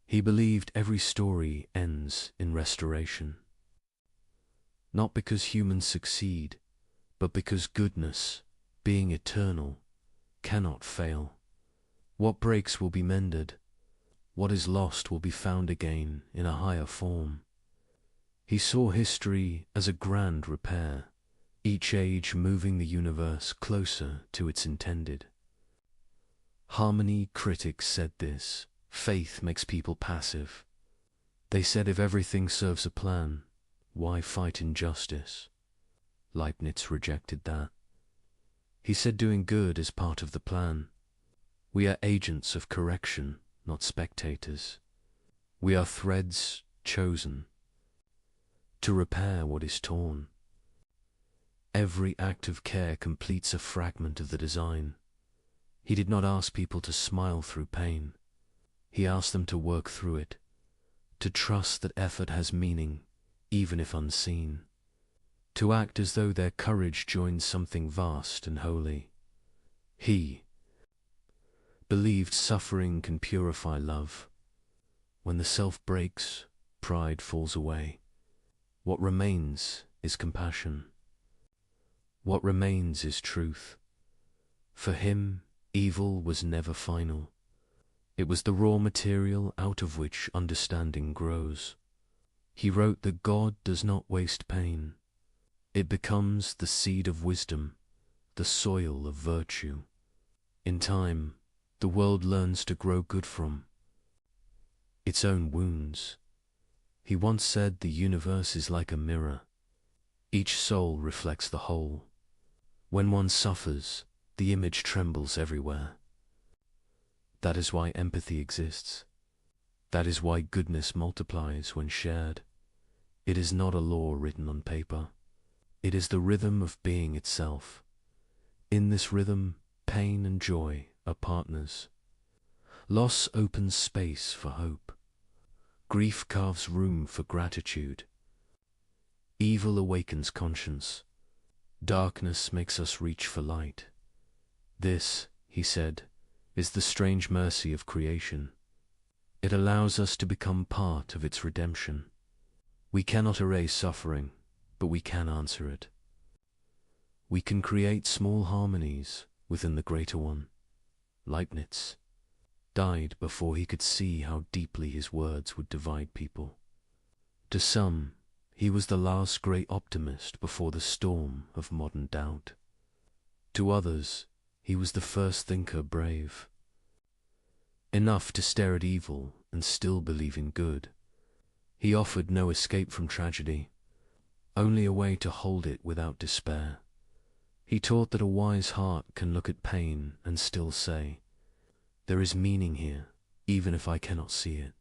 B: He believed every story ends in restoration. Not because humans succeed, but because goodness, being eternal, cannot fail. What breaks will be mended. What is lost will be found again in a higher form. He saw history as a grand repair, each age moving the universe closer to its intended. Harmony critics said this. Faith makes people passive. They said if everything serves a plan, why fight injustice? Leibniz rejected that. He said doing good is part of the plan. We are agents of correction, not spectators. We are threads chosen to repair what is torn. Every act of care completes a fragment of the design. He did not ask people to smile through pain. He asked them to work through it, to trust that effort has meaning, even if unseen, to act as though their courage joins something vast and holy. He believed suffering can purify love. When the self breaks, pride falls away. What remains is compassion. What remains is truth. For him, evil was never final. It was the raw material out of which understanding grows. He wrote that God does not waste pain. It becomes the seed of wisdom, the soil of virtue. In time, the world learns to grow good from its own wounds. He once said the universe is like a mirror. Each soul reflects the whole. When one suffers, the image trembles everywhere. That is why empathy exists. That is why goodness multiplies when shared. It is not a law written on paper. It is the rhythm of being itself. In this rhythm, pain and joy are partners. Loss opens space for hope. Grief carves room for gratitude. Evil awakens conscience. Darkness makes us reach for light. This, he said, is the strange mercy of creation. It allows us to become part of its redemption. We cannot erase suffering, but we can answer it. We can create small harmonies within the greater one. Leibniz died before he could see how deeply his words would divide people. To some, he was the last great optimist before the storm of modern doubt. To others, he was the first thinker brave. Enough to stare at evil and still believe in good. He offered no escape from tragedy, only a way to hold it without despair. He taught that a wise heart can look at pain and still say, "There is meaning here, even if I cannot see it.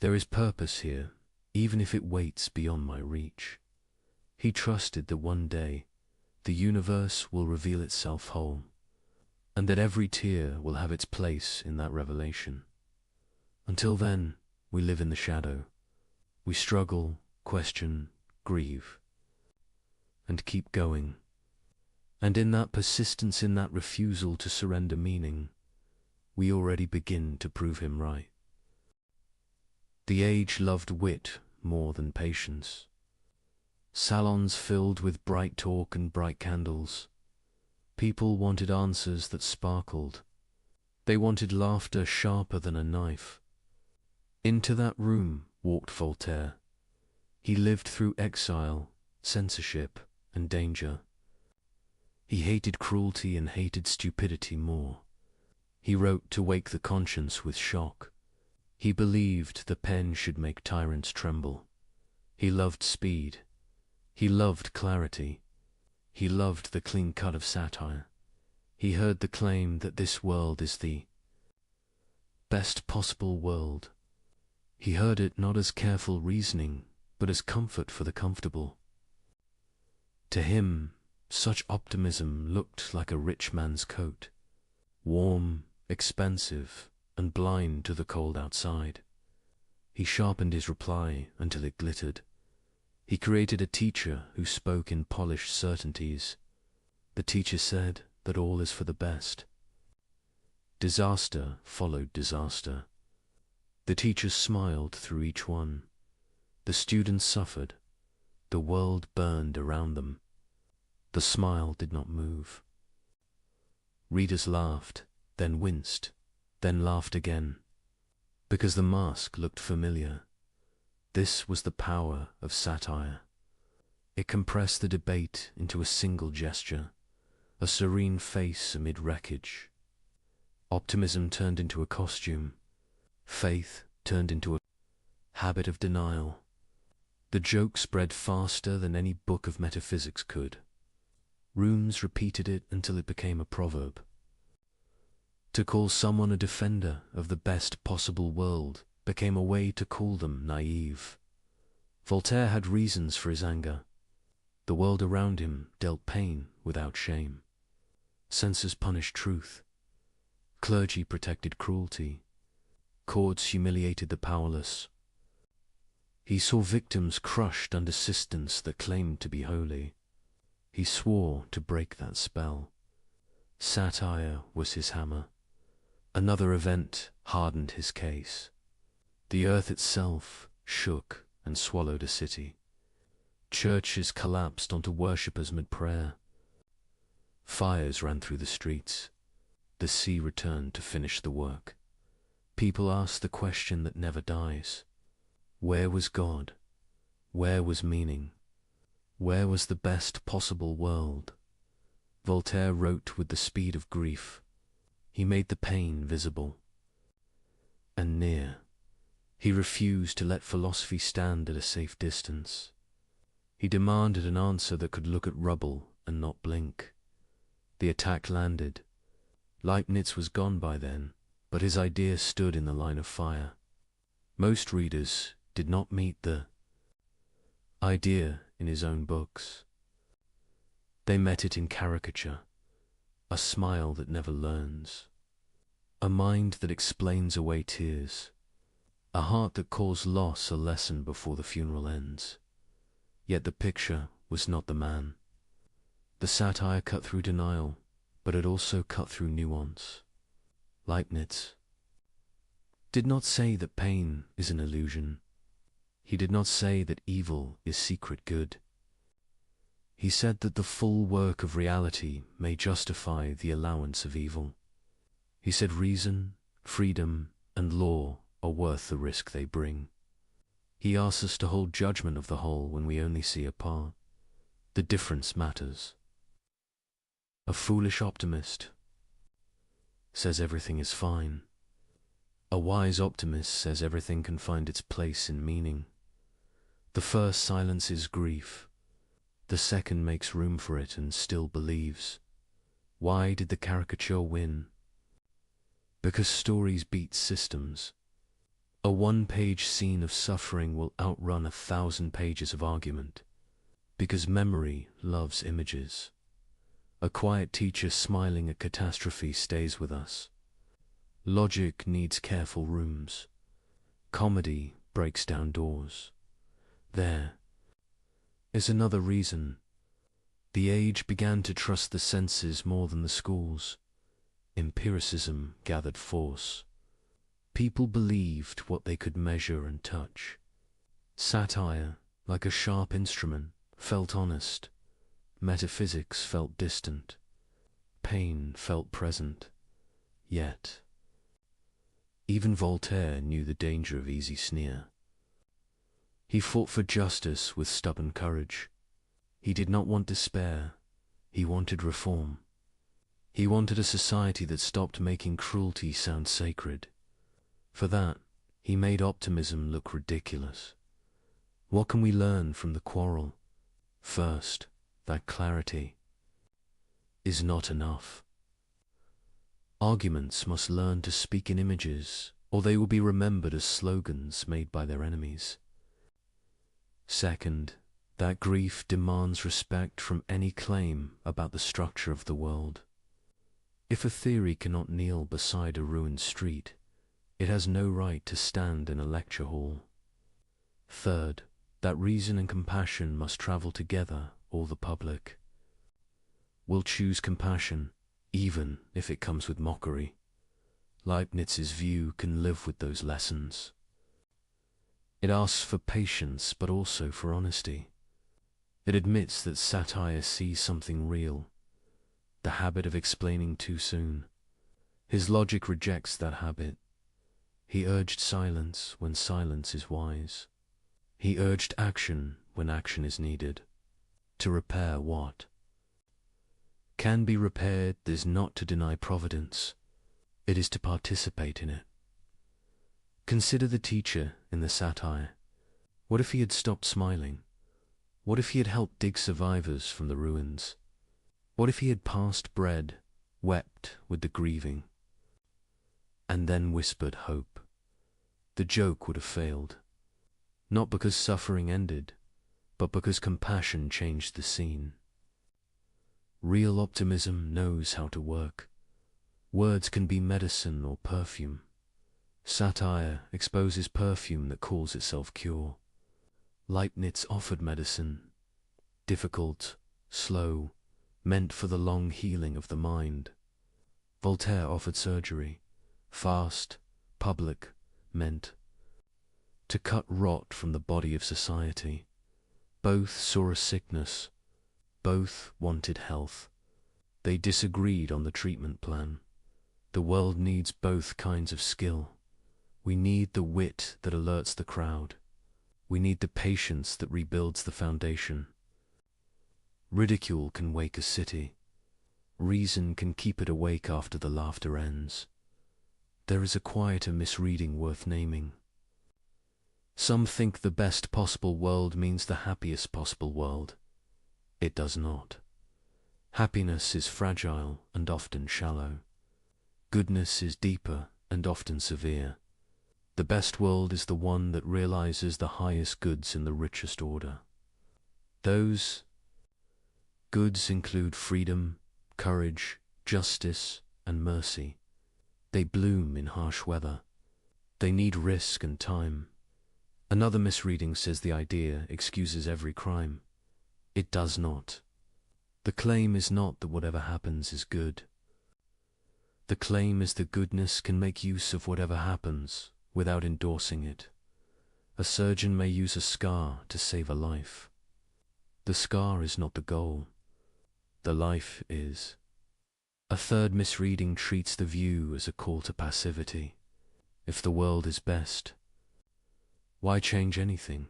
B: There is purpose here, even if it waits beyond my reach." He trusted that one day the universe will reveal itself whole, and that every tear will have its place in that revelation. Until then, we live in the shadow. We struggle, question, grieve, and keep going. And in that persistence, in that refusal to surrender meaning, we already begin to prove him right. The age loved wit more than patience. Salons filled with bright talk and bright candles. People wanted answers that sparkled. They wanted laughter sharper than a knife. Into that room walked Voltaire. He lived through exile, censorship, and danger. He hated cruelty and hated stupidity more. He wrote to wake the conscience with shock. He believed the pen should make tyrants tremble. He loved speed. He loved clarity. He loved the clean cut of satire. He heard the claim that this world is the best possible world. He heard it not as careful reasoning, but as comfort for the comfortable. To him, such optimism looked like a rich man's coat, warm, expansive, and blind to the cold outside. He sharpened his reply until it glittered. He created a teacher who spoke in polished certainties. The teacher said that all is for the best. Disaster followed disaster. The teachers smiled through each one. The students suffered. The world burned around them. The smile did not move. Readers laughed, then winced, then laughed again, because the mask looked familiar. This was the power of satire. It compressed the debate into a single gesture, a serene face amid wreckage. Optimism turned into a costume. Faith turned into a habit of denial. The joke spread faster than any book of metaphysics could. Rooms repeated it until it became a proverb. To call someone a defender of the best possible world became a way to call them naive. Voltaire had reasons for his anger. The world around him dealt pain without shame. Censors punished truth. Clergy protected cruelty. Courts humiliated the powerless. He saw victims crushed under systems that claimed to be holy. He swore to break that spell. Satire was his hammer. Another event hardened his case. The earth itself shook and swallowed a city. Churches collapsed onto worshippers mid-prayer. Fires ran through the streets. The sea returned to finish the work. People asked the question that never dies. Where was God? Where was meaning? Where was the best possible world? Voltaire wrote with the speed of grief. He made the pain visible and near. He refused to let philosophy stand at a safe distance. He demanded an answer that could look at rubble and not blink. The attack landed. Leibniz was gone by then, but his idea stood in the line of fire. Most readers did not meet the idea in his own books. They met it in caricature, a smile that never learns, a mind that explains away tears, a heart that calls loss a lesson before the funeral ends. Yet the picture was not the man. The satire cut through denial, but it also cut through nuance. Leibniz did not say that pain is an illusion. He did not say that evil is secret good. He said that the full work of reality may justify the allowance of evil. He said reason, freedom, and law are worth the risk they bring. He asks us to hold judgment of the whole when we only see a part. The difference matters. A foolish optimist says everything is fine. A wise optimist says everything can find its place in meaning. The first silences grief. The second makes room for it and still believes. Why did the caricature win? Because stories beat systems. A one-page scene of suffering will outrun 1,000 pages of argument. Because memory loves images. A quiet teacher smiling at catastrophe stays with us. Logic needs careful rooms. Comedy breaks down doors. There, is another reason. The age began to trust the senses more than the schools. Empiricism gathered force. People believed what they could measure and touch. Satire, like a sharp instrument, felt honest. Metaphysics felt distant. Pain felt present. Yet, even Voltaire knew the danger of easy sneer. He fought for justice with stubborn courage. He did not want despair. He wanted reform. He wanted a society that stopped making cruelty sound sacred. For that, he made optimism look ridiculous. What can we learn from the quarrel? First, that clarity is not enough. Arguments must learn to speak in images, or they will be remembered as slogans made by their enemies. Second, that grief demands respect from any claim about the structure of the world. If a theory cannot kneel beside a ruined street, it has no right to stand in a lecture hall. Third, that reason and compassion must travel together, or the public will choose compassion, even if it comes with mockery. Leibniz's view can live with those lessons. It asks for patience, but also for honesty. It admits that satire sees something real, the habit of explaining too soon. His logic rejects that habit. He urged silence when silence is wise. He urged action when action is needed. To repair what can be repaired is not to deny providence. It is to participate in it. Consider the teacher in the satire. What if he had stopped smiling? What if he had helped dig survivors from the ruins? What if he had passed bread, wept with the grieving, and then whispered hope? The joke would have failed. Not because suffering ended, but because compassion changed the scene. Real optimism knows how to work. Words can be medicine or perfume. Satire exposes perfume that calls itself cure. Leibniz offered medicine, difficult, slow, meant for the long healing of the mind. Voltaire offered surgery, fast, public, meant to cut rot from the body of society. Both saw a sickness. Both wanted health. They disagreed on the treatment plan. The world needs both kinds of skill. We need the wit that alerts the crowd. We need the patience that rebuilds the foundation. Ridicule can wake a city. Reason can keep it awake after the laughter ends. There is a quieter misreading worth naming. Some think the best possible world means the happiest possible world. It does not. Happiness is fragile and often shallow. Goodness is deeper and often severe. The best world is the one that realizes the highest goods in the richest order. Those goods include freedom, courage, justice, and mercy. They bloom in harsh weather. They need risk and time. Another misreading says the idea excuses every crime. It does not. The claim is not that whatever happens is good. The claim is that goodness can make use of whatever happens without endorsing it. A surgeon may use a scar to save a life. The scar is not the goal. The life is. A third misreading treats the view as a call to passivity. If the world is best, why change anything?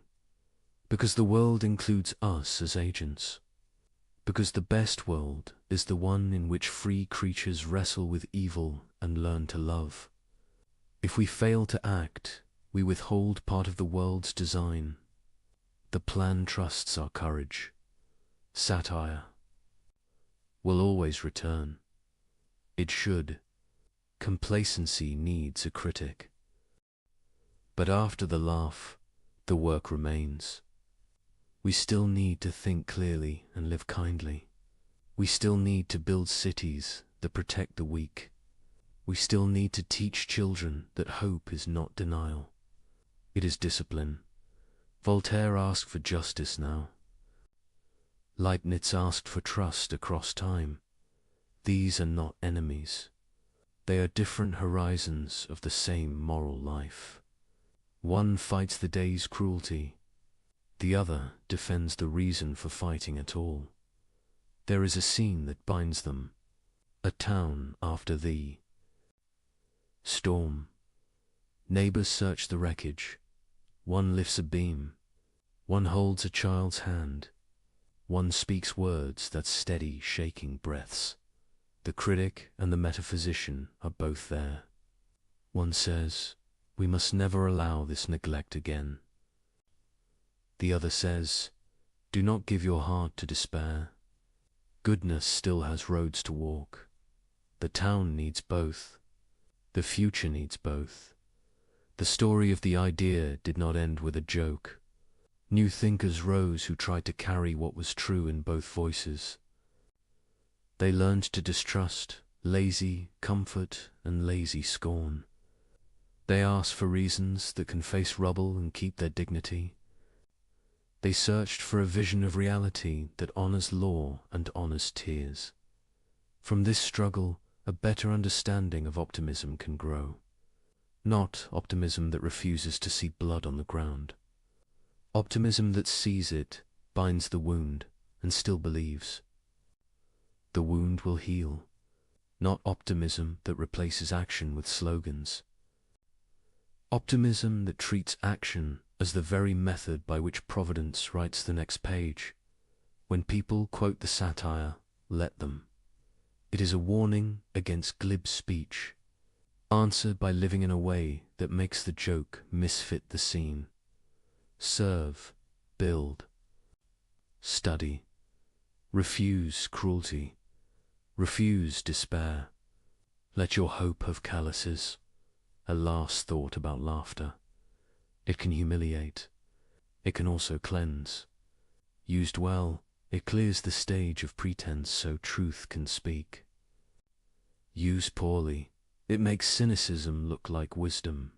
B: Because the world includes us as agents. Because the best world is the one in which free creatures wrestle with evil and learn to love. If we fail to act, we withhold part of the world's design. The plan trusts our courage. Satire will always return. It should. Complacency needs a critic. But after the laugh, the work remains. We still need to think clearly and live kindly. We still need to build cities that protect the weak. We still need to teach children that hope is not denial. It is discipline. Voltaire asked for justice now. Leibniz asked for trust across time. These are not enemies. They are different horizons of the same moral life. One fights the day's cruelty. The other defends the reason for fighting at all. There is a scene that binds them. A town after thee. Storm. Neighbors search the wreckage. One lifts a beam. One holds a child's hand. One speaks words that steady, shaking breaths. The critic and the metaphysician are both there. One says, we must never allow this neglect again. The other says, do not give your heart to despair. Goodness still has roads to walk. The town needs both. The future needs both. The story of the idea did not end with a joke. New thinkers rose who tried to carry what was true in both voices. They learned to distrust, lazy comfort and lazy scorn. They asked for reasons that can face rubble and keep their dignity. They searched for a vision of reality that honors law and honors tears. From this struggle, a better understanding of optimism can grow. Not optimism that refuses to see blood on the ground. Optimism that sees it, binds the wound, and still believes. The wound will heal. Not optimism that replaces action with slogans. Optimism that treats action as the very method by which Providence writes the next page. When people quote the satire, let them. It is a warning against glib speech. Answer by living in a way that makes the joke misfit the scene. Serve, build, study. Refuse cruelty. Refuse despair. Let your hope have calluses. A last thought about laughter. It can humiliate. It can also cleanse. Used well, it clears the stage of pretense so truth can speak. Used poorly, it makes cynicism look like wisdom.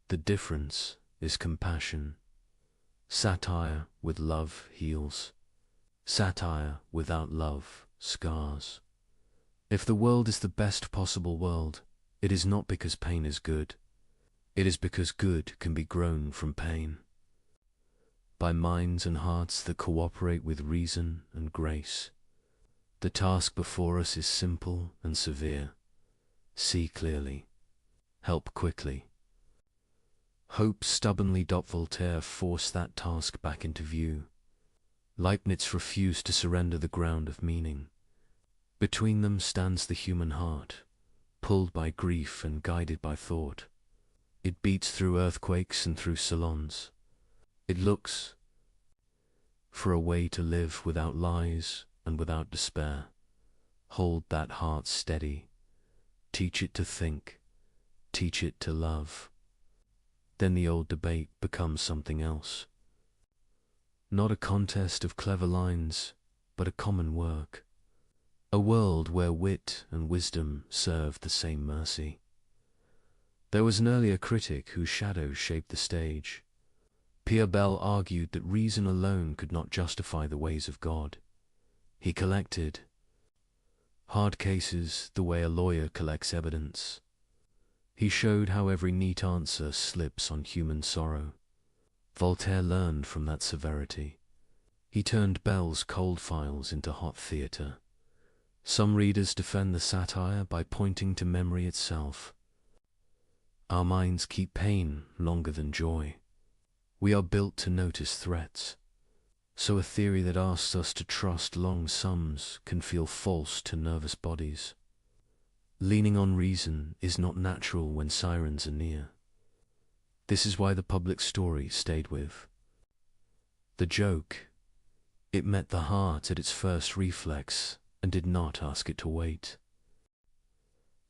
B: The difference is compassion. Satire with love heals. Satire without love scars. If the world is the best possible world, it is not because pain is good. It is because good can be grown from pain. By minds and hearts that cooperate with reason and grace. The task before us is simple and severe. See clearly. Help quickly. Hope stubbornly. Voltaire forced that task back into view. Leibniz refused to surrender the ground of meaning. Between them stands the human heart, pulled by grief and guided by thought. It beats through earthquakes and through salons. It looks for a way to live without lies and without despair. Hold that heart steady. Teach it to think. Teach it to love. Then the old debate becomes something else. Not a contest of clever lines, but a common work. A world where wit and wisdom serve the same mercy. There was an earlier critic whose shadow shaped the stage. Pierre Bell argued that reason alone could not justify the ways of God. He collected hard cases the way a lawyer collects evidence. He showed how every neat answer slips on human sorrow. Voltaire learned from that severity. He turned Bell's cold files into hot theatre. Some readers defend the satire by pointing to memory itself. Our minds keep pain longer than joy. We are built to notice threats. So a theory that asks us to trust long sums can feel false to nervous bodies. Leaning on reason is not natural when sirens are near. This is why the public story stayed with. The joke, it met the heart at its first reflex and did not ask it to wait.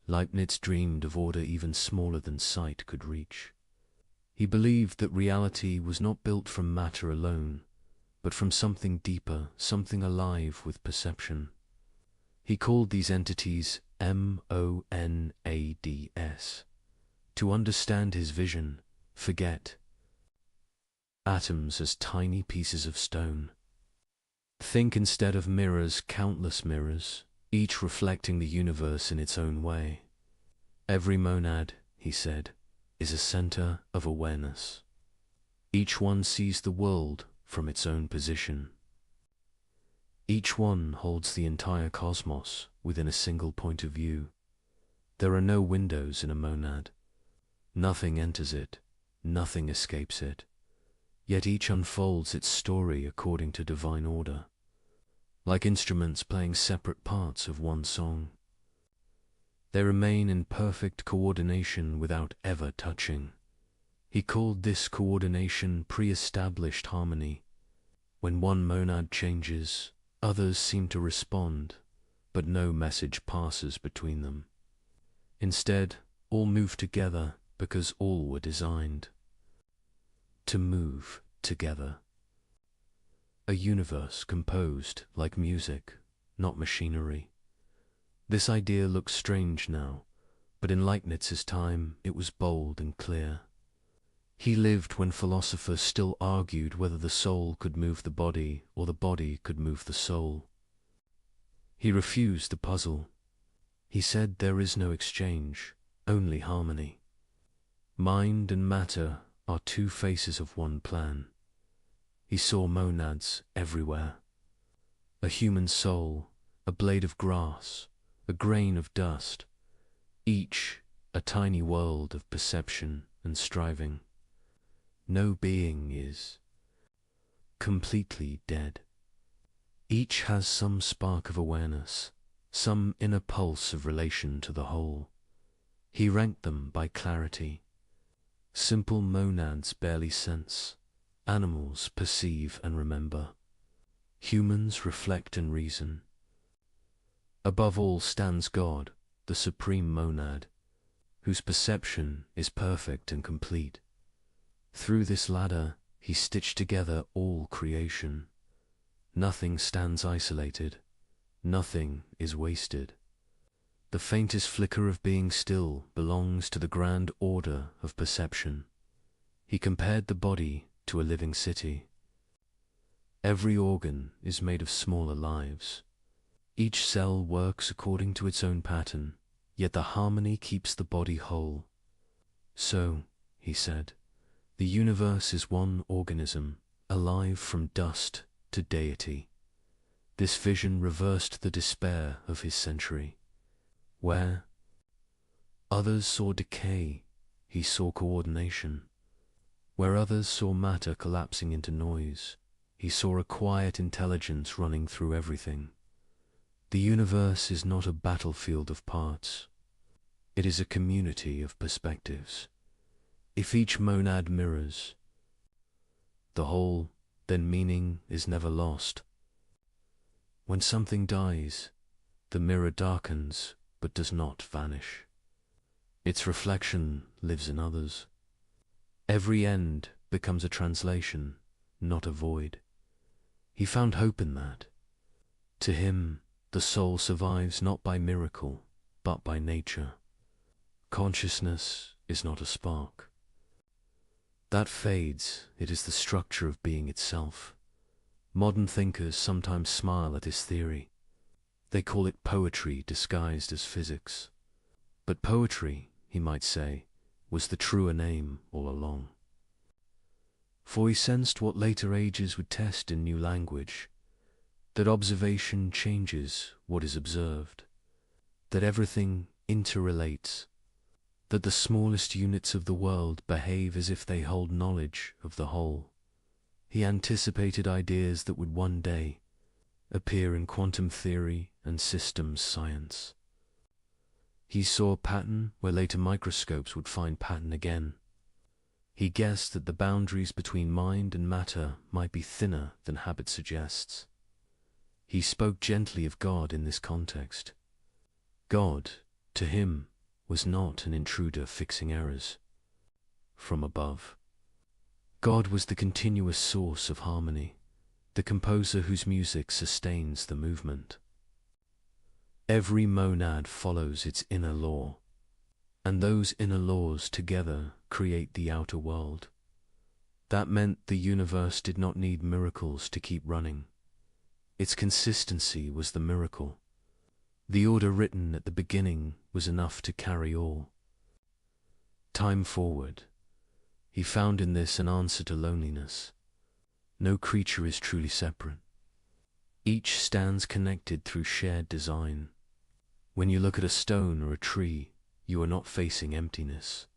B: Leibniz dreamed of order even smaller than sight could reach. He believed that reality was not built from matter alone, but from something deeper, something alive with perception. He called these entities monads. To understand his vision, forget atoms as tiny pieces of stone. Think instead of mirrors, countless mirrors, each reflecting the universe in its own way. Every monad, he said, is a center of awareness. Each one sees the world from its own position. Each one holds the entire cosmos within a single point of view. There are no windows in a monad. Nothing enters it, nothing escapes it. Yet each unfolds its story according to divine order, like instruments playing separate parts of one song. They remain in perfect coordination without ever touching. He called this coordination pre-established harmony. When one monad changes, others seem to respond, but no message passes between them. Instead, all move together because all were designed to move together. A universe composed like music, not machinery. This idea looks strange now, but in Leibniz's time it was bold and clear. He lived when philosophers still argued whether the soul could move the body or the body could move the soul. He refused the puzzle. He said there is no exchange, only harmony. Mind and matter are two faces of one plan. He saw monads everywhere. A human soul, a blade of grass, a grain of dust, each a tiny world of perception and striving. No being is completely dead. Each has some spark of awareness, some inner pulse of relation to the whole. He ranked them by clarity. Simple monads barely sense. Animals perceive and remember. Humans reflect and reason. Above all stands God, the supreme monad, whose perception is perfect and complete. Through this ladder, he stitched together all creation. Nothing stands isolated. Nothing is wasted. The faintest flicker of being still belongs to the grand order of perception. He compared the body to a living city. Every organ is made of smaller lives. Each cell works according to its own pattern, yet the harmony keeps the body whole. So, he said, the universe is one organism, alive from dust to deity. This vision reversed the despair of his century. Where others saw decay, he saw coordination. Where others saw matter collapsing into noise, he saw a quiet intelligence running through everything. The universe is not a battlefield of parts. It is a community of perspectives. If each monad mirrors the whole, then meaning is never lost. When something dies, the mirror darkens but does not vanish. Its reflection lives in others. Every end becomes a translation, not a void. He found hope in that. To him, the soul survives not by miracle, but by nature. Consciousness is not a spark. That fades, it is the structure of being itself. Modern thinkers sometimes smile at his theory. They call it poetry disguised as physics. But poetry, he might say, was the truer name all along. For he sensed what later ages would test in new language, that observation changes what is observed, that everything interrelates, that the smallest units of the world behave as if they hold knowledge of the whole. He anticipated ideas that would one day appear in quantum theory and systems science. He saw pattern where later microscopes would find pattern again. He guessed that the boundaries between mind and matter might be thinner than habit suggests. He spoke gently of God in this context. God, to him, was not an intruder fixing errors from above. God was the continuous source of harmony, the composer whose music sustains the movement. Every monad follows its inner law, and those inner laws together create the outer world. That meant the universe did not need miracles to keep running. Its consistency was the miracle. The order written at the beginning was enough to carry all. Time forward, he found in this an answer to loneliness. No creature is truly separate. Each stands connected through shared design. When you look at a stone or a tree, you are not facing emptiness.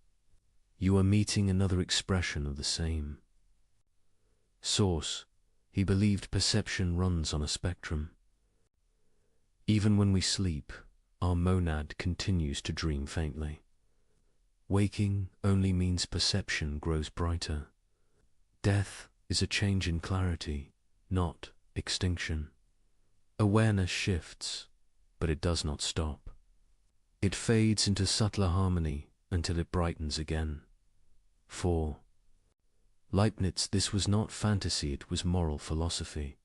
B: You are meeting another expression of the same source. He believed perception runs on a spectrum. Even when we sleep, our monad continues to dream faintly. Waking only means perception grows brighter. Death is a change in clarity, not extinction. Awareness shifts, but it does not stop. It fades into subtler harmony until it brightens again. For Leibniz, this was not fantasy, it was moral philosophy.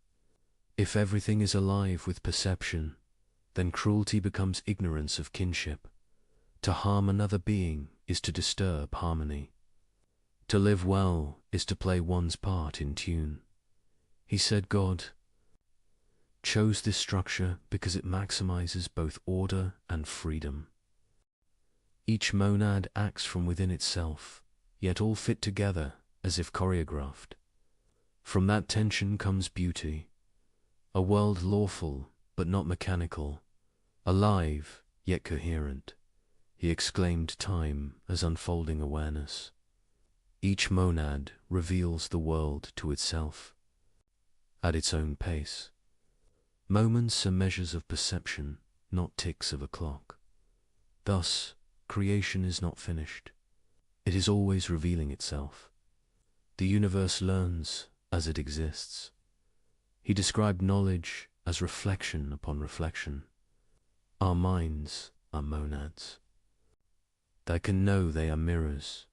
B: If everything is alive with perception, then cruelty becomes ignorance of kinship. To harm another being is to disturb harmony. To live well is to play one's part in tune. He said God chose this structure because it maximizes both order and freedom. Each monad acts from within itself, yet all fit together as if choreographed. From that tension comes beauty, a world lawful but not mechanical, alive yet coherent. He exclaimed time as unfolding awareness. Each monad reveals the world to itself, at its own pace. Moments are measures of perception, not ticks of a clock. Thus, creation is not finished. It is always revealing itself. The universe learns as it exists. He described knowledge as reflection upon reflection. Our minds are monads that can know they are mirrors.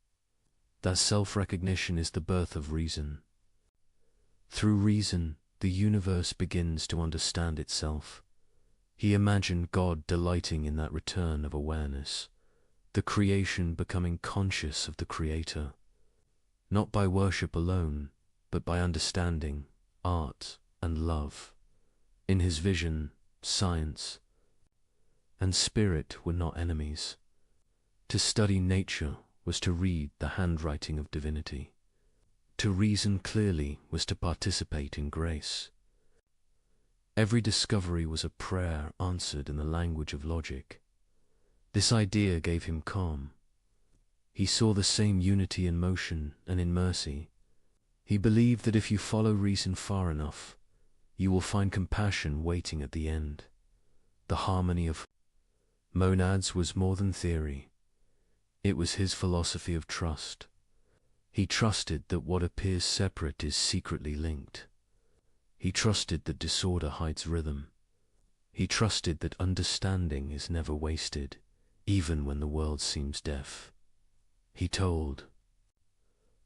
B: That self-recognition is the birth of reason. Through reason, the universe begins to understand itself. He imagined God delighting in that return of awareness, the creation becoming conscious of the Creator, not by worship alone, but by understanding, art, and love. In his vision, science and spirit were not enemies. To study nature was to read the handwriting of divinity. To reason clearly was to participate in grace. Every discovery was a prayer answered in the language of logic. This idea gave him calm. He saw the same unity in motion and in mercy. He believed that if you follow reason far enough, you will find compassion waiting at the end. The harmony of monads was more than theory. It was his philosophy of trust. He trusted that what appears separate is secretly linked. He trusted that disorder hides rhythm. He trusted that understanding is never wasted, even when the world seems deaf. He told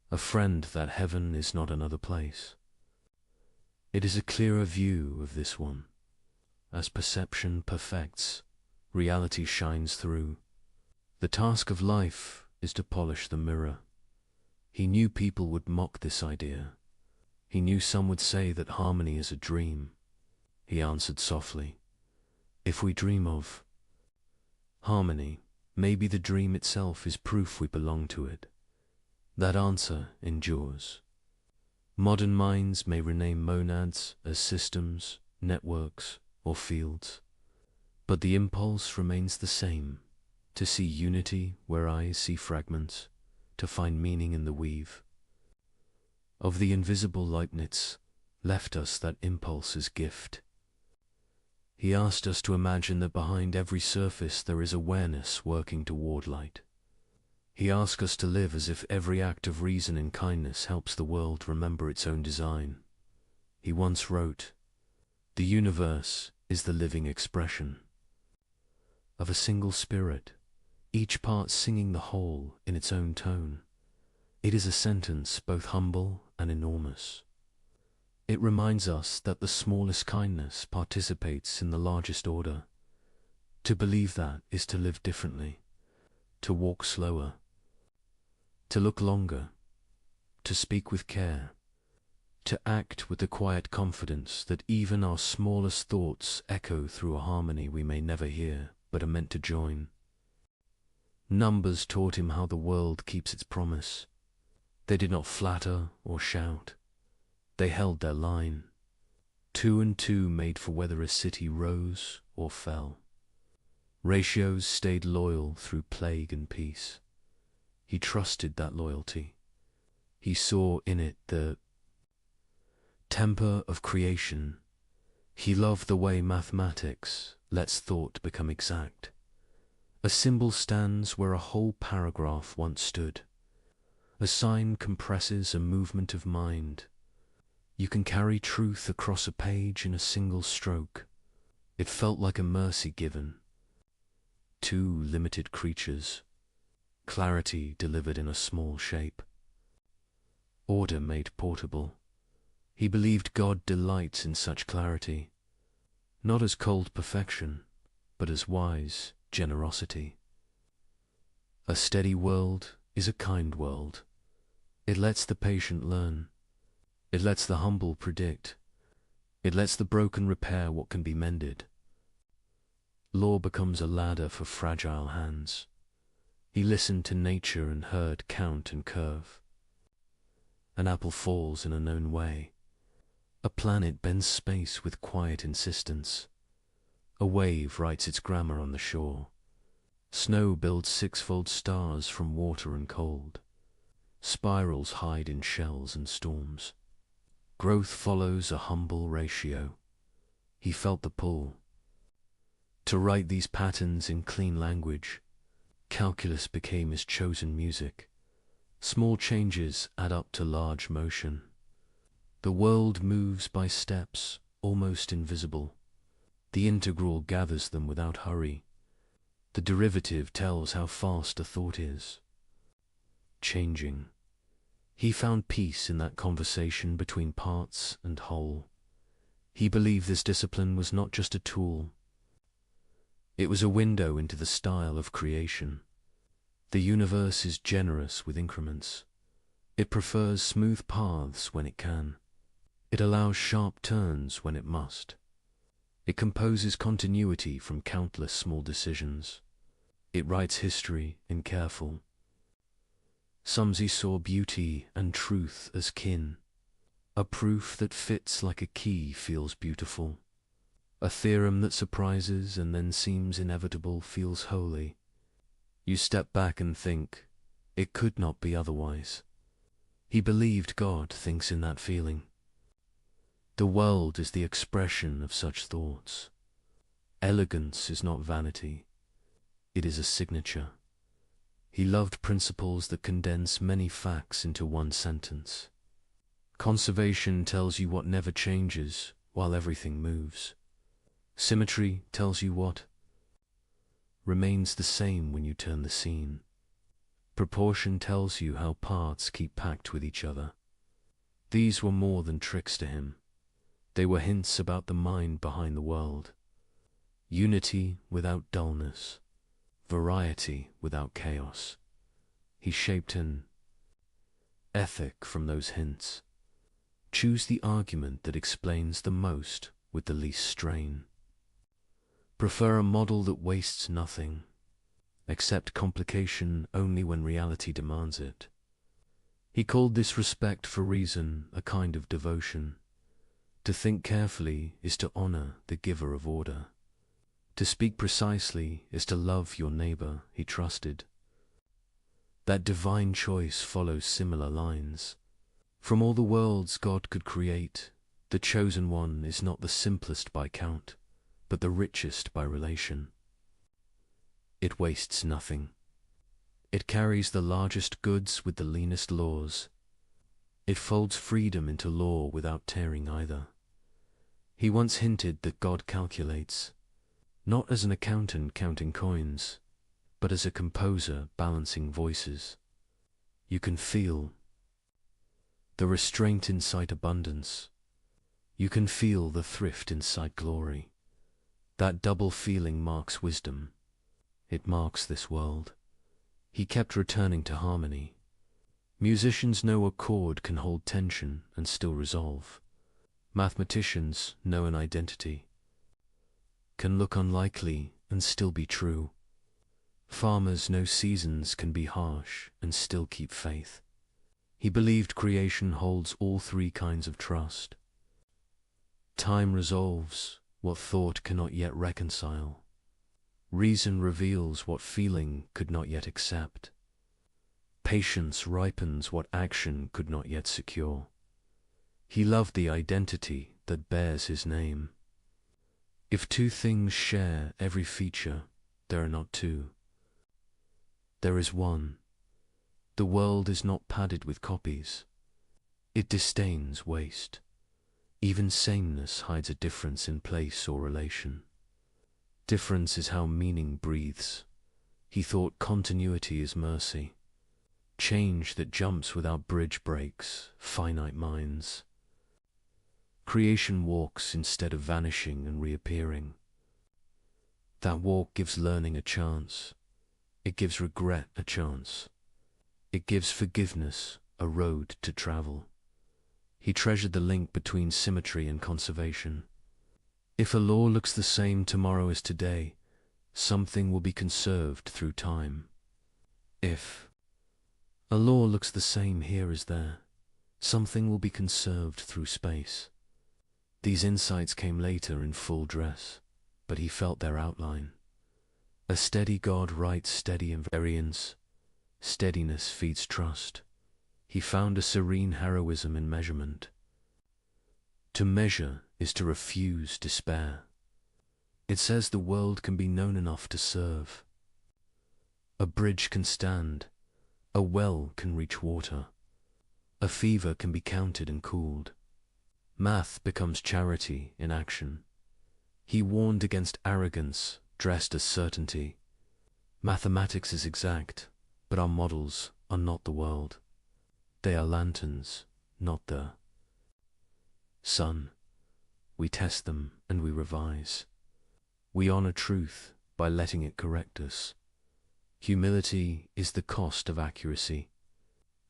B: a friend that heaven is not another place. It is a clearer view of this one. As perception perfects, reality shines through. The task of life is to polish the mirror. He knew people would mock this idea. He knew some would say that harmony is a dream. He answered softly, if we dream of harmony, maybe the dream itself is proof we belong to it. That answer endures. Modern minds may rename monads as systems, networks, or fields, but the impulse remains the same, to see unity where eyes see fragments, to find meaning in the weave. Of the invisible Leibniz left us that impulse as gift. He asked us to imagine that behind every surface there is awareness working toward light. He asked us to live as if every act of reason and kindness helps the world remember its own design. He once wrote, "The universe is the living expression of a single spirit, each part singing the whole in its own tone. It is a sentence both humble and enormous. It reminds us that the smallest kindness participates in the largest order. To believe that is to live differently, to walk slower, to look longer, to speak with care, to act with the quiet confidence that even our smallest thoughts echo through a harmony we may never hear but are meant to join. Numbers taught him how the world keeps its promise. They did not flatter or shout. They held their line. 2 and 2 made for whether a city rose or fell. Ratios stayed loyal through plague and peace. He trusted that loyalty. He saw in it the temper of creation. He loved the way mathematics lets thought become exact. A symbol stands where a whole paragraph once stood. A sign compresses a movement of mind. You can carry truth across a page in a single stroke. It felt like a mercy given. 2 limited creatures. Clarity delivered in a small shape. Order made portable. He believed God delights in such clarity, not as cold perfection, but as wise generosity. A steady world is a kind world. It lets the patient learn. It lets the humble predict. It lets the broken repair what can be mended. Law becomes a ladder for fragile hands. He listened to nature and heard count and curve. An apple falls in a known way. A planet bends space with quiet insistence. A wave writes its grammar on the shore. Snow builds 6-fold stars from water and cold. Spirals hide in shells and storms. Growth follows a humble ratio. He felt the pull. To write these patterns in clean language, calculus became his chosen music. Small changes add up to large motion. The world moves by steps, almost invisible. The integral gathers them without hurry. The derivative tells how fast a thought is. Changing. He found peace in that conversation between parts and whole. He believed this discipline was not just a tool. It was a window into the style of creation. The universe is generous with increments. It prefers smooth paths when it can. It allows sharp turns when it must. It composes continuity from countless small decisions. It writes history in careful. Somsey saw beauty and truth as kin. A proof that fits like a key feels beautiful. A theorem that surprises and then seems inevitable feels holy. You step back and think, it could not be otherwise. He believed God thinks in that feeling. The world is the expression of such thoughts. Elegance is not vanity. It is a signature. He loved principles that condense many facts into one sentence. Conservation tells you what never changes while everything moves. Symmetry tells you what remains the same when you turn the scene. Proportion tells you how parts keep packed with each other. These were more than tricks to him. They were hints about the mind behind the world. Unity without dullness. Variety without chaos. He shaped an ethic from those hints. Choose the argument that explains the most with the least strain. Prefer a model that wastes nothing. Accept complication only when reality demands it. He called this respect for reason a kind of devotion. To think carefully is to honor the giver of order. To speak precisely is to love your neighbor, he trusted. That divine choice follows similar lines. From all the worlds God could create, the chosen one is not the simplest by count, but the richest by relation. It wastes nothing. It carries the largest goods with the leanest laws. It folds freedom into law without tearing either. He once hinted that God calculates, not as an accountant counting coins, but as a composer balancing voices. You can feel the restraint inside abundance. You can feel the thrift inside glory. That double feeling marks wisdom. It marks this world. He kept returning to harmony. Musicians know a chord can hold tension and still resolve. Mathematicians know an identity can look unlikely and still be true. Farmers know seasons can be harsh and still keep faith. He believed creation holds all three kinds of trust. Time resolves what thought cannot yet reconcile. Reason reveals what feeling could not yet accept. Patience ripens what action could not yet secure. He loved the identity that bears his name. If two things share every feature, there are not two. There is one. The world is not padded with copies. It disdains waste. Even sameness hides a difference in place or relation. Difference is how meaning breathes. He thought continuity is mercy. Change that jumps without bridge breaks finite minds. Creation walks instead of vanishing and reappearing. That walk gives learning a chance. It gives regret a chance. It gives forgiveness a road to travel. He treasured the link between symmetry and conservation. If a law looks the same tomorrow as today, something will be conserved through time. If a law looks the same here as there, something will be conserved through space. These insights came later in full dress, but he felt their outline. A steady God writes steady invariance. Steadiness feeds trust. He found a serene heroism in measurement. To measure is to refuse despair. It says the world can be known enough to serve. A bridge can stand. A well can reach water. A fever can be counted and cooled. Math becomes charity in action. He warned against arrogance dressed as certainty. Mathematics is exact, but our models are not the world. They are lanterns, not the sun. We test them and we revise. We honor truth by letting it correct us. Humility is the cost of accuracy.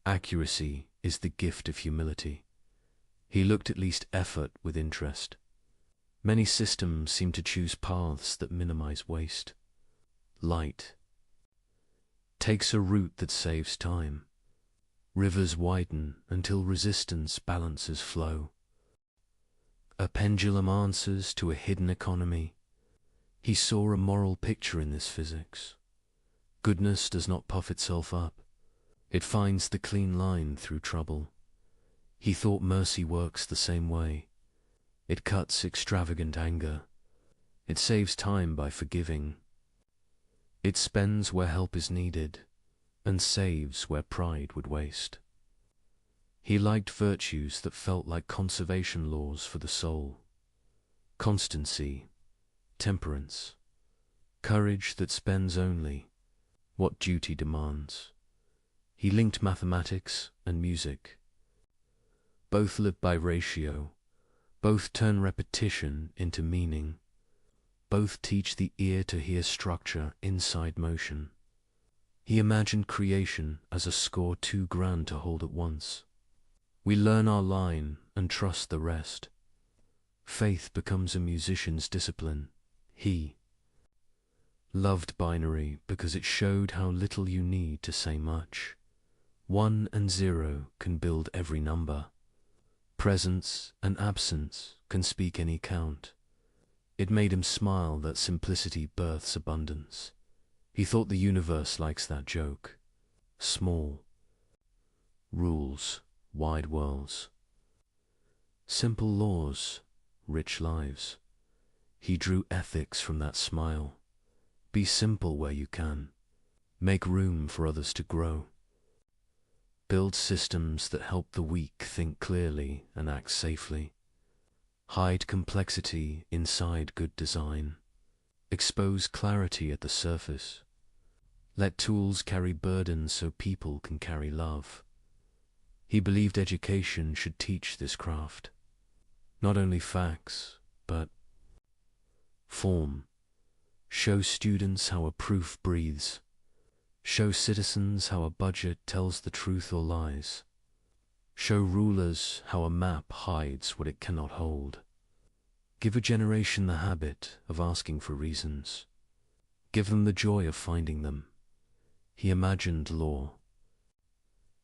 B: Accuracy is the gift of humility. He looked at least effort with interest. Many systems seem to choose paths that minimize waste. Light takes a route that saves time. Rivers widen until resistance balances flow. A pendulum answers to a hidden economy. He saw a moral picture in this physics. Goodness does not puff itself up. It finds the clean line through trouble. He thought mercy works the same way. It cuts extravagant anger. It saves time by forgiving. It spends where help is needed, and saves where pride would waste. He liked virtues that felt like conservation laws for the soul. Constancy, temperance, courage that spends only what duty demands. He linked mathematics and music. Both live by ratio. Both turn repetition into meaning. Both teach the ear to hear structure inside motion. He imagined creation as a score too grand to hold at once. We learn our line and trust the rest. Faith becomes a musician's discipline. He loved binary because it showed how little you need to say much. 1 and 0 can build every number. Presence and absence can speak any count. It made him smile that simplicity births abundance. He thought the universe likes that joke. Small rules, wide worlds. Simple laws, rich lives. He drew ethics from that smile. Be simple where you can. Make room for others to grow. Build systems that help the weak think clearly and act safely. Hide complexity inside good design. Expose clarity at the surface. Let tools carry burdens so people can carry love. He believed education should teach this craft. Not only facts, but form. Show students how a proof breathes. Show citizens how a budget tells the truth or lies. Show rulers how a map hides what it cannot hold. Give a generation the habit of asking for reasons. Give them the joy of finding them. He imagined law,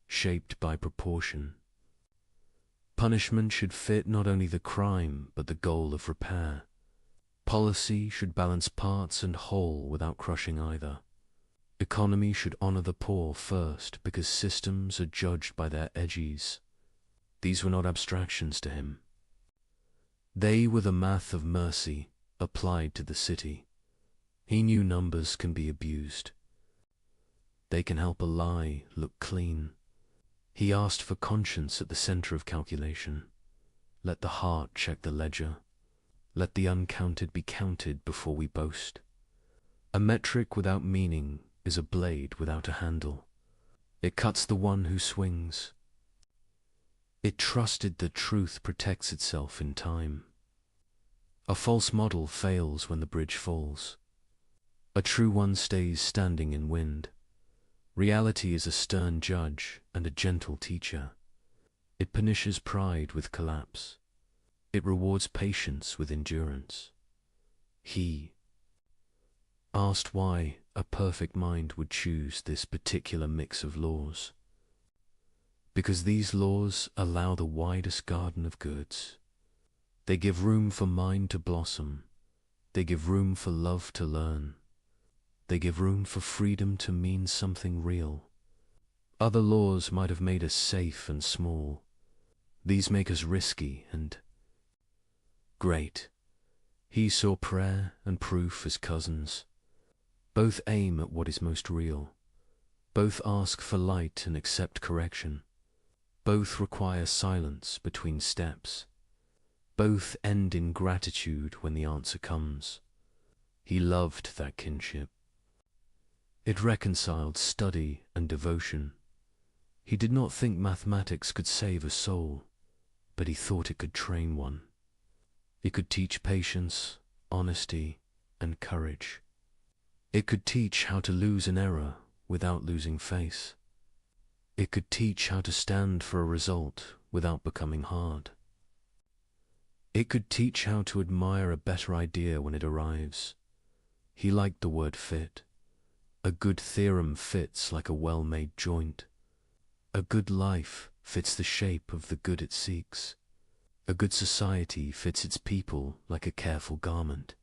B: shaped by proportion. Punishment should fit not only the crime, but the goal of repair. Policy should balance parts and whole without crushing either. Economy should honor the poor first, because systems are judged by their edges. These were not abstractions to him. They were the math of mercy applied to the city. He knew numbers can be abused. They can help a lie look clean. He asked for conscience at the center of calculation. Let the heart check the ledger. Let the uncounted be counted before we boast. A metric without meaning is a blade without a handle. It cuts the one who swings. It trusted that truth protects itself in time. A false model fails when the bridge falls. A true one stays standing in wind. Reality is a stern judge and a gentle teacher. It punishes pride with collapse. It rewards patience with endurance. He asked why a perfect mind would choose this particular mix of laws. Because these laws allow the widest garden of goods. They give room for mind to blossom. They give room for love to learn. They give room for freedom to mean something real. Other laws might have made us safe and small. These make us risky and great. He saw prayer and proof as cousins. Both aim at what is most real. Both ask for light and accept correction. Both require silence between steps. Both end in gratitude when the answer comes. He loved that kinship. It reconciled study and devotion. He did not think mathematics could save a soul, but he thought it could train one. It could teach patience, honesty, and courage. It could teach how to lose an error without losing face. It could teach how to stand for a result without becoming hard. It could teach how to admire a better idea when it arrives. He liked the word fit. A good theorem fits like a well-made joint. A good life fits the shape of the good it seeks. A good society fits its people like a careful garment.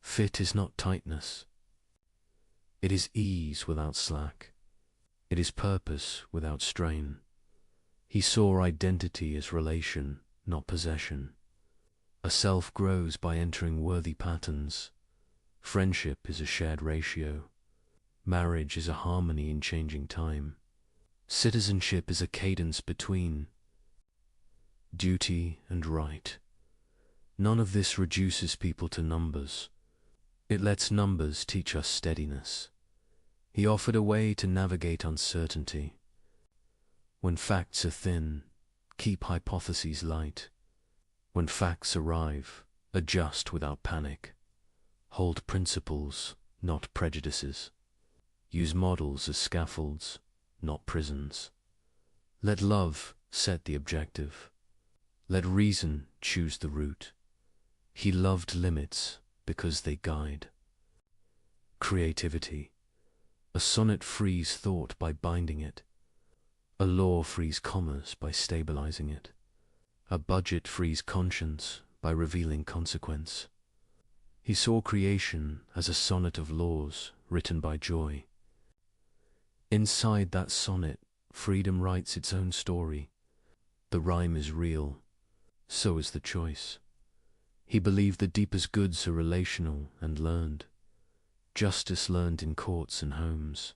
B: Fit is not tightness. It is ease without slack. It is purpose without strain. He saw identity as relation, not possession. A self grows by entering worthy patterns. Friendship is a shared ratio. Marriage is a harmony in changing time. Citizenship is a cadence between duty and right. None of this reduces people to numbers. It lets numbers teach us steadiness. He offered a way to navigate uncertainty. When facts are thin, keep hypotheses light. When facts arrive, adjust without panic. Hold principles, not prejudices. Use models as scaffolds, not prisons. Let love set the objective. Let reason choose the route. He loved limits because they guide. Creativity. A sonnet frees thought by binding it. A law frees commerce by stabilizing it. A budget frees conscience by revealing consequence. He saw creation as a sonnet of laws written by joy. Inside that sonnet, freedom writes its own story. The rhyme is real, so is the choice. He believed the deepest goods are relational and learned. Justice learned in courts and homes.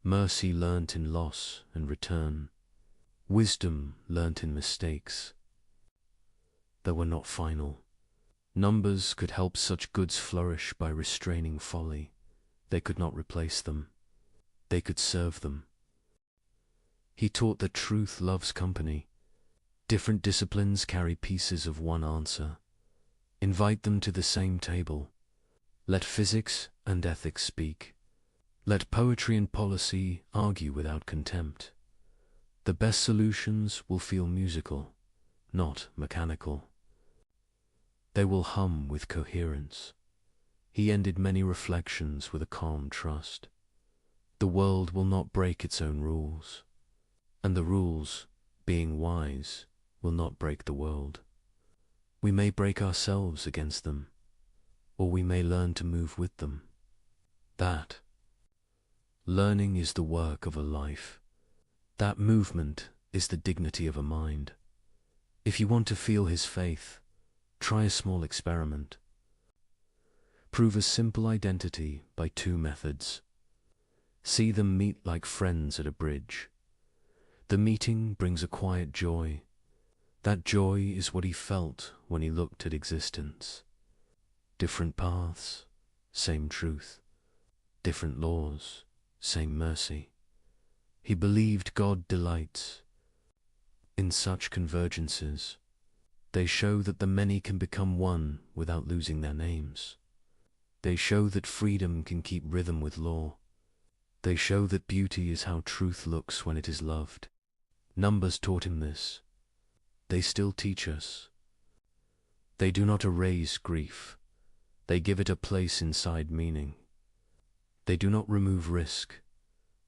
B: Mercy learnt in loss and return. Wisdom learnt in mistakes that were not final. Numbers could help such goods flourish by restraining folly. They could not replace them. They could serve them. He taught that truth loves company. Different disciplines carry pieces of one answer. Invite them to the same table. Let physics and ethics speak. Let poetry and policy argue without contempt. The best solutions will feel musical, not mechanical. They will hum with coherence. He ended many reflections with a calm trust. The world will not break its own rules, and the rules, being wise, will not break the world. We may break ourselves against them, or we may learn to move with them. That learning is the work of a life. That movement is the dignity of a mind. If you want to feel his faith, try a small experiment. Prove a simple identity by two methods. See them meet like friends at a bridge. The meeting brings a quiet joy. That joy is what he felt when he looked at existence. Different paths, same truth. Different laws, same mercy. He believed God delights in such convergences. They show that the many can become one without losing their names. They show that freedom can keep rhythm with law. They show that beauty is how truth looks when it is loved. Numbers taught him this. They still teach us. They do not erase grief. They give it a place inside meaning. They do not remove risk.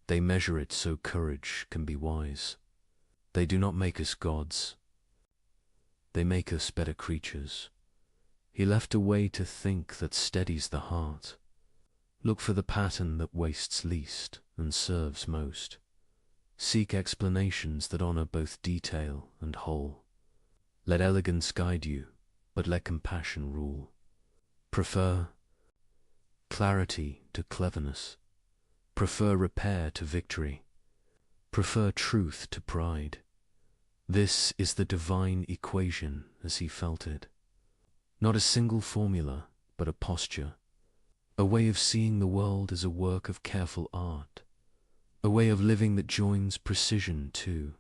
B: They measure it so courage can be wise. They do not make us gods. They make us better creatures. He left a way to think that steadies the heart. Look for the pattern that wastes least and serves most. Seek explanations that honor both detail and whole. Let elegance guide you, but let compassion rule. Prefer clarity to cleverness. Prefer repair to victory. Prefer truth to pride. This is the divine equation as he felt it. Not a single formula, but a posture. A way of seeing the world as a work of careful art. A way of living that joins precision too.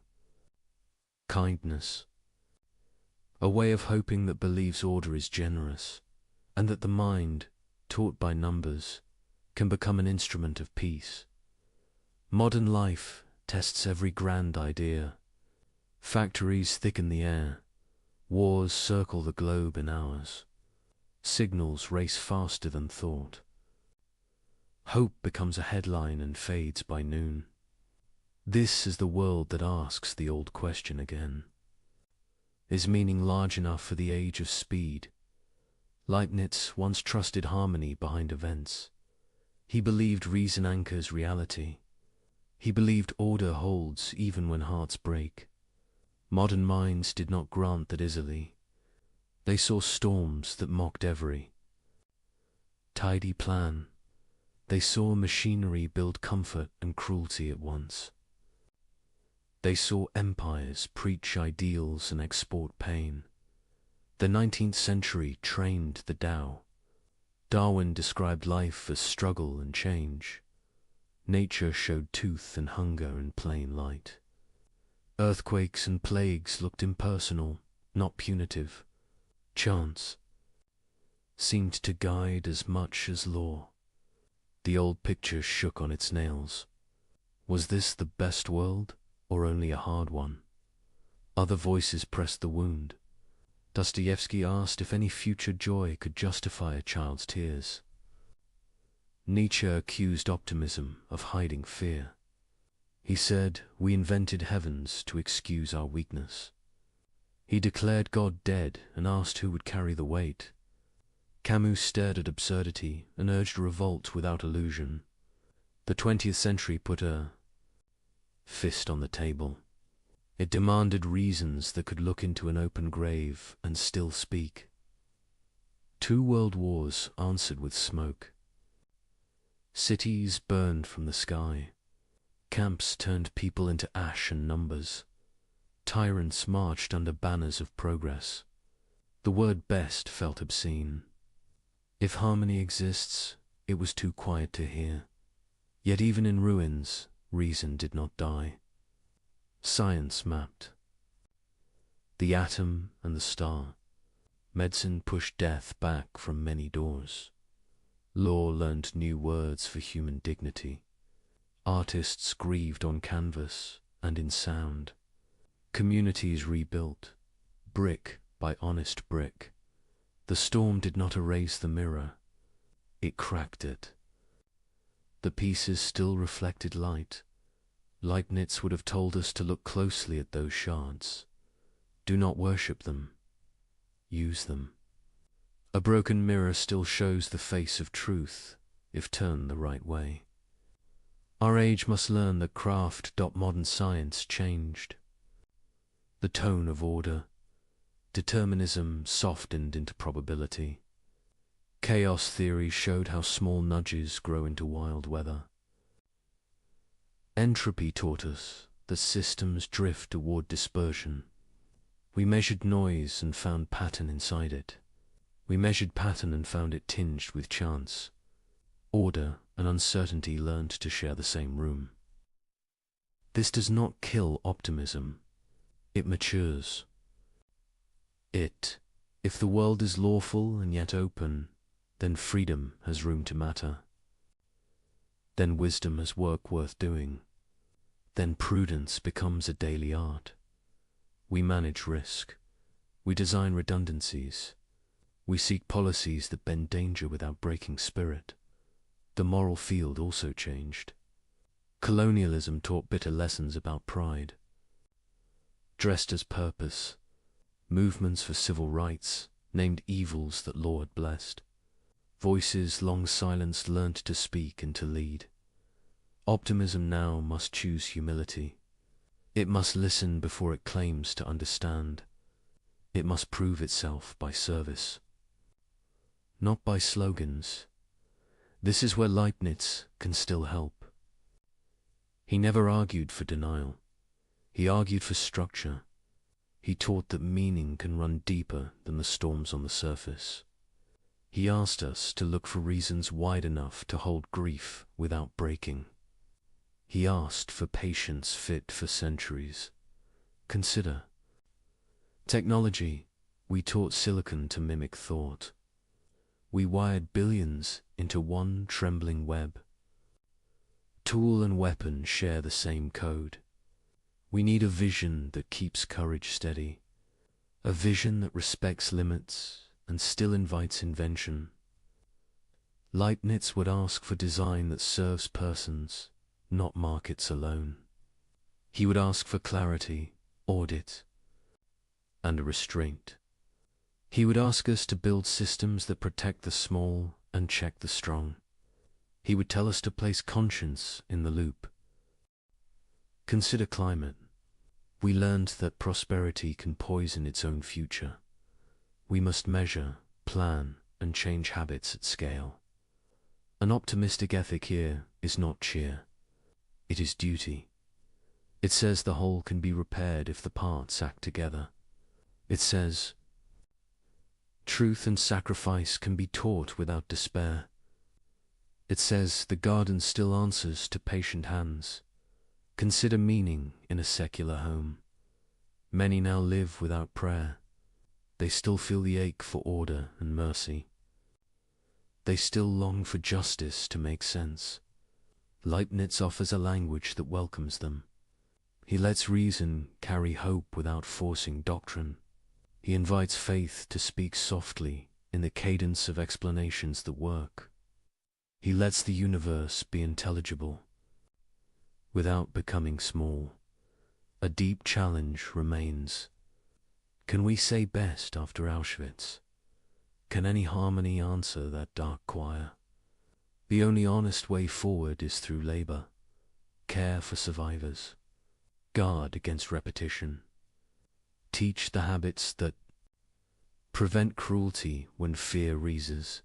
B: Kindness. A way of hoping that believes order is generous, and that the mind, taught by numbers, can become an instrument of peace. Modern life tests every grand idea. Factories thicken the air. Wars circle the globe in hours. Signals race faster than thought. Hope becomes a headline and fades by noon. This is the world that asks the old question again. Is meaning large enough for the age of speed? Leibniz once trusted harmony behind events. He believed reason anchors reality. He believed order holds even when hearts break. Modern minds did not grant that easily. They saw storms that mocked every tidy plan. They saw machinery build comfort and cruelty at once. They saw empires preach ideals and export pain. The 19th century trained the Tao. Darwin described life as struggle and change. Nature showed tooth and hunger in plain light. Earthquakes and plagues looked impersonal, not punitive. Chance seemed to guide as much as law. The old picture shook on its nails. Was this the best world, or only a hard one? Other voices pressed the wound. Dostoevsky asked if any future joy could justify a child's tears. Nietzsche accused optimism of hiding fear. He said, "We invented heavens to excuse our weakness." He declared God dead and asked who would carry the weight. Camus stared at absurdity and urged revolt without illusion. The 20th century put a fist on the table. It demanded reasons that could look into an open grave and still speak. 2 world wars answered with smoke. Cities burned from the sky. Camps turned people into ash and numbers. Tyrants marched under banners of progress. The word best felt obscene. If harmony exists, it was too quiet to hear. Yet even in ruins, reason did not die. Science mapped the atom and the star. Medicine pushed death back from many doors. Law learned new words for human dignity. Artists grieved on canvas and in sound. Communities rebuilt, brick by honest brick. The storm did not erase the mirror, it cracked it. The pieces still reflected light. Leibniz would have told us to look closely at those shards. Do not worship them, use them. A broken mirror still shows the face of truth, if turned the right way. Our age must learn that craft. Modern science changed. The tone of order, determinism softened into probability. Chaos theory showed how small nudges grow into wild weather. Entropy taught us that systems drift toward dispersion. We measured noise and found pattern inside it. We measured pattern and found it tinged with chance. Order and uncertainty learned to share the same room. This does not kill optimism. It matures. If the world is lawful and yet open, then freedom has room to matter. Then wisdom has work worth doing. Then prudence becomes a daily art. We manage risk. We design redundancies. We seek policies that bend danger without breaking spirit. The moral field also changed. Colonialism taught bitter lessons about pride. Dressed as purpose, movements for civil rights named evils that law had blessed. Voices long silenced learned to speak and to lead. Optimism now must choose humility. It must listen before it claims to understand. It must prove itself by service, not by slogans. This is where Leibniz can still help. He never argued for denial. He argued for structure. He taught that meaning can run deeper than the storms on the surface. He asked us to look for reasons wide enough to hold grief without breaking. He asked for patience fit for centuries. Consider. Technology, we taught silicon to mimic thought. We wired billions into one trembling web. Tool and weapon share the same code. We need a vision that keeps courage steady, a vision that respects limits and still invites invention. Leibniz would ask for design that serves persons, not markets alone. He would ask for clarity, audit, and a restraint. He would ask us to build systems that protect the small and check the strong. He would tell us to place conscience in the loop. Consider climate. We learned that prosperity can poison its own future. We must measure, plan, and change habits at scale. An optimistic ethic here is not cheer. It is duty. It says the whole can be repaired if the parts act together. It says truth and sacrifice can be taught without despair. It says the garden still answers to patient hands. Consider meaning in a secular home. Many now live without prayer. They still feel the ache for order and mercy. They still long for justice to make sense. Leibniz offers a language that welcomes them. He lets reason carry hope without forcing doctrine. He invites faith to speak softly in the cadence of explanations that work. He lets the universe be intelligible without becoming small. A deep challenge remains. Can we say best after Auschwitz? Can any harmony answer that dark choir? The only honest way forward is through labor, care for survivors, guard against repetition, teach the habits that prevent cruelty when fear reases.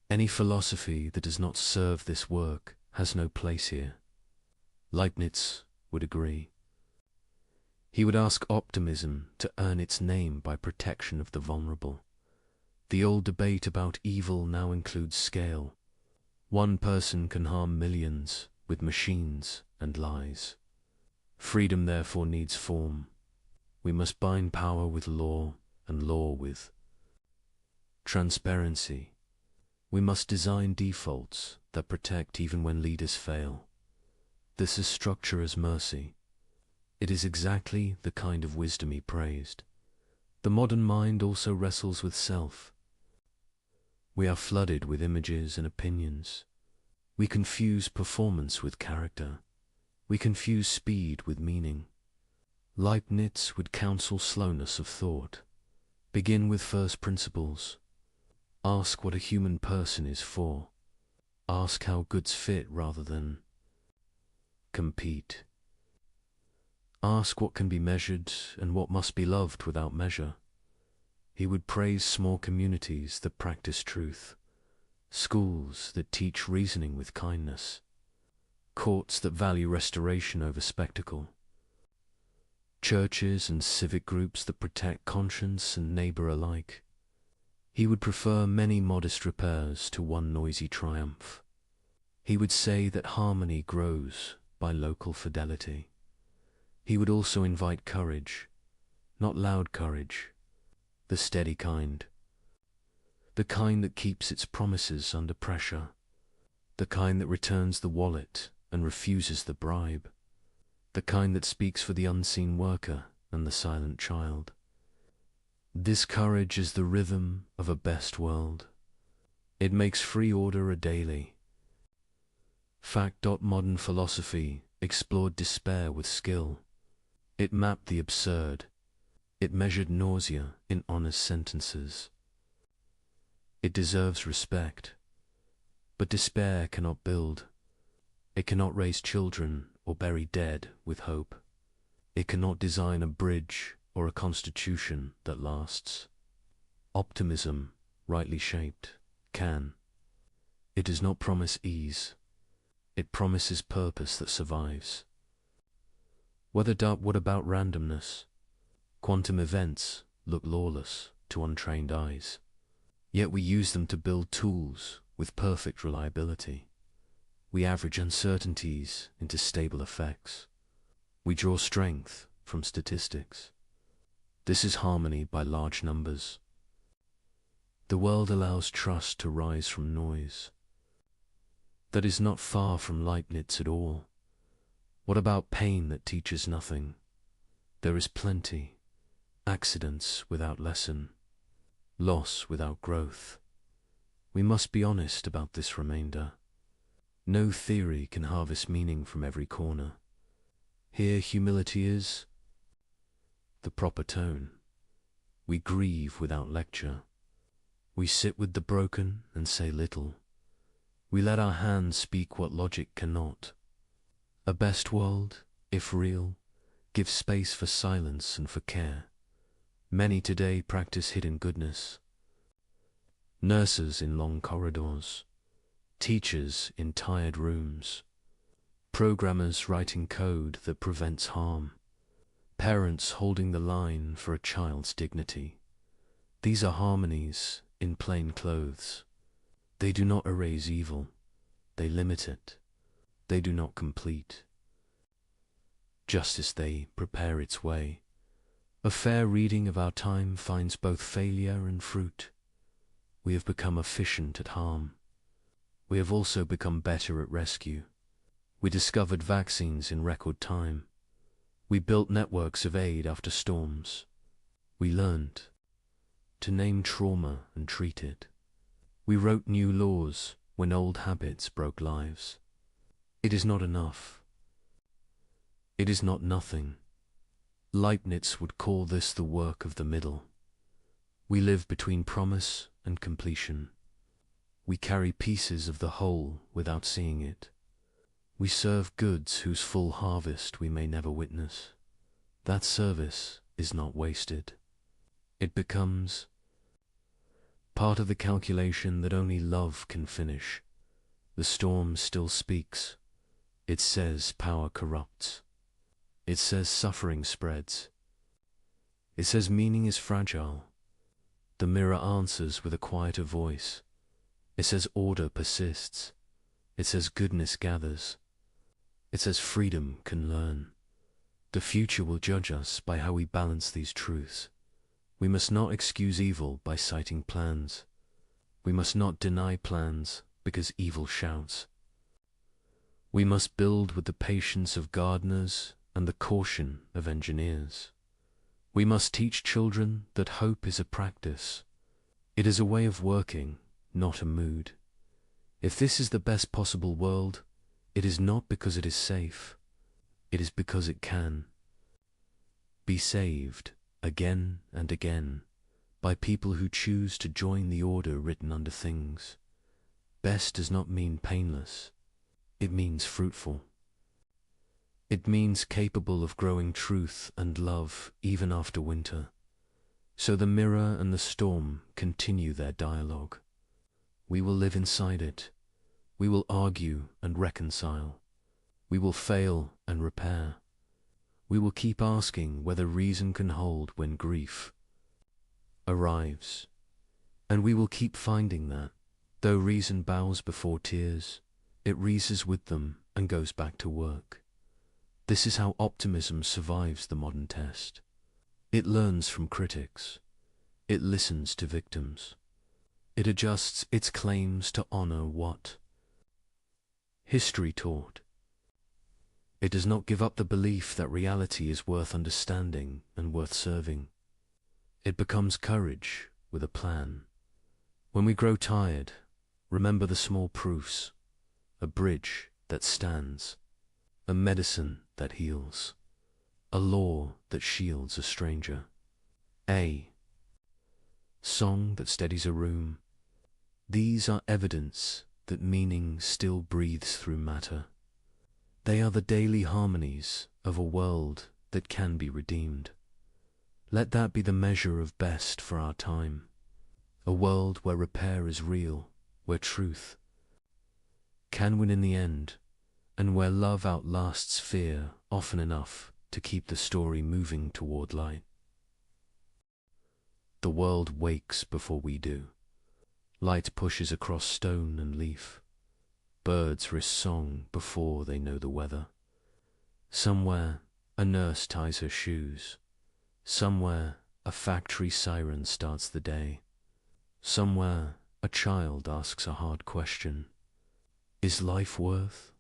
B: Any philosophy that does not serve this work has no place here. Leibniz would agree. He would ask optimism to earn its name by protection of the vulnerable. The old debate about evil now includes scale. One person can harm millions with machines and lies. Freedom therefore needs form. We must bind power with law and law with transparency. We must design defaults that protect even when leaders fail. This is structure as mercy. It is exactly the kind of wisdom he praised. The modern mind also wrestles with self. We are flooded with images and opinions. We confuse performance with character. We confuse speed with meaning. Leibniz would counsel slowness of thought. Begin with first principles. Ask what a human person is for. Ask how goods fit rather than compete. Ask what can be measured and what must be loved without measure. He would praise small communities that practice truth, schools that teach reasoning with kindness, courts that value restoration over spectacle, churches and civic groups that protect conscience and neighbor alike. He would prefer many modest repairs to one noisy triumph. He would say that harmony grows by local fidelity. He would also invite courage, not loud courage, the steady kind, the kind that keeps its promises under pressure, the kind that returns the wallet and refuses the bribe, the kind that speaks for the unseen worker and the silent child. This courage is the rhythm of a best world. It makes free order a daily. Fact. Modern philosophy explored despair with skill. It mapped the absurd. It measured nausea in honest sentences. It deserves respect. But despair cannot build. It cannot raise children or bury dead with hope. It cannot design a bridge or a constitution that lasts. Optimism, rightly shaped, can. It does not promise ease. It promises purpose that survives. What about randomness? Quantum events look lawless to untrained eyes. Yet we use them to build tools with perfect reliability. We average uncertainties into stable effects. We draw strength from statistics. This is harmony by large numbers. The world allows trust to rise from noise. That is not far from Leibniz at all. What about pain that teaches nothing? There is plenty. Accidents without lesson. Loss without growth. We must be honest about this remainder. No theory can harvest meaning from every corner. Here humility is the proper tone. We grieve without lecture. We sit with the broken and say little. We let our hands speak what logic cannot. A best world, if real, gives space for silence and for care. Many today practice hidden goodness. Nurses in long corridors, teachers in tired rooms, programmers writing code that prevents harm, parents holding the line for a child's dignity. These are harmonies in plain clothes. They do not erase evil. They limit it. They do not complete. Just as they prepare its way, a fair reading of our time finds both failure and fruit. We have become efficient at harm. We have also become better at rescue. We discovered vaccines in record time. We built networks of aid after storms. We learned to name trauma and treat it. We wrote new laws when old habits broke lives. It is not enough. It is not nothing. Leibniz would call this the work of the middle. We live between promise and completion. We carry pieces of the whole without seeing it. We serve goods whose full harvest we may never witness. That service is not wasted. It becomes part of the calculation that only love can finish. The storm still speaks. It says power corrupts. It says suffering spreads. It says meaning is fragile. The mirror answers with a quieter voice. It says order persists. It says goodness gathers. It says freedom can learn. The future will judge us by how we balance these truths. We must not excuse evil by citing plans. We must not deny plans because evil shouts. We must build with the patience of gardeners and the caution of engineers. We must teach children that hope is a practice. It is a way of working, not a mood. If this is the best possible world, it is not because it is safe. It is because it can be saved again and again by people who choose to join the order written under things. Best does not mean painless. It means fruitful. It means capable of growing truth and love even after winter. So the mirror and the storm continue their dialogue. We will live inside it. We will argue and reconcile. We will fail and repair. We will keep asking whether reason can hold when grief arrives. And we will keep finding that, though reason bows before tears, it reases with them and goes back to work. This is how optimism survives the modern test. It learns from critics. It listens to victims. It adjusts its claims to honor what history taught. It does not give up the belief that reality is worth understanding and worth serving. It becomes courage with a plan. When we grow tired, remember the small proofs: a bridge that stands, a medicine that heals, a law that shields a stranger, a song that steadies a room. These are evidence that meaning still breathes through matter. They are the daily harmonies of a world that can be redeemed. Let that be the measure of best for our time. A world where repair is real, where truth can win in the end, and where love outlasts fear often enough to keep the story moving toward light. The world wakes before we do. Light pushes across stone and leaf. Birds risk song before they know the weather. Somewhere a nurse ties her shoes. Somewhere a factory siren starts the day. Somewhere a child asks a hard question: is life worth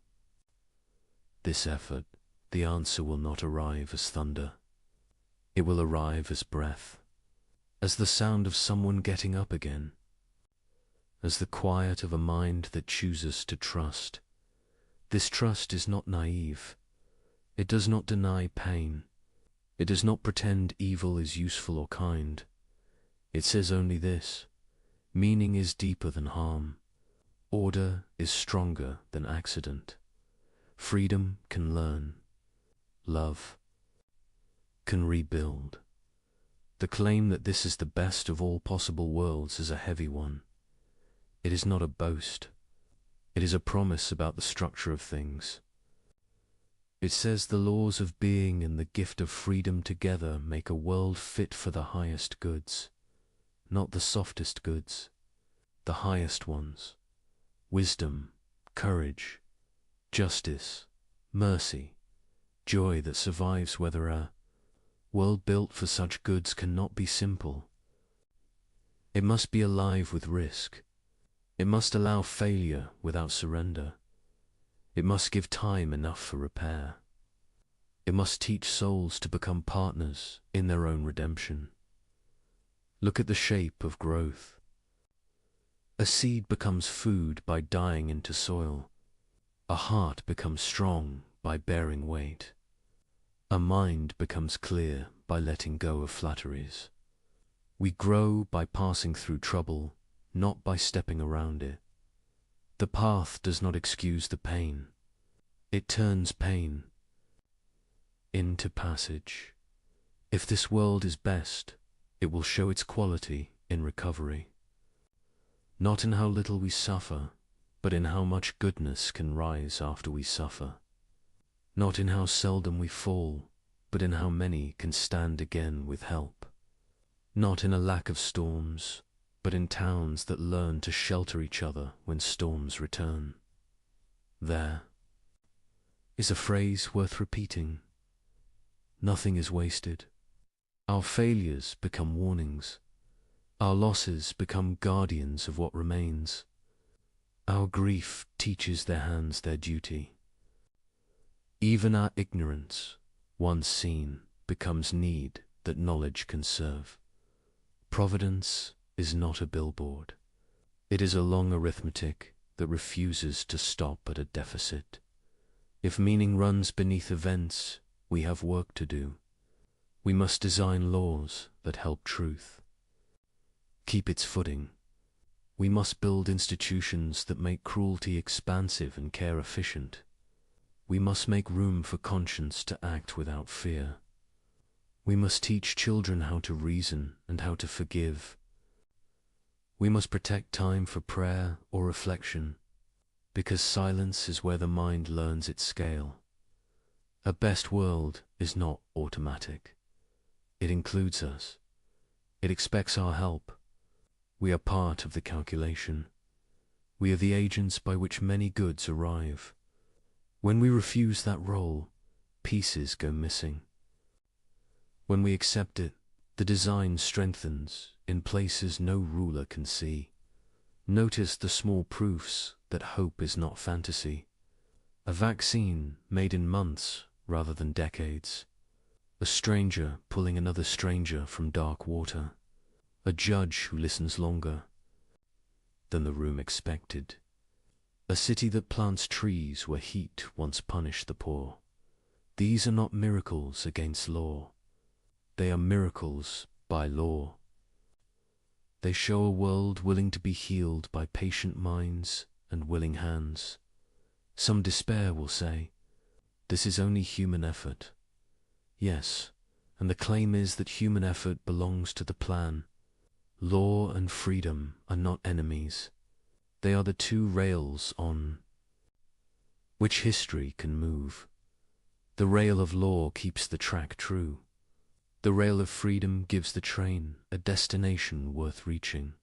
B: this effort? The answer will not arrive as thunder. It will arrive as breath, as the sound of someone getting up again, as the quiet of a mind that chooses to trust. This trust is not naive. It does not deny pain. It does not pretend evil is useful or kind. It says only this: meaning is deeper than harm. Order is stronger than accident. Freedom can learn. Love can rebuild. The claim that this is the best of all possible worlds is a heavy one. It is not a boast. It is a promise about the structure of things. It says the laws of being and the gift of freedom together make a world fit for the highest goods, not the softest goods, the highest ones: wisdom, courage, justice, mercy, joy that survives whether a world built for such goods cannot be simple. It must be alive with risk. It must allow failure without surrender. It must give time enough for repair. It must teach souls to become partners in their own redemption. Look at the shape of growth. A seed becomes food by dying into soil. A heart becomes strong by bearing weight. A mind becomes clear by letting go of flatteries. We grow by passing through trouble, not by stepping around it. The path does not excuse the pain. It turns pain into passage. If this world is best, it will show its quality in recovery. Not in how little we suffer, but in how much goodness can rise after we suffer. Not in how seldom we fall, but in how many can stand again with help. Not in a lack of storms, but in towns that learn to shelter each other when storms return. There is a phrase worth repeating: nothing is wasted. Our failures become warnings. Our losses become guardians of what remains. Our grief teaches their hands their duty. Even our ignorance, once seen, becomes need that knowledge can serve. Providence is not a billboard. It is a long arithmetic that refuses to stop at a deficit. If meaning runs beneath events, we have work to do. We must design laws that help truth keep its footing. We must build institutions that make cruelty expansive and care efficient. We must make room for conscience to act without fear. We must teach children how to reason and how to forgive. We must protect time for prayer or reflection, because silence is where the mind learns its scale. A best world is not automatic. It includes us. It expects our help. We are part of the calculation. We are the agents by which many goods arrive. When we refuse that role, pieces go missing. When we accept it, the design strengthens in places no ruler can see. Notice the small proofs that hope is not fantasy. A vaccine made in months rather than decades. A stranger pulling another stranger from dark water. A judge who listens longer than the room expected. A city that plants trees where heat once punished the poor. These are not miracles against law. They are miracles by law. They show a world willing to be healed by patient minds and willing hands. Some despair will say, this is only human effort. Yes, and the claim is that human effort belongs to the plan. Law and freedom are not enemies. They are the two rails on which history can move. The rail of law keeps the track true. The rail of freedom gives the train a destination worth reaching.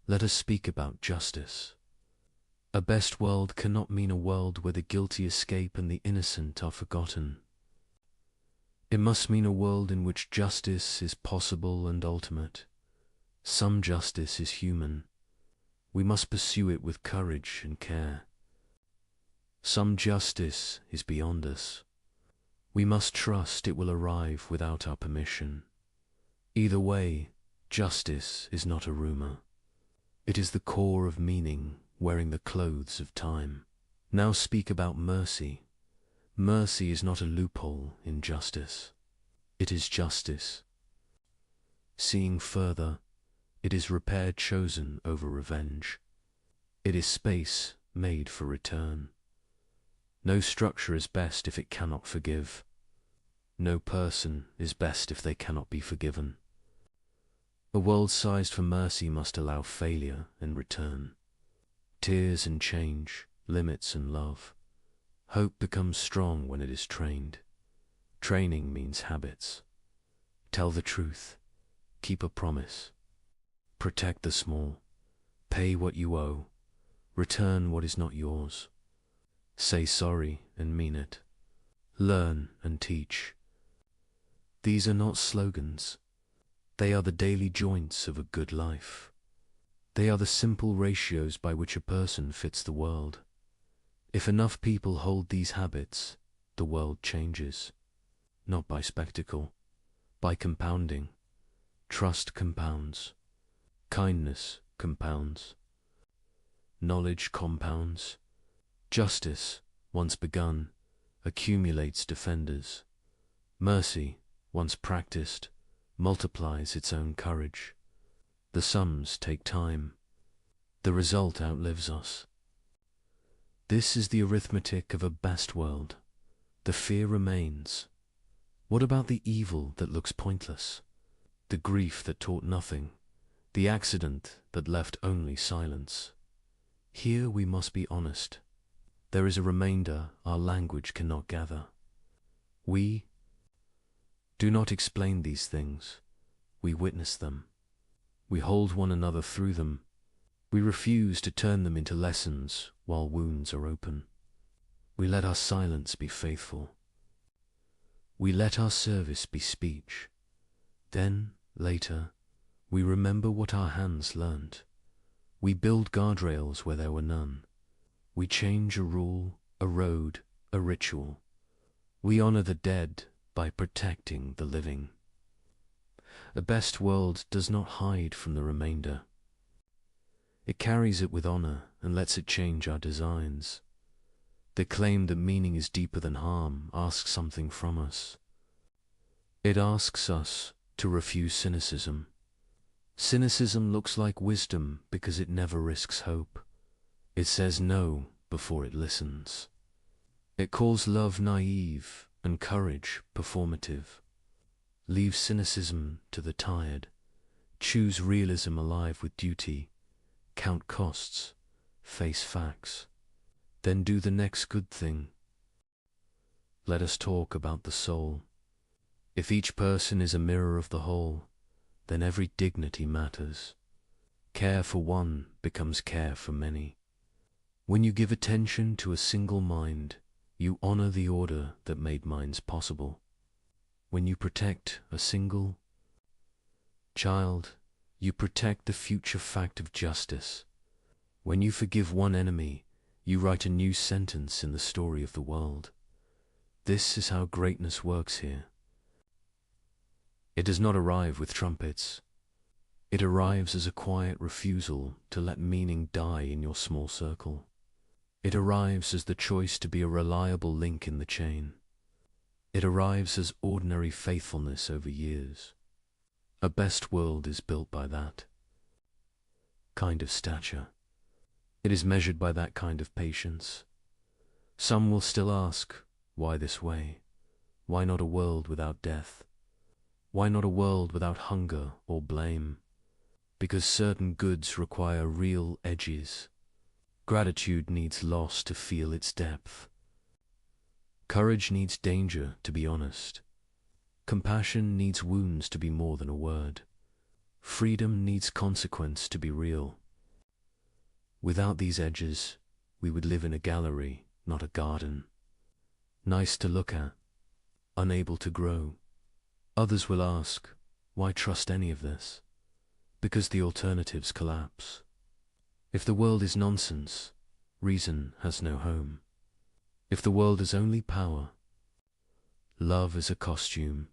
B: Let us speak about justice. A best world cannot mean a world where the guilty escape and the innocent are forgotten. It must mean a world in which justice is possible and ultimate. Some justice is human. We must pursue it with courage and care. Some justice is beyond us. We must trust it will arrive without our permission. Either way, justice is not a rumor. It is the core of meaning wearing the clothes of time. Now speak about mercy. Mercy is not a loophole in justice. It is justice. Seeing further, it is repair chosen over revenge. It is space made for return. No structure is best if it cannot forgive. No person is best if they cannot be forgiven. A world sized for mercy must allow failure and return. Tears and change, limits and love. Hope becomes strong when it is trained. Training means habits. Tell the truth. Keep a promise. Protect the small. Pay what you owe. Return what is not yours. Say sorry and mean it. Learn and teach. These are not slogans. They are the daily joints of a good life. They are the simple ratios by which a person fits the world. If enough people hold these habits, the world changes. Not by spectacle, by compounding. Trust compounds. Kindness compounds. Knowledge compounds. Justice, once begun, accumulates defenders. Mercy, once practiced, multiplies its own courage. The sums take time. The result outlives us. This is the arithmetic of a best world. The fear remains. What about the evil that looks pointless? The grief that taught nothing? The accident that left only silence? Here we must be honest. There is a remainder our language cannot gather. We do not explain these things. We witness them. We hold one another through them. We refuse to turn them into lessons while wounds are open. We let our silence be faithful. We let our service be speech. Then, later, we remember what our hands learned. We build guardrails where there were none. We change a rule, a road, a ritual. We honor the dead by protecting the living. A best world does not hide from the remainder. It carries it with honor and lets it change our designs. The claim that meaning is deeper than harm asks something from us. It asks us to refuse cynicism. Cynicism looks like wisdom because it never risks hope. It says no before it listens. It calls love naive and courage performative. Leave cynicism to the tired. Choose realism alive with duty. Count costs. Face facts. Then do the next good thing. Let us talk about the soul. If each person is a mirror of the whole, then every dignity matters. Care for one becomes care for many. When you give attention to a single mind, you honor the order that made minds possible. When you protect a single child, you protect the future fact of justice. When you forgive one enemy, you write a new sentence in the story of the world. This is how greatness works here. It does not arrive with trumpets. It arrives as a quiet refusal to let meaning die in your small circle. It arrives as the choice to be a reliable link in the chain. It arrives as ordinary faithfulness over years. A best world is built by that kind of stature. It is measured by that kind of patience. Some will still ask, why this way? Why not a world without death? Why not a world without hunger or blame? Because certain goods require real edges. Gratitude needs loss to feel its depth. Courage needs danger to be honest. Compassion needs wounds to be more than a word. Freedom needs consequence to be real. Without these edges, we would live in a gallery, not a garden. Nice to look at, unable to grow. Others will ask, why trust any of this? Because the alternatives collapse. If the world is nonsense, reason has no home. If the world is only power, love is a costume.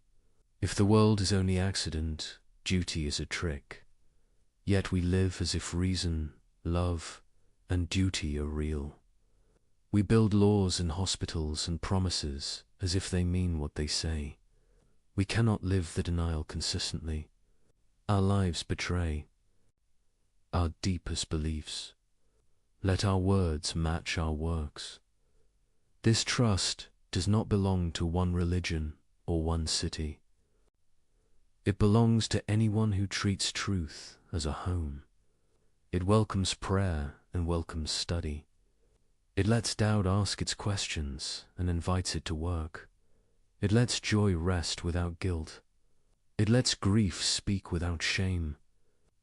B: If the world is only accident, duty is a trick. Yet we live as if reason, love, and duty are real. We build laws and hospitals and promises as if they mean what they say. We cannot live the denial consistently. Our lives betray our deepest beliefs. Let our words match our works. This trust does not belong to one religion or one city. It belongs to anyone who treats truth as a home. It welcomes prayer and welcomes study. It lets doubt ask its questions and invites it to work. It lets joy rest without guilt. It lets grief speak without shame.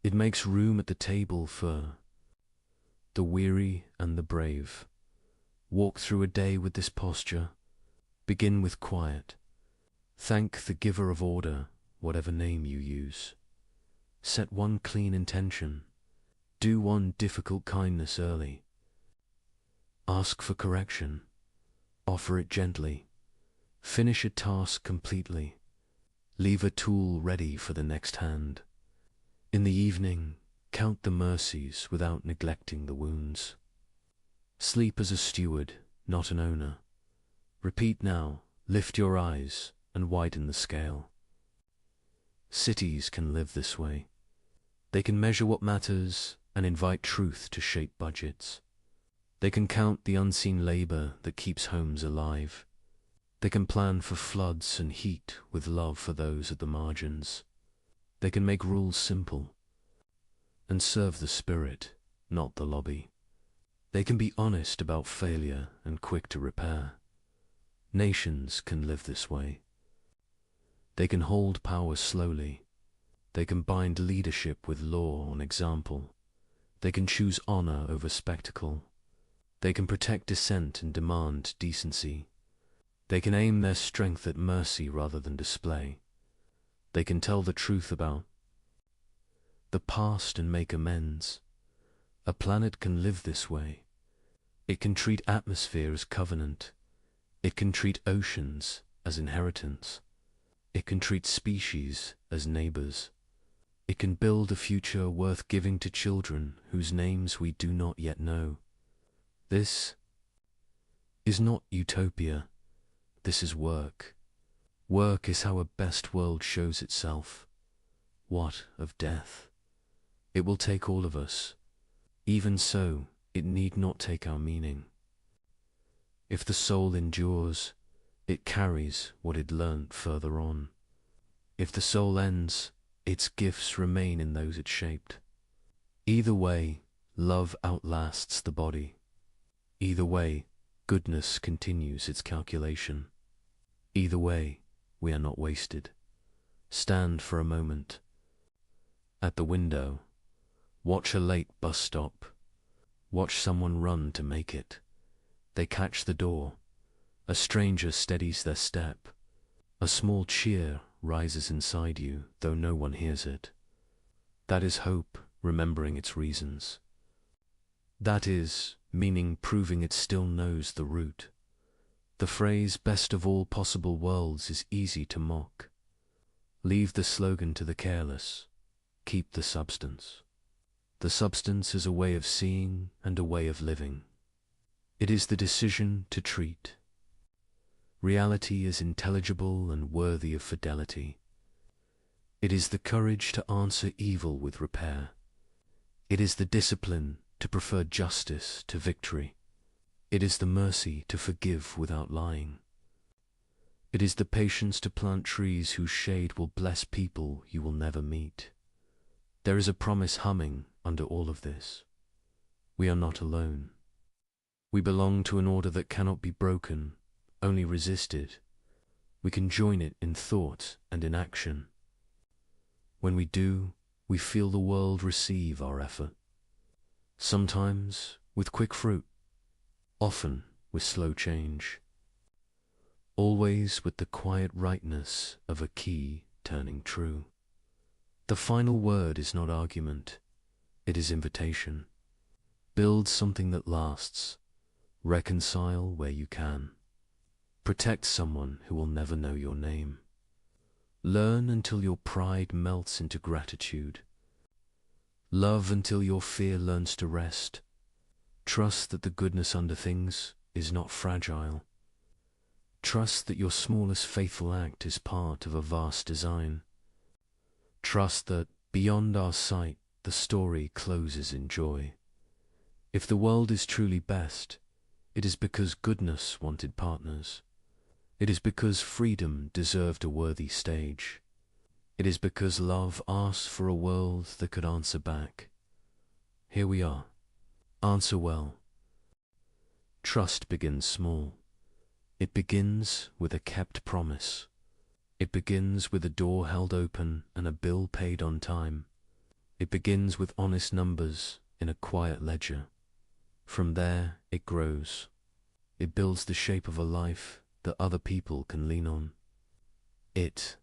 B: It makes room at the table for the weary and the brave. Walk through a day with this posture. Begin with quiet. Thank the giver of order, whatever name you use. Set one clean intention. Do one difficult kindness early. Ask for correction. Offer it gently. Finish a task completely. Leave a tool ready for the next hand. In the evening, count the mercies without neglecting the wounds. Sleep as a steward, not an owner. Repeat now, lift your eyes and widen the scale. Cities can live this way. They can measure what matters and invite truth to shape budgets. They can count the unseen labor that keeps homes alive. They can plan for floods and heat with love for those at the margins. They can make rules simple and serve the spirit, not the lobby. They can be honest about failure and quick to repair. Nations can live this way. They can hold power slowly. They can bind leadership with law and example. They can choose honor over spectacle. They can protect dissent and demand decency. They can aim their strength at mercy rather than display. They can tell the truth about the past and make amends. A planet can live this way. It can treat atmosphere as covenant. It can treat oceans as inheritance. It can treat species as neighbors. It can build a future worth giving to children whose names we do not yet know. This is not utopia. This is work. Work is how a best world shows itself. What of death? It will take all of us. Even so, it need not take our meaning. If the soul endures, it carries what it learnt further on. If the soul ends, its gifts remain in those it shaped. Either way, love outlasts the body. Either way, goodness continues its calculation. Either way, we are not wasted. Stand for a moment. At the window, watch a late bus stop. Watch someone run to make it. They catch the door. A stranger steadies their step. A small cheer rises inside you, though no one hears it. That is hope, remembering its reasons. That is meaning proving it still knows the route. The phrase best of all possible worlds is easy to mock. Leave the slogan to the careless. Keep the substance. The substance is a way of seeing and a way of living. It is the decision to treat. Reality is intelligible and worthy of fidelity. It is the courage to answer evil with repair. It is the discipline to prefer justice to victory. It is the mercy to forgive without lying. It is the patience to plant trees whose shade will bless people you will never meet. There is a promise humming under all of this. We are not alone. We belong to an order that cannot be broken, only resisted. We can join it in thought and in action. When we do, we feel the world receive our effort. Sometimes with quick fruit, often with slow change. Always with the quiet rightness of a key turning true. The final word is not argument, it is invitation. Build something that lasts. Reconcile where you can. Protect someone who will never know your name. Learn until your pride melts into gratitude. Love until your fear learns to rest. Trust that the goodness under things is not fragile. Trust that your smallest faithful act is part of a vast design. Trust that, beyond our sight, the story closes in joy. If the world is truly best, it is because goodness wanted partners. It is because freedom deserved a worthy stage. It is because love asked for a world that could answer back. Here we are. Answer well. Trust begins small. It begins with a kept promise. It begins with a door held open and a bill paid on time. It begins with honest numbers in a quiet ledger. From there, it grows. It builds the shape of a life that other people can lean on. It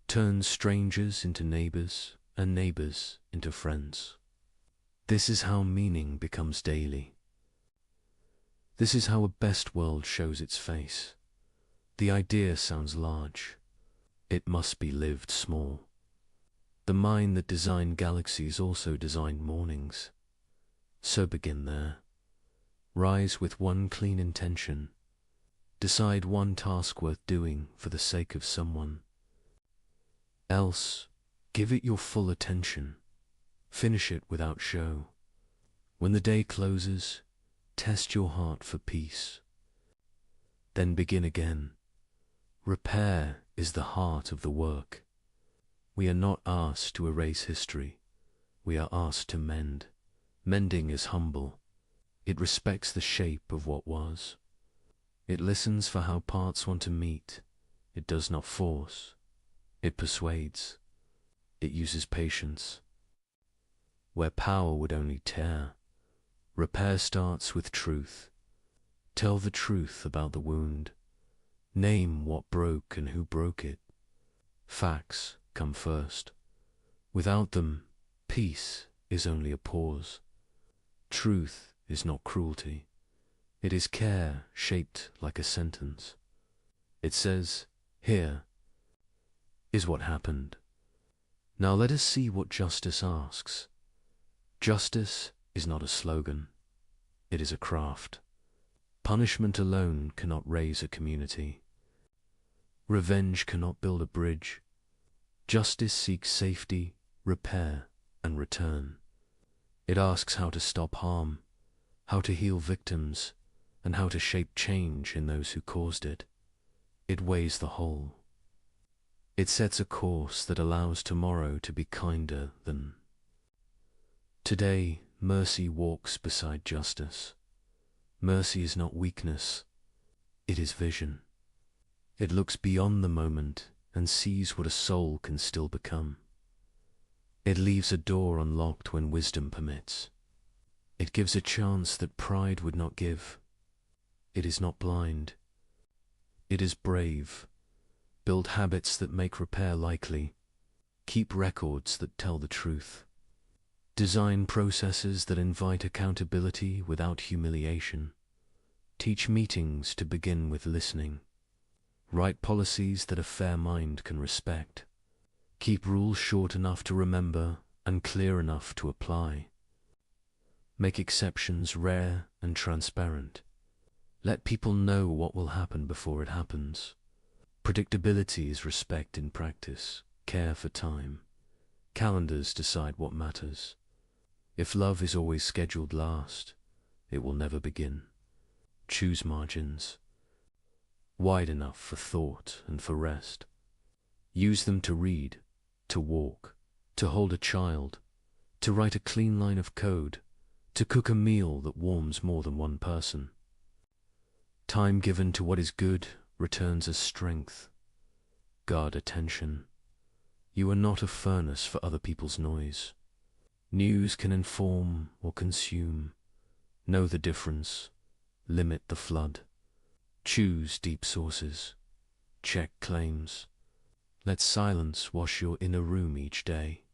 B: turns strangers into neighbors and neighbors into friends. This is how meaning becomes daily. This is how a best world shows its face. The idea sounds large. It must be lived small. The mind that designed galaxies also designed mornings. So begin there. Rise with one clean intention. Decide one task worth doing for the sake of someone. Else, give it your full attention. Finish it without show. When the day closes, test your heart for peace. Then begin again. Repair is the heart of the work. We are not asked to erase history. We are asked to mend. Mending is humble. It respects the shape of what was. It listens for how parts want to meet. It does not force. It persuades. It uses patience. Where power would only tear, repair starts with truth. Tell the truth about the wound. Name what broke and who broke it. Facts come first. Without them, peace is only a pause. Truth is not cruelty. It is care shaped like a sentence. It says, "Here is what happened. Now let us see what justice asks." Justice is not a slogan. It is a craft. Punishment alone cannot raise a community. Revenge cannot build a bridge. Justice seeks safety, repair, and return. It asks how to stop harm, how to heal victims, and how to shape change in those who caused it. It weighs the whole. It sets a course that allows tomorrow to be kinder than. Today, mercy walks beside justice. Mercy is not weakness, it is vision. It looks beyond the moment and sees what a soul can still become. It leaves a door unlocked when wisdom permits. It gives a chance that pride would not give. It is not blind. It is brave. Build habits that make repair likely. Keep records that tell the truth. Design processes that invite accountability without humiliation. Teach meetings to begin with listening. Write policies that a fair mind can respect. Keep rules short enough to remember and clear enough to apply. Make exceptions rare and transparent. Let people know what will happen before it happens. Predictability is respect in practice. Care for time. Calendars decide what matters. If love is always scheduled last, it will never begin. Choose margins. Wide enough for thought and for rest. Use them to read, to walk, to hold a child, to write a clean line of code, to cook a meal that warms more than one person. Time given to what is good returns as strength. Guard attention. You are not a furnace for other people's noise. News can inform or consume. Know the difference. Limit the flood. Choose deep sources. Check claims. Let silence wash your inner room each day.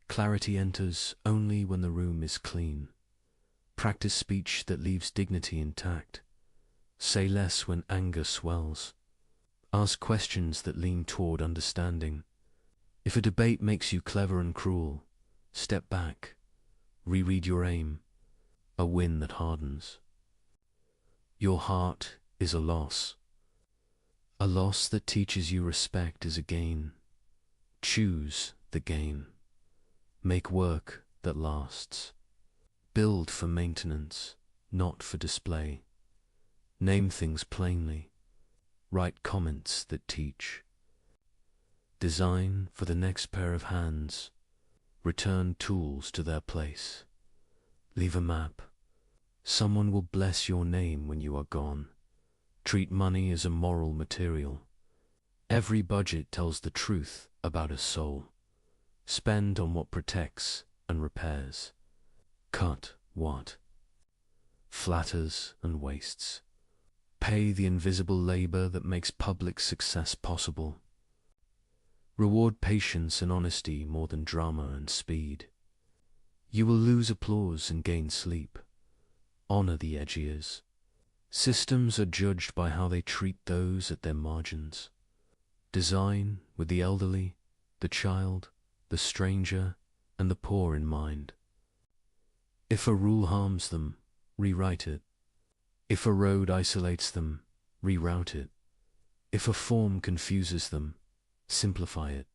B: Clarity enters only when the room is clean. Practice speech that leaves dignity intact. Say less when anger swells. Ask questions that lean toward understanding. If a debate makes you clever and cruel, step back. Reread your aim. A win that hardens. Your heart is a loss. A loss that teaches you respect is a gain. Choose the gain. Make work that lasts. Build for maintenance, not for display. Name things plainly. Write comments that teach. Design for the next pair of hands. Return tools to their place. Leave a map. Someone will bless your name when you are gone. Treat money as a moral material. Every budget tells the truth about a soul. Spend on what protects and repairs. Cut what flatters and wastes. Pay the invisible labor that makes public success possible. Reward patience and honesty more than drama and speed. You will lose applause and gain sleep. Honor the edgiers. Systems are judged by how they treat those at their margins. Design with the elderly, the child, the stranger, and the poor in mind. If a rule harms them, rewrite it. If a road isolates them, reroute it. If a form confuses them, simplify it.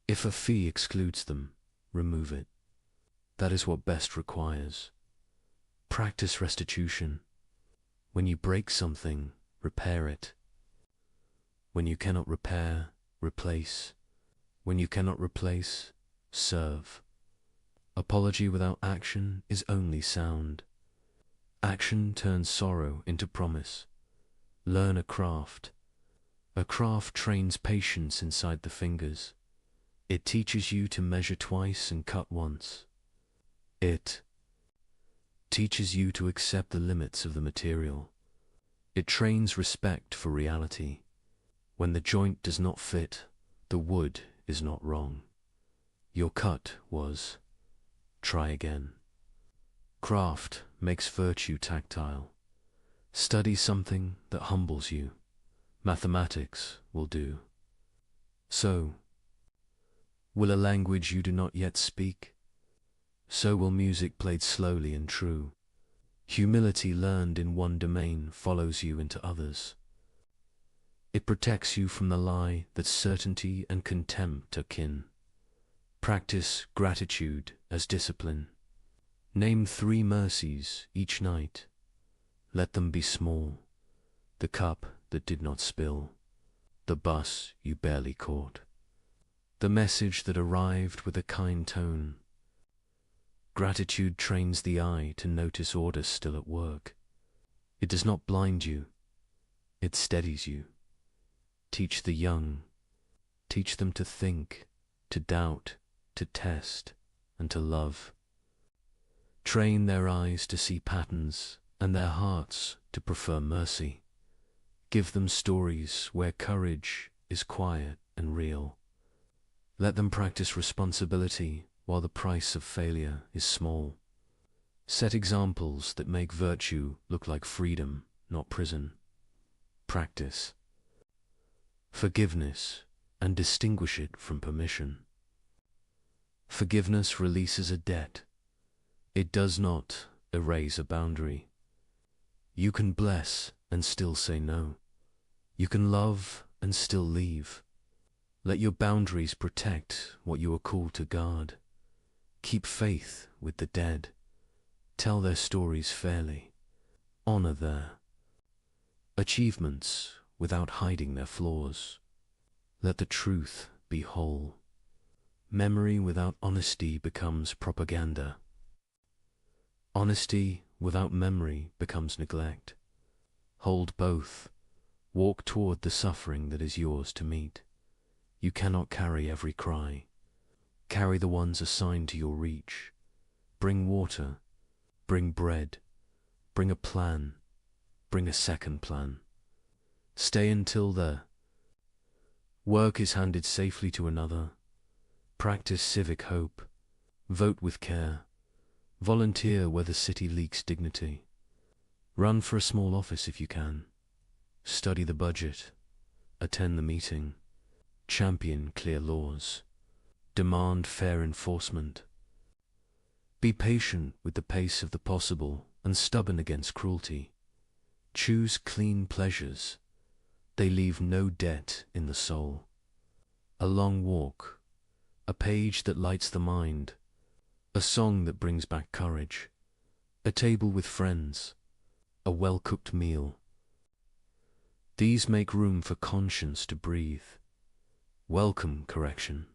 B: If a fee excludes them, remove it. That is what best requires. Practice restitution. When you break something, repair it. When you cannot repair, replace. When you cannot replace, serve. Apology without action is only sound. Action turns sorrow into promise. Learn a craft. A craft trains patience inside the fingers. It teaches you to measure twice and cut once. It teaches you to accept the limits of the material. It trains respect for reality. When the joint does not fit, the wood is not wrong. Your cut was, try again. Craft makes virtue tactile. Study something that humbles you. Mathematics will do. So, will a language you do not yet speak? So will music played slowly and true. Humility learned in one domain follows you into others. It protects you from the lie that certainty and contempt are kin. Practice gratitude as discipline. Name 3 mercies each night. Let them be small. The cup that did not spill. The bus you barely caught. The message that arrived with a kind tone. Gratitude trains the eye to notice order still at work. It does not blind you. It steadies you. Teach the young. Teach them to think, to doubt, to test, and to love. Train their eyes to see patterns and their hearts to prefer mercy. Give them stories where courage is quiet and real. Let them practice responsibility while the price of failure is small. Set examples that make virtue look like freedom, not prison. Practice forgiveness and distinguish it from permission. Forgiveness releases a debt. It does not erase a boundary. You can bless and still say no. You can love and still leave. Let your boundaries protect what you are called to guard. Keep faith with the dead. Tell their stories fairly. Honor their achievements without hiding their flaws. Let the truth be whole. Memory without honesty becomes propaganda. Honesty without memory becomes neglect. Hold both. Walk toward the suffering that is yours to meet. You cannot carry every cry. Carry the ones assigned to your reach. Bring water. Bring bread. Bring a plan. Bring a second plan. Stay until the work is handed safely to another. Practice civic hope. Vote with care. Volunteer where the city leaks dignity. Run for a small office if you can. Study the budget. Attend the meeting. Champion clear laws. Demand fair enforcement. Be patient with the pace of the possible and stubborn against cruelty. Choose clean pleasures. They leave no debt in the soul. A long walk. A page that lights the mind. A song that brings back courage. A table with friends. A well-cooked meal. These make room for conscience to breathe. Welcome correction.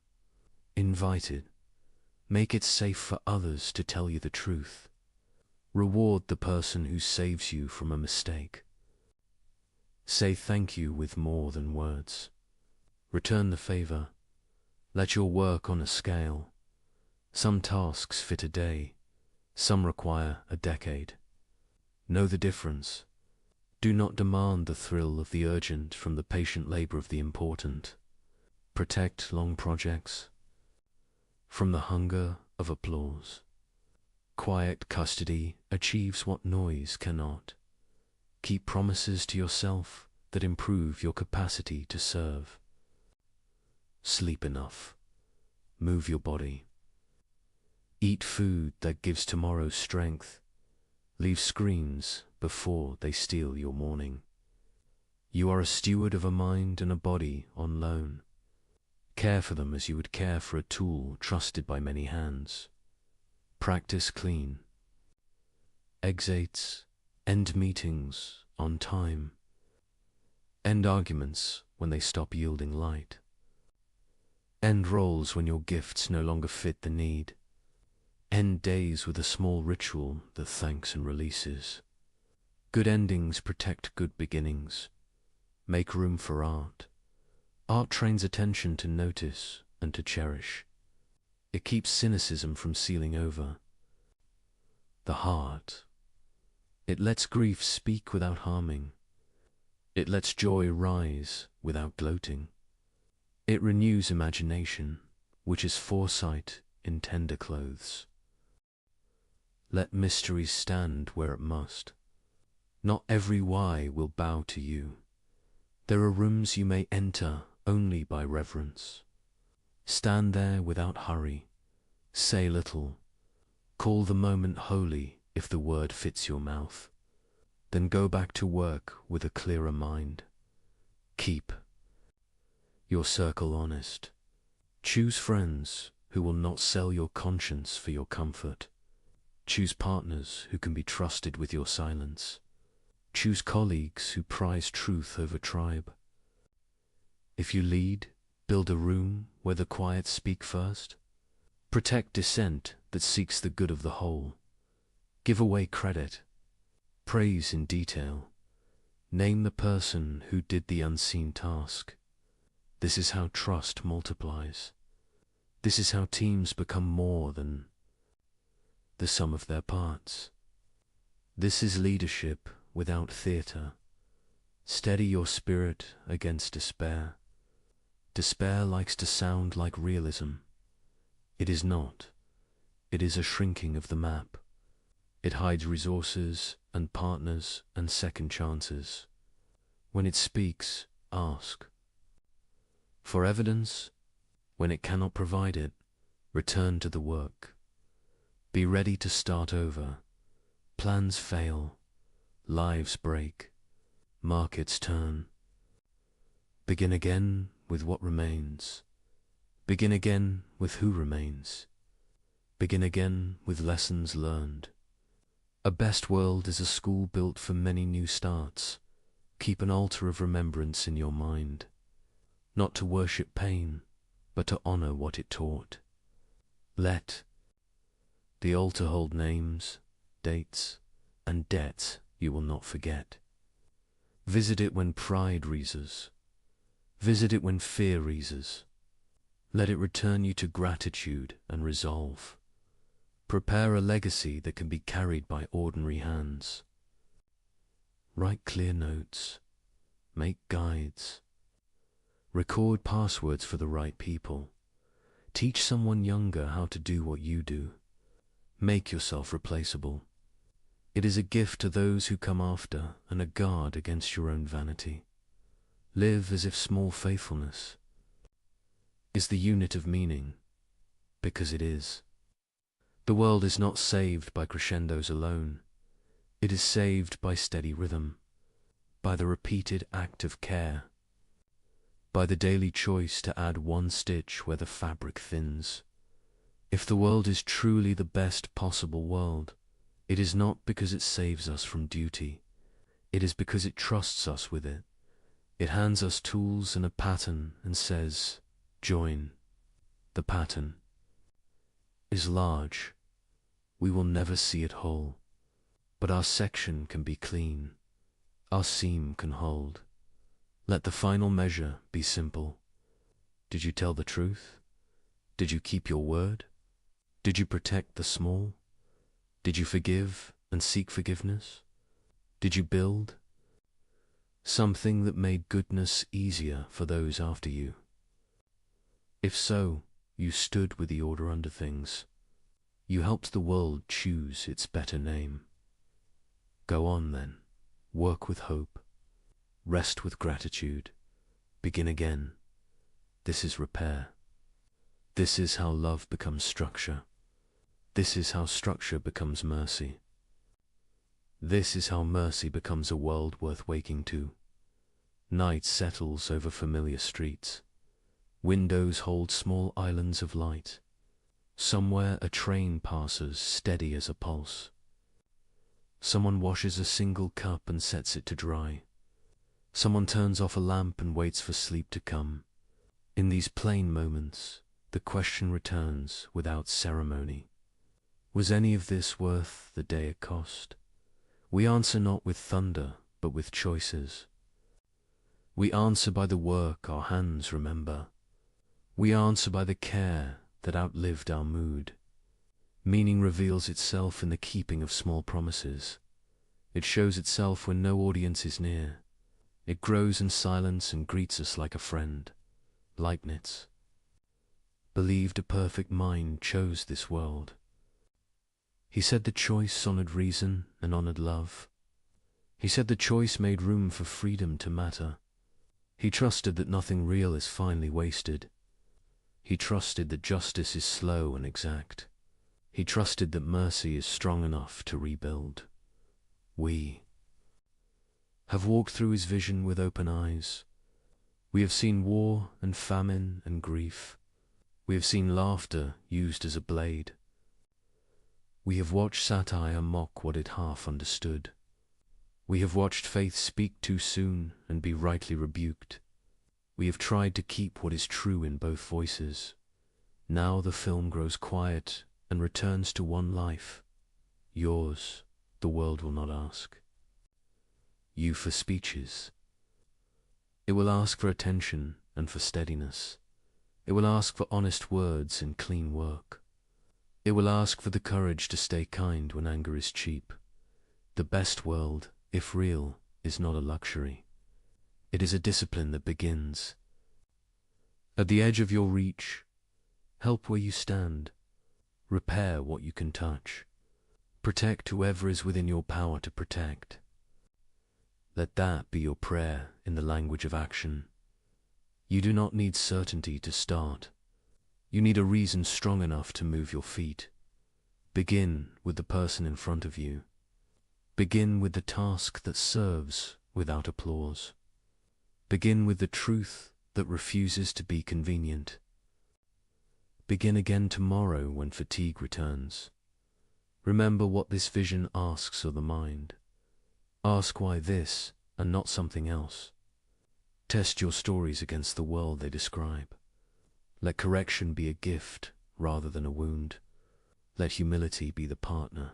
B: Invite it. Make it safe for others to tell you the truth. Reward the person who saves you from a mistake. Say thank you with more than words. Return the favor. Let your work on a scale. Some tasks fit a day. Some require a decade. Know the difference. Do not demand the thrill of the urgent from the patient labor of the important. Protect long projects from the hunger of applause. Quiet custody achieves what noise cannot. Keep promises to yourself that improve your capacity to serve. Sleep enough. Move your body. Eat food that gives tomorrow strength. Leave screens before they steal your morning. You are a steward of a mind and a body on loan. Care for them as you would care for a tool trusted by many hands. Practice clean. Exits. End meetings on time. End arguments when they stop yielding light. End roles when your gifts no longer fit the need. End days with a small ritual that thanks and releases. Good endings protect good beginnings. Make room for art. Art trains attention to notice and to cherish. It keeps cynicism from sealing over. The heart. It lets grief speak without harming. It lets joy rise without gloating. It renews imagination, which is foresight in tender clothes. Let mysteries stand where it must. Not every why will bow to you. There are rooms you may enter only by reverence. Stand there without hurry. Say little. Call the moment holy if the word fits your mouth. Then go back to work with a clearer mind. Keep your circle honest. Choose friends who will not sell your conscience for your comfort. Choose partners who can be trusted with your silence. Choose colleagues who prize truth over tribe. If you lead, build a room where the quiet speak first. Protect dissent that seeks the good of the whole. Give away credit. Praise in detail. Name the person who did the unseen task. This is how trust multiplies. This is how teams become more than the sum of their parts. This is leadership without theatre. Steady your spirit against despair. Despair likes to sound like realism. It is not. It is a shrinking of the map. It hides resources and partners and second chances. When it speaks, ask. For evidence, when it cannot provide it, return to the work. Be ready to start over. Plans fail. Lives break. Markets turn. Begin again with what remains. Begin again with who remains. Begin again with lessons learned. A best world is a school built for many new starts. Keep an altar of remembrance in your mind. Not to worship pain, but to honor what it taught. Let the altar hold names, dates, and debts you will not forget. Visit it when pride reases. Visit it when fear reases. Let it return you to gratitude and resolve. Prepare a legacy that can be carried by ordinary hands. Write clear notes. Make guides. Record passwords for the right people. Teach someone younger how to do what you do. Make yourself replaceable. It is a gift to those who come after and a guard against your own vanity. Live as if small faithfulness is the unit of meaning, because it is. The world is not saved by crescendos alone. It is saved by steady rhythm, by the repeated act of care, by the daily choice to add one stitch where the fabric thins. If the world is truly the best possible world, it is not because it saves us from duty. It is because it trusts us with it. It hands us tools and a pattern and says, join. The pattern is large. We will never see it whole, but our section can be clean. Our seam can hold. Let the final measure be simple. Did you tell the truth? Did you keep your word? Did you protect the small? Did you forgive and seek forgiveness? Did you build something that made goodness easier for those after you? If so, you stood with the order under things. You helped the world choose its better name. Go on then, work with hope, rest with gratitude, begin again. This is repair. This is how love becomes structure. This is how structure becomes mercy. This is how mercy becomes a world worth waking to. Night settles over familiar streets. Windows hold small islands of light. Somewhere a train passes, steady as a pulse. Someone washes a single cup and sets it to dry. Someone turns off a lamp and waits for sleep to come. In these plain moments, the question returns without ceremony. Was any of this worth the day it cost? We answer not with thunder, but with choices. We answer by the work our hands remember. We answer by the care that outlived our mood. Meaning reveals itself in the keeping of small promises. It shows itself when no audience is near. It grows in silence and greets us like a friend. Leibniz believed a perfect mind chose this world. He said the choice honored reason and honored love. He said the choice made room for freedom to matter. He trusted that nothing real is finally wasted. He trusted that justice is slow and exact. He trusted that mercy is strong enough to rebuild. We have walked through his vision with open eyes. We have seen war and famine and grief. We have seen laughter used as a blade. We have watched satire mock what it half understood. We have watched faith speak too soon and be rightly rebuked. We have tried to keep what is true in both voices. Now the film grows quiet and returns to one life. Yours, the world will not ask. You for speeches. It will ask for attention and for steadiness. It will ask for honest words and clean work. It will ask for the courage to stay kind when anger is cheap. The best world, if real, is not a luxury. It is a discipline that begins. At the edge of your reach, help where you stand. Repair what you can touch. Protect whoever is within your power to protect. Let that be your prayer in the language of action. You do not need certainty to start. You need a reason strong enough to move your feet. Begin with the person in front of you. Begin with the task that serves without applause. Begin with the truth that refuses to be convenient. Begin again tomorrow when fatigue returns. Remember what this vision asks of the mind. Ask why this and not something else. Test your stories against the world they describe. Let correction be a gift rather than a wound. Let humility be the partner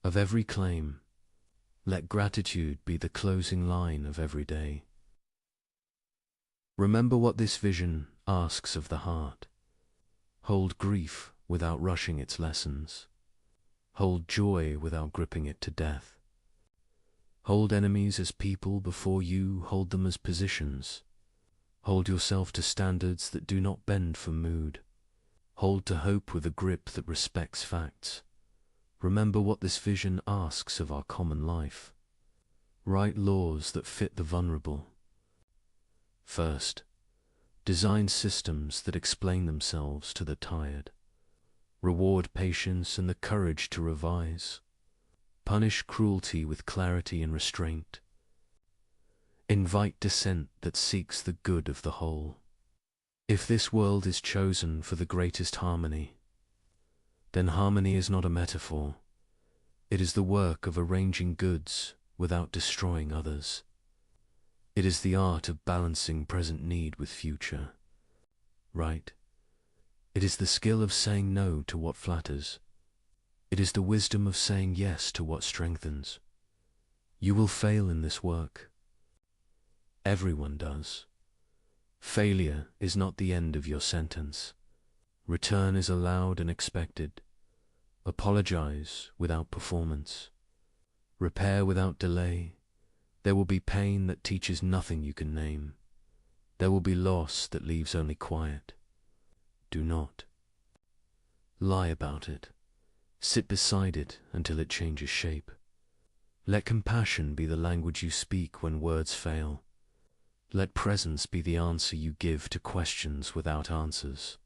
B: of every claim. Let gratitude be the closing line of every day. Remember what this vision asks of the heart. Hold grief without rushing its lessons. Hold joy without gripping it to death. Hold enemies as people before you hold them as positions. Hold yourself to standards that do not bend for mood. Hold to hope with a grip that respects facts. Remember what this vision asks of our common life. Write laws that fit the vulnerable. First, design systems that explain themselves to the tired. Reward patience and the courage to revise. Punish cruelty with clarity and restraint. Invite dissent that seeks the good of the whole. If this world is chosen for the greatest harmony, then harmony is not a metaphor. It is the work of arranging goods without destroying others. It is the art of balancing present need with future. Right? It is the skill of saying no to what flatters. It is the wisdom of saying yes to what strengthens. You will fail in this work. Everyone does. Failure is not the end of your sentence. Return is allowed and expected. Apologize without performance. Repair without delay. There will be pain that teaches nothing you can name. There will be loss that leaves only quiet. Do not lie about it. Sit beside it until it changes shape. Let compassion be the language you speak when words fail. Let presence be the answer you give to questions without answers.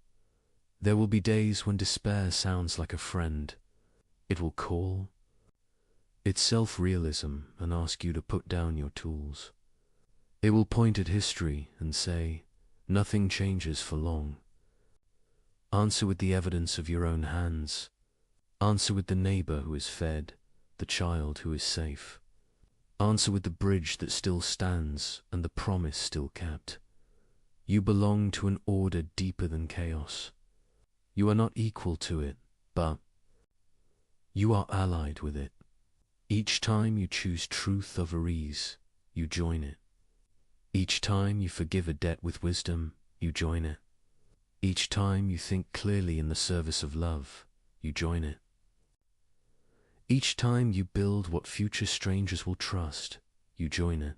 B: There will be days when despair sounds like a friend. It will call its self-realism and ask you to put down your tools. It will point at history and say, nothing changes for long. Answer with the evidence of your own hands. Answer with the neighbor who is fed, the child who is safe. Answer with the bridge that still stands and the promise still kept. You belong to an order deeper than chaos. You are not equal to it, but you are allied with it. Each time you choose truth over ease, you join it. Each time you forgive a debt with wisdom, you join it. Each time you think clearly in the service of love, you join it. Each time you build what future strangers will trust, you join it.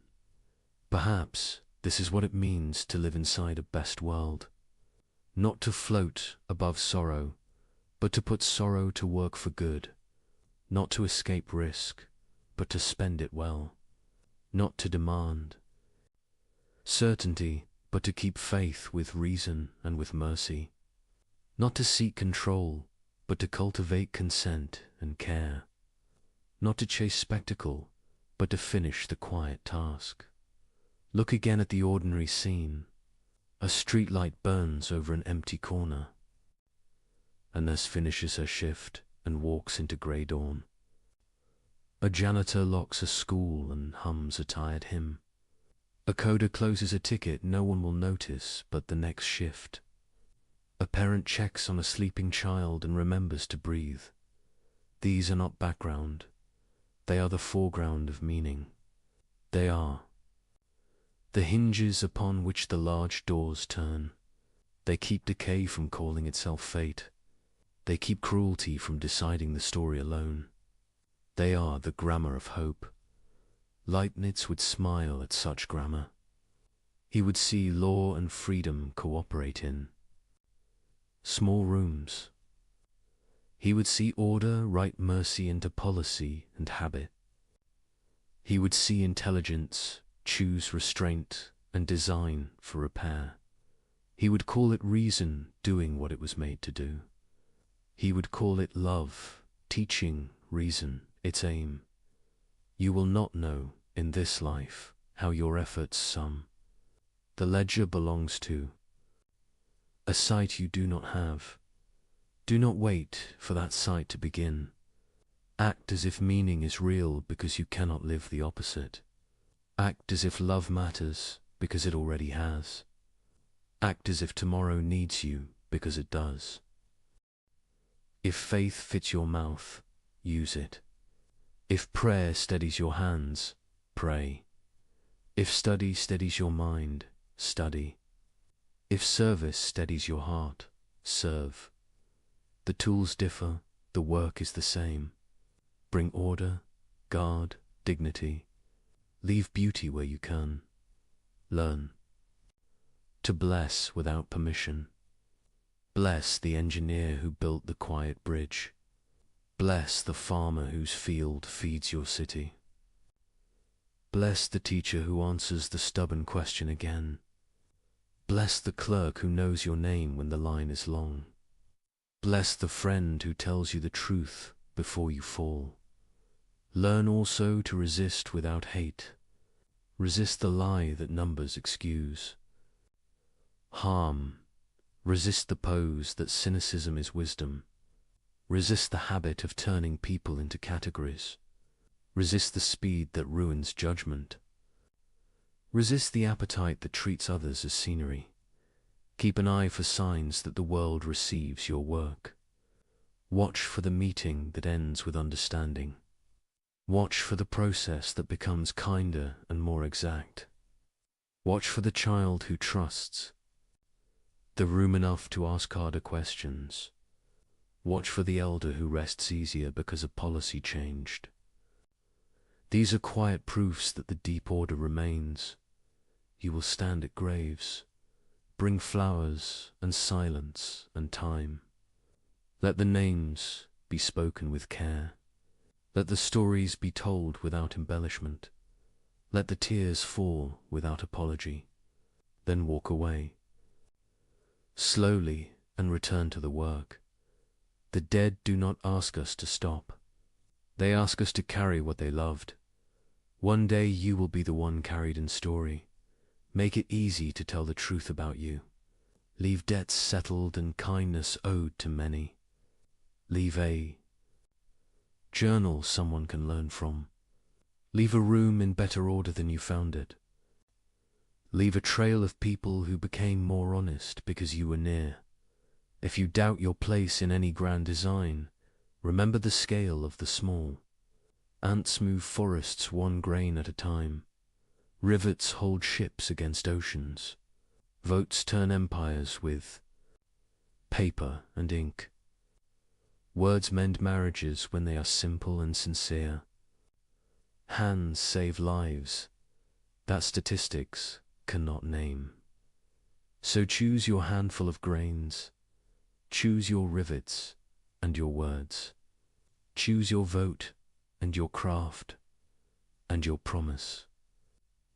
B: Perhaps this is what it means to live inside a best world. Not to float above sorrow, but to put sorrow to work for good, not to escape risk, but to spend it well, not to demand certainty, but to keep faith with reason and with mercy, not to seek control, but to cultivate consent and care, not to chase spectacle, but to finish the quiet task. Look again at the ordinary scene. A street light burns over an empty corner. A nurse finishes her shift and walks into grey dawn. A janitor locks a school and hums a tired hymn. A coder closes a ticket no one will notice but the next shift. A parent checks on a sleeping child and remembers to breathe. These are not background. They are the foreground of meaning. They are the hinges upon which the large doors turn. They keep decay from calling itself fate. They keep cruelty from deciding the story alone. They are the grammar of hope. Leibniz would smile at such grammar. He would see law and freedom cooperate in small rooms. He would see order write mercy into policy and habit. He would see intelligence choose restraint and design for repair. He would call it reason doing what it was made to do. He would call it love, teaching reason its aim. You will not know in this life how your efforts sum. The ledger belongs to a sight you do not have. Do not wait for that sight to begin. Act as if meaning is real because you cannot live the opposite. Act as if love matters because it already has. Act as if tomorrow needs you because it does. If faith fits your mouth, use it. If prayer steadies your hands, pray. If study steadies your mind, study. If service steadies your heart, serve. The tools differ, the work is the same. Bring order, guard, dignity. Leave beauty where you can. Learn to bless without permission. Bless the engineer who built the quiet bridge. Bless the farmer whose field feeds your city. Bless the teacher who answers the stubborn question again. Bless the clerk who knows your name when the line is long. Bless the friend who tells you the truth before you fall. Learn also to resist without hate. Resist the lie that numbers excuse. Harm. Resist the pose that cynicism is wisdom. Resist the habit of turning people into categories. Resist the speed that ruins judgment. Resist the appetite that treats others as scenery. Keep an eye for signs that the world receives your work. Watch for the meeting that ends with understanding. Watch for the process that becomes kinder and more exact. Watch for the child who trusts. The room enough to ask harder questions. Watch for the elder who rests easier because a policy changed. These are quiet proofs that the deep order remains. You will stand at graves. Bring flowers and silence and time. Let the names be spoken with care. Let the stories be told without embellishment. Let the tears fall without apology. Then walk away. Slowly and return to the work. The dead do not ask us to stop. They ask us to carry what they loved. One day you will be the one carried in story. Make it easy to tell the truth about you. Leave debts settled and kindness owed to many. Leave a journal someone can learn from. Leave a room in better order than you found it. Leave a trail of people who became more honest because you were near. If you doubt your place in any grand design, remember the scale of the small. Ants move forests one grain at a time. Rivets hold ships against oceans. Votes turn empires with paper and ink. Words mend marriages when they are simple and sincere. Hands save lives. That statistics cannot name. So choose your handful of grains. Choose your rivets. and your words. Choose your vote and your craft and your promise.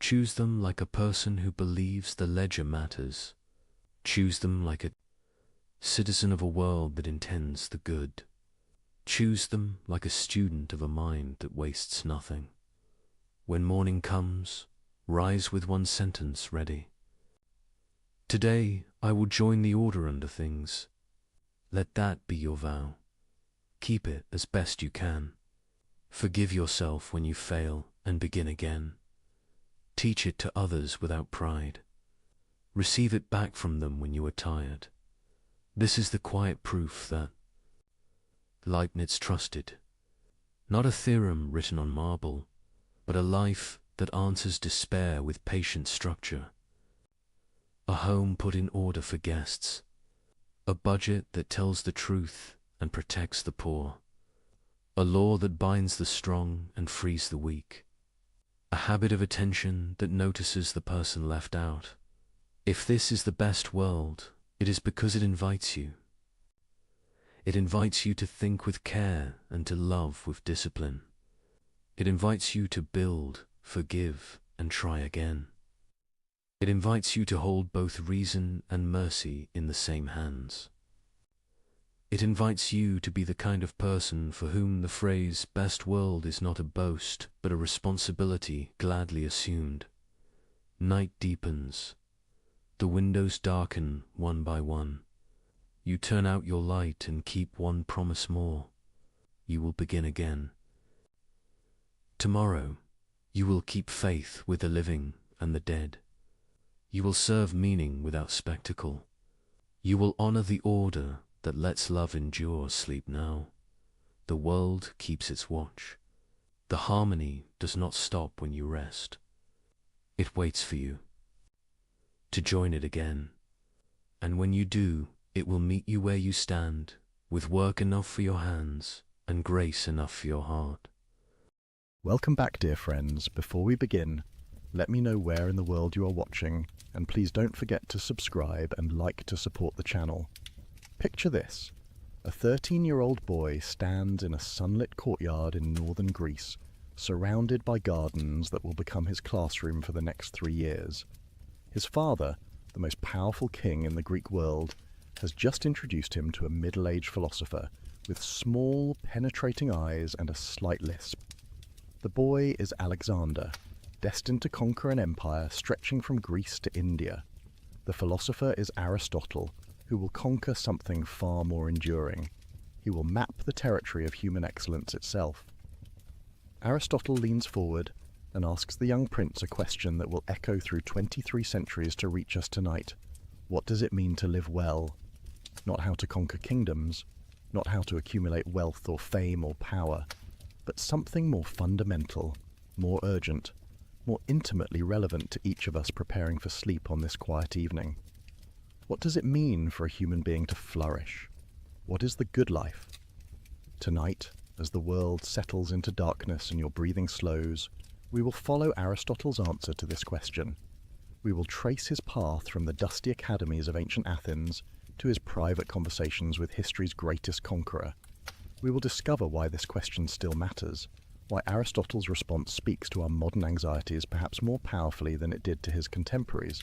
B: Choose them like a person who believes the ledger matters. Choose them like a citizen of a world that intends the good. Choose them like a student of a mind that wastes nothing. When morning comes, rise with one sentence ready. Today I will join the order under things. Let that be your vow. Keep it as best you can. Forgive yourself when you fail and begin again. Teach it to others without pride. Receive it back from them when you are tired. This is the quiet proof that Leibniz trusted. Not a theorem written on marble, but a life that answers despair with patient structure. A home put in order for guests. A budget that tells the truth and protects the poor. A law that binds the strong and frees the weak. A habit of attention that notices the person left out. If this is the best world, it is because it invites you. It invites you to think with care and to love with discipline. It invites you to build, forgive, and try again. It invites you to hold both reason and mercy in the same hands. It invites you to be the kind of person for whom the phrase best world is not a boast, but a responsibility gladly assumed. Night deepens. The windows darken one by one. You turn out your light and keep one promise more. You will begin again. Tomorrow, you will keep faith with the living and the dead. You will serve meaning without spectacle. You will honor the order that lets love endure. Sleep now. The world keeps its watch. The harmony does not stop when you rest. It waits for you to join it again. And when you do, it will meet you where you stand, with work enough for your hands and grace enough for your heart.
D: Welcome back, dear friends. Before we begin, let me know where in the world you are watching, and please don't forget to subscribe and like to support the channel. Picture this. A 13-year-old boy stands in a sunlit courtyard in northern Greece, surrounded by gardens that will become his classroom for the next 3 years. His father, the most powerful king in the Greek world, has just introduced him to a middle-aged philosopher with small, penetrating eyes and a slight lisp. The boy is Alexander, destined to conquer an empire stretching from Greece to India. The philosopher is Aristotle, who will conquer something far more enduring. He will map the territory of human excellence itself. Aristotle leans forward and asks the young prince a question that will echo through 23 centuries to reach us tonight. What does it mean to live well? Not how to conquer kingdoms, not how to accumulate wealth or fame or power, but something more fundamental, more urgent, more intimately relevant to each of us preparing for sleep on this quiet evening. What does it mean for a human being to flourish? What is the good life? Tonight, as the world settles into darkness and your breathing slows, we will follow Aristotle's answer to this question. We will trace his path from the dusty academies of ancient Athens to his private conversations with history's greatest conqueror. We will discover why this question still matters, why Aristotle's response speaks to our modern anxieties perhaps more powerfully than it did to his contemporaries,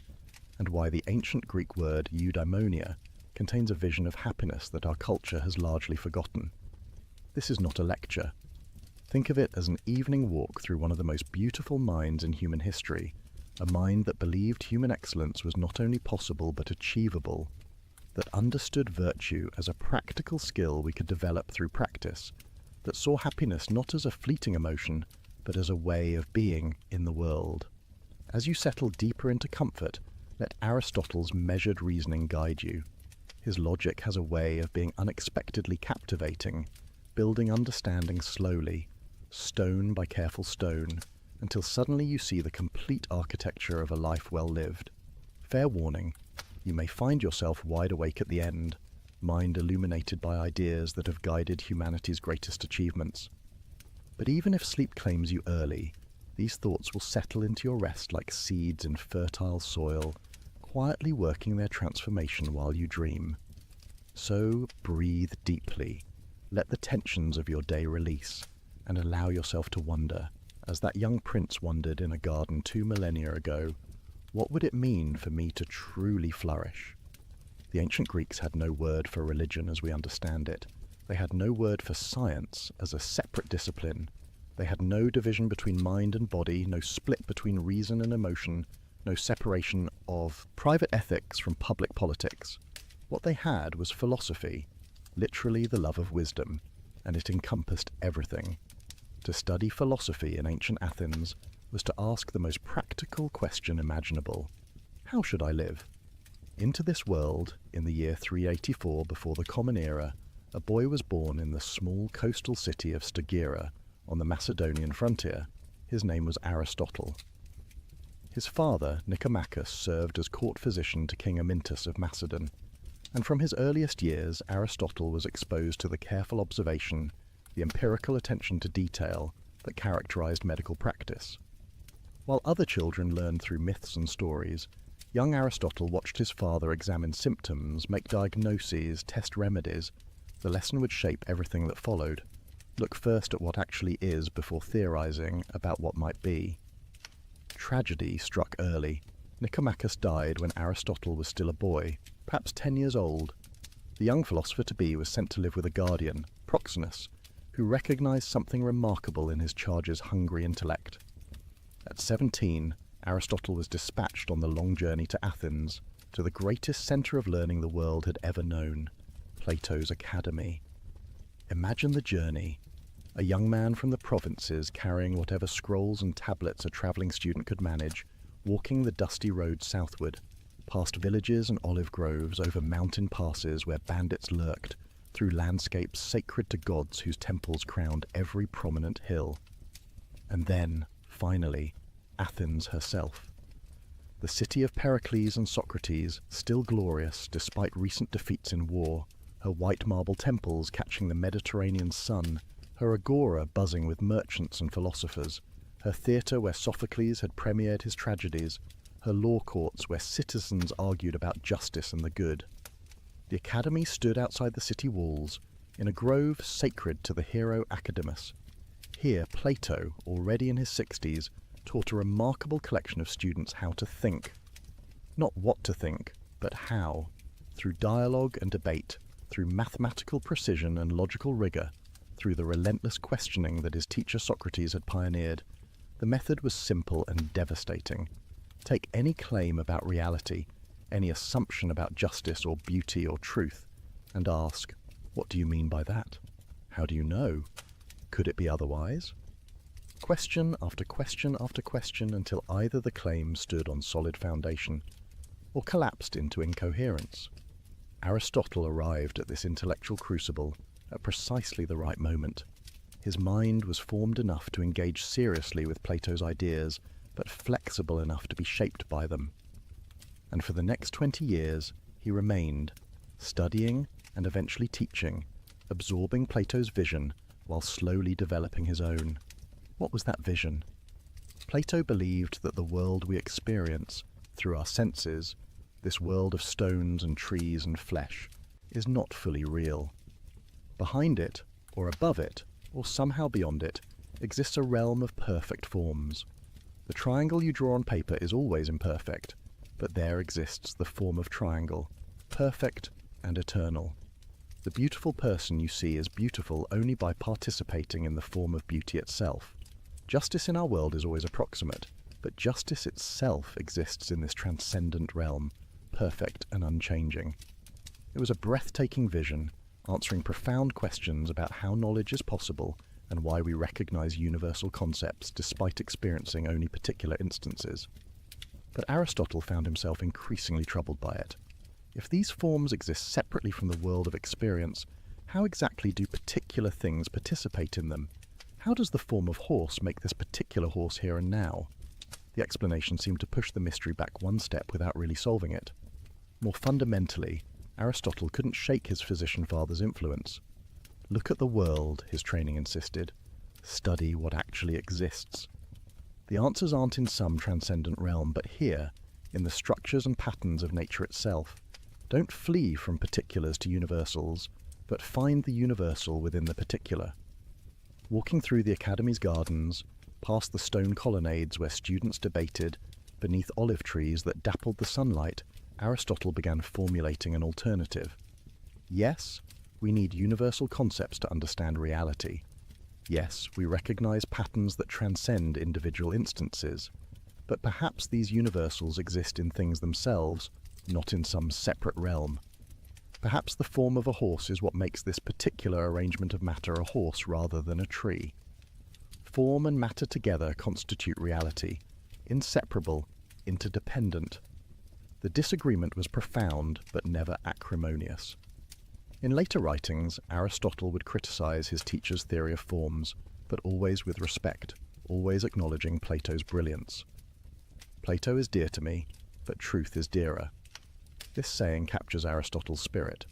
D: and why the ancient Greek word eudaimonia contains a vision of happiness that our culture has largely forgotten. This is not a lecture. Think of it as an evening walk through one of the most beautiful minds in human history, a mind that believed human excellence was not only possible but achievable, that understood virtue as a practical skill we could develop through practice, that saw happiness not as a fleeting emotion, but as a way of being in the world. As you settle deeper into comfort, let Aristotle's measured reasoning guide you. His logic has a way of being unexpectedly captivating, building understanding slowly, stone by careful stone, until suddenly you see the complete architecture of a life well lived. Fair warning, you may find yourself wide awake at the end, mind illuminated by ideas that have guided humanity's greatest achievements. But even if sleep claims you early, these thoughts will settle into your rest like seeds in fertile soil, quietly working their transformation while you dream. So breathe deeply, Let the tensions of your day release and allow yourself to wonder, as that young prince wondered in a garden 2 millennia ago, what would it mean for me to truly flourish? The ancient Greeks had no word for religion as we understand it. They had no word for science as a separate discipline. They had no division between mind and body, no split between reason and emotion, no separation of private ethics from public politics. What they had was philosophy, literally the love of wisdom, and it encompassed everything. To study philosophy in ancient Athens was to ask the most practical question imaginable. How should I live? Into this world, in the year 384 before the Common Era, a boy was born in the small coastal city of Stagira on the Macedonian frontier. His name was Aristotle. His father, Nicomachus, served as court physician to King Amyntas of Macedon, and from his earliest years Aristotle was exposed to the careful observation, the empirical attention to detail that characterized medical practice. While other children learned through myths and stories, young Aristotle watched his father examine symptoms, make diagnoses, test remedies. The lesson would shape everything that followed. Look first at what actually is before theorizing about what might be. Tragedy struck early. Nicomachus died when Aristotle was still a boy, perhaps 10 years old. The young philosopher-to-be was sent to live with a guardian, Proxenus, who recognized something remarkable in his charge's hungry intellect. At 17, Aristotle was dispatched on the long journey to Athens, to the greatest center of learning the world had ever known, Plato's Academy. Imagine the journey. A young man from the provinces carrying whatever scrolls and tablets a travelling student could manage, walking the dusty road southward, past villages and olive groves, over mountain passes where bandits lurked, through landscapes sacred to gods whose temples crowned every prominent hill. And then, finally, Athens herself. The city of Pericles and Socrates, still glorious despite recent defeats in war, her white marble temples catching the Mediterranean sun, her agora buzzing with merchants and philosophers, her theatre where Sophocles had premiered his tragedies, her law courts where citizens argued about justice and the good. The academy stood outside the city walls, in a grove sacred to the hero Academus. Here Plato, already in his 60s, taught a remarkable collection of students how to think. Not what to think, but how. Through dialogue and debate, through mathematical precision and logical rigor, through the relentless questioning that his teacher Socrates had pioneered. The method was simple and devastating. Take any claim about reality, any assumption about justice or beauty or truth, and ask, what do you mean by that? How do you know? Could it be otherwise? Question after question after question until either the claim stood on solid foundation or collapsed into incoherence. Aristotle arrived at this intellectual crucible at precisely the right moment. His mind was formed enough to engage seriously with Plato's ideas, but flexible enough to be shaped by them. And for the next 20 years, he remained, studying and eventually teaching, absorbing Plato's vision while slowly developing his own. What was that vision? Plato believed that the world we experience through our senses, this world of stones and trees and flesh, is not fully real. Behind it, or above it, or somehow beyond it, exists a realm of perfect forms. The triangle you draw on paper is always imperfect, but there exists the form of triangle, perfect and eternal. The beautiful person you see is beautiful only by participating in the form of beauty itself. Justice in our world is always approximate, but justice itself exists in this transcendent realm, perfect and unchanging. It was a breathtaking vision, answering profound questions about how knowledge is possible and why we recognize universal concepts despite experiencing only particular instances. But Aristotle found himself increasingly troubled by it. If these forms exist separately from the world of experience, how exactly do particular things participate in them? How does the form of horse make this particular horse here and now? The explanation seemed to push the mystery back one step without really solving it. More fundamentally, Aristotle couldn't shake his physician father's influence. Look at the world, his training insisted. Study what actually exists. The answers aren't in some transcendent realm, but here, in the structures and patterns of nature itself. Don't flee from particulars to universals. but find the universal within the particular. Walking through the Academy's gardens, past the stone colonnades where students debated, beneath olive trees that dappled the sunlight, Aristotle began formulating an alternative. Yes, we need universal concepts to understand reality. Yes, we recognize patterns that transcend individual instances, but perhaps these universals exist in things themselves, not in some separate realm. Perhaps the form of a horse is what makes this particular arrangement of matter a horse rather than a tree. Form and matter together constitute reality, inseparable, interdependent. The disagreement was profound but never acrimonious. In later writings, Aristotle would criticize his teacher's theory of forms, but always with respect, always acknowledging Plato's brilliance. Plato is dear to me, but truth is dearer. This saying captures Aristotle's spirit.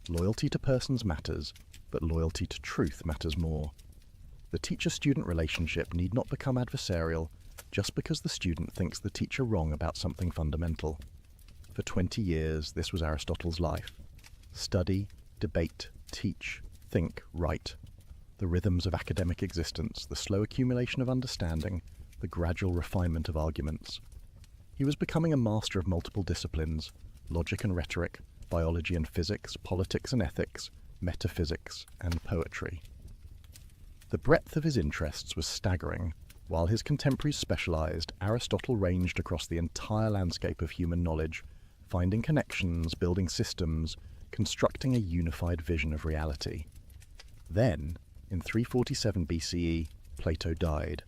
D: Loyalty to persons matters, but loyalty to truth matters more. The teacher-student relationship need not become adversarial just because the student thinks the teacher wrong about something fundamental. For 20 years, this was Aristotle's life. Study, debate, teach, think, write. The rhythms of academic existence, the slow accumulation of understanding, the gradual refinement of arguments. He was becoming a master of multiple disciplines, logic and rhetoric, biology and physics, politics and ethics, metaphysics and poetry. The breadth of his interests was staggering. While his contemporaries specialized, Aristotle ranged across the entire landscape of human knowledge, finding connections, building systems, constructing a unified vision of reality. Then, in 347 BCE, Plato died.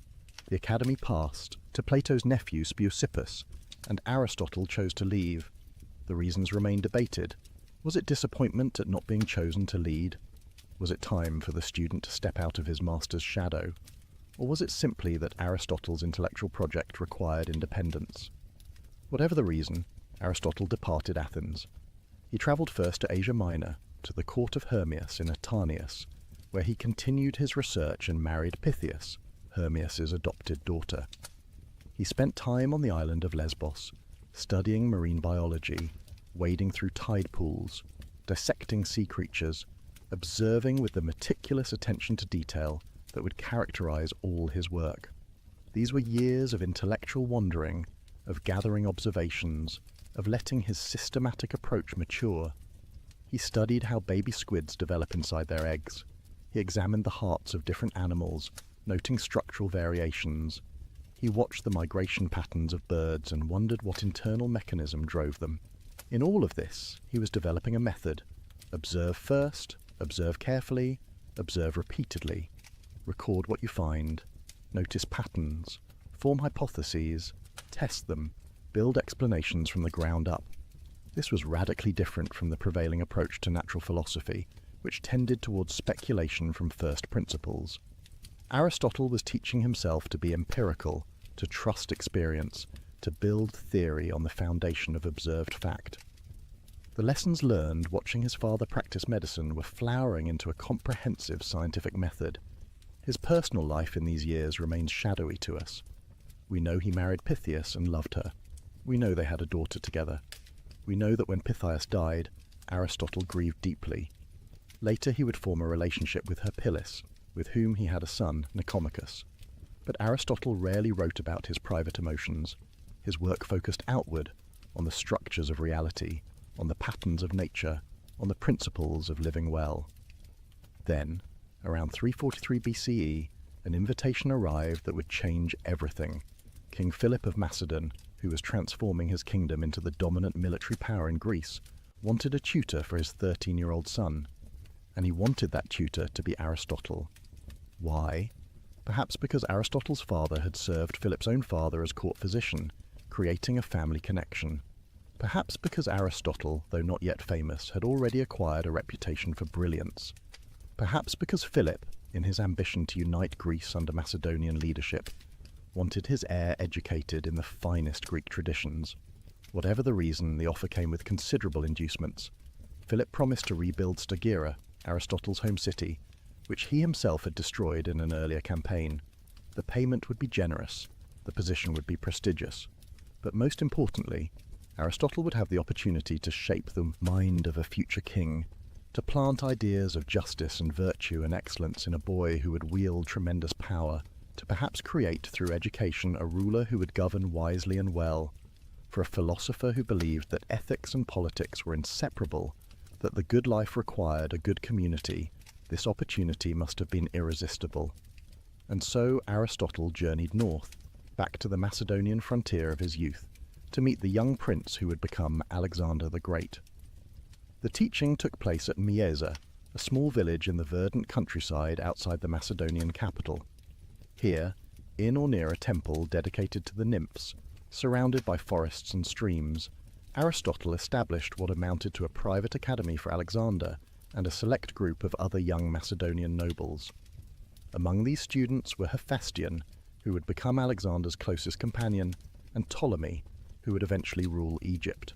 D: The Academy passed to Plato's nephew Speusippus, and Aristotle chose to leave. The reasons remain debated. Was it disappointment at not being chosen to lead? Was it time for the student to step out of his master's shadow? Or was it simply that Aristotle's intellectual project required independence? Whatever the reason, Aristotle departed Athens. He travelled first to Asia Minor, to the court of Hermias in Atarneus, where he continued his research and married Pythias, Hermias' adopted daughter. He spent time on the island of Lesbos, studying marine biology, wading through tide pools, dissecting sea creatures, observing with the meticulous attention to detail that would characterize all his work. These were years of intellectual wandering, of gathering observations, of letting his systematic approach mature. He studied how baby squids develop inside their eggs. He examined the hearts of different animals, noting structural variations. He watched the migration patterns of birds and wondered what internal mechanism drove them. In all of this, he was developing a method. Observe first, observe carefully, observe repeatedly. Record what you find. Notice patterns. Form hypotheses. Test them. Build explanations from the ground up. This was radically different from the prevailing approach to natural philosophy, which tended towards speculation from first principles. Aristotle was teaching himself to be empirical, to trust experience, to build theory on the foundation of observed fact. The lessons learned watching his father practice medicine were flowering into a comprehensive scientific method. His personal life in these years remains shadowy to us. We know he married Pythias and loved her. We know they had a daughter together. We know that when Pythias died, Aristotle grieved deeply. Later he would form a relationship with her Pillis, with whom he had a son, Nicomachus. But Aristotle rarely wrote about his private emotions. His work focused outward, on the structures of reality, on the patterns of nature, on the principles of living well. Then, around 343 BCE, an invitation arrived that would change everything. King Philip of Macedon, who was transforming his kingdom into the dominant military power in Greece, wanted a tutor for his 13-year-old son. And he wanted that tutor to be Aristotle. Why? Perhaps because Aristotle's father had served Philip's own father as court physician, creating a family connection. Perhaps because Aristotle, though not yet famous, had already acquired a reputation for brilliance. Perhaps because Philip, in his ambition to unite Greece under Macedonian leadership, wanted his heir educated in the finest Greek traditions. Whatever the reason, the offer came with considerable inducements. Philip promised to rebuild Stagira, Aristotle's home city, which he himself had destroyed in an earlier campaign. The payment would be generous, the position would be prestigious. But most importantly, Aristotle would have the opportunity to shape the mind of a future king, to plant ideas of justice and virtue and excellence in a boy who would wield tremendous power, to perhaps create through education a ruler who would govern wisely and well, for a philosopher who believed that ethics and politics were inseparable, that the good life required a good community, this opportunity must have been irresistible. And so Aristotle journeyed north, back to the Macedonian frontier of his youth, to meet the young prince who would become Alexander the Great. The teaching took place at Mieza, a small village in the verdant countryside outside the Macedonian capital. Here, in or near a temple dedicated to the nymphs, surrounded by forests and streams, Aristotle established what amounted to a private academy for Alexander and a select group of other young Macedonian nobles. Among these students were Hephaestion, who would become Alexander's closest companion, and Ptolemy, who would eventually rule Egypt.